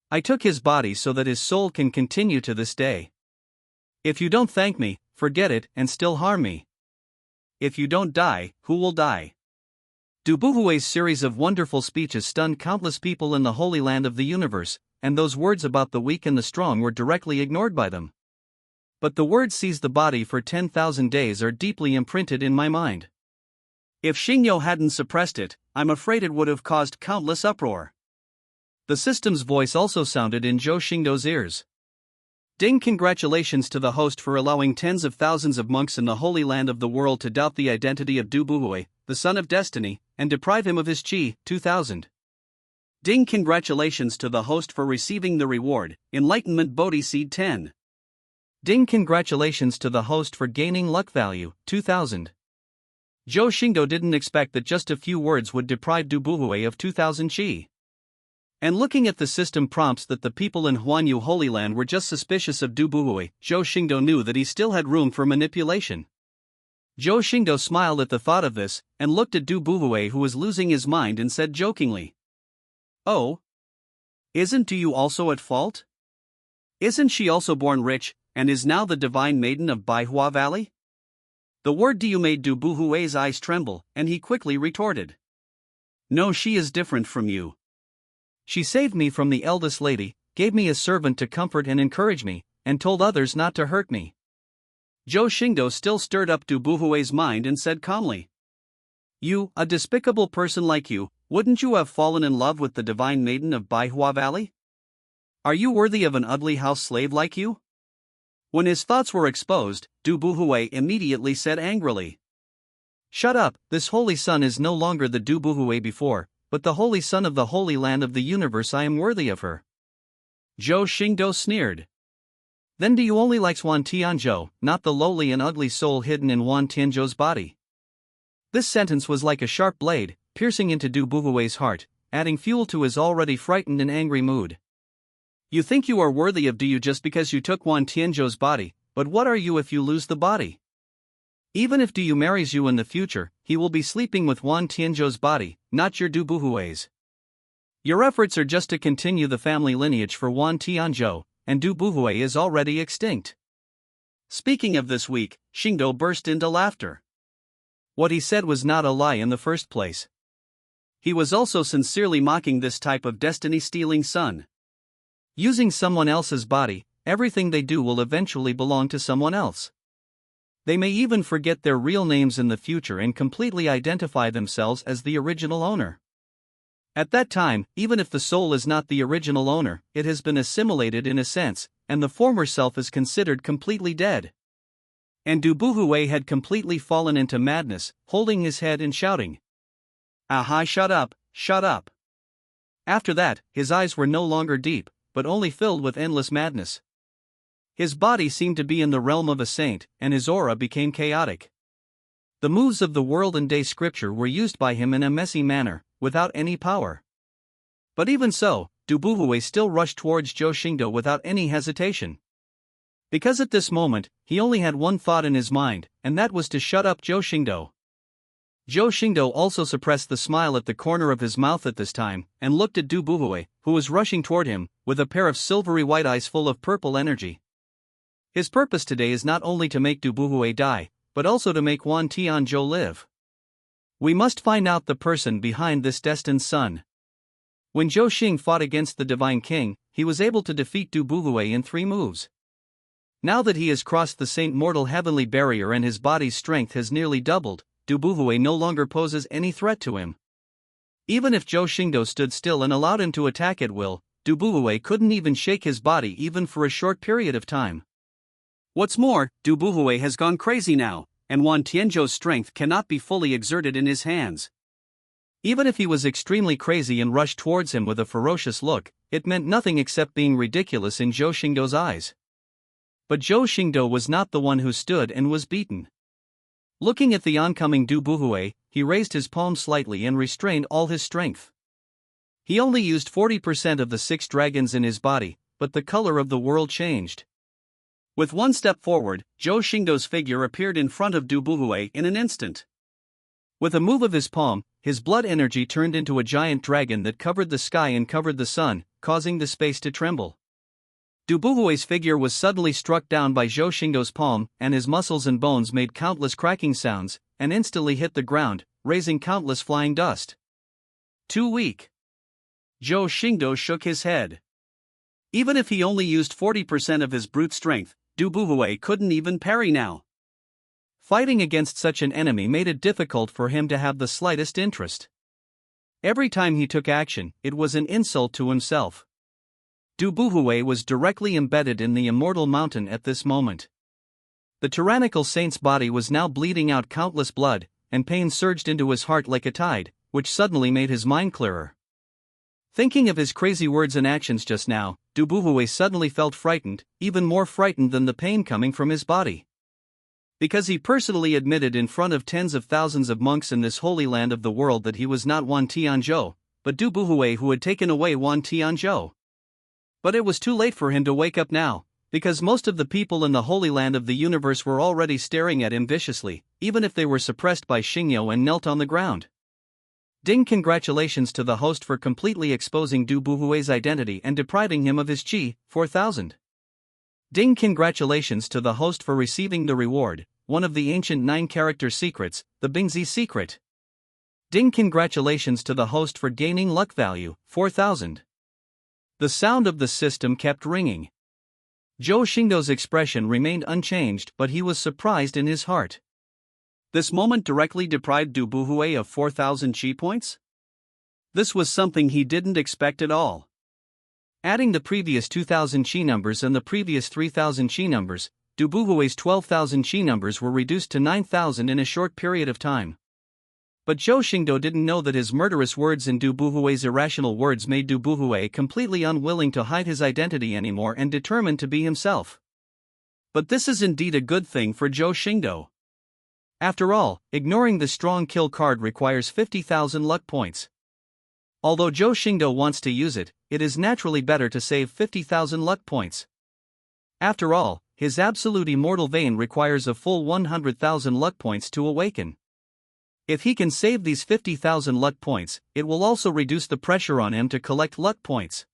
A: I took his body so that his soul can continue to this day. If you don't thank me, forget it and still harm me.
B: If you don't die, who will die?
A: Du Buhui's series of wonderful speeches stunned countless people in the Holy Land of the universe, and those words about the weak and the strong were directly ignored by them. But the words "seize the body for 10,000 days" are deeply imprinted in my mind.
B: If Xingdou hadn't suppressed it, I'm afraid it would have caused countless uproar.
A: The system's voice also sounded in Zhou Xingdou's ears.
B: Ding! Congratulations to the host for allowing tens of thousands of monks in the Holy Land of the world to doubt the identity of Du Buhui, the son of destiny, and deprive him of his qi. 2000. Ding! Congratulations to the host for receiving the reward, Enlightenment Bodhi Seed 10.
A: Ding! Congratulations to the host for gaining luck value. 2000. Zhou Xingdou didn't expect that just a few words would deprive Du Buhui of 2000 qi. And looking at the system prompts that the people in Huanyu Holy Land were just suspicious of Du Buhui, Zhou Xingdou knew that he still had room for manipulation. Zhou Xingdou smiled at the thought of this, and looked at Du Buhui, who was losing his mind, and said jokingly,
B: "Oh? Isn't Du also at fault? Isn't she also born rich, and is now the divine maiden of Baihua Valley?" The word "Du" made Du Buhui's eyes tremble, and he quickly retorted, "No, she is different from you.
A: She saved me from the eldest lady, gave me a servant to comfort and encourage me, and told others not to hurt me."
B: Zhou Xingdou still stirred up Du Buhui's mind and said calmly, "You, a despicable person like you, wouldn't you have fallen in love with the divine maiden of Baihua Valley? Are you worthy of an ugly house slave like you?" When his thoughts were exposed, Du Buhui immediately said angrily,
A: "Shut up, this holy son is no longer the Du Buhui before, but the holy son of the Holy Land of the universe. I am worthy of her."
B: Zhou Xingdou sneered.
A: "Then Du only likes Wan Tianzhou, not the lowly and ugly soul hidden in Wan Tianzhou's body." This sentence was like a sharp blade, piercing into Du Buhui's heart, adding fuel to his already frightened and angry mood.
B: "You think you are worthy of Du just because you took Wan Tianzhou's body, but what are you if you lose the body?
A: Even if Du marries you in the future, he will be sleeping with Wan Tianzhou's body, not your Du Buhui's. Your efforts are just to continue the family lineage for Wan Tianzhou, and Du Buhui is already extinct."
B: Speaking of this week, Xingdou burst into laughter.
A: What he said was not a lie in the first place.
B: He was also sincerely mocking this type of destiny-stealing son.
A: Using someone else's body, everything they do will eventually belong to someone else. They may even forget their real names in the future and completely identify themselves as the original owner. At that time, even if the soul is not the original owner, it has been assimilated in a sense, and the former self is considered completely dead. And Du Buhui had completely fallen into madness, holding his head and shouting,
B: "Aha, shut up, shut up."
A: After that, his eyes were no longer deep, but only filled with endless madness. His body seemed to be in the realm of a saint, and his aura became chaotic. The moves of the world and day scripture were used by him in a messy manner, without any power. But even so, Du Buhui still rushed towards Zhou Xingdou without any hesitation. Because at this moment, he only had one thought in his mind, and that was to shut up Zhou Xingdou. Zhou Xingdou also suppressed the smile at the corner of his mouth at this time, and looked at Du Buhui, who was rushing toward him, with a pair of silvery white eyes full of purple energy. His purpose today is not only to make Du Buhui die, but also to make Wan Tianzhou live. We must find out the person behind this destined son. When Zhou Xing fought against the Divine King, he was able to defeat Du Buhui in 3 moves. Now that he has crossed the Saint Mortal Heavenly Barrier and his body's strength has nearly doubled, Du Buhui no longer poses any threat to him. Even if Zhou Xingdou stood still and allowed him to attack at will, Du Buhui couldn't even shake his body even for a short period of time. What's more, Du Buhui has gone crazy now, and Wan Tianzhou's strength cannot be fully exerted in his hands. Even if he was extremely crazy and rushed towards him with a ferocious look, it meant nothing except being ridiculous in Zhou Xingdou's eyes. But Zhou Xingdou was not the one who stood and was beaten. Looking at the oncoming Du Buhui, he raised his palm slightly and restrained all his strength. He only used 40% of the 6 dragons in his body, but the color of the world changed. With one step forward, Zhou Xingdou's figure appeared in front of Du Buhui in an instant. With a move of his palm, his blood energy turned into a giant dragon that covered the sky and covered the sun, causing the space to tremble. Du Buhui's figure was suddenly struck down by Zhou Xingdou's palm, and his muscles and bones made countless cracking sounds, and instantly hit the ground, raising countless flying dust. Too weak. Zhou Xingdou shook his head. Even if he only used 40% of his brute strength, Du Buhui couldn't even parry now. Fighting against such an enemy made it difficult for him to have the slightest interest. Every time he took action, it was an insult to himself. Du Buhui was directly embedded in the immortal mountain at this moment. The tyrannical saint's body was now bleeding out countless blood, and pain surged into his heart like a tide, which suddenly made his mind clearer. Thinking of his crazy words and actions just now, Du Buhui suddenly felt frightened, even more frightened than the pain coming from his body. Because he personally admitted in front of tens of thousands of monks in this holy land of the world that he was not Wan Tianzhou, but Du Buhui who had taken away Wan Tianzhou. But it was too late for him to wake up now, because most of the people in the holy land of the universe were already staring at him viciously, even if they were suppressed by Xingyo and knelt on the ground. Ding! Congratulations to the host for completely exposing Du Buhui's identity and depriving him of his qi, 4000. Ding! Congratulations to the host for receiving the reward, one of the ancient 9-character secrets, the Bingzi secret. Ding! Congratulations to the host for gaining luck value, 4000. The sound of the system kept ringing. Zhou Xingdou's expression remained unchanged, but he was surprised in his heart. This moment directly deprived Du Buhui of 4000 chi points? This was something he didn't expect at all. Adding the previous 2000 chi numbers and the previous 3000 chi numbers, Du Buhui's 12,000 chi numbers were reduced to 9,000 in a short period of time. But Zhou Xingdou didn't know that his murderous words and Du Buhui's irrational words made Du Buhui completely unwilling to hide his identity anymore and determined to be himself. But this is indeed a good thing for Zhou Xingdou. After all, ignoring the strong kill card requires 50,000 luck points. Although Zhou Xingdou wants to use it, it is naturally better to save 50,000 luck points. After all, his absolute immortal vein requires a full 100,000 luck points to awaken. If he can save these 50,000 luck points, it will also reduce the pressure on him to collect luck points.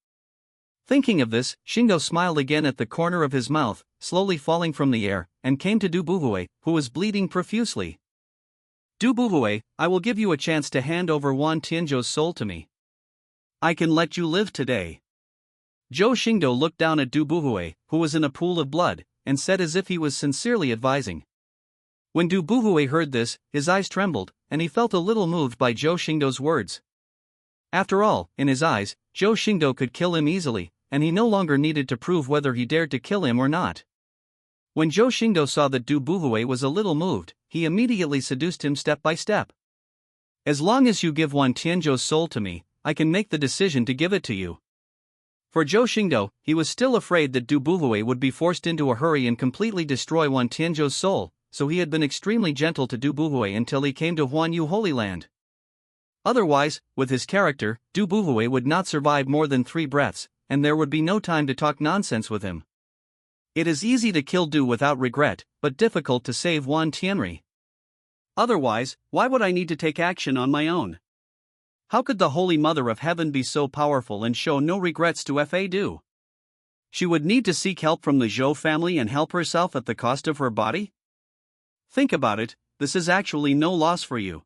A: Thinking of this, Xingdou smiled again at the corner of his mouth, slowly falling from the air, and came to Du Buhui, who was bleeding profusely. Du Buhui, I will give you a chance to hand over Wan Tianzhou's soul to me. I can let you live today. Zhou Xingdou looked down at Du Buhui, who was in a pool of blood, and said as if he was sincerely advising. When Du Buhui heard this, his eyes trembled, and he felt a little moved by Zhou Xingdou's words. After all, in his eyes, Zhou Xingdou could kill him easily, and he no longer needed to prove whether he dared to kill him or not. When Zhou Xingdou saw that Du Buhui was a little moved, he immediately seduced him step by step. As long as you give Wan Tianzhou's soul to me, I can make the decision to give it to you. For Zhou Xingdou, he was still afraid that Du Buhui would be forced into a hurry and completely destroy Wan Tianzhou's soul, so he had been extremely gentle to Du Buhui until he came to Huanyu Holy Land. Otherwise, with his character, Du Buhui would not survive more than 3 breaths, and there would be no time to talk nonsense with him. It is easy to kill Du without regret, but difficult to save Wan Tianri. Otherwise, why would I need to take action on my own? How could the Holy Mother of Heaven be so powerful and show no regrets to Fa Du? She would need to seek help from the Zhou family and help herself at the cost of her body? Think about it, this is actually no loss for you.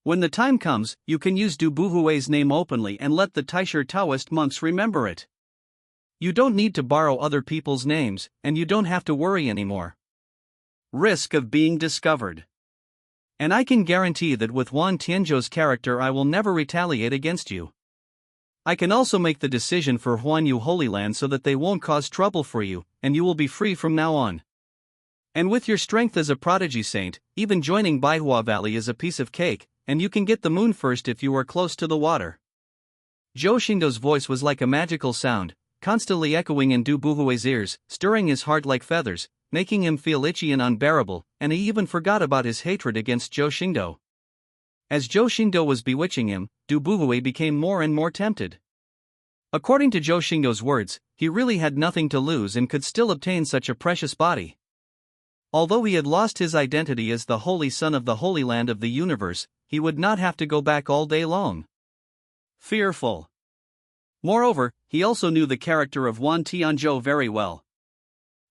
A: When the time comes, you can use Du Buhui's name openly and let the Taisher Taoist monks remember it. You don't need to borrow other people's names, and you don't have to worry anymore. Risk of being discovered. And I can guarantee that with Wan Tianzhou's character I will never retaliate against you. I can also make the decision for Huanyu Holy Land so that they won't cause trouble for you, and you will be free from now on. And with your strength as a prodigy saint, even joining Baihua Valley is a piece of cake, and you can get the moon first if you are close to the water. Zhou Xingdou's voice was like a magical sound, constantly echoing in Du Buhui's ears, stirring his heart like feathers, making him feel itchy and unbearable, and he even forgot about his hatred against Zhou Xingdou. As Zhou Xingdou was bewitching him, Du Buhui became more and more tempted. According to Zhou Xingdou's words, he really had nothing to lose and could still obtain such a precious body. Although he had lost his identity as the Holy Son of the Holy Land of the universe, he would not have to go back all day long. Fearful. Moreover, he also knew the character of Wan Tianzhou very well.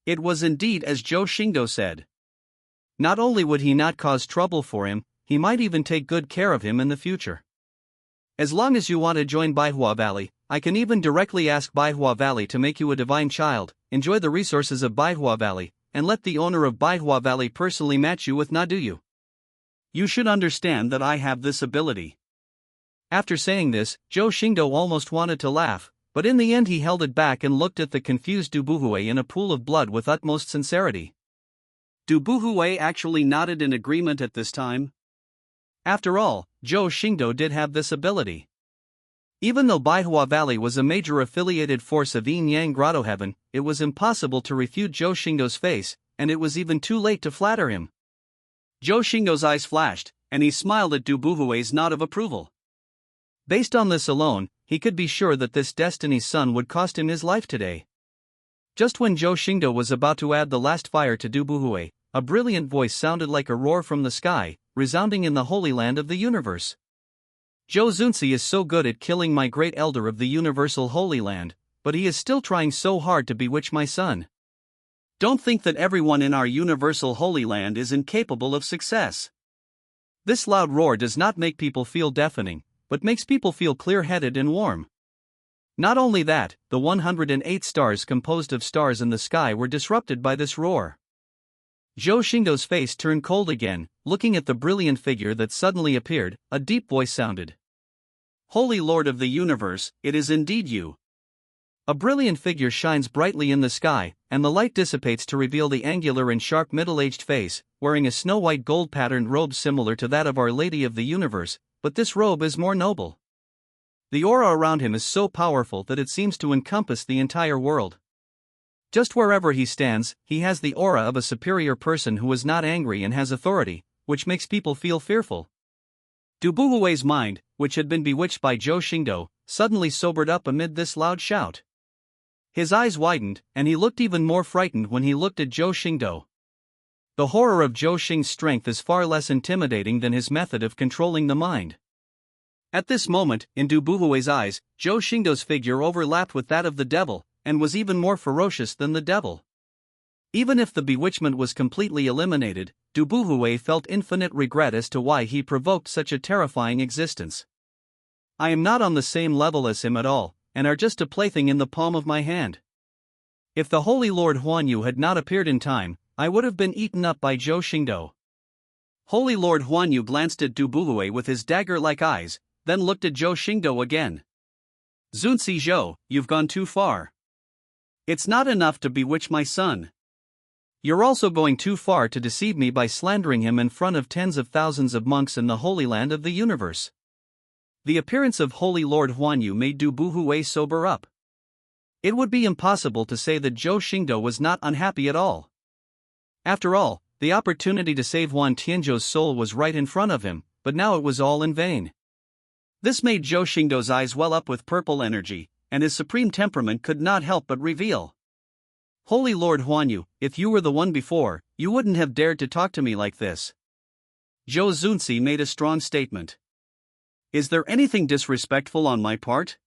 A: It was indeed as Zhou Xingdou said. Not only would he not cause trouble for him, he might even take good care of him in the future. As long as you want to join Baihua Valley, I can even directly ask Baihua Valley to make you a divine child, enjoy the resources of Baihua Valley, and let the owner of Baihua Valley personally match you with Naduyu. You should understand that I have this ability. After saying this, Zhou Xingdou almost wanted to laugh, but in the end he held it back and looked at the confused Du Buhui in a pool of blood with utmost sincerity. Du Buhui actually nodded in agreement at this time. After all, Zhou Xingdou did have this ability. Even though Baihua Valley was a major affiliated force of Yin Yang Grotto Heaven, it was impossible to refute Zhou Xingdou's face, and it was even too late to flatter him. Zhou Xingdou's eyes flashed, and he smiled at Du Buhui's nod of approval. Based on this alone, he could be sure that this Destiny's son would cost him his life today. Just when Zhou Xingdou was about to add the last fire to Du Buhui, a brilliant voice sounded like a roar from the sky, resounding in the Holy Land of the universe. Zhou Zunzi is so good at killing my great elder of the universal Holy Land, but he is still trying so hard to bewitch my son. Don't think that everyone in our universal Holy Land is incapable of success. This loud roar does not make people feel deafening, but makes people feel clear-headed and warm. Not only that, the 108 stars composed of stars in the sky were disrupted by this roar. Zhou Xingdou's face turned cold again, looking at the brilliant figure that suddenly appeared. A deep voice sounded. Holy Lord of the Universe, it is indeed you. A brilliant figure shines brightly in the sky, and the light dissipates to reveal the angular and sharp middle-aged face, wearing a snow-white gold-patterned robe similar to that of Our Lady of the Universe, but this robe is more noble. The aura around him is so powerful that it seems to encompass the entire world. Just wherever he stands, he has the aura of a superior person who is not angry and has authority, which makes people feel fearful. Du Buhui's mind, which had been bewitched by Zhou Xingdou, suddenly sobered up amid this loud shout. His eyes widened, and he looked even more frightened when he looked at Zhou Xingdou. The horror of Zhou Xing's strength is far less intimidating than his method of controlling the mind. At this moment, in Du Buhui's eyes, Zhou Xingdou's figure overlapped with that of the devil, and was even more ferocious than the devil. Even if the bewitchment was completely eliminated, Du Buhui felt infinite regret as to why he provoked such a terrifying existence. I am not on the same level as him at all, and are just a plaything in the palm of my hand. If the Holy Lord Huanyu had not appeared in time, I would have been eaten up by Zhou Xingdou. Holy Lord Huanyu glanced at Du Buhui with his dagger-like eyes, then looked at Zhou Xingdou again. Zunzi Zhou, you've gone too far. It's not enough to bewitch my son. You're also going too far to deceive me by slandering him in front of tens of thousands of monks in the Holy Land of the universe. The appearance of Holy Lord Huanyu made Du Buhui sober up. It would be impossible to say that Zhou Xingdou was not unhappy at all. After all, The opportunity to save Huan Tianzhou's soul was right in front of him, but now it was all in vain. This made Zhou Xingdou's eyes well up with purple energy, and his supreme temperament could not help but reveal. Holy Lord Huanyu, if you were the one before, you wouldn't have dared to talk to me like this. Zhou Xunzi made a strong statement. Is there anything disrespectful on my part?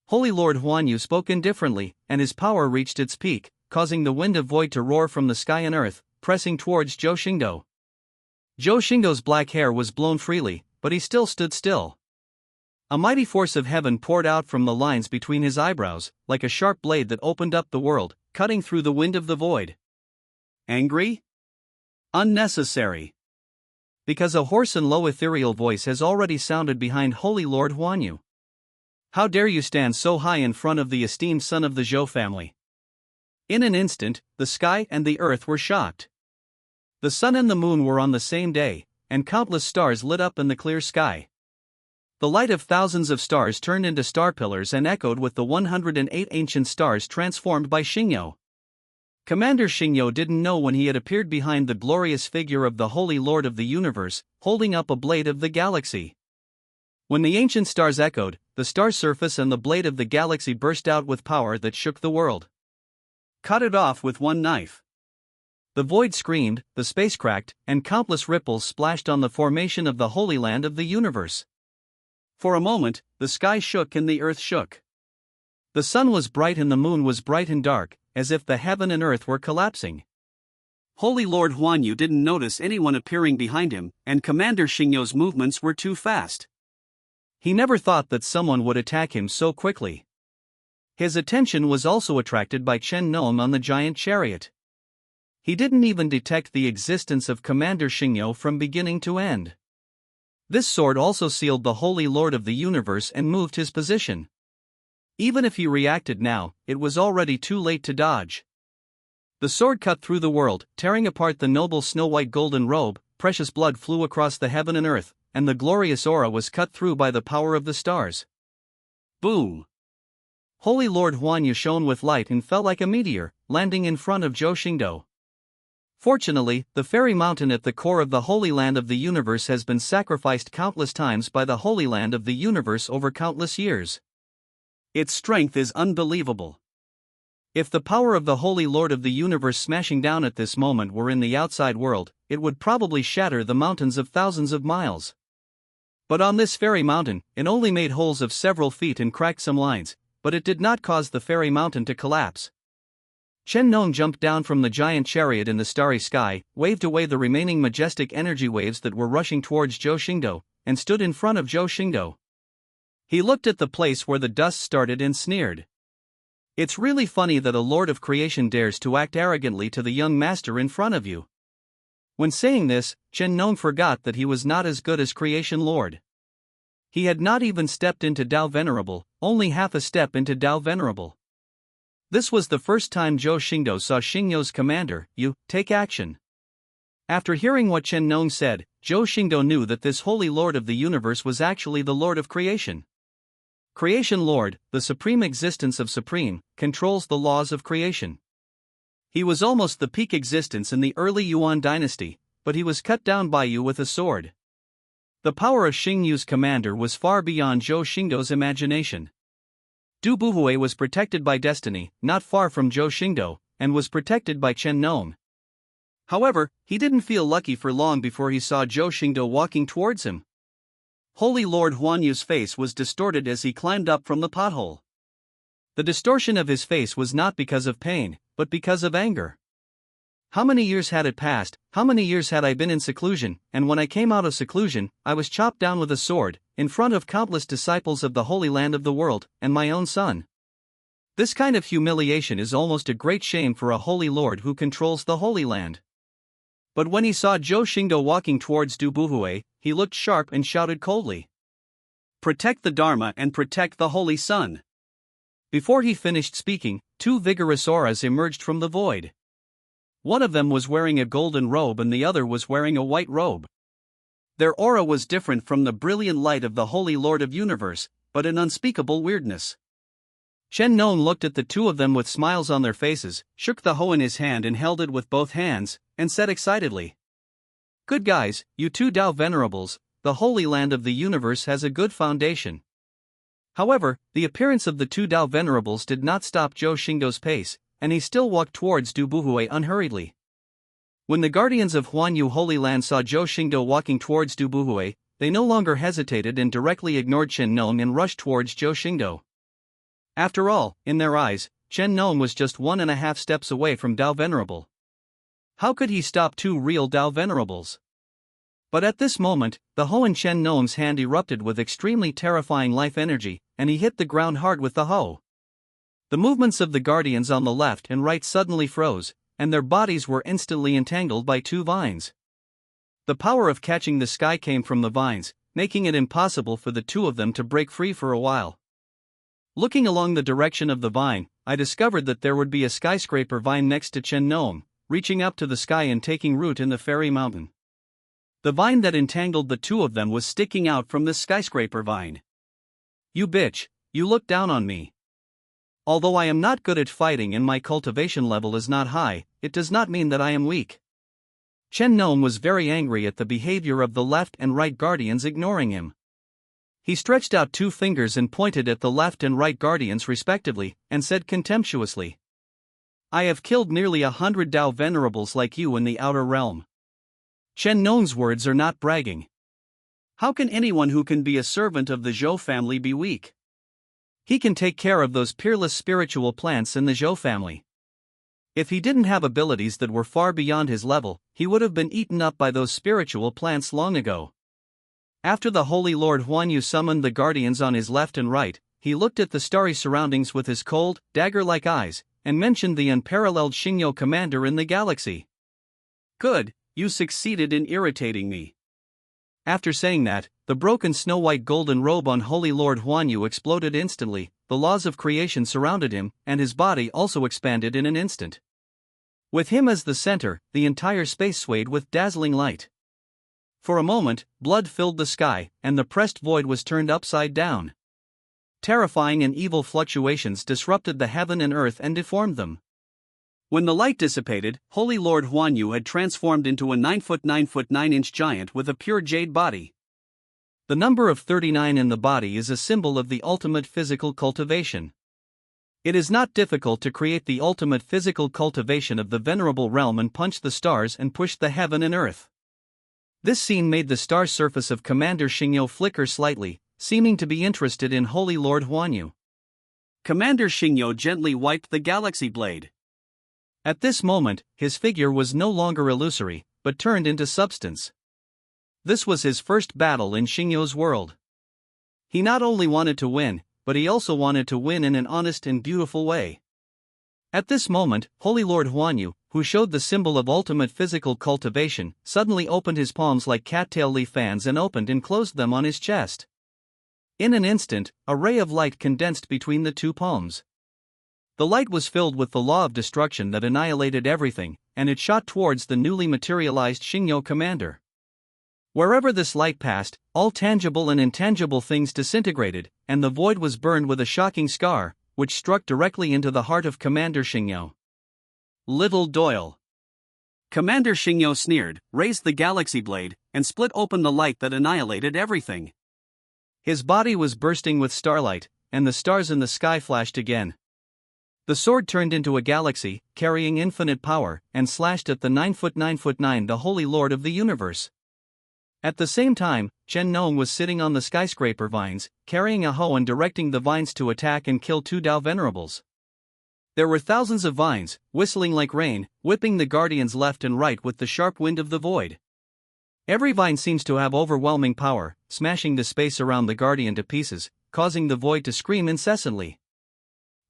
A: Holy Lord Huanyu spoke indifferently, and his power reached its peak, causing the wind of void to roar from the sky and earth, pressing towards Zhou Xingdou. Zhou Xingdou's black hair was blown freely, but he still stood still. A mighty force of heaven poured out from the lines between his eyebrows, like a sharp blade that opened up the world, cutting through the wind of the void. Angry? Unnecessary. Because a hoarse and low ethereal voice has already sounded behind Holy Lord Huanyu. How dare you stand so high in front of the esteemed son of the Zhou family? In an instant, the sky and the earth were shocked. The sun and the moon were on the same day, and countless stars lit up in the clear sky. The light of thousands of stars turned into star pillars and echoed with the 108 ancient stars transformed by Xingyo. Commander Xingyo didn't know when he had appeared behind the glorious figure of the Holy Lord of the Universe, holding up a blade of the galaxy. When the ancient stars echoed, the star surface and the blade of the galaxy burst out with power that shook the world. Cut it off with one knife. The void screamed, the space cracked, and countless ripples splashed on the formation of the Holy Land of the Universe. For a moment, the sky shook and the earth shook. The sun was bright and the moon was bright and dark, as if the heaven and earth were collapsing. Holy Lord Huanyu didn't notice anyone appearing behind him, and Commander Xingyo's movements were too fast. He never thought that someone would attack him so quickly. His attention was also attracted by Chen Nong on the giant chariot. He didn't even detect the existence of Commander Xingyo from beginning to end. This sword also sealed the Holy Lord of the Universe and moved his position. Even if he reacted now, it was already too late to dodge. The sword cut through the world, tearing apart the noble snow-white golden robe. Precious blood flew across the heaven and earth, and the glorious aura was cut through by the power of the stars. Boom! Holy Lord Huanyu shone with light and fell like a meteor, landing in front of Zhou Xingdou. Fortunately, the fairy mountain at the core of the Holy Land of the Universe has been sacrificed countless times by the Holy Land of the Universe over countless years. Its strength is unbelievable. If the power of the Holy Lord of the Universe smashing down at this moment were in the outside world, it would probably shatter the mountains of thousands of miles. But on this fairy mountain, it only made holes of several feet and cracked some lines, but it did not cause the fairy mountain to collapse. Chen Nong jumped down from the giant chariot in the starry sky, waved away the remaining majestic energy waves that were rushing towards Zhou Xingdou, and stood in front of Zhou Xingdou. He looked at the place where the dust started and sneered. It's really funny that a lord of creation dares to act arrogantly to the young master in front of you. When saying this, Chen Nong forgot that he was not as good as creation lord. He had not even stepped into Dao Venerable, only half a step into Dao Venerable. This was the first time Zhou Xingdou saw Xingyo's commander, you, take action. After hearing what Chen Nong said, Zhou Xingdou knew that this Holy Lord of the Universe was actually the Lord of Creation. Creation Lord, the supreme existence of Supreme, controls the laws of creation. He was almost the peak existence in the early Yuan dynasty, but he was cut down by you with a sword. The power of Xingyu's commander was far beyond Zhou Xingdou's imagination. Du Buhui was protected by destiny, not far from Zhou Xingdou, and was protected by Chen Nong. However, he didn't feel lucky for long before he saw Zhou Xingdou walking towards him. Holy Lord Huanyu's face was distorted as he climbed up from the pothole. The distortion of his face was not because of pain, but because of anger. How many years had it passed, how many years had I been in seclusion, and when I came out of seclusion, I was chopped down with a sword, in front of countless disciples of the Holy Land of the world, and my own son. This kind of humiliation is almost a great shame for a Holy Lord who controls the Holy Land. But when he saw Zhou Xingdou walking towards Du Buhui, he looked sharp and shouted coldly. Protect the Dharma and protect the Holy Sun. Before he finished speaking, two vigorous auras emerged from the void. One of them was wearing a golden robe and the other was wearing a white robe. Their aura was different from the brilliant light of the Holy Lord of Universe, but an unspeakable weirdness.
B: Chen Nong looked at the two of them with smiles on their faces, shook the hoe in his hand and held it with both hands, and said excitedly, "Good guys, you two Tao venerables, the Holy Land of the universe has a good foundation." However, the appearance of the two Tao venerables did not stop Zhou Xingdou's pace, and he still walked towards Du Buhui unhurriedly. When the guardians of Huanyu Holy Land saw Zhou Xingdou walking towards Du Buhui, they no longer hesitated and directly ignored Chen Nong and rushed towards Zhou Xingdou. After all, in their eyes, Chen Nong was just 1.5 steps away from Tao Venerable. How could he stop two real Tao Venerables? But at this moment, the hoe in Chen Nong's hand erupted with extremely terrifying life energy, and he hit the ground hard with the hoe. The movements of the guardians on the left and right suddenly froze, and their bodies were instantly entangled by two vines. The power of catching the sky came from the vines, making it impossible for the two of them to break free for a while. Looking along the direction of the vine, I discovered that there would be a skyscraper vine next to Chen Nong, reaching up to the sky and taking root in the fairy mountain. The vine that entangled the two of them was sticking out from the skyscraper vine. "You bitch, you look down on me. Although I am not good at fighting and my cultivation level is not high, it does not mean that I am weak." Chen Nong was very angry at the behavior of the left and right guardians ignoring him. He stretched out two fingers and pointed at the left and right guardians respectively, and said contemptuously, "I have killed nearly 100 Tao venerables like you in the outer realm." Chen Nong's words are not bragging. How can anyone who can be a servant of the Zhou family be weak? He can take care of those peerless spiritual plants in the Zhou family. If he didn't have abilities that were far beyond his level, he would have been eaten up by those spiritual plants long ago. After the Holy Lord Huanyu summoned the guardians on his left and right, he looked at the starry surroundings with his cold, dagger-like eyes, and mentioned the unparalleled Xingyo commander in the galaxy. "Good, you succeeded in irritating me." After saying that, the broken snow-white golden robe on Holy Lord Huanyu exploded instantly, the laws of creation surrounded him, and his body also expanded in an instant. With him as the center, the entire space swayed with dazzling light. For a moment, blood filled the sky, and the pressed void was turned upside down. Terrifying and evil fluctuations disrupted the heaven and earth and deformed them. When the light dissipated, Holy Lord Huanyu had transformed into a 9-foot 9-foot 9-inch giant with a pure jade body. The number of 39 in the body is a symbol of the ultimate physical cultivation. It is not difficult to create the ultimate physical cultivation of the venerable realm and punch the stars and push the heaven and earth. This scene made the star surface of Commander Xingyo flicker slightly, seeming to be interested in Holy Lord Huanyu. Commander Xingyo gently wiped the galaxy blade. At this moment, his figure was no longer illusory, but turned into substance. This was his first battle in Xingyo's world. He not only wanted to win, but he also wanted to win in an honest and beautiful way. At this moment, Holy Lord Huanyu, who showed the symbol of ultimate physical cultivation, suddenly opened his palms like cattail leaf fans and opened and closed them on his chest. In an instant, a ray of light condensed between the two palms. The light was filled with the law of destruction that annihilated everything, and it shot towards the newly materialized Xingyo commander. Wherever this light passed, all tangible and intangible things disintegrated, and the void was burned with a shocking scar, which struck directly into the heart of Commander Xingyo. Little Doyle. Commander Xingyo sneered, raised the galaxy blade, and split open the light that annihilated everything. His body was bursting with starlight, and the stars in the sky flashed again. The sword turned into a galaxy, carrying infinite power, and slashed at the 9-foot 9-foot 9, the Holy Lord of the universe. At the same time, Chen Nong was sitting on the skyscraper vines, carrying a hoe and directing the vines to attack and kill two Tao venerables. There were thousands of vines, whistling like rain, whipping the guardians left and right with the sharp wind of the void. Every vine seems to have overwhelming power, smashing the space around the guardian to pieces, causing the void to scream incessantly.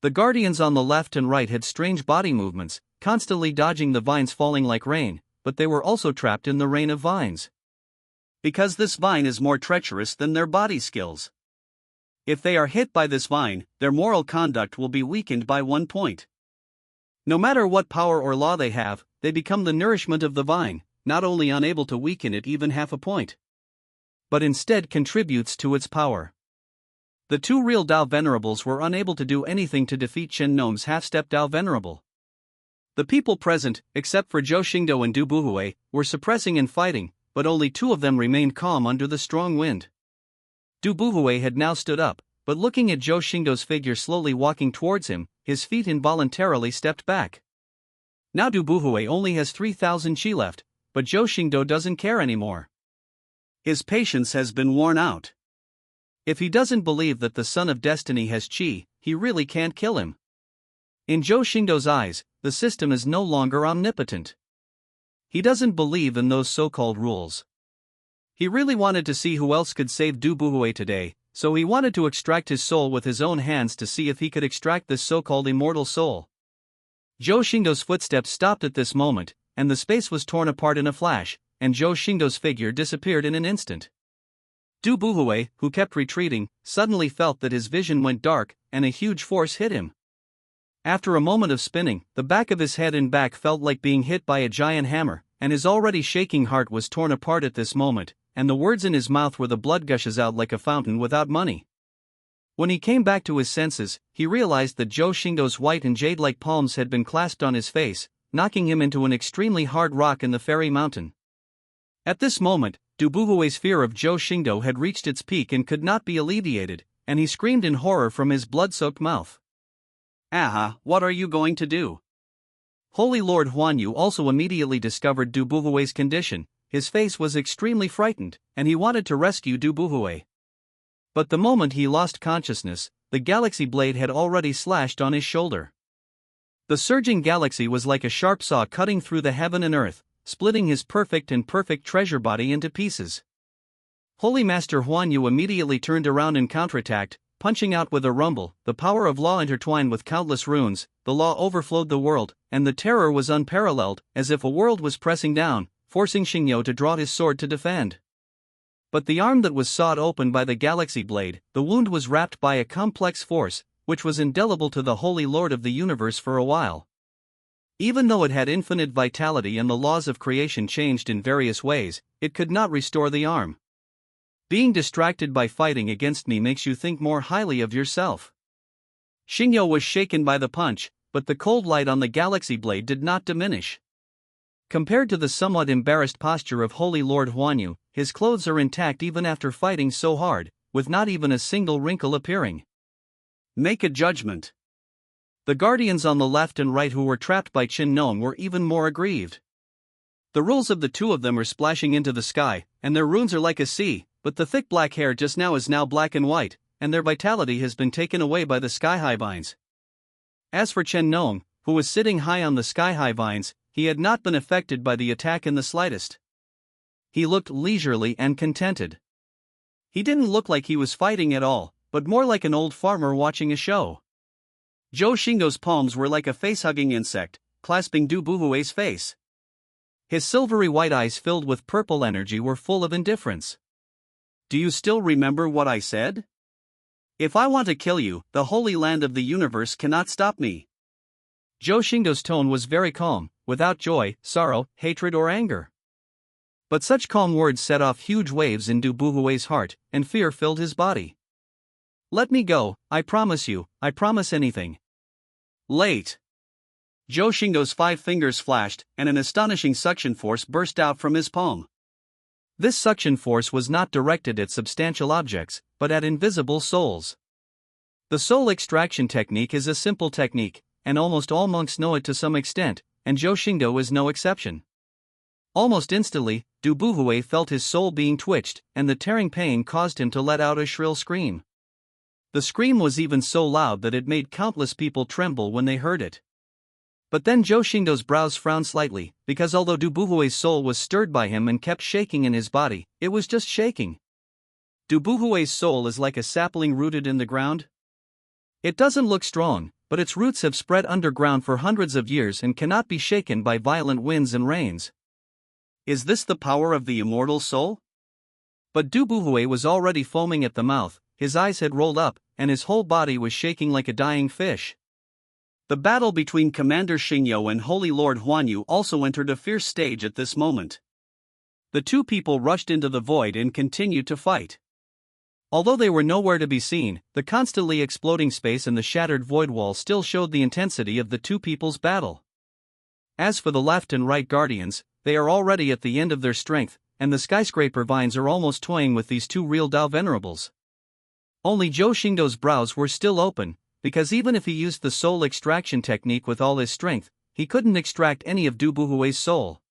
B: The guardians on the left and right had strange body movements, constantly dodging the vines falling like rain, but they were also trapped in the rain of vines. Because this vine is more treacherous than their body skills. If they are hit by this vine, their moral conduct will be weakened by 1 point. No matter what power or law they have, they become the nourishment of the vine, not only unable to weaken it even half a point, but instead contributes to its power. The two real Dao Venerables were unable to do anything to defeat Chen Nong's half-step Dao Venerable. The people present, except for Zhou Xingdou and Du Buhui, were suppressing and fighting, but only two of them remained calm under the strong wind. Du Buhui had now stood up, but looking at Zhou Xingdou's figure slowly walking towards him, his feet involuntarily stepped back. Now Du Buhui only has 3,000 qi left, but Zhou Xingdou doesn't care anymore. His patience has been worn out. If he doesn't believe that the Son of Destiny has qi, he really can't kill him. In Zhou Xingdou's eyes, the system is no longer omnipotent. He doesn't believe in those so-called rules. He really wanted to see who else could save Du Buhui today, so he wanted to extract his soul with his own hands to see if he could extract this so-called immortal soul. Zhou Xingdou's footsteps stopped at this moment, and the space was torn apart in a flash, and Zhou Xingdou's figure disappeared in an instant. Du Buhui, who kept retreating, suddenly felt that his vision went dark, and a huge force hit him. After a moment of spinning, the back of his head and back felt like being hit by a giant hammer, and his already shaking heart was torn apart at this moment, and the words in his mouth were the blood gushes out like a fountain without money. When he came back to his senses, he realized that Zhou Xingdou's white and jade-like palms had been clasped on his face, knocking him into an extremely hard rock in the fairy mountain. At this moment, Du Buhui's fear of Zhou Xingdou had reached its peak and could not be alleviated, and he screamed in horror from his blood-soaked mouth. "Aha, what are you going to do?" Holy Lord Huanyu also immediately discovered Du Buhui's condition. His face was extremely frightened, and he wanted to rescue Du Buhui. But the moment he lost consciousness, the galaxy blade had already slashed on his shoulder. The surging galaxy was like a sharp saw cutting through the heaven and earth, splitting his perfect treasure body into pieces. Holy Master Huanyu immediately turned around and counterattacked, punching out with a rumble. The power of law intertwined with countless runes, the law overflowed the world, and the terror was unparalleled, as if a world was pressing down, forcing Xingyo to draw his sword to defend. But the arm that was sawed open by the galaxy blade, the wound was wrapped by a complex force, which was indelible to the Holy Lord of the universe for a while. Even though it had infinite vitality and the laws of creation changed in various ways, it could not restore the arm. Being distracted by fighting against me makes you think more highly of yourself. Xingyo was shaken by the punch, but the cold light on the galaxy blade did not diminish. Compared to the somewhat embarrassed posture of Holy Lord Huanyu, his clothes are intact even after fighting so hard, with not even a single wrinkle appearing. Make a judgment. The guardians on the left and right who were trapped by Chen Nong were even more aggrieved. The rules of the two of them are splashing into the sky, and their runes are like a sea, but the thick black hair just now is now black and white, and their vitality has been taken away by the sky-high vines. As for Chen Nong, who was sitting high on the sky-high vines, he had not been affected by the attack in the slightest. He looked leisurely and contented. He didn't look like he was fighting at all, but more like an old farmer watching a show. Zhou Xingdou's palms were like a face-hugging insect, clasping Du Buhui's face. His silvery white eyes filled with purple energy were full of indifference. "Do you still remember what I said? If I want to kill you, the holy land of the universe cannot stop me." Zhou Xingdou's tone was very calm, without joy, sorrow, hatred or anger. But such calm words set off huge waves in Du Buhui's heart, and fear filled his body. "Let me go, I promise you, I promise anything." Late. Zhou Xingdou's 5 fingers flashed, and an astonishing suction force burst out from his palm. This suction force was not directed at substantial objects, but at invisible souls. The soul extraction technique is a simple technique, and almost all monks know it to some extent, and Zhou Xingdou is no exception. Almost instantly, Du Buhui felt his soul being twitched, and the tearing pain caused him to let out a shrill scream. The scream was even so loud that it made countless people tremble when they heard it. But then Zhou Xingdou's brows frowned slightly, because although Du Buhui's soul was stirred by him and kept shaking in his body, it was just shaking. Du Buhui's soul is like a sapling rooted in the ground. It doesn't look strong, but its roots have spread underground for hundreds of years and cannot be shaken by violent winds and rains. Is this the power of the immortal soul? But Du Buhui was already foaming at the mouth, his eyes had rolled up, and his whole body was shaking like a dying fish. The battle between Commander Xingyo and Holy Lord Huanyu also entered a fierce stage at this moment. The two people rushed into the void and continued to fight.
A: Although they were nowhere to be seen, the constantly exploding space and the shattered void wall still showed the intensity of the two people's battle. As for the left and right guardians, they are already at the end of their strength, and the skyscraper vines are almost toying with these two real Dao venerables. Only Zhou Xingdou's brows were still open, because even if he used the soul extraction technique with all his strength, he couldn't extract any of Du Buhui's soul.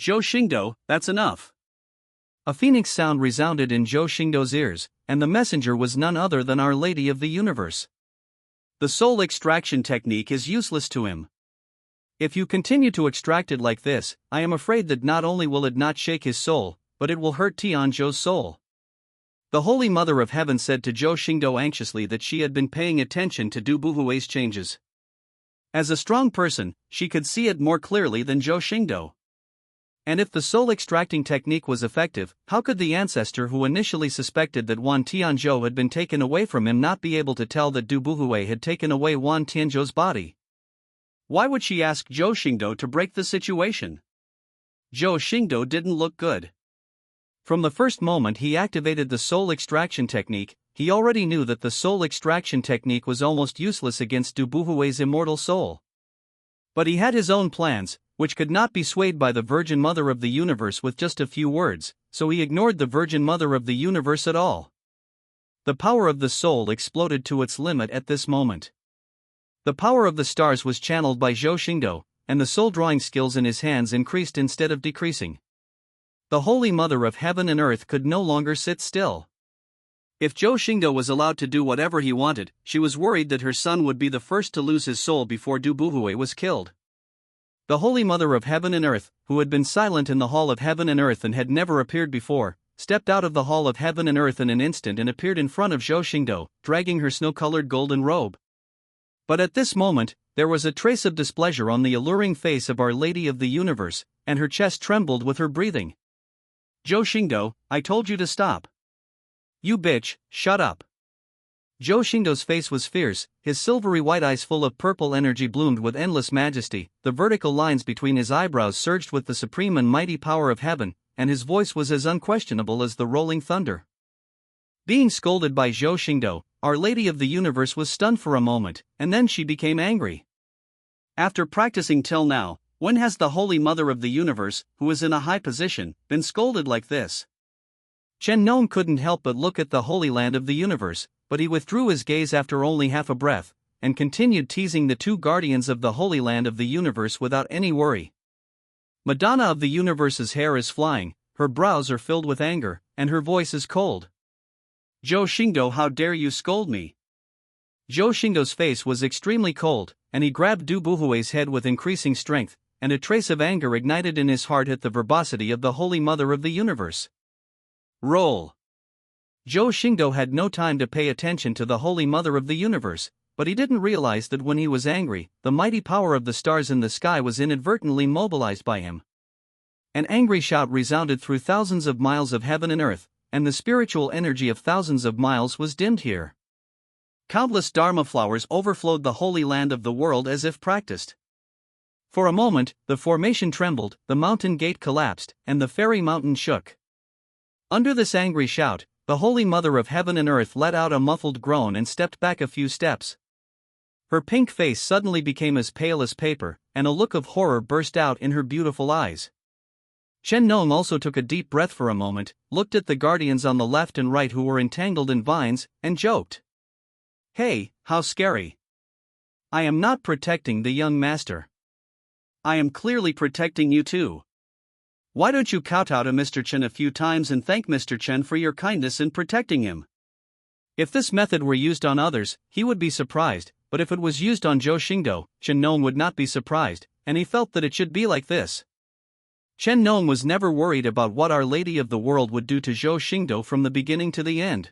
B: Zhou Xingdou, that's enough.
A: A phoenix sound resounded in Zhou Xingdou's ears, and the messenger was none other than Our Lady of the Universe.
B: The soul extraction technique is useless to him.
A: If you continue to extract it like this, I am afraid that not only will it not shake his soul, but it will hurt Tianzhou's soul. The Holy Mother of Heaven said to Zhou Xingdou anxiously that she had been paying attention to Du Buhui's changes. As a strong person, she could see it more clearly than Zhou Xingdou. And if the soul extracting technique was effective, how could the ancestor who initially suspected that Wan Tianzhou had been taken away from him not be able to tell that Du Buhui had taken away Wan Tianzhou's body?
B: Why would she ask Zhou Xingdou to break the situation? Zhou Xingdou didn't look good.
A: From the first moment he activated the soul extraction technique, he already knew that the soul extraction technique was almost useless against Du Buhui's immortal soul. But he had his own plans, which could not be swayed by the Virgin Mother of the Universe with just a few words, so he ignored the Virgin Mother of the Universe at all. The power of the soul exploded to its limit at this moment. The power of the stars was channeled by Zhou Xingdou, and the soul-drawing skills in his hands increased instead of decreasing. The Holy Mother of Heaven and Earth could no longer sit still.
B: If Zhou Xingdou was allowed to do whatever he wanted, she was worried that her son would be the first to lose his soul before Du Buhui was killed.
A: The Holy Mother of Heaven and Earth, who had been silent in the Hall of Heaven and Earth and had never appeared before, stepped out of the Hall of Heaven and Earth in an instant and appeared in front of Zhou Xingdou, dragging her snow-colored golden robe. But at this moment, there was a trace of displeasure on the alluring face of Our Lady of the Universe, and her chest trembled with her breathing.
B: Zhou Xingdou, I told you to stop.
A: You bitch, shut up. Zhou Xingdou's face was fierce, his silvery white eyes full of purple energy bloomed with endless majesty, the vertical lines between his eyebrows surged with the supreme and mighty power of heaven, and his voice was as unquestionable as the rolling thunder. Being scolded by Zhou Xingdou, Our Lady of the Universe was stunned for a moment, and then she became angry.
B: After practicing till now, when has the Holy Mother of the Universe, who is in a high position, been scolded like this?
A: Chen Nong couldn't help but look at the Holy Land of the Universe, but he withdrew his gaze after only half a breath, and continued teasing the two guardians of the Holy Land of the Universe without any worry. Madonna of the Universe's hair is flying, her brows are filled with anger, and her voice is cold.
B: Zhou Xingdou, how dare you scold me?
A: Zhou Xingdou's face was extremely cold, and he grabbed Du Buhui's head with increasing strength, and a trace of anger ignited in his heart at the verbosity of the Holy Mother of the Universe.
B: Roll.
A: Zhou Xingdou had no time to pay attention to the Holy Mother of the Universe, but he didn't realize that when he was angry, the mighty power of the stars in the sky was inadvertently mobilized by him. An angry shout resounded through thousands of miles of heaven and earth, and the spiritual energy of thousands of miles was dimmed here. Countless Dharma flowers overflowed the holy land of the world as if practiced. For a moment, the formation trembled, the mountain gate collapsed, and the fairy mountain shook. Under this angry shout, the Holy Mother of Heaven and Earth let out a muffled groan and stepped back a few steps. Her pink face suddenly became as pale as paper, and a look of horror burst out in her beautiful eyes. Chen Nong also took a deep breath for a moment, looked at the guardians on the left and right who were entangled in vines, and joked. "Hey, how scary. I am not protecting the young master.
B: I am clearly protecting you too. Why don't you kowtow to Mr. Chen a few times and thank Mr. Chen for your kindness in protecting him?"
A: If this method were used on others, he would be surprised, but if it was used on Zhou Xingdou, Chen Nong would not be surprised, and he felt that it should be like this. Chen Nong was never worried about what Our Lady of the World would do to Zhou Xingdou from the beginning to the end.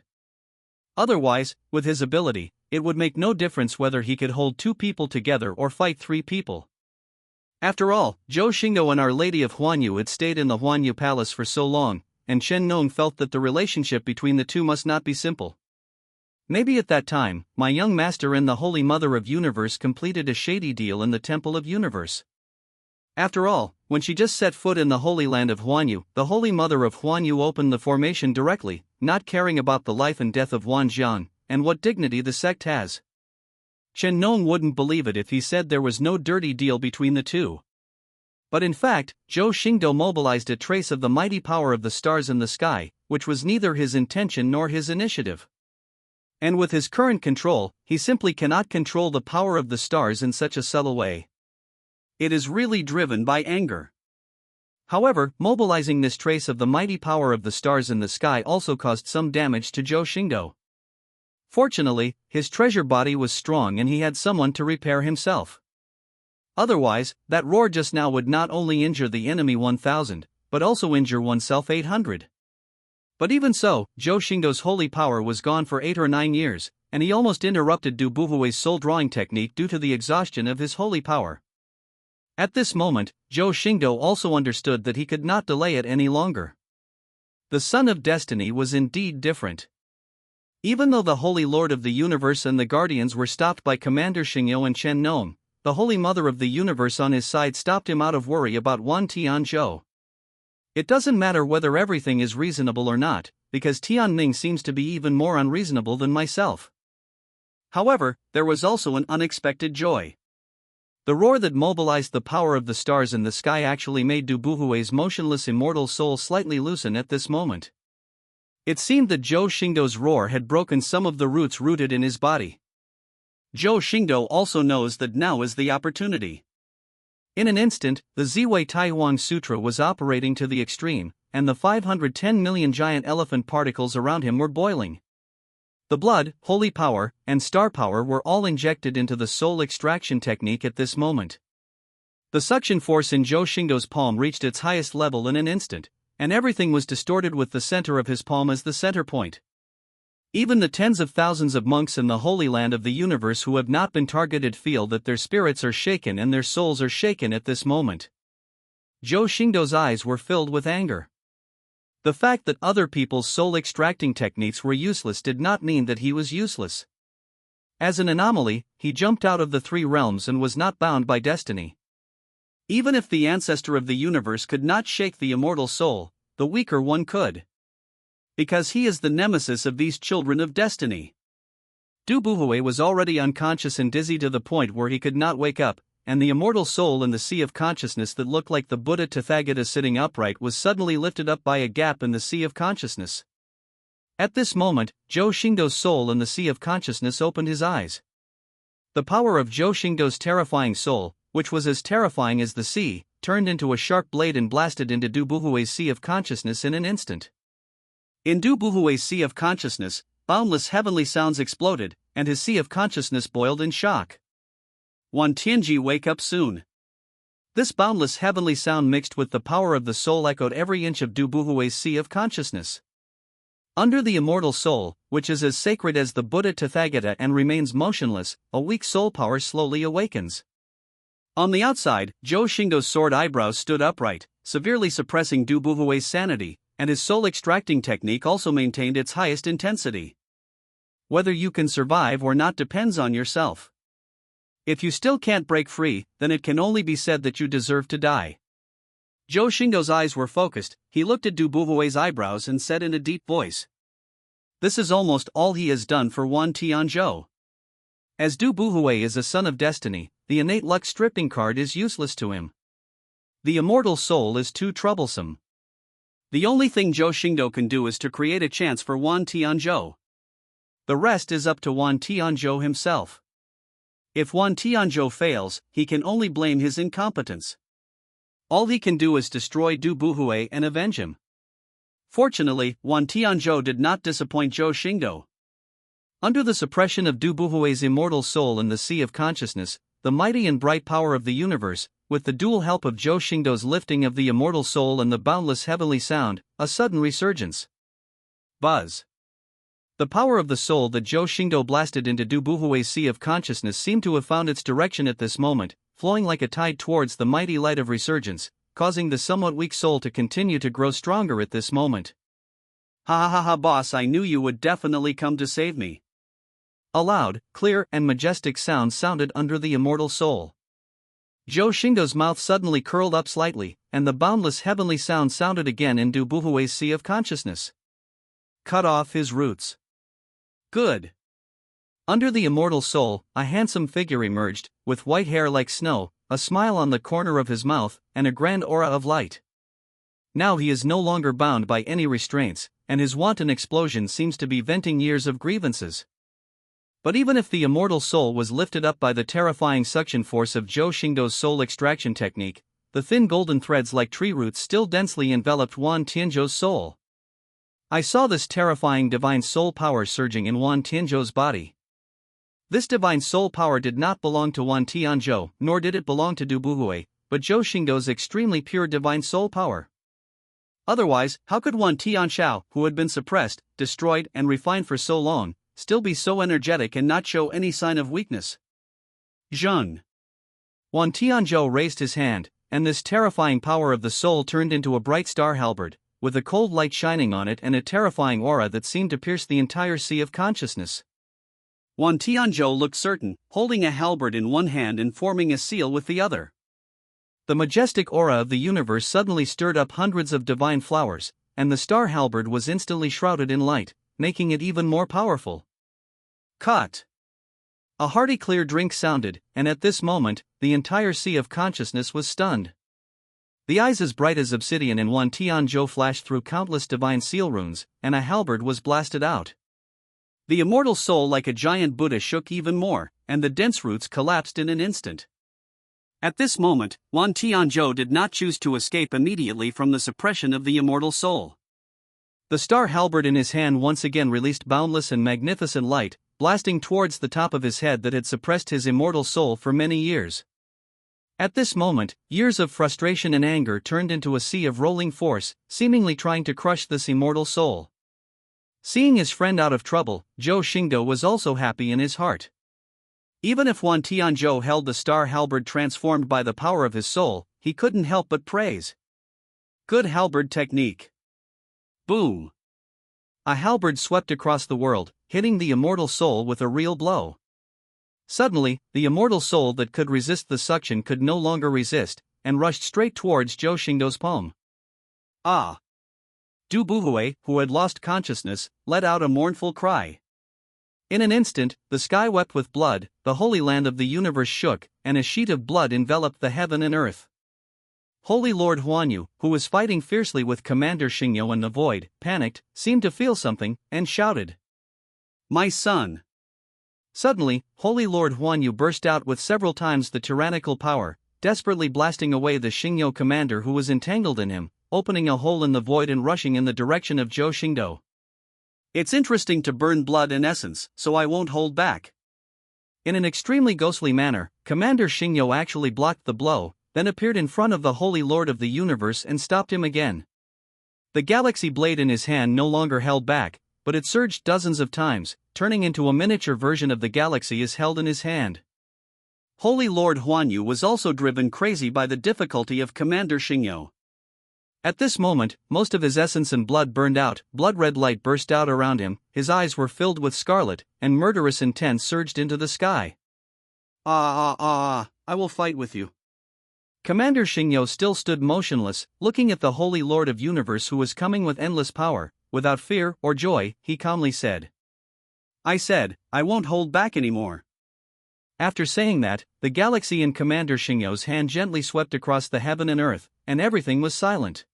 A: Otherwise, with his ability, it would make no difference whether he could hold two people together or fight three people. After all, Zhou Xingdou and Our Lady of Huanyu had stayed in the Huanyu Palace for so long, and Chen Nong felt that the relationship between the two must not be simple. Maybe at that time, my young master and the Holy Mother of Universe completed a shady deal in the Temple of Universe. After all, when she just set foot in the Holy Land of Huanyu, the Holy Mother of Huanyu opened the formation directly, not caring about the life and death of Wan Jian, and what dignity the sect has. Chen Nong wouldn't believe it if he said there was no dirty deal between the two. But in fact, Zhou Xingdou mobilized a trace of the mighty power of the stars in the sky, which was neither his intention nor his initiative. And with his current control, he simply cannot control the power of the stars in such a subtle way. It is really driven by anger. However, mobilizing this trace of the mighty power of the stars in the sky also caused some damage to Zhou Xingdou. Fortunately, his treasure body was strong and he had someone to repair himself. Otherwise, that roar just now would not only injure the enemy 1000, but also injure oneself 800. But even so, Zhou Xingdou's holy power was gone for 8 or 9 years, and he almost interrupted Du Buhui's soul drawing technique due to the exhaustion of his holy power. At this moment, Zhou Xingdou also understood that he could not delay it any longer. The Son of Destiny was indeed different. Even though the Holy Lord of the Universe and the Guardians were stopped by Commander Xingyou and Chen Nong, the Holy Mother of the Universe on his side stopped him out of worry about Wan Tianzhou. It doesn't matter whether everything is reasonable or not, because Tianming seems to be even more unreasonable than myself. However, there was also an unexpected joy. The roar that mobilized the power of the stars in the sky actually made Du Buhui's motionless immortal soul slightly loosen at this moment. It seemed that Zhou Xingdou's roar had broken some of the roots rooted in his body. Zhou Xingdou also knows that now is the opportunity. In an instant, the Ziwei Taihuang Sutra was operating to the extreme, and the 510 million giant elephant particles around him were boiling. The blood, holy power, and star power were all injected into the soul extraction technique at this moment. The suction force in Zhou Xingdou's palm reached its highest level in an instant, and everything was distorted with the center of his palm as the center point. Even the tens of thousands of monks in the Holy Land of the Universe who have not been targeted feel that their spirits are shaken and their souls are shaken at this moment. Zhou Xingdou's eyes were filled with anger. The fact that other people's soul-extracting techniques were useless did not mean that he was useless. As an anomaly, he jumped out of the 3 realms and was not bound by destiny. Even if the ancestor of the universe could not shake the immortal soul, the weaker one could. Because he is the nemesis of these children of destiny. Du Buhui was already unconscious and dizzy to the point where he could not wake up, and the immortal soul in the sea of consciousness that looked like the Buddha Tathagata sitting upright was suddenly lifted up by a gap in the sea of consciousness. At this moment, Zhou Xingdou's soul in the sea of consciousness opened his eyes. The power of Zhou Xingdou's terrifying soul, which was as terrifying as the sea, turned into a sharp blade and blasted into Du Buhui's sea of consciousness in an instant. In Du Buhui's sea of consciousness, boundless heavenly sounds exploded, and his sea of consciousness boiled in shock. Wan Tianji, wake up soon. This boundless heavenly sound mixed with the power of the soul echoed every inch of Du Buhui's sea of consciousness. Under the immortal soul, which is as sacred as the Buddha Tathagata and remains motionless, a weak soul power slowly awakens. On the outside, Zhou Xingdou's sword eyebrows stood upright, severely suppressing Du Buhui's sanity, and his soul-extracting technique also maintained its highest intensity. Whether you can survive or not depends on yourself. If you still can't break free, then it can only be said that you deserve to die. Zhou Xingdou's eyes were focused, he looked at Du Buhui's eyebrows and said in a deep voice. This is almost all he has done for Wan Tianzhou. As Du Buhui is a son of destiny, the innate luck stripping card is useless to him. The immortal soul is too troublesome. The only thing Zhou Xingdou can do is to create a chance for Wan Tianzhou. The rest is up to Wan Tianzhou himself. If Wan Tianzhou fails, he can only blame his incompetence. All he can do is destroy Du Buhui and avenge him. Fortunately, Wan Tianzhou did not disappoint Zhou Xingdou. Under the suppression of Du Buhui's immortal soul in the sea of consciousness, the mighty and bright power of the universe, with the dual help of Zhou Xingdou's lifting of the immortal soul and the boundless heavenly sound, a sudden resurgence. Buzz. The power of the soul that Zhou Xingdou blasted into Du Buhui's sea of consciousness seemed to have found its direction at this moment, flowing like a tide towards the mighty light of resurgence, causing the somewhat weak soul to continue to grow stronger at this moment. Ha ha ha ha, boss, I knew you would definitely come to save me. A loud, clear, and majestic sound sounded under the immortal soul. Zhou Xingdou's mouth suddenly curled up slightly, and the boundless heavenly sound sounded again in Du Buhui's sea of consciousness. Cut off his roots. Good. Under the immortal soul, a handsome figure emerged, with white hair like snow, a smile on the corner of his mouth, and a grand aura of light. Now he is no longer bound by any restraints, and his wanton explosion seems to be venting years of grievances. But even if the immortal soul was lifted up by the terrifying suction force of Zhou Xingdou's soul extraction technique, the thin golden threads like tree roots still densely enveloped Wan Tianzhou's soul. I saw this terrifying divine soul power surging in Wan Tianzhou's body. This divine soul power did not belong to Wan Tianzhou, nor did it belong to Du Buhui, but Zhou Xingdou's extremely pure divine soul power. Otherwise, how could Wan Tianzhou, who had been suppressed, destroyed, and refined for so long, still be so energetic and not show any sign of weakness? Zheng. Wan Tianzhou raised his hand, and this terrifying power of the soul turned into a bright star halberd, with a cold light shining on it and a terrifying aura that seemed to pierce the entire sea of consciousness. Wan Tianzhou looked certain, holding a halberd in one hand and forming a seal with the other. The majestic aura of the universe suddenly stirred up hundreds of divine flowers, and the star halberd was instantly shrouded in light, making it even more powerful. Cut. A hearty clear drink sounded, and at this moment, the entire sea of consciousness was stunned. The eyes as bright as obsidian in Wan Tianzhou flashed through countless divine seal runes, and a halberd was blasted out. The immortal soul like a giant Buddha shook even more, and the dense roots collapsed in an instant. At this moment, Wan Tianzhou did not choose to escape immediately from the suppression of the immortal soul. The star halberd in his hand once again released boundless and magnificent light, blasting towards the top of his head that had suppressed his immortal soul for many years. At this moment, years of frustration and anger turned into a sea of rolling force, seemingly trying to crush this immortal soul. Seeing his friend out of trouble, Zhou Xingdou was also happy in his heart. Even if Wan Tianzhou held the star halberd transformed by the power of his soul, he couldn't help but praise. Good halberd technique. Boom. A halberd swept across the world, hitting the immortal soul with a real blow. Suddenly, the immortal soul that could resist the suction could no longer resist, and rushed straight towards Zhou Xingdou's palm. Ah! Du Buhui, who had lost consciousness, let out a mournful cry. In an instant, the sky wept with blood, the holy land of the universe shook, and a sheet of blood enveloped the heaven and earth. Holy Lord Huanyu, who was fighting fiercely with Commander Xingyo in the void, panicked, seemed to feel something, and shouted, "My son!" Suddenly, Holy Lord Huanyu burst out with several times the tyrannical power, desperately blasting away the Xingyo commander who was entangled in him, opening a hole in the void and rushing in the direction of Zhou Xingdou. It's interesting to burn blood in essence, so I won't hold back. In an extremely ghostly manner, Commander Xingyo actually blocked the blow, then appeared in front of the Holy Lord of the Universe and stopped him again. The galaxy blade in his hand no longer held back, but it surged dozens of times, turning into a miniature version of the galaxy as held in his hand. Holy Lord Huanyu was also driven crazy by the difficulty of Commander Xingyo. At this moment, most of his essence and blood burned out, blood-red light burst out around him, his eyes were filled with scarlet, and murderous intent surged into the sky. I will fight with you. Commander Xingyo still stood motionless, looking at the Holy Lord of Universe who was coming with endless power. Without fear or joy, he calmly said, I won't hold back anymore. After saying that, the galaxy in Commander Xingyo's hand gently swept across the heaven and earth, and everything was silent.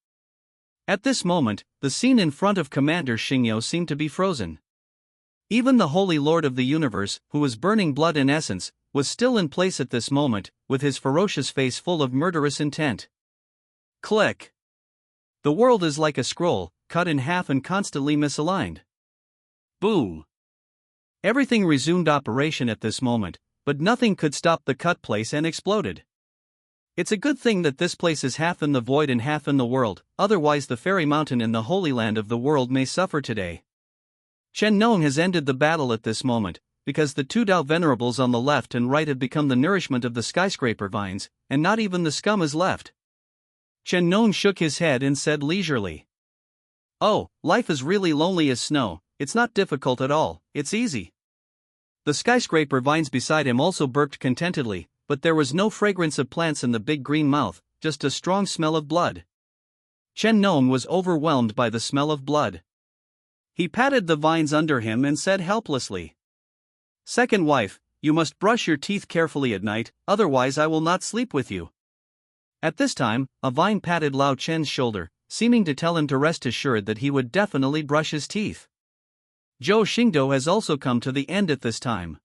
A: At this moment, the scene in front of Commander Xingyo seemed to be frozen. Even the Holy Lord of the Universe, who was burning blood in essence, was still in place at this moment, with his ferocious face full of murderous intent. Click! The world is like a scroll, cut in half and constantly misaligned. Boom! Everything resumed operation at this moment, but nothing could stop the cut place and exploded. It's a good thing that this place is half in the void and half in the world, otherwise the fairy mountain in the holy land of the world may suffer today. Chen Nong has ended the battle at this moment, because the two Dao venerables on the left and right have become the nourishment of the skyscraper vines, and not even the scum is left. Chen Nong shook his head and said leisurely, "Oh, life is really lonely as snow, it's not difficult at all, it's easy." The skyscraper vines beside him also burped contentedly, but there was no fragrance of plants in the big green mouth, just a strong smell of blood. Chen Nong was overwhelmed by the smell of blood. He patted the vines under him and said helplessly, "Second wife, you must brush your teeth carefully at night, otherwise I will not sleep with you." At this time, a vine patted Lao Chen's shoulder, seeming to tell him to rest assured that he would definitely brush his teeth. Zhou Xingdou has also come to the end at this time.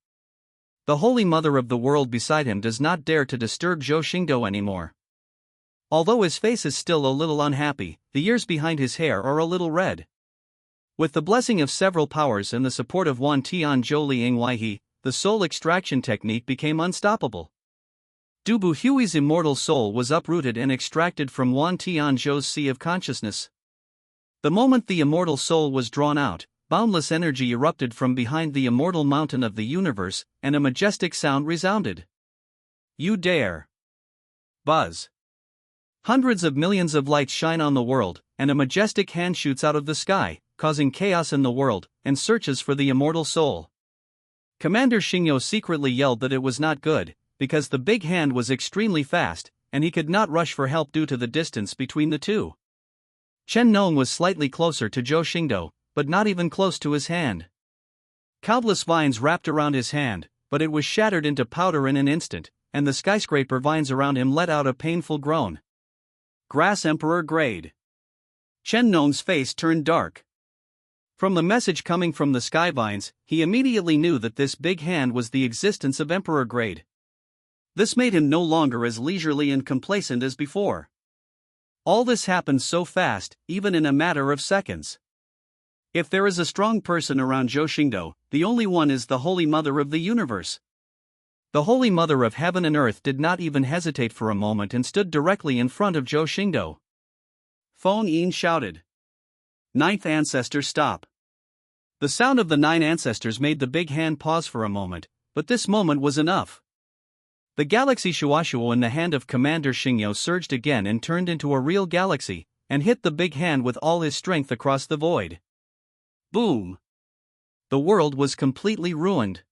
A: The Holy Mother of the world beside him does not dare to disturb Zhou Xingdou anymore. Although his face is still a little unhappy, the ears behind his hair are a little red. With the blessing of several powers and the support of Wan Tian Zhou Liang Waihe, the soul extraction technique became unstoppable. Du Buhui's immortal soul was uprooted and extracted from Wan Tian Zhou's sea of consciousness. The moment the immortal soul was drawn out, boundless energy erupted from behind the immortal mountain of the universe, and a majestic sound resounded. You dare! Buzz! Hundreds of millions of lights shine on the world, and a majestic hand shoots out of the sky, causing chaos in the world, and searches for the immortal soul. Commander Xingyo secretly yelled that it was not good, because the big hand was extremely fast, and he could not rush for help due to the distance between the two. Chen Nong was slightly closer to Zhou Xingdou, but not even close to his hand. Countless vines wrapped around his hand, but it was shattered into powder in an instant, and the skyscraper vines around him let out a painful groan. Grass Emperor grade. Chen Nong's face turned dark. From the message coming from the sky vines, he immediately knew that this big hand was the existence of Emperor grade. This made him no longer as leisurely and complacent as before. All this happened so fast, even in a matter of seconds. If there is a strong person around Zhou Xingdou, the only one is the Holy Mother of the universe. The Holy Mother of heaven and earth did not even hesitate for a moment and stood directly in front of Zhou Xingdou. Feng Yin shouted, "Ninth ancestor, stop." The sound of the 9 ancestors made the big hand pause for a moment, but this moment was enough. The galaxy Shuashuo in the hand of Commander Xingyo surged again and turned into a real galaxy, and hit the big hand with all his strength across the void. Boom! The world was completely ruined.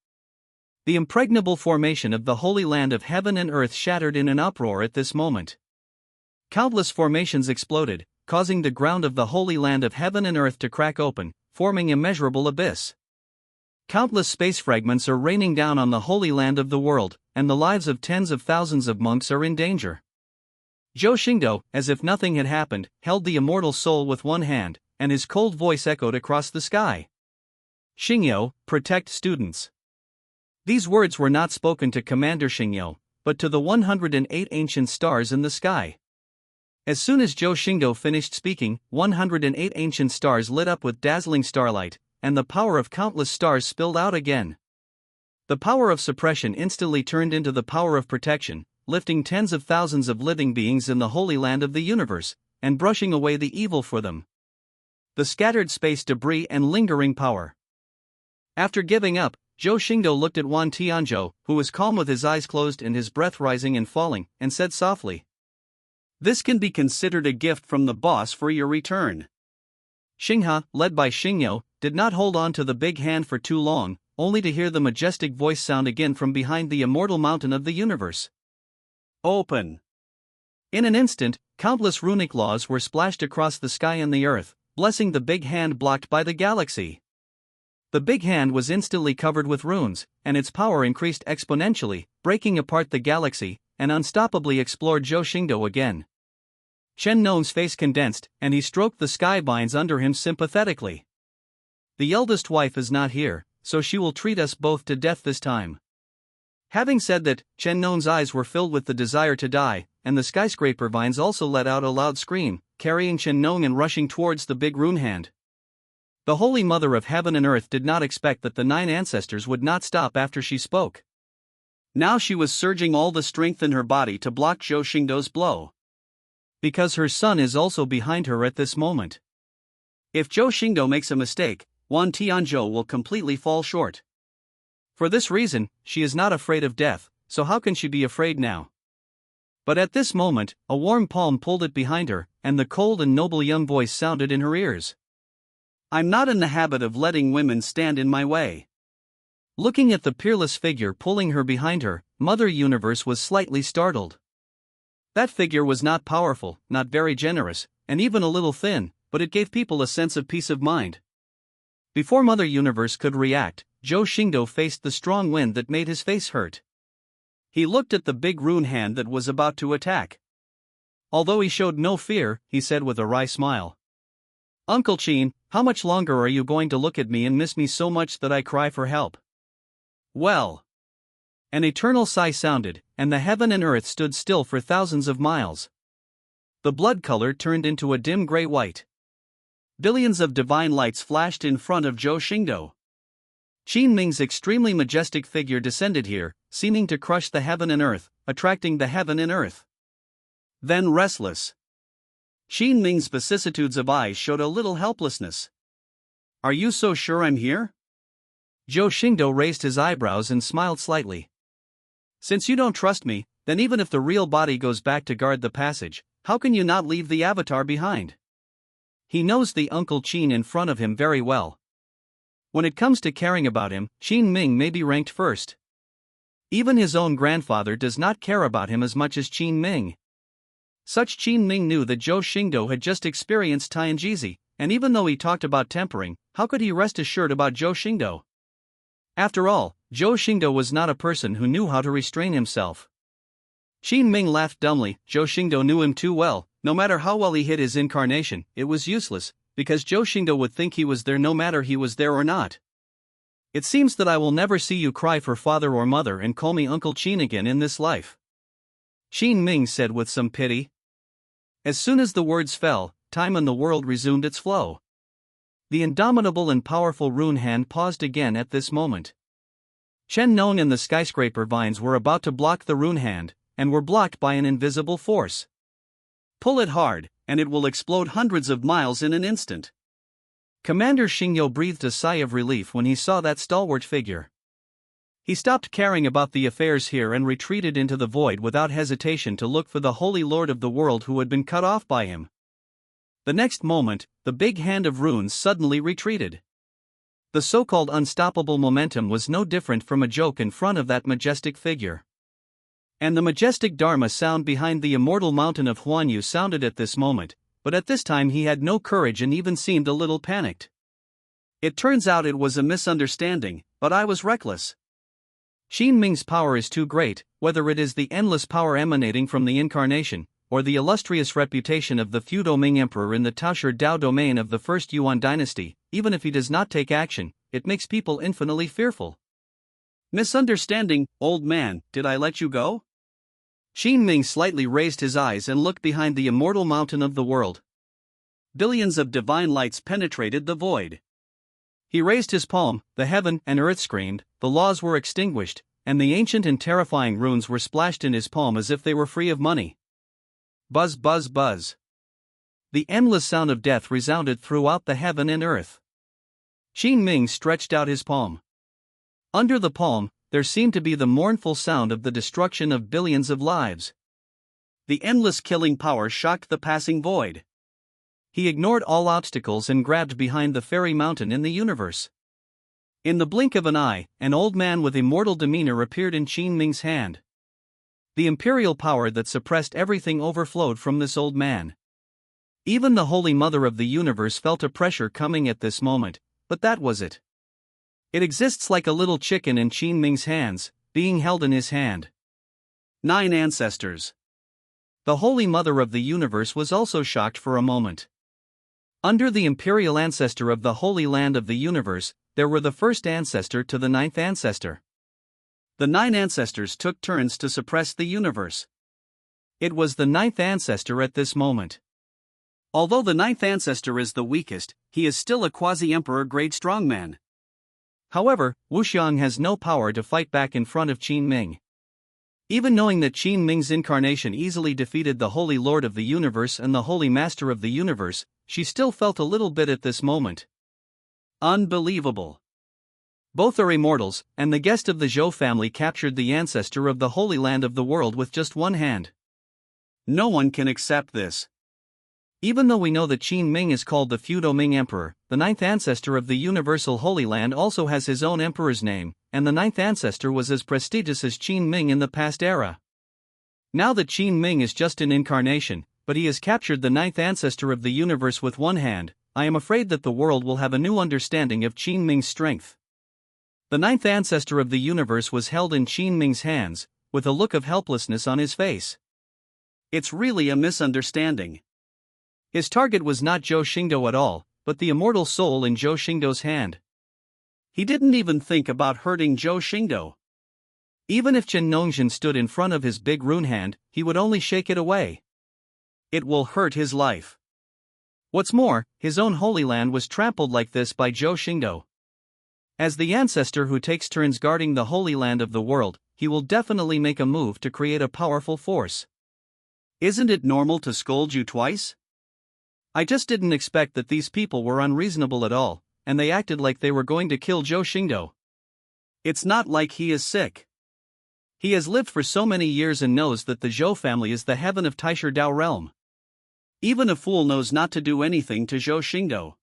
A: The impregnable formation of the Holy Land of heaven and earth shattered in an uproar at this moment. Countless formations exploded, causing the ground of the Holy Land of heaven and earth to crack open, forming immeasurable abyss. Countless space fragments are raining down on the Holy Land of the world, and the lives of tens of thousands of monks are in danger. Zhou Xingdou, as if nothing had happened, held the immortal soul with one hand, and his cold voice echoed across the sky. "Xingyo, protect students." These words were not spoken to Commander Xingyo, but to the 108 ancient stars in the sky. As soon as Zhou Xingdou finished speaking, 108 ancient stars lit up with dazzling starlight, and the power of countless stars spilled out again. The power of suppression instantly turned into the power of protection, lifting tens of thousands of living beings in the Holy Land of the universe, and brushing away the evil for them. The scattered space debris and lingering power. After giving up, Zhou Xingdou looked at Wan Tianzhou, who was calm with his eyes closed and his breath rising and falling, and said softly, "This can be considered a gift from the boss for your return." Xinghe, led by Xingyo, did not hold on to the big hand for too long, only to hear the majestic voice sound again from behind the immortal mountain of the universe. Open! In an instant, countless runic laws were splashed across the sky and the earth, blessing the big hand blocked by the galaxy. The big hand was instantly covered with runes, and its power increased exponentially, breaking apart the galaxy, and unstoppably explored Zhou Xingdou again. Chen Nong's face condensed, and he stroked the sky vines under him sympathetically. "The eldest wife is not here, so she will treat us both to death this time." Having said that, Chen Nong's eyes were filled with the desire to die, and the skyscraper vines also let out a loud scream, carrying Chen Nong and rushing towards the big rune hand. The Holy Mother of heaven and earth did not expect that the 9 ancestors would not stop after she spoke. Now she was surging all the strength in her body to block Zhou Xingdou's blow. Because her son is also behind her at this moment. If Zhou Xingdou makes a mistake, Wan Tianzhou will completely fall short. For this reason, she is not afraid of death, so how can she be afraid now? But at this moment, a warm palm pulled it behind her, and the cold and noble young voice sounded in her ears. "I'm not in the habit of letting women stand in my way. Looking at the peerless figure pulling her behind her, Mother Universe was slightly startled. That figure was not powerful, not very generous, and even a little thin, but it gave people a sense of peace of mind. Before Mother Universe could react, Zhou Xingdou faced the strong wind that made his face hurt. He looked at the big rune hand that was about to attack. Although he showed no fear, he said with a wry smile, "Uncle Qin, how much longer are you going to look at me and miss me so much that I cry for help?" Well. An eternal sigh sounded, and the heaven and earth stood still for thousands of miles. The blood color turned into a dim gray white. Billions of divine lights flashed in front of Zhou Xingdou. Qin Ming's extremely majestic figure descended here, seeming to crush the heaven and earth, attracting the heaven and earth. Then restless. Qin Ming's vicissitudes of eyes showed a little helplessness. "Are you so sure I'm here?" Zhou Xingdou raised his eyebrows and smiled slightly. "Since you don't trust me, then even if the real body goes back to guard the passage, how can you not leave the avatar behind?" He knows the Uncle Qin in front of him very well. When it comes to caring about him, Qin Ming may be ranked first. Even his own grandfather does not care about him as much as Qin Ming. Such Qin Ming knew that Zhou Xingdou had just experienced Tianjizi, and even though he talked about tempering, how could he rest assured about Zhou Xingdou? After all, Zhou Xingdou was not a person who knew how to restrain himself. Qin Ming laughed dumbly. Zhou Xingdou knew him too well. No matter how well he hid his incarnation, it was useless, because Zhou Xingdou would think he was there no matter he was there or not. "It seems that I will never see you cry for father or mother and call me Uncle Qin again in this life," Qin Ming said with some pity. As soon as the words fell, time in the world resumed its flow. The indomitable and powerful rune hand paused again at this moment. Chen Nong and the skyscraper vines were about to block the rune hand, and were blocked by an invisible force. "Pull it hard, and it will explode hundreds of miles in an instant." Commander Xingyo breathed a sigh of relief when he saw that stalwart figure. He stopped caring about the affairs here and retreated into the void without hesitation to look for the Holy Lord of the world who had been cut off by him. The next moment, the big hand of runes suddenly retreated. The so-called unstoppable momentum was no different from a joke in front of that majestic figure. And the majestic Dharma sound behind the immortal mountain of Huanyu sounded at this moment, but at this time he had no courage and even seemed a little panicked. "It turns out it was a misunderstanding, but I was reckless. Qin Ming's power is too great, whether it is the endless power emanating from the incarnation, or the illustrious reputation of the feudal Ming Emperor in the Taoshi Dao domain of the First Yuan dynasty. Even if he does not take action, it makes people infinitely fearful." "Misunderstanding, old man, did I let you go?" Qin Ming slightly raised his eyes and looked behind the immortal mountain of the world. Billions of divine lights penetrated the void. He raised his palm, the heaven and earth screamed, the laws were extinguished, and the ancient and terrifying runes were splashed in his palm as if they were free of money. Buzz, buzz, buzz. The endless sound of death resounded throughout the heaven and earth. Qin Ming stretched out his palm. Under the palm, there seemed to be the mournful sound of the destruction of billions of lives. The endless killing power shocked the passing void. He ignored all obstacles and grabbed behind the fairy mountain in the universe. In the blink of an eye, an old man with immortal demeanor appeared in Qin Ming's hand. The imperial power that suppressed everything overflowed from this old man. Even the Holy Mother of the universe felt a pressure coming at this moment, but that was it. It exists like a little chicken in Qin Ming's hands, being held in his hand. 9 ancestors. The Holy Mother of the universe was also shocked for a moment. Under the imperial ancestor of the Holy Land of the universe, there were the first ancestor to the 9th ancestor. The 9 ancestors took turns to suppress the universe. It was the 9th ancestor at this moment. Although the 9th ancestor is the weakest, he is still a quasi-emperor grade strongman. However, Wuxiang has no power to fight back in front of Qin Ming. Even knowing that Qin Ming's incarnation easily defeated the Holy Lord of the Universe and the Holy Master of the Universe, she still felt a little bit at this moment. Unbelievable. Both are immortals, and the guest of the Zhou family captured the ancestor of the Holy Land of the world with just one hand. No one can accept this. Even though we know that Qin Ming is called the feudal Ming Emperor, the 9th ancestor of the Universal Holy Land also has his own emperor's name, and the ninth ancestor was as prestigious as Qin Ming in the past era. Now that Qin Ming is just an incarnation, but he has captured the ninth ancestor of the universe with one hand, I am afraid that the world will have a new understanding of Qin Ming's strength. The ninth ancestor of the universe was held in Qin Ming's hands, with a look of helplessness on his face.
B: It's really a misunderstanding.
A: His target was not Zhou Xingdou at all, but the immortal soul in Zhou Xingdou's hand.
B: He didn't even think about hurting Zhou Xingdou.
A: Even if Chen Nongzhen stood in front of his big rune hand, he would only shake it away.
B: It will hurt his life.
A: What's more, his own holy land was trampled like this by Zhou Xingdou. As the ancestor who takes turns guarding the holy land of the world, he will definitely make a move to create a powerful force.
B: Isn't it normal to scold you twice?
A: I just didn't expect that these people were unreasonable at all, and they acted like they were going to kill Zhou Xingdou.
B: It's not like he is sick.
A: He has lived for so many years and knows that the Zhou family is the heaven of Chuyuan Realm.
B: Even a fool knows not to do anything to Zhou Xingdou.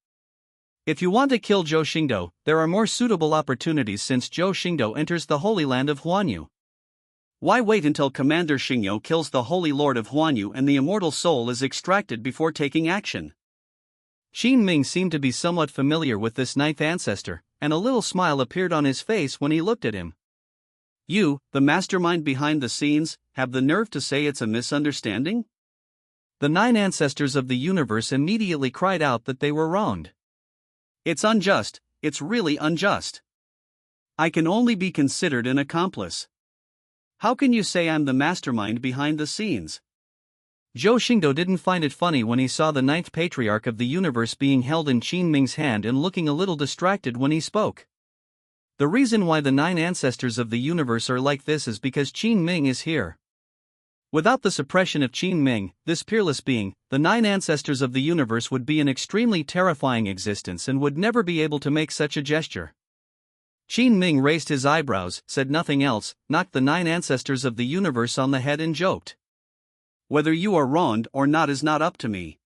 A: If you want to kill Zhou Xingdou, there are more suitable opportunities since Zhou Xingdou enters the Holy Land of Huanyu.
B: Why wait until Commander Xingyu kills the Holy Lord of Huanyu and the immortal soul is extracted before taking action?
A: Qin Ming seemed to be somewhat familiar with this ninth ancestor, and a little smile appeared on his face when he looked at him.
B: You, the mastermind behind the scenes, have the nerve to say it's a misunderstanding?
A: The nine ancestors of the universe immediately cried out that they were wronged.
B: It's unjust, it's really unjust. I can only be considered an accomplice. How can you say I'm the mastermind behind the scenes?
A: Zhou Xingdou didn't find it funny when he saw the ninth patriarch of the universe being held in Qin Ming's hand and looking a little distracted when he spoke. The reason why the nine ancestors of the universe are like this is because Qin Ming is here. Without the suppression of Qin Ming, this peerless being, the nine ancestors of the universe would be an extremely terrifying existence and would never be able to make such a gesture. Qin Ming raised his eyebrows, said nothing else, knocked the nine ancestors of the universe on the head and joked.
B: Whether you are wronged or not is not up to me.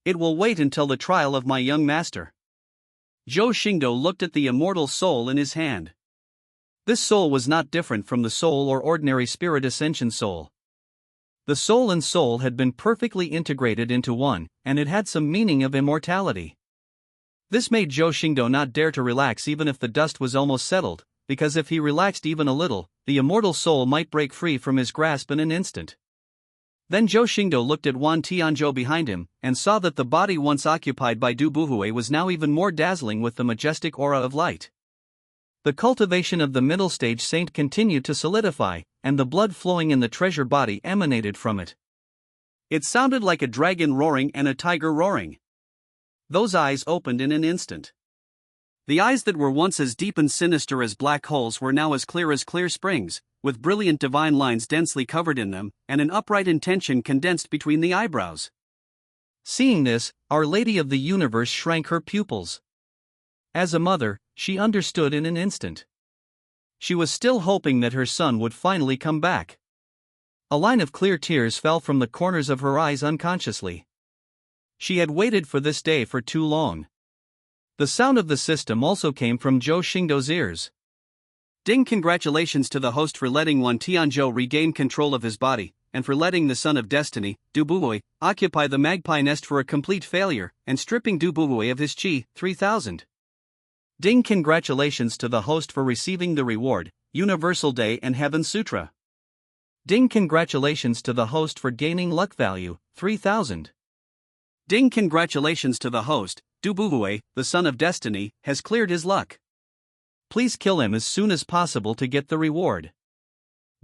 B: It will wait until the trial of my young master. Zhou Xingdou looked at the immortal soul in his hand. This soul was not different from the soul or ordinary spirit ascension soul. The soul and soul had been perfectly integrated into one, and it had some meaning of immortality. This made Zhou Xingdou not dare to relax even if the dust was almost settled, because if he relaxed even a little, the immortal soul might break free from his grasp in an instant. Then Zhou Xingdou looked at Wan Tianzhou behind him, and saw that the body once occupied by Du Buhui was now even more dazzling with the majestic aura of light. The cultivation of the middle stage saint continued to solidify, and the blood flowing in the treasure body emanated from it. It sounded like a dragon roaring and a tiger roaring. Those eyes opened in an instant. The eyes that were once as deep and sinister as black holes were now as clear springs, with brilliant divine lines densely covered in them, and an upright intention condensed between the eyebrows. Seeing this, Our Lady of the Universe shrank her pupils. As a mother, she understood in an instant. She was still hoping that her son would finally come back. A line of clear tears fell from the corners of her eyes unconsciously. She had waited for this day for too long. The sound of the system also came from Zhou Xingdou's ears. Ding! Congratulations to the host for letting Wan Tianzhou regain control of his body, and for letting the Son of Destiny, Du Buhui, occupy the magpie nest for a complete failure, and stripping Du Buhui of his Qi, 3000. Ding! Congratulations to the host for receiving the reward, Universal Day and Heaven Sutra. Ding! Congratulations to the host for gaining luck value, 3000. Ding! Congratulations to the host, Du Buhui, the Son of Destiny, has cleared his luck. Please kill him as soon as possible to get the reward.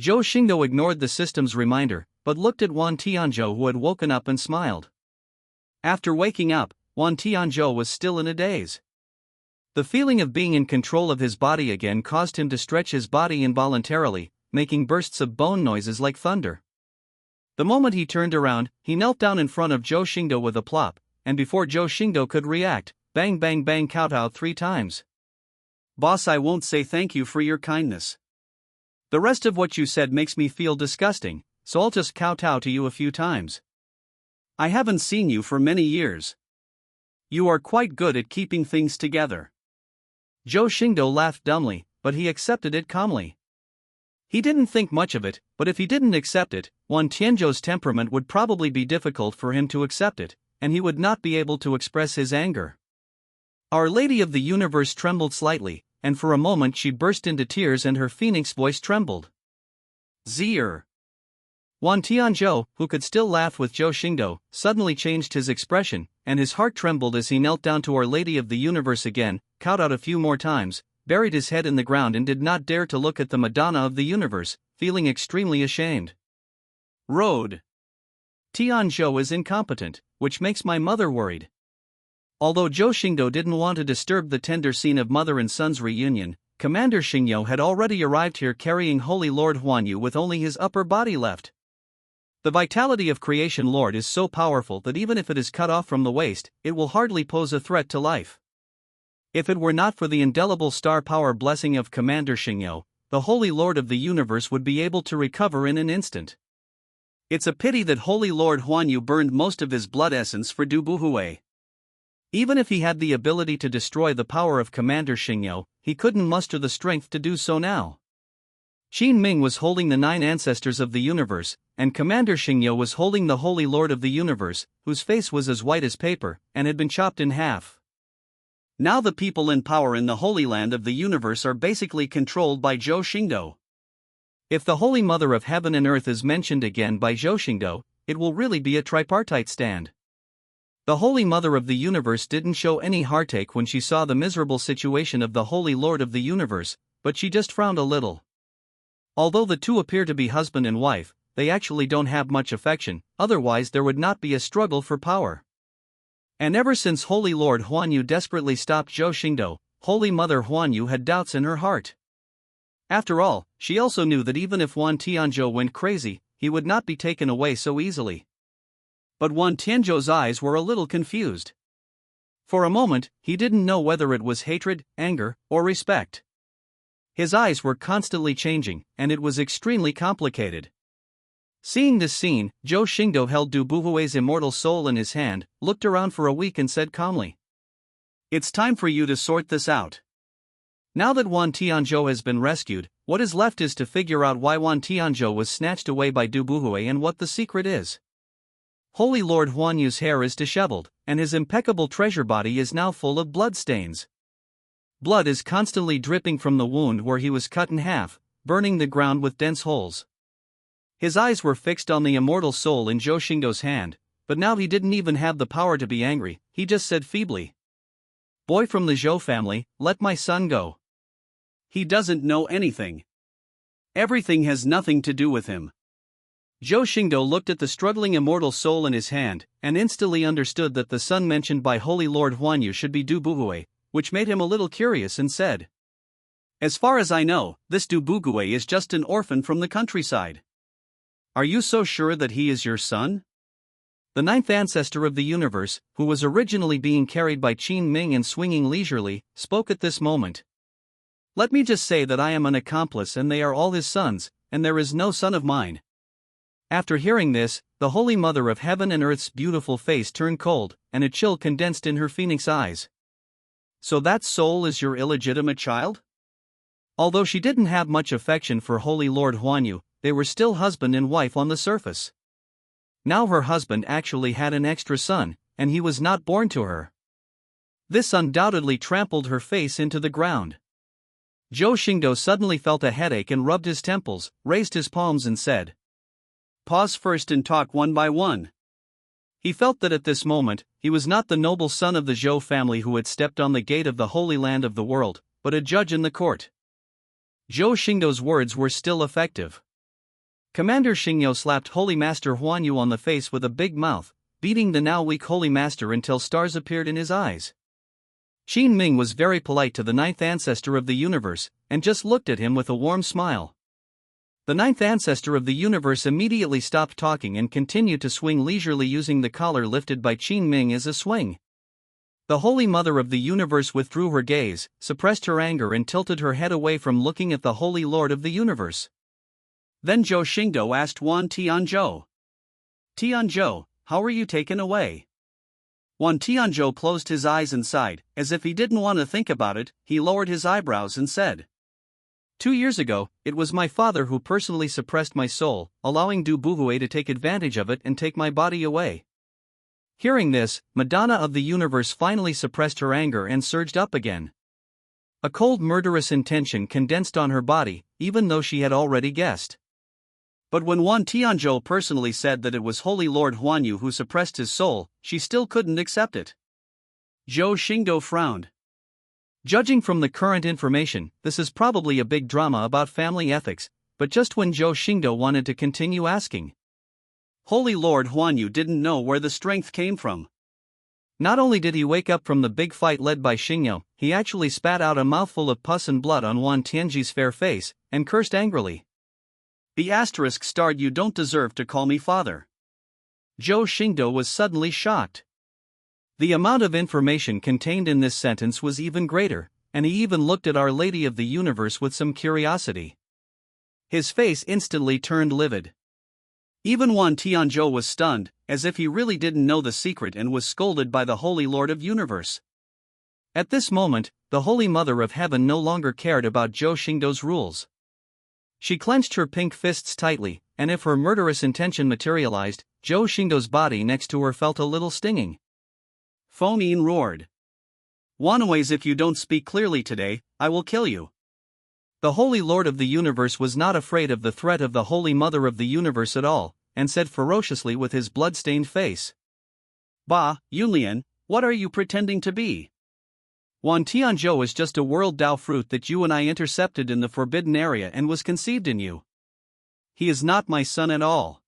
B: Zhou Xingdou ignored the system's reminder, but looked at Wan Tianzhou, who had woken up, and smiled. After waking up, Wan Tianzhou was still in a daze. The feeling of being in control of his body again caused him to stretch his body involuntarily, making bursts of bone noises like thunder. The moment he turned around, he knelt down in front of Zhou Xingdou with a plop, and before Zhou Xingdou could react, bang bang bang kowtow 3 times. Boss, I won't say thank you for your kindness. The rest of what you said makes me feel disgusting, so I'll just kowtow to you a few times. I haven't seen you for many years. You are quite good at keeping things together. Zhou Xingdou laughed dumbly,
A: but he accepted it calmly. He didn't think much of it, but if he didn't accept it, Wan Tianzhou's temperament would probably be difficult for him to accept it, and he would not be able to express his anger. Our Lady of the Universe trembled slightly, and for a moment she burst into tears and her phoenix voice trembled. Zir. Wan Tianzhou, who could still laugh with Zhou Xingdou, suddenly changed his expression, and his heart trembled as he knelt down to Our Lady of the Universe again, kowed out a few more times, buried his head in the ground and did not dare to look at the Madonna of the Universe, feeling extremely ashamed. Road. Tianzhou is incompetent, which makes my mother worried. Although Zhou Xingdou didn't want to disturb the tender scene of mother and son's reunion, Commander Xingyo had already arrived here carrying Holy Lord Huanyu with only his upper body left. The vitality of Creation Lord is so powerful that even if it is cut off from the waist, it will hardly pose a threat to life. If it were not for the indelible star power blessing of Commander Xingyo, the Holy Lord of the Universe would be able to recover in an instant. It's a pity that Holy Lord Huanyu burned most of his blood essence for Du Buhui. Even if he had the ability to destroy the power of Commander Xingyo, he couldn't muster the strength to do so now. Qin Ming was holding the 9 ancestors of the universe, and Commander Xingyo was holding the Holy Lord of the Universe, whose face was as white as paper, and had been chopped in half. Now the people in power in the Holy Land of the Universe are basically controlled by Zhou Xingdou. If the Holy Mother of Heaven and Earth is mentioned again by Zhou Xingdou, it will really be a tripartite stand. The Holy Mother of the Universe didn't show any heartache when she saw the miserable situation of the Holy Lord of the Universe, but she just frowned a little. Although the two appear to be husband and wife, they actually don't have much affection, otherwise there would not be a struggle for power. And ever since Holy Lord Huanyu desperately stopped Zhou Xingdou, Holy Mother Huanyu had doubts in her heart. After all, she also knew that even if Wan Tianzhou went crazy, he would not be taken away so easily. But Wan Tianzhou's eyes were a little confused. For a moment, he didn't know whether it was hatred, anger, or respect. His eyes were constantly changing, and it was extremely complicated. Seeing this scene, Zhou Xingdou held Du Buhui's immortal soul in his hand, looked around for a week and said calmly, "It's time for you to sort this out. Now that Wan Tianzhou has been rescued, what is left is to figure out why Wan Tianzhou was snatched away by Du Buhui and what the secret is. Holy Lord Huanyu's hair is disheveled, and his impeccable treasure body is now full of blood stains. Blood is constantly dripping from the wound where he was cut in half, burning the ground with dense holes." His eyes were fixed on the immortal soul in Zhou Xingdou's hand, but now he didn't even have the power to be angry. He just said feebly, "Boy from the Zhou family, let my son go. He doesn't know anything. Everything has nothing to do with him." Zhou Xingdou looked at the struggling immortal soul in his hand, and instantly understood that the son mentioned by Holy Lord Huanyu should be Du Buhui, which made him a little curious and said, "As far as I know, this Du Buhui is just an orphan from the countryside. Are you so sure that he is your son?" The 9th ancestor of the universe, who was originally being carried by Qin Ming and swinging leisurely, spoke at this moment. "Let me just say that I am an accomplice and they are all his sons, and there is no son of mine." After hearing this, the Holy Mother of Heaven and Earth's beautiful face turned cold, and a chill condensed in her phoenix eyes. "So that soul is your illegitimate child?" Although she didn't have much affection for Holy Lord Huanyu, they were still husband and wife on the surface. Now her husband actually had an extra son, and he was not born to her. This undoubtedly trampled her face into the ground. Zhou Xingdou suddenly felt a headache and rubbed his temples, raised his palms and said, "Pause first and talk one by one." He felt that at this moment, he was not the noble son of the Zhou family who had stepped on the gate of the Holy Land of the world, but a judge in the court. Zhou Xingdou's words were still effective. Commander Xingyo slapped Holy Master Huanyu on the face with a big mouth, beating the now weak Holy Master until stars appeared in his eyes. Qin Ming was very polite to the 9th ancestor of the universe, and just looked at him with a warm smile. The 9th ancestor of the universe immediately stopped talking and continued to swing leisurely using the collar lifted by Qin Ming as a swing. The Holy Mother of the Universe withdrew her gaze, suppressed her anger and tilted her head away from looking at the Holy Lord of the Universe. Then Zhou Xingdou asked Wan Tianzhou, "Tianzhou, how were you taken away?" Wan Tianzhou closed his eyes and sighed, as if he didn't want to think about it. He lowered his eyebrows and said, 2 years ago, it was my father who personally suppressed my soul, allowing Du Buhue to take advantage of it and take my body away. Hearing this, Madonna of the universe finally suppressed her anger and surged up again. A cold murderous intention condensed on her body, even though she had already guessed. But when Wan Tianzhou personally said that it was Holy Lord Huanyu who suppressed his soul, she still couldn't accept it. Zhou Xingdou frowned. Judging from the current information, this is probably a big drama about family ethics, but just when Zhou Xingdou wanted to continue asking. Holy Lord Huanyu didn't know where the strength came from. Not only did he wake up from the big fight led by Xingyo, he actually spat out a mouthful of pus and blood on Wan Tianji's fair face, and cursed angrily. The asterisk starred, "You don't deserve to call me father." Zhou Xingdou was suddenly shocked. The amount of information contained in this sentence was even greater, and he even looked at Our Lady of the Universe with some curiosity. His face instantly turned livid. Even Wan Tianzhou was stunned, as if he really didn't know the secret and was scolded by the Holy Lord of Universe. At this moment, the Holy Mother of Heaven no longer cared about Zhou Xingdou's rules. She clenched her pink fists tightly, and if her murderous intention materialized, Zhou Xingdou's body next to her felt a little stinging. Fomin roared. "Wanaways, if you don't speak clearly today, I will kill you." The Holy Lord of the Universe was not afraid of the threat of the Holy Mother of the Universe at all, and said ferociously with his blood-stained face. "Ba, Yunlian, what are you pretending to be? Wan Tianzhou is just a world Dao fruit that you and I intercepted in the forbidden area and was conceived in you. He is not my son at all."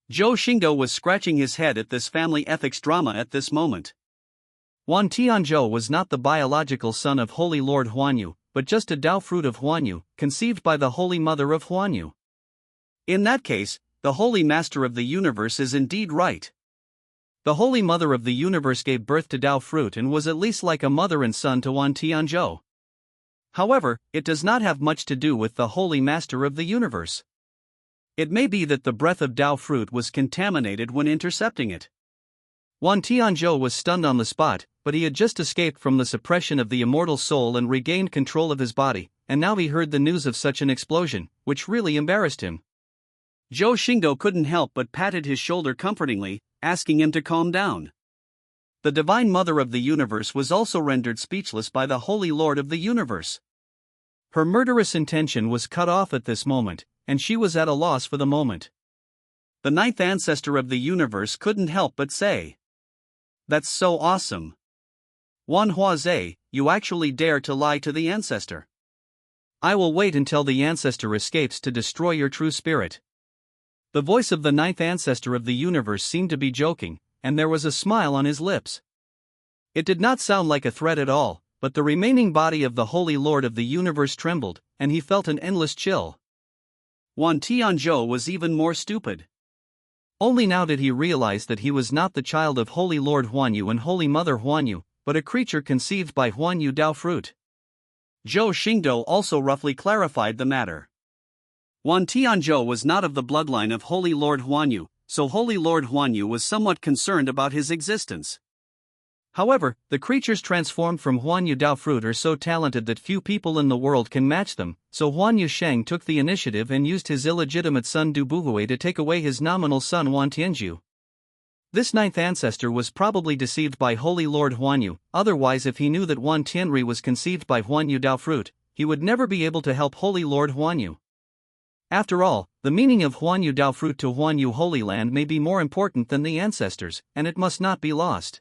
A: Zhou Xingdou was scratching his head at this family ethics drama at this moment. Wan Tianzhou was not the biological son of Holy Lord Huanyu, but just a Dao fruit of Huanyu, conceived by the Holy Mother of Huanyu. In that case, the Holy Master of the Universe is indeed right. The Holy Mother of the Universe gave birth to Dao fruit and was at least like a mother and son to Wan Tianzhou. However, it does not have much to do with the Holy Master of the Universe. It may be that the breath of Dao fruit was contaminated when intercepting it. Wan Tianzhou was stunned on the spot, but he had just escaped from the suppression of the immortal soul and regained control of his body, and now he heard the news of such an explosion, which really embarrassed him. Zhou Xingdou couldn't help but patted his shoulder comfortingly, asking him to calm down. The Divine Mother of the Universe was also rendered speechless by the Holy Lord of the Universe. Her murderous intention was cut off at this moment, and she was at a loss for the moment. The ninth ancestor of the universe couldn't help but say, "That's so awesome. Wan Huazhe, you actually dare to lie to the ancestor. I will wait until the ancestor escapes to destroy your true spirit." The voice of the ninth ancestor of the universe seemed to be joking, and there was a smile on his lips. It did not sound like a threat at all, but the remaining body of the Holy Lord of the universe trembled, and he felt an endless chill. Wan Tianzhou was even more stupid. Only now did he realize that he was not the child of Holy Lord Huanyu and Holy Mother Huanyu, but a creature conceived by Huanyu Dao fruit. Zhou Xingdou also roughly clarified the matter. Wan Tianzhou was not of the bloodline of Holy Lord Huanyu, so Holy Lord Huanyu was somewhat concerned about his existence. However, the creatures transformed from Huanyu Dao fruit are so talented that few people in the world can match them, so Huanyu Sheng took the initiative and used his illegitimate son Du Buhue to take away his nominal son Wan Tianzhu. This ninth ancestor was probably deceived by Holy Lord Huanyu, otherwise if he knew that Wan Tianri was conceived by Huanyu Dao fruit, he would never be able to help Holy Lord Huanyu. After all, the meaning of Huanyu Dao fruit to Huanyu Holy Land may be more important than the ancestors, and it must not be lost.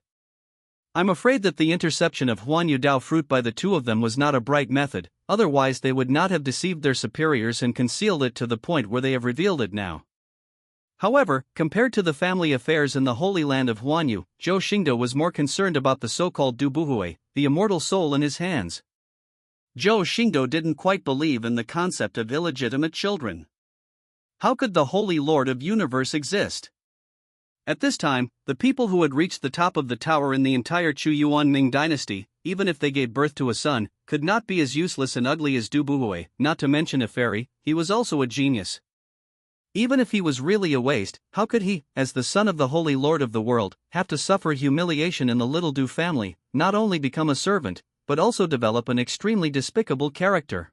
A: I'm afraid that the interception of Huanyu Dao fruit by the two of them was not a bright method, otherwise they would not have deceived their superiors and concealed it to the point where they have revealed it now. However, compared to the family affairs in the Holy Land of Huanyu, Zhou Xingdou was more concerned about the so-called Du Buhue, the immortal soul in his hands. Zhou Xingdou didn't quite believe in the concept of illegitimate children. How could the Holy Lord of Universe exist? At this time, the people who had reached the top of the tower in the entire Chuyuan Ming dynasty, even if they gave birth to a son, could not be as useless and ugly as Du Buhue, not to mention a fairy. He was also a genius. Even if he was really a waste, how could he, as the son of the Holy Lord of the world, have to suffer humiliation in the little Du family, not only become a servant, but also develop an extremely despicable character?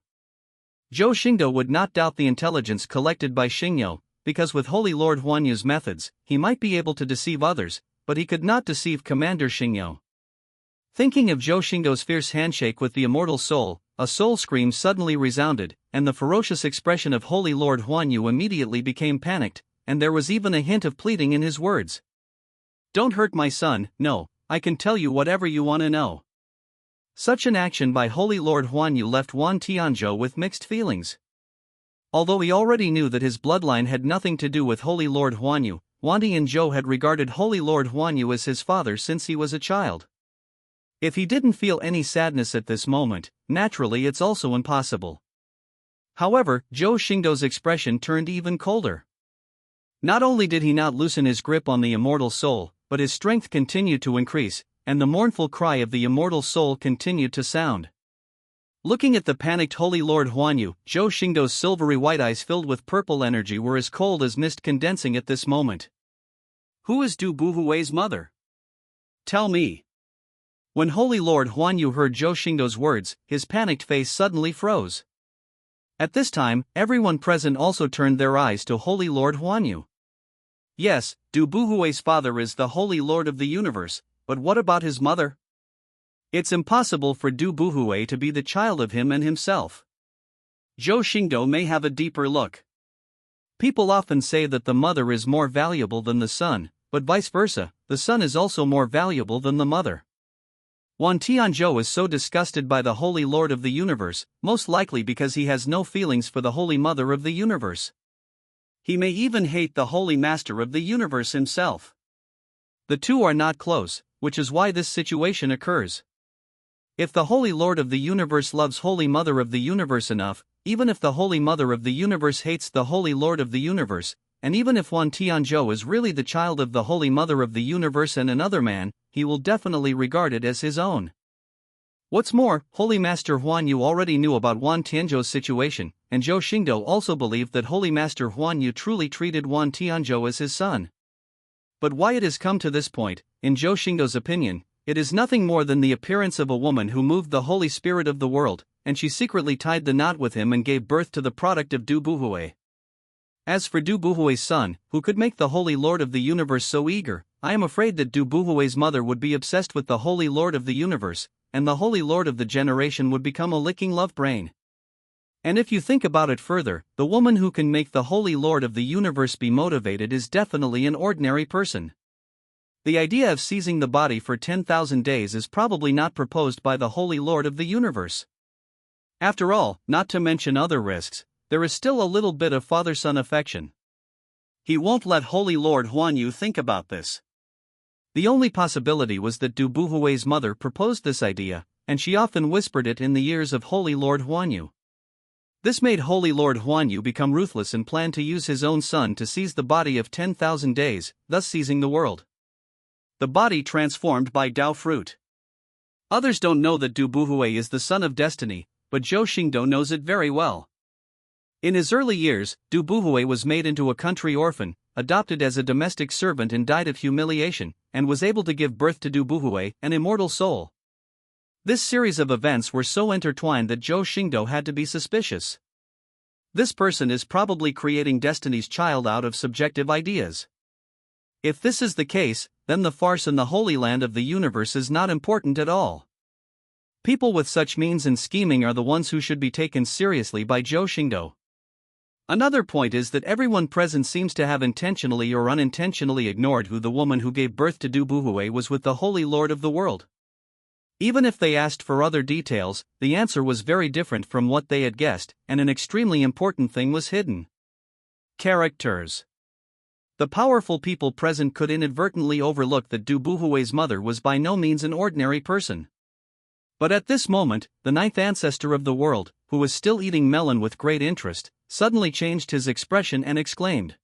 A: Zhou Xingdou would not doubt the intelligence collected by Xingyo, because with Holy Lord Huanyu's methods, he might be able to deceive others, but he could not deceive Commander Xingyo. Thinking of Zhou Xingdou's fierce handshake with the immortal soul, a soul scream suddenly resounded, and the ferocious expression of Holy Lord Huanyu immediately became panicked, and there was even a hint of pleading in his words. "Don't hurt my son, no, I can tell you whatever you want to know." Such an action by Holy Lord Huanyu left Wan Tianzhou with mixed feelings. Although he already knew that his bloodline had nothing to do with Holy Lord Huanyu, Wan Tianzhou had regarded Holy Lord Huanyu as his father since he was a child. If he didn't feel any sadness at this moment, naturally it's also impossible. However, Zhou Xingdou's expression turned even colder. Not only did he not loosen his grip on the immortal soul, but his strength continued to increase, and the mournful cry of the immortal soul continued to sound. Looking at the panicked Holy Lord Huanyu, Zhou Xingdou's silvery white eyes filled with purple energy were as cold as mist condensing at this moment. "Who is Du Buhui's mother? Tell me." When Holy Lord Huanyu heard Zhou Xingdou's words, his panicked face suddenly froze. At this time, everyone present also turned their eyes to Holy Lord Huanyu. Yes, Du Buhui's father is the Holy Lord of the universe, but what about his mother? It's impossible for Du Buhui to be the child of him and himself. Zhou Xingdou may have a deeper look. People often say that the mother is more valuable than the son, but vice versa, the son is also more valuable than the mother. Wan Tianzhou is so disgusted by the Holy Lord of the universe, most likely because he has no feelings for the Holy Mother of the universe. He may even hate the Holy Master of the universe himself. The two are not close, which is why this situation occurs. If the Holy Lord of the universe loves Holy Mother of the universe enough, even if the Holy Mother of the universe hates the Holy Lord of the universe, and even if Wan Tianzhou is really the child of the Holy Mother of the universe and another man, he will definitely regard it as his own. What's more, Holy Master Huanyu already knew about Wan Tianzhou's situation, and Zhou Xingdou also believed that Holy Master Huanyu truly treated Wan Tianzhou as his son. But why it has come to this point, in Zhou Xingdou's opinion, it is nothing more than the appearance of a woman who moved the Holy Spirit of the world, and she secretly tied the knot with him and gave birth to the product of Du Buhui. As for Du Buhui's son, who could make the Holy Lord of the universe so eager, I am afraid that Du Buhui's mother would be obsessed with the Holy Lord of the universe, and the Holy Lord of the generation would become a licking love brain. And if you think about it further, the woman who can make the Holy Lord of the universe be motivated is definitely an ordinary person. The idea of seizing the body for 10,000 days is probably not proposed by the Holy Lord of the universe. After all, not to mention other risks, there is still a little bit of father-son affection. He won't let Holy Lord Huanyu think about this. The only possibility was that Du Buhui's mother proposed this idea, and she often whispered it in the ears of Holy Lord Huanyu. This made Holy Lord Huanyu become ruthless and plan to use his own son to seize the body of 10,000 days, thus seizing the world. The body transformed by Dao fruit. Others don't know that Du Buhui is the son of destiny, but Zhou Xingdou knows it very well. In his early years, Du Buhui was made into a country orphan, adopted as a domestic servant and died of humiliation, and was able to give birth to Du Buhui, an immortal soul. This series of events were so intertwined that Zhou Xingdou had to be suspicious. This person is probably creating Destiny's Child out of subjective ideas. If this is the case, then the farce in the Holy Land of the universe is not important at all. People with such means and scheming are the ones who should be taken seriously by Zhou Xingdou. Another point is that everyone present seems to have intentionally or unintentionally ignored who the woman who gave birth to Du Buhui was with the Holy Lord of the world. Even if they asked for other details, the answer was very different from what they had guessed, and an extremely important thing was hidden. Characters. The powerful people present could inadvertently overlook that Du Buhui's mother was by no means an ordinary person. But at this moment, the ninth ancestor of the world, who was still eating melon with great interest, suddenly changed his expression and exclaimed,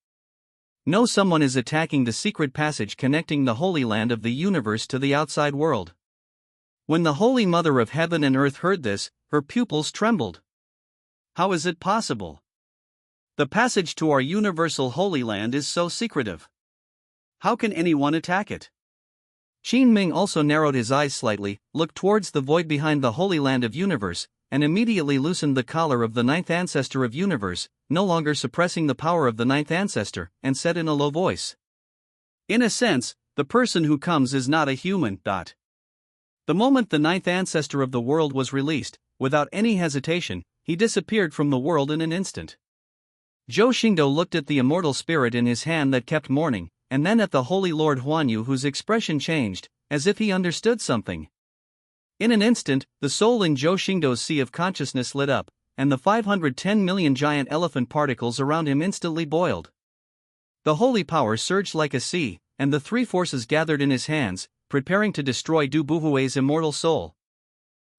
A: "No, someone is attacking the secret passage connecting the Holy Land of the universe to the outside world." When the Holy Mother of Heaven and Earth heard this, her pupils trembled. How is it possible? The passage to our universal Holy Land is so secretive. How can anyone attack it? Qin Ming also narrowed his eyes slightly, looked towards the void behind the Holy Land of Universe, and immediately loosened the collar of the ninth ancestor of universe, no longer suppressing the power of the ninth ancestor, and said in a low voice, "In a sense, the person who comes is not a human." The moment the ninth ancestor of the world was released, without any hesitation, he disappeared from the world in an instant. Zhou Xingdou looked at the immortal spirit in his hand that kept mourning, and then at the Holy Lord Huanyu, whose expression changed, as if he understood something. In an instant, the soul in Zhou Xingdou's sea of consciousness lit up, and the 510 million giant elephant particles around him instantly boiled. The holy power surged like a sea, and the three forces gathered in his hands, preparing to destroy Du Buhui's immortal soul.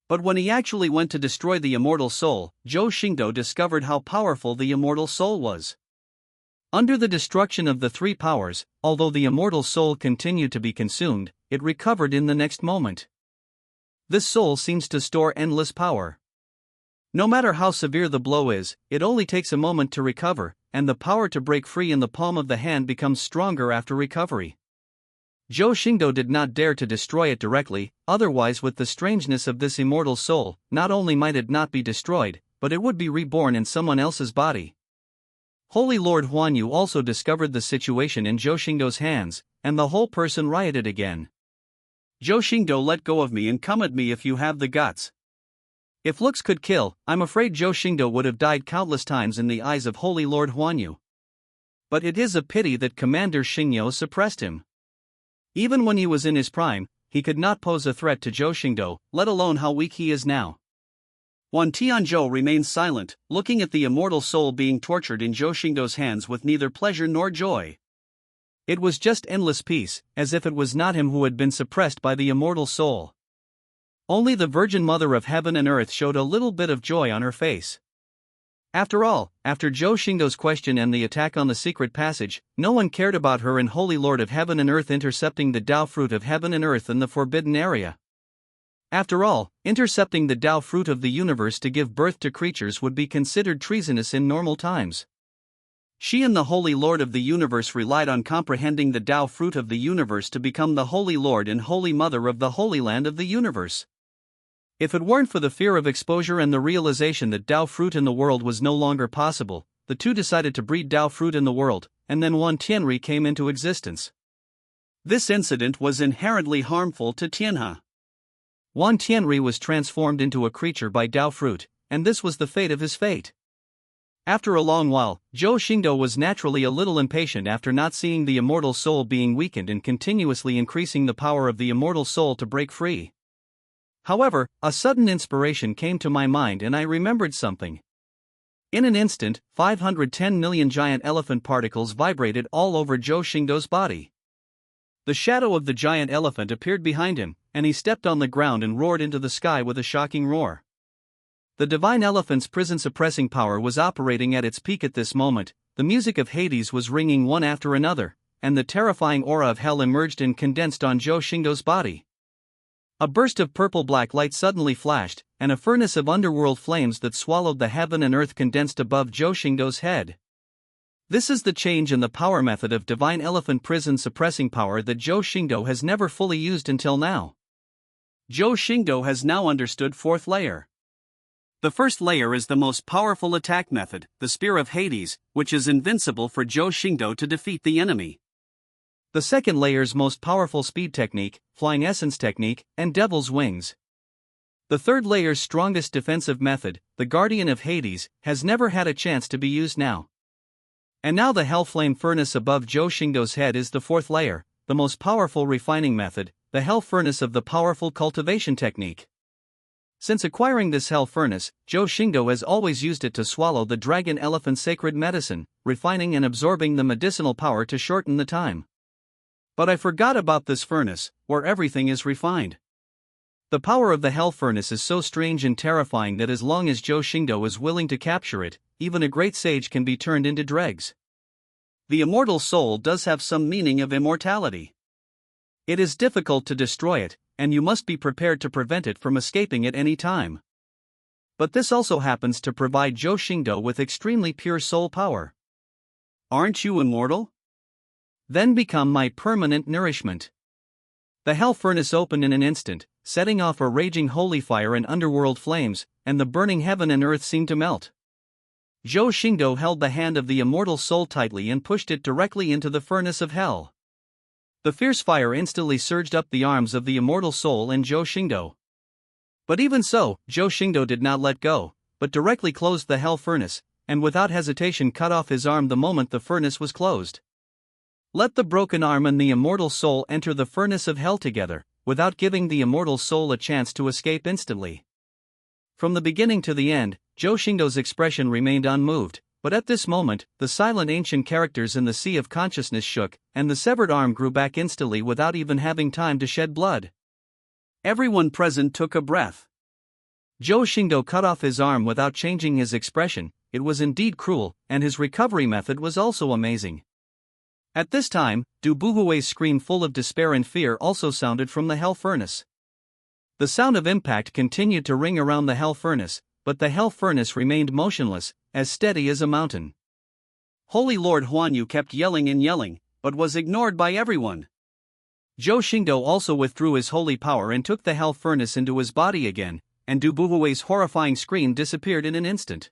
A: But when he actually went to destroy the immortal soul, Zhou Xingdou discovered how powerful the immortal soul was. Under the destruction of the three powers, although the immortal soul continued to be consumed, it recovered in the next moment. This soul seems to store endless power. No matter how severe the blow is, it only takes a moment to recover, and the power to break free in the palm of the hand becomes stronger after recovery. Zhou Xingdou did not dare to destroy it directly, otherwise with the strangeness of this immortal soul, not only might it not be destroyed, but it would be reborn in someone else's body. Holy Lord Huanyu also discovered the situation in Zhou Xingdou's hands, and the whole person rioted again. "Zhou Xingdou, let go of me and come at me if you have the guts." If looks could kill, I'm afraid Zhou Xingdou would have died countless times in the eyes of Holy Lord Huanyu. But it is a pity that Commander Xingyo suppressed him. Even when he was in his prime, he could not pose a threat to Zhou Xingdou, let alone how weak he is now. Wan Tianzhou remained silent, looking at the immortal soul being tortured in Zhou Xingdou's hands with neither pleasure nor joy. It was just endless peace, as if it was not him who had been suppressed by the immortal soul. Only the Virgin Mother of Heaven and Earth showed a little bit of joy on her face. After all, after Zhou Xingdou's question and the attack on the secret passage, no one cared about her and Holy Lord of Heaven and Earth intercepting the Tao fruit of Heaven and Earth in the forbidden area. After all, intercepting the Tao fruit of the universe to give birth to creatures would be considered treasonous in normal times. She and the Holy Lord of the universe relied on comprehending the Tao fruit of the universe to become the Holy Lord and Holy Mother of the Holy Land of the universe. If it weren't for the fear of exposure and the realization that Tao fruit in the world was no longer possible, the two decided to breed Tao fruit in the world, and then Wan Tianri came into existence. This incident was inherently harmful to Tianhe. Wan Tianri was transformed into a creature by Tao fruit, and this was the fate of his fate. After a long while, Zhou Xingdou was naturally a little impatient after not seeing the immortal soul being weakened and continuously increasing the power of the immortal soul to break free. However, a sudden inspiration came to my mind and I remembered something. In an instant, 510 million giant elephant particles vibrated all over Zhou Xingdou's body. The shadow of the giant elephant appeared behind him, and he stepped on the ground and roared into the sky with a shocking roar. The divine elephant's prison-suppressing power was operating at its peak at this moment, the music of Hades was ringing one after another, and the terrifying aura of hell emerged and condensed on Zhou Xingdou's body. A burst of purple-black light suddenly flashed, and a furnace of underworld flames that swallowed the heaven and earth condensed above Zhou Xingdou's head. This is the change in the power method of divine elephant prison-suppressing power that Zhou Xingdou has never fully used until now. Zhou Xingdou has now understood fourth layer. The first layer is the most powerful attack method, the Spear of Hades, which is invincible for Zhou Xingdou to defeat the enemy. The second layer's most powerful speed technique, Flying Essence technique, and Devil's Wings. The third layer's strongest defensive method, the Guardian of Hades, has never had a chance to be used now. And now the Hellflame Furnace above Zhou Xingdou's head is the fourth layer, the most powerful refining method, the Hell Furnace of the powerful cultivation technique. Since acquiring this hell furnace, Zhou Xingdou has always used it to swallow the dragon elephant sacred medicine, refining and absorbing the medicinal power to shorten the time. But I forgot about this furnace, where everything is refined. The power of the hell furnace is so strange and terrifying that as long as Zhou Xingdou is willing to capture it, even a great sage can be turned into dregs. The immortal soul does have some meaning of immortality. It is difficult to destroy it, and you must be prepared to prevent it from escaping at any time. But this also happens to provide Zhou Xingdou with extremely pure soul power. Aren't you immortal? Then become my permanent nourishment. The hell furnace opened in an instant, setting off a raging holy fire and underworld flames, and the burning heaven and earth seemed to melt. Zhou Xingdou held the hand of the immortal soul tightly and pushed it directly into the furnace of hell. The fierce fire instantly surged up the arms of the immortal soul and Zhou Xingdou. But even so, Zhou Xingdou did not let go, but directly closed the hell furnace, and without hesitation cut off his arm the moment the furnace was closed. Let the broken arm and the immortal soul enter the furnace of hell together, without giving the immortal soul a chance to escape instantly. From the beginning to the end, Zhou Xingdou's expression remained unmoved, but at this moment, the silent ancient characters in the sea of consciousness shook, and the severed arm grew back instantly without even having time to shed blood. Everyone present took a breath. Zhou Xingdou cut off his arm without changing his expression. It was indeed cruel, and his recovery method was also amazing. At this time, Du Buhui's scream full of despair and fear also sounded from the hell furnace. The sound of impact continued to ring around the hell furnace, but the hell furnace remained motionless, as steady as a mountain. Holy Lord Huanyu kept yelling and yelling, but was ignored by everyone. Zhou Xingdou also withdrew his holy power and took the hell furnace into his body again, and Du Buhui's horrifying scream disappeared in an instant.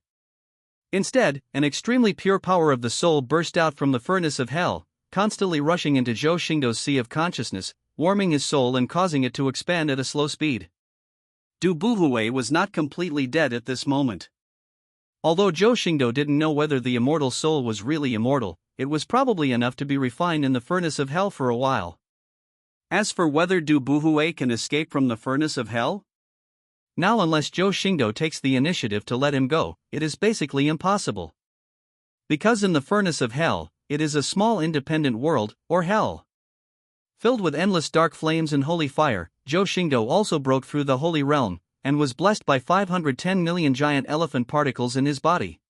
A: Instead, an extremely pure power of the soul burst out from the furnace of hell, constantly rushing into Zhou Xingdou's sea of consciousness, warming his soul and causing it to expand at a slow speed. Du Buhui was not completely dead at this moment. Although Zhou Xingdou didn't know whether the immortal soul was really immortal, it was probably enough to be refined in the furnace of hell for a while. As for whether Du Buhui can escape from the furnace of hell? Now, unless Zhou Xingdou takes the initiative to let him go, it is basically impossible. Because in the furnace of hell, it is a small independent world, or hell. Filled with endless dark flames and holy fire, Zhou Xingdou also broke through the holy realm, and was blessed by 510 million giant elephant particles in his body.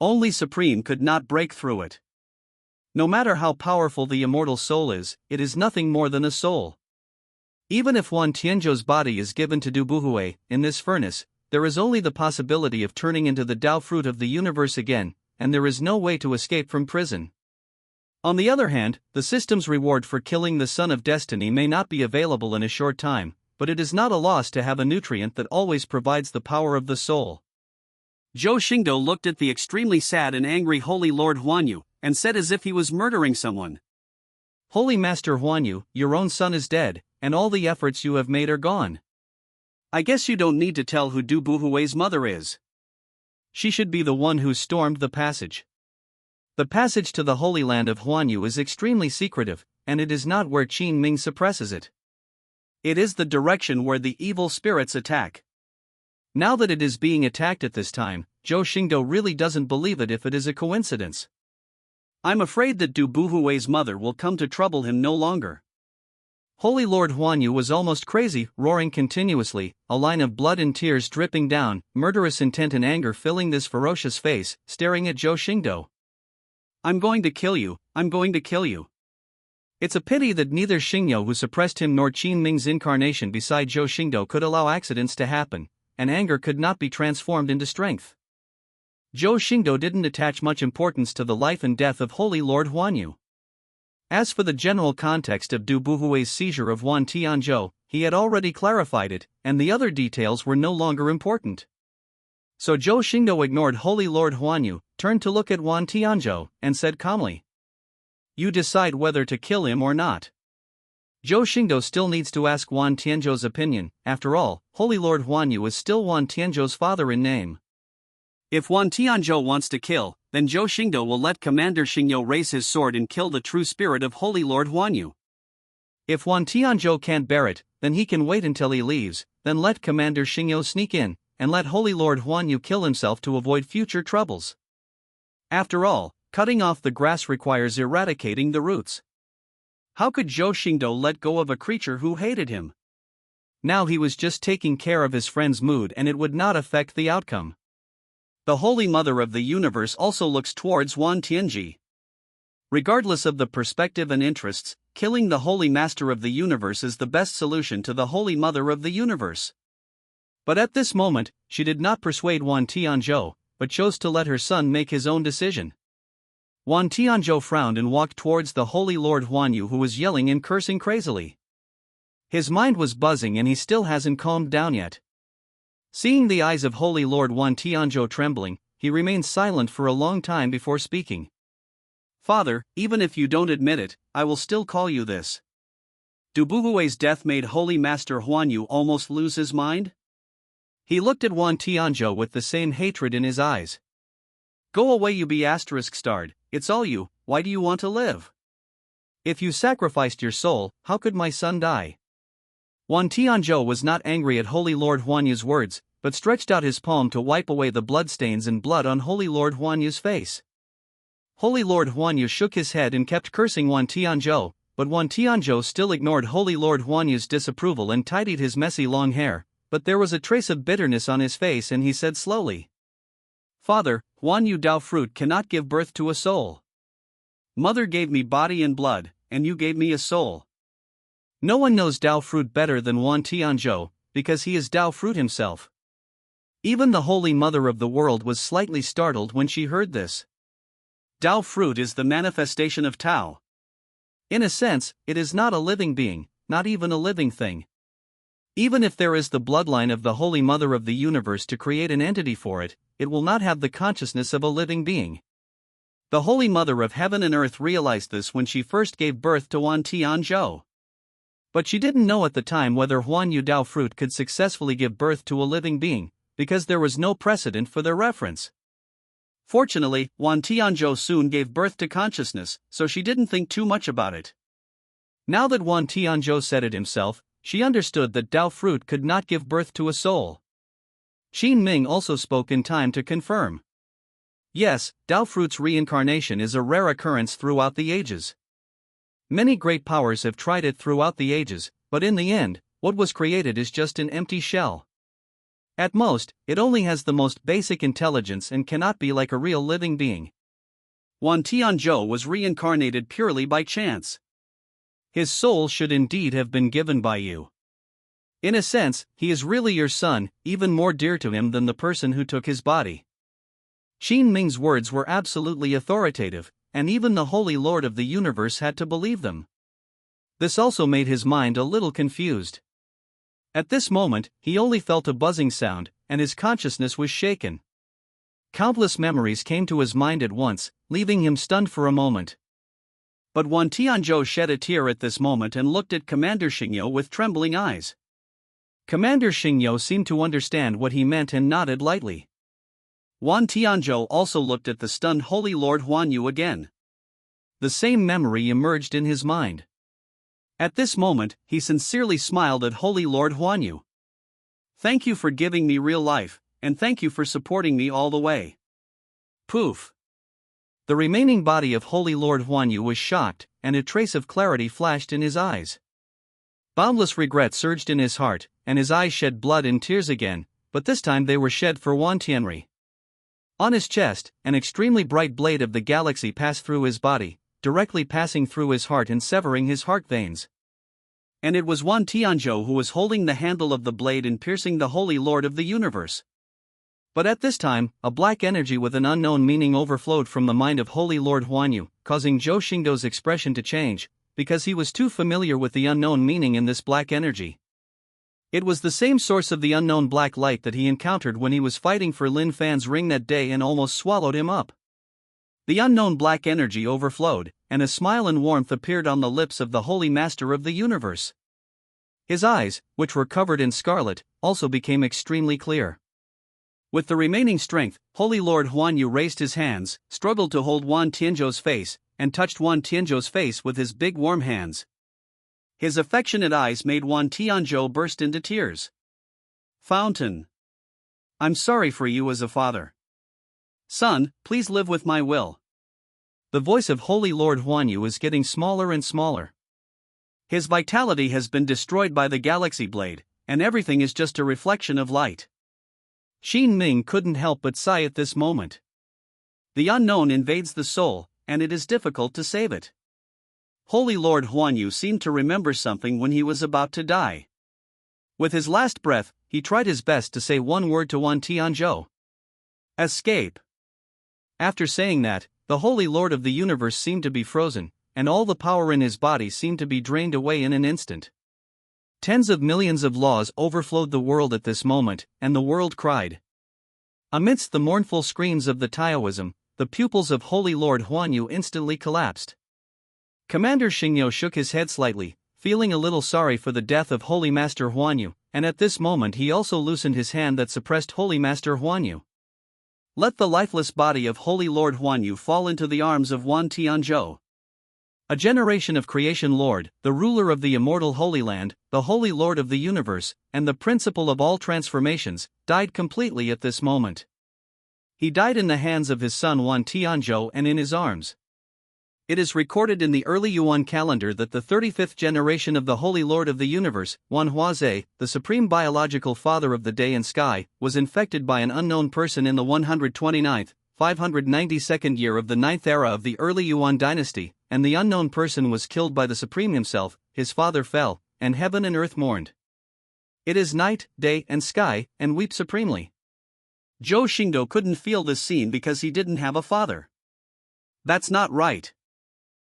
A: Only Supreme could not break through it. No matter how powerful the immortal soul is, it is nothing more than a soul. Even if Wan Tianzhou's body is given to Du Buhui, in this furnace, there is only the possibility of turning into the Tao fruit of the universe again, and there is no way to escape from prison. On the other hand, the system's reward for killing the Son of Destiny may not be available in a short time, but it is not a loss to have a nutrient that always provides the power of the soul. Zhou Xingdou looked at the extremely sad and angry Holy Lord Huanyu, and said as if he was murdering someone. Holy Master Huanyu, your own son is dead, and all the efforts you have made are gone. I guess you don't need to tell who Du Buhui's mother is. She should be the one who stormed the passage. The passage to the Holy Land of Huanyu is extremely secretive, and it is not where Qin Ming suppresses it. It is the direction where the evil spirits attack. Now that it is being attacked at this time, Zhou Xingdou really doesn't believe it if it is a coincidence. I'm afraid that Du Buhui's mother will come to trouble him no longer. Holy Lord Huanyu was almost crazy, roaring continuously, a line of blood and tears dripping down, murderous intent and anger filling this ferocious face, staring at Zhou Xingdou. I'm going to kill you, I'm going to kill you. It's a pity that neither Xingyo who suppressed him nor Qin Ming's incarnation beside Zhou Xingdou could allow accidents to happen, and anger could not be transformed into strength. Zhou Xingdou didn't attach much importance to the life and death of Holy Lord Huanyu. As for the general context of Du Buhui's seizure of Wan Tianzhou, he had already clarified it, and the other details were no longer important. So Zhou Xingdou ignored Holy Lord Huanyu, turned to look at Wan Tianzhou, and said calmly, "You decide whether to kill him or not." Zhou Xingdou still needs to ask Wan Tianzhou's opinion. After all, Holy Lord Huanyu is still Wan Tianzhou's father in name. If Wan Tianzhou wants to kill, then Zhou Xingdou will let Commander Xingyo raise his sword and kill the true spirit of Holy Lord Huanyu. If Wan Tianzhou can't bear it, then he can wait until he leaves, then let Commander Xingyo sneak in, and let Holy Lord Huanyu kill himself to avoid future troubles. After all, cutting off the grass requires eradicating the roots. How could Zhou Xingdou let go of a creature who hated him? Now he was just taking care of his friend's mood and it would not affect the outcome. The Holy Mother of the Universe also looks towards Wan Tianzhi. Regardless of the perspective and interests, killing the Holy Master of the Universe is the best solution to the Holy Mother of the Universe. But at this moment, she did not persuade Wan Tianzhou, but chose to let her son make his own decision. Wan Tianzhou frowned and walked towards the Holy Lord Huanyu, who was yelling and cursing crazily. His mind was buzzing and he still hasn't calmed down yet. Seeing the eyes of Holy Lord Wan Tianzhou trembling, he remained silent for a long time before speaking. Father, even if you don't admit it, I will still call you this. Dubuhui's death made Holy Master Huanyu almost lose his mind? He looked at Wan Tianzhou with the same hatred in his eyes. Go away, you be ****, it's all you, why do you want to live? If you sacrificed your soul, how could my son die? Wan Tianzhou was not angry at Holy Lord Huanyu's words, but stretched out his palm to wipe away the bloodstains and blood on Holy Lord Huanyu's face. Holy Lord Huanyu shook his head and kept cursing Wan Tianzhou, but Wan Tianzhou still ignored Holy Lord Huanyu's disapproval and tidied his messy long hair, but there was a trace of bitterness on his face and he said slowly. Father, Huanyu Dao fruit cannot give birth to a soul. Mother gave me body and blood, and you gave me a soul. No one knows Dao fruit better than Wan Tianzhou, because he is Dao fruit himself. Even the Holy Mother of the world was slightly startled when she heard this. Dao fruit is the manifestation of Tao. In a sense, it is not a living being, not even a living thing. Even if there is the bloodline of the Holy Mother of the universe to create an entity for it, it will not have the consciousness of a living being. The Holy Mother of Heaven and Earth realized this when she first gave birth to Wan Tianzhou. But she didn't know at the time whether Huanyu Dao fruit could successfully give birth to a living being, because there was no precedent for their reference. Fortunately, Wan Tianzhou soon gave birth to consciousness, so she didn't think too much about it. Now that Wan Tianzhou said it himself, she understood that Dao fruit could not give birth to a soul. Qin Ming also spoke in time to confirm. Yes, Dao fruit's reincarnation is a rare occurrence throughout the ages. Many great powers have tried it throughout the ages, but in the end, what was created is just an empty shell. At most, it only has the most basic intelligence and cannot be like a real living being. Wan Tianzhou was reincarnated purely by chance. His soul should indeed have been given by you. In a sense, he is really your son, even more dear to him than the person who took his body. Qin Ming's words were absolutely authoritative, and even the Holy Lord of the universe had to believe them. This also made his mind a little confused. At this moment, he only felt a buzzing sound, and his consciousness was shaken. Countless memories came to his mind at once, leaving him stunned for a moment. But Wan Tianzhou shed a tear at this moment and looked at Commander Xingdou with trembling eyes. Commander Xingdou seemed to understand what he meant and nodded lightly. Wan Tianzhou also looked at the stunned Holy Lord Huanyu again. The same memory emerged in his mind. At this moment, he sincerely smiled at Holy Lord Huanyu. Thank you for giving me real life, and thank you for supporting me all the way. Poof. The remaining body of Holy Lord Huanyu was shocked, and a trace of clarity flashed in his eyes. Boundless regret surged in his heart, and his eyes shed blood and tears again, but this time they were shed for Wan Tianri. On his chest, an extremely bright blade of the galaxy passed through his body, directly passing through his heart and severing his heart veins. And it was Wan Tianzhou who was holding the handle of the blade and piercing the Holy Lord of the universe. But at this time, a black energy with an unknown meaning overflowed from the mind of Holy Lord Huanyu, causing Zhou Xingdou's expression to change, because he was too familiar with the unknown meaning in this black energy. It was the same source of the unknown black light that he encountered when he was fighting for Lin Fan's ring that day and almost swallowed him up. The unknown black energy overflowed, and a smile and warmth appeared on the lips of the Holy Master of the universe. His eyes, which were covered in scarlet, also became extremely clear. With the remaining strength, Holy Lord Huanyu raised his hands, struggled to hold Wan Tianzhou's face, and touched Wan Tianzhou's face with his big warm hands. His affectionate eyes made Wan Tianzhou burst into tears. Fountain. I'm sorry for you as a father. Son, please live with my will. The voice of Holy Lord Huanyu is getting smaller and smaller. His vitality has been destroyed by the galaxy blade, and everything is just a reflection of light. Qin Ming couldn't help but sigh at this moment. The unknown invades the soul, and it is difficult to save it. Holy Lord Huanyu seemed to remember something when he was about to die. With his last breath, he tried his best to say one word to Wan Tianzhou. Escape. After saying that, the Holy Lord of the universe seemed to be frozen, and all the power in his body seemed to be drained away in an instant. Tens of millions of laws overflowed the world at this moment, and the world cried. Amidst the mournful screams of the Taoism, the pupils of Holy Lord Huanyu instantly collapsed. Commander Xingdou shook his head slightly, feeling a little sorry for the death of Holy Master Huanyu, and at this moment he also loosened his hand that suppressed Holy Master Huanyu. Let the lifeless body of Holy Lord Huanyu fall into the arms of Wan Tianzhou. A generation of Creation Lord, the ruler of the immortal Holy Land, the Holy Lord of the universe, and the principle of all transformations, died completely at this moment. He died in the hands of his son Wan Tianzhou and in his arms. It is recorded in the early Yuan calendar that the 35th generation of the Holy Lord of the Universe, Wan Huazhe, the supreme biological father of the day and sky, was infected by an unknown person in the 129th, 592nd year of the 9th era of the early Yuan dynasty, and the unknown person was killed by the Supreme himself. His father fell, and heaven and earth mourned. It is night, day, and sky, and weep supremely. Zhou Xingdou couldn't feel this scene because he didn't have a father. That's not right.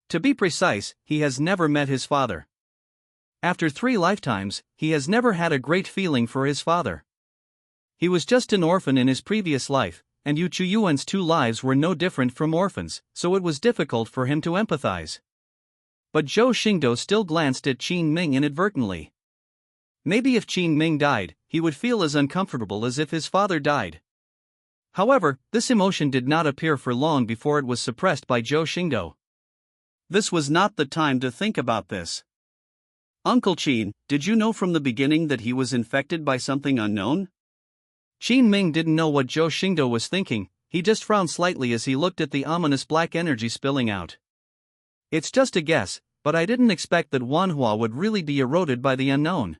A: To be precise, he has never met his father. After 3 lifetimes, he has never had a great feeling for his father. He was just an orphan in his previous life, and Yu Chuyuan's 2 lives were no different from orphans, so it was difficult for him to empathize. But Zhou Xingdou still glanced at Qin Ming inadvertently. Maybe if Qin Ming died, he would feel as uncomfortable as if his father died. However, this emotion did not appear for long before it was suppressed by Zhou Xingdou. This was not the time to think about this. Uncle Qin, did you know from the beginning that he was infected by something unknown? Qin Ming didn't know what Zhou Xingdou was thinking, he just frowned slightly as he looked at the ominous black energy spilling out. It's just a guess, but I didn't expect that Wanhua would really be eroded by the unknown.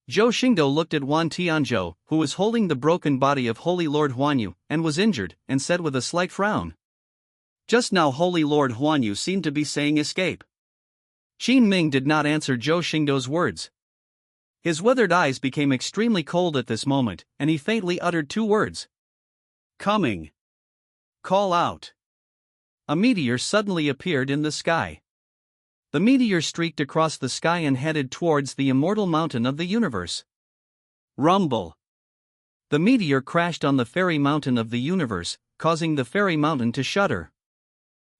A: Zhou Xingdou looked at Wan Tianzhou, who was holding the broken body of Holy Lord Huanyu, and was injured, and said with a slight frown. Just now Holy Lord Huanyu seemed to be saying escape. Qin Ming did not answer Zhou Xingdou's words. His withered eyes became extremely cold at this moment, and he faintly uttered 2 words. Coming. Call out. A meteor suddenly appeared in the sky. The meteor streaked across the sky and headed towards the immortal mountain of the universe. Rumble. The meteor crashed on the fairy mountain of the universe, causing the fairy mountain to shudder.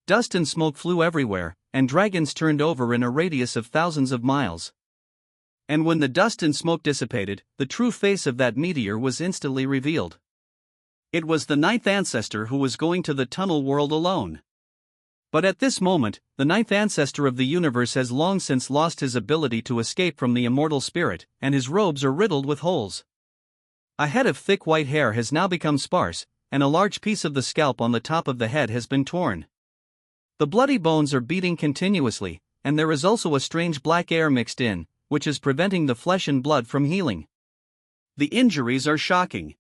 A: Dust and smoke flew everywhere, and dragons turned over in a radius of thousands of miles. And when the dust and smoke dissipated, the true face of that meteor was instantly revealed. It was the 9th ancestor who was going to the tunnel world alone. But at this moment, the 9th ancestor of the universe has long since lost his ability to escape from the immortal spirit, and his robes are riddled with holes. A head of thick white hair has now become sparse, and a large piece of the scalp on the top of the head has been torn. The bloody bones are beating continuously, and there is also a strange black air mixed in, which is preventing the flesh and blood from healing. The injuries are shocking.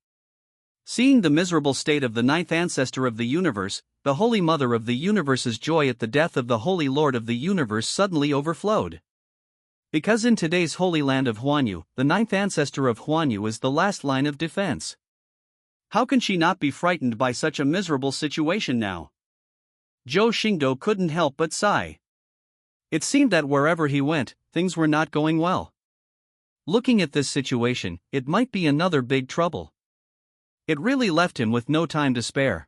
A: Seeing the miserable state of the 9th ancestor of the universe, the Holy Mother of the universe's joy at the death of the Holy Lord of the universe suddenly overflowed. Because in today's Holy Land of Huanyu, the 9th ancestor of Huanyu is the last line of defense. How can she not be frightened by such a miserable situation now? Zhou Xingdou couldn't help but sigh. It seemed that wherever he went, things were not going well. Looking at this situation, it might be another big trouble. It really left him with no time to spare.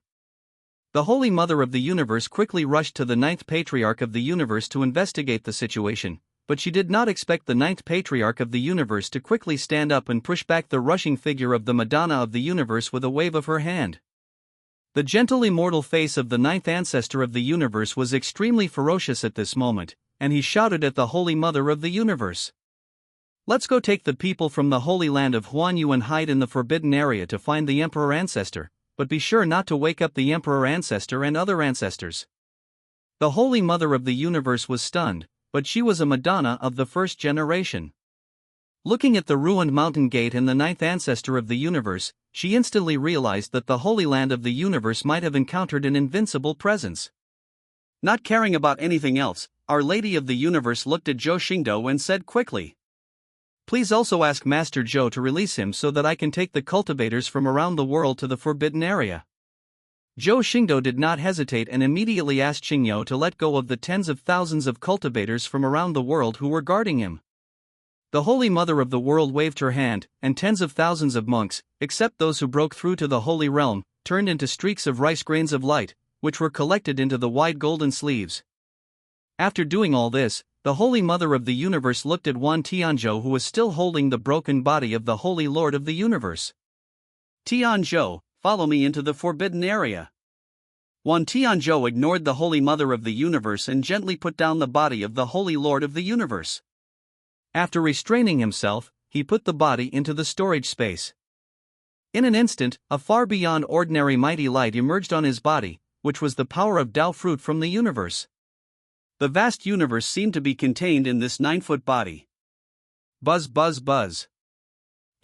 A: The Holy Mother of the Universe quickly rushed to the 9th Patriarch of the Universe to investigate the situation, but she did not expect the 9th Patriarch of the Universe to quickly stand up and push back the rushing figure of the Madonna of the Universe with a wave of her hand. The gentle immortal face of the 9th ancestor of the universe was extremely ferocious at this moment, and he shouted at the Holy Mother of the Universe. Let's go take the people from the Holy Land of Huanyu and hide in the forbidden area to find the Emperor Ancestor, but be sure not to wake up the Emperor Ancestor and other ancestors. The Holy Mother of the Universe was stunned, but she was a Madonna of the 1st generation. Looking at the ruined mountain gate and the 9th ancestor of the universe, she instantly realized that the Holy Land of the universe might have encountered an invincible presence. Not caring about anything else, Our Lady of the Universe looked at Zhou Xingdou and said quickly, "Please also ask Master Zhou to release him so that I can take the cultivators from around the world to the forbidden area." Zhou Xingdou did not hesitate and immediately asked Xingyo to let go of the tens of thousands of cultivators from around the world who were guarding him. The Holy Mother of the world waved her hand, and tens of thousands of monks, except those who broke through to the Holy Realm, turned into streaks of rice grains of light, which were collected into the wide golden sleeves. After doing all this, the Holy Mother of the Universe looked at Wan Tianzhou, who was still holding the broken body of the Holy Lord of the Universe.
B: Tianzhou, follow me into the forbidden area. Wan Tianzhou ignored the Holy Mother of the Universe and gently put down the body of the Holy Lord of the Universe.
A: After restraining himself, he put the body into the storage space. In an instant, a far beyond ordinary mighty light emerged on his body, which was the power of Tao fruit from the universe.
B: The vast universe seemed to be contained in this 9-foot body.
A: Buzz, buzz, buzz.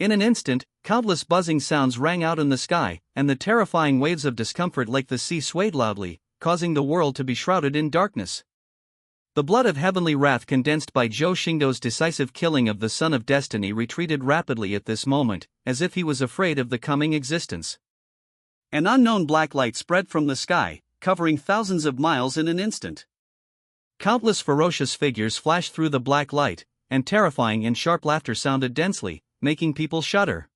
A: In an instant, countless buzzing sounds rang out in the sky, and the terrifying waves of discomfort like the sea swayed loudly, causing the world to be shrouded in darkness. The blood of heavenly wrath condensed by Zhou Xingdou's decisive killing of the Son of Destiny retreated rapidly at this moment, as if he was afraid of the coming existence.
B: An unknown black light spread from the sky, covering thousands of miles in an instant.
A: Countless ferocious figures flashed through the black light, and terrifying and sharp laughter sounded densely, making people shudder.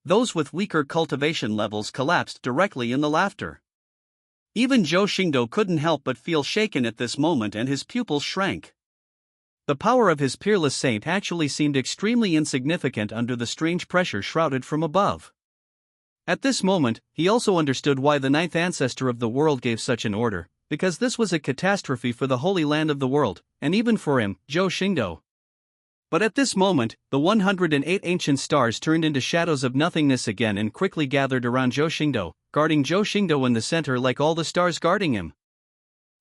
B: Those with weaker cultivation levels collapsed directly in the laughter. Even Zhou Xingdou couldn't help but feel shaken at this moment, and his pupils shrank.
A: The power of his peerless saint actually seemed extremely insignificant under the strange pressure shrouded from above. At this moment, he also understood why the 9th ancestor of the world gave such an order, because this was a catastrophe for the holy land of the world, and even for him, Zhou Xingdou. But at this moment, the 108 ancient stars turned into shadows of nothingness again and quickly gathered around Zhou Xingdou, guarding Zhou Xingdou in the center like all the stars guarding him.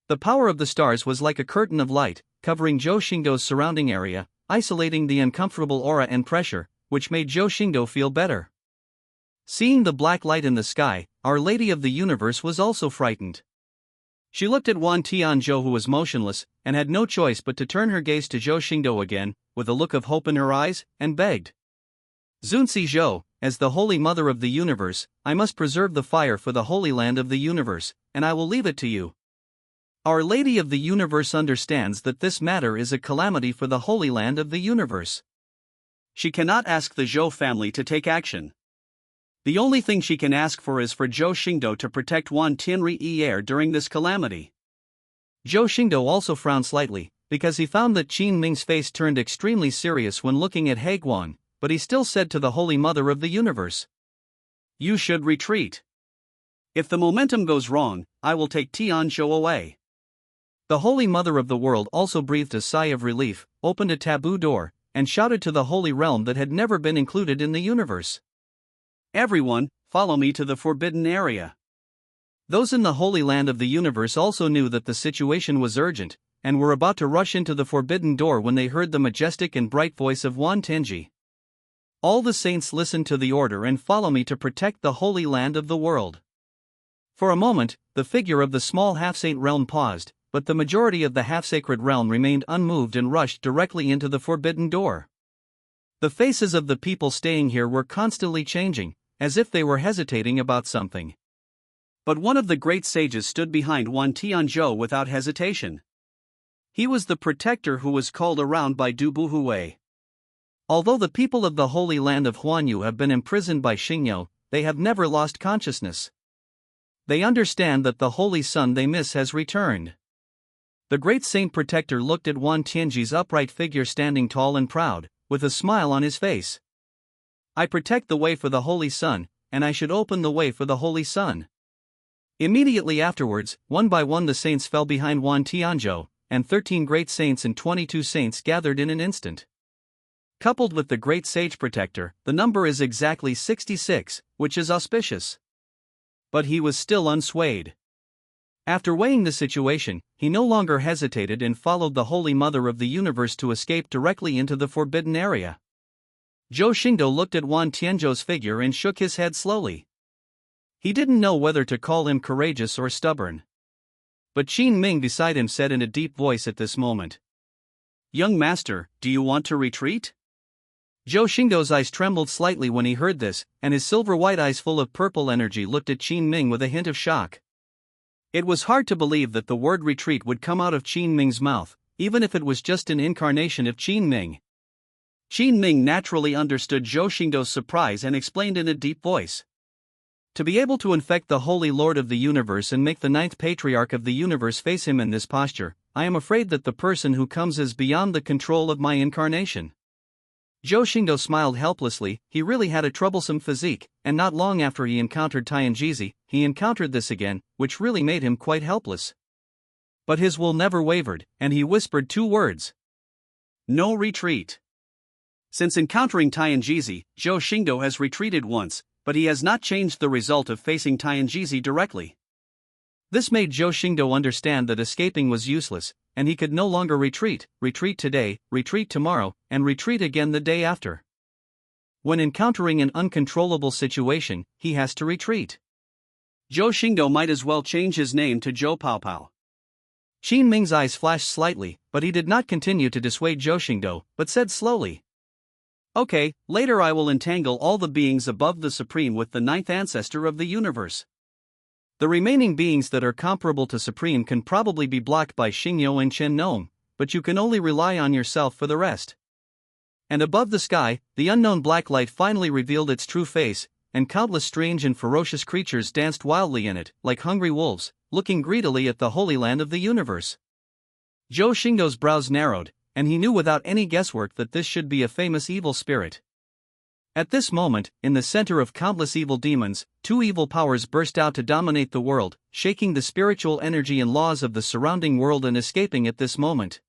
A: The power of the stars was like a curtain of light, covering Zhou Xingdou's surrounding area, isolating the uncomfortable aura and pressure, which made Zhou Xingdou feel better. Seeing the black light in the sky, Our Lady of the Universe was also frightened. She looked at Wan Tianzhou, who was motionless, and had no choice but to turn her gaze to Zhou Xingdou again, with a look of hope in her eyes, and begged. Zunzi Zhou, as the Holy Mother of the Universe, I must preserve the fire for the Holy Land of the Universe, and I will leave it to you. Our Lady of the Universe understands that this matter is a calamity for the Holy Land of the Universe.
B: She cannot ask the Zhou family to take action. The only thing she can ask for is for Zhou Xingdou to protect Wan Tianzhou during this calamity.
A: Zhou Xingdou also frowned slightly, because he found that Qin Ming's face turned extremely serious when looking at Haiguan, but he still said to the Holy Mother of the Universe,
B: You should retreat. If the momentum goes wrong, I will take Tianzhou away.
A: The Holy Mother of the world also breathed a sigh of relief, opened a taboo door, and shouted to the Holy Realm that had never been included in the universe.
B: Everyone, follow me to the forbidden area.
A: Those in the Holy Land of the Universe also knew that the situation was urgent, and were about to rush into the forbidden door when they heard the majestic and bright voice of Wan Tianzhi. All the saints listen to the order and follow me to protect the Holy Land of the world. For a moment, the figure of the small half-saint realm paused, but the majority of the half-sacred realm remained unmoved and rushed directly into the forbidden door. The faces of the people staying here were constantly changing, as if they were hesitating about something.
B: But one of the great sages stood behind Wan Tianzhou without hesitation. He was the protector who was called around by Du Buhui.
A: Although the people of the Holy Land of Huanyu have been imprisoned by Xingyo, they have never lost consciousness. They understand that the Holy Sun they miss has returned. The great saint protector looked at Wan Tianzhi's upright figure standing tall and proud, with a smile on his face. I protect the way for the Holy Sun, and I should open the way for the Holy Sun. Immediately afterwards, one by one the saints fell behind Wan Tianzhou, and 13 great saints and 22 saints gathered in an instant. Coupled with the great sage protector, the number is exactly 66, which is auspicious. But he was still unswayed. After weighing the situation, he no longer hesitated and followed the Holy Mother of the Universe to escape directly into the forbidden area. Zhou Xingdou looked at Wan Tianzhou's figure and shook his head slowly. He didn't know whether to call him courageous or stubborn. But Qin Ming beside him said in a deep voice at this moment, Young master, do you want to retreat? Zhou Xingdou's eyes trembled slightly when he heard this, and his silver-white eyes full of purple energy looked at Qin Ming with a hint of shock. It was hard to believe that the word retreat would come out of Qin Ming's mouth, even if it was just an incarnation of Qin Ming.
B: Qin Ming naturally understood Zhou Xingdou's surprise and explained in a deep voice. To be able to infect the Holy Lord of the Universe and make the ninth patriarch of the universe face him in this posture, I am afraid that the person who comes is beyond the control of my incarnation. Zhou Xingdou smiled helplessly. He really had a troublesome physique, and not long after he encountered Tianjizi, he encountered this again, which really made him quite helpless. But his will never wavered, and he whispered two words. No retreat. Since encountering Tianjizi, Zhou Xingdou has retreated once, but he has not changed the result of facing Tianjizi directly. This made Zhou Xingdou understand that escaping was useless, and he could no longer retreat today, retreat tomorrow, and retreat again the day after. When encountering an uncontrollable situation, he has to retreat. Zhou Xingdou might as well change his name to Zhou Paopao. Qin Ming's eyes flashed slightly, but he did not continue to dissuade Zhou Xingdou, but said slowly. Okay, later I will entangle all the beings above the Supreme with the ninth ancestor of the universe. The remaining beings that are comparable to Supreme can probably be blocked by Xingyo and Chen Nong, but you can only rely on yourself for the rest. And above the sky, the unknown black light finally revealed its true face, and countless strange and ferocious creatures danced wildly in it, like hungry wolves, looking greedily at the Holy Land of the universe. Zhou Xingdou's brows narrowed, and he knew without any guesswork that this should be a famous evil spirit. At this moment, in the center of countless evil demons, two evil powers burst out to dominate the world, shaking the spiritual energy and laws of the surrounding world and escaping at this moment.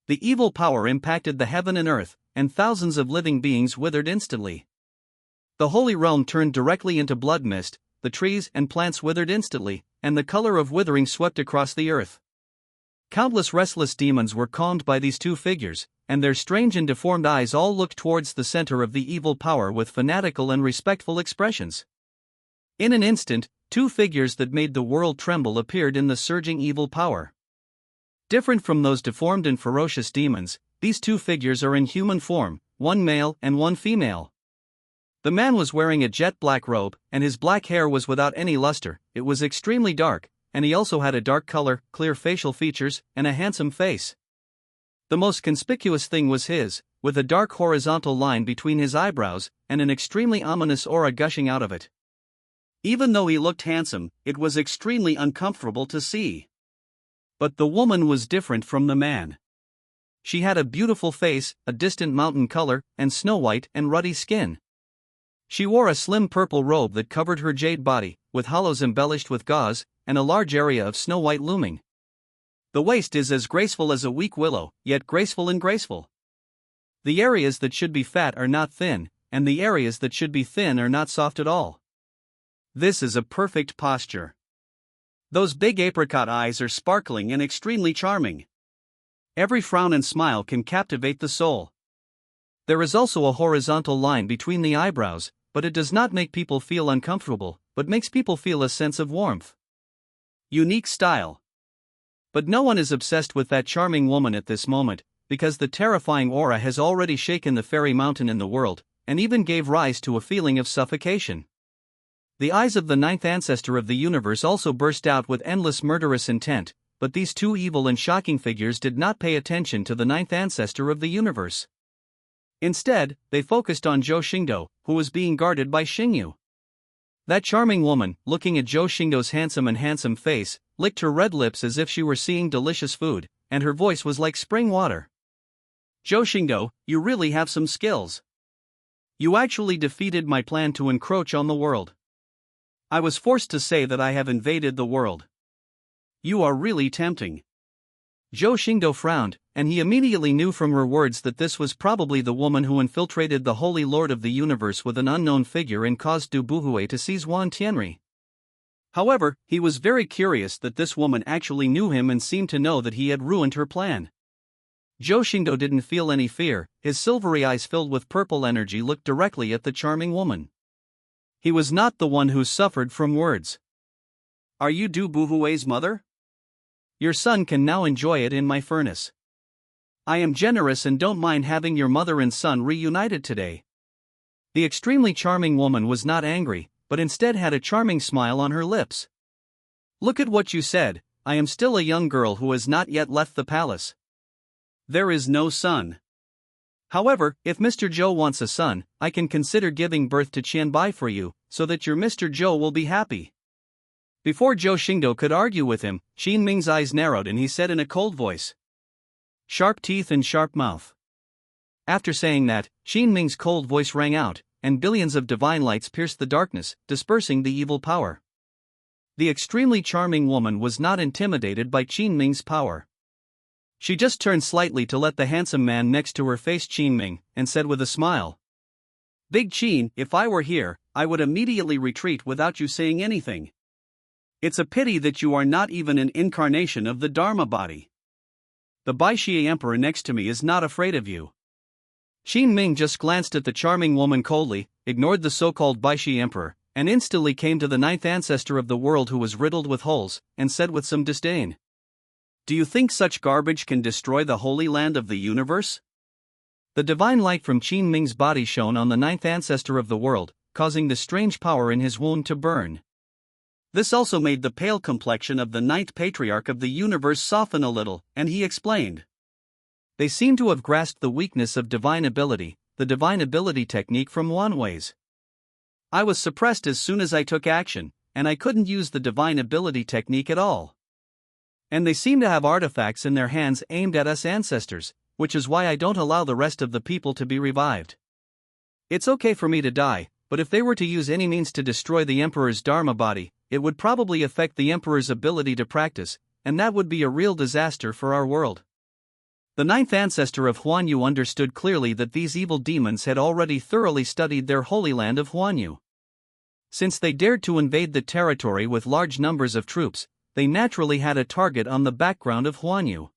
B: The evil power impacted the heaven and earth, and thousands of living beings withered instantly. The holy realm turned directly into blood mist, the trees and plants withered instantly, and the color of withering swept across the earth. Countless restless demons were calmed by these two figures, and their strange and deformed eyes all looked towards the center of the evil power with fanatical and respectful expressions. In an instant, two figures that made the world tremble appeared in the surging evil power. Different from those deformed and ferocious demons, these two figures are in human form, one male and one female. The man was wearing a jet black robe, and his black hair was without any luster. It was extremely dark, and he also had a dark color, clear facial features, and a handsome face. The most conspicuous thing was his, with a dark horizontal line between his eyebrows, and an extremely ominous aura gushing out of it. Even though he looked handsome, it was extremely uncomfortable to see. But the woman was different from the man. She had a beautiful face, a distant mountain color, and snow-white and ruddy skin. She wore a slim purple robe that covered her jade body, with hollows embellished with gauze, and a large area of snow-white looming. The waist is as graceful as a weak willow, yet graceful and graceful. The areas that should be fat are not thin, and the areas that should be thin are not soft at all. This is a perfect posture. Those big apricot eyes are sparkling and extremely charming. Every frown and smile can captivate the soul. There is also a horizontal line between the eyebrows, but it does not make people feel uncomfortable, but makes people feel a sense of warmth. Unique style. But no one is obsessed with that charming woman at this moment, because the terrifying aura has already shaken the fairy mountain in the world, and even gave rise to a feeling of suffocation. The eyes of the ninth ancestor of the universe also burst out with endless murderous intent, but these two evil and shocking figures did not pay attention to the ninth ancestor of the universe. Instead, they focused on Zhou Xingdou, who was being guarded by Xingyu. That charming woman, looking at Zhou Xingdou's handsome face, licked her red lips as if she were seeing delicious food, and her voice was like spring water. Zhou Xingdou, you really have some skills. You actually defeated my plan to encroach on the world. I was forced to say that I have invaded the world. You are really tempting. Zhou Xingdou frowned, and he immediately knew from her words that this was probably the woman who infiltrated the Holy Lord of the Universe with an unknown figure and caused Du Buhui to seize Wan Tianri. However, he was very curious that this woman actually knew him and seemed to know that he had ruined her plan. Zhou Xingdou didn't feel any fear. His silvery eyes filled with purple energy looked directly at the charming woman. He was not the one who suffered from words. Are you Du Buhui's mother? Your son can now enjoy it in my furnace. I am generous and don't mind having your mother and son reunited today. The extremely charming woman was not angry, but instead had a charming smile on her lips. Look at what you said. I am still a young girl who has not yet left the palace. There is no son.
A: However, if Mr. Zhou wants a son, I can consider giving birth to Qianbai for you, so that your Mr. Zhou will be happy. Before Zhou Xingdou could argue with him, Qin Ming's eyes narrowed and he said in a cold voice, "Sharp teeth and sharp mouth." After saying that, Qin Ming's cold voice rang out, and billions of divine lights pierced the darkness, dispersing the evil power. The extremely charming woman was not intimidated by Qin Ming's power. She just turned slightly to let the handsome man next to her face Qin Ming, and said with a smile, "Big Qin, if I were here, I would immediately retreat without you saying anything. It's a pity that you are not even an incarnation of the Dharma body. The Baixie Emperor next to me is not afraid of you." Qin Ming just glanced at the charming woman coldly, ignored the so-called Baixie Emperor, and instantly came to the ninth ancestor of the world who was riddled with holes, and said with some disdain, "Do you think such garbage can destroy the holy land of the universe?" The divine light from Qin Ming's body shone on the ninth ancestor of the world, causing the strange power in his wound to burn. This also made the pale complexion of the ninth patriarch of the universe soften a little, and he explained. They seem to have grasped the weakness of divine ability, the divine ability technique from Wanwei's. I was suppressed as soon as I took action, and I couldn't use the divine ability technique at all. And they seem to have artifacts in their hands aimed at us ancestors, which is why I don't allow the rest of the people to be revived. It's okay for me to die, but if they were to use any means to destroy the Emperor's Dharma body, it would probably affect the Emperor's ability to practice, and that would be a real disaster for our world. The ninth ancestor of Huanyu understood clearly that these evil demons had already thoroughly studied their holy land of Huanyu. Since they dared to invade the territory with large numbers of troops, they naturally had a target on the background of Huanyu.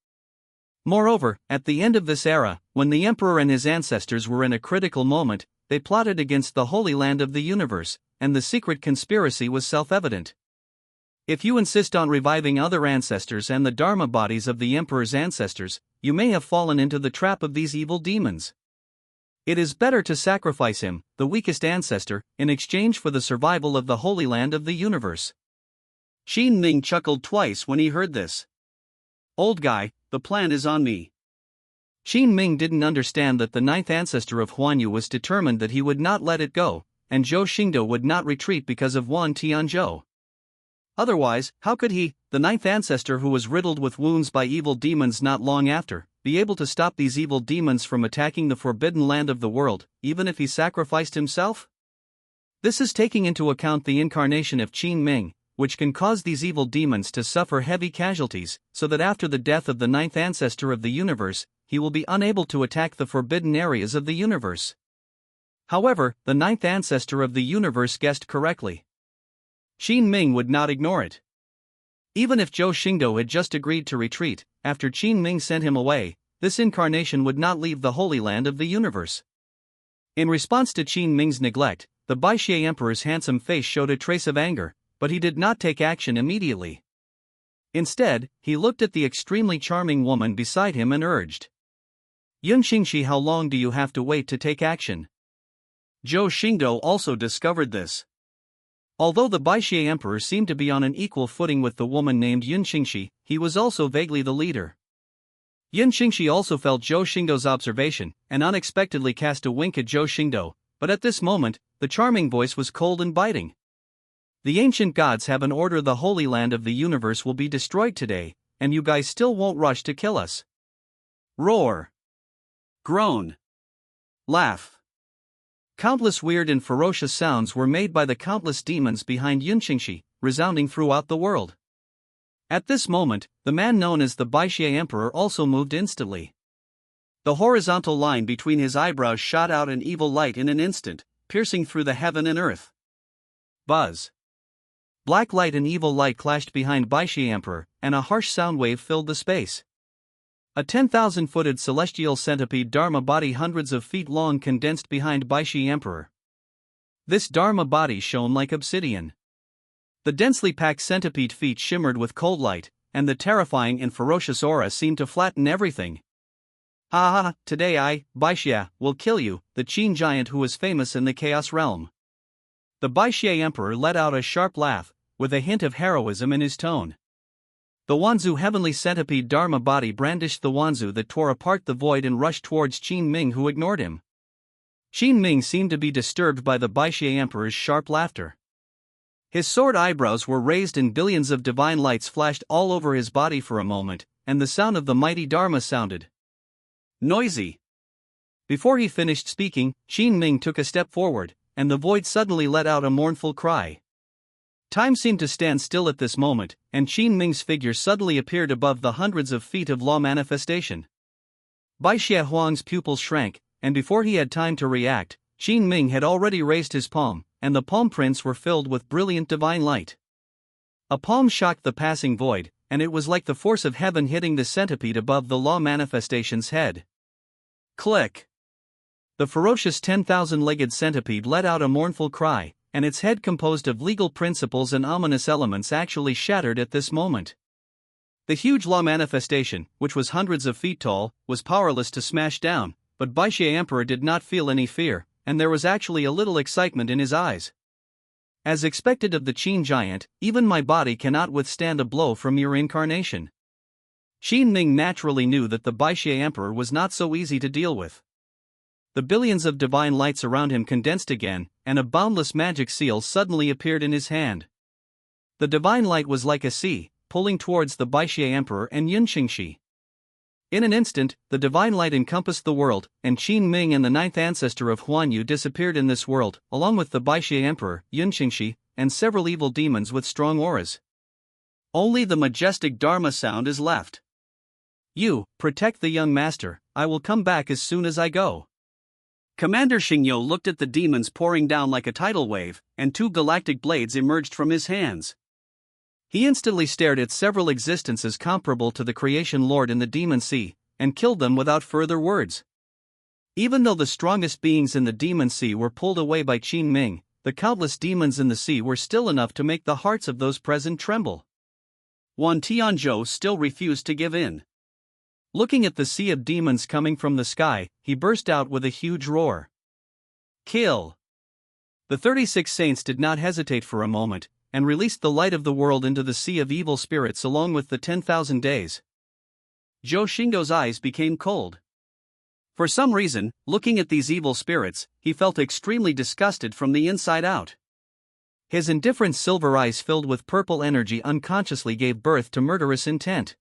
A: Moreover, at the end of this era, when the Emperor and his ancestors were in a critical moment, they plotted against the holy land of the universe, and the secret conspiracy was self-evident. If you insist on reviving other ancestors and the Dharma bodies of the Emperor's ancestors, you may have fallen into the trap of these evil demons. It is better to sacrifice him, the weakest ancestor, in exchange for the survival of the holy land of the universe. Qin Ming chuckled twice when he heard this. Old guy, the plan is on me. Qin Ming didn't understand that the ninth ancestor of Huanyu was determined that he would not let it go, and Zhou Xingdou would not retreat because of Wan Tianzhou. Otherwise, how could he, the ninth ancestor who was riddled with wounds by evil demons not long after, be able to stop these evil demons from attacking the forbidden land of the world, even if he sacrificed himself? This is taking into account the incarnation of Qin Ming, which can cause these evil demons to suffer heavy casualties, so that after the death of the ninth ancestor of the universe, he will be unable to attack the forbidden areas of the universe. However, the ninth ancestor of the universe guessed correctly. Qin Ming would not ignore it. Even if Zhou Xingdou had just agreed to retreat, after Qin Ming sent him away, this incarnation would not leave the holy land of the universe. In response to Qin Ming's neglect, the Baixie Emperor's handsome face showed a trace of anger, but he did not take action immediately. Instead, he looked at the extremely charming woman beside him and urged, "Yun Xingxi, how long do you have to wait to take action?" Zhou Xingdou also discovered this. Although the Baixie Emperor seemed to be on an equal footing with the woman named Yun Xingxi, he was also vaguely the leader. Yun Xingxi also felt Zhou Xingdou's observation, and unexpectedly cast a wink at Zhou Xingdou, but at this moment, the charming voice was cold and biting. "The ancient gods have an order: the holy land of the universe will be destroyed today, and you guys still won't rush to kill us." Roar. Groan. Laugh. Countless weird and ferocious sounds were made by the countless demons behind Yun Xingxi, resounding throughout the world. At this moment, the man known as the Baixie Emperor also moved instantly. The horizontal line between his eyebrows shot out an evil light in an instant, piercing through the heaven and earth. Buzz. Black light and evil light clashed behind Baixie Emperor, and a harsh sound wave filled the space. A 10,000-footed celestial centipede Dharma body hundreds of feet long condensed behind Baixie Emperor. This Dharma body shone like obsidian. The densely packed centipede feet shimmered with cold light, and the terrifying and ferocious aura seemed to flatten everything. "Ha ha, today I, Baixia, will kill you, the Qin giant who is famous in the Chaos Realm." The Baixie Emperor let out a sharp laugh, with a hint of heroism in his tone. The Wanzu heavenly centipede Dharma body brandished the Wanzu that tore apart the void and rushed towards Qin Ming, who ignored him. Qin Ming seemed to be disturbed by the Baixie Emperor's sharp laughter. His sword eyebrows were raised and billions of divine lights flashed all over his body for a moment, and the sound of the mighty Dharma sounded noisy. Before he finished speaking, Qin Ming took a step forward, and the void suddenly let out a mournful cry. Time seemed to stand still at this moment, and Qin Ming's figure suddenly appeared above the hundreds of feet of law manifestation. Bai Xie Huang's pupils shrank, and before he had time to react, Qin Ming had already raised his palm, and the palm prints were filled with brilliant divine light. A palm shocked the passing void, and it was like the force of heaven hitting the centipede above the law manifestation's head. Click! The ferocious 10,000-legged centipede let out a mournful cry, and its head, composed of legal principles and ominous elements, actually shattered at this moment. The huge law manifestation, which was hundreds of feet tall, was powerless to smash down, but Baixie Emperor did not feel any fear, and there was actually a little excitement in his eyes. As expected of the Qin giant, even my body cannot withstand a blow from your incarnation. Qin Ming naturally knew that the Baixie Emperor was not so easy to deal with. The billions of divine lights around him condensed again, and a boundless magic seal suddenly appeared in his hand. The divine light was like a sea, pulling towards the Baixie Emperor and Yunqingxi. In an instant, the divine light encompassed the world, and Qin Ming and the ninth ancestor of Huanyu disappeared in this world, along with the Baixie Emperor, Yunqingxi, and several evil demons with strong auras. Only the majestic Dharma sound is left. You, protect the young master, I will come back as soon as I go. Commander Xingdou looked at the demons pouring down like a tidal wave, and two galactic blades emerged from his hands. He instantly stared at several existences comparable to the creation lord in the demon sea, and killed them without further words. Even though the strongest beings in the demon sea were pulled away by Qin Ming, the countless demons in the sea were still enough to make the hearts of those present tremble. Wan Tianzhou still refused to give in. Looking at the sea of demons coming from the sky, he burst out with a huge roar. Kill! The 36 saints did not hesitate for a moment, and released the light of the world into the sea of evil spirits along with the 10,000 days. Zhou Xingdou's eyes became cold. For some reason, looking at these evil spirits, he felt extremely disgusted from the inside out. His indifferent silver eyes filled with purple energy unconsciously gave birth to murderous intent.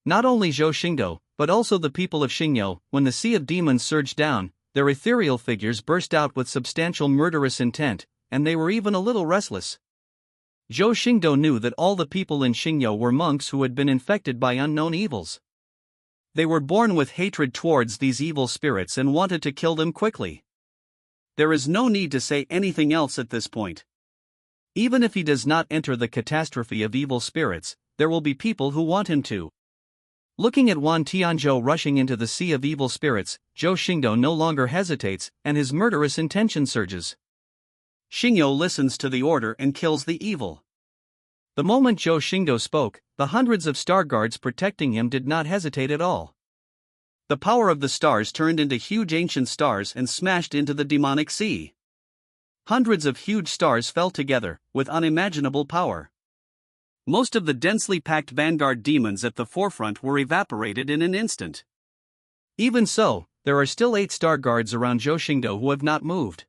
A: Not only Zhou Xingdou, but also the people of Xingdou, when the sea of demons surged down, their ethereal figures burst out with substantial murderous intent, and they were even a little restless. Zhou Xingdou knew that all the people in Xingdou were monks who had been infected by unknown evils. They were born with hatred towards these evil spirits and wanted to kill them quickly. There is no need to say anything else at this point. Even if he does not enter the catastrophe of evil spirits, there will be people who want him to. Looking at Wan Tianzhou rushing into the sea of evil spirits, Zhou Xingdou no longer hesitates, and his murderous intention surges. Xingdou listens to the order and kills the evil. The moment Zhou Xingdou spoke, the hundreds of star guards protecting him did not hesitate at all. The power of the stars turned into huge ancient stars and smashed into the demonic sea. Hundreds of huge stars fell together, with unimaginable power. Most of the densely packed vanguard demons at the forefront were evaporated in an instant. Even so, there are still 8 star guards around Zhou Xingdou who have not moved.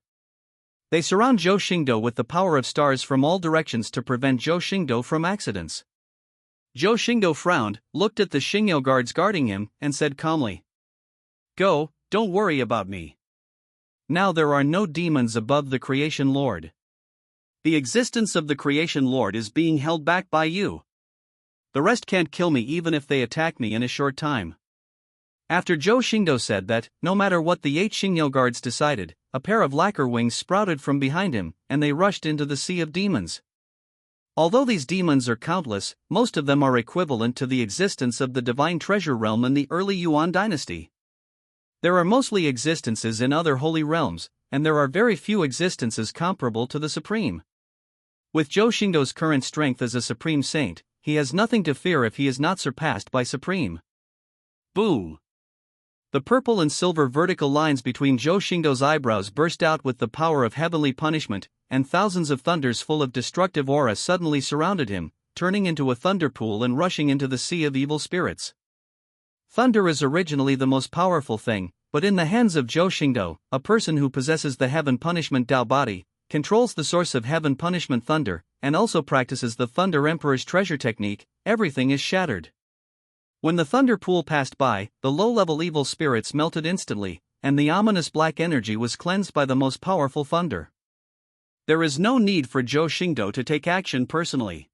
A: They surround Zhou Xingdou with the power of stars from all directions to prevent Zhou Xingdou from accidents. Zhou Xingdou frowned, looked at the Xingdou guards guarding him, and said calmly, "Go, don't worry about me. Now there are no demons above the Creation Lord. The existence of the Creation Lord is being held back by you. The rest can't kill me even if they attack me in a short time." After Zhou Xingdou said that, no matter what the 8 Xingdou guards decided, a pair of lacquer wings sprouted from behind him, and they rushed into the sea of demons. Although these demons are countless, most of them are equivalent to the existence of the divine treasure realm in the early Yuan dynasty. There are mostly existences in other holy realms, and there are very few existences comparable to the supreme. With Zhou Xingdou's current strength as a supreme saint, he has nothing to fear if he is not surpassed by supreme. Boom! The purple and silver vertical lines between Zhou Xingdou's eyebrows burst out with the power of heavenly punishment, and thousands of thunders full of destructive aura suddenly surrounded him, turning into a thunder pool and rushing into the sea of evil spirits. Thunder is originally the most powerful thing, but in the hands of Zhou Xingdou, a person who possesses the heaven punishment Dao body, controls the source of heaven punishment thunder, and also practices the Thunder Emperor's treasure technique, everything is shattered. When the thunder pool passed by, the low-level evil spirits melted instantly, and the ominous black energy was cleansed by the most powerful thunder. There is no need for Zhou Xingdou to take action personally.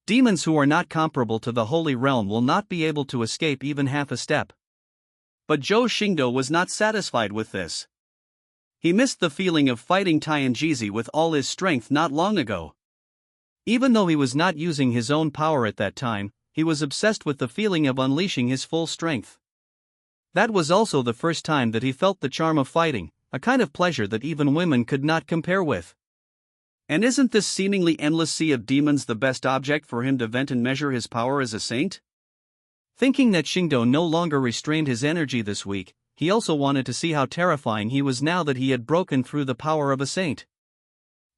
A: Demons who are not comparable to the Holy Realm will not be able to escape even half a step. But Zhou Xingdou was not satisfied with this. He missed the feeling of fighting Tianjizi with all his strength not long ago. Even though he was not using his own power at that time, he was obsessed with the feeling of unleashing his full strength. That was also the first time that he felt the charm of fighting, a kind of pleasure that even women could not compare with. And isn't this seemingly endless sea of demons the best object for him to vent and measure his power as a saint? Thinking that Xingdou no longer restrained his energy this week, he also wanted to see how terrifying he was now that he had broken through the power of a saint.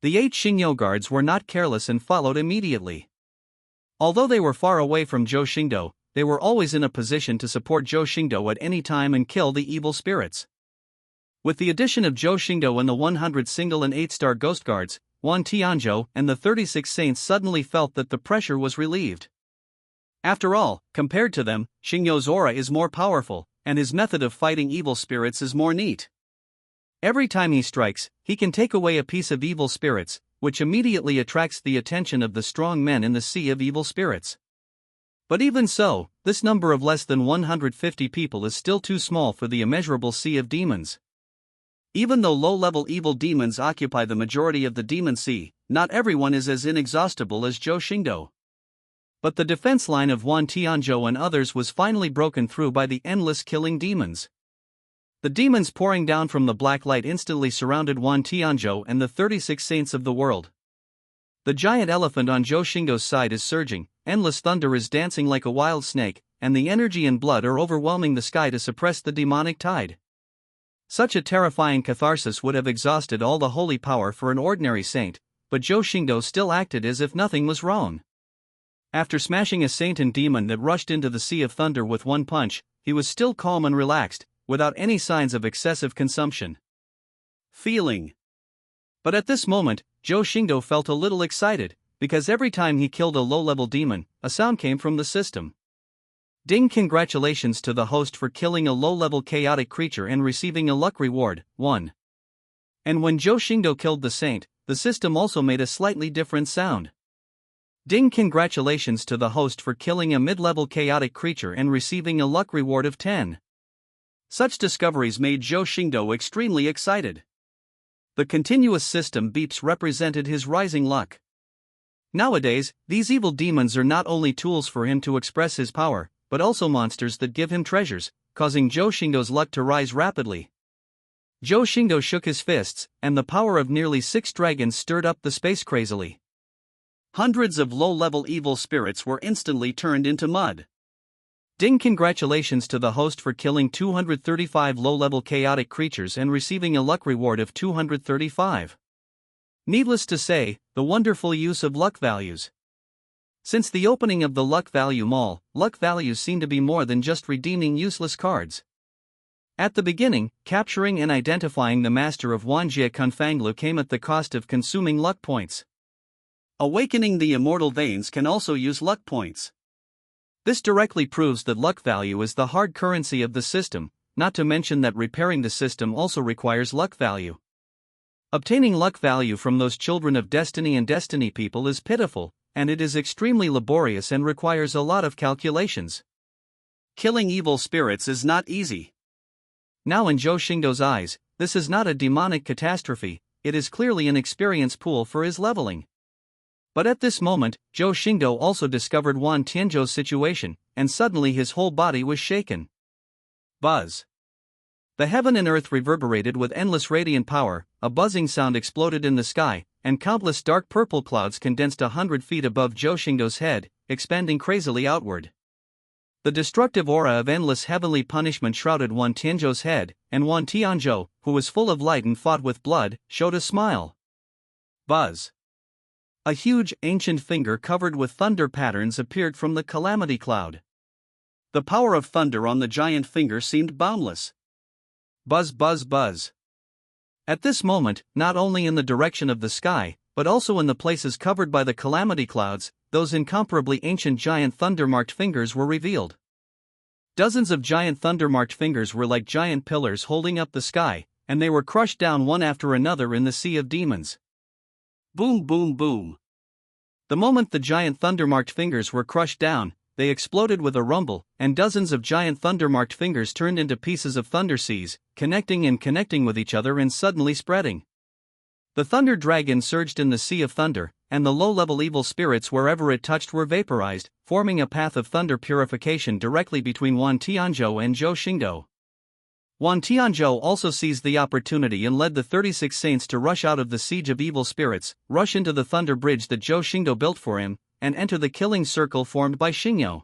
A: The 8 Xingyo guards were not careless and followed immediately. Although they were far away from Zhou Xingdou, they were always in a position to support Zhou Xingdou at any time and kill the evil spirits. With the addition of Zhou Xingdou and the 100 single and 8-star ghost guards, Wan Tianzhou and the 36 saints suddenly felt that the pressure was relieved. After all, compared to them, Xingyou's aura is more powerful, and his method of fighting evil spirits is more neat. Every time he strikes, he can take away a piece of evil spirits, which immediately attracts the attention of the strong men in the sea of evil spirits. But even so, this number of less than 150 people is still too small for the immeasurable sea of demons. Even though low-level evil demons occupy the majority of the demon sea, not everyone is as inexhaustible as Zhou Xingdou. But the defense line of Wan Tianzhou and others was finally broken through by the endless killing demons. The demons pouring down from the black light instantly surrounded Wan Tianzhou and the 36 saints of the world. The giant elephant on Zhou Xingdou's side is surging, endless thunder is dancing like a wild snake, and the energy and blood are overwhelming the sky to suppress the demonic tide. Such a terrifying catharsis would have exhausted all the holy power for an ordinary saint, but Zhou Xingdou still acted as if nothing was wrong. After smashing a saint and demon that rushed into the sea of thunder with one punch, he was still calm and relaxed, without any signs of excessive consumption. Feeling. But at this moment, Zhou Xingdou felt a little excited, because every time he killed a low-level demon, a sound came from the system. Ding! Congratulations to the host for killing a low-level chaotic creature and receiving a luck reward, 1. And when Zhou Xingdou killed the saint, the system also made a slightly different sound. Ding! Congratulations to the host for killing a mid-level chaotic creature and receiving a luck reward of 10. Such discoveries made Zhou Xingdou extremely excited. The continuous system beeps represented his rising luck. Nowadays, these evil demons are not only tools for him to express his power, but also monsters that give him treasures, causing Zhou Xingdou's luck to rise rapidly. Zhou Xingdou shook his fists, and the power of nearly 6 dragons stirred up the space crazily. Hundreds of low-level evil spirits were instantly turned into mud. Ding! Congratulations to the host for killing 235 low-level chaotic creatures and receiving a luck reward of 235. Needless to say, the wonderful use of luck values. Since the opening of the Luck Value Mall, luck values seem to be more than just redeeming useless cards. At the beginning, capturing and identifying the master of Wanjie Kunfanglu came at the cost of consuming luck points. Awakening the immortal veins can also use luck points. This directly proves that luck value is the hard currency of the system, not to mention that repairing the system also requires luck value. Obtaining luck value from those children of destiny and destiny people is pitiful, and it is extremely laborious and requires a lot of calculations. Killing evil spirits is not easy. Now in Zhou Xingdou's eyes, this is not a demonic catastrophe, it is clearly an experience pool for his leveling. But at this moment, Zhou Xingdou also discovered Wan Tianzhou's situation, and suddenly his whole body was shaken. Buzz. The heaven and earth reverberated with endless radiant power, a buzzing sound exploded in the sky, and countless dark purple clouds condensed 100 feet above Zhou Xingdou's head, expanding crazily outward. The destructive aura of endless heavenly punishment shrouded Wan Tianzhou's head, and Wan Tianzhou, who was full of light and fought with blood, showed a smile. Buzz. A huge, ancient finger covered with thunder patterns appeared from the calamity cloud.
B: The power of thunder on the giant finger seemed boundless.
A: Buzz, buzz, buzz. At this moment, not only in the direction of the sky, but also in the places covered by the calamity clouds, those incomparably ancient giant thunder-marked fingers were revealed. Dozens of giant thunder-marked fingers were like giant pillars holding up the sky, and they were crushed down one after another in the sea of demons.
B: Boom, boom, boom.
A: The moment the giant thunder-marked fingers were crushed down, they exploded with a rumble, and dozens of giant thunder-marked fingers turned into pieces of thunder seas, connecting with each other and suddenly spreading. The thunder dragon surged in the sea of thunder, and the low-level evil spirits wherever it touched were vaporized, forming a path of thunder purification directly between Wan Tianzhou and Zhou Xingdou. Wan Tianzhou also seized the opportunity and led the 36 saints to rush out of the siege of evil spirits, rush into the thunder bridge that Zhou Xingdou built for him, and enter the killing circle formed by Xingdou.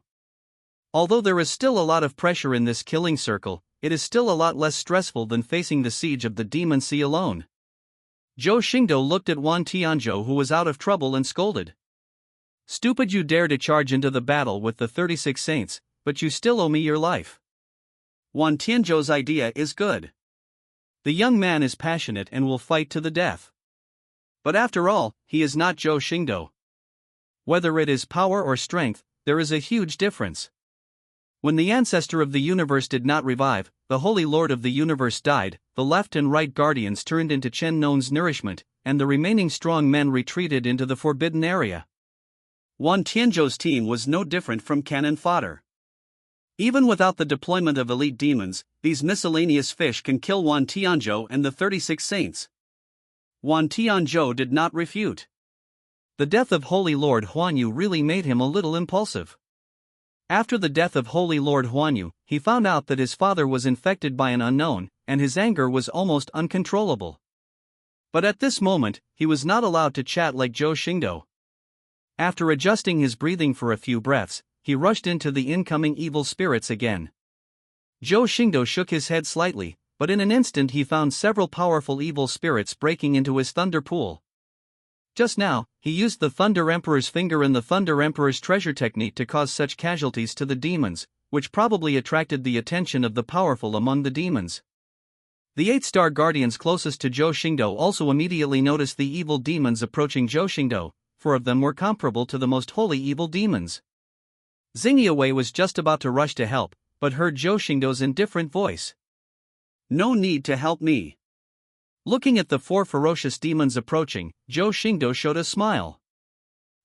A: Although there is still a lot of pressure in this killing circle, it is still a lot less stressful than facing the siege of the demon sea alone. Zhou Xingdou looked at Wan Tianzhou, who was out of trouble, and scolded. "Stupid, you dare to charge into the battle with the 36 saints, but you still owe me your life."
B: Wan Tianzhou's idea is good.
A: The young man is passionate and will fight to the death. But after all, he is not Zhou Xingdou. Whether it is power or strength, there is a huge difference. When the ancestor of the universe did not revive, the Holy Lord of the universe died, the left and right guardians turned into Chen Non's nourishment, and the remaining strong men retreated into the forbidden area.
B: Wan Tianzhou's team was no different from cannon fodder. Even without the deployment of elite demons, these miscellaneous fish can kill Wan Tianzhou and the 36 saints. Wan Tianzhou did not refute.
A: The death of Holy Lord Huanyu really made him a little impulsive. After the death of Holy Lord Huanyu, he found out that his father was infected by an unknown, and his anger was almost uncontrollable. But at this moment, he was not allowed to chat like Zhou Xingdou. After adjusting his breathing for a few breaths, he rushed into the incoming evil spirits again. Zhou Xingdou shook his head slightly, but in an instant he found several powerful evil spirits breaking into his thunder pool. Just now, he used the Thunder Emperor's finger and the Thunder Emperor's treasure technique to cause such casualties to the demons, which probably attracted the attention of the powerful among the demons. The 8-star guardians closest to Zhou Xingdou also immediately noticed the evil demons approaching Zhou Xingdou. 4 of them were comparable to the most holy evil demons. Xingdou was just about to rush to help, but heard Zhou Xingdou's indifferent voice.
B: "No need to help me."
A: Looking at the 4 ferocious demons approaching, Zhou Xingdou showed a smile.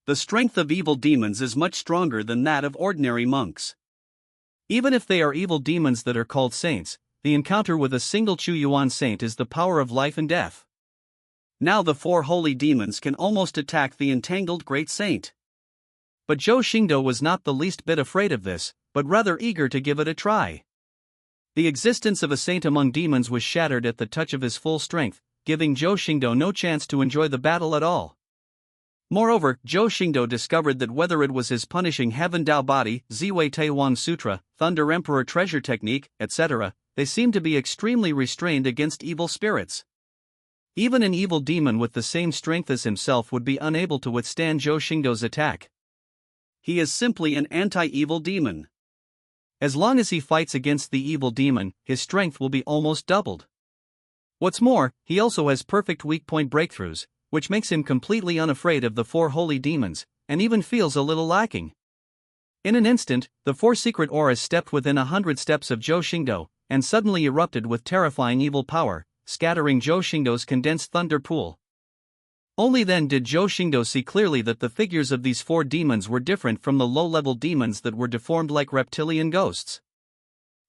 B: The strength of evil demons is much stronger than that of ordinary monks.
A: Even if they are evil demons that are called saints, the encounter with a single Chuyuan saint is the power of life and death.
B: Now the 4 holy demons can almost attack the entangled great saint.
A: But Zhou Xingdou was not the least bit afraid of this, but rather eager to give it a try. The existence of a saint among demons was shattered at the touch of his full strength, giving Zhou Xingdou no chance to enjoy the battle at all. Moreover, Zhou Xingdou discovered that whether it was his punishing Heaven Dao body, Ziwei Taiwan Sutra, Thunder Emperor treasure technique, etc., they seemed to be extremely restrained against evil spirits. Even an evil demon with the same strength as himself would be unable to withstand Zhou Xingdou's attack.
B: He is simply an anti-evil demon.
A: As long as he fights against the evil demon, his strength will be almost doubled. What's more, he also has perfect weak point breakthroughs, which makes him completely unafraid of the 4 holy demons, and even feels a little lacking. In an instant, the 4 secret auras stepped within 100 steps of Zhou Xingdou, and suddenly erupted with terrifying evil power, scattering Zhou Xingdou's condensed thunder pool. Only then did Zhou Xingdou see clearly that the figures of these 4 demons were different from the low-level demons that were deformed like reptilian ghosts.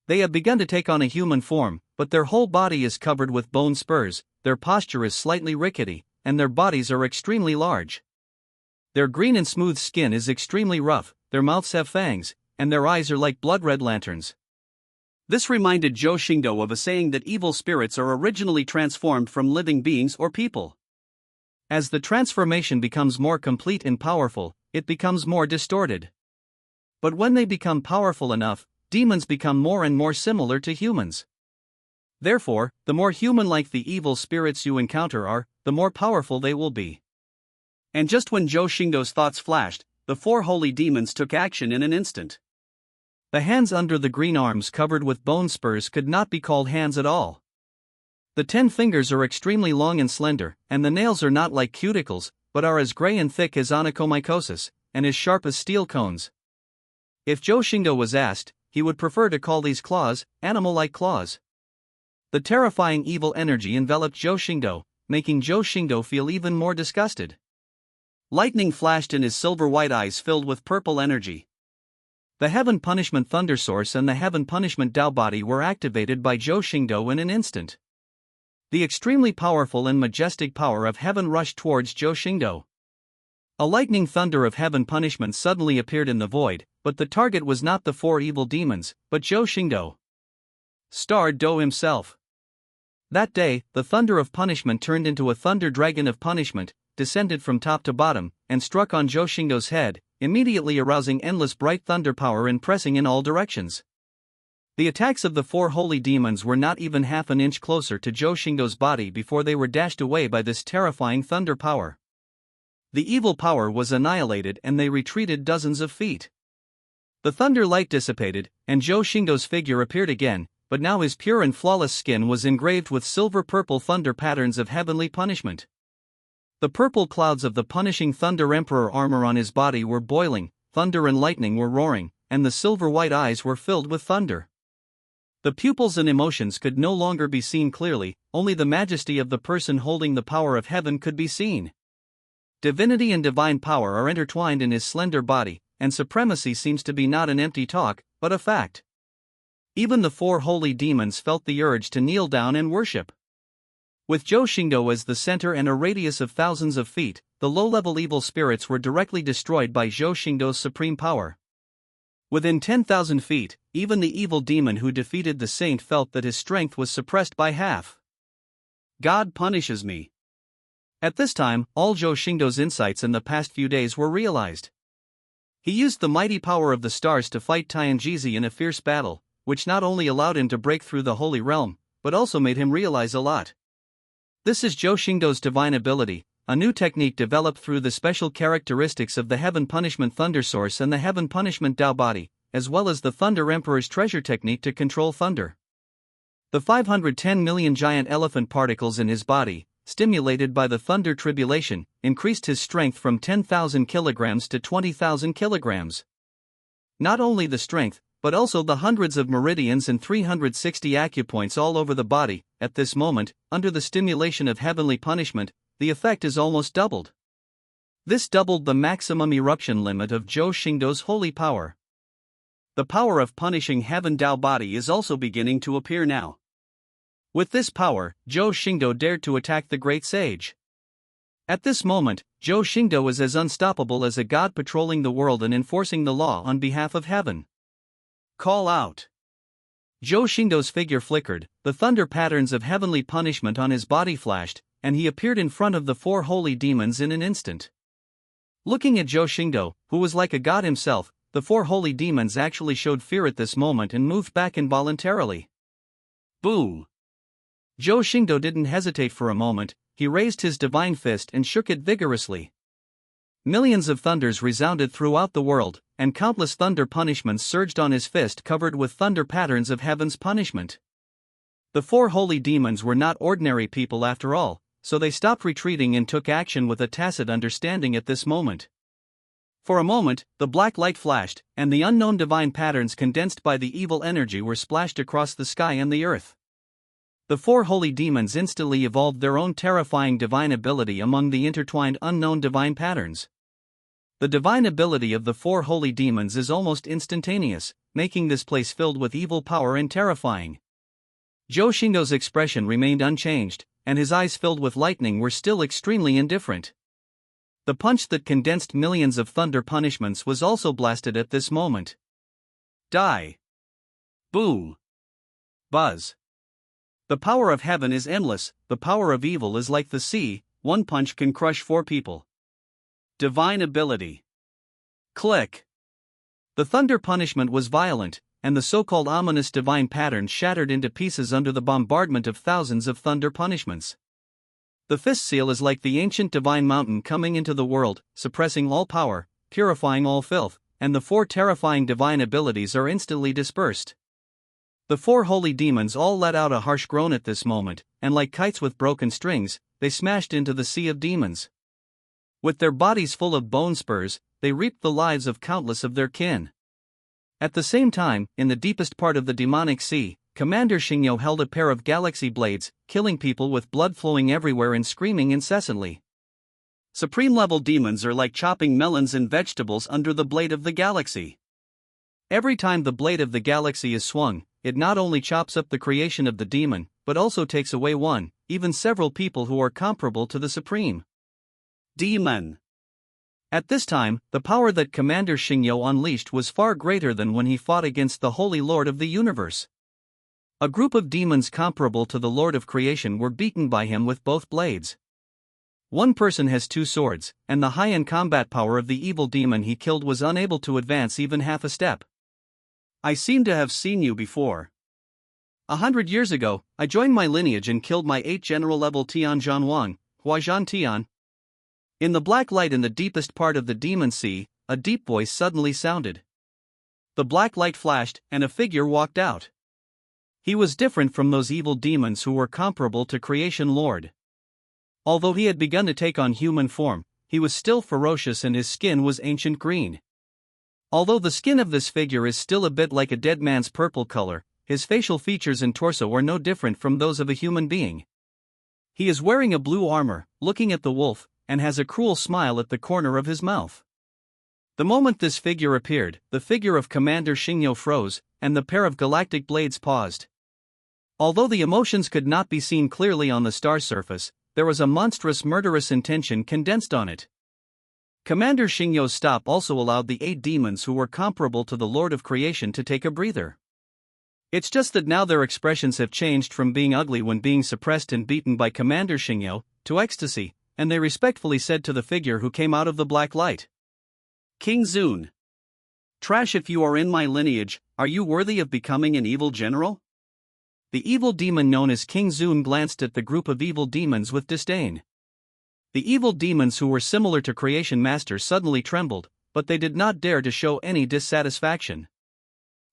A: They have begun to take on a human form, but their whole body is covered with bone spurs, their posture is slightly rickety, and their bodies are extremely large. Their green and smooth skin is extremely rough, their mouths have fangs, and their eyes are like blood-red lanterns.
B: This reminded Zhou Xingdou of a saying that evil spirits are originally transformed from living beings or people.
A: As the transformation becomes more complete and powerful, it becomes more distorted. But when they become powerful enough, demons become more and more similar to humans. Therefore, the more human-like the evil spirits you encounter are, the more powerful they will be.
B: And just when Zhou Xingdou's thoughts flashed, the four holy demons took action in an instant.
A: The hands under the green arms covered with bone spurs could not be called hands at all. The 10 fingers are extremely long and slender, and the nails are not like cuticles, but are as gray and thick as onychomycosis, and as sharp as steel cones. If Zhou Xingdou was asked, he would prefer to call these claws animal-like claws. The terrifying evil energy enveloped Zhou Xingdou, making Zhou Xingdou feel even more disgusted. Lightning flashed in his silver-white eyes filled with purple energy. The Heaven Punishment Thunder Source and the Heaven Punishment Tao Body were activated by Zhou Xingdou in an instant. The extremely powerful and majestic power of heaven rushed towards Zhou Xingdou. A lightning thunder of heaven punishment suddenly appeared in the void, but the target was not the 4 evil demons, but Zhou Xingdou. Star Dou himself. That day, the thunder of punishment turned into a thunder dragon of punishment, descended from top to bottom, and struck on Zhou Xingdou's head, immediately arousing endless bright thunder power and pressing in all directions. The attacks of the 4 holy demons were not even half an inch closer to Zhou Xingdou's body before they were dashed away by this terrifying thunder power. The evil power was annihilated and they retreated dozens of feet. The thunder light dissipated, and Zhou Xingdou's figure appeared again, but now his pure and flawless skin was engraved with silver-purple thunder patterns of heavenly punishment. The purple clouds of the punishing Thunder Emperor armor on his body were boiling, thunder and lightning were roaring, and the silver-white eyes were filled with thunder. The pupils and emotions could no longer be seen clearly, only the majesty of the person holding the power of heaven could be seen. Divinity and divine power are intertwined in his slender body, and supremacy seems to be not an empty talk, but a fact. Even the 4 holy demons felt the urge to kneel down and worship. With Zhou Xingdou as the center and a radius of thousands of feet, the low-level evil spirits were directly destroyed by Zhou Xingdou's supreme power. Within 10,000 feet, even the evil demon who defeated the saint felt that his strength was suppressed by half. God punishes me. At this time, all Zhou Xingdou's insights in the past few days were realized. He used the mighty power of the stars to fight Tianjizi in a fierce battle, which not only allowed him to break through the Holy Realm, but also made him realize a lot. This is Zhou Xingdou's divine ability, a new technique developed through the special characteristics of the Heaven Punishment Thunder Source and the Heaven Punishment Tao Body, as well as the Thunder Emperor's treasure technique to control thunder. The 510 million giant elephant particles in his body, stimulated by the thunder tribulation, increased his strength from 10,000 kilograms to 20,000 kilograms. Not only the strength, but also the hundreds of meridians and 360 acupoints all over the body. At this moment, under the stimulation of heavenly punishment, the effect is almost doubled. This doubled the maximum eruption limit of Zhou Xingdou's holy power. The power of punishing heaven Tao Body is also beginning to appear now. With this power, Zhou Xingdou dared to attack the great sage. At this moment, Zhou Xingdou is as unstoppable as a god patrolling the world and enforcing the law on behalf of heaven. Call out. Zhou Xingdou's figure flickered, the thunder patterns of heavenly punishment on his body flashed, and he appeared in front of the 4 holy demons in an instant. Looking at Zhou Xingdou, who was like a god himself, the 4 holy demons actually showed fear at this moment and moved back involuntarily. Boom! Zhou Xingdou didn't hesitate for a moment, he raised his divine fist and shook it vigorously. Millions of thunders resounded throughout the world, and countless thunder punishments surged on his fist covered with thunder patterns of heaven's punishment. The 4 holy demons were not ordinary people after all, so they stopped retreating and took action with a tacit understanding at this moment. For a moment, the black light flashed, and the unknown divine patterns condensed by the evil energy were splashed across the sky and the earth. The 4 holy demons instantly evolved their own terrifying divine ability among the intertwined unknown divine patterns. The divine ability of the 4 holy demons is almost instantaneous, making this place filled with evil power and terrifying. Zhou Xingdou's expression remained unchanged, and his eyes filled with lightning were still extremely indifferent. The punch that condensed millions of thunder punishments was also blasted at this moment. Die! Boom! Buzz! The power of heaven is endless, the power of evil is like the sea, one punch can crush 4 people. Divine ability. Click! The thunder punishment was violent, and the so-called ominous divine pattern shattered into pieces under the bombardment of thousands of thunder punishments. The fifth seal is like the ancient divine mountain coming into the world, suppressing all power, purifying all filth, and the 4 terrifying divine abilities are instantly dispersed. The 4 holy demons all let out a harsh groan at this moment, and like kites with broken strings, they smashed into the sea of demons. With their bodies full of bone spurs, they reaped the lives of countless of their kin. At the same time, in the deepest part of the demonic sea, Commander Xingdou held a pair of galaxy blades, killing people with blood flowing everywhere and screaming incessantly. Supreme-level demons are like chopping melons and vegetables under the blade of the galaxy. Every time the blade of the galaxy is swung, it not only chops up the creation of the demon, but also takes away one, even several people who are comparable to the Supreme Demon. At this time, the power that Commander Xingdou unleashed was far greater than when he fought against the Holy Lord of the Universe. A group of demons comparable to the Lord of Creation were beaten by him with both blades. One person has 2 swords, and the high-end combat power of the evil demon he killed was unable to advance even half a step. I seem to have seen you before. 100 years ago, I joined my lineage and killed my 8 general-level Tian Zhanwang, Huazhan Tian. In the black light in the deepest part of the demon sea, a deep voice suddenly sounded. The black light flashed, and a figure walked out. He was different from those evil demons who were comparable to Creation Lord. Although he had begun to take on human form, he was still ferocious and his skin was ancient green. Although the skin of this figure is still a bit like a dead man's purple color, his facial features and torso are no different from those of a human being. He is wearing a blue armor, looking at the wolf, and has a cruel smile at the corner of his mouth. The moment this figure appeared, the figure of Commander Xingdou froze, and the pair of galactic blades paused. Although the emotions could not be seen clearly on the star surface, there was a monstrous murderous intention condensed on it. Commander Xingdou's stop also allowed the 8 demons who were comparable to the Lord of Creation to take a breather. It's just that now their expressions have changed from being ugly when being suppressed and beaten by Commander Xingdou, to ecstasy, and they respectfully said to the figure who came out of the black light, "King Zun. Trash, if you are in my lineage, are you worthy of becoming an evil general?" The evil demon known as King Zun glanced at the group of evil demons with disdain. The evil demons who were similar to Creation Master suddenly trembled, but they did not dare to show any dissatisfaction.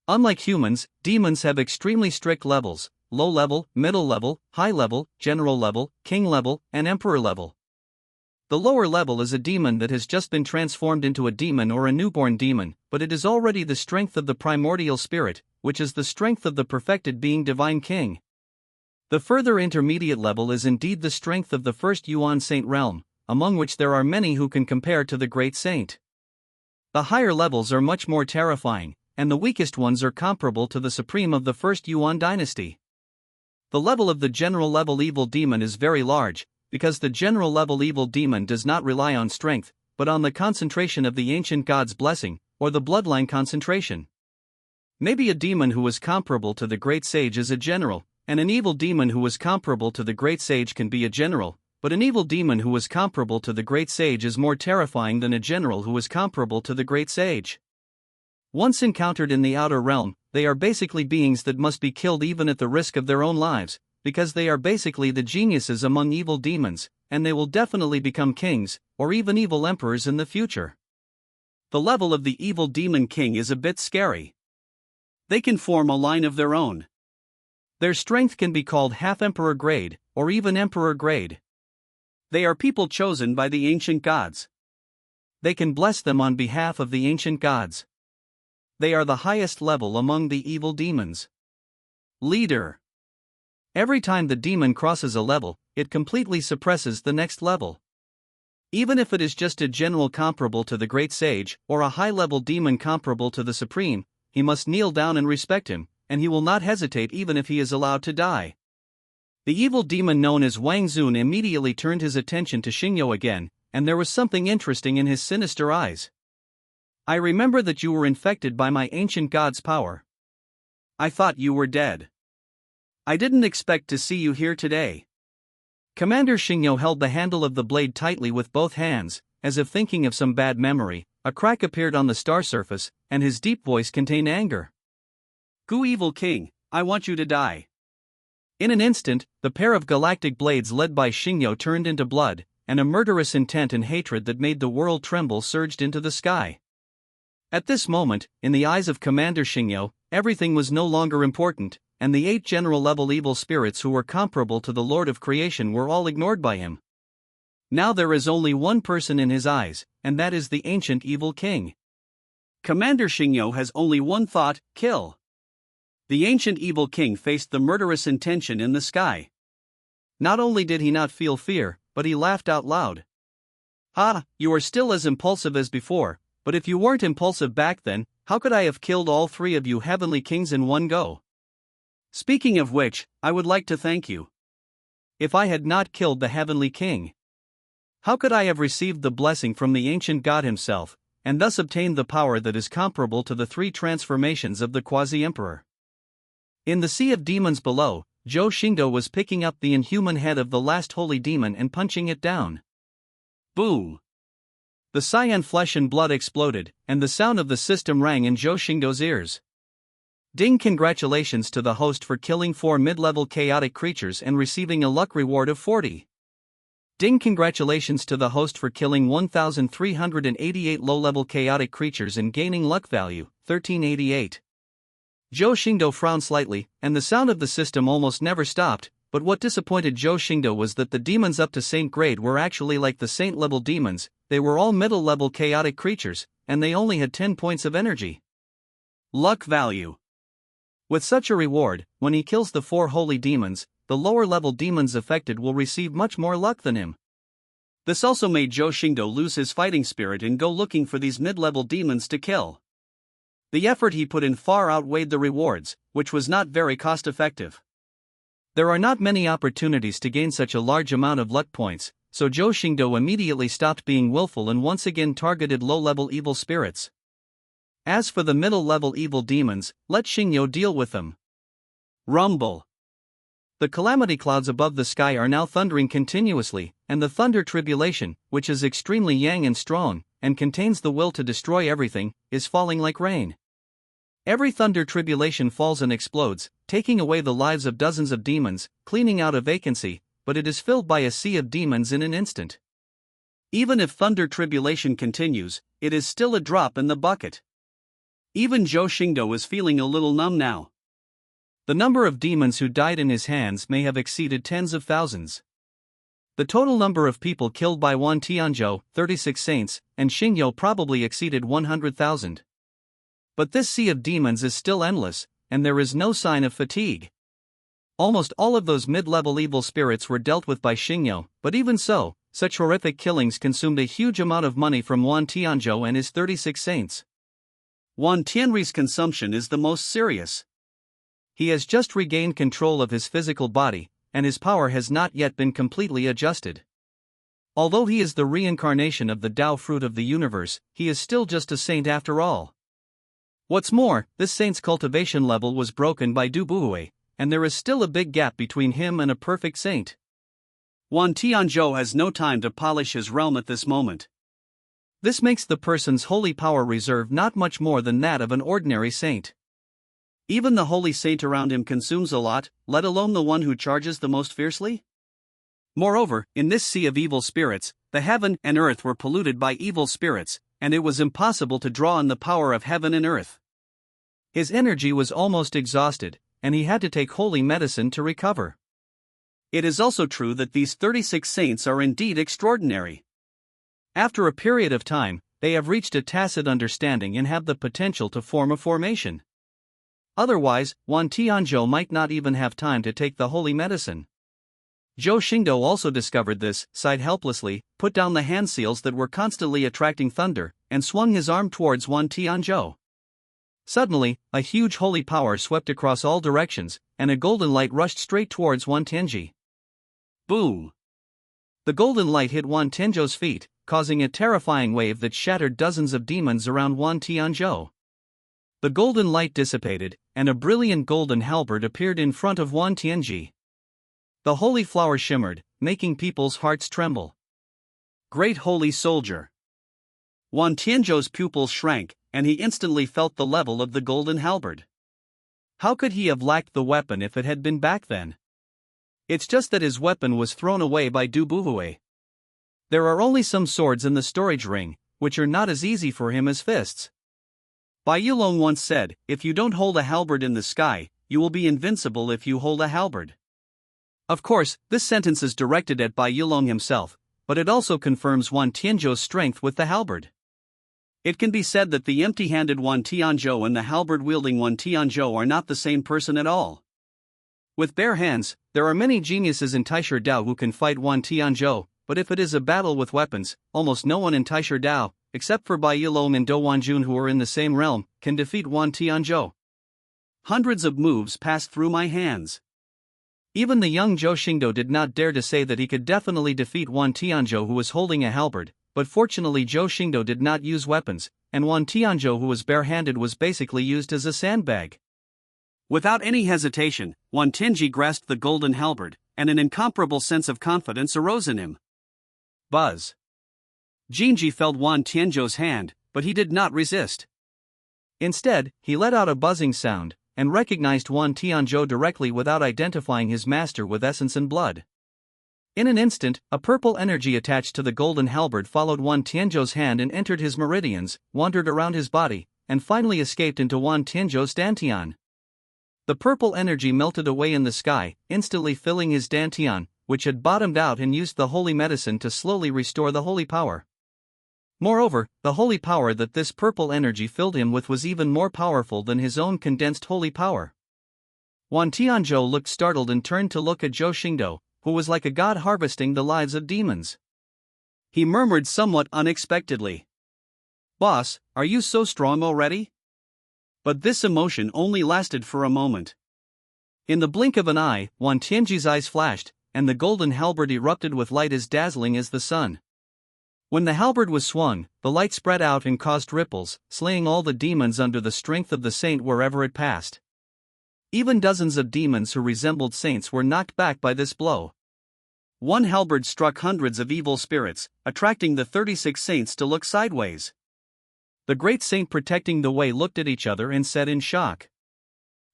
A: Unlike humans, demons have extremely strict levels: low level, middle level, high level, general level, king level, and emperor level. The lower level is a demon that has just been transformed into a demon or a newborn demon, but it is already the strength of the primordial spirit, which is the strength of the perfected being divine king. The further intermediate level is indeed the strength of the first Yuan Saint realm, among which there are many who can compare to the great saint. The higher levels are much more terrifying, and the weakest ones are comparable to the supreme of the first Yuan dynasty. The level of the general level evil demon is very large, because the general level evil demon does not rely on strength, but on the concentration of the ancient god's blessing, or the bloodline concentration. Maybe a demon who is comparable to the great sage is a general, and an evil demon who is comparable to the great sage can be a general, but an evil demon who is comparable to the great sage is more terrifying than a general who is comparable to the great sage. Once encountered in the outer realm, they are basically beings that must be killed even at the risk of their own lives, because they are basically the geniuses among evil demons, and they will definitely become kings, or even evil emperors in the future. The level of the evil demon king is a bit scary. They can form a line of their own. Their strength can be called half-emperor grade, or even emperor grade. They are people chosen by the ancient gods. They can bless them on behalf of the ancient gods. They are the highest level among the evil demons. Leader. Every time the demon crosses a level, it completely suppresses the next level. Even if it is just a general comparable to the great sage, or a high-level demon comparable to the supreme, he must kneel down and respect him, and he will not hesitate even if he is allowed to die. The evil demon known as Wang Zun immediately turned his attention to Xingdou again, and there was something interesting in his sinister eyes. "I remember that you were infected by my ancient god's power. I thought you were dead. I didn't expect to see you here today." Commander Xingdou held the handle of the blade tightly with both hands, as if thinking of some bad memory. A crack appeared on the star surface, and his deep voice contained anger. "Gu evil king, I want you to die. In an instant, the pair of galactic blades led by Xingdou turned into blood, and a murderous intent and hatred that made the world tremble surged into the sky. At this moment, in the eyes of Commander Xingdou, everything was no longer important, and the 8 general-level evil spirits who were comparable to the Lord of Creation were all ignored by him. Now there is only one person in his eyes, and that is the ancient evil king. Commander Xingdou has only one thought: kill. The ancient evil king faced the murderous intention in the sky. Not only did he not feel fear, but he laughed out loud. "Ah, you are still as impulsive as before, but if you weren't impulsive back then, how could I have killed all 3 of you heavenly kings in one go? Speaking of which, I would like to thank you. If I had not killed the heavenly king, how could I have received the blessing from the ancient god himself, and thus obtained the power that is comparable to the 3 transformations of the quasi-emperor?" In the sea of demons below, Zhou Xingdou was picking up the inhuman head of the last holy demon and punching it down. Boom! The cyan flesh and blood exploded, and the sound of the system rang in Zhou Xingdou's ears. Ding! Congratulations to the host for killing 4 mid-level chaotic creatures and receiving a luck reward of 40. Ding! Congratulations to the host for killing 1,388 low-level chaotic creatures and gaining luck value, 1388. Zhou Xingdou frowned slightly, and the sound of the system almost never stopped, but what disappointed Zhou Xingdou was that the demons up to saint grade were actually like the saint-level demons. They were all middle-level chaotic creatures, and they only had 10 points of energy. Luck value. With such a reward, when he kills the 4 holy demons, the lower-level demons affected will receive much more luck than him. This also made Zhou Xingdou lose his fighting spirit and go looking for these mid-level demons to kill. The effort he put in far outweighed the rewards, which was not very cost-effective. There are not many opportunities to gain such a large amount of luck points, so Zhou Xingdou immediately stopped being willful and once again targeted low-level evil spirits. As for the middle-level evil demons, let Xingdou deal with them. Rumble. The calamity clouds above the sky are now thundering continuously, and the thunder tribulation, which is extremely yang and strong, and contains the will to destroy everything, is falling like rain. Every thunder tribulation falls and explodes, taking away the lives of dozens of demons, cleaning out a vacancy, but it is filled by a sea of demons in an instant. Even if thunder tribulation continues, it is still a drop in the bucket. Even Zhou Xingdou is feeling a little numb now. The number of demons who died in his hands may have exceeded tens of thousands. The total number of people killed by Wan Tianzhou, 36 saints, and Xingdou probably exceeded 100,000. But this sea of demons is still endless, and there is no sign of fatigue. Almost all of those mid-level evil spirits were dealt with by Xingdou, but even so, such horrific killings consumed a huge amount of money from Wan Tianzhou and his 36 saints. Wan Tianri's consumption is the most serious. He has just regained control of his physical body, and his power has not yet been completely adjusted. Although he is the reincarnation of the Tao fruit of the universe, he is still just a saint after all. What's more, this saint's cultivation level was broken by Du Buhui, and there is still a big gap between him and a perfect saint. Wan Tianzhou has no time to polish his realm at this moment. This makes the person's holy power reserve not much more than that of an ordinary saint. Even the holy saint around him consumes a lot, let alone the one who charges the most fiercely. Moreover, in this sea of evil spirits, the heaven and earth were polluted by evil spirits, and it was impossible to draw on the power of heaven and earth. His energy was almost exhausted, and he had to take holy medicine to recover. It is also true that these 36 saints are indeed extraordinary. After a period of time, they have reached a tacit understanding and have the potential to form a formation. Otherwise, Wan Tianzhou might not even have time to take the holy medicine. Zhou Xingdou also discovered this, sighed helplessly, put down the hand seals that were constantly attracting thunder, and swung his arm towards Wan Tianzhou. Suddenly, a huge holy power swept across all directions, and a golden light rushed straight towards Wan Tianzhi. Boom! The golden light hit Wan Tianzhou's feet, causing a terrifying wave that shattered dozens of demons around Wan Tianzhou. The golden light dissipated, and a brilliant golden halberd appeared in front of Wan Tianzhi. The holy flower shimmered, making people's hearts tremble. Great holy soldier! Wan Tianzhou's pupils shrank, and he instantly felt the level of the golden halberd. How could he have lacked the weapon if it had been back then? It's just that his weapon was thrown away by Du Buhui. There are only some swords in the storage ring, which are not as easy for him as fists. Bai Yulong once said, if you don't hold a halberd in the sky, you will be invincible if you hold a halberd. Of course, this sentence is directed at Bai Yulong himself, but it also confirms Wan Tianzhou's strength with the halberd. It can be said that the empty-handed Wan Tianzhou and the halberd-wielding Wan Tianzhou are not the same person at all. With bare hands, there are many geniuses in Taisher Dao who can fight Wan Tianzhou, but if it is a battle with weapons, almost no one in Taisher Dao, except for Bai Yulong and Dou Wanjun who are in the same realm, can defeat Wan Tianzhou. Hundreds of moves passed through my hands. Even the young Zhou Xingdou did not dare to say that he could definitely defeat Wan Tianzhou who was holding a halberd, but fortunately Zhou Xingdou did not use weapons, and Wan Tianzhou who was bare-handed was basically used as a sandbag. Without any hesitation, Wan Tianji grasped the golden halberd, and an incomparable sense of confidence arose in him. Buzz. Jinji felt Wan Tianzhou's hand, but he did not resist. Instead, he let out a buzzing sound, and recognized Wan Tianzhou directly without identifying his master with essence and blood. In an instant, a purple energy attached to the golden halberd followed Wan Tianzhou's hand and entered his meridians, wandered around his body, and finally escaped into Wan Tianzhou's dantian. The purple energy melted away in the sky, instantly filling his dantian, which had bottomed out and used the holy medicine to slowly restore the holy power. Moreover, the holy power that this purple energy filled him with was even more powerful than his own condensed holy power. Wan Tianzhou looked startled and turned to look at Zhou Xingdou, who was like a god harvesting the lives of demons. He murmured somewhat unexpectedly, "Boss, are you so strong already?" But this emotion only lasted for a moment. In the blink of an eye, Wan Tianji's eyes flashed, and the golden halberd erupted with light as dazzling as the sun. When the halberd was swung, the light spread out and caused ripples, slaying all the demons under the strength of the saint wherever it passed. Even dozens of demons who resembled saints were knocked back by this blow. One halberd struck hundreds of evil spirits, attracting the 36 saints to look sideways. The great saint protecting the way looked at each other and said in shock.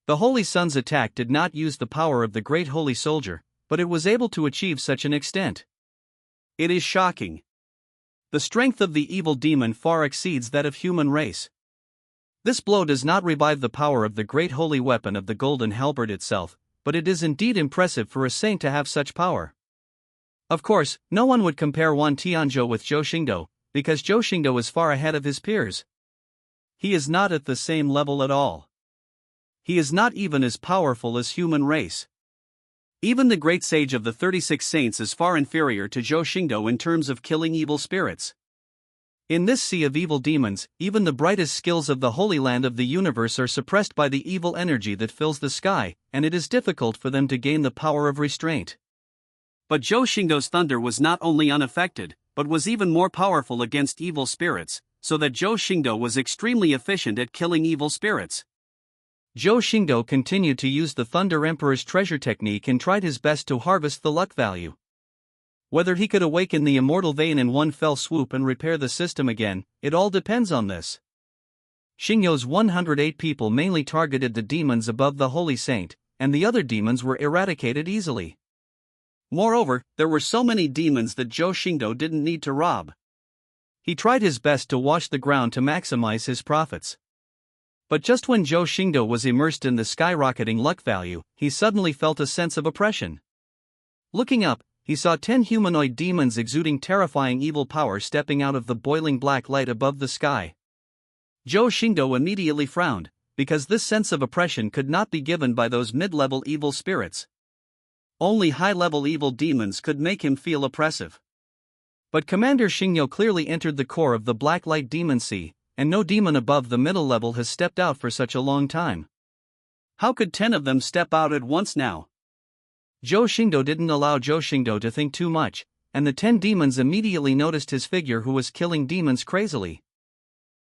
A: The Holy Sun's attack did not use the power of the great holy soldier, but it was able to achieve such an extent. It is shocking. The strength of the evil demon far exceeds that of human race. This blow does not revive the power of the great holy weapon of the golden halberd itself, but it is indeed impressive for a saint to have such power. Of course, no one would compare Wan Tianzhou with Zhou Xingdou, because Zhou Xingdou is far ahead of his peers. He is not at the same level at all. He is not even as powerful as human race. Even the great sage of the 36 saints is far inferior to Zhou Xingdou in terms of killing evil spirits. In this sea of evil demons, even the brightest skills of the Holy Land of the universe are suppressed by the evil energy that fills the sky, and it is difficult for them to gain the power of restraint. But Zhou Xingdou's thunder was not only unaffected, but was even more powerful against evil spirits, so that Zhou Xingdou was extremely efficient at killing evil spirits. Zhou Xingdou continued to use the Thunder Emperor's treasure technique and tried his best to harvest the luck value. Whether he could awaken the immortal vein in one fell swoop and repair the system again, it all depends on this. Xingyou's 108 people mainly targeted the demons above the Holy Saint, and the other demons were eradicated easily. Moreover, there were so many demons that Zhou Xingdou didn't need to rob. He tried his best to wash the ground to maximize his profits. But just when Zhou Xingdou was immersed in the skyrocketing luck value, he suddenly felt a sense of oppression. Looking up, he saw 10 humanoid demons exuding terrifying evil power stepping out of the boiling black light above the sky. Zhou Xingdou immediately frowned, because this sense of oppression could not be given by those mid-level evil spirits. Only high-level evil demons could make him feel oppressive. But Commander Xingyou clearly entered the core of the Black Light Demon Sea, and no demon above the middle level has stepped out for such a long time. How could 10 of them step out at once now? Zhou Xingdou didn't allow Zhou Xingdou to think too much, and the 10 demons immediately noticed his figure who was killing demons crazily.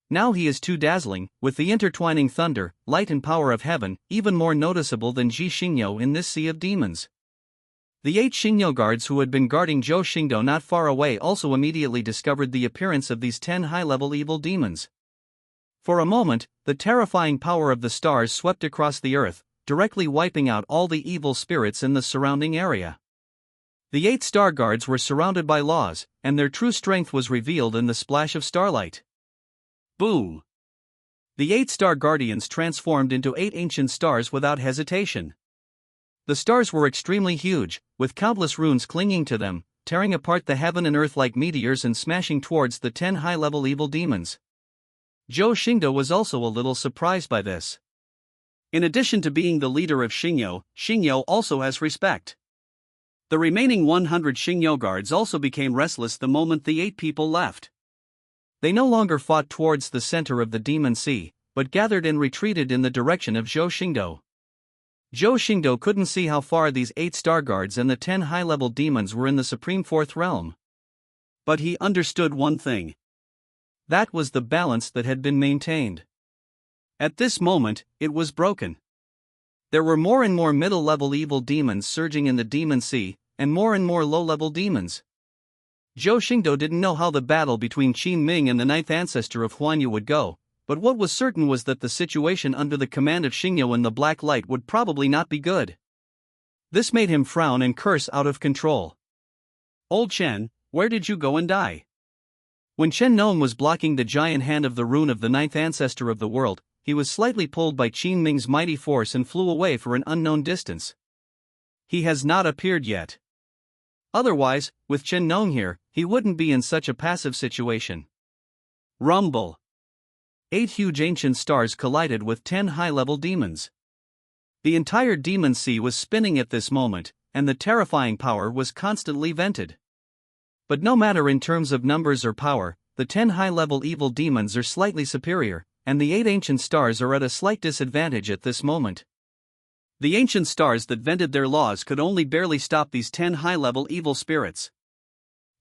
A: Now he is too dazzling, with the intertwining thunder, light and power of heaven, even more noticeable than Zhi Xingyou in this sea of demons. The 8 Xingyou guards who had been guarding Zhou Xingdou not far away also immediately discovered the appearance of these 10 high-level evil demons. For a moment, the terrifying power of the stars swept across the earth, directly wiping out all the evil spirits in the surrounding area. The 8 star guards were surrounded by laws, and their true strength was revealed in the splash of starlight. Boom! The 8 star guardians transformed into 8 ancient stars without hesitation. The stars were extremely huge, with countless runes clinging to them, tearing apart the heaven and earth like meteors and smashing towards the 10 high-level evil demons. Zhou Xingdou was also a little surprised by this. In addition to being the leader of Xingdou also has respect. The remaining 100 Xingdou guards also became restless the moment the 8 people left. They no longer fought towards the center of the demon sea, but gathered and retreated in the direction of Zhou Xingdou. Zhou Xingdou couldn't see how far these 8 star guards and the 10 high-level demons were in the supreme 4th realm. But he understood one thing. That was the balance that had been maintained. At this moment, it was broken. There were more and more middle-level evil demons surging in the demon sea, and more low-level demons. Zhou Xingdou didn't know how the battle between Qin Ming and the 9th ancestor of Huanyu would go, but what was certain was that the situation under the command of Xingdou in the Black Light would probably not be good. This made him frown and curse out of control. "Old Chen, where did you go and die?" When Chen Nong was blocking the giant hand of the rune of the 9th ancestor of the world, he was slightly pulled by Qin Ming's mighty force and flew away for an unknown distance. He has not appeared yet. Otherwise, with Chen Nong here, he wouldn't be in such a passive situation. Rumble. 8 huge ancient stars collided with 10 high-level demons. The entire demon sea was spinning at this moment, and the terrifying power was constantly vented. But no matter in terms of numbers or power, the 10 high-level evil demons are slightly superior, and the 8 ancient stars are at a slight disadvantage at this moment. The ancient stars that vented their laws could only barely stop these 10 high-level evil spirits.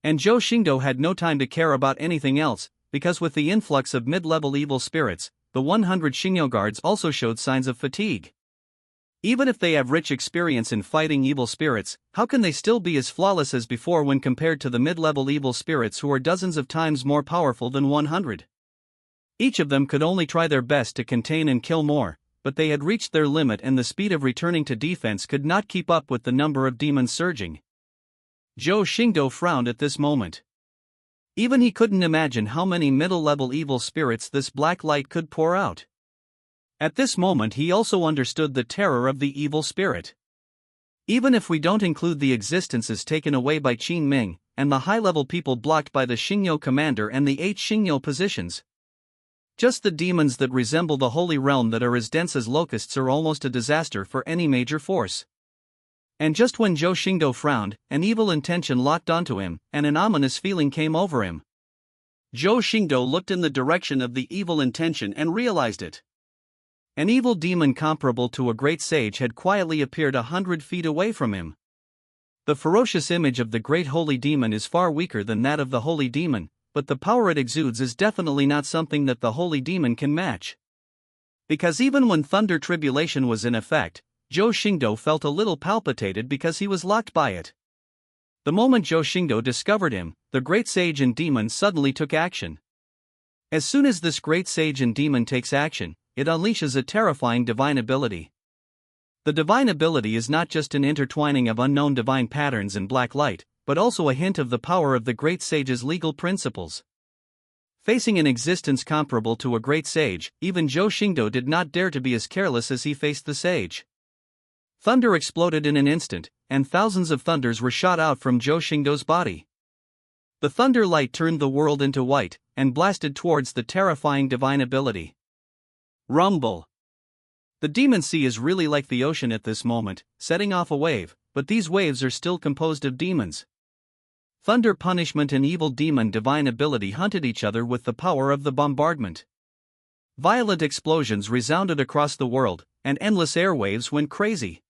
A: And Zhou Xingdou had no time to care about anything else, because with the influx of mid-level evil spirits, the 100 Xingdou guards also showed signs of fatigue. Even if they have rich experience in fighting evil spirits, how can they still be as flawless as before when compared to the mid-level evil spirits who are dozens of times more powerful than 100? Each of them could only try their best to contain and kill more, but they had reached their limit and the speed of returning to defense could not keep up with the number of demons surging. Zhou Xingdou frowned at this moment. Even he couldn't imagine how many middle-level evil spirits this black light could pour out. At this moment he also understood the terror of the evil spirit. Even if we don't include the existences taken away by Qin Ming, and the high-level people blocked by the Xingdou commander and the 8 Xingdou positions, just the demons that resemble the holy realm that are as dense as locusts are almost a disaster for any major force. And just when Zhou Xingdou frowned, an evil intention locked onto him, and an ominous feeling came over him. Zhou Xingdou looked in the direction of the evil intention and realized it. An evil demon comparable to a great sage had quietly appeared 100 feet away from him. The ferocious image of the great holy demon is far weaker than that of the holy demon, but the power it exudes is definitely not something that the holy demon can match. Because even when thunder tribulation was in effect, Zhou Xingdou felt a little palpitated because he was locked by it. The moment Zhou Xingdou discovered him, the great sage and demon suddenly took action. As soon as this great sage and demon takes action, it unleashes a terrifying divine ability. The divine ability is not just an intertwining of unknown divine patterns in black light, but also a hint of the power of the great sage's legal principles. Facing an existence comparable to a great sage, even Zhou Xingdou did not dare to be as careless as he faced the sage. Thunder exploded in an instant, and thousands of thunders were shot out from Zhou Xingdou's body. The thunder light turned the world into white, and blasted towards the terrifying divine ability. Rumble. The demon sea is really like the ocean at this moment, setting off a wave, but these waves are still composed of demons. Thunder punishment and evil demon divine ability hunted each other with the power of the bombardment. Violent explosions resounded across the world, and endless airwaves went crazy.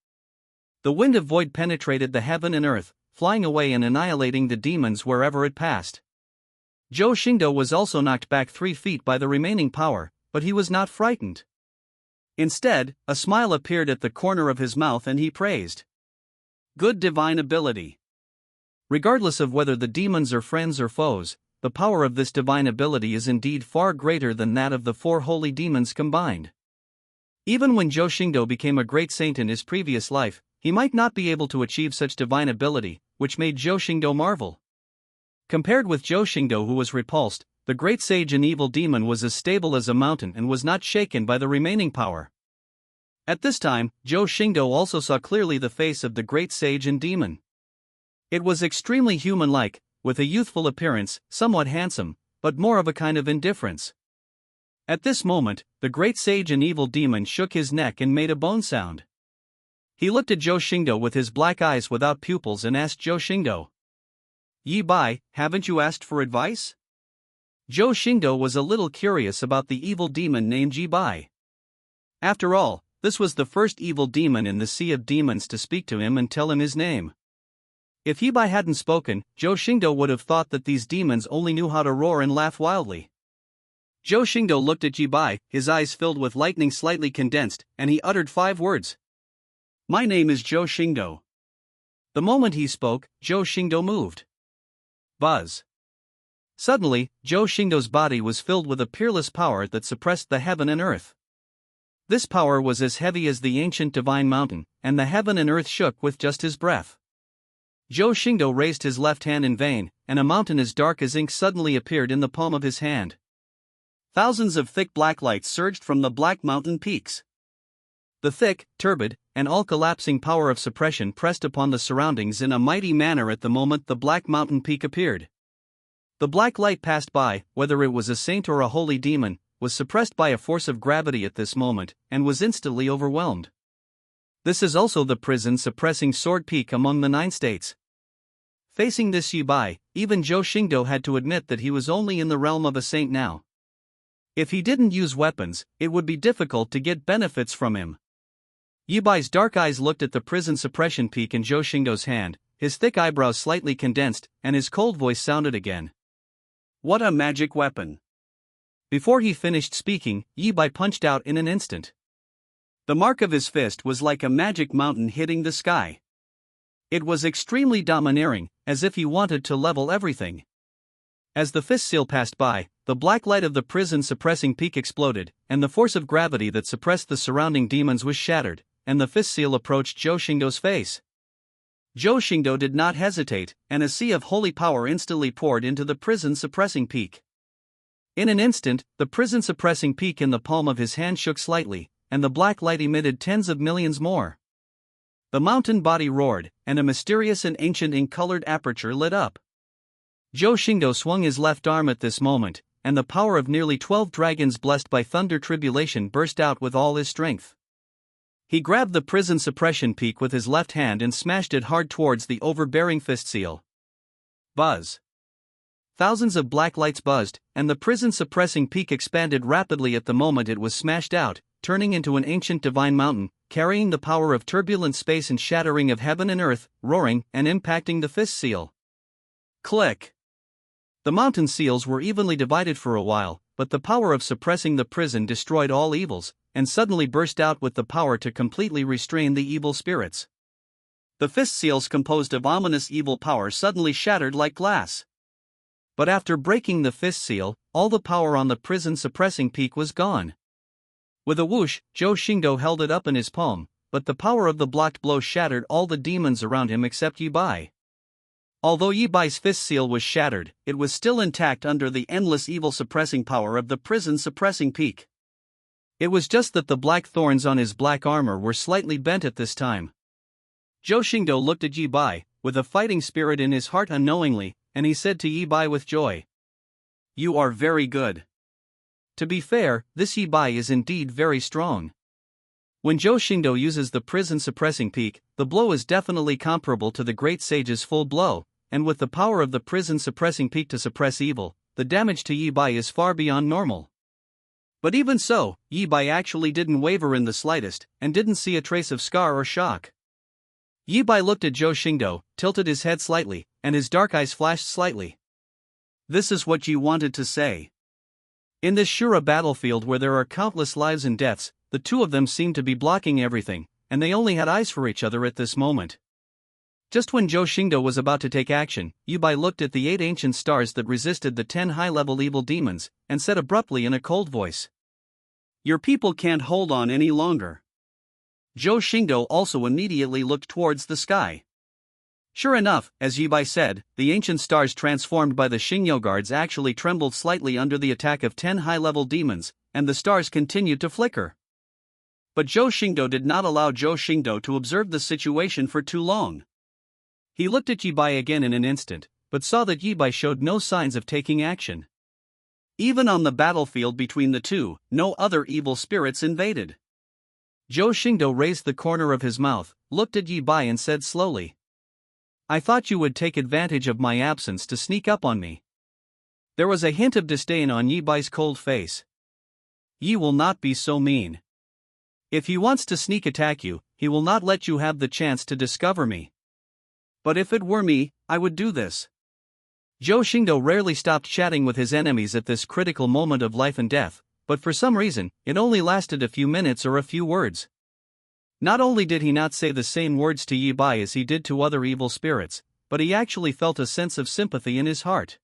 A: The wind of void penetrated the heaven and earth, flying away and annihilating the demons wherever it passed. Zhou Xingdou was also knocked back 3 feet by the remaining power, but he was not frightened. Instead, a smile appeared at the corner of his mouth and he praised. Good divine ability. Regardless of whether the demons are friends or foes, the power of this divine ability is indeed far greater than that of the 4 holy demons combined. Even when Zhou Xingdou became a great saint in his previous life, he might not be able to achieve such divine ability, which made Zhou Xingdou marvel. Compared with Zhou Xingdou, who was repulsed, the great sage and evil demon was as stable as a mountain and was not shaken by the remaining power. At this time, Zhou Xingdou also saw clearly the face of the great sage and demon. It was extremely human-like, with a youthful appearance, somewhat handsome, but more of a kind of indifference. At this moment, the great sage and evil demon shook his neck and made a bone sound. He looked at Zhou Xingdou with his black eyes without pupils and asked Zhou Xingdou, "Yi Bai, haven't you asked for advice?" Zhou Xingdou was a little curious about the evil demon named Yi Bai. After all, this was the first evil demon in the sea of demons to speak to him and tell him his name. If Yi Bai hadn't spoken, Zhou Xingdou would have thought that these demons only knew how to roar and laugh wildly. Zhou Xingdou looked at Yi Bai, his eyes filled with lightning slightly condensed, and he uttered 5 words. "My name is Zhou Xingdou." The moment he spoke, Zhou Xingdou moved. Buzz. Suddenly, Zhou Xingdou's body was filled with a peerless power that suppressed the heaven and earth. This power was as heavy as the ancient divine mountain, and the heaven and earth shook with just his breath. Zhou Xingdou raised his left hand in vain, and a mountain as dark as ink suddenly appeared in the palm of his hand. Thousands of thick black lights surged from the black mountain peaks. The thick, turbid, and all-collapsing power of suppression pressed upon the surroundings in a mighty manner at the moment the black mountain peak appeared. The black light passed by, whether it was a saint or a holy demon, was suppressed by a force of gravity at this moment, and was instantly overwhelmed. This is also the prison-suppressing sword peak among the 9 states. Facing this Yi Bai, even Zhou Xingdou had to admit that he was only in the realm of a saint now. If he didn't use weapons, it would be difficult to get benefits from him. Yi Bai's dark eyes looked at the prison suppression peak in Zhou Xingdou's hand, his thick eyebrows slightly condensed, and his cold voice sounded again. "What a magic weapon!" Before he finished speaking, Yi Bai punched out in an instant. The mark of his fist was like a magic mountain hitting the sky. It was extremely domineering, as if he wanted to level everything. As the fist seal passed by, the black light of the prison-suppressing peak exploded, and the force of gravity that suppressed the surrounding demons was shattered, and the fist seal approached Zhou Xingdou's face. Zhou Xingdou did not hesitate, and a sea of holy power instantly poured into the prison-suppressing peak. In an instant, the prison-suppressing peak in the palm of his hand shook slightly, and the black light emitted tens of millions more. The mountain body roared, and a mysterious and ancient ink-colored aperture lit up. Zhou Xingdou swung his left arm at this moment, and the power of nearly 12 dragons blessed by thunder tribulation burst out with all his strength. He grabbed the prison suppression peak with his left hand and smashed it hard towards the overbearing fist seal. Buzz. Thousands of black lights buzzed, and the prison-suppressing peak expanded rapidly at the moment it was smashed out, turning into an ancient divine mountain, carrying the power of turbulent space and shattering of heaven and earth, roaring and impacting the fist seal. Click! The mountain seals were evenly divided for a while, but the power of suppressing the prison destroyed all evils, and suddenly burst out with the power to completely restrain the evil spirits. The fist seals composed of ominous evil power suddenly shattered like glass. But after breaking the fist seal, all the power on the prison-suppressing peak was gone. With a whoosh, Zhou Xingdou held it up in his palm, but the power of the blocked blow shattered all the demons around him except Yi Bai. Although Yi Bai's fist seal was shattered, it was still intact under the endless evil-suppressing power of the prison-suppressing peak. It was just that the black thorns on his black armor were slightly bent at this time. Zhou Xingdou looked at Yi Bai, with a fighting spirit in his heart unknowingly, and he said to Yi Bai with joy, "You are very good." To be fair, this Yi Bai is indeed very strong. When Zhou Xingdou uses the prison-suppressing peak, the blow is definitely comparable to the great sage's full blow, and with the power of the prison-suppressing peak to suppress evil, the damage to Yi Bai is far beyond normal. But even so, Yi Bai actually didn't waver in the slightest, and didn't see a trace of scar or shock. Yi Bai looked at Zhou Xingdou, tilted his head slightly, and his dark eyes flashed slightly. "This is what you wanted to say." In this Shura battlefield where there are countless lives and deaths, the two of them seemed to be blocking everything, and they only had eyes for each other at this moment. Just when Zhou Xingdou was about to take action, Yi Bai looked at the 8 ancient stars that resisted the 10 high-level evil demons, and said abruptly in a cold voice,
B: Your people can't hold on any longer. Zhou Xingdou also immediately looked towards the sky. Sure enough, as Yi Bai said, the ancient stars transformed by the Xingyo guards actually trembled slightly under the attack of 10 high-level demons, and the stars continued to flicker. But Zhou Xingdou did not allow Zhou Xingdou to observe the situation for too long. He looked at Yi Bai again in an instant, but saw that Yi Bai showed no signs of taking action. Even on the battlefield between the two, no other evil spirits invaded. Zhou Xingdou raised the corner of his mouth, looked at Yi Bai and said slowly, "I thought you would take advantage of my absence to sneak up on me." There was a hint of disdain on Yi Bai's cold face. "Yi will not be so mean. If he wants to sneak attack you, he will not let you have the chance to discover me. But if it were me, I would do this." Zhou Xingdou rarely stopped chatting with his enemies at this critical moment of life and death, but for some reason, it only lasted a few minutes or a few words. Not only did he not say the same words to Yi Bai as he did to other evil spirits, but he actually felt a sense of sympathy in his heart.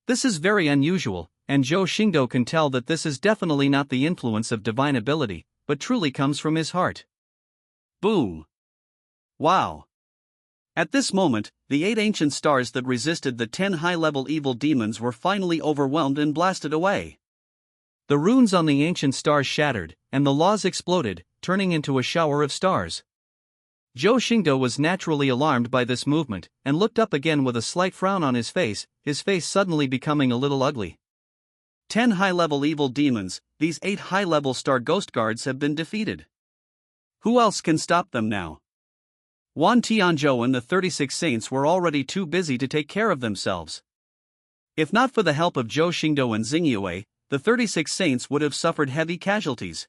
B: This is very unusual, and Zhou Xingdou can tell that this is definitely not the influence of divine ability, but truly comes from his heart. Boom! Wow! At this moment, the 8 ancient stars that resisted the 10 high-level evil demons were finally overwhelmed and blasted away. The runes on the ancient stars shattered, and the laws exploded, turning into a shower of stars. Zhou Xingdou was naturally alarmed by this movement, and looked up again with a slight frown on his face suddenly becoming a little ugly. 10 high-level evil demons, these 8 high-level star ghost guards have been defeated. Who else can stop them now? Wan Tianzhou and the 36 saints were already too busy to take care of themselves. If not for the help of Zhou Xingdou and Xingyue, the 36 saints would have suffered heavy casualties.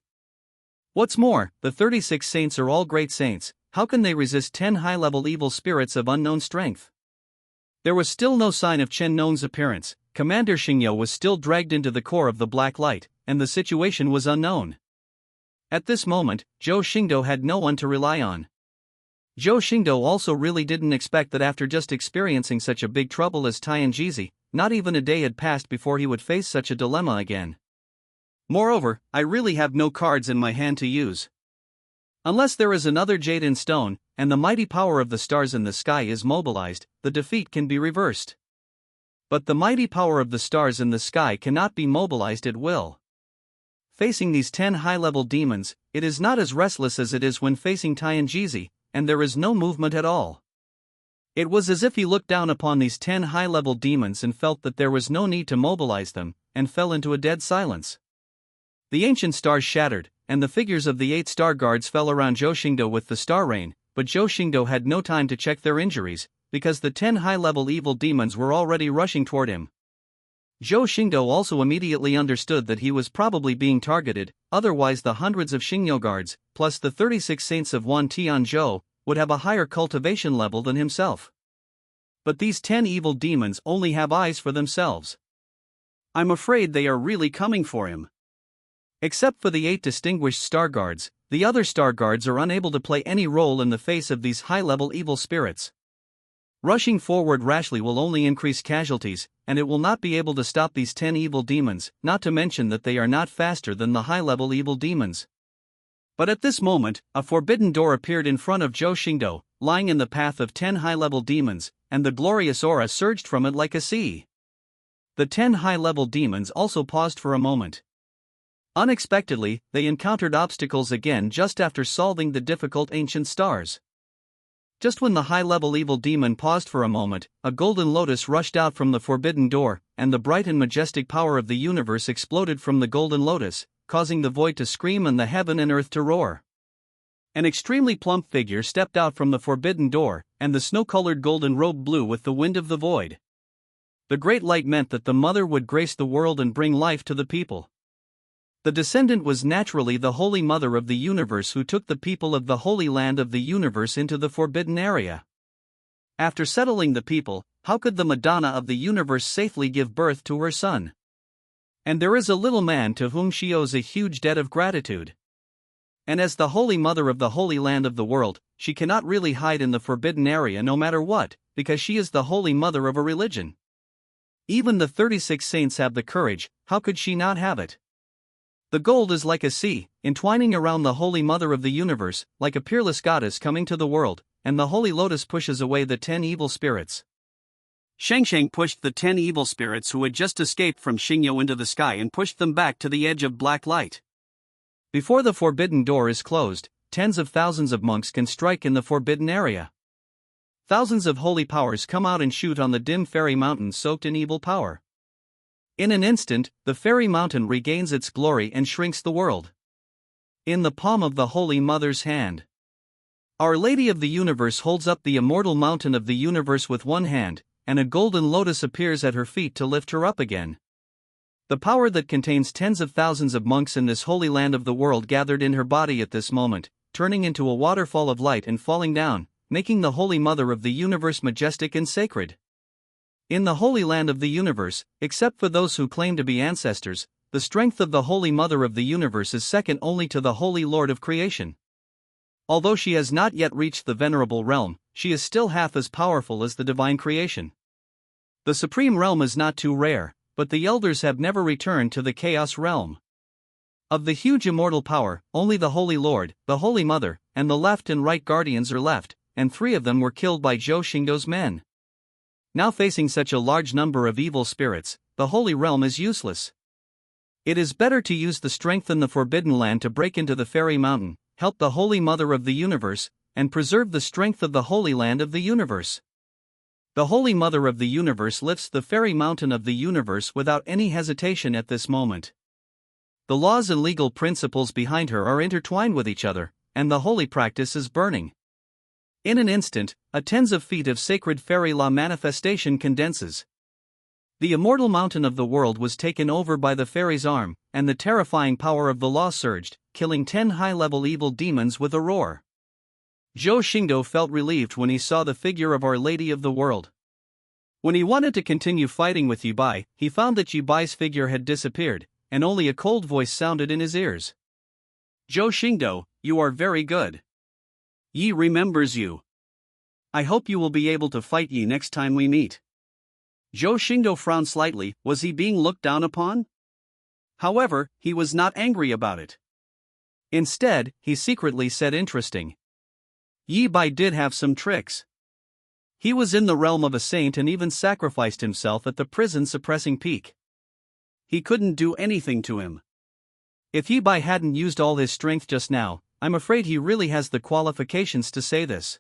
B: What's more, the 36 saints are all great saints. How can they resist 10 high-level evil spirits of unknown strength? There was still no sign of Chen Nong's appearance. Commander Xingyo was still dragged into the core of the black light, and the situation was unknown. At this moment, Zhou Xingdou had no one to rely on. Zhou Xingdou also really didn't expect that after just experiencing such a big trouble as Tianjizi, not even a day had passed before he would face such a dilemma again. Moreover, I really have no cards in my hand to use. Unless there is another jade in stone, and the mighty power of the stars in the sky is mobilized, the defeat can be reversed. But the mighty power of the stars in the sky cannot be mobilized at will. Facing these 10 high-level demons, it is not as restless as it is when facing Tianjizi, and there is no movement at all. It was as if he looked down upon these 10 high-level demons and felt that there was no need to mobilize them, and fell into a dead silence. The ancient stars shattered, and the figures of the 8 star guards fell around Zhou Xingdou with the star rain, but Zhou Xingdou had no time to check their injuries, because the 10 high-level evil demons were already rushing toward him. Zhou Xingdou also immediately understood that he was probably being targeted, otherwise the hundreds of Xingyo guards, plus the 36 saints of Wan Tianzhou, would have a higher cultivation level than himself. But these 10 evil demons only have eyes for themselves. I'm afraid they are really coming for him. Except for the 8 distinguished star guards, the other star guards are unable to play any role in the face of these high-level evil spirits. Rushing forward rashly will only increase casualties, and it will not be able to stop these 10 evil demons, not to mention that they are not faster than the high-level evil demons. But at this moment, a forbidden door appeared in front of Zhou Xingdou, lying in the path of 10 high-level demons, and the glorious aura surged from it like a sea. The 10 high-level demons also paused for a moment. Unexpectedly, they encountered obstacles again just after solving the difficult ancient stars. Just when the high-level evil demon paused for a moment, a golden lotus rushed out from the forbidden door, and the bright and majestic power of the universe exploded from the golden lotus, causing the void to scream and the heaven and earth to roar. An extremely plump figure stepped out from the forbidden door, and the snow-colored golden robe blew with the wind of the void. The great light meant that the mother would grace the world and bring life to the people. The descendant was naturally the Holy Mother of the Universe who took the people of the Holy Land of the Universe into the forbidden area. After settling the people, how could the Madonna of the Universe safely give birth to her son? And there is a little man to whom she owes a huge debt of gratitude. And as the Holy Mother of the Holy Land of the world, she cannot really hide in the forbidden area no matter what, because she is the Holy Mother of a religion. Even the 36 saints have the courage, how could she not have it?
A: The gold is like a sea, entwining around the Holy Mother of the Universe, like a peerless goddess coming to the world, and the Holy Lotus pushes away the 10 evil spirits.
B: Shang pushed the 10 evil spirits who had just escaped from Xingdou into the sky and pushed them back to the edge of black light.
A: Before the forbidden door is closed, tens of thousands of monks can strike in the forbidden area. Thousands of holy powers come out and shoot on the dim fairy mountain soaked in evil power. In an instant, the fairy mountain regains its glory and shrinks the world. In the palm of the Holy Mother's hand, Our Lady of the Universe holds up the immortal mountain of the universe with one hand, and a golden lotus appears at her feet to lift her up again. The power that contains tens of thousands of monks in this holy land of the world gathered in her body at this moment, turning into a waterfall of light and falling down, making the Holy Mother of the Universe majestic and sacred. In the Holy Land of the Universe, except for those who claim to be ancestors, the strength of the Holy Mother of the Universe is second only to the Holy Lord of Creation. Although she has not yet reached the Venerable Realm, she is still half as powerful as the Divine Creation. The Supreme Realm is not too rare, but the Elders have never returned to the Chaos Realm. Of the huge immortal power, only the Holy Lord, the Holy Mother, and the left and right guardians are left, and 3 of them were killed by Zhou Xingdou's men. Now facing such a large number of evil spirits, the Holy Realm is useless. It is better to use the strength in the Forbidden Land to break into the Fairy Mountain, help the Holy Mother of the Universe, and preserve the strength of the Holy Land of the Universe. The Holy Mother of the Universe lifts the Fairy Mountain of the Universe without any hesitation at this moment. The laws and legal principles behind her are intertwined with each other, and the holy practice is burning. In an instant, a tens of feet of sacred fairy law manifestation condenses. The immortal mountain of the world was taken over by the fairy's arm, and the terrifying power of the law surged, killing 10 high-level evil demons with a roar. Zhou Xingdou felt relieved when he saw the figure of Our Lady of the World. When he wanted to continue fighting with Yi Bai, he found that Yi Bai's figure had disappeared, and only a cold voice sounded in his ears. "Zhou Xingdou, you are very good. Yi remembers you. I hope you will be able to fight Yi next time we meet." Zhou Xingdou frowned slightly. Was he being looked down upon? However, he was not angry about it. Instead, he secretly said interesting. Yi Bai did have some tricks. He was in the realm of a saint and even sacrificed himself at the prison suppressing peak. He couldn't do anything to him. If Yi Bai hadn't used all his strength just now, I'm afraid he really has the qualifications to say this.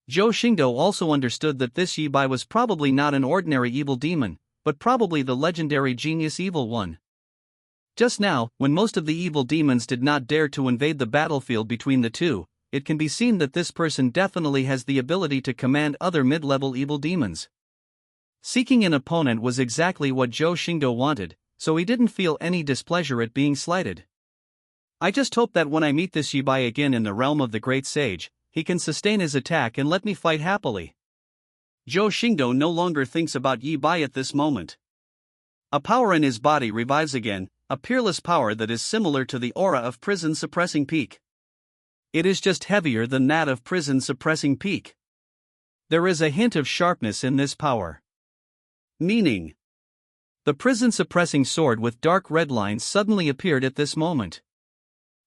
A: Zhou Xingdou also understood that this Yi Bai was probably not an ordinary evil demon, but probably the legendary genius evil one. Just now, when most of the evil demons did not dare to invade the battlefield between the two, it can be seen that this person definitely has the ability to command other mid-level evil demons. Seeking an opponent was exactly what Zhou Xingdou wanted, so he didn't feel any displeasure at being slighted. I just hope that when I meet this Yi Bai again in the realm of the Great Sage, he can sustain his attack and let me fight happily. Zhou Xingdou no longer thinks about Yi Bai at this moment. A power in his body revives again, a peerless power that is similar to the aura of prison suppressing peak. It is just heavier than that of prison suppressing peak. There is a hint of sharpness in this power. Meaning, the prison suppressing sword with dark red lines suddenly appeared at this moment.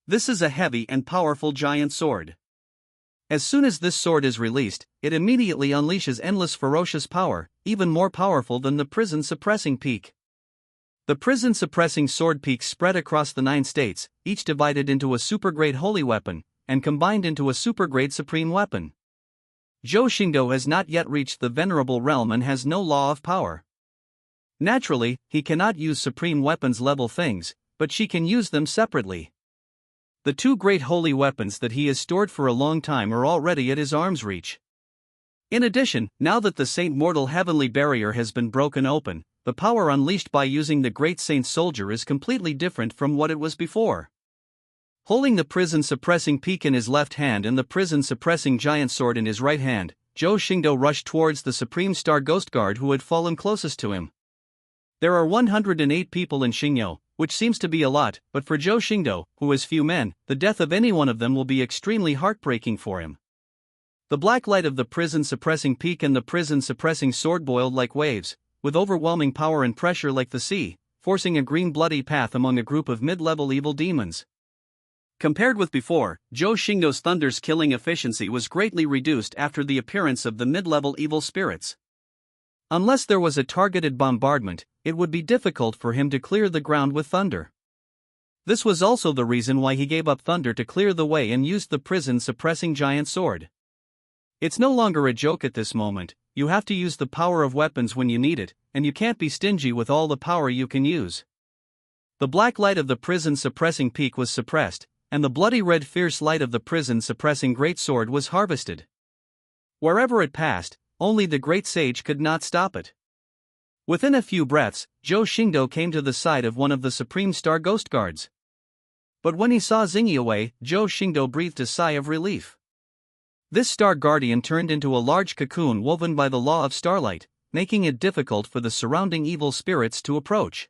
A: This is a heavy and powerful giant sword. As soon as this sword is released, it immediately unleashes endless ferocious power, even more powerful than the prison suppressing peak. The prison suppressing sword peaks spread across the 9 states, each divided into a super-grade holy weapon, and combined into a super-grade supreme weapon. Zhou Xingdou has not yet reached the Venerable Realm and has no law of power. Naturally, he cannot use supreme weapons level things, but she can use them separately. The 2 great holy weapons that he has stored for a long time are already at his arm's reach. In addition, now that the Saint Mortal Heavenly Barrier has been broken open, the power unleashed by using the Great Saint Soldier is completely different from what it was before. Holding the prison suppressing peak in his left hand and the prison suppressing giant sword in his right hand, Zhou Xingdou rushed towards the Supreme Star Ghost Guard who had fallen closest to him. There are 108 people in Xingdou, which seems to be a lot, but for Zhou Xingdou, who has few men, the death of any one of them will be extremely heartbreaking for him. The black light of the prison suppressing peak and the prison suppressing sword boiled like waves, with overwhelming power and pressure like the sea, forcing a green bloody path among a group of mid-level evil demons. Compared with before, Zhou Xingdou's thunder's killing efficiency was greatly reduced after the appearance of the mid-level evil spirits. Unless there was a targeted bombardment, it would be difficult for him to clear the ground with thunder. This was also the reason why he gave up thunder to clear the way and used the prison-suppressing giant sword. It's no longer a joke at this moment. You have to use the power of weapons when you need it, and you can't be stingy with all the power you can use. The black light of the prison-suppressing peak was suppressed, and the bloody red fierce light of the prison-suppressing great sword was harvested. Wherever it passed, only the great sage could not stop it. Within a few breaths, Zhou Xingdou came to the side of one of the Supreme Star Ghost Guards. But when he saw Xingyi away, Zhou Xingdou breathed a sigh of relief. This Star Guardian turned into a large cocoon woven by the law of starlight, making it difficult for the surrounding evil spirits to approach.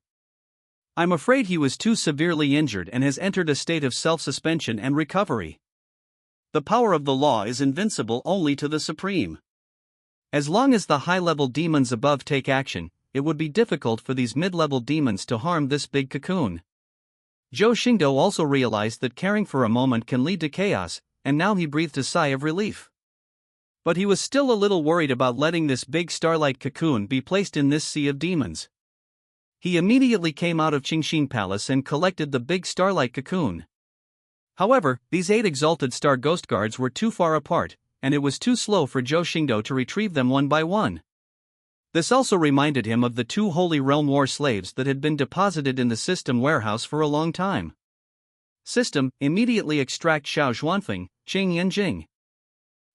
A: I'm afraid he was too severely injured and has entered a state of self-suspension and recovery. The power of the law is invincible only to the Supreme. As long as the high-level demons above take action, it would be difficult for these mid-level demons to harm this big cocoon. Zhou Xingdou also realized that caring for a moment can lead to chaos, and now he breathed a sigh of relief. But he was still a little worried about letting this big starlight cocoon be placed in this sea of demons. He immediately came out of Qingxin Palace and collected the big starlight cocoon. However, these 8 exalted star ghost guards were too far apart, and it was too slow for Zhou Xingdou to retrieve them one by one. This also reminded him of the 2 Holy Realm war slaves that had been deposited in the system warehouse for a long time. System, immediately extract Xiao Xuanfeng, Qing Yanjing.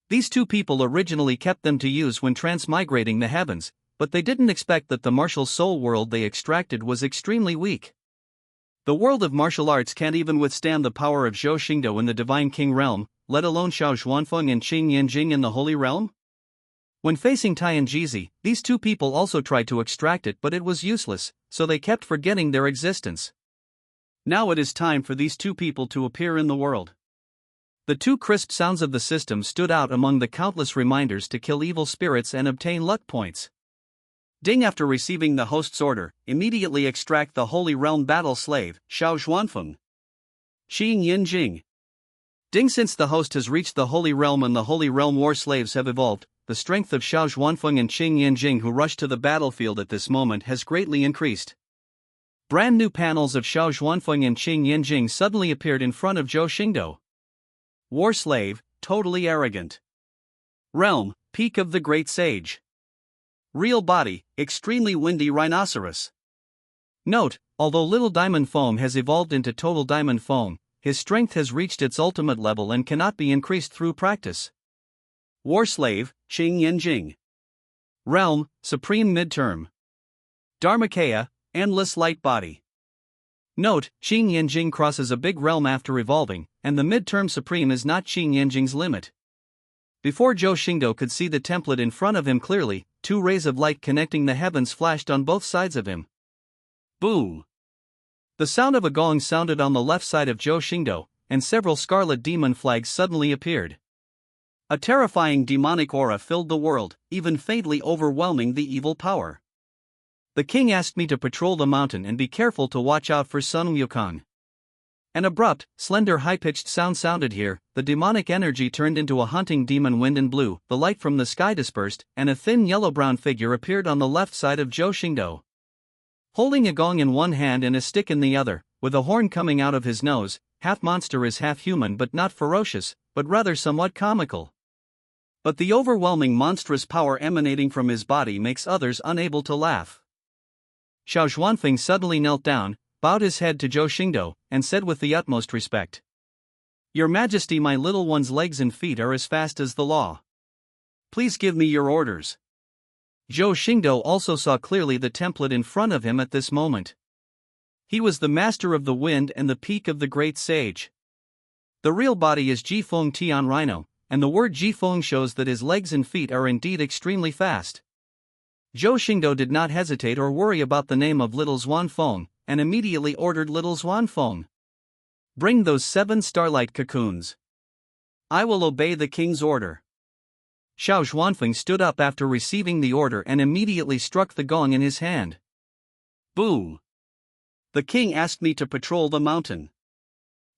A: These 2 people originally kept them to use when transmigrating the heavens, but they didn't expect that the martial soul world they extracted was extremely weak. The world of martial arts can't even withstand the power of Zhou Xingdou in the Divine King realm, let alone Xiao Xuanfeng and Qing Yanjing in the Holy Realm? When facing Tianjizi, these 2 people also tried to extract it, but it was useless, so they kept forgetting their existence. Now it is time for these 2 people to appear in the world. The 2 crisp sounds of the system stood out among the countless reminders to kill evil spirits and obtain luck points. Ding! After receiving the host's order, immediately extract the Holy Realm battle slave, Xiao Xuanfeng. Qing Yanjing. Ding! Since the host has reached the Holy Realm and the Holy Realm war slaves have evolved, the strength of Xiao Xuanfeng and Qing Yanjing who rushed to the battlefield at this moment has greatly increased. Brand new panels of Xiao Xuanfeng and Qing Yanjing suddenly appeared in front of Zhou Xingdou. War slave, totally arrogant. Realm, peak of the great sage. Real body, extremely windy rhinoceros. Note, although Little Diamond Foam has evolved into Total Diamond Foam, his strength has reached its ultimate level and cannot be increased through practice. War slave, Qing Yanjing. Realm, supreme midterm. Dharmakaya, endless light body. Note, Qing Yanjing crosses a big realm after evolving, and the midterm supreme is not Qing Yanjing's limit. Before Zhou Xingdou could see the template in front of him clearly, 2 rays of light connecting the heavens flashed on both sides of him. Boom! The sound of a gong sounded on the left side of Zhou Xingdou, and several scarlet demon flags suddenly appeared. A terrifying demonic aura filled the world, even faintly overwhelming the evil power. The king asked me to patrol the mountain and be careful to watch out for Sun Wukong. An abrupt, slender high-pitched sound sounded here, the demonic energy turned into a hunting demon wind and blew, the light from the sky dispersed, and a thin yellow-brown figure appeared on the left side of Zhou Xingdou. Holding a gong in one hand and a stick in the other, with a horn coming out of his nose, half monster is half human but not ferocious, but rather somewhat comical. But the overwhelming monstrous power emanating from his body makes others unable to laugh. Xiao Xuanfeng suddenly knelt down, bowed his head to Zhou Xingdou, and said with the utmost respect, "Your Majesty, my little one's legs and feet are as fast as the law. Please give me your orders." Zhou Xingdou also saw clearly the template in front of him at this moment. He was the master of the wind and the peak of the great sage. The real body is Jifeng Tian Rhino, and the word Jifeng shows that his legs and feet are indeed extremely fast. Zhou Xingdou did not hesitate or worry about the name of Little Xuanfeng, and immediately ordered Little Xuanfeng, "Bring those 7 starlight cocoons. I will obey the king's order." Xiao Xuanfeng stood up after receiving the order and immediately struck the gong in his hand. Boom!
B: The king asked me to patrol the mountain.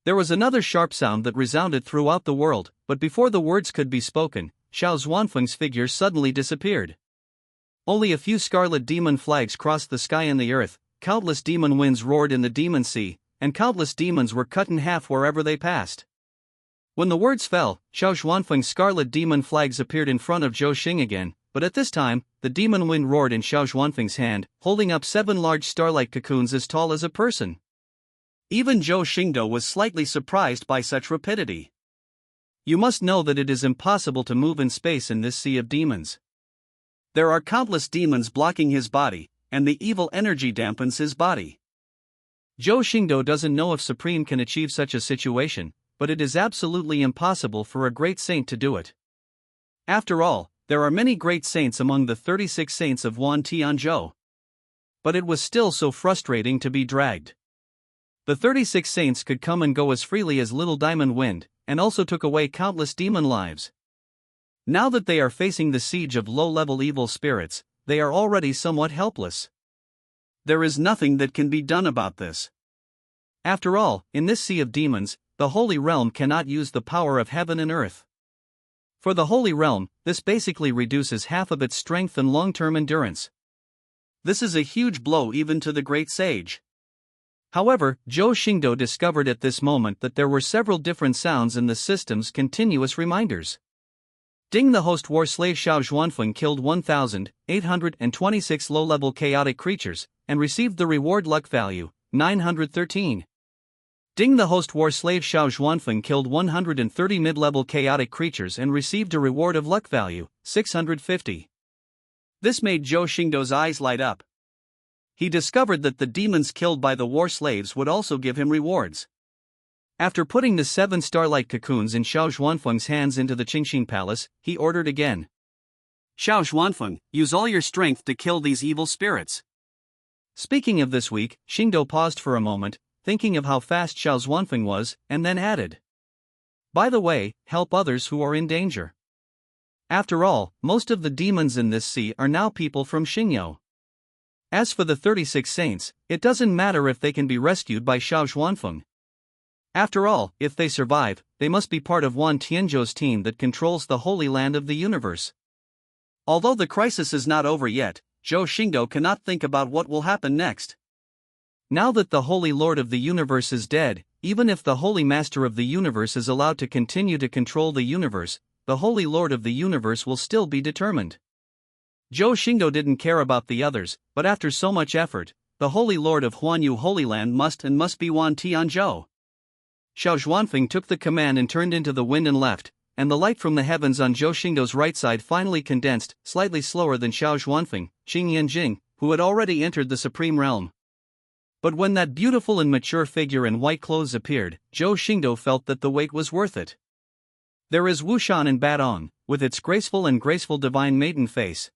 A: There was another sharp sound that resounded throughout the world, but before the words could be spoken, Xiao Xuanfeng's figure suddenly disappeared. Only a few scarlet demon flags crossed the sky and the earth, countless demon winds roared in the demon sea, and countless demons were cut in half wherever they passed. When the words fell, Xiao Xuanfeng's scarlet demon flags appeared in front of Zhou Xing again, but at this time, the demon wind roared in Xiao Xuanfeng's hand, holding up 7 large starlight cocoons as tall as a person.
B: Even Zhou Xingdou was slightly surprised by such rapidity.
A: You must know that it is impossible to move in space in this sea of demons.
B: There are countless demons blocking his body, and the evil energy dampens his body.
A: Zhou Xingdou doesn't know if Supreme can achieve such a situation, but it is absolutely impossible for a great saint to do it. After all, there are many great saints among the 36 saints of Wan Tianzhou. But it was still so frustrating to be dragged. The 36 saints could come and go as freely as little diamond wind, and also took away countless demon lives. Now that they are facing the siege of low-level evil spirits, they are already somewhat helpless.
B: There is nothing that can be done about this.
A: After all, in this sea of demons, the Holy Realm cannot use the power of heaven and earth. For the Holy Realm, this basically reduces half of its strength and long-term endurance.
B: This is a huge blow even to the great sage.
A: However, Zhou Xingdou discovered at this moment that there were several different sounds in the system's continuous reminders. Ding, the host war slave Xiao Xuanfeng killed 1,826 low-level chaotic creatures, and received the reward luck value, 913. Ding, the host war slave Xiao Xuanfeng killed 130 mid-level chaotic creatures and received a reward of luck value, 650.
B: This made Zhou Xingdou's eyes light up. He discovered that the demons killed by the war slaves would also give him rewards.
A: After putting the 7 starlight cocoons in Xiao Xuanfeng's hands into the Qingxin Palace, he ordered again.
B: Xiao Xuanfeng, use all your strength to kill these evil spirits.
A: Speaking of this week, Xingdou paused for a moment, thinking of how fast Xiao Xuanfeng was, and then added. By the way, help others who are in danger. After all, most of the demons in this sea are now people from Xingyou. As for the 36 saints, it doesn't matter if they can be rescued by Xiao Xuanfeng. After all, if they survive, they must be part of Wan Tianzhou's team that controls the Holy Land of the universe.
B: Although the crisis is not over yet, Zhou Xingdou cannot think about what will happen next.
A: Now that the Holy Lord of the universe is dead, even if the Holy Master of the universe is allowed to continue to control the universe, the Holy Lord of the universe will still be determined. Zhou Xingdou didn't care about the others, but after so much effort, the Holy Lord of Huanyu Holy Land must be Wan Tianzhou. Xiao Xuanfeng took the command and turned into the wind and left, and the light from the heavens on Zhou Xingdou's right side finally condensed, slightly slower than Xiao Xuanfeng, Xing Yanjing, who had already entered the Supreme Realm. But when that beautiful and mature figure in white clothes appeared, Zhou Xingdou felt that the wait was worth it. There is Wushan in Badong, with its graceful divine maiden face.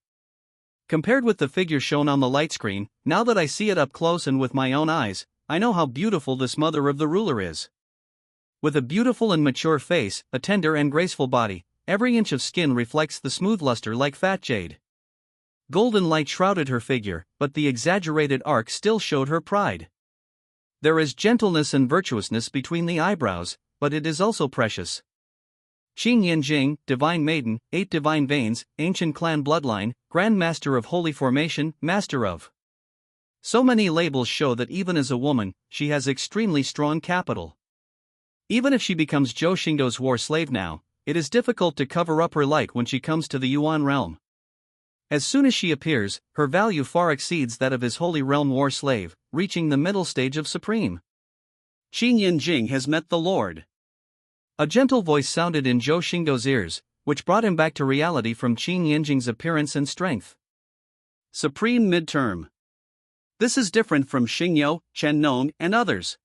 A: Compared with the figure shown on the light screen, now that I see it up close and with my own eyes, I know how beautiful this mother of the ruler is. With a beautiful and mature face, a tender and graceful body, every inch of skin reflects the smooth luster like fat jade. Golden light shrouded her figure, but the exaggerated arc still showed her pride. There is gentleness and virtuousness between the eyebrows, but it is also precious. Xing Yanjing, Divine Maiden, 8 Divine Veins, Ancient Clan Bloodline, Grand Master of Holy Formation, Master of. So many labels show that even as a woman, she has extremely strong capital. Even if she becomes Zhou Xingdou's war slave now, it is difficult to cover up her light when she comes to the Yuan realm. As soon as she appears, her value far exceeds that of his Holy Realm war slave, reaching the middle stage of Supreme.
B: Xing Yanjing has met the Lord.
A: A gentle voice sounded in Zhou Xingdou's ears, which brought him back to reality from Qing Yanjing's appearance and strength.
B: Supreme midterm. This is different from Xingyou, Chen Nong, and others.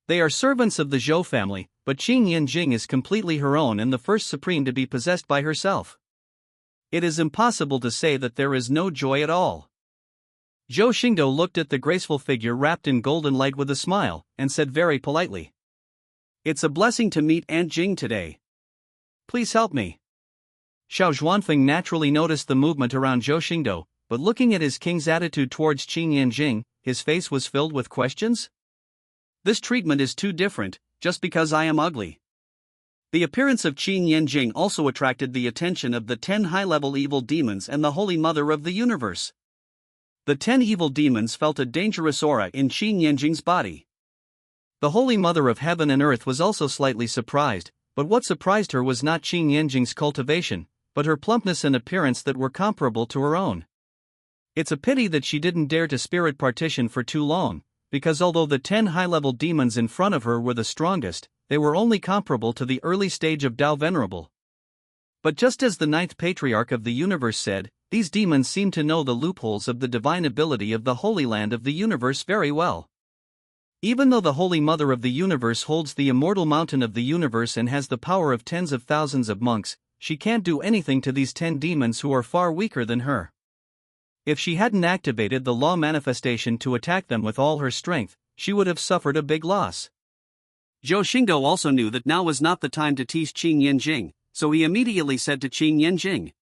A: They are servants of the Zhou family, but Qing Yanjing is completely her own and the first Supreme to be possessed by herself. It is impossible to say that there is no joy at all. Zhou Xingdou looked at the graceful figure wrapped in golden light with a smile, and said very politely.
B: It's a blessing to meet Aunt Jing today.
A: Please help me. Xiao Xuanfeng naturally noticed the movement around Zhou Xingdou, but looking at his king's attitude towards Qing Yanjing,
B: his face was filled with questions. This treatment is too different, just because I am ugly. The appearance of Qin Yanjing also attracted the attention of the 10 high-level evil demons and the Holy Mother of the Universe. The 10 evil demons felt a dangerous aura in Qin Yanjing's body. The Holy Mother of Heaven and Earth was also slightly surprised, but what surprised her was not Qin Yanjing's cultivation, but her plumpness and appearance that were comparable to her own. It's a pity that she didn't dare to spirit partition for too long, because although the 10 high-level demons in front of her were the strongest, they were only comparable to the early stage of Tao Venerable. But just as the 9th Patriarch of the Universe said, these demons seem to know the loopholes of the divine ability of the Holy Land of the Universe very well. Even though the Holy Mother of the Universe holds the immortal mountain of the universe and has the power of tens of thousands of monks, she can't do anything to these 10 demons who are far weaker than her. If she hadn't activated the law manifestation to attack them with all her strength, she would have suffered a big loss. Zhou Xingdou also knew that now was not the time to tease Qin Yanjing, so he immediately said to Qin Yanjing,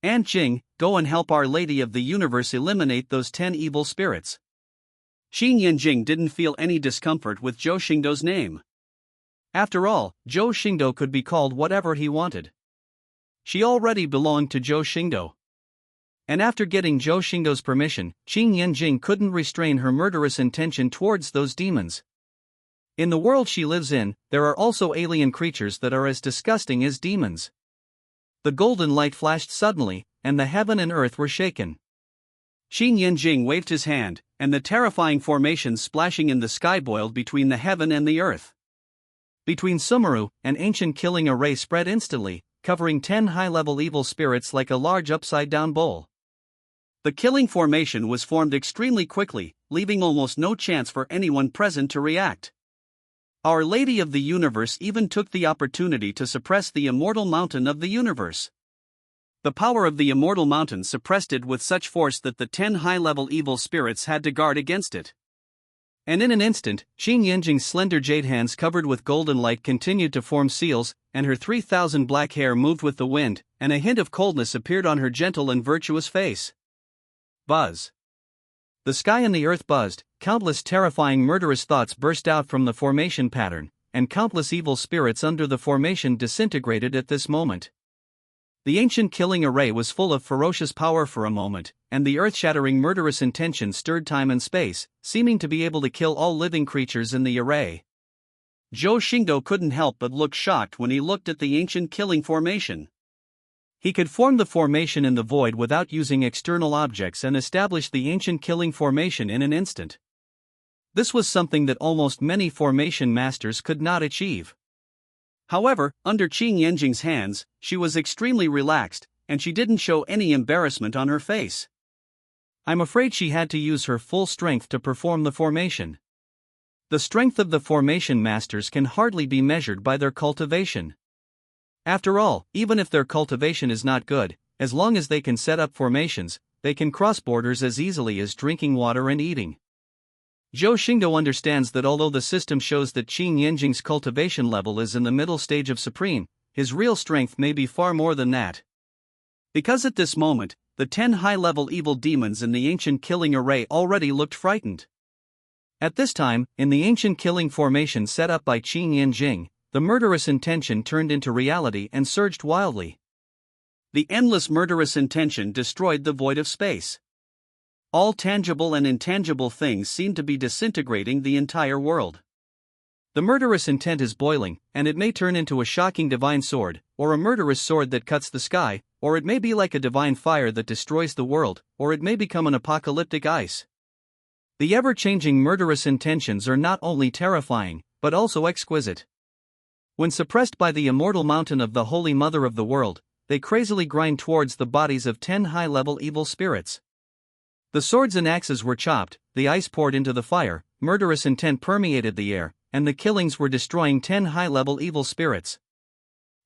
B: "Aunt Jing, go and help Our Lady of the Universe eliminate those 10 evil spirits." Qin Yanjing didn't feel any discomfort with Zhou Xingdou's name. After all, Zhou Xingdou could be called whatever he wanted. She already belonged to Zhou Xingdou. And after getting Zhou Xingdou's permission, Qin Yanjing couldn't restrain her murderous intention towards those demons. In the world she lives in, there are also alien creatures that are as disgusting as demons. The golden light flashed suddenly, and the heaven and earth were shaken. Qin Yanjing waved his hand, and the terrifying formations splashing in the sky boiled between the heaven and the earth. Between Sumeru, an ancient killing array spread instantly, covering 10 high-level evil spirits like a large upside-down bowl. The killing formation was formed extremely quickly, leaving almost no chance for anyone present to react. Our Lady of the Universe even took the opportunity to suppress the immortal mountain of the universe. The power of the immortal mountain suppressed it with such force that the 10 high-level evil spirits had to guard against it. And in an instant, Qin Yanjing's slender jade hands covered with golden light continued to form seals, and her 3,000 black hair moved with the wind, and a hint of coldness appeared on her gentle and virtuous face. Buzz. The sky and the earth buzzed, countless terrifying murderous thoughts burst out from the formation pattern, and countless evil spirits under the formation disintegrated at this moment. The ancient killing array was full of ferocious power for a moment, and the earth-shattering murderous intention stirred time and space, seeming to be able to kill all living creatures in the array. Zhou Xingdou couldn't help but look shocked when he looked at the ancient killing formation. He could form the formation in the void without using external objects and establish the ancient killing formation in an instant. This was something that almost many formation masters could not achieve. However, under Qin Yanjing's hands, she was extremely relaxed, and she didn't show any embarrassment on her face. I'm afraid she had to use her full strength to perform the formation. The strength of the formation masters can hardly be measured by their cultivation. After all, even if their cultivation is not good, as long as they can set up formations, they can cross borders as easily as drinking water and eating. Zhou Xingdou understands that although the system shows that Qin Yanjing's cultivation level is in the middle stage of supreme, his real strength may be far more than that. Because at this moment, the 10 high-level evil demons in the ancient killing array already looked frightened. At this time, in the ancient killing formation set up by Qin Yanjing, the murderous intention turned into reality and surged wildly. The endless murderous intention destroyed the void of space. All tangible and intangible things seem to be disintegrating the entire world. The murderous intent is boiling, and it may turn into a shocking divine sword, or a murderous sword that cuts the sky, or it may be like a divine fire that destroys the world, or it may become an apocalyptic ice. The ever-changing murderous intentions are not only terrifying, but also exquisite. When suppressed by the immortal mountain of the Holy Mother of the world, they crazily grind towards the bodies of 10 high-level evil spirits. The swords and axes were chopped, the ice poured into the fire, murderous intent permeated the air, and the killings were destroying 10 high-level evil spirits.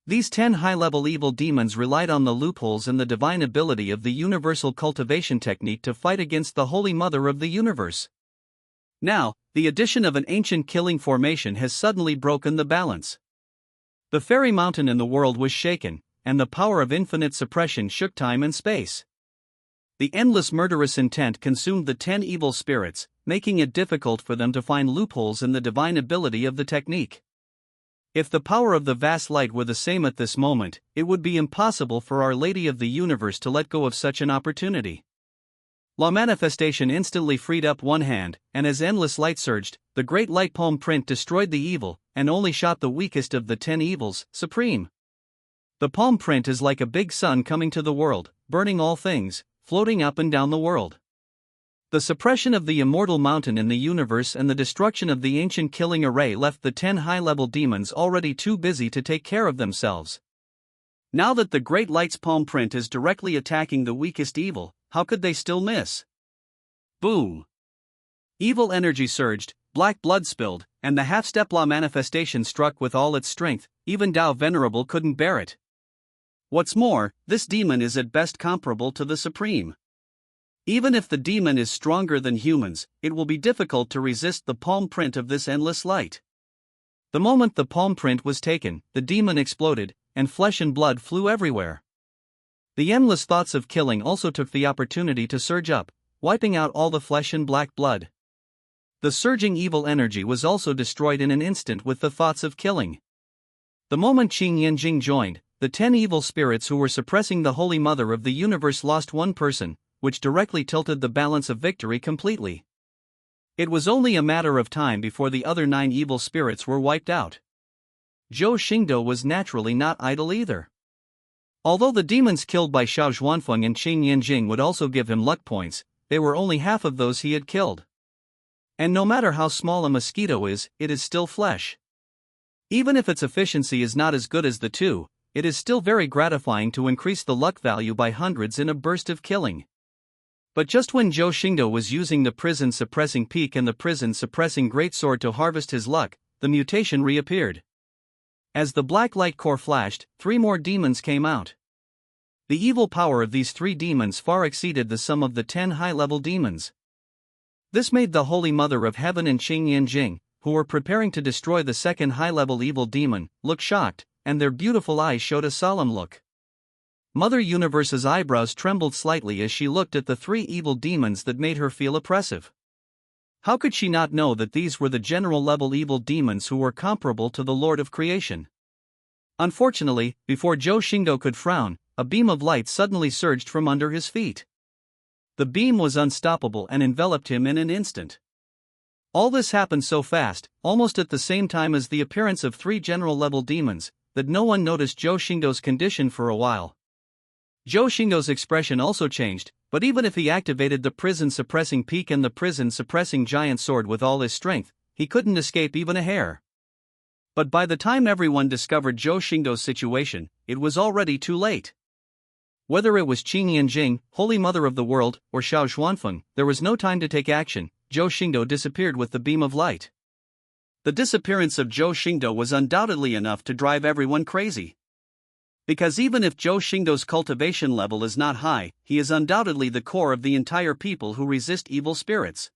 B: These 10 high-level evil demons relied on the loopholes and the divine ability of the universal cultivation technique to fight against the Holy Mother of the universe. Now, the addition of an ancient killing formation has suddenly broken the balance. The fairy mountain in the world was shaken, and the power of infinite suppression shook time and space. The endless murderous intent consumed the 10 evil spirits,
A: making it difficult for them to find loopholes in the divine ability of the technique. If the power of the vast light were the same at this moment, it would be impossible for Our Lady of the Universe to let go of such an opportunity. La Manifestation instantly freed up one hand, and as endless light surged, the great light palm print destroyed the evil, and only shot the weakest of the 10 evils, supreme. The palm print is like a big sun coming to the world, burning all things, floating up and down the world. The suppression of the immortal mountain in the universe and the destruction of the ancient killing array left the 10 high-level demons already too busy to take care of themselves. Now that the great light's palm print is directly attacking the weakest evil, how could they still miss? Boom! Evil energy surged, black blood spilled, and the half-step La Manifestation struck with all its strength. Even Tao Venerable couldn't bear it. What's more, this demon is at best comparable to the Supreme. Even if the demon is stronger than humans, it will be difficult to resist the palm print of this endless light. The moment the palm print was taken, the demon exploded, and flesh and blood flew everywhere. The endless thoughts of killing also took the opportunity to surge up, wiping out all the flesh and black blood. The surging evil energy was also destroyed in an instant with the thoughts of killing. The moment Qing Yanjing joined, the 10 evil spirits who were suppressing the Holy Mother of the Universe lost one person, which directly tilted the balance of victory completely. It was only a matter of time before the other 9 evil spirits were wiped out. Zhou Xingdou was naturally not idle either. Although the demons killed by Xiao Zhuanfeng and Qing Yanjing would also give him luck points, they were only half of those he had killed. And no matter how small a mosquito is, it is still flesh. Even if its efficiency is not as good as the 2, it is still very gratifying to increase the luck value by hundreds in a burst of killing. But just when Zhou Xingdou was using the prison-suppressing peak and the prison-suppressing greatsword to harvest his luck, the mutation reappeared. As the black light core flashed, 3 more demons came out. The evil power of these 3 demons far exceeded the sum of the 10 high-level demons. This made the Holy Mother of Heaven and Qing Yanjing, who were preparing to destroy the second high-level evil demon, look shocked, and their beautiful eyes showed a solemn look. Mother Universe's eyebrows trembled slightly as she looked at the 3 evil demons that made her feel oppressive. How could she not know that these were the general-level evil demons who were comparable to the Lord of Creation? Unfortunately, before Zhou Xingdou could frown, a beam of light suddenly surged from under his feet. The beam was unstoppable and enveloped him in an instant. All this happened so fast, almost at the same time as the appearance of 3 general-level demons, that no one noticed Zhou Xingdou's condition for a while. Zhou Xingdou's expression also changed, but even if he activated the prison-suppressing peak and the prison-suppressing giant sword with all his strength, he couldn't escape even a hair. But by the time everyone discovered Zhou Xingdou's situation, it was already too late. Whether it was Qing Yanjing, Holy Mother of the World, or Xiao Zhuanfeng, there was no time to take action. Zhou Xingdou disappeared with the beam of light. The disappearance of Zhou Xingdou was undoubtedly enough to drive everyone crazy. Because even if Zhou Xingdou's cultivation level is not high, he is undoubtedly the core of the entire people who resist evil spirits.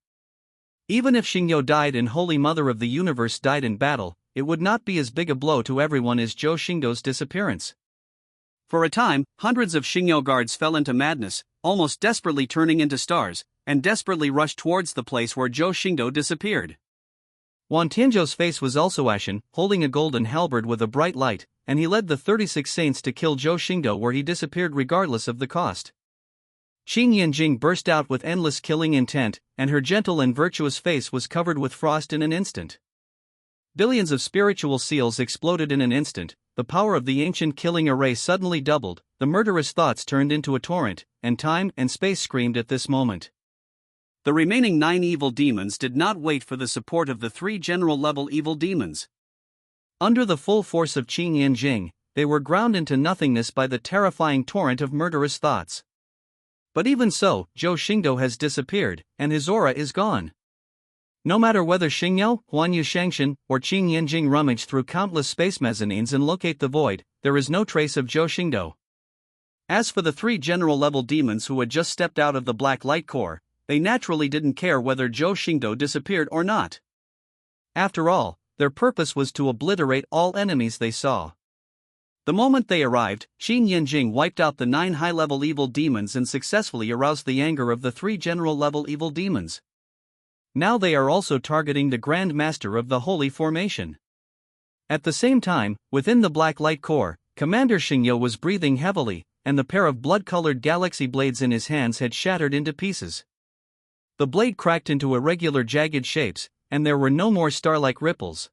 A: Even if Xingyo died and Holy Mother of the Universe died in battle, it would not be as big a blow to everyone as Zhou Xingdou's disappearance. For a time, hundreds of Xingyo guards fell into madness, almost desperately turning into stars, and desperately rushed towards the place where Zhou Xingdou disappeared. Wan Tianzhou's face was also ashen, holding a golden halberd with a bright light, and he led the 36 saints to kill Zhou Xingdou where he disappeared regardless of the cost. Qing Yanjing burst out with endless killing intent, and her gentle and virtuous face was covered with frost in an instant. Billions of spiritual seals exploded in an instant, the power of the ancient killing array suddenly doubled, the murderous thoughts turned into a torrent, and time and space screamed at this moment. The remaining 9 evil demons did not wait for the support of the 3 general-level evil demons. Under the full force of Qing Yanjing, they were ground into nothingness by the terrifying torrent of murderous thoughts. But even so, Zhou Xingdou has disappeared, and his aura is gone. No matter whether Xingyao, Huanyu Shangshan, or Qing Yanjing rummage through countless space mezzanines and locate the void, there is no trace of Zhou Xingdou. As for the 3 general-level demons who had just stepped out of the black light core, they naturally didn't care whether Zhou Xingdou disappeared or not. After all, their purpose was to obliterate all enemies they saw. The moment they arrived, Qing Yanjing wiped out the 9 high-level evil demons and successfully aroused the anger of the 3 general-level evil demons. Now they are also targeting the Grand Master of the Holy Formation. At the same time, within the Black Light Core, Commander Xingdou was breathing heavily, and the pair of blood-colored galaxy blades in his hands had shattered into pieces. The blade cracked into irregular jagged shapes, and there were no more star-like ripples.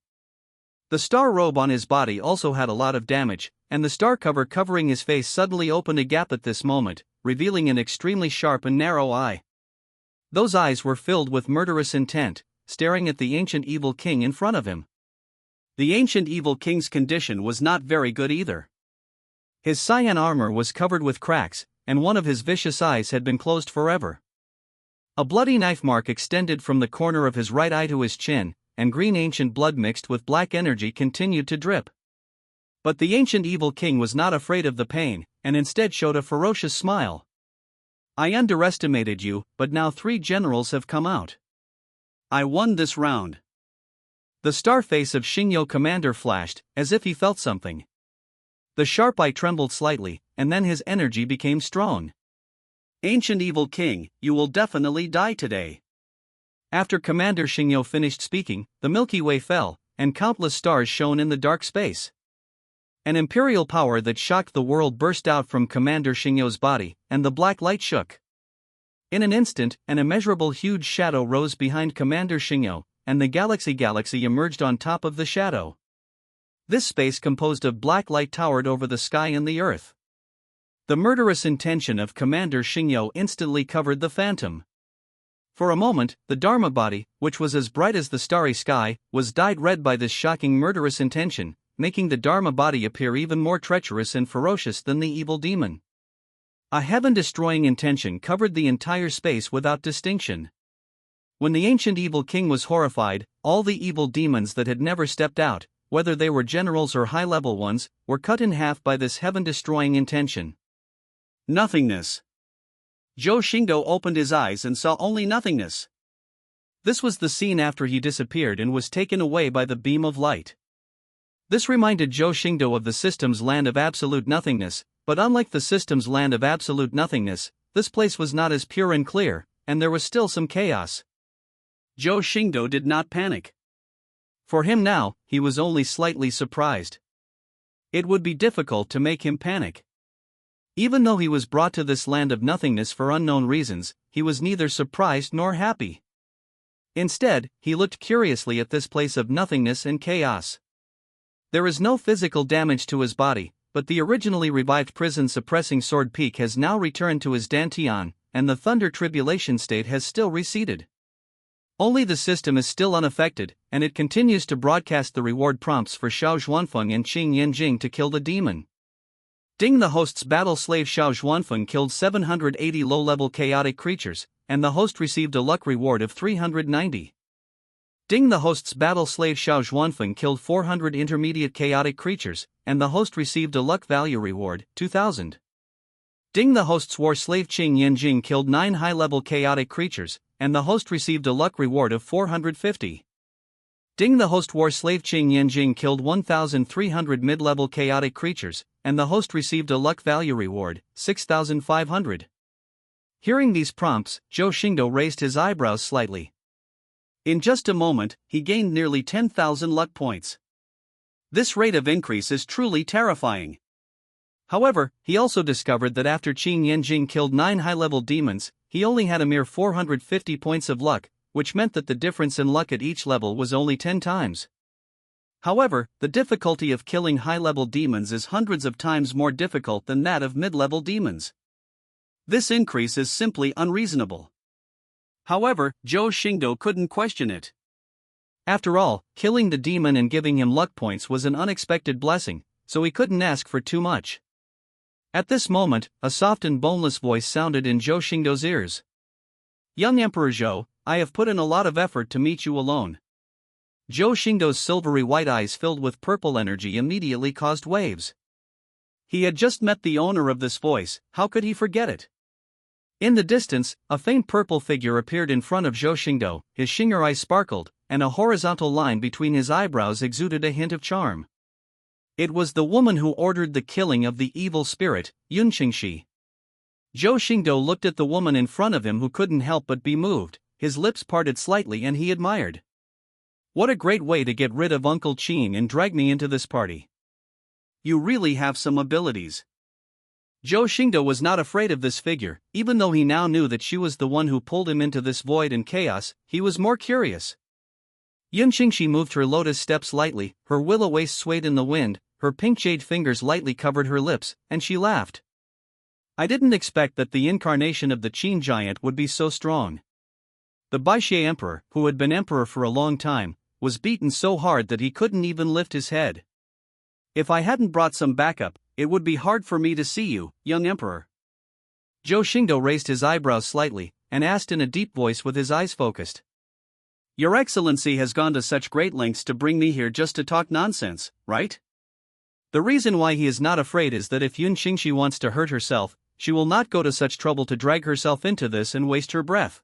A: The star robe on his body also had a lot of damage, and the star cover covering his face suddenly opened a gap at this moment, revealing an extremely sharp and narrow eye. Those eyes were filled with murderous intent, staring at the ancient evil king in front of him. The ancient evil king's condition was not very good either. His cyan armor was covered with cracks, and one of his vicious eyes had been closed forever. A bloody knife mark extended from the corner of his right eye to his chin, and green ancient blood mixed with black energy continued to drip. But the ancient evil king was not afraid of the pain, and instead showed a ferocious smile. I underestimated you, but now 3 generals have come out. I won this round. The star face of Xingdou commander flashed, as if he felt something. The sharp eye trembled slightly, and then his energy became strong. Ancient evil king, you will definitely die today. After Commander Xingdou finished speaking, the Milky Way fell, and countless stars shone in the dark space. An imperial power that shocked the world burst out from Commander Xingdou's body, and the black light shook. In an instant, an immeasurable huge shadow rose behind Commander Xingdou, and the galaxy emerged on top of the shadow. This space composed of black light towered over the sky and the earth. The murderous intention of Commander Xingdou instantly covered the phantom. For a moment, the Dharma body, which was as bright as the starry sky, was dyed red by this shocking murderous intention, making the Dharma body appear even more treacherous and ferocious than the evil demon. A heaven-destroying intention covered the entire space without distinction. When the ancient evil king was horrified, all the evil demons that had never stepped out, whether they were generals or high-level ones, were cut in half by this heaven-destroying intention. Nothingness. Zhou Xingdou opened his eyes and saw only nothingness. This was the scene after he disappeared and was taken away by the beam of light. This reminded Zhou Xingdou of the system's land of absolute nothingness, but unlike the system's land of absolute nothingness, this place was not as pure and clear, and there was still some chaos. Zhou Xingdou did not panic. For him now, he was only slightly surprised. It would be difficult to make him panic. Even though he was brought to this land of nothingness for unknown reasons, he was neither surprised nor happy. Instead, he looked curiously at this place of nothingness and chaos. There is no physical damage to his body, but the originally revived prison-suppressing sword peak has now returned to his dantian, and the thunder tribulation state has still receded. Only the system is still unaffected, and it continues to broadcast the reward prompts for Xiao Zhuanfeng and Qing Yanjing to kill the demon. Ding, the host's battle slave Xiao Zhuanfeng killed 780 low-level chaotic creatures, and the host received a luck reward of 390. Ding, the host's battle slave Xiao Zhuanfeng killed 400 intermediate chaotic creatures, and the host received a luck value reward, 2000. Ding, the host's war slave Qing Yanjing killed 9 high-level chaotic creatures, and the host received a luck reward of 450. Ding, the host war slave Qing Yanjing killed 1,300 mid-level chaotic creatures, and the host received a luck value reward, 6,500. Hearing these prompts, Zhou Xingdou raised his eyebrows slightly. In just a moment, he gained nearly 10,000 luck points. This rate of increase is truly terrifying. However, he also discovered that after Qing Yanjing killed 9 high-level demons, he only had a mere 450 points of luck, which meant that the difference in luck at each level was only 10 times. However, the difficulty of killing high-level demons is hundreds of times more difficult than that of mid-level demons. This increase is simply unreasonable. However, Zhou Xingdou couldn't question it. After all, killing the demon and giving him luck points was an unexpected blessing, so he couldn't ask for too much. At this moment, a soft and boneless voice sounded in Zhou Xingdou's ears. "Young Emperor Zhou, I have put in a lot of effort to meet you alone." Zhou Xingdou's silvery white eyes filled with purple energy immediately caused waves. He had just met the owner of this voice, how could he forget it? In the distance, a faint purple figure appeared in front of Zhou Xingdou, his Xinger eyes sparkled, and a horizontal line between his eyebrows exuded a hint of charm. It was the woman who ordered the killing of the evil spirit, Yun Qingxi. Zhou Xingdou looked at the woman in front of him who couldn't help but be moved,
B: his lips parted slightly and he admired. What a great way to get rid of Uncle Qin and drag me into this party. You really have some abilities. Zhou Xingdou was not afraid of this figure, even though he now knew that she was the one who pulled him into this void and chaos. He was more curious. Yun Qingxi moved her lotus steps lightly, her willow waist swayed in the wind, her pink jade fingers lightly covered her lips, and she laughed. I didn't expect that the incarnation of the Qin giant would be so strong. The Baixie emperor, who had been emperor for a long time, was beaten so hard that he couldn't even lift his head. If I hadn't brought some backup, it would be hard for me to see you, young emperor. Zhou Xingdou raised his eyebrows slightly, and asked in a deep voice with his eyes focused. Your Excellency has gone to such great lengths to bring me here just to talk nonsense, right? The reason why he is not afraid is that if Yun Qingxi wants to hurt herself, she will not go to such trouble to drag herself into this and waste her breath.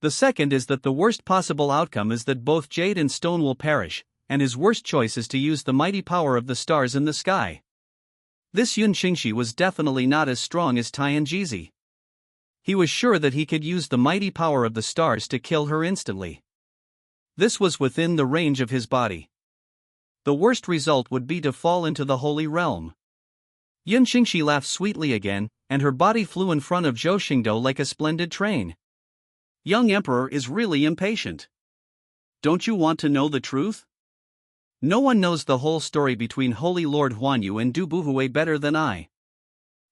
B: The second is that the worst possible outcome is that both jade and stone will perish, and his worst choice is to use the mighty power of the stars in the sky. This Yun Qingxi was definitely not as strong as Tianjizi. He was sure that he could use the mighty power of the stars to kill her instantly. This was within the range of his body. The worst result would be to fall into the holy realm. Yun Qingxi laughed sweetly again, and her body flew in front of Zhou Xingdou like a splendid train. Young emperor is really impatient. Don't you want to know the truth? No one knows the whole story between Holy Lord Huanyu and Du Buhui better than I.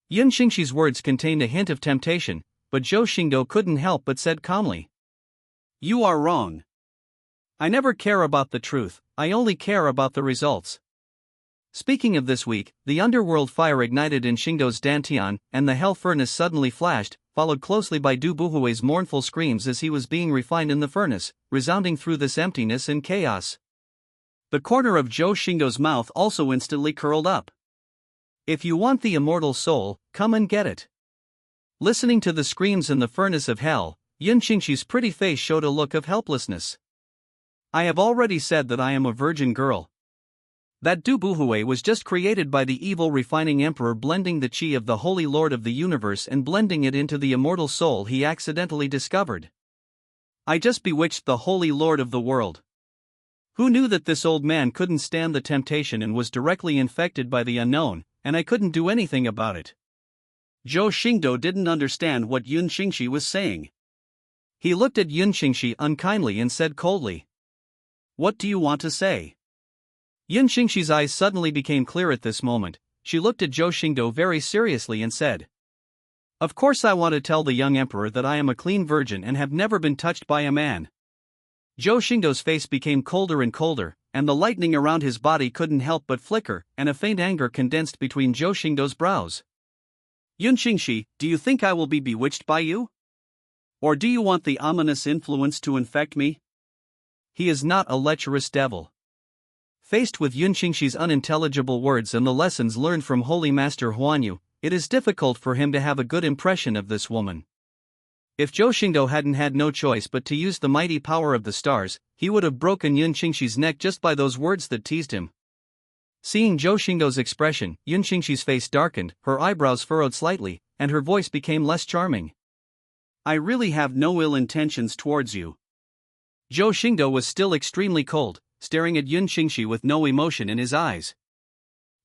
B: Yun Qingxi's words contained a hint of temptation, but Zhou Xingdou couldn't help but said calmly. You are wrong. I never care about the truth, I only care about the results. Speaking of this week, the underworld fire ignited in Xingdou's dantian, and the hell furnace suddenly flashed, followed closely by Du Buhui's mournful screams as he was being refined in the furnace, resounding through this emptiness and chaos. The corner of Zhou Xingdou's mouth also instantly curled up. If you want the immortal soul, come and get it. Listening to the screams in the furnace of hell, Yun Qingxi's pretty face showed a look of helplessness. I have already said that I am a virgin girl. That Du Buhui was just created by the evil refining emperor blending the chi of the Holy Lord of the universe and blending it into the immortal soul he accidentally discovered. I just bewitched the Holy Lord of the world. Who knew that this old man couldn't stand the temptation and was directly infected by the unknown, and I couldn't do anything about it? Zhou Xingdou didn't understand what Yun Qingxi was saying. He looked at Yun Qingxi unkindly and said coldly, What do you want to say? Yun Qingxi's eyes suddenly became clear at this moment. She looked at Zhou Xingdou very seriously and said, Of course I want to tell the young emperor that I am a clean virgin and have never been touched by a man. Zhou Xingdou's face became colder and colder, and the lightning around his body couldn't help but flicker, and a faint anger condensed between Zhou Xingdou's brows. Yun Qingxi, do you think I will be bewitched by you? Or do you want the ominous influence to infect me? He is not a lecherous devil. Faced with Yun Qingxi's unintelligible words and the lessons learned from Holy Master Huanyu, it is difficult for him to have a good impression of this woman. If Zhou Xingdou hadn't had no choice but to use the mighty power of the stars, he would have broken Yun Qingxi's neck just by those words that teased him. Seeing Zhou Xingdou's expression, Yun Qingxi's face darkened, her eyebrows furrowed slightly, and her voice became less charming. I really have no ill intentions towards you. Zhou Xingdou was still extremely cold, staring at Yun Qingxi with no emotion in his eyes.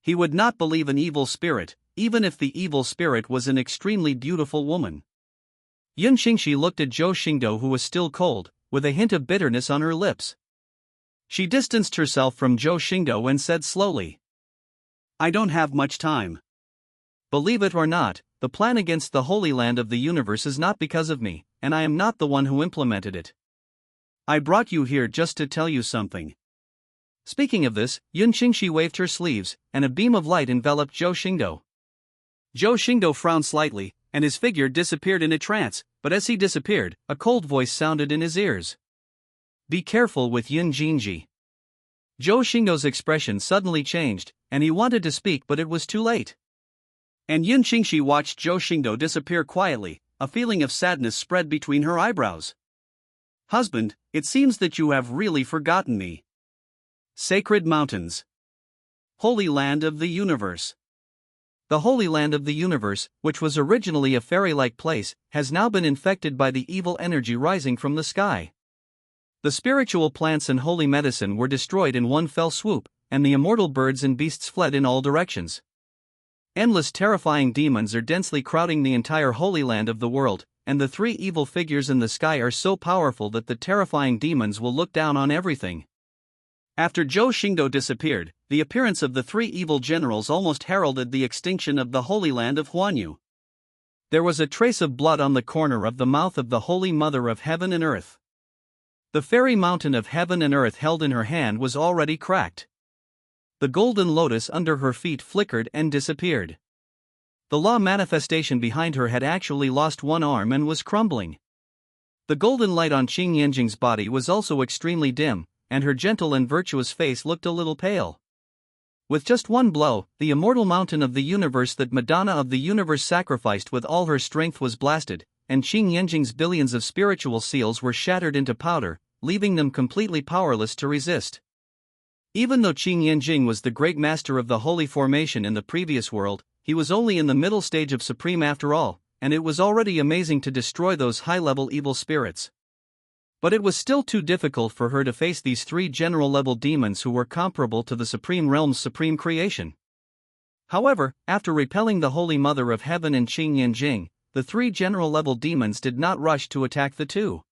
B: He would not believe an evil spirit, even if the evil spirit was an extremely beautiful woman. Yun Qingxi looked at Zhou Xingdou, who was still cold, with a hint of bitterness on her lips. She distanced herself from Zhou Xingdou and said slowly, I don't have much time. Believe it or not, the plan against the Holy Land of the universe is not because of me, and I am not the one who implemented it. I brought you here just to tell you something. Speaking of this, Yun Qingxi waved her sleeves, and a beam of light enveloped Zhou Xingdou. Zhou Xingdou frowned slightly, and his figure disappeared in a trance, but as he disappeared, a cold voice sounded in his ears. Be careful with Yun Qingxi. Zhou Xingdou's expression suddenly changed, and he wanted to speak but it was too late. And Yun Qingxi watched Zhou Xingdou disappear quietly, a feeling of sadness spread between her eyebrows. Husband, it seems that you have really forgotten me. Sacred mountains. Holy land of the universe.
A: The Holy Land of the universe, which was originally a fairy-like place, has now been infected by the evil energy rising from the sky. The spiritual plants and holy medicine were destroyed in one fell swoop, and the immortal birds and beasts fled in all directions. Endless terrifying demons are densely crowding the entire Holy Land of the world, and the three evil figures in the sky are so powerful that the terrifying demons will look down on everything. After Zhou Xingdou disappeared, the appearance of the three evil generals almost heralded the extinction of the Holy Land of Huanyu. There was a trace of blood on the corner of the mouth of the Holy Mother of Heaven and Earth. The fairy mountain of heaven and earth held in her hand was already cracked. The golden lotus under her feet flickered and disappeared. The law manifestation behind her had actually lost one arm and was crumbling. The golden light on Qing Yanjing's body was also extremely dim, and her gentle and virtuous face looked a little pale. With just one blow, the immortal mountain of the universe that Madonna of the universe sacrificed with all her strength was blasted, and Qing Yanjing's billions of spiritual seals were shattered into powder, leaving them completely powerless to resist. Even though Qing Yanjing was the great master of the holy formation in the previous world, he was only in the middle stage of supreme after all, and it was already amazing to destroy those high-level evil spirits. But it was still too difficult for her to face these three general-level demons who were comparable to the Supreme Realm's supreme creation. However, after repelling the Holy Mother of Heaven and Qing Yanjing, the three general-level demons did not rush to attack the two.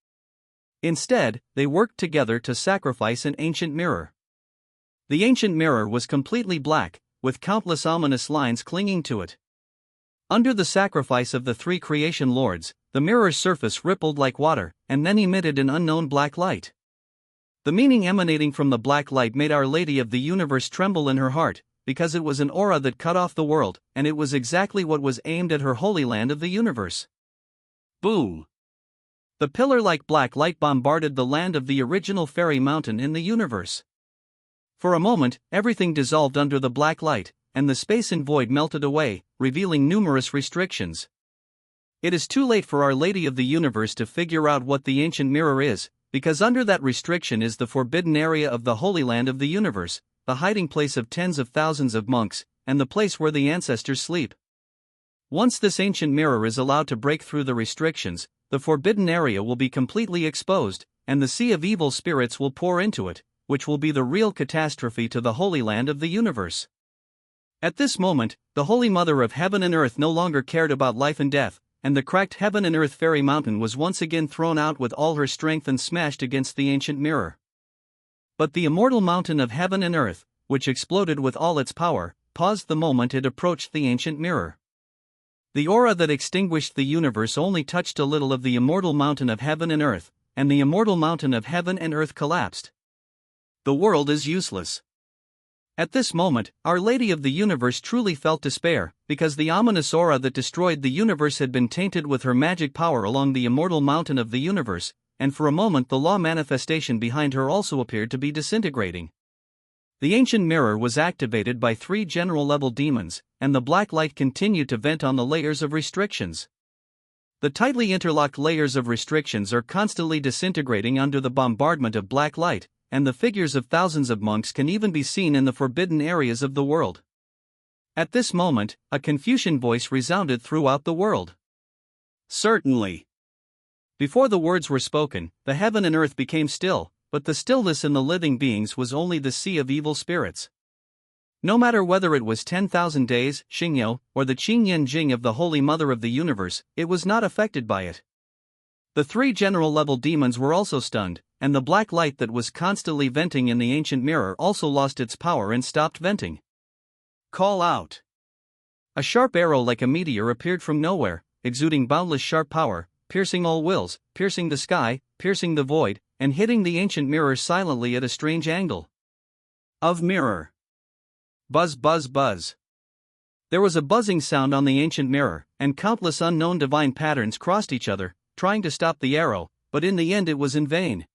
A: Instead, they worked together to sacrifice an ancient mirror. The ancient mirror was completely black, with countless ominous lines clinging to it. Under the sacrifice of the three creation lords, the mirror's surface rippled like water, and then emitted an unknown black light. The meaning emanating from the black light made Our Lady of the Universe tremble in her heart, because it was an aura that cut off the world, and it was exactly what was aimed at her Holy Land of the universe. Boom! The pillar-like black light bombarded the land of the original fairy mountain in the universe. For a moment, everything dissolved under the black light, and the space and void melted away, revealing numerous restrictions. It is too late for Our Lady of the Universe to figure out what the ancient mirror is, because under that restriction is the forbidden area of the Holy Land of the universe, the hiding place of tens of thousands of monks, and the place where the ancestors sleep. Once this ancient mirror is allowed to break through the restrictions, the forbidden area will be completely exposed, and the sea of evil spirits will pour into it, which will be the real catastrophe to the Holy Land of the universe. At this moment, the Holy Mother of Heaven and Earth no longer cared about life and death, and the cracked Heaven and Earth fairy mountain was once again thrown out with all her strength and smashed against the ancient mirror. But the immortal mountain of Heaven and Earth, which exploded with all its power, paused the moment it approached the ancient mirror. The aura that extinguished the universe only touched a little of the immortal mountain of Heaven and Earth, and the immortal mountain of Heaven and Earth collapsed. The world is useless. At this moment, Our Lady of the Universe truly felt despair, because the ominous aura that destroyed the universe had been tainted with her magic power along the immortal mountain of the universe, and for a moment the law manifestation behind her also appeared to be disintegrating. The ancient mirror was activated by three general-level demons, and the black light continued to vent on the layers of restrictions. The tightly interlocked layers of restrictions are constantly disintegrating under the bombardment of black light, and the figures of thousands of monks can even be seen in the forbidden areas of the world. At this moment, a Confucian voice resounded throughout the world. Certainly. Before the words were spoken, the heaven and earth became still, but the stillness in the living beings was only the sea of evil spirits. No matter whether it was 10,000 days, Xingyou, or the Qing Yanjing of the Holy Mother of the Universe, it was not affected by it. The three general-level demons were also stunned, and the black light that was constantly venting in the ancient mirror also lost its power and stopped venting. Call out! A sharp arrow like a meteor appeared from nowhere, exuding boundless sharp power, piercing all wills, piercing the sky, piercing the void, and hitting the ancient mirror silently at a strange angle. Of mirror. Buzz buzz buzz. There was a buzzing sound on the ancient mirror, and countless unknown divine patterns crossed each other, trying to stop the arrow, but in the end it was in vain.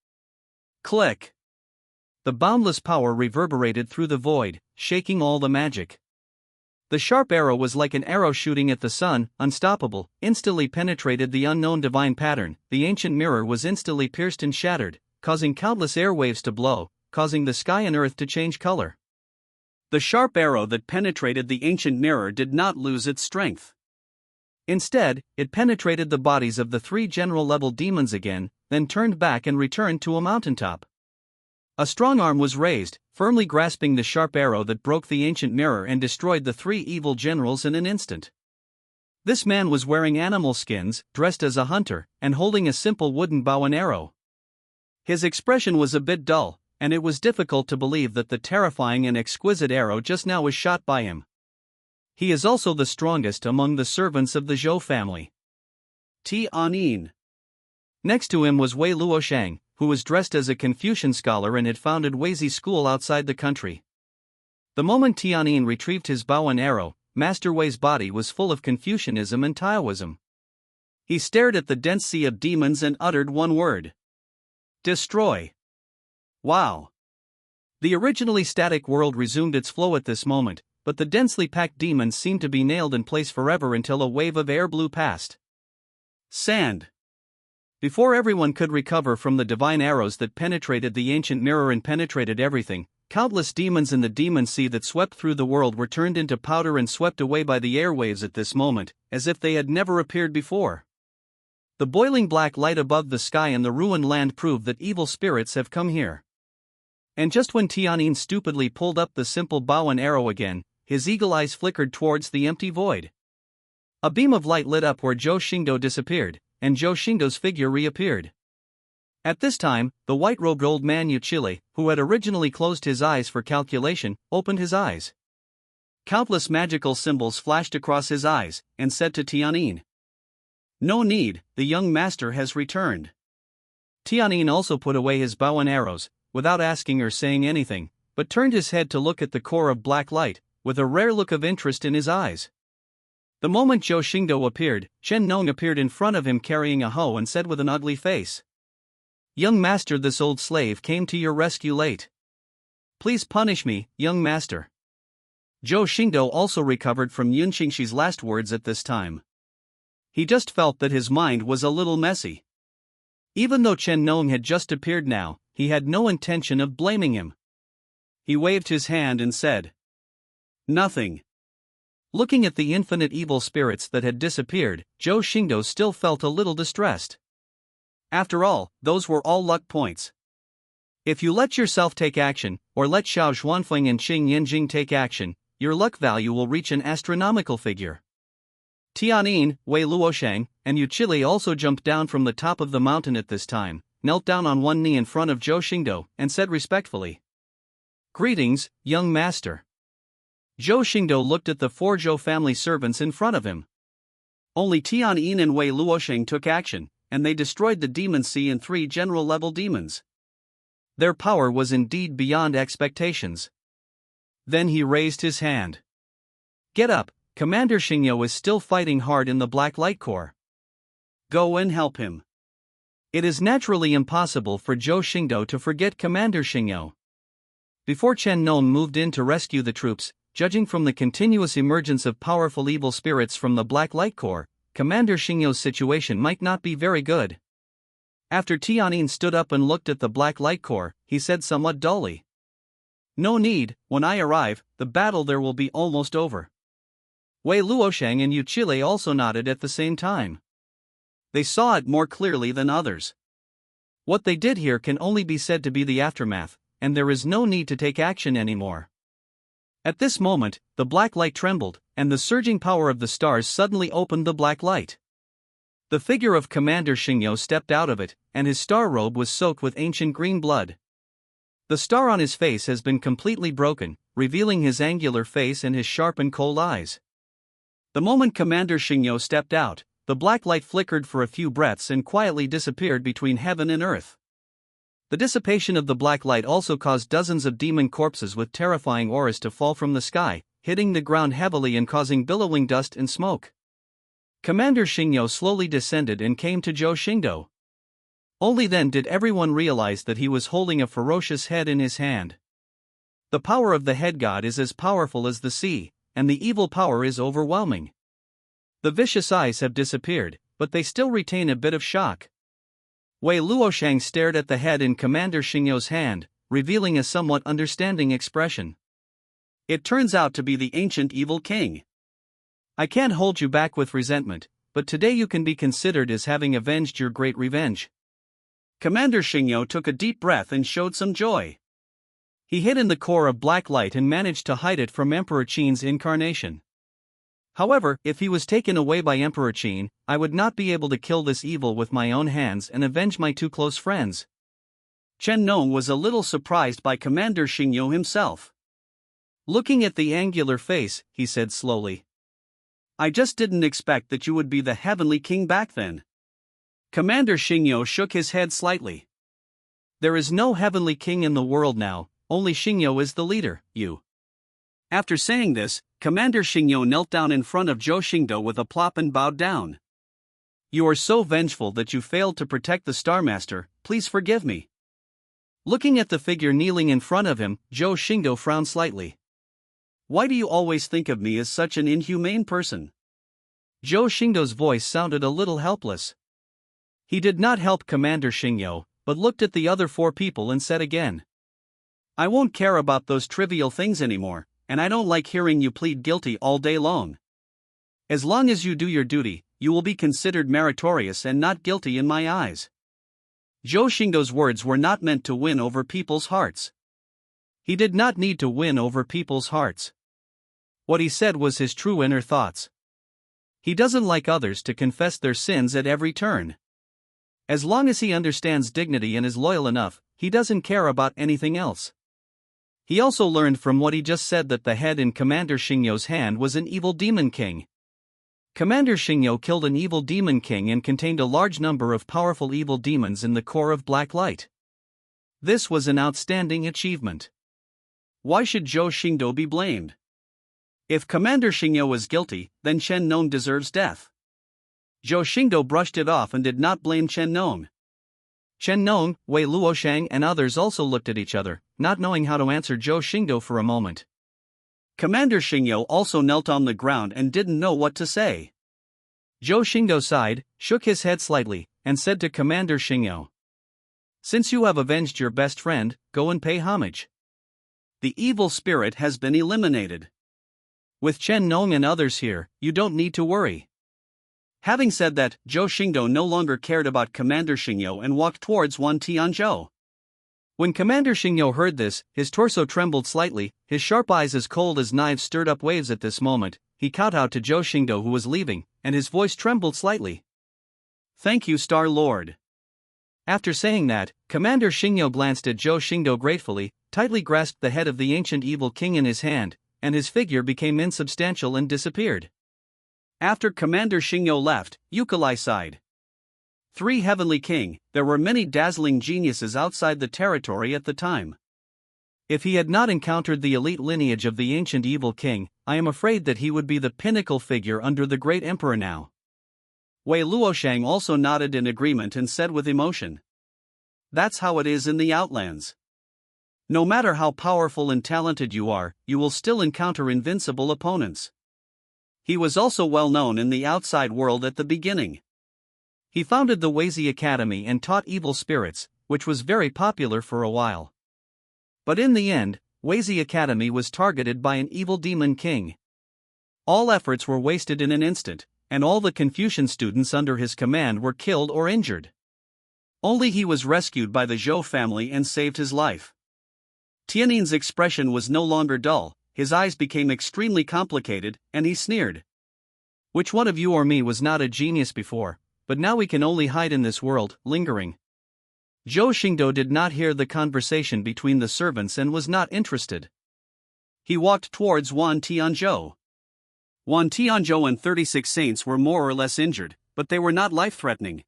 A: Click! The boundless power reverberated through the void, shaking all the magic. The sharp arrow was like an arrow shooting at the sun, unstoppable, instantly penetrated the unknown divine pattern. The ancient mirror was instantly pierced and shattered, causing countless airwaves to blow, causing the sky and earth to change color.
B: The sharp arrow that penetrated the ancient mirror did not lose its strength. Instead, it penetrated the bodies of the 3 general-level demons again, then turned back and returned to a mountaintop. A strong arm was raised, firmly grasping the sharp arrow that broke the ancient mirror and destroyed the 3 evil generals in an instant. This man was wearing animal skins, dressed as a hunter, and holding a simple wooden bow and arrow. His expression was a bit dull, and it was difficult to believe that the terrifying and exquisite arrow just now was shot by him. He is also the strongest among the servants of the Zhou family. Tianyin. Next to him was Wei Luoshang, who was dressed as a Confucian scholar and had founded Weizi School outside the country. The moment Tianyin retrieved his bow and arrow, Master Wei's body was full of Confucianism and Taoism. He stared at the dense sea of demons and uttered one word. Destroy. Wow. The originally static world resumed its flow at this moment, but the densely packed demons seemed to be nailed in place forever until a wave of air blew past. Sand. Before everyone could recover from the divine arrows that penetrated the ancient mirror and penetrated everything, countless demons in the demon sea that swept through the world were turned into powder and swept away by the airwaves at this moment, as if they had never appeared before. The boiling black light above the sky and the ruined land proved that evil spirits have come here. And just when Tianyin stupidly pulled up the simple bow and arrow again, his eagle eyes flickered towards the empty void. A beam of light lit up where Zhou Xingdou disappeared, and Zhou Xingdou's figure reappeared. At this time, the white-robed old man Yuchile, who had originally closed his eyes for calculation, opened his eyes. Countless magical symbols flashed across his eyes, and said to Tianyin, "No need, the young master has returned." Tianyin also put away his bow and arrows, without asking or saying anything, but turned his head to look at the core of black light, with a rare look of interest in his eyes. The moment Zhou Xingdou appeared, Chen Nong appeared in front of him carrying a hoe and said with an ugly face, "Young master, this old slave came to your rescue late. Please punish me, young master." Zhou Xingdou also recovered from Yun Xingxi's last words at this time. He just felt that his mind was a little messy. Even though Chen Nong had just appeared now, he had no intention of blaming him. He waved his hand and said, "Nothing." Looking at the infinite evil spirits that had disappeared, Zhou Xingdou still felt a little distressed. After all, those were all luck points. If you let yourself take action, or let Xiao Xuanfeng and Qing Yanjing take action, your luck value will reach an astronomical figure. Tianyin, Wei Luoshang, and Yuchile also jumped down from the top of the mountain at this time, knelt down on one knee in front of Zhou Xingdou, and said respectfully, "Greetings, young master." Zhou Xingdou looked at the 4 Zhou family servants in front of him. Only Tianyin and Wei Luoshang took action, and they destroyed the demon sea and 3 general-level demons. Their power was indeed beyond expectations. Then he raised his hand. "Get up, Commander Xingyo is still fighting hard in the Black Light Corps. Go and help him." It is naturally impossible for Zhou Xingdou to forget Commander Xingyo. Before Chen Nong moved in to rescue the troops, judging from the continuous emergence of powerful evil spirits from the Black Light Corps, Commander Xingyo's situation might not be very good. After Tianyin stood up and looked at the Black Light Corps, he said somewhat dully, "No need, when I arrive, the battle there will be almost over." Wei Luoshang and Yuchile also nodded at the same time. They saw it more clearly than others. What they did here can only be said to be the aftermath, and there is no need to take action anymore. At this moment, the black light trembled, and the surging power of the stars suddenly opened the black light. The figure of Commander Xingyo stepped out of it, and his star robe was soaked with ancient green blood. The star on his face has been completely broken, revealing his angular face and his sharp and cold eyes. The moment Commander Xingyo stepped out, the black light flickered for a few breaths and quietly disappeared between heaven and earth. The dissipation of the black light also caused dozens of demon corpses with terrifying auras to fall from the sky, hitting the ground heavily and causing billowing dust and smoke. Commander Xingyo slowly descended and came to Zhou Xingdou. Only then did everyone realize that he was holding a ferocious head in his hand. The power of the head god is as powerful as the sea, and the evil power is overwhelming. The vicious eyes have disappeared, but they still retain a bit of shock. Wei Luoshang stared at the head in Commander Xingyo's hand, revealing a somewhat understanding expression. It turns out to be the ancient evil king.
A: I can't hold you back with resentment, but today you can be considered as having avenged your great revenge.
B: Commander Xingdou took a deep breath and showed some joy. He hid in the core of black light and managed to hide it from Emperor Qin's incarnation. However, if he was taken away by Emperor Qin, I would not be able to kill this evil with my own hands and avenge my two close friends. Chen Nong was a little surprised by Commander Xingdou himself.
A: Looking at the angular face, he said slowly,
B: I just didn't expect that you would be the heavenly king back then. Commander Xingdou shook his head slightly.
A: There is no heavenly king in the world now, only Xingdou is the leader, you.
B: After saying this, Commander Xingdou knelt down in front of Zhou Xingdou with a plop and bowed down.
A: You are so vengeful that you failed to protect the Star Master, please forgive me. Looking at the figure kneeling in front of him, Zhou Xingdou frowned slightly.
B: Why do you always think of me as such an inhumane person?
A: Zhou Xingdou's voice sounded a little helpless. He did not help Commander Xingdou, but looked at the other four people and said again,
B: I won't care about those trivial things anymore, and I don't like hearing you plead guilty all day long. As long as you do your duty, you will be considered meritorious and not guilty in my eyes.
A: Zhou Xingdou's words were not meant to win over people's hearts. He did not need to win over people's hearts. What he said was his true inner thoughts. He doesn't like others to confess their sins at every turn. As long as he understands dignity and is loyal enough, he doesn't care about anything else. He also learned from what he just said that the head in Commander Xingdou's hand was an evil demon king. Commander Xingdou killed an evil demon king and contained a large number of powerful evil demons in the core of black light. This was an outstanding achievement.
B: Why should Zhou Xingdou be blamed? If Commander Xingdou was guilty, then Chen Nong deserves death. Zhou Xingdou brushed it off and did not blame Chen Nong.
A: Chen Nong, Wei Luoshang and others also looked at each other, not knowing how to answer Zhou Xingdou for a moment.
B: Commander Xingdou also knelt on the ground and didn't know what to say.
A: Zhou Xingdou sighed, shook his head slightly, and said to Commander Xingdou, Since you have avenged your best friend, go and pay homage.
B: The evil spirit has been eliminated.
A: With Chen Nong and others here, you don't need to worry.
B: Having said that, Zhou Xingdou no longer cared about Commander Xingdou and walked towards Wan Tianzhou.
A: When Commander Xingdou heard this, his torso trembled slightly, his sharp eyes as cold as knives stirred up waves at this moment. He kowtowed to Zhou Xingdou who was leaving, and his voice trembled slightly.
B: Thank you, Star Lord.
A: After saying that, Commander Xingdou glanced at Zhou Xingdou gratefully, tightly grasped the head of the ancient evil king in his hand, and his figure became insubstantial and disappeared.
B: After Commander Xingdou left, Yooka-Lai sighed. 3 Heavenly King, there were many dazzling geniuses outside the territory at the time.
A: If he had not encountered the elite lineage of the ancient evil king, I am afraid that he would be the pinnacle figure under the great emperor now.
B: Wei Luoshang also nodded in agreement and said with emotion. That's how it is in the Outlands. No matter how powerful and talented you are, you will still encounter invincible opponents. He was also well known in the outside world at the beginning.
A: He founded the Weizi Academy and taught evil spirits, which was very popular for a while. But in the end, Weizi Academy was targeted by an evil demon king. All efforts were wasted in an instant, and all the Confucian students under his command were killed or injured. Only he was rescued by the Zhou family and saved his life. Tianin's expression was no longer dull, his eyes became extremely complicated, and he sneered. Which one of you or me was not a genius before, but now we can only hide in this world, lingering. Zhou Xingdou did not hear the conversation between the servants and was not interested.
B: He walked towards Wan Tianzhou. Wan Tianzhou and 36 saints were more or less injured, but they were not life-threatening.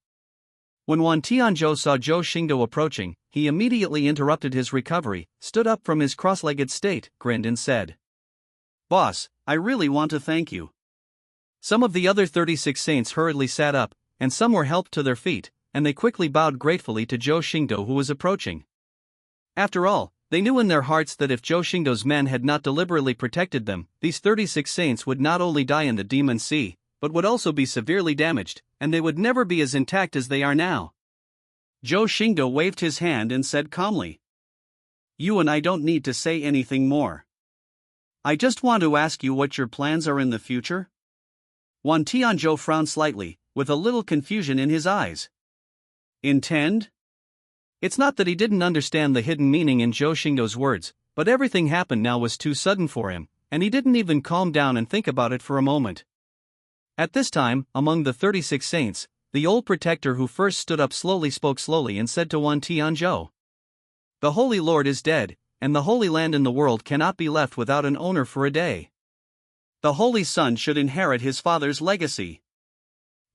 A: When Wan Tianzhou saw Zhou Xingdou approaching, he immediately interrupted his recovery, stood up from his cross-legged state, grinned and said,
B: Boss, I really want to thank you.
A: Some of the other 36 saints hurriedly sat up, and some were helped to their feet, and they quickly bowed gratefully to Zhou Xingdou who was approaching. After all, they knew in their hearts that if Zhou Xingdou's men had not deliberately protected them, these 36 saints would not only die in the Demon Sea, but would also be severely damaged, and they would never be as intact as they are now.
B: Zhou Xingdou waved his hand and said calmly, You and I don't need to say anything more. I just want to ask you what your plans are in the future? Wan Tianzhou frowned slightly, with a little confusion in his eyes. Intend? It's not that he didn't understand the hidden meaning in Zhou Xingdou's words, but everything happened now was too sudden for him, and he didn't even calm down and think about it for a moment. At this time, among the 36 saints, the old protector who first stood up spoke slowly and said to Wan Tianzhou, "The Holy Lord is dead, and the Holy Land in the world cannot be left without an owner for a day. The Holy Son should inherit his father's legacy."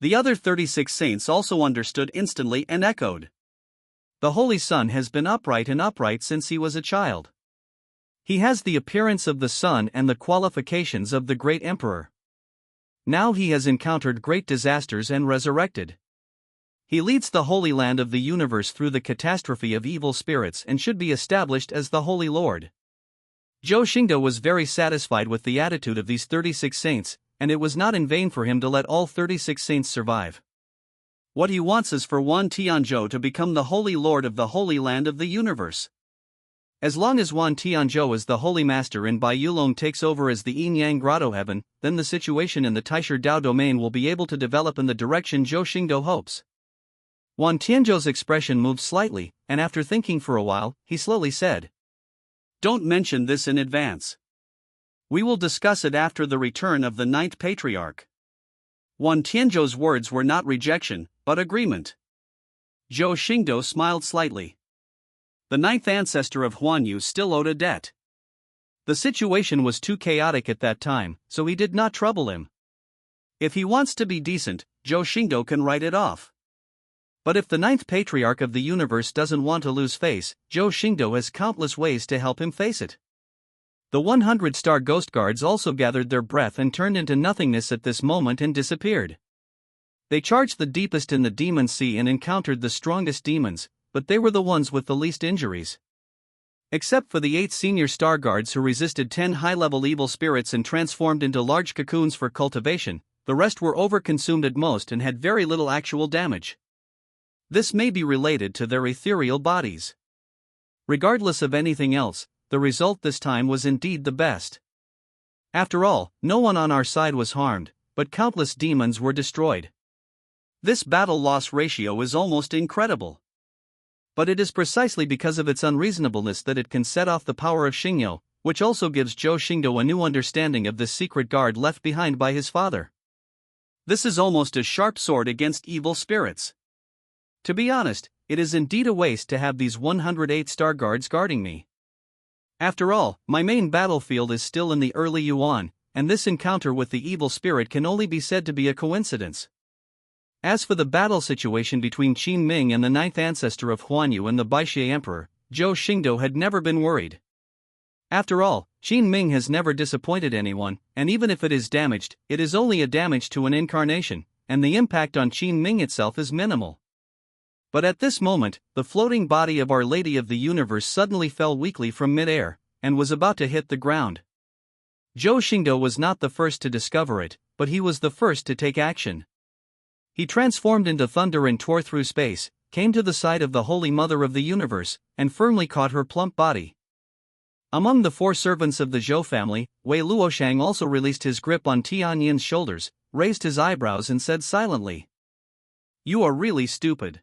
B: The other 36 saints also understood instantly and echoed. The Holy Son has been upright since he was a child. He has the appearance of the sun and the qualifications of the great emperor. Now he has encountered great disasters and resurrected. He leads the Holy Land of the universe through the catastrophe of evil spirits and should be established as the Holy Lord. Zhou Xingdou was very satisfied with the attitude of these 36 saints, and it was not in vain for him to let all 36 saints survive. What he wants is for Wan Tianzhou to become the Holy Lord of the Holy Land of the universe. As long as Wan Tianzhou is the Holy Master and Bai Yulong takes over as the Yin Yang Grotto Heaven, then the situation in the Taisher Dao domain will be able to develop in the direction Zhou Xingdou hopes. Wan Tianzhou's expression moved slightly, and after thinking for a while, he slowly said, "Don't mention this in advance. We will discuss it after the return of the 9th Patriarch." Wan Tianzhou's words were not rejection, but agreement. Zhou Xingdou smiled slightly. The 9th ancestor of Huanyu still owed a debt. The situation was too chaotic at that time, so he did not trouble him. If he wants to be decent, Zhou Xingdou can write it off. But if the 9th Patriarch of the universe doesn't want to lose face, Zhou Xingdou has countless ways to help him face it. The 100-star ghost guards also gathered their breath and turned into nothingness at this moment and disappeared. They charged the deepest in the demon sea and encountered the strongest demons, but they were the ones with the least injuries. Except for the 8 senior star guards who resisted 10 high-level evil spirits and transformed into large cocoons for cultivation, the rest were overconsumed at most and had very little actual damage. This may be related to their ethereal bodies. Regardless of anything else, the result this time was indeed the best. After all, no one on our side was harmed, but countless demons were destroyed. This battle-loss ratio is almost incredible. But it is precisely because of its unreasonableness that it can set off the power of Xingyo, which also gives Zhou Xingdou a new understanding of this secret guard left behind by his father. This is almost a sharp sword against evil spirits. To be honest, it is indeed a waste to have these 108 star guards guarding me. After all, my main battlefield is still in the early Yuan, and this encounter with the evil spirit can only be said to be a coincidence. As for the battle situation between Qin Ming and the 9th ancestor of Huanyu and the Baixie Emperor, Zhou Xingdou had never been worried. After all, Qin Ming has never disappointed anyone, and even if it is damaged, it is only a damage to an incarnation, and the impact on Qin Ming itself is minimal. But at this moment, the floating body of Our Lady of the Universe suddenly fell weakly from mid-air, and was about to hit the ground. Zhou Xingdou was not the first to discover it, but he was the first to take action. He transformed into thunder and tore through space, came to the side of the Holy Mother of the Universe, and firmly caught her plump body. Among the 4 servants of the Zhou family, Wei Luoshang also released his grip on Tianyin's shoulders, raised his eyebrows and said silently, "You are really stupid.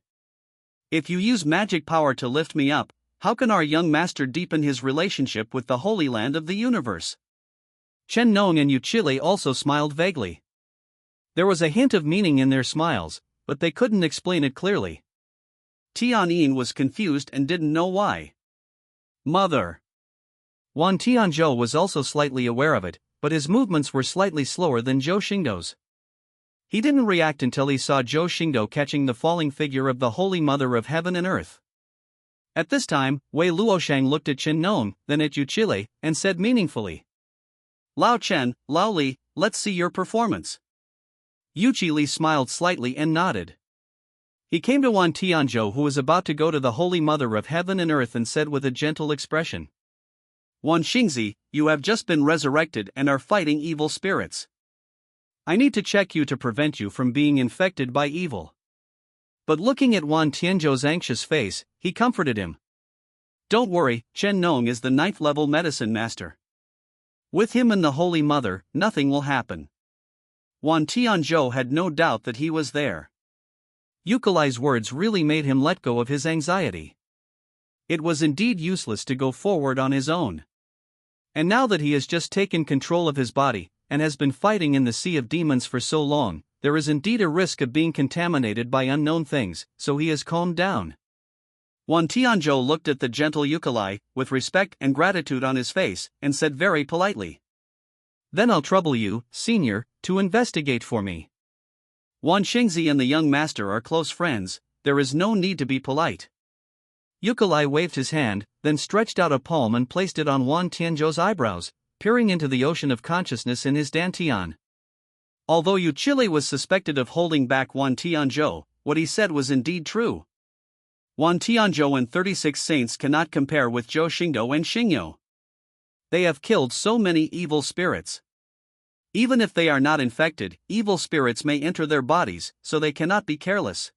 B: If you use magic power to lift me up, how can our young master deepen his relationship with the Holy Land of the universe?" Chen Nong and Yu Chile also smiled vaguely. There was a hint of meaning in their smiles, but they couldn't explain it clearly. Tianyin was confused and didn't know why. "Mother." Wan Tianzhou was also slightly aware of it, but his movements were slightly slower than Zhou Xingdou's. He didn't react until he saw Zhou Xingdou catching the falling figure of the Holy Mother of Heaven and Earth. At this time, Wei Luoshang looked at Chen Nong, then at Yu Chile, and said meaningfully, "Lao Chen, Lao Li, let's see your performance." Yu Chile smiled slightly and nodded. He came to Wan Tianzhou, who was about to go to the Holy Mother of Heaven and Earth, and said with a gentle expression, "Wan Xingzi, you have just been resurrected and are fighting evil spirits. I need to check you to prevent you from being infected by evil." But looking at Wan Tianzhou's anxious face, he comforted him. "Don't worry, Chen Nong is the 9th level medicine master. With him and the Holy Mother, nothing will happen. Wan Tianzhou had no doubt that he was there.
A: Yukalai's words really made him let go of his anxiety.
B: It was indeed useless to go forward on his own. And now that he has just taken control of his body, and has been fighting in the Sea of Demons for so long, there is indeed a risk of being contaminated by unknown things, so he has calmed down. Wan Tianzhou looked at the gentle Yukalai, with respect and gratitude on his face, and said very politely,
A: "Then I'll trouble you, senior, to investigate for me."
B: Wan Xingzi and the young master are close friends, there is no need to be polite.
A: Yukalai waved his hand, then stretched out a palm and placed it on Wan Tianzhou's eyebrows, peering into the ocean of consciousness in his dantian.
B: Although Yuchile was suspected of holding back Wan Tianzhou, what he said was indeed true. Wan Tianzhou and 36 saints cannot compare with Zhou Xingdou and Xingyo. They have killed so many evil spirits. Even if they are not infected, evil spirits may enter their bodies, so they cannot be careless.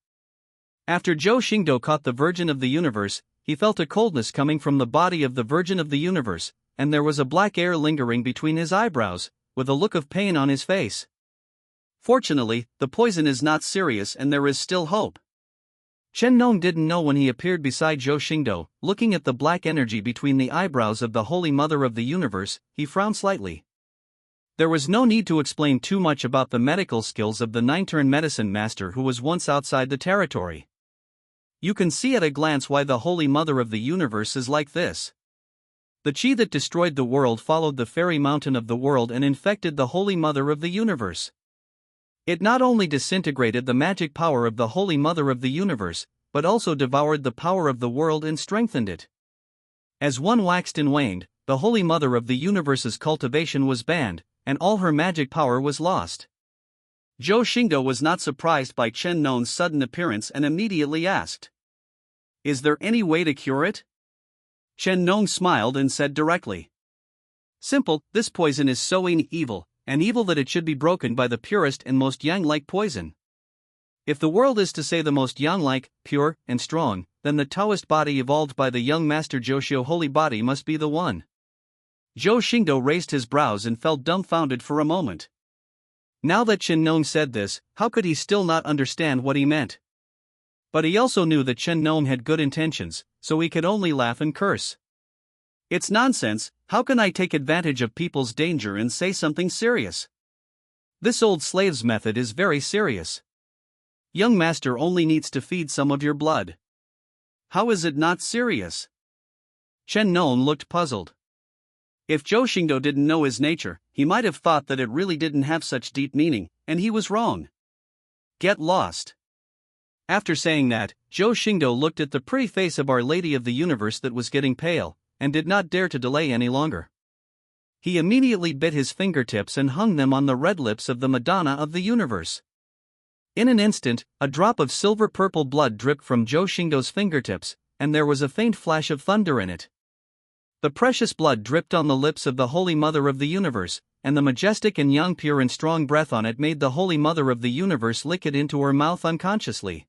A: After Zhou Xingdou caught the Virgin of the Universe, he felt a coldness coming from the body of the Virgin of the Universe, and there was a black air lingering between his eyebrows, with a look of pain on his face.
B: Fortunately, the poison is not serious and there is still hope.
A: Chen Nong didn't know when he appeared beside Zhou Xingdou, looking at the black energy between the eyebrows of the Holy Mother of the Universe, he frowned slightly. There was no need to explain too much about the medical skills of the nine-turn medicine master who was once outside the territory. You can see at a glance why the Holy Mother of the Universe is like this. The chi that destroyed the world followed the fairy mountain of the world and infected the Holy Mother of the Universe. It not only disintegrated the magic power of the Holy Mother of the Universe, but also devoured the power of the world and strengthened it. As one waxed and waned, the Holy Mother of the Universe's cultivation was banned, and all her magic power was lost.
B: Zhou Xingdou was not surprised by Chen Nong's sudden appearance and immediately asked, "Is there any way to cure it?" Chen Nong smiled and said directly, "Simple, this poison is so evil, and evil that it should be broken by the purest and most yang-like poison. If the world is to say the most yang-like, pure, and strong, then the Taoist body evolved by the young master Zhou holy body must be the one." Zhou Xingdou raised his brows and felt dumbfounded for a moment. Now that Chen Nong said this, how could he still not understand what he meant? But he also knew that Chen Nong had good intentions, so he could only laugh and curse. "It's nonsense, how can I take advantage of people's danger and say something serious? This old slave's method is very serious. Young master only needs to feed some of your blood. How is it not serious?" Chen Nong looked puzzled. If Zhou Xingdou didn't know his nature, he might have thought that it really didn't have such deep meaning, and he was wrong. Get lost. After saying that, Zhou Xingdou looked at the pretty face of Our Lady of the Universe that was getting pale, and did not dare to delay any longer. He immediately bit his fingertips and hung them on the red lips of the Madonna of the Universe. In an instant, a drop of silver-purple blood dripped from Zhou Xingdou's fingertips, and there was a faint flash of thunder in it. The precious blood dripped on the lips of the Holy Mother of the Universe, and the majestic and young pure and strong breath on it made the Holy Mother of the Universe lick it into her mouth unconsciously.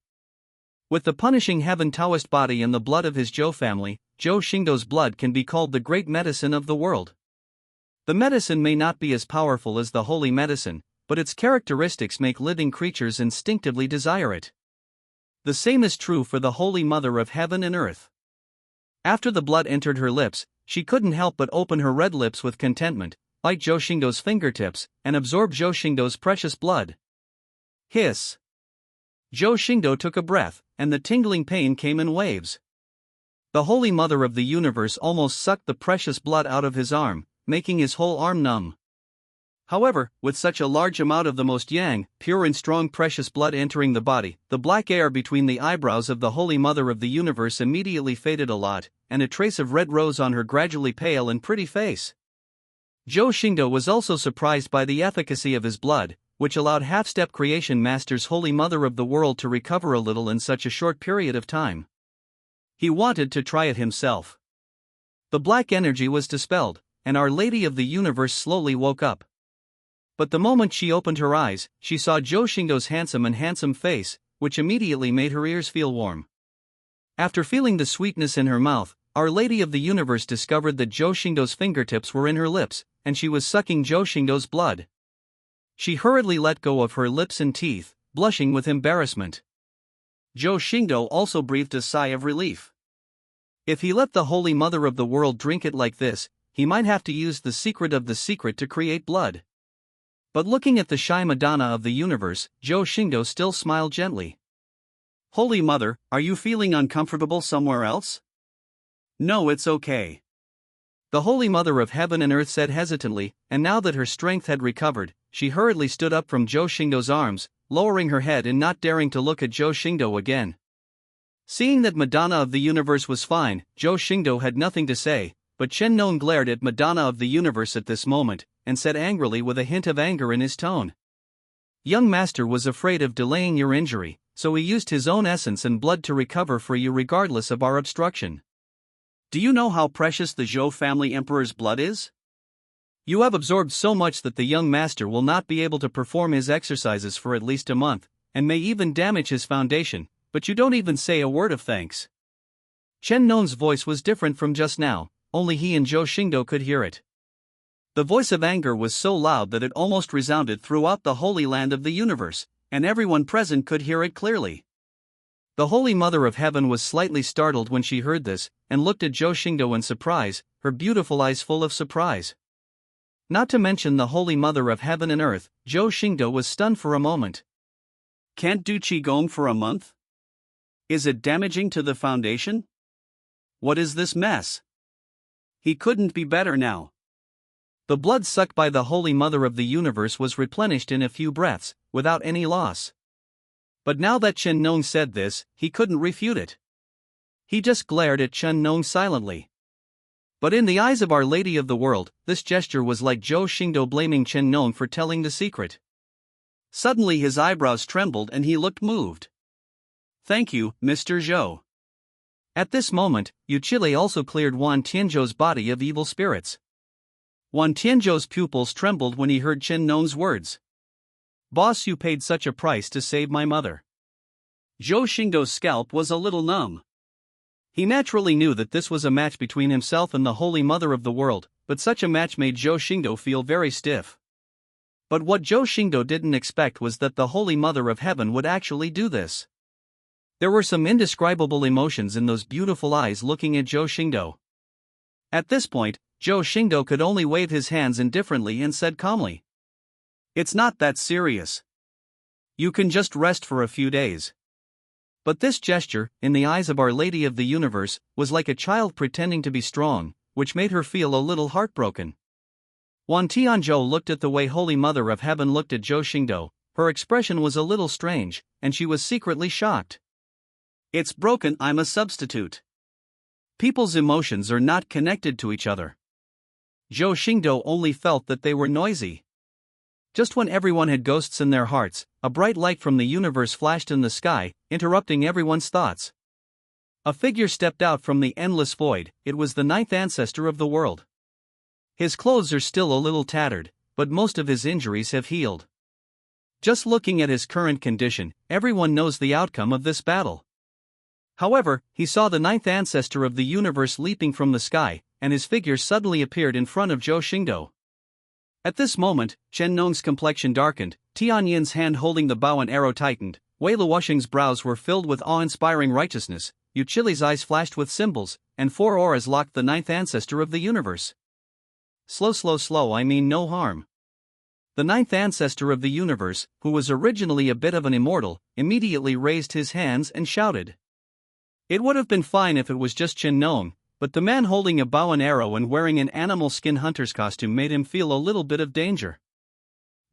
B: With the punishing heaven Taoist body and the blood of his Zhou family, Zhou Xingdou's blood can be called the great medicine of the world. The medicine may not be as powerful as the holy medicine, but its characteristics make living creatures instinctively desire it. The same is true for the Holy Mother of heaven and earth. After the blood entered her lips, she couldn't help but open her red lips with contentment, bite Zhou Xingdou's fingertips, and absorb Zhou Xingdou's precious blood. Hiss! Zhou Xingdou took a breath, and the tingling pain came in waves. The Holy Mother of the Universe almost sucked the precious blood out of his arm, making his whole arm numb. However, with such a large amount of the most yang, pure and strong precious blood entering the body, the black air between the eyebrows of the Holy Mother of the Universe immediately faded a lot, and a trace of red rose on her gradually pale and pretty face. Zhou Xingdou was also surprised by the efficacy of his blood, which allowed half-step creation master's Holy Mother of the world to recover a little in such a short period of time. He wanted to try it himself. The black energy was dispelled, and Our Lady of the Universe slowly woke up. But the moment she opened her eyes, she saw Zhou Xingdou's handsome face, which immediately made her ears feel warm. After feeling the sweetness in her mouth, Our Lady of the Universe discovered that Zhou Xingdou's fingertips were in her lips,
A: and she was sucking Zhou Xingdou's blood. She hurriedly let go of her lips and teeth, blushing with embarrassment.
B: Zhou Xingdou also breathed a sigh of relief.
A: If he let the Holy Mother of the world drink it like this, he might have to use the secret of the secret to create blood. But looking at the shy Madonna of the universe, Zhou Xingdou still smiled gently.
B: Holy Mother, are you feeling uncomfortable somewhere else?
A: No, it's okay. The Holy Mother of Heaven and Earth said hesitantly, and now that her strength had recovered, she hurriedly stood up from Zhou Xingdou's arms, lowering her head and not daring to look at Zhou Xingdou again. Seeing that Madonna of the universe was fine, Zhou Xingdou had nothing to say, but Chen Nong glared at Madonna of the universe at this moment, and said angrily with a hint of anger in his tone. Young master was afraid of delaying your injury, so he used his own essence and blood to recover for you regardless of our obstruction.
B: Do you know how precious the Zhou family emperor's blood is?
A: You have absorbed so much that the young master will not be able to perform his exercises for at least a month, and may even damage his foundation, but you don't even say a word of thanks. Chen Nong's voice was different from just now, only he and Zhou Xingdou could hear it. The voice of anger was so loud that it almost resounded throughout the Holy Land of the universe, and everyone present could hear it clearly. The Holy Mother of Heaven was slightly startled when she heard this, and looked at Zhou Xingdou in surprise, her beautiful eyes full of surprise. Not to mention the Holy Mother of Heaven and Earth, Zhou Xingdou was stunned for a moment.
B: Can't do Qigong for a month? Is it damaging to the foundation? What is this mess? He couldn't be better now.
A: The blood sucked by the Holy Mother of the universe was replenished in a few breaths, without any loss. But now that Chen Nong said this, he couldn't refute it. He just glared at Chen Nong silently. But in the eyes of Our Lady of the World, this gesture was like Zhou Xingdou blaming Chen Nong for telling the secret.
B: Suddenly his eyebrows trembled and he looked moved. Thank you, Mr. Zhou.
A: At this moment, Yu Chile also cleared Wan Tianzhou's body of evil spirits. Wan Tianzhou's pupils trembled when he heard Chen Nong's words. Boss, you paid such a price to save my mother.
B: Zhou Xingdou's scalp was a little numb.
A: He naturally knew that this was a match between himself and the Holy Mother of the world, but such a match made Zhou Xingdou feel very stiff. But what Zhou Xingdou didn't expect was that the Holy Mother of Heaven would actually do this. There were some indescribable emotions in those beautiful eyes looking at Zhou Xingdou. At this point, Zhou Xingdou could only wave his hands indifferently and said calmly, "It's not that serious. You can just rest for a few days." But this gesture, in the eyes of Our Lady of the Universe, was like a child pretending to be strong, which made her feel a little heartbroken. Wan Tianzhou looked at the way Holy Mother of Heaven looked at Zhou Xingdou. Her expression was a little strange, and she was secretly shocked.
B: It's broken, I'm a substitute.
A: People's emotions are not connected to each other. Zhou Xingdou only felt that they were noisy. Just when everyone had ghosts in their hearts, a bright light from the universe flashed in the sky, interrupting everyone's thoughts. A figure stepped out from the endless void. It was the ninth ancestor of the world. His clothes are still a little tattered, but most of his injuries have healed. Just looking at his current condition, everyone knows the outcome of this battle. However, he saw the ninth ancestor of the universe leaping from the sky, and his figure suddenly appeared in front of Zhou Xingdou. At this moment, Chen Nong's complexion darkened, Tian Yin's hand holding the bow and arrow tightened, Wei Luosheng's brows were filled with awe-inspiring righteousness, Yu Chile's eyes flashed with symbols, and four auras locked the ninth ancestor of the universe. Slow, I mean no harm. The ninth ancestor of the universe, who was originally a bit of an immortal, immediately raised his hands and shouted. It would have been fine if it was just Chen Nong, but the man holding a bow and arrow and wearing an animal skin hunter's costume made him feel a little bit of danger.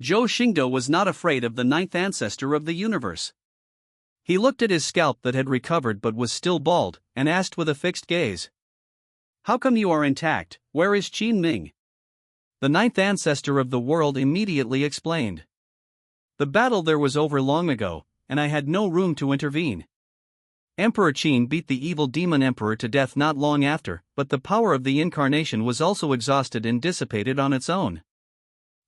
B: Zhou Xingdou was not afraid of the ninth ancestor of the universe.
A: He looked at his scalp that had recovered but was still bald, and asked with a fixed gaze.
B: How come you are intact? Where is Qin Ming?
A: The ninth ancestor of the world immediately explained. The battle there was over long ago, and I had no room to intervene. Emperor Qin beat the evil demon emperor to death not long after, but the power of the incarnation was also exhausted and dissipated on its own.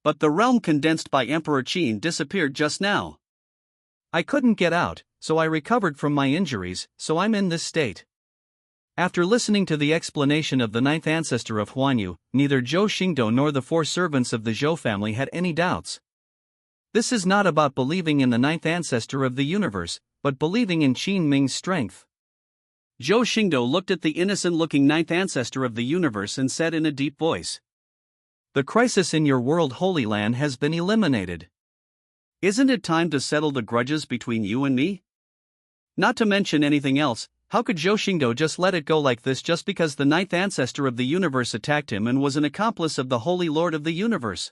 B: But the realm condensed by Emperor Qin disappeared just now.
A: I couldn't get out, so I recovered from my injuries, so I'm in this state. After listening to the explanation of the ninth ancestor of Huanyu, neither Zhou Xingdou nor the four servants of the Zhou family had any doubts. This is not about believing in the ninth ancestor of the universe, but believing in Qin Ming's strength.
B: Zhou Xingdou looked at the innocent-looking ninth ancestor of the universe and said in a deep voice,
A: "The crisis in your world Holy Land has been eliminated.
B: Isn't it time to settle the grudges between you and me? Not to mention anything else, how could Zhou Xingdou just let it go like this just because the ninth ancestor of the universe attacked him and was an accomplice of the Holy Lord of the universe?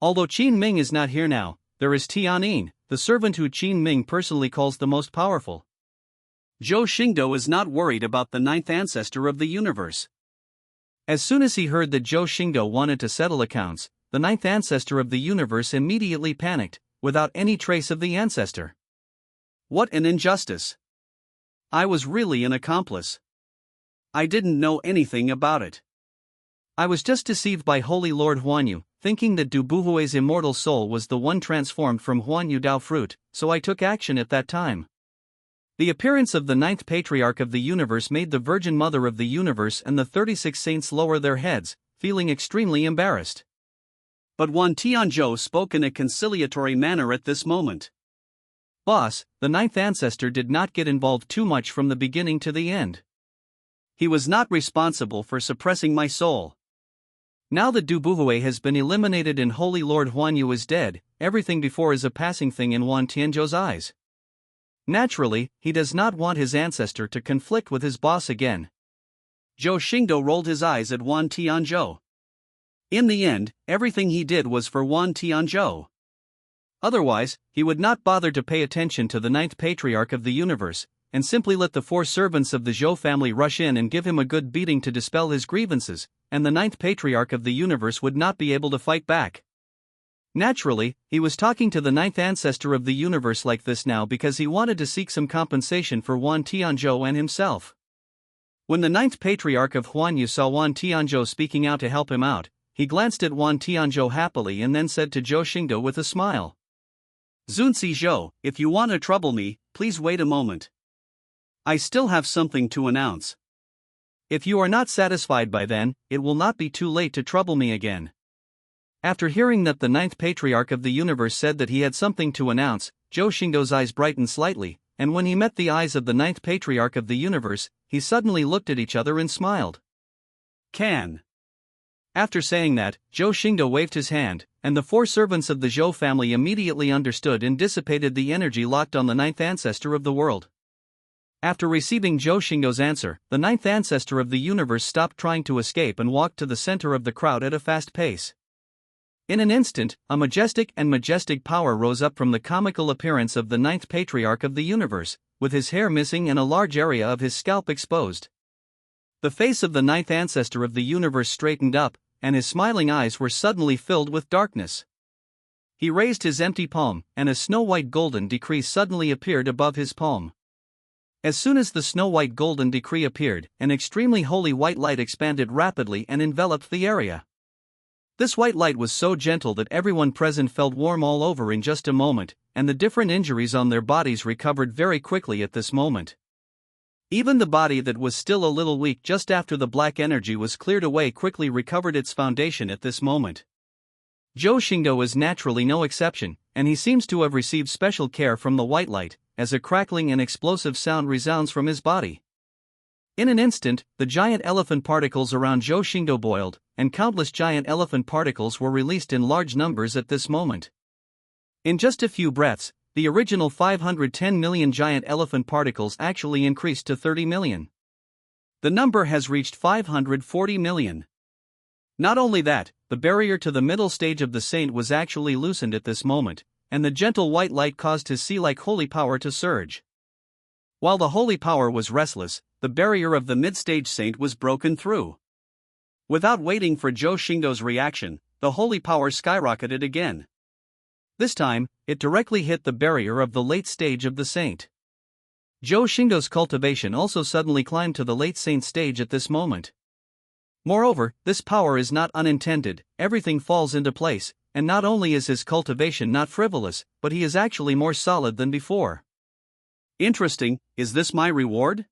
B: Although Qin Ming is not here now, there is Tianyin, the servant who Qin Ming personally calls the most powerful."
A: Zhou Xingdou is not worried about the ninth ancestor of the universe. As soon as he heard that Zhou Xingdou wanted to settle accounts, the ninth ancestor of the universe immediately panicked, without any trace of the ancestor.
B: What an injustice! I was really an accomplice. I didn't know anything about it.
A: I was just deceived by Holy Lord Huanyu, thinking that Dubuhue's immortal soul was the one transformed from Huanyu Dao fruit, so I took action at that time. The appearance of the ninth patriarch of the universe made the Virgin Mother of the universe and the 36 saints lower their heads, feeling extremely embarrassed.
B: But Wan Tianzhou spoke in a conciliatory manner at this moment.
A: "Boss, the ninth ancestor did not get involved too much from the beginning to the end.
B: He was not responsible for suppressing my soul.
A: Now that Dubuhue has been eliminated and Holy Lord Huanyu is dead, everything before is a passing thing in Wan Tianzhou's eyes. Naturally, he does not want his ancestor to conflict with his boss again."
B: Zhou Xingdou rolled his eyes at Wan Tianzhou. In the end, everything he did was for Wan Tianzhou.
A: Otherwise, he would not bother to pay attention to the ninth patriarch of the universe, and simply let the four servants of the Zhou family rush in and give him a good beating to dispel his grievances, and the ninth patriarch of the universe would not be able to fight back. Naturally, he was talking to the ninth ancestor of the universe like this now because he wanted to seek some compensation for Wan Tianzhou and himself. When the ninth patriarch of Huanyu saw Wan Tianzhou speaking out to help him out, he glanced at Wan Tianzhou happily and then said to Zhou Xingdou with a smile,
B: "Zunzi Zhou, if you want to trouble me, please wait a moment. I still have something to announce.
A: If you are not satisfied by then, it will not be too late to trouble me again." After hearing that the ninth patriarch of the universe said that he had something to announce, Zhou Xingdou's eyes brightened slightly, and when he met the eyes of the ninth patriarch of the universe, he suddenly looked at each other and smiled.
B: "Can."
A: After saying that, Zhou Xingdou waved his hand, and the four servants of the Zhou family immediately understood and dissipated the energy locked on the ninth ancestor of the world. After receiving Zhou Xingdou's answer, the ninth ancestor of the universe stopped trying to escape and walked to the center of the crowd at a fast pace. In an instant, a majestic power rose up from the comical appearance of the ninth patriarch of the universe, with his hair missing and a large area of his scalp exposed. The face of the ninth ancestor of the universe straightened up, and his smiling eyes were suddenly filled with darkness. He raised his empty palm, and a snow-white golden decree suddenly appeared above his palm. As soon as the snow-white golden decree appeared, an extremely holy white light expanded rapidly and enveloped the area. This white light was so gentle that everyone present felt warm all over in just a moment, and the different injuries on their bodies recovered very quickly at this moment. Even the body that was still a little weak just after the black energy was cleared away quickly recovered its foundation at this moment. Zhou Xingdou is naturally no exception, and he seems to have received special care from the white light, as a crackling and explosive sound resounds from his body. In an instant, the giant elephant particles around Zhou Xingdou boiled, and countless giant elephant particles were released in large numbers at this moment. In just a few breaths, the original 510 million giant elephant particles actually increased to 30 million. The number has reached 540 million. Not only that, the barrier to the middle stage of the saint was actually loosened at this moment, and the gentle white light caused his sea-like holy power to surge. While the holy power was restless, the barrier of the mid-stage saint was broken through. Without waiting for Zhou Xingdou's reaction, the holy power skyrocketed again. This time, it directly hit the barrier of the late stage of the saint. Zhou Xingdou's cultivation also suddenly climbed to the late saint stage at this moment. Moreover, this power is not unintended, everything falls into place, and not only is his cultivation not frivolous, but he is actually more solid than before.
B: Interesting, is this my reward?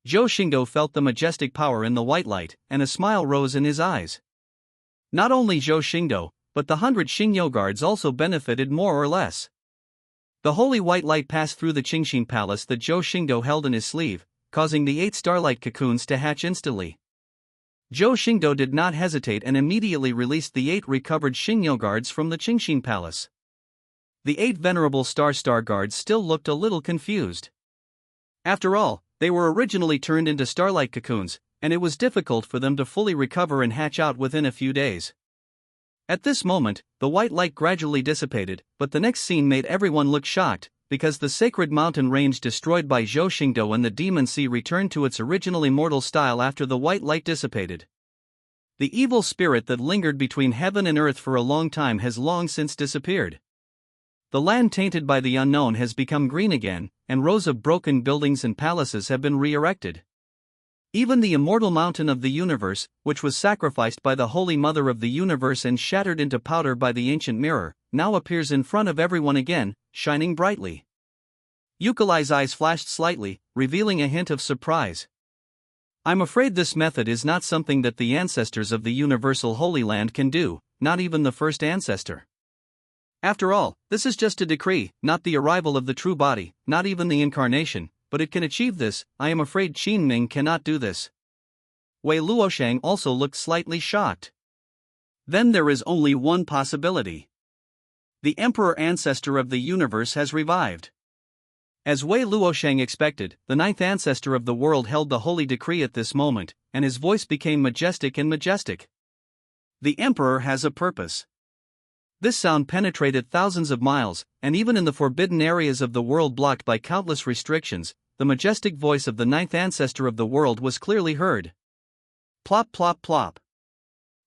A: Zhou Xingdou felt the majestic power in the white light, and a smile rose in his eyes. Not only Zhou Xingdou, but the 100 Xingyo guards also benefited more or less. The holy white light passed through the Qingxin palace that Zhou Xingdou held in his sleeve, causing the 8 starlight cocoons to hatch instantly. Zhou Xingdou did not hesitate and immediately released the 8 recovered Xingyo guards from the Qingxin palace. The 8 venerable star guards still looked a little confused. After all, they were originally turned into starlight cocoons, and it was difficult for them to fully recover and hatch out within a few days. At this moment, the white light gradually dissipated, but the next scene made everyone look shocked, because the sacred mountain range destroyed by Zhou Xingdou and the demon sea returned to its original immortal style after the white light dissipated. The evil spirit that lingered between heaven and earth for a long time has long since disappeared. The land tainted by the unknown has become green again, and rows of broken buildings and palaces have been re-erected. Even the immortal mountain of the universe, which was sacrificed by the Holy Mother of the universe and shattered into powder by the ancient mirror, now appears in front of everyone again, shining brightly. Yukalai's eyes flashed slightly, revealing a hint of surprise. I'm afraid this method is not something that the ancestors of the universal Holy Land can do, not even the first ancestor. After all, this is just a decree, not the arrival of the true body, not even the incarnation, but it can achieve this. I am afraid Qin Ming cannot do this. Wei Luoshang also looked slightly shocked. Then there is only one possibility. The emperor ancestor of the universe has revived. As Wei Luoshang expected, the 9th ancestor of the world held the holy decree at this moment, and his voice became majestic and majestic. The emperor has a purpose. This sound penetrated thousands of miles, and even in the forbidden areas of the world blocked by countless restrictions, the majestic voice of the 9th ancestor of the world was clearly heard. Plop plop plop.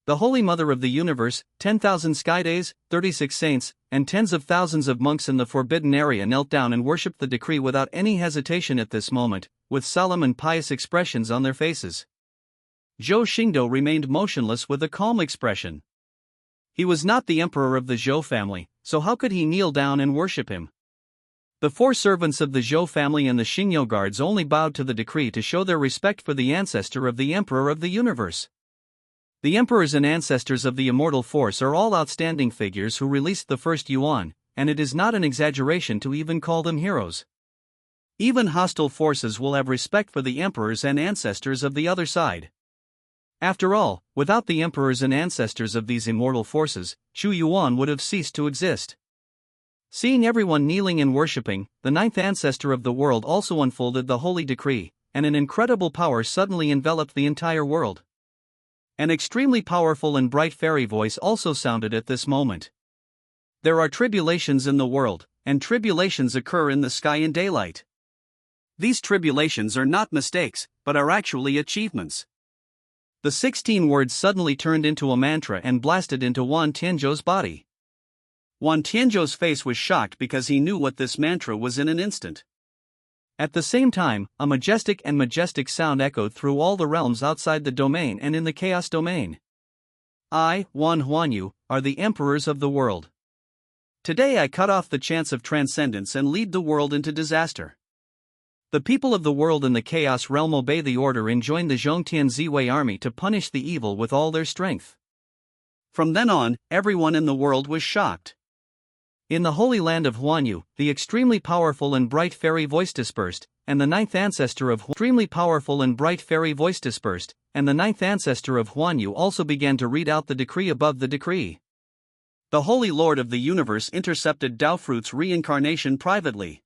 A: The Holy Mother of the Universe, 10,000 sky days, 36 saints, and tens of thousands of monks in the forbidden area knelt down and worshipped the decree without any hesitation at this moment, with solemn and pious expressions on their faces. Zhou Xingdou remained motionless with a calm expression. He was not the emperor of the Zhou family, so how could he kneel down and worship him? The 4 servants of the Zhou family and the Xingyo guards only bowed to the decree to show their respect for the ancestor of the emperor of the universe. The emperors and ancestors of the immortal force are all outstanding figures who released the first Yuan, and it is not an exaggeration to even call them heroes. Even hostile forces will have respect for the emperors and ancestors of the other side. After all, without the emperors and ancestors of these immortal forces, Chu Yuan would have ceased to exist. Seeing everyone kneeling and worshipping, the 9th ancestor of the world also unfolded the holy decree, and an incredible power suddenly enveloped the entire world. An extremely powerful and bright fairy voice also sounded at this moment. There are tribulations in the world, and tribulations occur in the sky in daylight. These tribulations are not mistakes, but are actually achievements. The 16 words suddenly turned into a mantra and blasted into Wan Tianzhou's body. Wan Tianzhou's face was shocked because he knew what this mantra was in an instant. At the same time, a majestic sound echoed through all the realms outside the domain and in the chaos domain. I, Wan Huanyu, are the emperors of the world. Today I cut off the chance of transcendence and lead the world into disaster. The people of the world in the Chaos Realm obey the order and join the Zhongtian Ziwei army to punish the evil with all their strength. From then on, everyone in the world was shocked. In the holy land of Huanyu, the extremely powerful and bright fairy voice dispersed, and the 9th ancestor of Huanyu also began to read out the decree above the decree. The Holy Lord of the Universe intercepted Daofruit's reincarnation privately.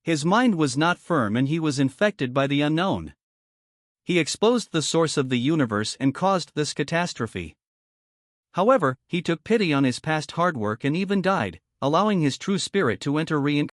A: His mind was not firm and he was infected by the unknown. He exposed the source of the universe and caused this catastrophe. However, he took pity on his past hard work and even died, allowing his true spirit to enter reincarnation.